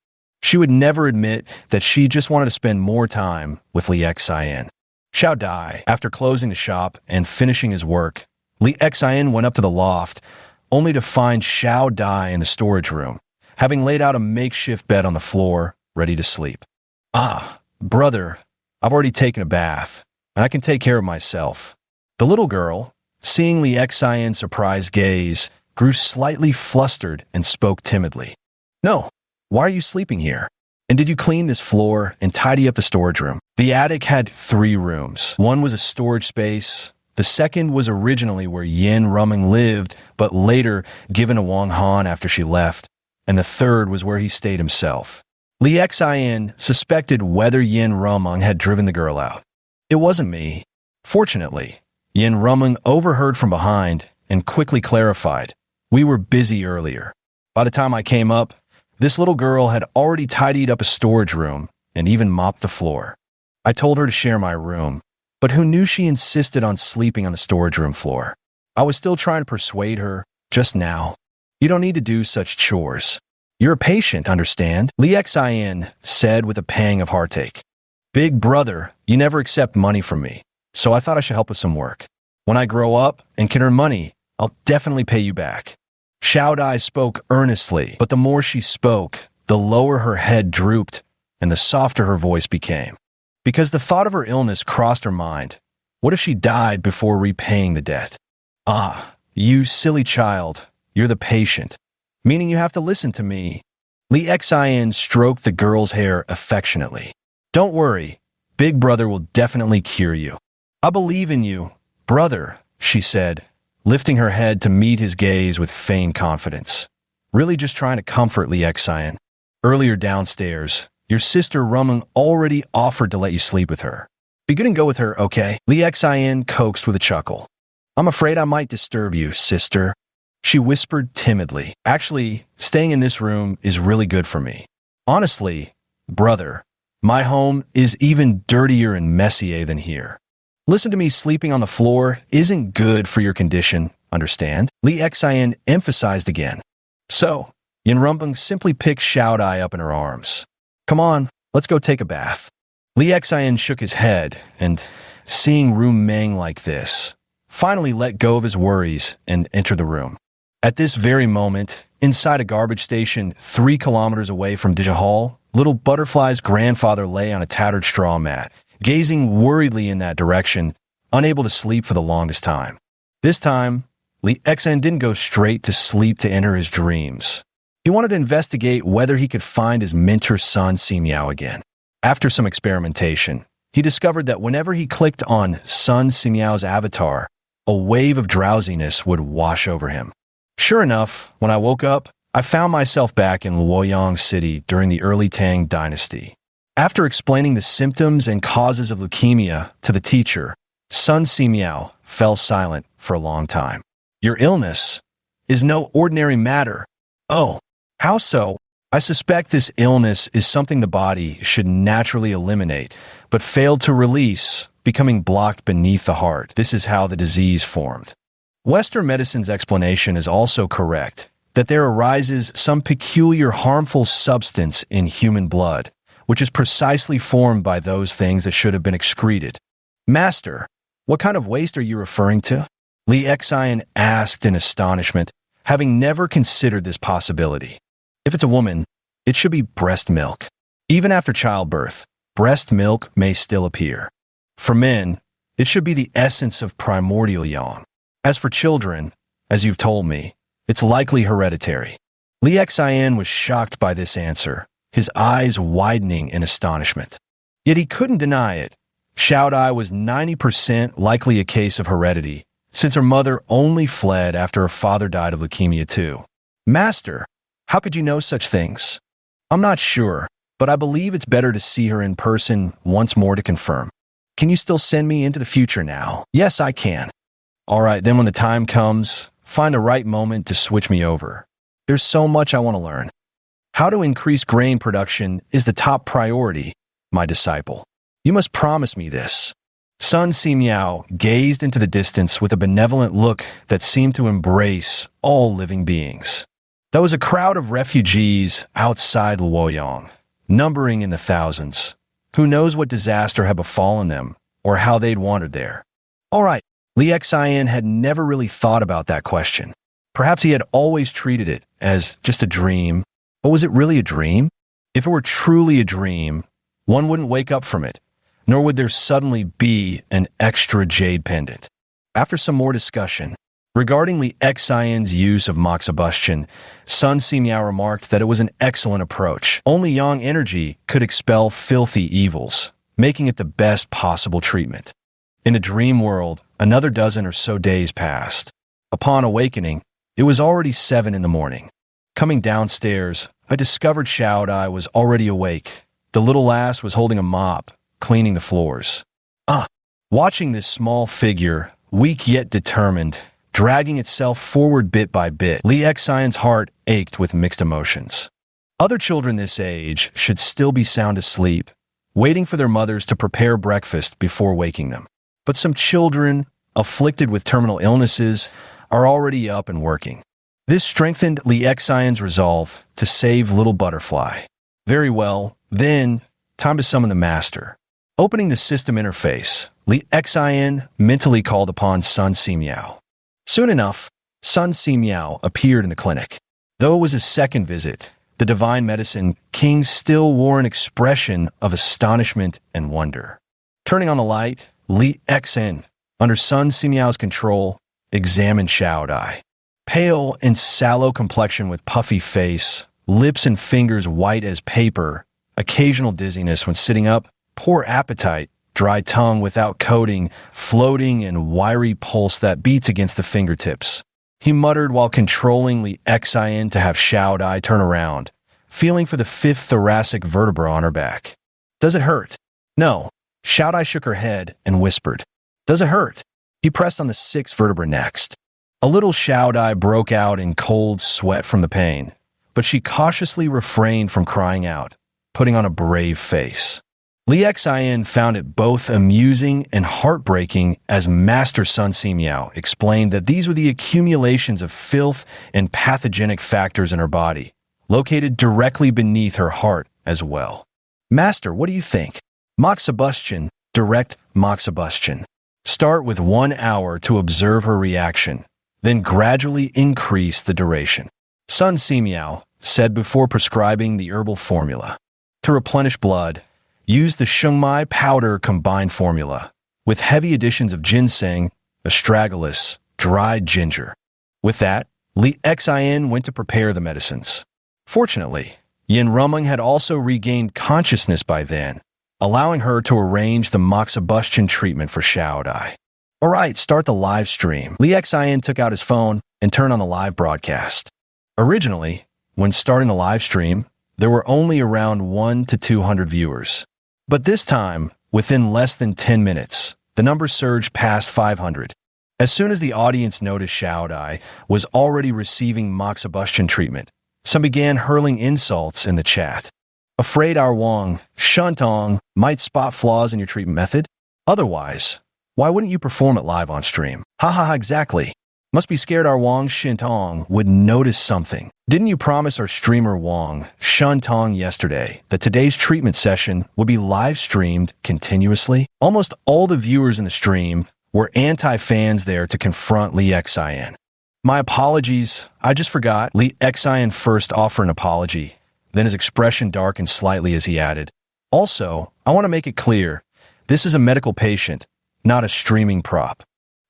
She would never admit that she just wanted to spend more time with Li Xian. Xiao Dai, after closing the shop and finishing his work, Li Xian went up to the loft, only to find Xiao Dai in the storage room, having laid out a makeshift bed on the floor, ready to sleep. Ah, brother, I've already taken a bath, and I can take care of myself. The little girl, seeing Li Xian's surprised gaze, grew slightly flustered and spoke timidly. No, why are you sleeping here? And did you clean this floor and tidy up the storage room? The attic had 3 rooms. One was a storage space. The second was originally where Yin Ruming lived, but later given to Wang Han after she left. And the third was where he stayed himself. Li Xian suspected whether Yin Ruming had driven the girl out. It wasn't me. Fortunately, Yin Ruming overheard from behind and quickly clarified. We were busy earlier. By the time I came up, this little girl had already tidied up a storage room and even mopped the floor. I told her to share my room, but who knew she insisted on sleeping on the storage room floor? I was still trying to persuade her just now. You don't need to do such chores. You're a patient, understand? Li Xian said with a pang of heartache. Big brother, you never accept money from me, so I thought I should help with some work. When I grow up and can earn money, I'll definitely pay you back. Xiao Dai spoke earnestly, but the more she spoke, the lower her head drooped and the softer her voice became. Because the thought of her illness crossed her mind. What if she died before repaying the debt? Ah, you silly child, you're the patient, meaning you have to listen to me. Li Xian stroked the girl's hair affectionately. Don't worry, Big Brother will definitely cure you. I believe in you, brother, she said, lifting her head to meet his gaze with feigned confidence. Really just trying to comfort Li Xian. Earlier downstairs, your sister Ruming already offered to let you sleep with her. Be good and go with her, okay? Li Xian coaxed with a chuckle. I'm afraid I might disturb you, sister. She whispered timidly. Actually, staying in this room is really good for me. Honestly, brother, my home is even dirtier and messier than here. Listen to me, sleeping on the floor isn't good for your condition, understand? Li Xian emphasized again. So, Yin Ruming simply picked Xiao Dai up in her arms. Come on, let's go take a bath. Li Xian shook his head and, seeing Ru Meng like this, finally let go of his worries and entered the room. At this very moment, inside a garbage station 3 kilometers away from Dija Hall, little Butterfly's grandfather lay on a tattered straw mat, gazing worriedly in that direction, unable to sleep for the longest time. This time, Li Xian didn't go straight to sleep to enter his dreams. He wanted to investigate whether he could find his mentor son Simiao again. After some experimentation, He discovered that whenever he clicked on Sun Simiao's avatar, a wave of drowsiness would wash over him. Sure enough, when I woke up, I found myself back in Luoyang City during the early Tang dynasty. After explaining the symptoms and causes of leukemia to the teacher, Sun Simiao fell silent for a long time. Your illness is no ordinary matter. Oh, how so? I suspect this illness is something the body should naturally eliminate, but failed to release, becoming blocked beneath the heart. This is how the disease formed. Western medicine's explanation is also correct, that there arises some peculiar harmful substance in human blood, which is precisely formed by those things that should have been excreted. Master, what kind of waste are you referring to? Li Xian asked in astonishment, having never considered this possibility. If it's a woman, it should be breast milk. Even after childbirth, breast milk may still appear. For men, it should be the essence of primordial yang. As for children, as you've told me, it's likely hereditary. Li Xian was shocked by this answer, his eyes widening in astonishment. Yet he couldn't deny it. Xiao Dai was 90% likely a case of heredity, since her mother only fled after her father died of leukemia too. Master, how could you know such things? I'm not sure, but I believe it's better to see her in person once more to confirm. Can you still send me into the future now? Yes, I can. All right, then when the time comes, find the right moment to switch me over. There's so much I want to learn. How to increase grain production is the top priority, my disciple. You must promise me this. Sun Simiao gazed into the distance with a benevolent look that seemed to embrace all living beings. There was a crowd of refugees outside Luoyang, numbering in the thousands. Who knows what disaster had befallen them, or how they'd wandered there. All right, Li Xian had never really thought about that question. Perhaps he had always treated it as just a dream. But was it really a dream? If it were truly a dream, one wouldn't wake up from it, nor would there suddenly be an extra jade pendant. After some more discussion, regarding Li Xian's use of moxibustion, Sun Simiao remarked that it was an excellent approach. Only yang energy could expel filthy evils, making it the best possible treatment. In a dream world, another dozen or so days passed. Upon awakening, it was already 7 in the morning. Coming downstairs, I discovered Xiao Dai was already awake. The little lass was holding a mop, cleaning the floors. Watching this small figure, weak yet determined, dragging itself forward bit by bit, Li Xian's heart ached with mixed emotions. Other children this age should still be sound asleep, waiting for their mothers to prepare breakfast before waking them. But some children, afflicted with terminal illnesses, are already up and working. This strengthened Li Xian's resolve to save little Butterfly. Very well, then, time to summon the master. Opening the system interface, Li Xian mentally called upon Sun Simiao. Soon enough, Sun Simiao appeared in the clinic. Though it was his second visit, the divine medicine king still wore an expression of astonishment and wonder. Turning on the light, Li Xian, under Sun Simiao's control, examined Xiao Dai. Pale and sallow complexion with puffy face, lips and fingers white as paper, occasional dizziness when sitting up, poor appetite, dry tongue without coating, floating and wiry pulse that beats against the fingertips. He muttered while controlling Li Xian to have Xiao Dai turn around, feeling for the 5th thoracic vertebra on her back. Does it hurt? No. Xiao Dai shook her head and whispered. Does it hurt? He pressed on the 6th vertebra next. A little Xiao Dai broke out in cold sweat from the pain, but she cautiously refrained from crying out, putting on a brave face. Li Xian found it both amusing and heartbreaking as Master Sun Simiao explained that these were the accumulations of filth and pathogenic factors in her body, located directly beneath her heart as well. Master, what do you think? Moxibustion, direct moxibustion. Start with 1 hour to observe her reaction, then gradually increase the duration. Sun Simiao said before prescribing the herbal formula. To replenish blood, use the Shengmai powder combined formula, with heavy additions of ginseng, astragalus, dried ginger. With that, Li Xian went to prepare the medicines. Fortunately, Yin Rumeng had also regained consciousness by then, allowing her to arrange the moxibustion treatment for Xiao Dai. All right, start the live stream. Li Xian took out his phone and turned on the live broadcast. Originally, when starting the live stream, there were only around 1 to 200 viewers. But this time, within less than 10 minutes, the number surged past 500. As soon as the audience noticed Xiao Dai was already receiving moxibustion treatment, some began hurling insults in the chat. Afraid our Wang, Shuntong, might spot flaws in your treatment method? Otherwise, why wouldn't you perform it live on stream? Ha ha ha, exactly. Must be scared our Wang Shintong would notice something. Didn't you promise our streamer Wang Shuntong yesterday that today's treatment session would be live streamed continuously? Almost all the viewers in the stream were anti-fans there to confront Li Xian. My apologies, I just forgot. Li Xian first offered an apology, then his expression darkened slightly as he added, also, I want to make it clear, this is a medical patient, not a streaming prop.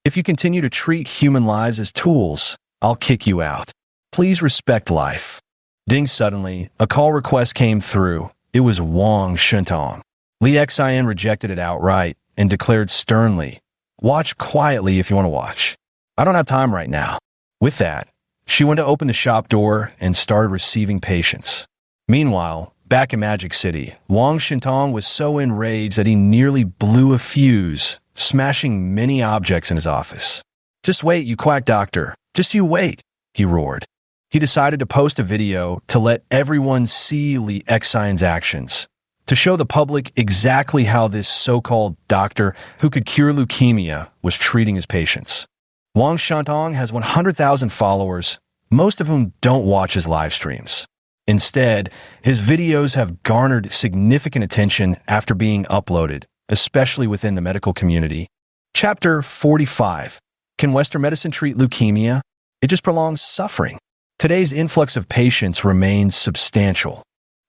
If you continue to treat human lives as tools, I'll kick you out. Please respect life. Ding, suddenly, a call request came through. It was Wang Shuntong. Li Xian rejected it outright and declared sternly, watch quietly if you want to watch. I don't have time right now. With that, she went to open the shop door and started receiving patients. Meanwhile, back in Magic City, Wang Shuntong was so enraged that he nearly blew a fuse, smashing many objects in his office. Just wait, you quack doctor. Just you wait, he roared. He decided to post a video to let everyone see Li Xian's actions, to show the public exactly how this so-called doctor who could cure leukemia was treating his patients. Wang Shuntong has 100,000 followers, most of whom don't watch his live streams. Instead, his videos have garnered significant attention after being uploaded, especially within the medical community. Chapter 45. Can Western medicine treat leukemia? It just prolongs suffering. Today's influx of patients remains substantial.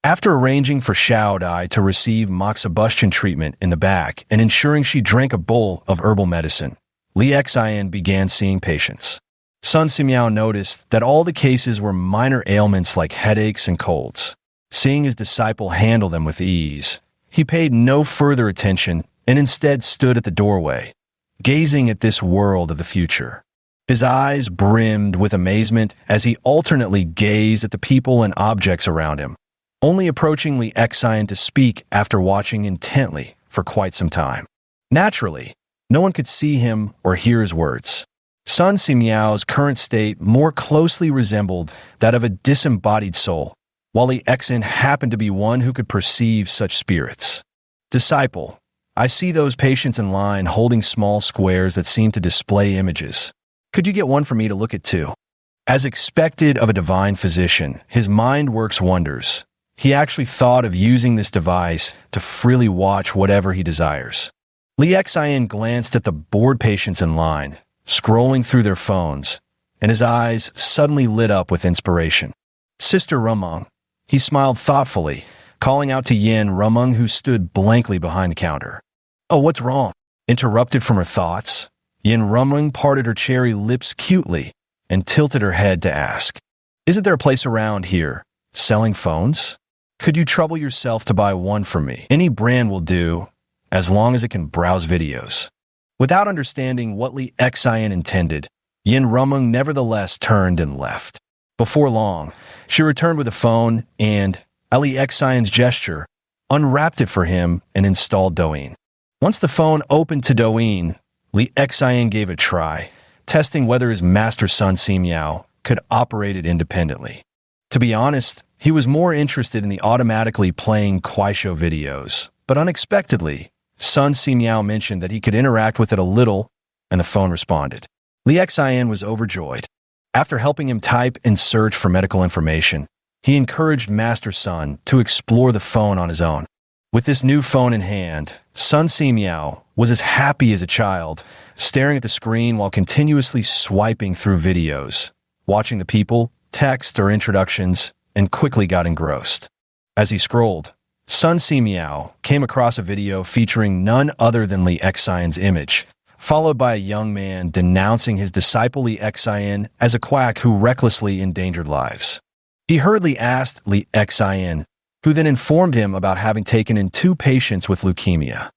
After arranging for Xiao Dai to receive moxibustion treatment in the back and ensuring she drank a bowl of herbal medicine, Li Xian began seeing patients. Sun Simiao noticed that all the cases were minor ailments like headaches and colds. Seeing his disciple handle them with ease, he paid no further attention and instead stood at the doorway, gazing at this world of the future. His eyes brimmed with amazement as he alternately gazed at the people and objects around him, only approaching Li Xian to speak after watching intently for quite some time. Naturally, no one could see him or hear his words. Sun Simiao's current state more closely resembled that of a disembodied soul, while Li Xian happened to be one who could perceive such spirits. Disciple, I see those patients in line holding small squares that seem to display images. Could you get one for me to look at too? As expected of a divine physician, his mind works wonders. He actually thought of using this device to freely watch whatever he desires. Li Xian glanced at the bored patients in line, scrolling through their phones, and his eyes suddenly lit up with inspiration. Sister Rumeng, he smiled thoughtfully, calling out to Yin Rumeng, who stood blankly behind the counter. Oh, what's wrong? Interrupted from her thoughts, Yin Rumeng parted her cherry lips cutely and tilted her head to ask, isn't there a place around here selling phones? Could you trouble yourself to buy one for me? Any brand will do, as long as it can browse videos. Without understanding what Li Xian intended, Yin Rumeng nevertheless turned and left. Before long, she returned with a phone and, at Li Xian's gesture, unwrapped it for him and installed Douyin. Once the phone opened to Douyin, Li Xian gave it a try, testing whether his master Sun Simiao could operate it independently. To be honest, he was more interested in the automatically playing Kuaishou videos, but unexpectedly, Sun Simiao mentioned that he could interact with it a little, and the phone responded. Li Xian was overjoyed. After helping him type and search for medical information, he encouraged Master Sun to explore the phone on his own. With this new phone in hand, Sun Simiao was as happy as a child, staring at the screen while continuously swiping through videos, watching the people, text or introductions, and quickly got engrossed. As he scrolled, Sun Simiao came across a video featuring none other than Li Xian's image, followed by a young man denouncing his disciple Li Xian as a quack who recklessly endangered lives. He hurriedly asked Li Xian, who then informed him about having taken in 2 patients with leukemia.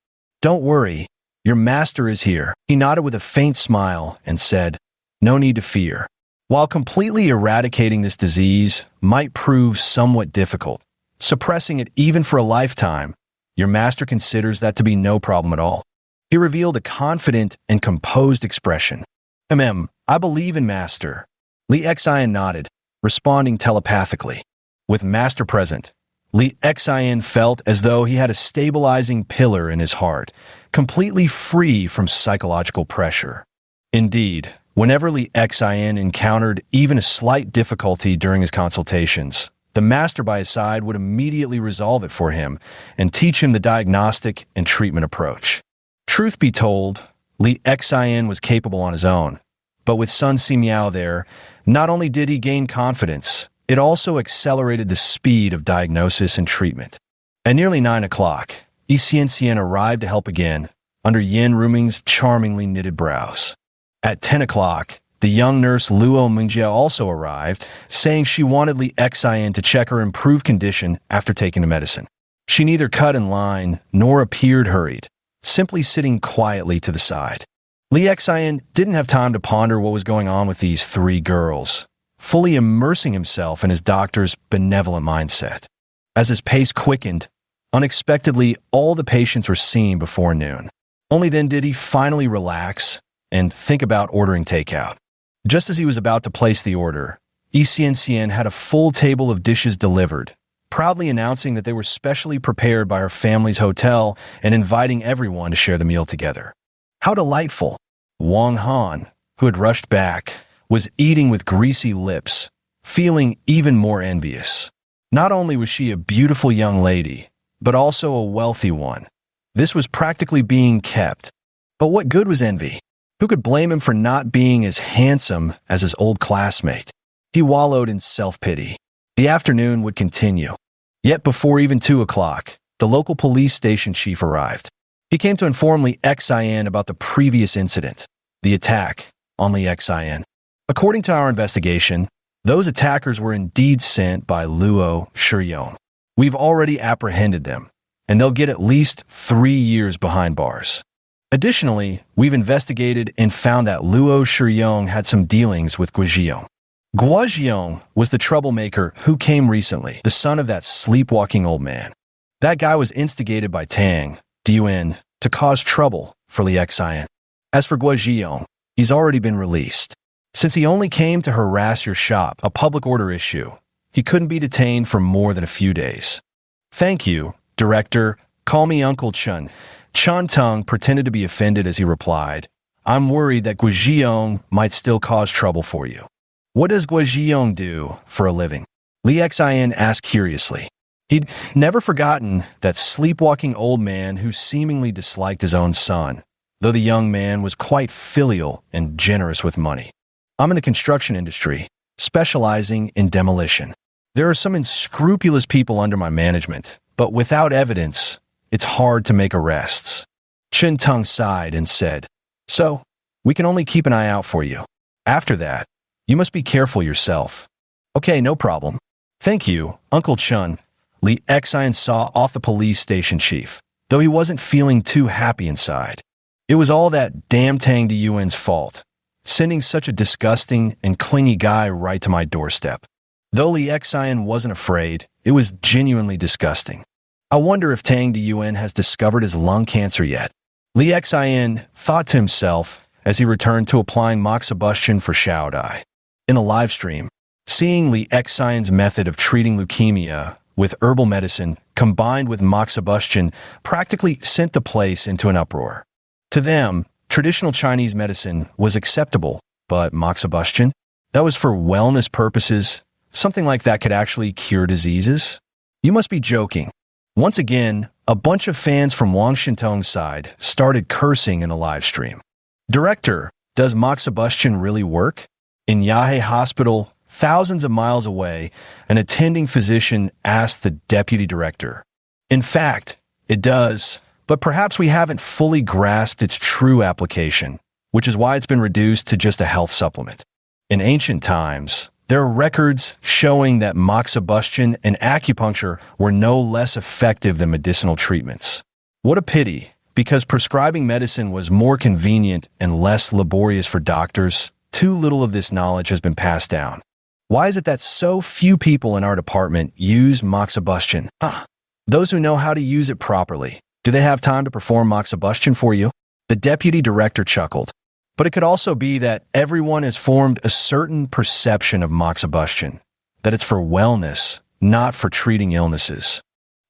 "Don't worry, your master is here." He nodded with a faint smile and said, "No need to fear." While completely eradicating this disease might prove somewhat difficult, suppressing it even for a lifetime, your master considers that to be no problem at all. He revealed a confident and composed expression. I believe in master." Li Xian nodded, responding telepathically. With master present, Li Xian felt as though he had a stabilizing pillar in his heart, completely free from psychological pressure. Indeed, whenever Li Xian encountered even a slight difficulty during his consultations, the master by his side would immediately resolve it for him and teach him the diagnostic and treatment approach. Truth be told, Li Xian was capable on his own, but with Sun Simiao there, not only did he gain confidence, it also accelerated the speed of diagnosis and treatment. At nearly 9 o'clock, Yi Xianxian arrived to help again, under Yin Ruming's charmingly knitted brows. At 10 o'clock, the young nurse Luo Mingjie also arrived, saying she wanted Li Xian to check her improved condition after taking the medicine. She neither cut in line nor appeared hurried, simply sitting quietly to the side. Li Xian didn't have time to ponder what was going on with these 3 girls, fully immersing himself in his doctor's benevolent mindset. As his pace quickened, unexpectedly all the patients were seen before noon. Only then did he finally relax and think about ordering takeout. Just as he was about to place the order, Yi Xianxian had a full table of dishes delivered, proudly announcing that they were specially prepared by her family's hotel and inviting everyone to share the meal together. How delightful! Wang Han, who had rushed back, was eating with greasy lips, feeling even more envious. Not only was she a beautiful young lady, but also a wealthy one. This was practically being kept. But what good was envy? Who could blame him for not being as handsome as his old classmate? He wallowed in self-pity. The afternoon would continue. Yet before even 2 o'clock, the local police station chief arrived. He came to inform Li Xian about the previous incident, the attack on Li Xian. According to our investigation, those attackers were indeed sent by Luo Shiyong. We've already apprehended them, and they'll get at least 3 years behind bars. Additionally, we've investigated and found that Luo Shiyong had some dealings with Guizhong. Guizhong was the troublemaker who came recently, the son of that sleepwalking old man. That guy was instigated by Tang Diwen to cause trouble for Li Xian. As for Guizhong, he's already been released. Since he only came to harass your shop, a public order issue, he couldn't be detained for more than a few days. "Thank you, Director. Call me Uncle Chun." Chun Tung pretended to be offended as he replied, "I'm worried that Guizhong might still cause trouble for you." "What does Guizhong do for a living?" Li Xian asked curiously. He'd never forgotten that sleepwalking old man who seemingly disliked his own son, though the young man was quite filial and generous with money. "I'm in the construction industry, specializing in demolition. There are some unscrupulous people under my management, but without evidence, it's hard to make arrests." Chen Tung sighed and said, "So, we can only keep an eye out for you. After that, you must be careful yourself." "Okay, no problem." "Thank you, Uncle Chun." Li Xian saw off the police station chief, though he wasn't feeling too happy inside. It was all that damn Tang Diyuan's fault, sending such a disgusting and clingy guy right to my doorstep. Though Li Xian wasn't afraid, it was genuinely disgusting. I wonder if Tang Diyuan has discovered his lung cancer yet. Li Xian thought to himself as he returned to applying moxibustion for Shao Dai. In a live stream, seeing Li Xian's method of treating leukemia with herbal medicine combined with moxibustion practically sent the place into an uproar. To them, traditional Chinese medicine was acceptable, but moxibustion? That was for wellness purposes. Something like that could actually cure diseases? You must be joking. Once again, a bunch of fans from Wang Shintong's side started cursing in the live stream. "Director, does moxibustion really work?" In Yahe Hospital, thousands of miles away, an attending physician asked the deputy director. "In fact, it does, but perhaps we haven't fully grasped its true application, which is why it's been reduced to just a health supplement. In ancient times, There are records showing that moxibustion and acupuncture were no less effective than medicinal treatments. What a pity, because prescribing medicine was more convenient and less laborious for doctors. Too little of this knowledge has been passed down. Why is it that so few people in our department use moxibustion? Those who know how to use it properly. Do they have time to perform moxibustion for you? The deputy director chuckled. But it could also be that everyone has formed a certain perception of moxibustion, that it's for wellness, not for treating illnesses.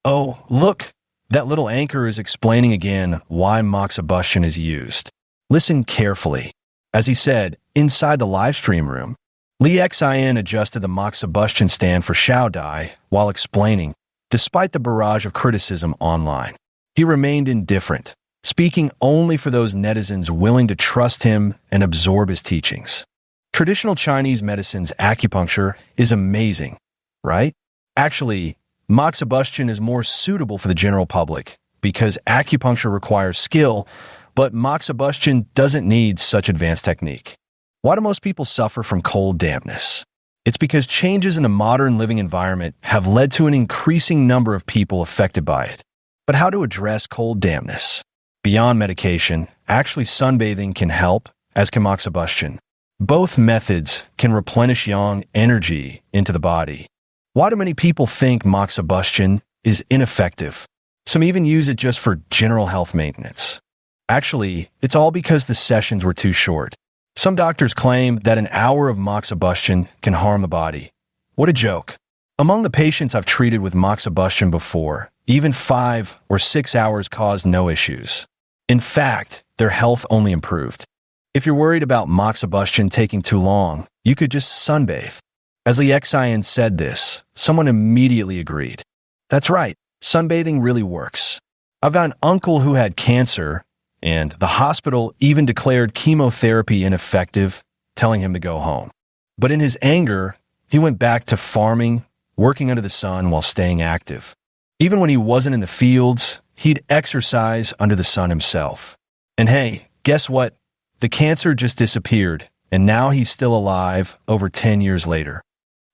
Oh, look, that little anchor is explaining again why moxibustion is used. Listen carefully. As he said, inside the live stream room, Li Xin adjusted the moxibustion stand for Xiao Dai while explaining, despite the barrage of criticism online. He remained indifferent, speaking only for those netizens willing to trust him and absorb his teachings. Traditional Chinese medicine's acupuncture is amazing, right? Actually, moxibustion is more suitable for the general public because acupuncture requires skill, but moxibustion doesn't need such advanced technique. Why do most people suffer from cold dampness? It's because changes in the modern living environment have led to an increasing number of people affected by it. But how to address cold dampness? Beyond medication, actually sunbathing can help, as can moxibustion. Both methods can replenish yang energy into the body. Why do many people think moxibustion is ineffective? Some even use it just for general health maintenance. Actually, it's all because the sessions were too short. Some doctors claim that an hour of moxibustion can harm the body. What a joke. Among the patients I've treated with moxibustion before, even 5 or 6 hours caused no issues. In fact, their health only improved. If you're worried about moxibustion taking too long, you could just sunbathe. As Li Xian said this, someone immediately agreed. That's right, sunbathing really works. I've got an uncle who had cancer, and the hospital even declared chemotherapy ineffective, telling him to go home. But in his anger, he went back to farming, working under the sun while staying active. Even when he wasn't in the fields, he'd exercise under the sun himself. And hey, guess what? The cancer just disappeared, and now he's still alive over 10 years later.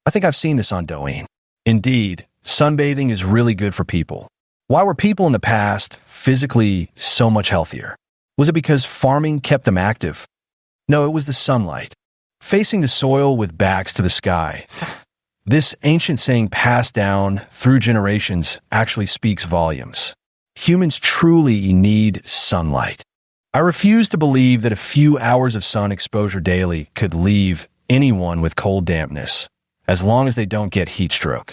I think I've seen this on Douyin. Indeed, sunbathing is really good for people. Why were people in the past physically so much healthier? Was it because farming kept them active? No, it was the sunlight. Facing the soil with backs to the sky. This ancient saying passed down through generations actually speaks volumes. Humans truly need sunlight. I refuse to believe that a few hours of sun exposure daily could leave anyone with cold dampness, as long as they don't get heat stroke.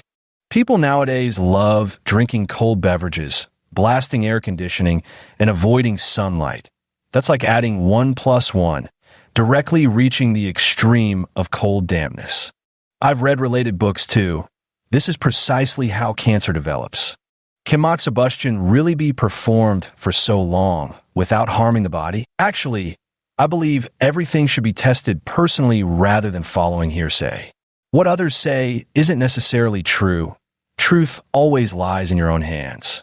People nowadays love drinking cold beverages, blasting air conditioning, and avoiding sunlight. That's like adding 1 + 1, directly reaching the extreme of cold dampness. I've read related books too. This is precisely how cancer develops. Can moxibustion really be performed for so long without harming the body? Actually, I believe everything should be tested personally rather than following hearsay. What others say isn't necessarily true. Truth always lies in your own hands.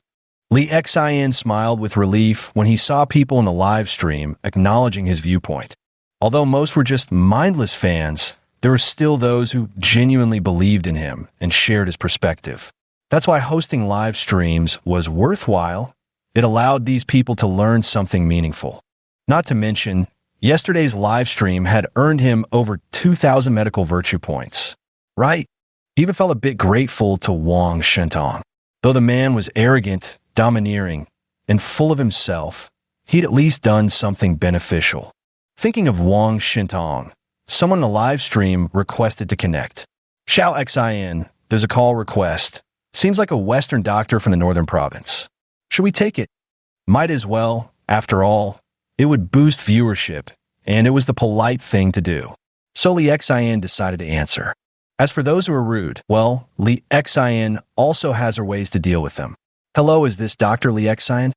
Li Xian smiled with relief when he saw people in the live stream acknowledging his viewpoint. Although most were just mindless fans, there were still those who genuinely believed in him and shared his perspective. That's why hosting live streams was worthwhile. It allowed these people to learn something meaningful. Not to mention, yesterday's live stream had earned him over 2,000 medical virtue points. Right? He even felt a bit grateful to Wang Shentong. Though the man was arrogant, domineering, and full of himself, he'd at least done something beneficial. Thinking of Wang Shentong, someone in the live stream requested to connect. Xiao Xin, there's a call request. Seems like a Western doctor from the northern province. Should we take it? Might as well. After all, it would boost viewership, and it was the polite thing to do. So Li Xian decided to answer. As for those who are rude, well, Li Xian also has her ways to deal with them. Hello, is this Dr. Li Xian?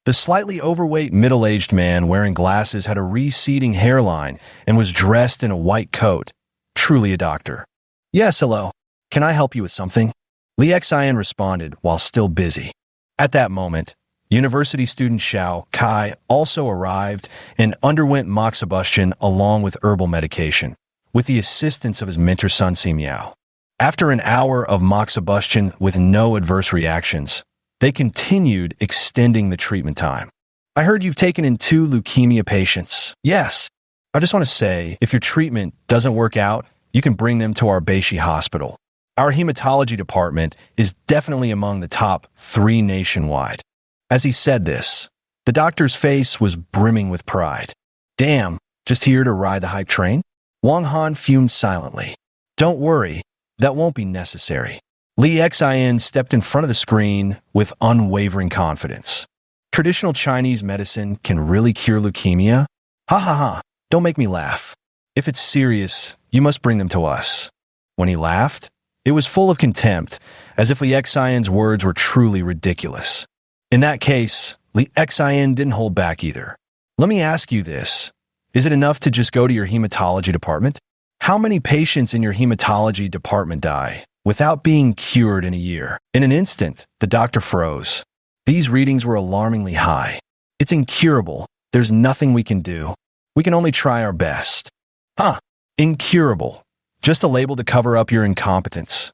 The slightly overweight middle-aged man wearing glasses had a receding hairline and was dressed in a white coat. Truly a doctor. Yes, hello. Can I help you with something? Li Xian responded while still busy. At that moment, university student Xiao Kai also arrived and underwent moxibustion along with herbal medication. with the assistance of his mentor Sun Miao. After an hour of moxibustion with no adverse reactions, they continued extending the treatment time. I heard you've taken in 2 leukemia patients. Yes. I just want to say, if your treatment doesn't work out, you can bring them to our Beishi hospital. Our hematology department is definitely among the top 3 nationwide. As he said this, the doctor's face was brimming with pride. Damn, just here to ride the hype train? Wang Han fumed silently. Don't worry, that won't be necessary. Li Xin stepped in front of the screen with unwavering confidence. Traditional Chinese medicine can really cure leukemia? Ha ha ha, don't make me laugh. If it's serious, you must bring them to us. When he laughed, it was full of contempt, as if Li Xin's words were truly ridiculous. In that case, Li Xin didn't hold back either. Let me ask you this. Is it enough to just go to your hematology department? How many patients in your hematology department die without being cured in a year? In an instant, the doctor froze. These readings were alarmingly high. It's incurable. There's nothing we can do. We can only try our best. Huh. Incurable. Just a label to cover up your incompetence.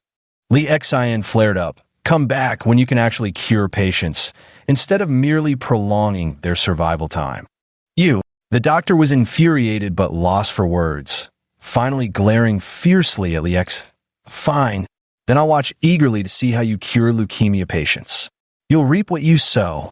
Li Xin flared up. Come back when you can actually cure patients, instead of merely prolonging their survival time. The doctor was infuriated but lost for words, finally glaring fiercely at Li X. Fine, then I'll watch eagerly to see how you cure leukemia patients. You'll reap what you sow.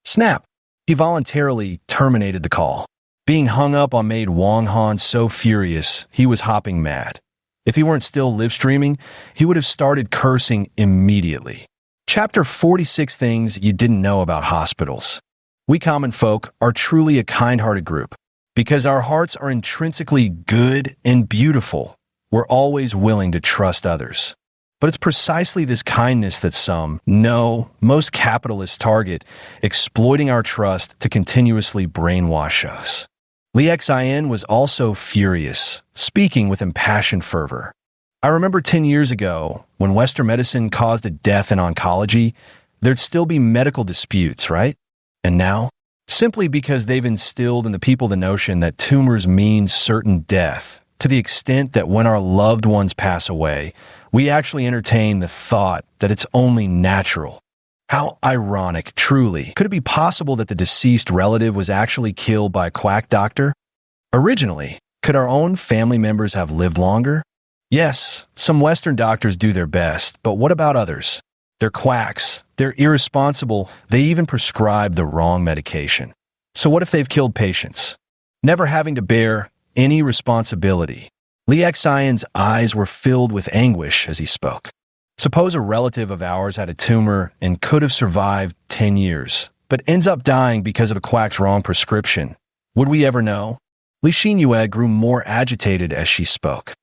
Snap. He voluntarily terminated the call. Being hung up on made Wang Han so furious, he was hopping mad. If he weren't still live streaming, he would have started cursing immediately. Chapter 46 Things You Didn't Know About Hospitals. We common folk are truly a kind-hearted group. Because our hearts are intrinsically good and beautiful, we're always willing to trust others. But it's precisely this kindness that some, no, most capitalists target, exploiting our trust to continuously brainwash us. Li Xin was also furious, speaking with impassioned fervor. I remember 10 years ago, when Western medicine caused a death in oncology, there'd still be medical disputes, right? And now, simply because they've instilled in the people the notion that tumors mean certain death, to the extent that when our loved ones pass away, we actually entertain the thought that it's only natural. How ironic, truly. Could it be possible that the deceased relative was actually killed by a quack doctor? Originally, could our own family members have lived longer? Yes, some Western doctors do their best, but what about others? They're quacks, they're irresponsible, they even prescribe the wrong medication. So what if they've killed patients? Never having to bear any responsibility. Li Xin's eyes were filled with anguish as he spoke. Suppose a relative of ours had a tumor and could have survived 10 years, but ends up dying because of a quack's wrong prescription. Would we ever know? Li Xinyue grew more agitated as she spoke.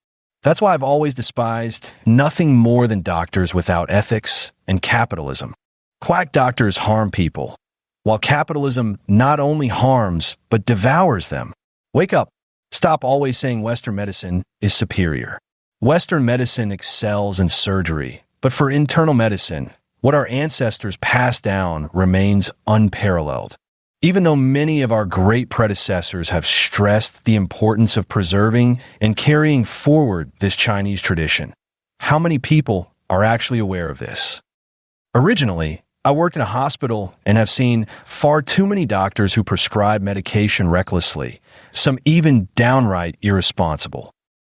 That's why I've always despised nothing more than doctors without ethics and capitalism. Quack doctors harm people, while capitalism not only harms, but devours them. Wake up. Stop always saying Western medicine is superior. Western medicine excels in surgery, but for internal medicine, what our ancestors passed down remains unparalleled. Even though many of our great predecessors have stressed the importance of preserving and carrying forward this Chinese tradition, how many people are actually aware of this? Originally, I worked in a hospital and have seen far too many doctors who prescribe medication recklessly, some even downright irresponsible.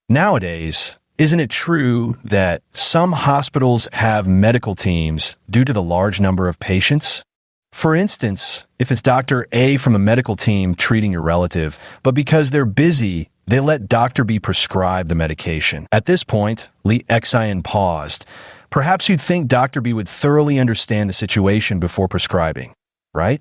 Nowadays, isn't it true that some hospitals have medical teams due to the large number of patients? For instance, if it's Dr. A from a medical team treating your relative, but because they're busy, they let Dr. B prescribe the medication. At this point, Li Xin paused. Perhaps you'd think Dr. B would thoroughly understand the situation before prescribing, right?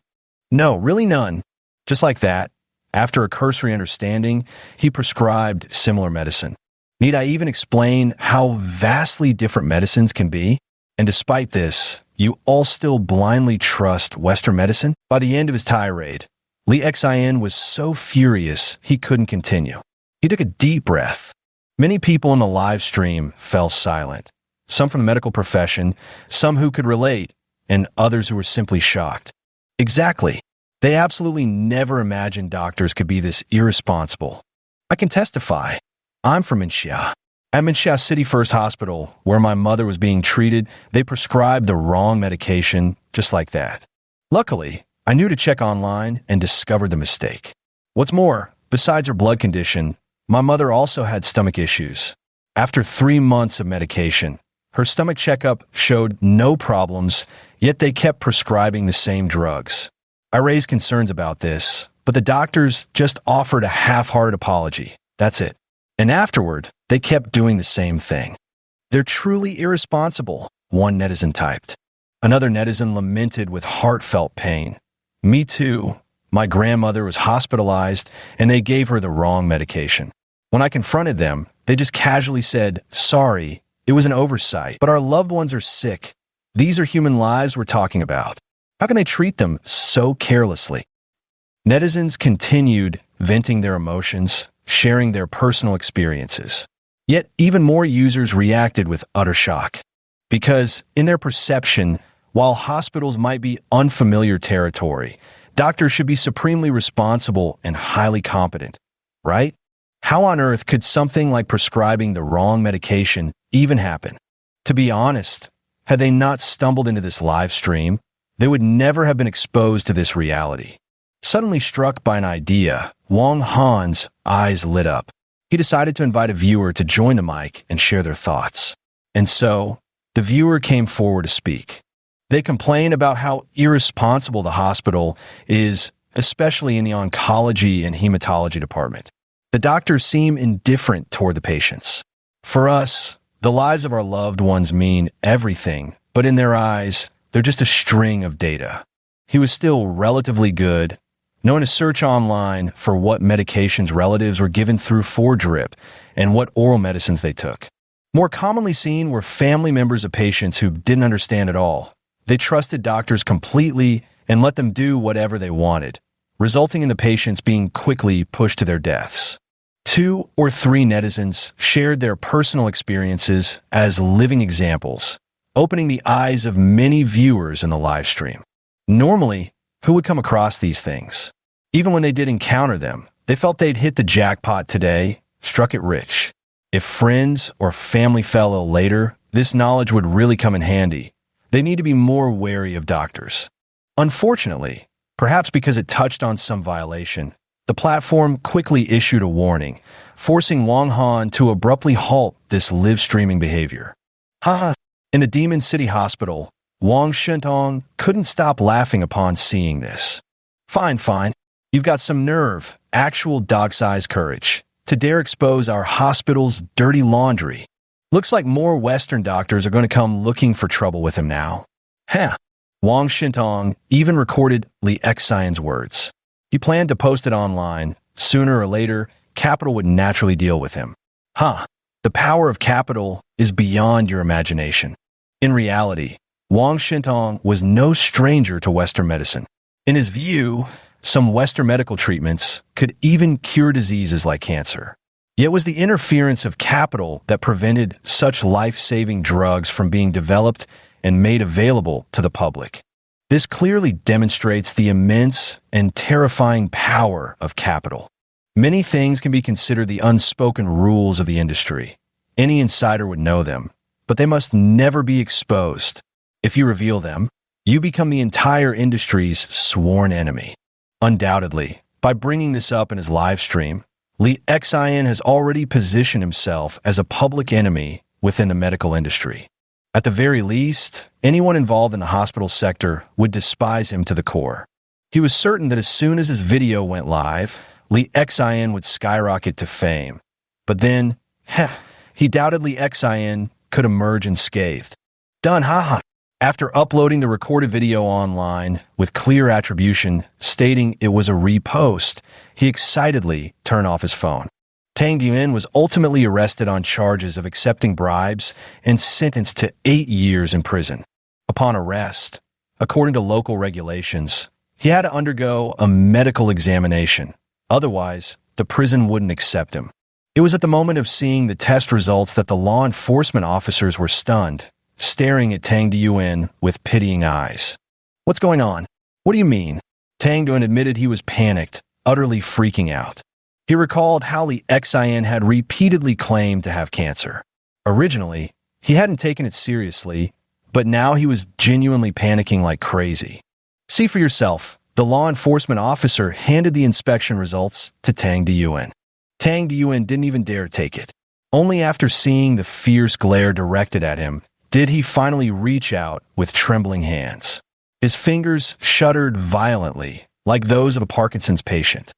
No, really none. Just like that, after a cursory understanding, he prescribed similar medicine. Need I even explain how vastly different medicines can be? And despite this, you all still blindly trust Western medicine? By the end of his tirade, Li Xin was so furious he couldn't continue. He took a deep breath. Many people in the live stream fell silent. Some from the medical profession, some who could relate, and others who were simply shocked. Exactly. They absolutely never imagined doctors could be this irresponsible. I can testify. I'm from Minxia. At Minxia City First Hospital, where my mother was being treated, they prescribed the wrong medication just like that. Luckily, I knew to check online and discovered the mistake. What's more, besides her blood condition, my mother also had stomach issues. After 3 months of medication, her stomach checkup showed no problems, yet they kept prescribing the same drugs. I raised concerns about this, but the doctors just offered a half-hearted apology. That's it. And afterward, they kept doing the same thing. They're truly irresponsible, one netizen typed. Another netizen lamented with heartfelt pain. Me too. My grandmother was hospitalized, and they gave her the wrong medication. When I confronted them, they just casually said, "Sorry, it was an oversight, but our loved ones are sick. These are human lives we're talking about. How can they treat them so carelessly?" Netizens continued venting their emotions, sharing their personal experiences. Yet even more users reacted with utter shock. Because, in their perception, while hospitals might be unfamiliar territory, doctors should be supremely responsible and highly competent, right? How on earth could something like prescribing the wrong medication even happen? To be honest, had they not stumbled into this live stream, they would never have been exposed to this reality. Suddenly struck by an idea, Wang Han's eyes lit up. He decided to invite a viewer to join the mic and share their thoughts. And so, the viewer came forward to speak. They complain about how irresponsible the hospital is, especially in the oncology and hematology department. The doctors seem indifferent toward the patients. For us, the lives of our loved ones mean everything, but in their eyes, they're just a string of data. He was still relatively good, knowing to search online for what medications relatives were given through 4-drip and what oral medicines they took. More commonly seen were family members of patients who didn't understand at all. They trusted doctors completely and let them do whatever they wanted, resulting in the patients being quickly pushed to their deaths. 2 or 3 netizens shared their personal experiences as living examples, opening the eyes of many viewers in the live stream. Normally, who would come across these things? Even when they did encounter them, they felt they'd hit the jackpot today, struck it rich. If friends or family fell ill later, this knowledge would really come in handy. They need to be more wary of doctors. Unfortunately, perhaps because it touched on some violation, the platform quickly issued a warning, forcing Wang Han to abruptly halt this live streaming behavior. Haha. In the Demon City Hospital, Wang Shentong couldn't stop laughing upon seeing this. Fine. You've got some nerve, actual dog-sized courage, to dare expose our hospital's dirty laundry. Looks like more Western doctors are going to come looking for trouble with him now. Wang Shentong even recorded Li Xian's words. He planned to post it online. Sooner or later, Capital would naturally deal with him. The power of Capital is beyond your imagination. In reality, Wang Shentong was no stranger to Western medicine. In his view, some Western medical treatments could even cure diseases like cancer. Yet it was the interference of Capital that prevented such life-saving drugs from being developed and made available to the public. This clearly demonstrates the immense and terrifying power of Capital. Many things can be considered the unspoken rules of the industry. Any insider would know them, but they must never be exposed. If you reveal them, you become the entire industry's sworn enemy. Undoubtedly, by bringing this up in his live stream, Li Xian has already positioned himself as a public enemy within the medical industry. At the very least, anyone involved in the hospital sector would despise him to the core. He was certain that as soon as his video went live, Li Xian would skyrocket to fame. But then, he doubted Li Xian could emerge unscathed. Done, After uploading the recorded video online with clear attribution stating it was a repost, he excitedly turned off his phone. Tang Yuan was ultimately arrested on charges of accepting bribes and sentenced to 8 years in prison. Upon arrest, according to local regulations, he had to undergo a medical examination. Otherwise, the prison wouldn't accept him. It was at the moment of seeing the test results that the law enforcement officers were stunned, staring at Tang Yuan with pitying eyes. What's going on? What do you mean? Tang Yuan admitted he was panicked, utterly freaking out. He recalled how Li Xian had repeatedly claimed to have cancer. Originally, he hadn't taken it seriously, but now he was genuinely panicking like crazy. See for yourself, the law enforcement officer handed the inspection results to Tang Diyuan. Tang Diyuan didn't even dare take it. Only after seeing the fierce glare directed at him did he finally reach out with trembling hands. His fingers shuddered violently, like those of a Parkinson's patient.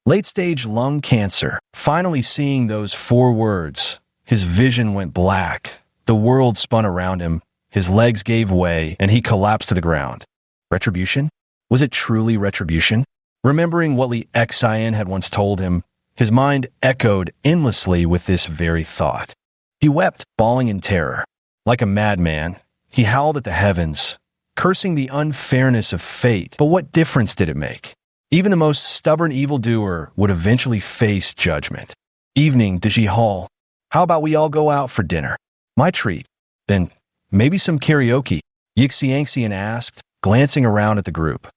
Late-stage lung cancer. Finally seeing those 4 words, his vision went black. The world spun around him, his legs gave way, and he collapsed to the ground. Retribution? Was it truly retribution? Remembering what Li Xian had once told him, his mind echoed endlessly with this very thought. He wept, bawling in terror. Like a madman, he howled at the heavens, cursing the unfairness of fate. But what difference did it make? Even the most stubborn evildoer would eventually face judgment. Evening, Dashi Hall. How about we all go out for dinner? My treat. Then, maybe some karaoke, Yixiangxian asked, glancing around at the group.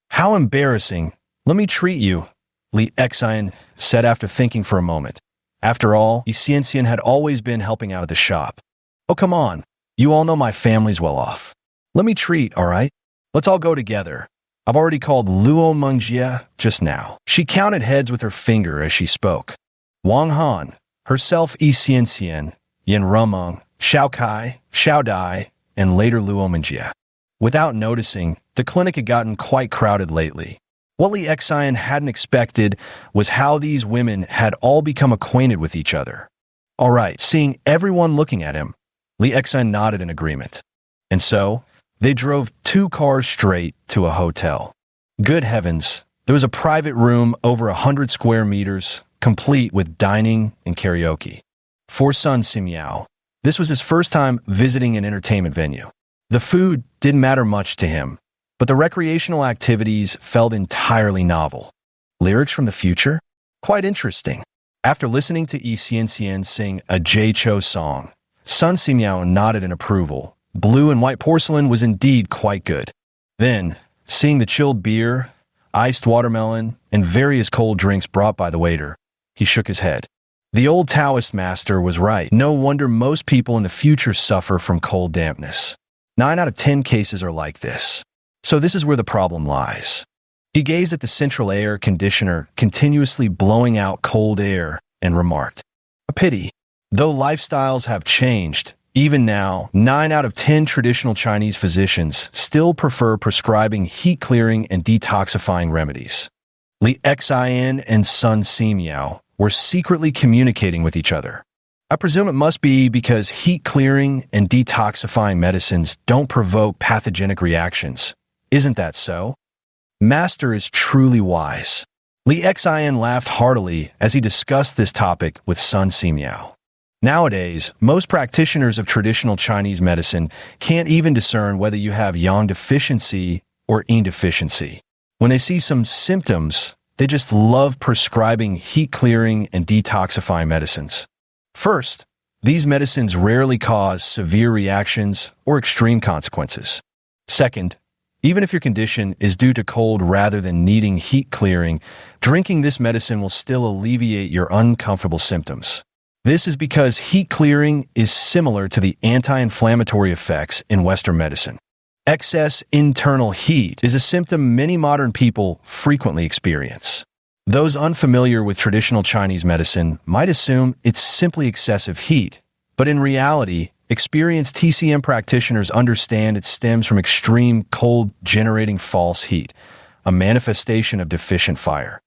How embarrassing. Let me treat you, Li Xian said after thinking for a moment. After all, Yixiangxian had always been helping out at the shop. Oh, come on. You all know my family's well off. Let me treat, all right? Let's all go together. I've already called Luo Mengjie just now. She counted heads with her finger as she spoke. Wang Han, herself Yixiangxian, Yin Rumeng, Xiao Kai, Xiao Dai, and later Luo Mengjie. Without noticing, the clinic had gotten quite crowded lately. What Li Xian hadn't expected was how these women had all become acquainted with each other. All right, seeing everyone looking at him, Li Xian nodded in agreement. And so, they drove 2 cars straight to a hotel. Good heavens, there was a private room over 100 square meters, complete with dining and karaoke. For Sun Simiao, this was his first time visiting an entertainment venue. The food didn't matter much to him, but the recreational activities felt entirely novel. Lyrics from the future? Quite interesting. After listening to Yixiangxian sing a Jay Cho song, Sun Simiao nodded in approval. Blue and white porcelain was indeed quite good. Then, seeing the chilled beer, iced watermelon, and various cold drinks brought by the waiter, he shook his head. The old Taoist master was right. No wonder most people in the future suffer from cold dampness. 9 out of 10 cases are like this. So this is where the problem lies. He gazed at the central air conditioner continuously blowing out cold air and remarked, a pity. Though lifestyles have changed, even now, 9 out of 10 traditional Chinese physicians still prefer prescribing heat-clearing and detoxifying remedies. Li Xian and Sun Simiao were secretly communicating with each other. I presume it must be because heat-clearing and detoxifying medicines don't provoke pathogenic reactions. Isn't that so? Master is truly wise. Li Xian laughed heartily as he discussed this topic with Sun Simiao. Nowadays, most practitioners of traditional Chinese medicine can't even discern whether you have yang deficiency or yin deficiency. When they see some symptoms, they just love prescribing heat-clearing and detoxifying medicines. First, these medicines rarely cause severe reactions or extreme consequences. Second, even if your condition is due to cold rather than needing heat clearing, drinking this medicine will still alleviate your uncomfortable symptoms. This is because heat clearing is similar to the anti-inflammatory effects in Western medicine. Excess internal heat is a symptom many modern people frequently experience. Those unfamiliar with traditional Chinese medicine might assume it's simply excessive heat, but in reality, experienced TCM practitioners understand it stems from extreme cold generating false heat, a manifestation of deficient fire.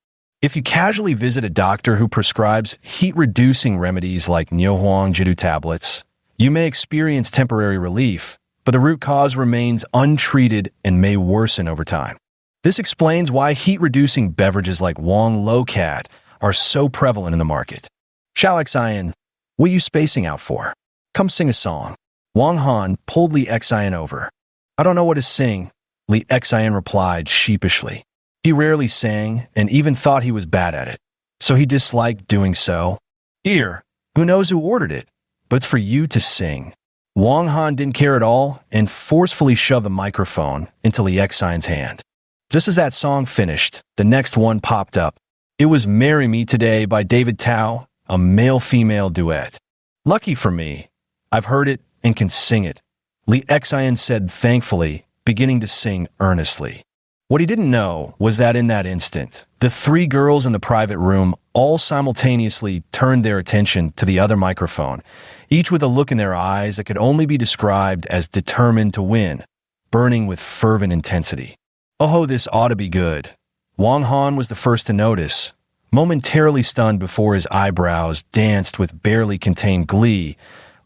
If you casually visit a doctor who prescribes heat-reducing remedies like Nyohuang Jiddu tablets, you may experience temporary relief, but the root cause remains untreated and may worsen over time. This explains why heat-reducing beverages like Wang Lo Cat are so prevalent in the market. Xiao Xian, what are you spacing out for? Come sing a song. Wang Han pulled Li Xian over. I don't know what to sing, Li Xian replied sheepishly. He rarely sang and even thought he was bad at it, so he disliked doing so. Here, who knows who ordered it, but it's for you to sing. Wang Han didn't care at all and forcefully shoved the microphone into Li Xian's hand. Just as that song finished, the next one popped up. It was Marry Me Today by David Tao, a male-female duet. Lucky for me, I've heard it and can sing it, Lee Xin said thankfully, beginning to sing earnestly. What he didn't know was that in that instant, the three girls in the private room all simultaneously turned their attention to the other microphone, each with a look in their eyes that could only be described as determined to win, burning with fervent intensity. Oh, this ought to be good. Wang Han was the first to notice, momentarily stunned before his eyebrows danced with barely contained glee,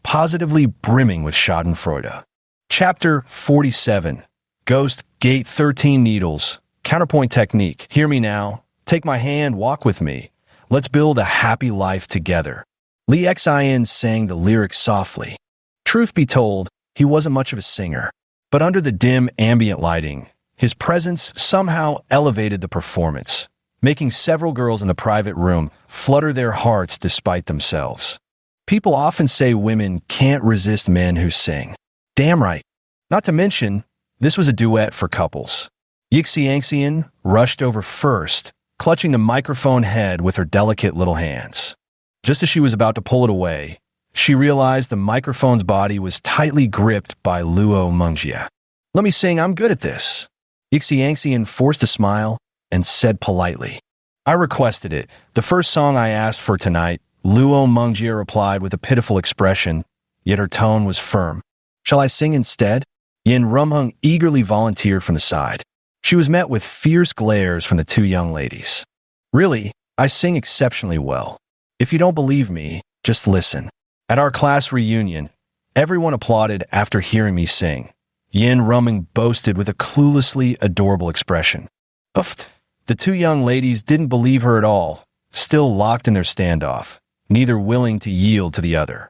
positively brimming with schadenfreude. Chapter 47. Ghost Gate 13 Needles. Counterpoint Technique. Hear me now. Take my hand, walk with me. Let's build a happy life together. Lee Xin sang the lyrics softly. Truth be told, he wasn't much of a singer, but under the dim ambient lighting, his presence somehow elevated the performance, making several girls in the private room flutter their hearts despite themselves. People often say women can't resist men who sing. Damn right. Not to mention, this was a duet for couples. Yixiangxian rushed over first, clutching the microphone head with her delicate little hands. Just as she was about to pull it away, she realized the microphone's body was tightly gripped by Luo Mengjie. Let me sing, I'm good at this. Yixiangxian forced a smile and said politely. I requested it. The first song I asked for tonight, Luo Mengjie replied with a pitiful expression, yet her tone was firm. Shall I sing instead? Yin Rumheng eagerly volunteered from the side. She was met with fierce glares from the two young ladies. Really, I sing exceptionally well. If you don't believe me, just listen. At our class reunion, everyone applauded after hearing me sing. Yin Rumheng boasted with a cluelessly adorable expression. Uffed. The two young ladies didn't believe her at all, still locked in their standoff, neither willing to yield to the other.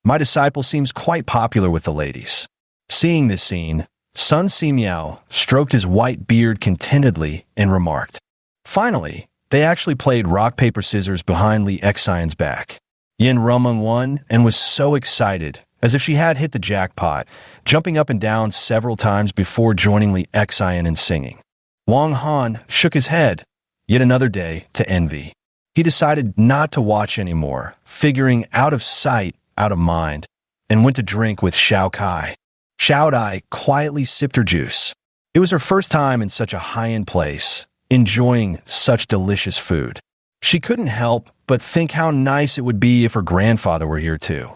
My disciple seems quite popular with the ladies. Seeing this scene, Sun Simiao stroked his white beard contentedly and remarked. Finally, they actually played rock, paper, scissors behind Lee Xian's back. Yin Rumheng won and was so excited, as if she had hit the jackpot, jumping up and down several times before joining Lee Xian in singing. Wang Han shook his head, yet another day to envy. He decided not to watch anymore, figuring out of sight, out of mind, and went to drink with Xiao Kai. Xiao Dai quietly sipped her juice. It was her first time in such a high-end place, enjoying such delicious food. She couldn't help but think how nice it would be if her grandfather were here too.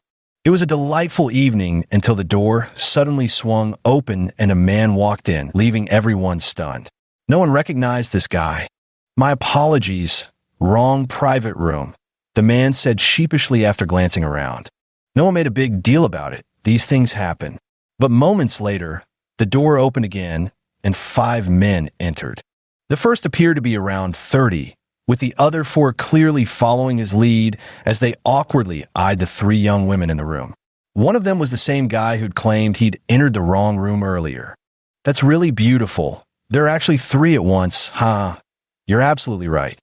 It was a delightful evening until the door suddenly swung open and a man walked in, leaving everyone stunned. No one recognized this guy. My apologies. Wrong private room, the man said sheepishly after glancing around. No one made a big deal about it. These things happen. But moments later, the door opened again, and 5 men entered. The first appeared to be around 30, with the other 4 clearly following his lead as they awkwardly eyed the 3 young women in the room. One of them was the same guy who'd claimed he'd entered the wrong room earlier. That's really beautiful. There are actually 3 at once, huh? You're absolutely right.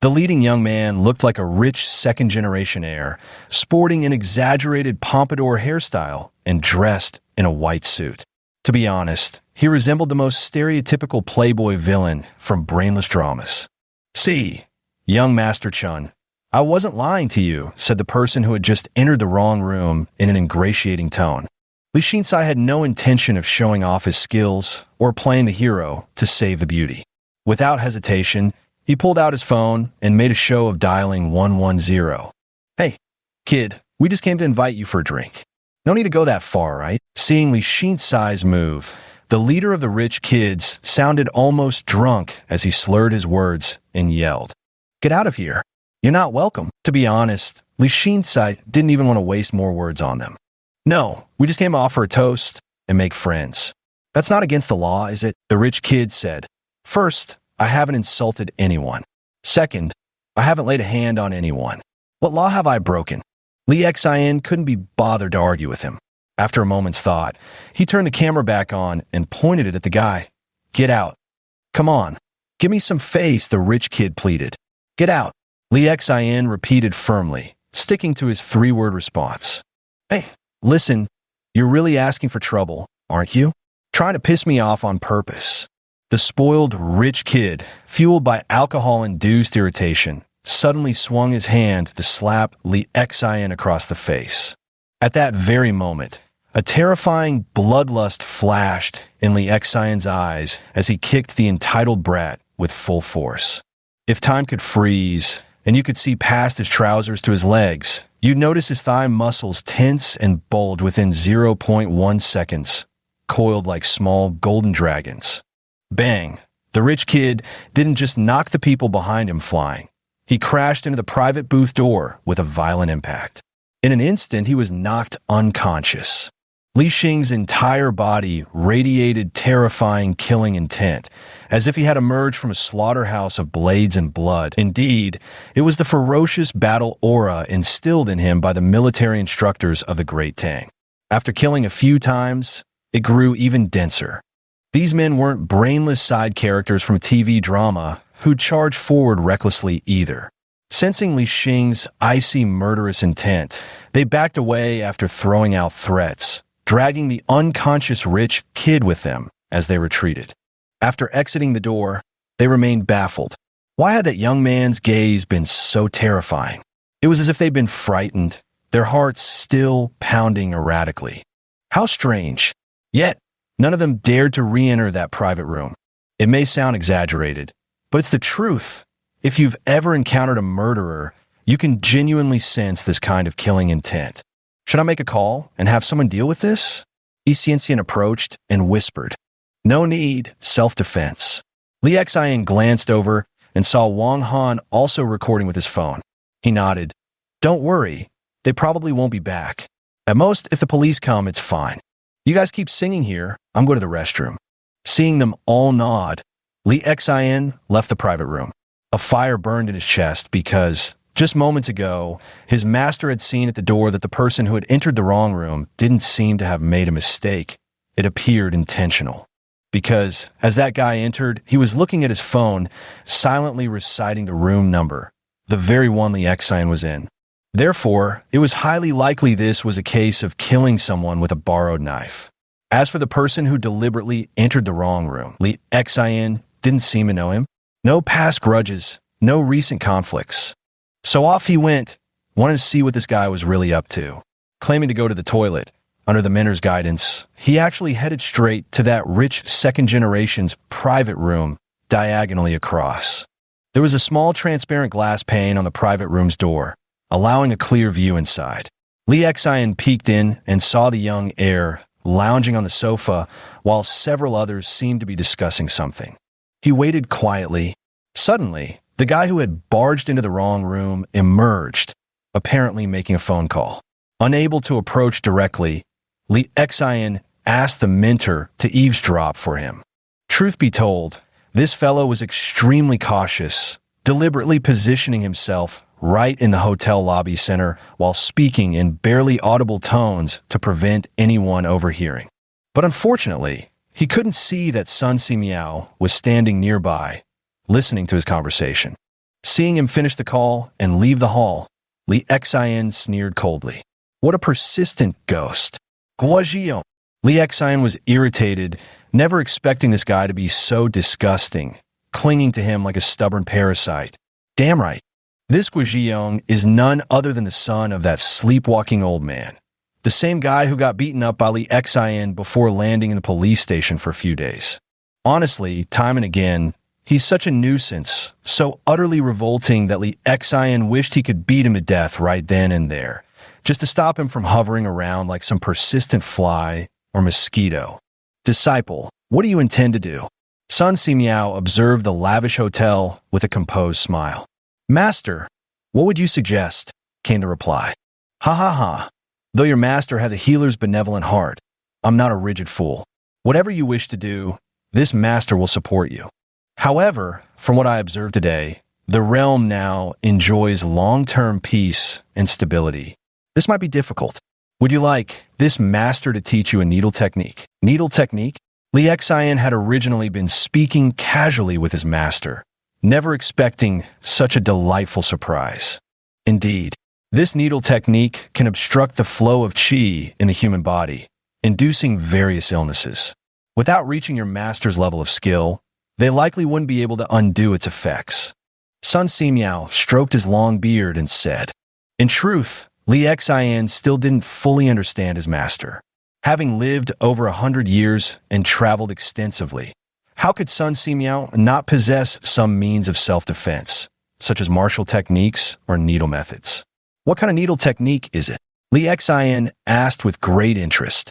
The leading young man looked like a rich second-generation heir, sporting an exaggerated pompadour hairstyle and dressed in a white suit. To be honest, he resembled the most stereotypical playboy villain from brainless dramas. See, young Master Chun, I wasn't lying to you, said the person who had just entered the wrong room in an ingratiating tone. Li Xinsai had no intention of showing off his skills or playing the hero to save the beauty. Without hesitation, he pulled out his phone and made a show of dialing 110. Hey, kid, we just came to invite you for a drink. No need to go that far, right? Seeing Li Xinsai's move, the leader of the rich kids sounded almost drunk as he slurred his words and yelled, Get out of here. You're not welcome. To be honest, Li Xinsai didn't even want to waste more words on them. No, we just came to offer a toast and make friends. That's not against the law, is it? The rich kid said. First, I haven't insulted anyone. Second, I haven't laid a hand on anyone. What law have I broken? Lee Xin couldn't be bothered to argue with him. After a moment's thought, he turned the camera back on and pointed it at the guy. Get out. Come on. Give me some face, the rich kid pleaded. Get out. Lee Xin repeated firmly, sticking to his 3-word response. Hey, listen, you're really asking for trouble, aren't you? Trying to piss me off on purpose. The spoiled, rich kid, fueled by alcohol-induced irritation, suddenly swung his hand to slap Li Xian across the face. At that very moment, a terrifying bloodlust flashed in Li Xian's eyes as he kicked the entitled brat with full force. If time could freeze, and you could see past his trousers to his legs, you'd notice his thigh muscles tense and bulge within 0.1 seconds, coiled like small golden dragons. Bang! The rich kid didn't just knock the people behind him flying. He crashed into the private booth door with a violent impact. In an instant, he was knocked unconscious. Li Xing's entire body radiated terrifying killing intent, as if he had emerged from a slaughterhouse of blades and blood. Indeed, it was the ferocious battle aura instilled in him by the military instructors of the Great Tang. After killing a few times, it grew even denser. These men weren't brainless side characters from a TV drama who'd charge forward recklessly either. Sensing Li Xing's icy murderous intent, they backed away after throwing out threats, dragging the unconscious rich kid with them as they retreated. After exiting the door, they remained baffled. Why had that young man's gaze been so terrifying? It was as if they'd been frightened, their hearts still pounding erratically. How strange. Yet, none of them dared to re-enter that private room. It may sound exaggerated, but it's the truth. If you've ever encountered a murderer, you can genuinely sense this kind of killing intent. Should I make a call and have someone deal with this? Yi Xianxian approached and whispered. No need, self-defense. Li Xian glanced over and saw Wang Han also recording with his phone. He nodded. Don't worry, they probably won't be back. At most, if the police come, it's fine. You guys keep singing here, I'm going to the restroom. Seeing them all nod, Li Xian left the private room. A fire burned in his chest because, just moments ago, his master had seen at the door that the person who had entered the wrong room didn't seem to have made a mistake. It appeared intentional. Because, as that guy entered, he was looking at his phone, silently reciting the room number, the very one Li Xian was in. Therefore, it was highly likely this was a case of killing someone with a borrowed knife. As for the person who deliberately entered the wrong room, Li Xian didn't seem to know him. No past grudges, no recent conflicts. So off he went, wanted to see what this guy was really up to. Claiming to go to the toilet, under the mentor's guidance, he actually headed straight to that rich second-generation's private room diagonally across. There was a small transparent glass pane on the private room's door, allowing a clear view inside. Li Xian peeked in and saw the young heir lounging on the sofa while several others seemed to be discussing something. He waited quietly. Suddenly, the guy who had barged into the wrong room emerged, apparently making a phone call. Unable to approach directly, Li Xian asked the mentor to eavesdrop for him. Truth be told, this fellow was extremely cautious, deliberately positioning himself right in the hotel lobby center while speaking in barely audible tones to prevent anyone overhearing. But unfortunately, he couldn't see that Sun Simiao was standing nearby, listening to his conversation. Seeing him finish the call and leave the hall, Li Xian sneered coldly. What a persistent ghost. Guozhiyo. Li Xian was irritated, never expecting this guy to be so disgusting, clinging to him like a stubborn parasite. Damn right. This Guozhiyong is none other than the son of that sleepwalking old man. The same guy who got beaten up by Li Xian before landing in the police station for a few days. Honestly, time and again, he's such a nuisance, so utterly revolting that Li Xian wished he could beat him to death right then and there, just to stop him from hovering around like some persistent fly or mosquito. Disciple, what do you intend to do? Sun Simiao observed the lavish hotel with a composed smile. Master, what would you suggest? Came the reply. Ha ha ha. Though your master had the healer's benevolent heart, I'm not a rigid fool. Whatever you wish to do, this master will support you. However, from what I observed today, the realm now enjoys long-term peace and stability. This might be difficult. Would you like this master to teach you a needle technique? Needle technique? Li Xian had originally been speaking casually with his master, never expecting such a delightful surprise. Indeed, this needle technique can obstruct the flow of qi in the human body, inducing various illnesses. Without reaching your master's level of skill, they likely wouldn't be able to undo its effects. Sun Simiao stroked his long beard and said, in truth, Li Xian still didn't fully understand his master. Having lived over 100 years and traveled extensively, how could Sun Simiao not possess some means of self-defense, such as martial techniques or needle methods? What kind of needle technique is it? Li Xian asked with great interest.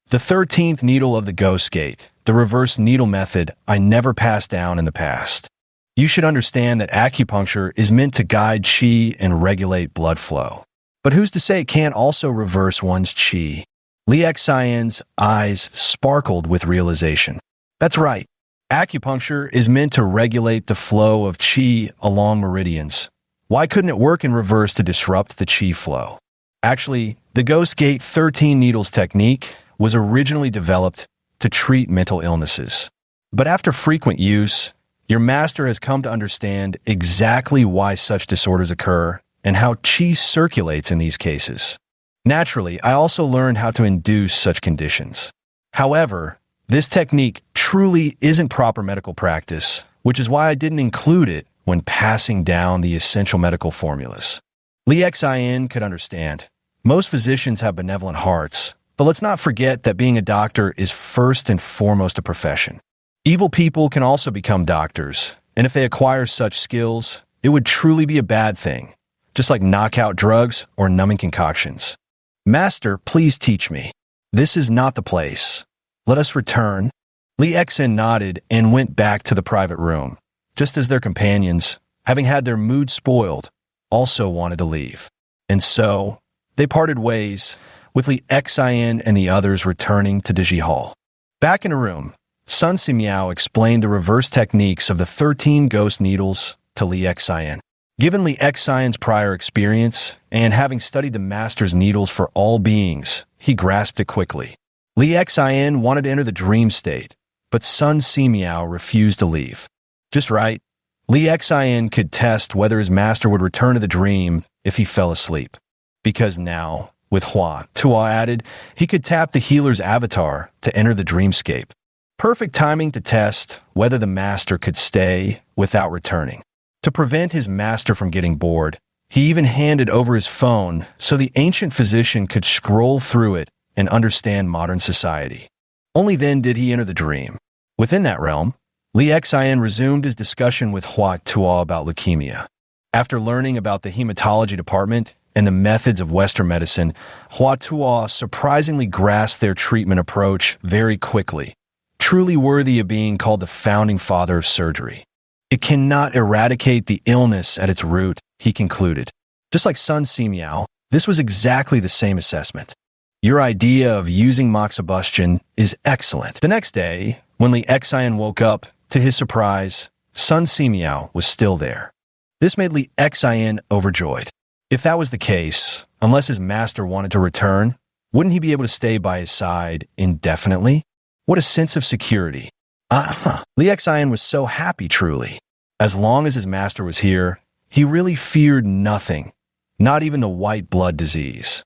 The 13th needle of the Ghost Gate, the reverse needle method I never passed down in the past. You should understand that acupuncture is meant to guide qi and regulate blood flow. But who's to say it can't also reverse one's qi? Li Xian's eyes sparkled with realization. That's right. Acupuncture is meant to regulate the flow of qi along meridians. Why couldn't it work in reverse to disrupt the qi flow? Actually, the Ghost Gate 13 needles technique was originally developed to treat mental illnesses. But after frequent use, your master has come to understand exactly why such disorders occur and how qi circulates in these cases. Naturally, I also learned how to induce such conditions. However, this technique truly isn't proper medical practice, which is why I didn't include it when passing down the essential medical formulas. Li Xian could understand. Most physicians have benevolent hearts, but let's not forget that being a doctor is first and foremost a profession. Evil people can also become doctors, and if they acquire such skills, it would truly be a bad thing, just like knockout drugs or numbing concoctions. Master, please teach me. This is not the place. Let us return. Li Xian nodded and went back to the private room, just as their companions, having had their mood spoiled, also wanted to leave. And so, they parted ways, with Li Xian and the others returning to Digi Hall. Back in a room, Sun Simiao explained the reverse techniques of the 13 ghost needles to Li Xian. Given Li Xian's prior experience, and having studied the master's needles for all beings, he grasped it quickly. Li Xian wanted to enter the dream state, but Sun Simiao refused to leave. Just right, Li Xian could test whether his master would return to the dream if he fell asleep. Because now, with Hua Tuo added, he could tap the healer's avatar to enter the dreamscape. Perfect timing to test whether the master could stay without returning. To prevent his master from getting bored, he even handed over his phone so the ancient physician could scroll through it and understand modern society. Only then did he enter the dream. Within that realm, Li Xian resumed his discussion with Hua Tuo about leukemia. After learning about the hematology department and the methods of Western medicine, Hua Tuo surprisingly grasped their treatment approach very quickly, truly worthy of being called the founding father of surgery. It cannot eradicate the illness at its root, he concluded. Just like Sun Simiao, this was exactly the same assessment. Your idea of using moxibustion is excellent. The next day, when Li Xian woke up, to his surprise, Sun Simiao was still there. This made Li Xian overjoyed. If that was the case, unless his master wanted to return, wouldn't he be able to stay by his side indefinitely? What a sense of security. Li Xian was so happy, truly. As long as his master was here, he really feared nothing, not even the white blood disease.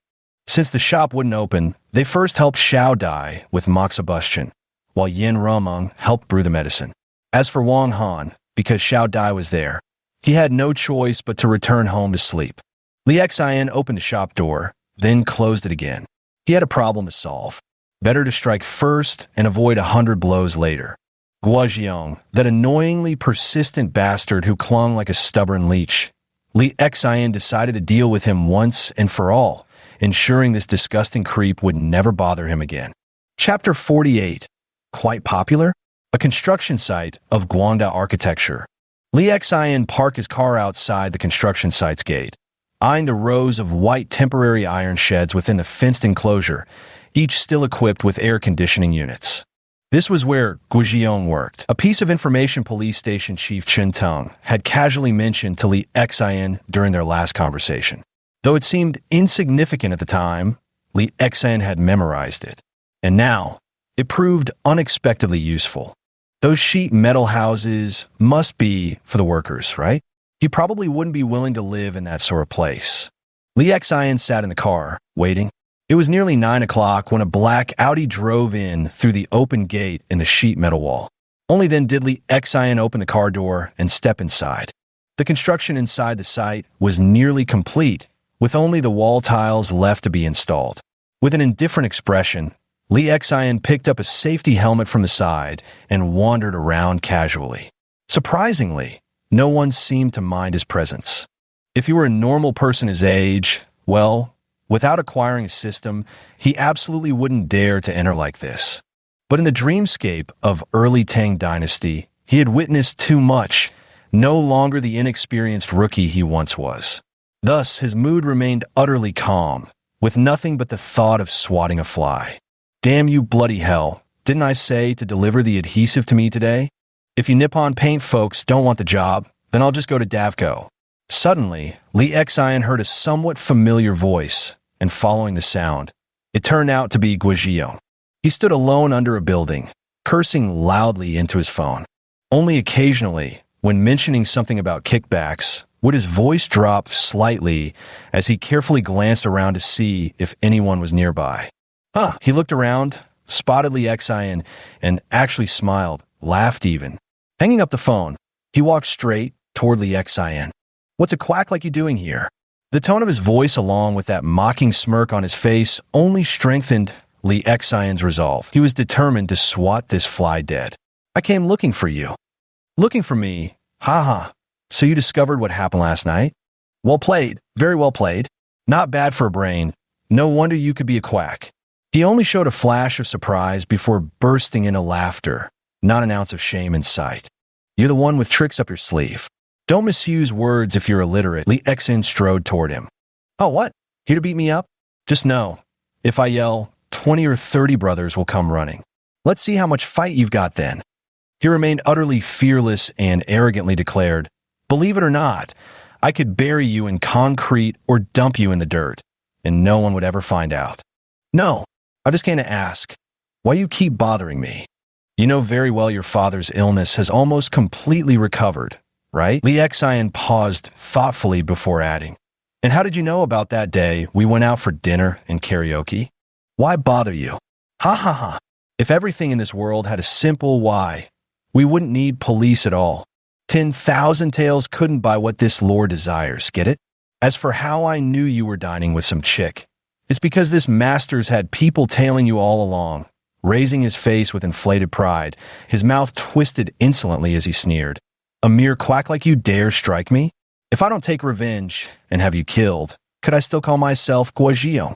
Since the shop wouldn't open, they first helped Xiao Dai with moxibustion, while Yin Romeng helped brew the medicine. As for Wang Han, because Xiao Dai was there, he had no choice but to return home to sleep. Li Xian opened the shop door, then closed it again. He had a problem to solve. Better to strike first and avoid 100 blows later. Guojiong, that annoyingly persistent bastard who clung like a stubborn leech. Li Xian decided to deal with him once and for all, ensuring this disgusting creep would never bother him again. Chapter 48. Quite popular? A construction site of Guangda architecture. Li Xian parked his car outside the construction site's gate, eyeing the rows of white temporary iron sheds within the fenced enclosure, each still equipped with air conditioning units. This was where Guojiong worked. A piece of information police station chief Chen Teng had casually mentioned to Li Xian during their last conversation. Though it seemed insignificant at the time, Li Xian had memorized it. And now, it proved unexpectedly useful. Those sheet metal houses must be for the workers, right? He probably wouldn't be willing to live in that sort of place. Li Xian sat in the car, waiting. It was nearly 9 o'clock when a black Audi drove in through the open gate in the sheet metal wall. Only then did Li Xian open the car door and step inside. The construction inside the site was nearly complete, with only the wall tiles left to be installed. With an indifferent expression, Li Xian picked up a safety helmet from the side and wandered around casually. Surprisingly, no one seemed to mind his presence. If he were a normal person his age, well, without acquiring a system, he absolutely wouldn't dare to enter like this. But in the dreamscape of early Tang Dynasty, he had witnessed too much, no longer the inexperienced rookie he once was. Thus, his mood remained utterly calm, with nothing but the thought of swatting a fly. Damn you bloody hell, didn't I say to deliver the adhesive to me today? If you Nippon Paint folks don't want the job, then I'll just go to Davco. Suddenly, Li Xian heard a somewhat familiar voice, and following the sound, it turned out to be Guizhou. He stood alone under a building, cursing loudly into his phone. Only occasionally, when mentioning something about kickbacks, would his voice drop slightly as he carefully glanced around to see if anyone was nearby. He looked around, spotted Li Xian, and actually smiled, laughed even. Hanging up the phone, he walked straight toward Li Xian. "What's a quack like you doing here?" The tone of his voice, along with that mocking smirk on his face, only strengthened Li Xian's resolve. He was determined to swat this fly dead. "I came looking for you." "Looking for me? Ha. So you discovered what happened last night? Well played, very well played. Not bad for a brain. No wonder you could be a quack." He only showed a flash of surprise before bursting into laughter, not an ounce of shame in sight. "You're the one with tricks up your sleeve. Don't misuse words if you're illiterate." Li Xian strode toward him. "Oh, what? Here to beat me up? Just know, if I yell, 20 or 30 brothers will come running. Let's see how much fight you've got then." He remained utterly fearless and arrogantly declared, "Believe it or not, I could bury you in concrete or dump you in the dirt, and no one would ever find out. No, I just came to ask, why you keep bothering me? You know very well your father's illness has almost completely recovered, right?" Li Xian paused thoughtfully before adding, "And how did you know about that day we went out for dinner and karaoke? Why bother you? Ha. If everything in this world had a simple why, we wouldn't need police at all. 10,000 taels couldn't buy what this lord desires, get it? As for how I knew you were dining with some chick, it's because this master's had people tailing you all along." Raising his face with inflated pride, his mouth twisted insolently as he sneered. "A mere quack like you dare strike me? If I don't take revenge and have you killed, could I still call myself Guizhou?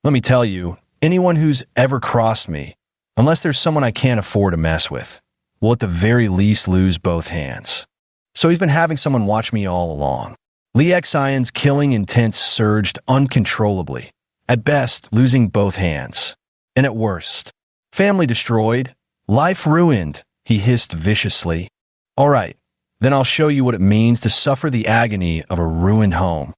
Let me tell you, anyone who's ever crossed me, unless there's someone I can't afford to mess with, will at the very least lose both hands. So he's been having someone watch me all along." Li Xian's killing intent surged uncontrollably, at best losing both hands, and at worst, family destroyed, life ruined, he hissed viciously. "All right, then I'll show you what it means to suffer the agony of a ruined home."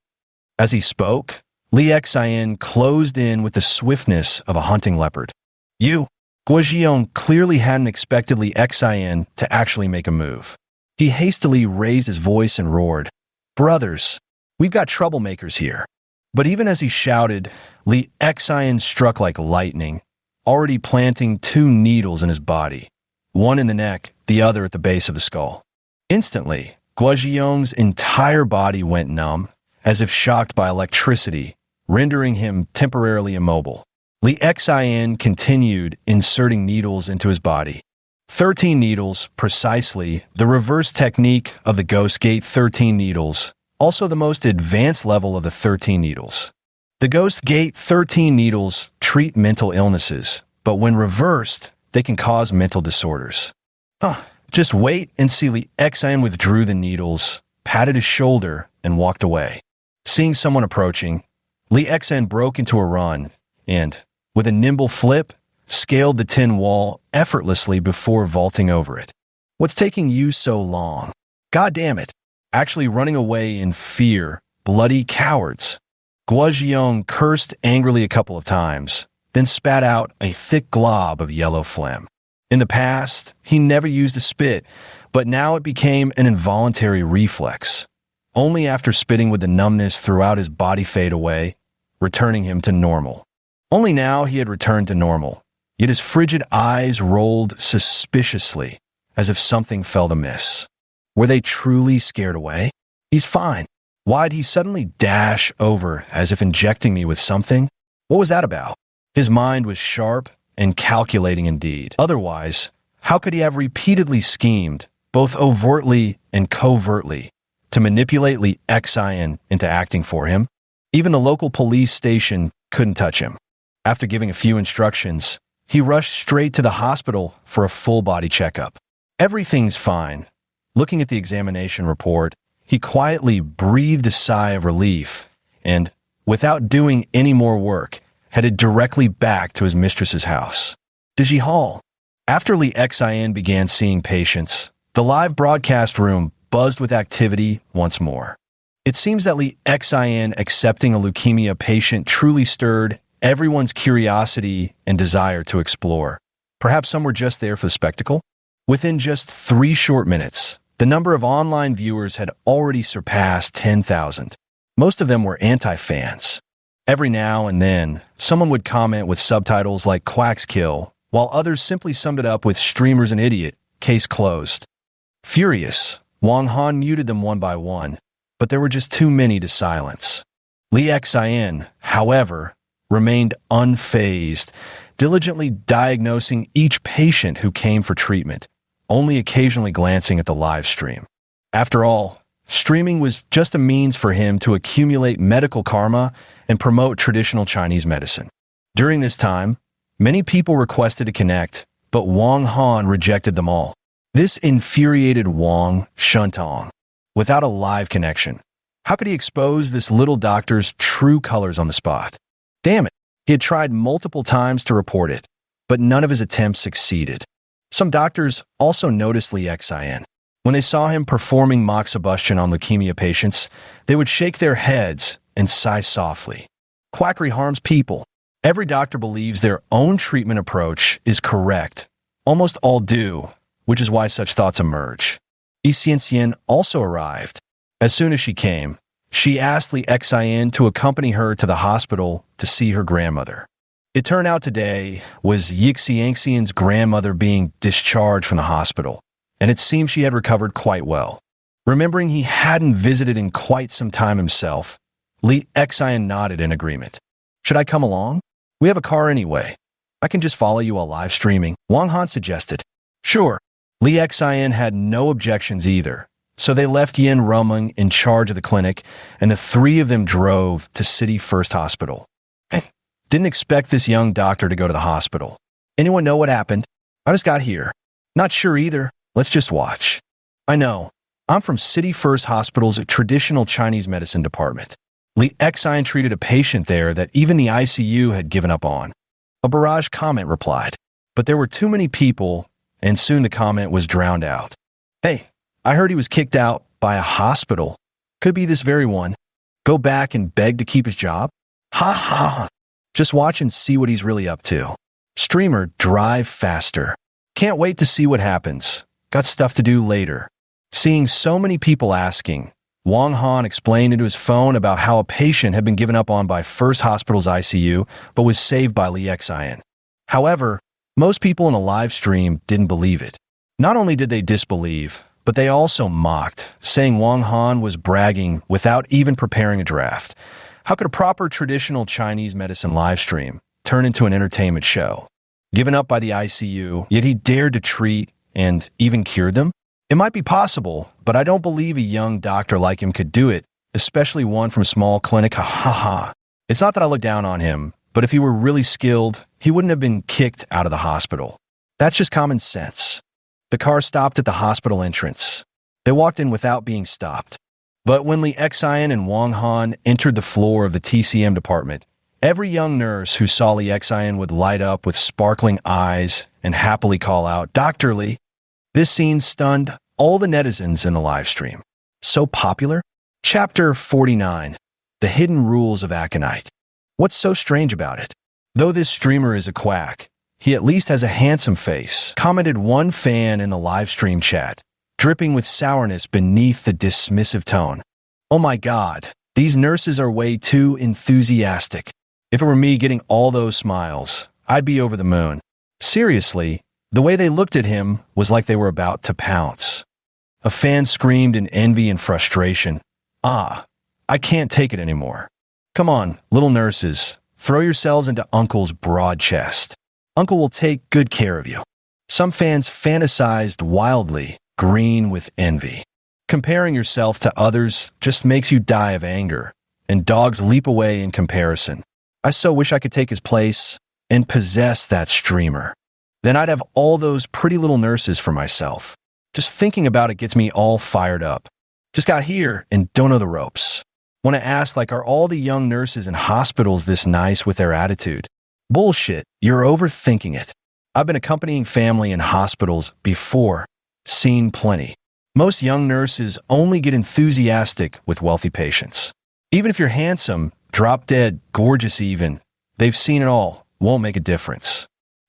As he spoke, Li Xian closed in with the swiftness of a hunting leopard. Guizhou clearly hadn't expected Li Xian to actually make a move. He hastily raised his voice and roared, "Brothers, we've got troublemakers here." But even as he shouted, Li Xian struck like lightning, already planting 2 needles in his body, one in the neck, the other at the base of the skull. Instantly, Guizhou's entire body went numb, as if shocked by electricity, rendering him temporarily immobile. Li Xian continued inserting needles into his body. 13 needles, precisely, the reverse technique of the Ghost Gate 13 needles, also the most advanced level of the 13 needles. The Ghost Gate 13 needles treat mental illnesses, but when reversed, they can cause mental disorders. Just wait and see. Li Xian withdrew the needles, patted his shoulder, and walked away. Seeing someone approaching, Li Xian broke into a run and, with a nimble flip, scaled the tin wall effortlessly before vaulting over it. "What's taking you so long? God damn it! Actually running away in fear, bloody cowards." Guizhou cursed angrily a couple of times, then spat out a thick glob of yellow phlegm. In the past, he never used a spit, but now it became an involuntary reflex. Only after spitting would the numbness throughout his body fade away, returning him to normal. Only now he had returned to normal, yet his frigid eyes rolled suspiciously, as if something fell amiss. Were they truly scared away? He's fine. Why'd he suddenly dash over as if injecting me with something? What was that about? His mind was sharp and calculating indeed. Otherwise, how could he have repeatedly schemed, both overtly and covertly, to manipulate Li Xian into acting for him? Even the local police station couldn't touch him. After giving a few instructions, he rushed straight to the hospital for a full-body checkup. Everything's fine. Looking at the examination report, he quietly breathed a sigh of relief and, without doing any more work, headed directly back to his mistress's house. Digi Hall. After Li Xian began seeing patients, the live broadcast room buzzed with activity once more. It seems that Li Xian accepting a leukemia patient truly stirred everyone's curiosity and desire to explore. Perhaps some were just there for the spectacle? Within just 3 short minutes, the number of online viewers had already surpassed 10,000. Most of them were anti-fans. Every now and then, someone would comment with subtitles like "Quack's kill," while others simply summed it up with "Streamer's an idiot, case closed." Furious, Wang Han muted them one by one, but there were just too many to silence. Li Xian, however, remained unfazed, diligently diagnosing each patient who came for treatment, only occasionally glancing at the live stream. After all, streaming was just a means for him to accumulate medical karma and promote traditional Chinese medicine. During this time, many people requested to connect, but Wang Han rejected them all. This infuriated Wang Shuntong. Without a live connection, how could he expose this little doctor's true colors on the spot? Damn it, he had tried multiple times to report it, but none of his attempts succeeded. Some doctors also noticed Li Xian. When they saw him performing moxibustion on leukemia patients, they would shake their heads and sigh softly. Quackery harms people. Every doctor believes their own treatment approach is correct. Almost all do, which is why such thoughts emerge. Yi Xianxian also arrived. As soon as she came, she asked Li Xian to accompany her to the hospital to see her grandmother. It turned out today was Yi Xianxian's grandmother being discharged from the hospital, and it seemed she had recovered quite well. Remembering he hadn't visited in quite some time himself, Li Xian nodded in agreement. Should I come along? We have a car anyway. I can just follow you while live streaming, Wang Han suggested. Sure. Li Xian had no objections either, so they left Yin Rumeng in charge of the clinic, and the 3 of them drove to City First Hospital. Didn't expect this young doctor to go to the hospital. Anyone know what happened? I just got here. Not sure either. Let's just watch. I know. I'm from City First Hospital's traditional Chinese medicine department. Li Xian treated a patient there that even the ICU had given up on. A barrage comment replied, but there were too many people, and soon the comment was drowned out. Hey, I heard he was kicked out by a hospital. Could be this very one. Go back and beg to keep his job? Ha ha. Just watch and see what he's really up to. Streamer, drive faster. Can't wait to see what happens. Got stuff to do later. Seeing so many people asking, Wang Han explained into his phone about how a patient had been given up on by First Hospital's ICU, but was saved by Li Xian. However, most people in the live stream didn't believe it. Not only did they disbelieve, but they also mocked, saying Wang Han was bragging without even preparing a draft. How could a proper traditional Chinese medicine live stream turn into an entertainment show? Given up by the ICU, yet he dared to treat and even cure them? It might be possible, but I don't believe a young doctor like him could do it, especially one from a small clinic. Ha ha ha. It's not that I look down on him, but if he were really skilled, he wouldn't have been kicked out of the hospital. That's just common sense. The car stopped at the hospital entrance. They walked in without being stopped. But when Li Xian and Wang Han entered the floor of the TCM department, every young nurse who saw Li Xian would light up with sparkling eyes and happily call out, "Dr. Li." This scene stunned all the netizens in the live stream. So popular? Chapter 49. The Hidden Rules of Aconite. What's so strange about it? Though this streamer is a quack, he at least has a handsome face, commented one fan in the live stream chat, dripping with sourness beneath the dismissive tone. Oh my god, these nurses are way too enthusiastic. If it were me getting all those smiles, I'd be over the moon. Seriously, The way they looked at him was like they were about to pounce. A fan screamed in envy and frustration. "Ah, I can't take it anymore. Come on, little nurses, throw yourselves into Uncle's broad chest. Uncle will take good care of you." Some fans fantasized wildly, green with envy. Comparing yourself to others just makes you die of anger, and dogs leap away in comparison. I so wish I could take his place and possess that streamer. Then I'd have all those pretty little nurses for myself. Just thinking about it gets me all fired up. Just got here and don't know the ropes. Want to ask, like, are all the young nurses in hospitals this nice with their attitude? Bullshit, you're overthinking it. I've been accompanying family in hospitals before, seen plenty. Most young nurses only get enthusiastic with wealthy patients. Even if you're handsome, drop dead, gorgeous even, they've seen it all, won't make a difference.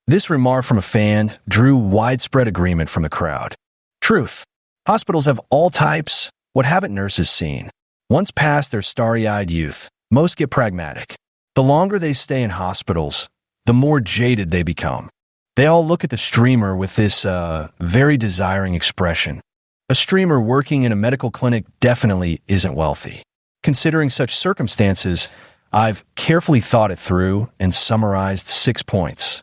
This remark from a fan drew widespread agreement from the crowd. Truth. Hospitals have all types. What haven't nurses seen? Once past their starry-eyed youth, most get pragmatic. The longer they stay in hospitals, the more jaded they become. They all look at the streamer with this very desiring expression. A streamer working in a medical clinic definitely isn't wealthy. Considering such circumstances, I've carefully thought it through and summarized 6 points.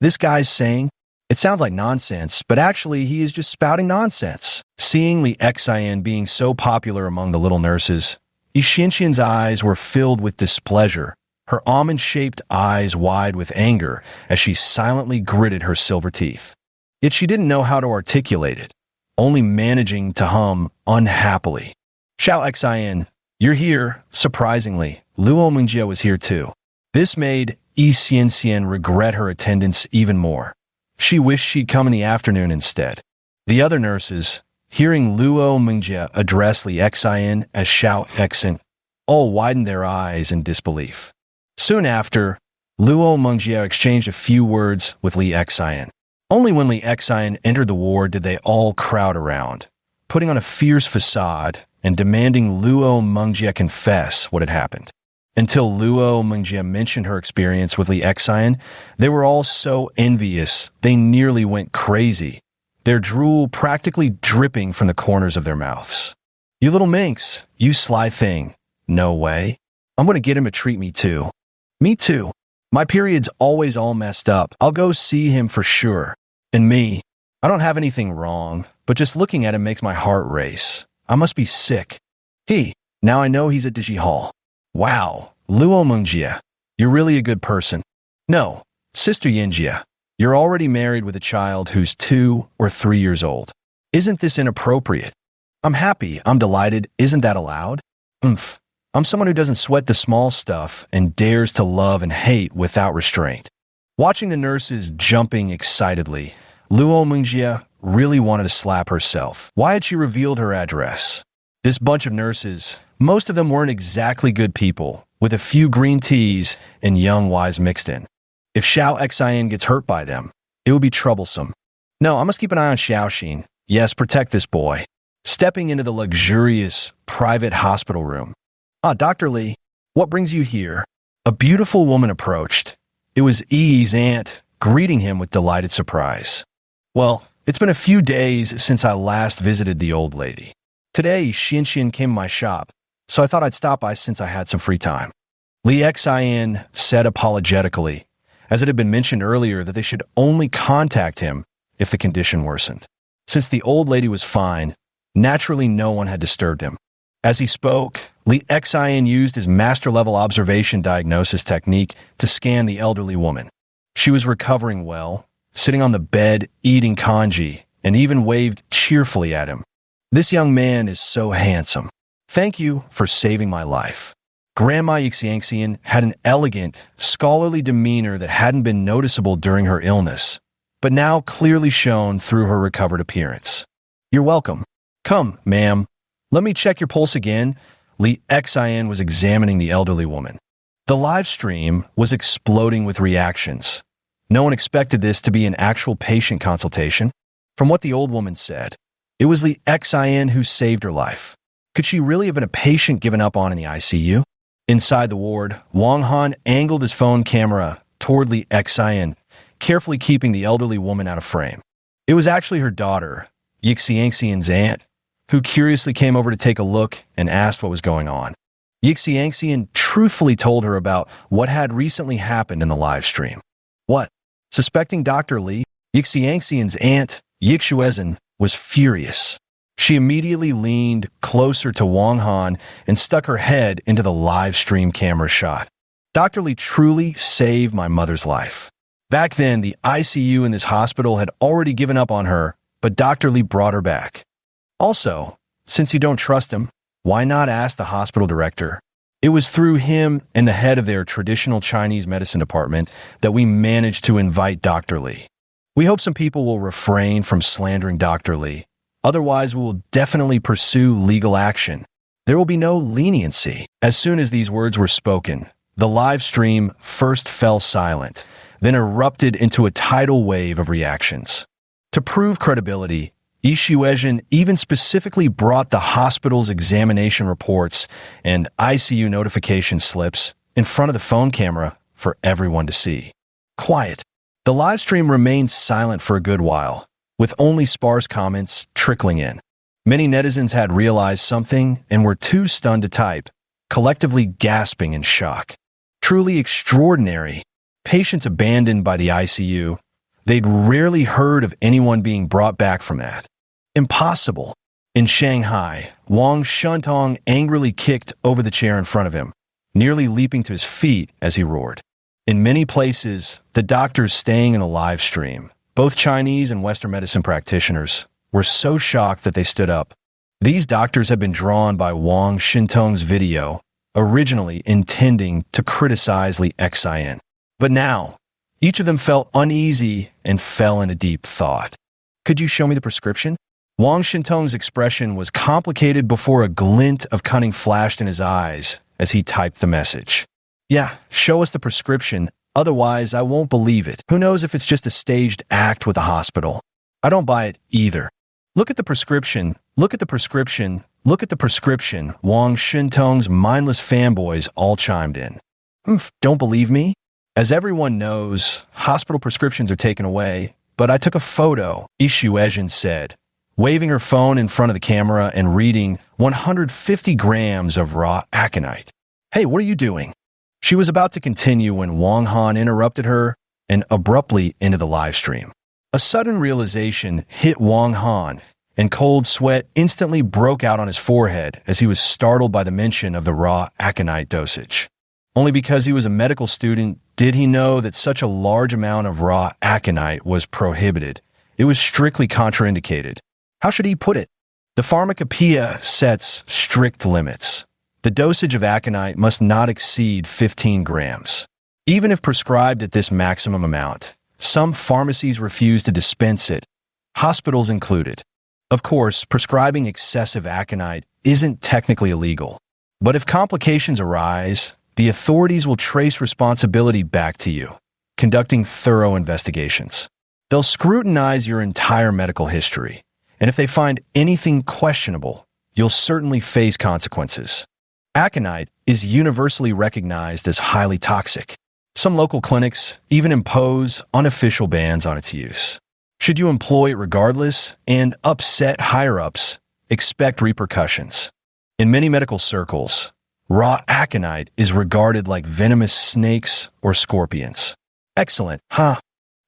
This guy's saying, it sounds like nonsense, but actually he is just spouting nonsense. Seeing Li Xian being so popular among the little nurses, Xianxian's eyes were filled with displeasure, her almond-shaped eyes wide with anger as she silently gritted her silver teeth. Yet she didn't know how to articulate it, only managing to hum unhappily. "Xiao Xian, you're here." Surprisingly, Luo Mingjie was here too. This made Yi Xianxian regret her attendance even more. She wished she'd come in the afternoon instead. The other nurses, hearing Luo Mingjie address Li Xian as Xiao Xian, all widened their eyes in disbelief. Soon after, Luo Mingjie exchanged a few words with Li Xian. Only when Li Xian entered the ward did they all crowd around, putting on a fierce facade and demanding Luo Mingjie confess what had happened. Until Luo Mingjie mentioned her experience with Li Xian, they were all so envious they nearly went crazy, their drool practically dripping from the corners of their mouths. "You little minx, you sly thing. No way. I'm going to get him to treat me too." "Me too. My period's always all messed up. I'll go see him for sure." "And me. I don't have anything wrong, but just looking at him makes my heart race. I must be sick." Now I know he's at Digi Hall." "Wow, Luo Mingjie, you're really a good person." "No, Sister Yinjie, you're already married with a child who's 2 or 3 years old. Isn't this inappropriate?" "I'm happy, I'm delighted, isn't that allowed?" "Oomph, I'm someone who doesn't sweat the small stuff and dares to love and hate without restraint." Watching the nurses jumping excitedly, Luo Mingjie really wanted to slap herself. Why had she revealed her address? This bunch of nurses, most of them weren't exactly good people, with a few green teas and young wise mixed in. If Xiao Xian gets hurt by them, it would be troublesome. "No, I must keep an eye on Xiaoxin. Yes, protect this boy." Stepping into the luxurious, private hospital room. "Ah, Dr. Li, what brings you here?" A beautiful woman approached. It was Yi's aunt, greeting him with delighted surprise. "Well, it's been a few days since I last visited the old lady. Today, Xianxian came to my shop, so I thought I'd stop by since I had some free time." Li Xian said apologetically, as it had been mentioned earlier that they should only contact him if the condition worsened. Since the old lady was fine, naturally no one had disturbed him. As he spoke, Li Xian used his master-level observation diagnosis technique to scan the elderly woman. She was recovering well, sitting on the bed, eating congee, and even waved cheerfully at him. "This young man is so handsome. Thank you for saving my life." Grandma Yixiangxian had an elegant, scholarly demeanor that hadn't been noticeable during her illness, but now clearly shone through her recovered appearance. "You're welcome. Come, ma'am. Let me check your pulse again." Li Xian was examining the elderly woman. The live stream was exploding with reactions. No one expected this to be an actual patient consultation. From what the old woman said, it was Li Xian who saved her life. Could she really have been a patient given up on in the ICU? Inside the ward, Wang Han angled his phone camera toward Li Xian, carefully keeping the elderly woman out of frame. It was actually her daughter, Yixiangxian's aunt, who curiously came over to take a look and asked what was going on. Yixiangxian truthfully told her about what had recently happened in the live stream. What? Suspecting Dr. Li, Yixiangxian's aunt, Yixuezhen, was furious. She immediately leaned closer to Wang Han and stuck her head into the live stream camera shot. Dr. Li truly saved my mother's life. Back then, the ICU in this hospital had already given up on her, but Dr. Li brought her back. Also, since you don't trust him, why not ask the hospital director? It was through him and the head of their traditional Chinese medicine department that we managed to invite Dr. Li. We hope some people will refrain from slandering Dr. Li. Otherwise, we will definitely pursue legal action. There will be no leniency. As soon as these words were spoken, the live stream first fell silent, then erupted into a tidal wave of reactions. To prove credibility, Yixuezhen even specifically brought the hospital's examination reports and ICU notification slips in front of the phone camera for everyone to see. Quiet. The live stream remained silent for a good while, with only sparse comments trickling in. Many netizens had realized something and were too stunned to type, collectively gasping in shock. Truly extraordinary. Patients abandoned by the ICU. They'd rarely heard of anyone being brought back from that. Impossible. In Shanghai, Wang Shuntong angrily kicked over the chair in front of him, nearly leaping to his feet as he roared. In many places, the doctors staying in the live stream, both Chinese and Western medicine practitioners, were so shocked that they stood up. These doctors had been drawn by Wang Shintong's video, originally intending to criticize Li Xian. But now, each of them felt uneasy and fell into deep thought. Could you show me the prescription? Wang Shintong's expression was complicated before a glint of cunning flashed in his eyes as he typed the message. Yeah, show us the prescription, otherwise I won't believe it. Who knows if it's just a staged act with the hospital? I don't buy it either. Look at the prescription, look at the prescription, look at the prescription. Wang Shintong's mindless fanboys all chimed in. Don't believe me? As everyone knows, hospital prescriptions are taken away, but I took a photo, Yixuezhen said, waving her phone in front of the camera and reading 150 grams of raw aconite. Hey, what are you doing? She was about to continue when Wang Han interrupted her and abruptly into the live stream. A sudden realization hit Wang Han, and cold sweat instantly broke out on his forehead as he was startled by the mention of the raw aconite dosage. Only because he was a medical student did he know that such a large amount of raw aconite was prohibited. It was strictly contraindicated. How should he put it? The pharmacopoeia sets strict limits. The dosage of aconite must not exceed 15 grams. Even if prescribed at this maximum amount, some pharmacies refuse to dispense it, hospitals included. Of course, prescribing excessive aconite isn't technically illegal, but if complications arise, the authorities will trace responsibility back to you, conducting thorough investigations. They'll scrutinize your entire medical history, and if they find anything questionable, you'll certainly face consequences. Aconite is universally recognized as highly toxic. Some local clinics even impose unofficial bans on its use. Should you employ it regardless and upset higher-ups, expect repercussions. In many medical circles, raw aconite is regarded like venomous snakes or scorpions. Excellent, huh?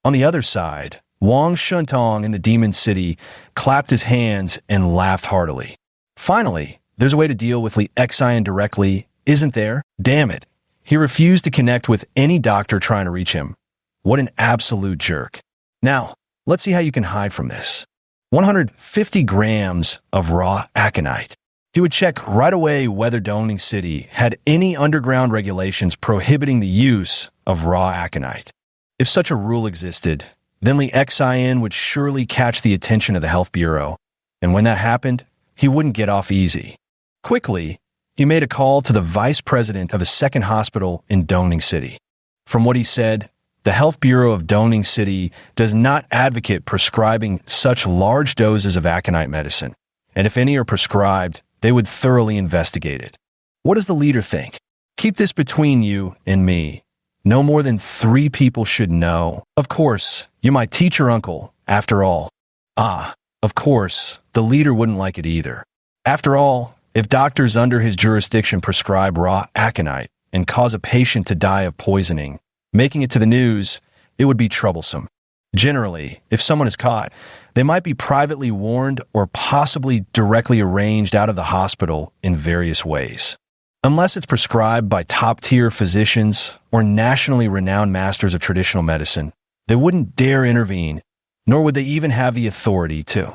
On the other side, Wang Shuntong in the Demon City clapped his hands and laughed heartily. Finally, there's a way to deal with Li Xian directly, isn't there? Damn it. He refused to connect with any doctor trying to reach him. What an absolute jerk. Now, let's see how you can hide from this. 150 grams of raw aconite. He would check right away whether Dongning City had any underground regulations prohibiting the use of raw aconite. If such a rule existed, then Li Xian would surely catch the attention of the Health Bureau, and when that happened, he wouldn't get off easy. Quickly, he made a call to the vice president of a second hospital in Dongning City. From what he said, the Health Bureau of Dongning City does not advocate prescribing such large doses of aconite medicine, and if any are prescribed, they would thoroughly investigate it. What does the leader think? Keep this between you and me. No more than 3 people should know. Of course, you're my teacher uncle, after all. Ah, of course, the leader wouldn't like it either. After all, if doctors under his jurisdiction prescribe raw aconite and cause a patient to die of poisoning, making it to the news, it would be troublesome. Generally, if someone is caught, they might be privately warned or possibly directly arranged out of the hospital in various ways. Unless it's prescribed by top-tier physicians or nationally renowned masters of traditional medicine, they wouldn't dare intervene, nor would they even have the authority to.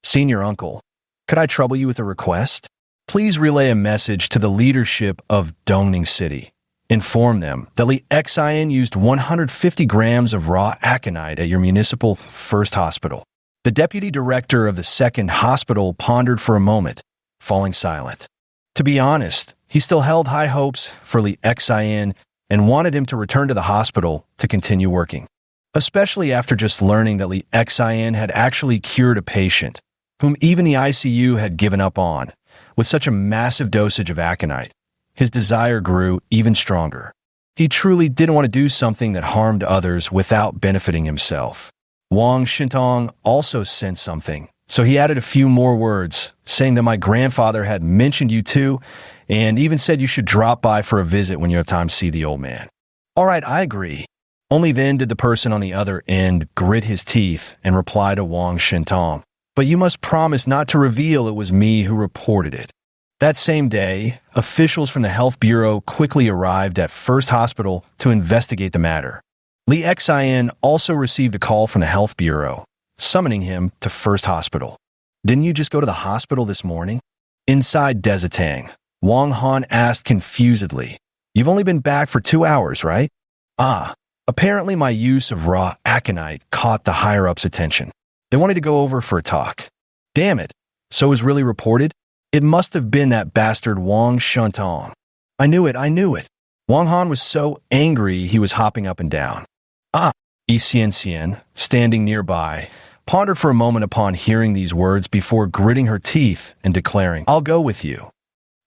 Senior uncle, could I trouble you with a request? Please relay a message to the leadership of Dongning City. Inform them that Li Xian used 150 grams of raw aconite at your municipal first hospital. The deputy director of the second hospital pondered for a moment, falling silent. To be honest, he still held high hopes for Li Xian and wanted him to return to the hospital to continue working, especially after just learning that Li Xian had actually cured a patient, whom even the ICU had given up on, with such a massive dosage of aconite. His desire grew even stronger. He truly didn't want to do something that harmed others without benefiting himself. Wang Shintong also sensed something, so he added a few more words, saying that my grandfather had mentioned you too, and even said you should drop by for a visit when you have time to see the old man. All right, I agree. Only then did the person on the other end grit his teeth and reply to Wang Shintong. But you must promise not to reveal it was me who reported it. That same day, officials from the Health Bureau quickly arrived at First Hospital to investigate the matter. Li Xian also received a call from the Health Bureau, summoning him to First Hospital. Didn't you just go to the hospital this morning? Inside Desitang, Wang Han asked confusedly. You've only been back for 2 hours, right? Ah, apparently my use of raw aconite caught the higher-ups' attention. They wanted to go over for a talk. Damn it. So it was really reported? It must have been that bastard Wang Shintong. I knew it. Wang Han was so angry he was hopping up and down. Ah, Yi Xian, standing nearby, pondered for a moment upon hearing these words before gritting her teeth and declaring, I'll go with you.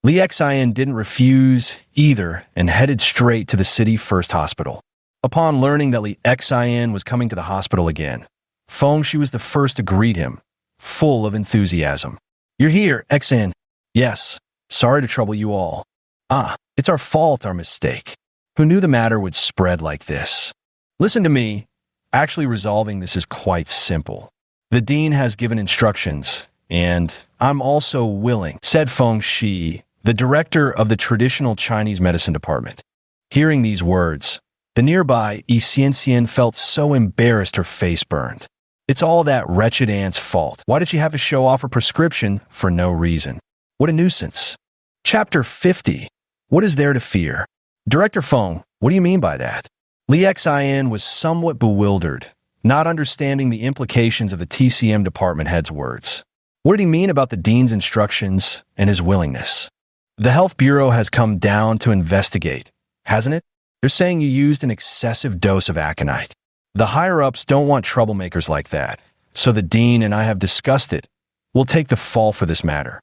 Li Xian didn't refuse either and headed straight to the city first hospital. Upon learning that Li Xian was coming to the hospital again, Feng-Shi was the first to greet him, full of enthusiasm. You're here, Xian. Yes, sorry to trouble you all. Ah, it's our fault, our mistake. Who knew the matter would spread like this? Listen to me. Actually resolving this is quite simple. The dean has given instructions, and I'm also willing, said Feng-Shi, the director of the traditional Chinese medicine department. Hearing these words, the nearby Yi Xian felt so embarrassed her face burned. It's all that wretched aunt's fault. Why did she have to show off her prescription for no reason? What a nuisance. Chapter 50. What is there to fear? Director Feng, what do you mean by that? Li Xian was somewhat bewildered, not understanding the implications of the TCM department head's words. What did he mean about the dean's instructions and his willingness? The Health Bureau has come down to investigate, hasn't it? They're saying you used an excessive dose of aconite. The higher-ups don't want troublemakers like that, so the dean and I have discussed it. We'll take the fall for this matter.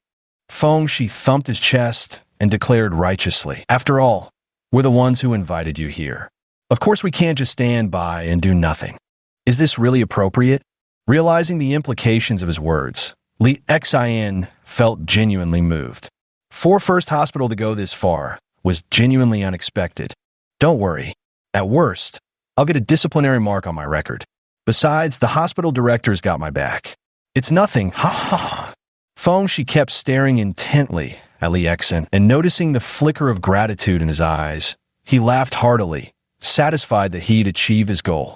Feng-Shi thumped his chest and declared righteously, after all, we're the ones who invited you here. Of course we can't just stand by and do nothing. Is this really appropriate? Realizing the implications of his words, Li Xian felt genuinely moved. For First Hospital to go this far was genuinely unexpected. Don't worry. At worst, I'll get a disciplinary mark on my record. Besides, the hospital director's got my back. It's nothing, ha ha ha. Feng-Shi kept staring intently at Li Xian, and noticing the flicker of gratitude in his eyes, he laughed heartily, satisfied that he'd achieved his goal.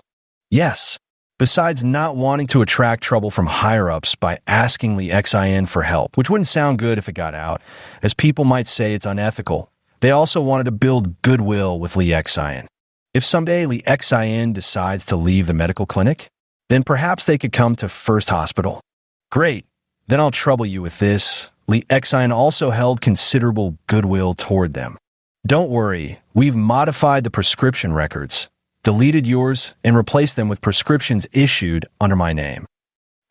Yes, besides not wanting to attract trouble from higher-ups by asking Li Xian for help, which wouldn't sound good if it got out, as people might say it's unethical, they also wanted to build goodwill with Li Xian. If someday Li Xian decides to leave the medical clinic, then perhaps they could come to First Hospital. Great, then I'll trouble you with this. Li Xian also held considerable goodwill toward them. Don't worry, we've modified the prescription records, deleted yours, and replaced them with prescriptions issued under my name.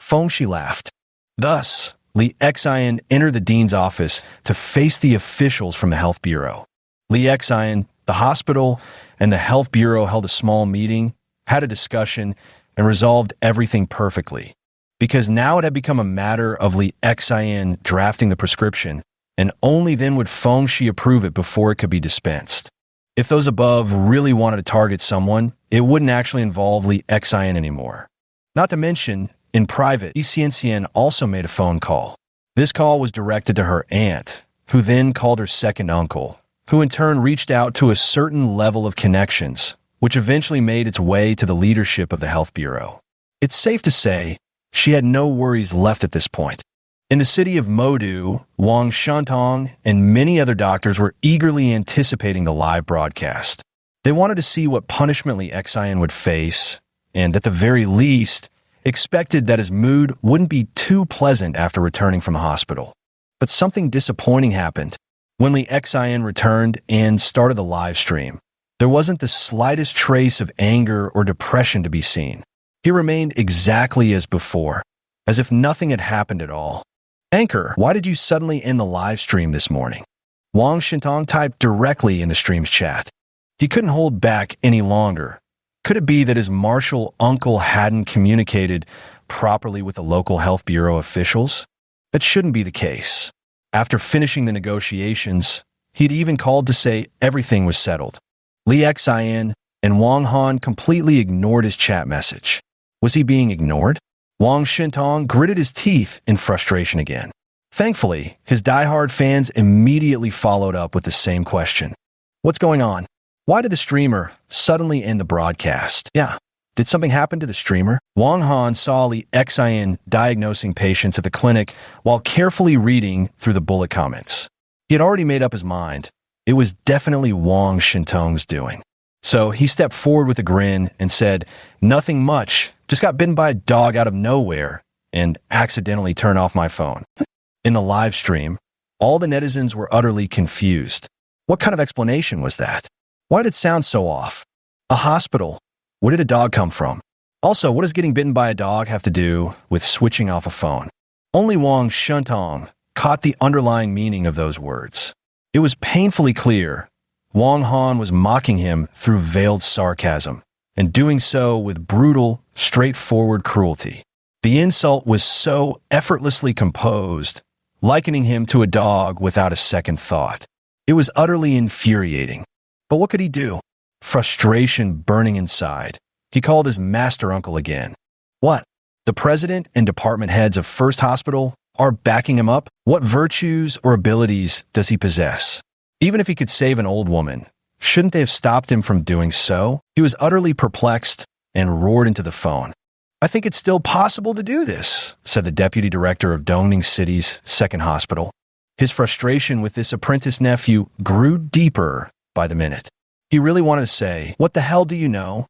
Feng-Shi laughed. Thus, Li Xian entered the dean's office to face the officials from the Health Bureau. Li Xian The hospital and the health bureau held a small meeting, had a discussion, and resolved everything perfectly. Because now it had become a matter of Li Xian drafting the prescription, and only then would Feng-Shi approve it before it could be dispensed. If those above really wanted to target someone, it wouldn't actually involve Li Xian anymore. Not to mention, in private, Li Xian also made a phone call. This call was directed to her aunt, who then called her second uncle, who in turn reached out to a certain level of connections, which eventually made its way to the leadership of the health bureau. It's safe to say she had no worries left at this point. In the city of Modu, Wang Shentong and many other doctors were eagerly anticipating the live broadcast. They wanted to see what punishment Li Xian would face, and at the very least, expected that his mood wouldn't be too pleasant after returning from the hospital. But something disappointing happened. When Li Xian returned and started the live stream, there wasn't the slightest trace of anger or depression to be seen. He remained exactly as before, as if nothing had happened at all. "Anchor, why did you suddenly end the live stream this morning?" Wang Shentong typed directly in the stream's chat. He couldn't hold back any longer. Could it be that his martial uncle hadn't communicated properly with the local health bureau officials? That shouldn't be the case. After finishing the negotiations, he'd even called to say everything was settled. Li Xian and Wang Han completely ignored his chat message. Was he being ignored? Wang Shentong gritted his teeth in frustration again. Thankfully, his diehard fans immediately followed up with the same question. "What's going on? Why did the streamer suddenly end the broadcast?" "Yeah, did something happen to the streamer?" Wang Han saw Li Xian diagnosing patients at the clinic while carefully reading through the bullet comments. He had already made up his mind. It was definitely Wang Shentong's doing. So he stepped forward with a grin and said, "Nothing much, just got bitten by a dog out of nowhere and accidentally turned off my phone." In the live stream, all the netizens were utterly confused. What kind of explanation was that? Why did it sound so off? A hospital? Where did a dog come from? Also, what does getting bitten by a dog have to do with switching off a phone? Only Wang Shentong caught the underlying meaning of those words. It was painfully clear Wang Han was mocking him through veiled sarcasm, and doing so with brutal, straightforward cruelty. The insult was so effortlessly composed, likening him to a dog without a second thought. It was utterly infuriating. But what could he do? Frustration burning inside. He called his master uncle again. What? The president and department heads of First Hospital are backing him up? What virtues or abilities does he possess? Even if he could save an old woman, shouldn't they have stopped him from doing so? He was utterly perplexed and roared into the phone. "I think it's still possible to do this," said the deputy director of Dongning City's second hospital. His frustration with this apprentice nephew grew deeper by the minute. He really wanted to say, "What the hell do you know?"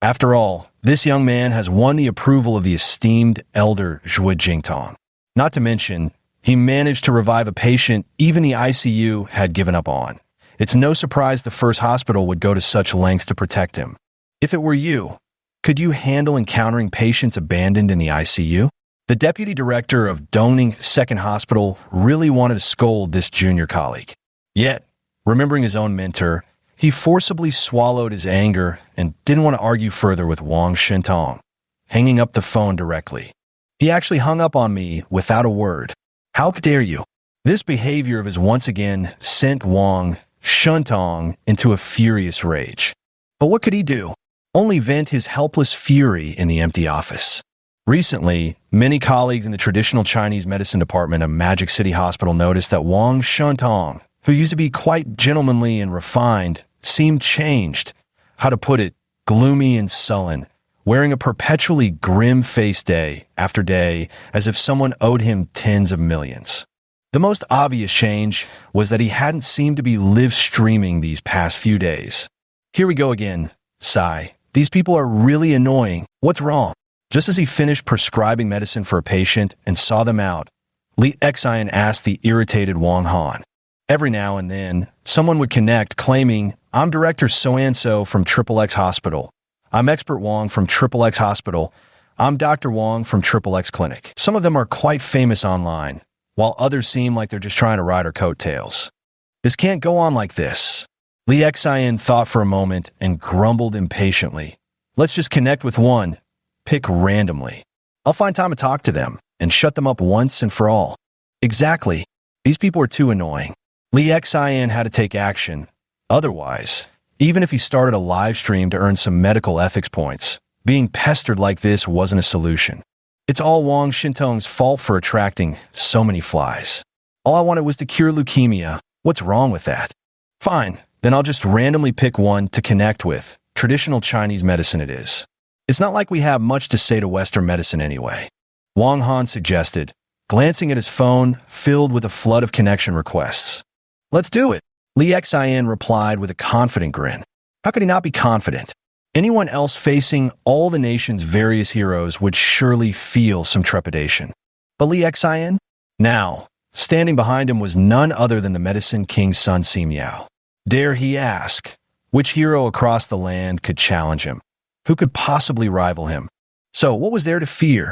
After all, this young man has won the approval of the esteemed elder Zhuo Jingtong. Not to mention, he managed to revive a patient even the ICU had given up on. It's no surprise the first hospital would go to such lengths to protect him. If it were you, could you handle encountering patients abandoned in the ICU? The deputy director of Dongning Second Hospital really wanted to scold this junior colleague. Yet, remembering his own mentor, he forcibly swallowed his anger and didn't want to argue further with Wang Shentong, hanging up the phone directly. "He actually hung up on me without a word. How dare you?" This behavior of his once again sent Wang Shentong into a furious rage. But what could he do? Only vent his helpless fury in the empty office. Recently, many colleagues in the traditional Chinese medicine department of Magic City Hospital noticed that Wang Shentong, who used to be quite gentlemanly and refined, seemed changed. How to put it, gloomy and sullen, wearing a perpetually grim-faced day after day as if someone owed him tens of millions. The most obvious change was that he hadn't seemed to be live-streaming these past few days. "Here we go again. Sigh. These people are really annoying. What's wrong?" Just as he finished prescribing medicine for a patient and saw them out, Li Xian asked the irritated Wang Han. Every now and then, someone would connect claiming, "I'm Director so-and-so from XXX Hospital. I'm Expert Wang from XXX Hospital. I'm Dr. Wang from XXX Clinic." Some of them are quite famous online, while others seem like they're just trying to ride our coattails. This can't go on like this. Li Xian thought for a moment and grumbled impatiently. Let's just connect with one. Pick randomly. I'll find time to talk to them and shut them up once and for all. Exactly. These people are too annoying. Li Xian had to take action. Otherwise, even if he started a live stream to earn some medical ethics points, being pestered like this wasn't a solution. It's all Wang Shintong's fault for attracting so many flies. All I wanted was to cure leukemia. What's wrong with that? Fine, then I'll just randomly pick one to connect with. Traditional Chinese medicine it is. It's not like we have much to say to Western medicine anyway. Wang Han suggested, glancing at his phone filled with a flood of connection requests. Let's do it, Li Xian replied with a confident grin. How could he not be confident? Anyone else facing all the nation's various heroes would surely feel some trepidation. But Li Xian? Now, standing behind him was none other than the Medicine King's son Simiao. Dare he ask, which hero across the land could challenge him? Who could possibly rival him? So what was there to fear?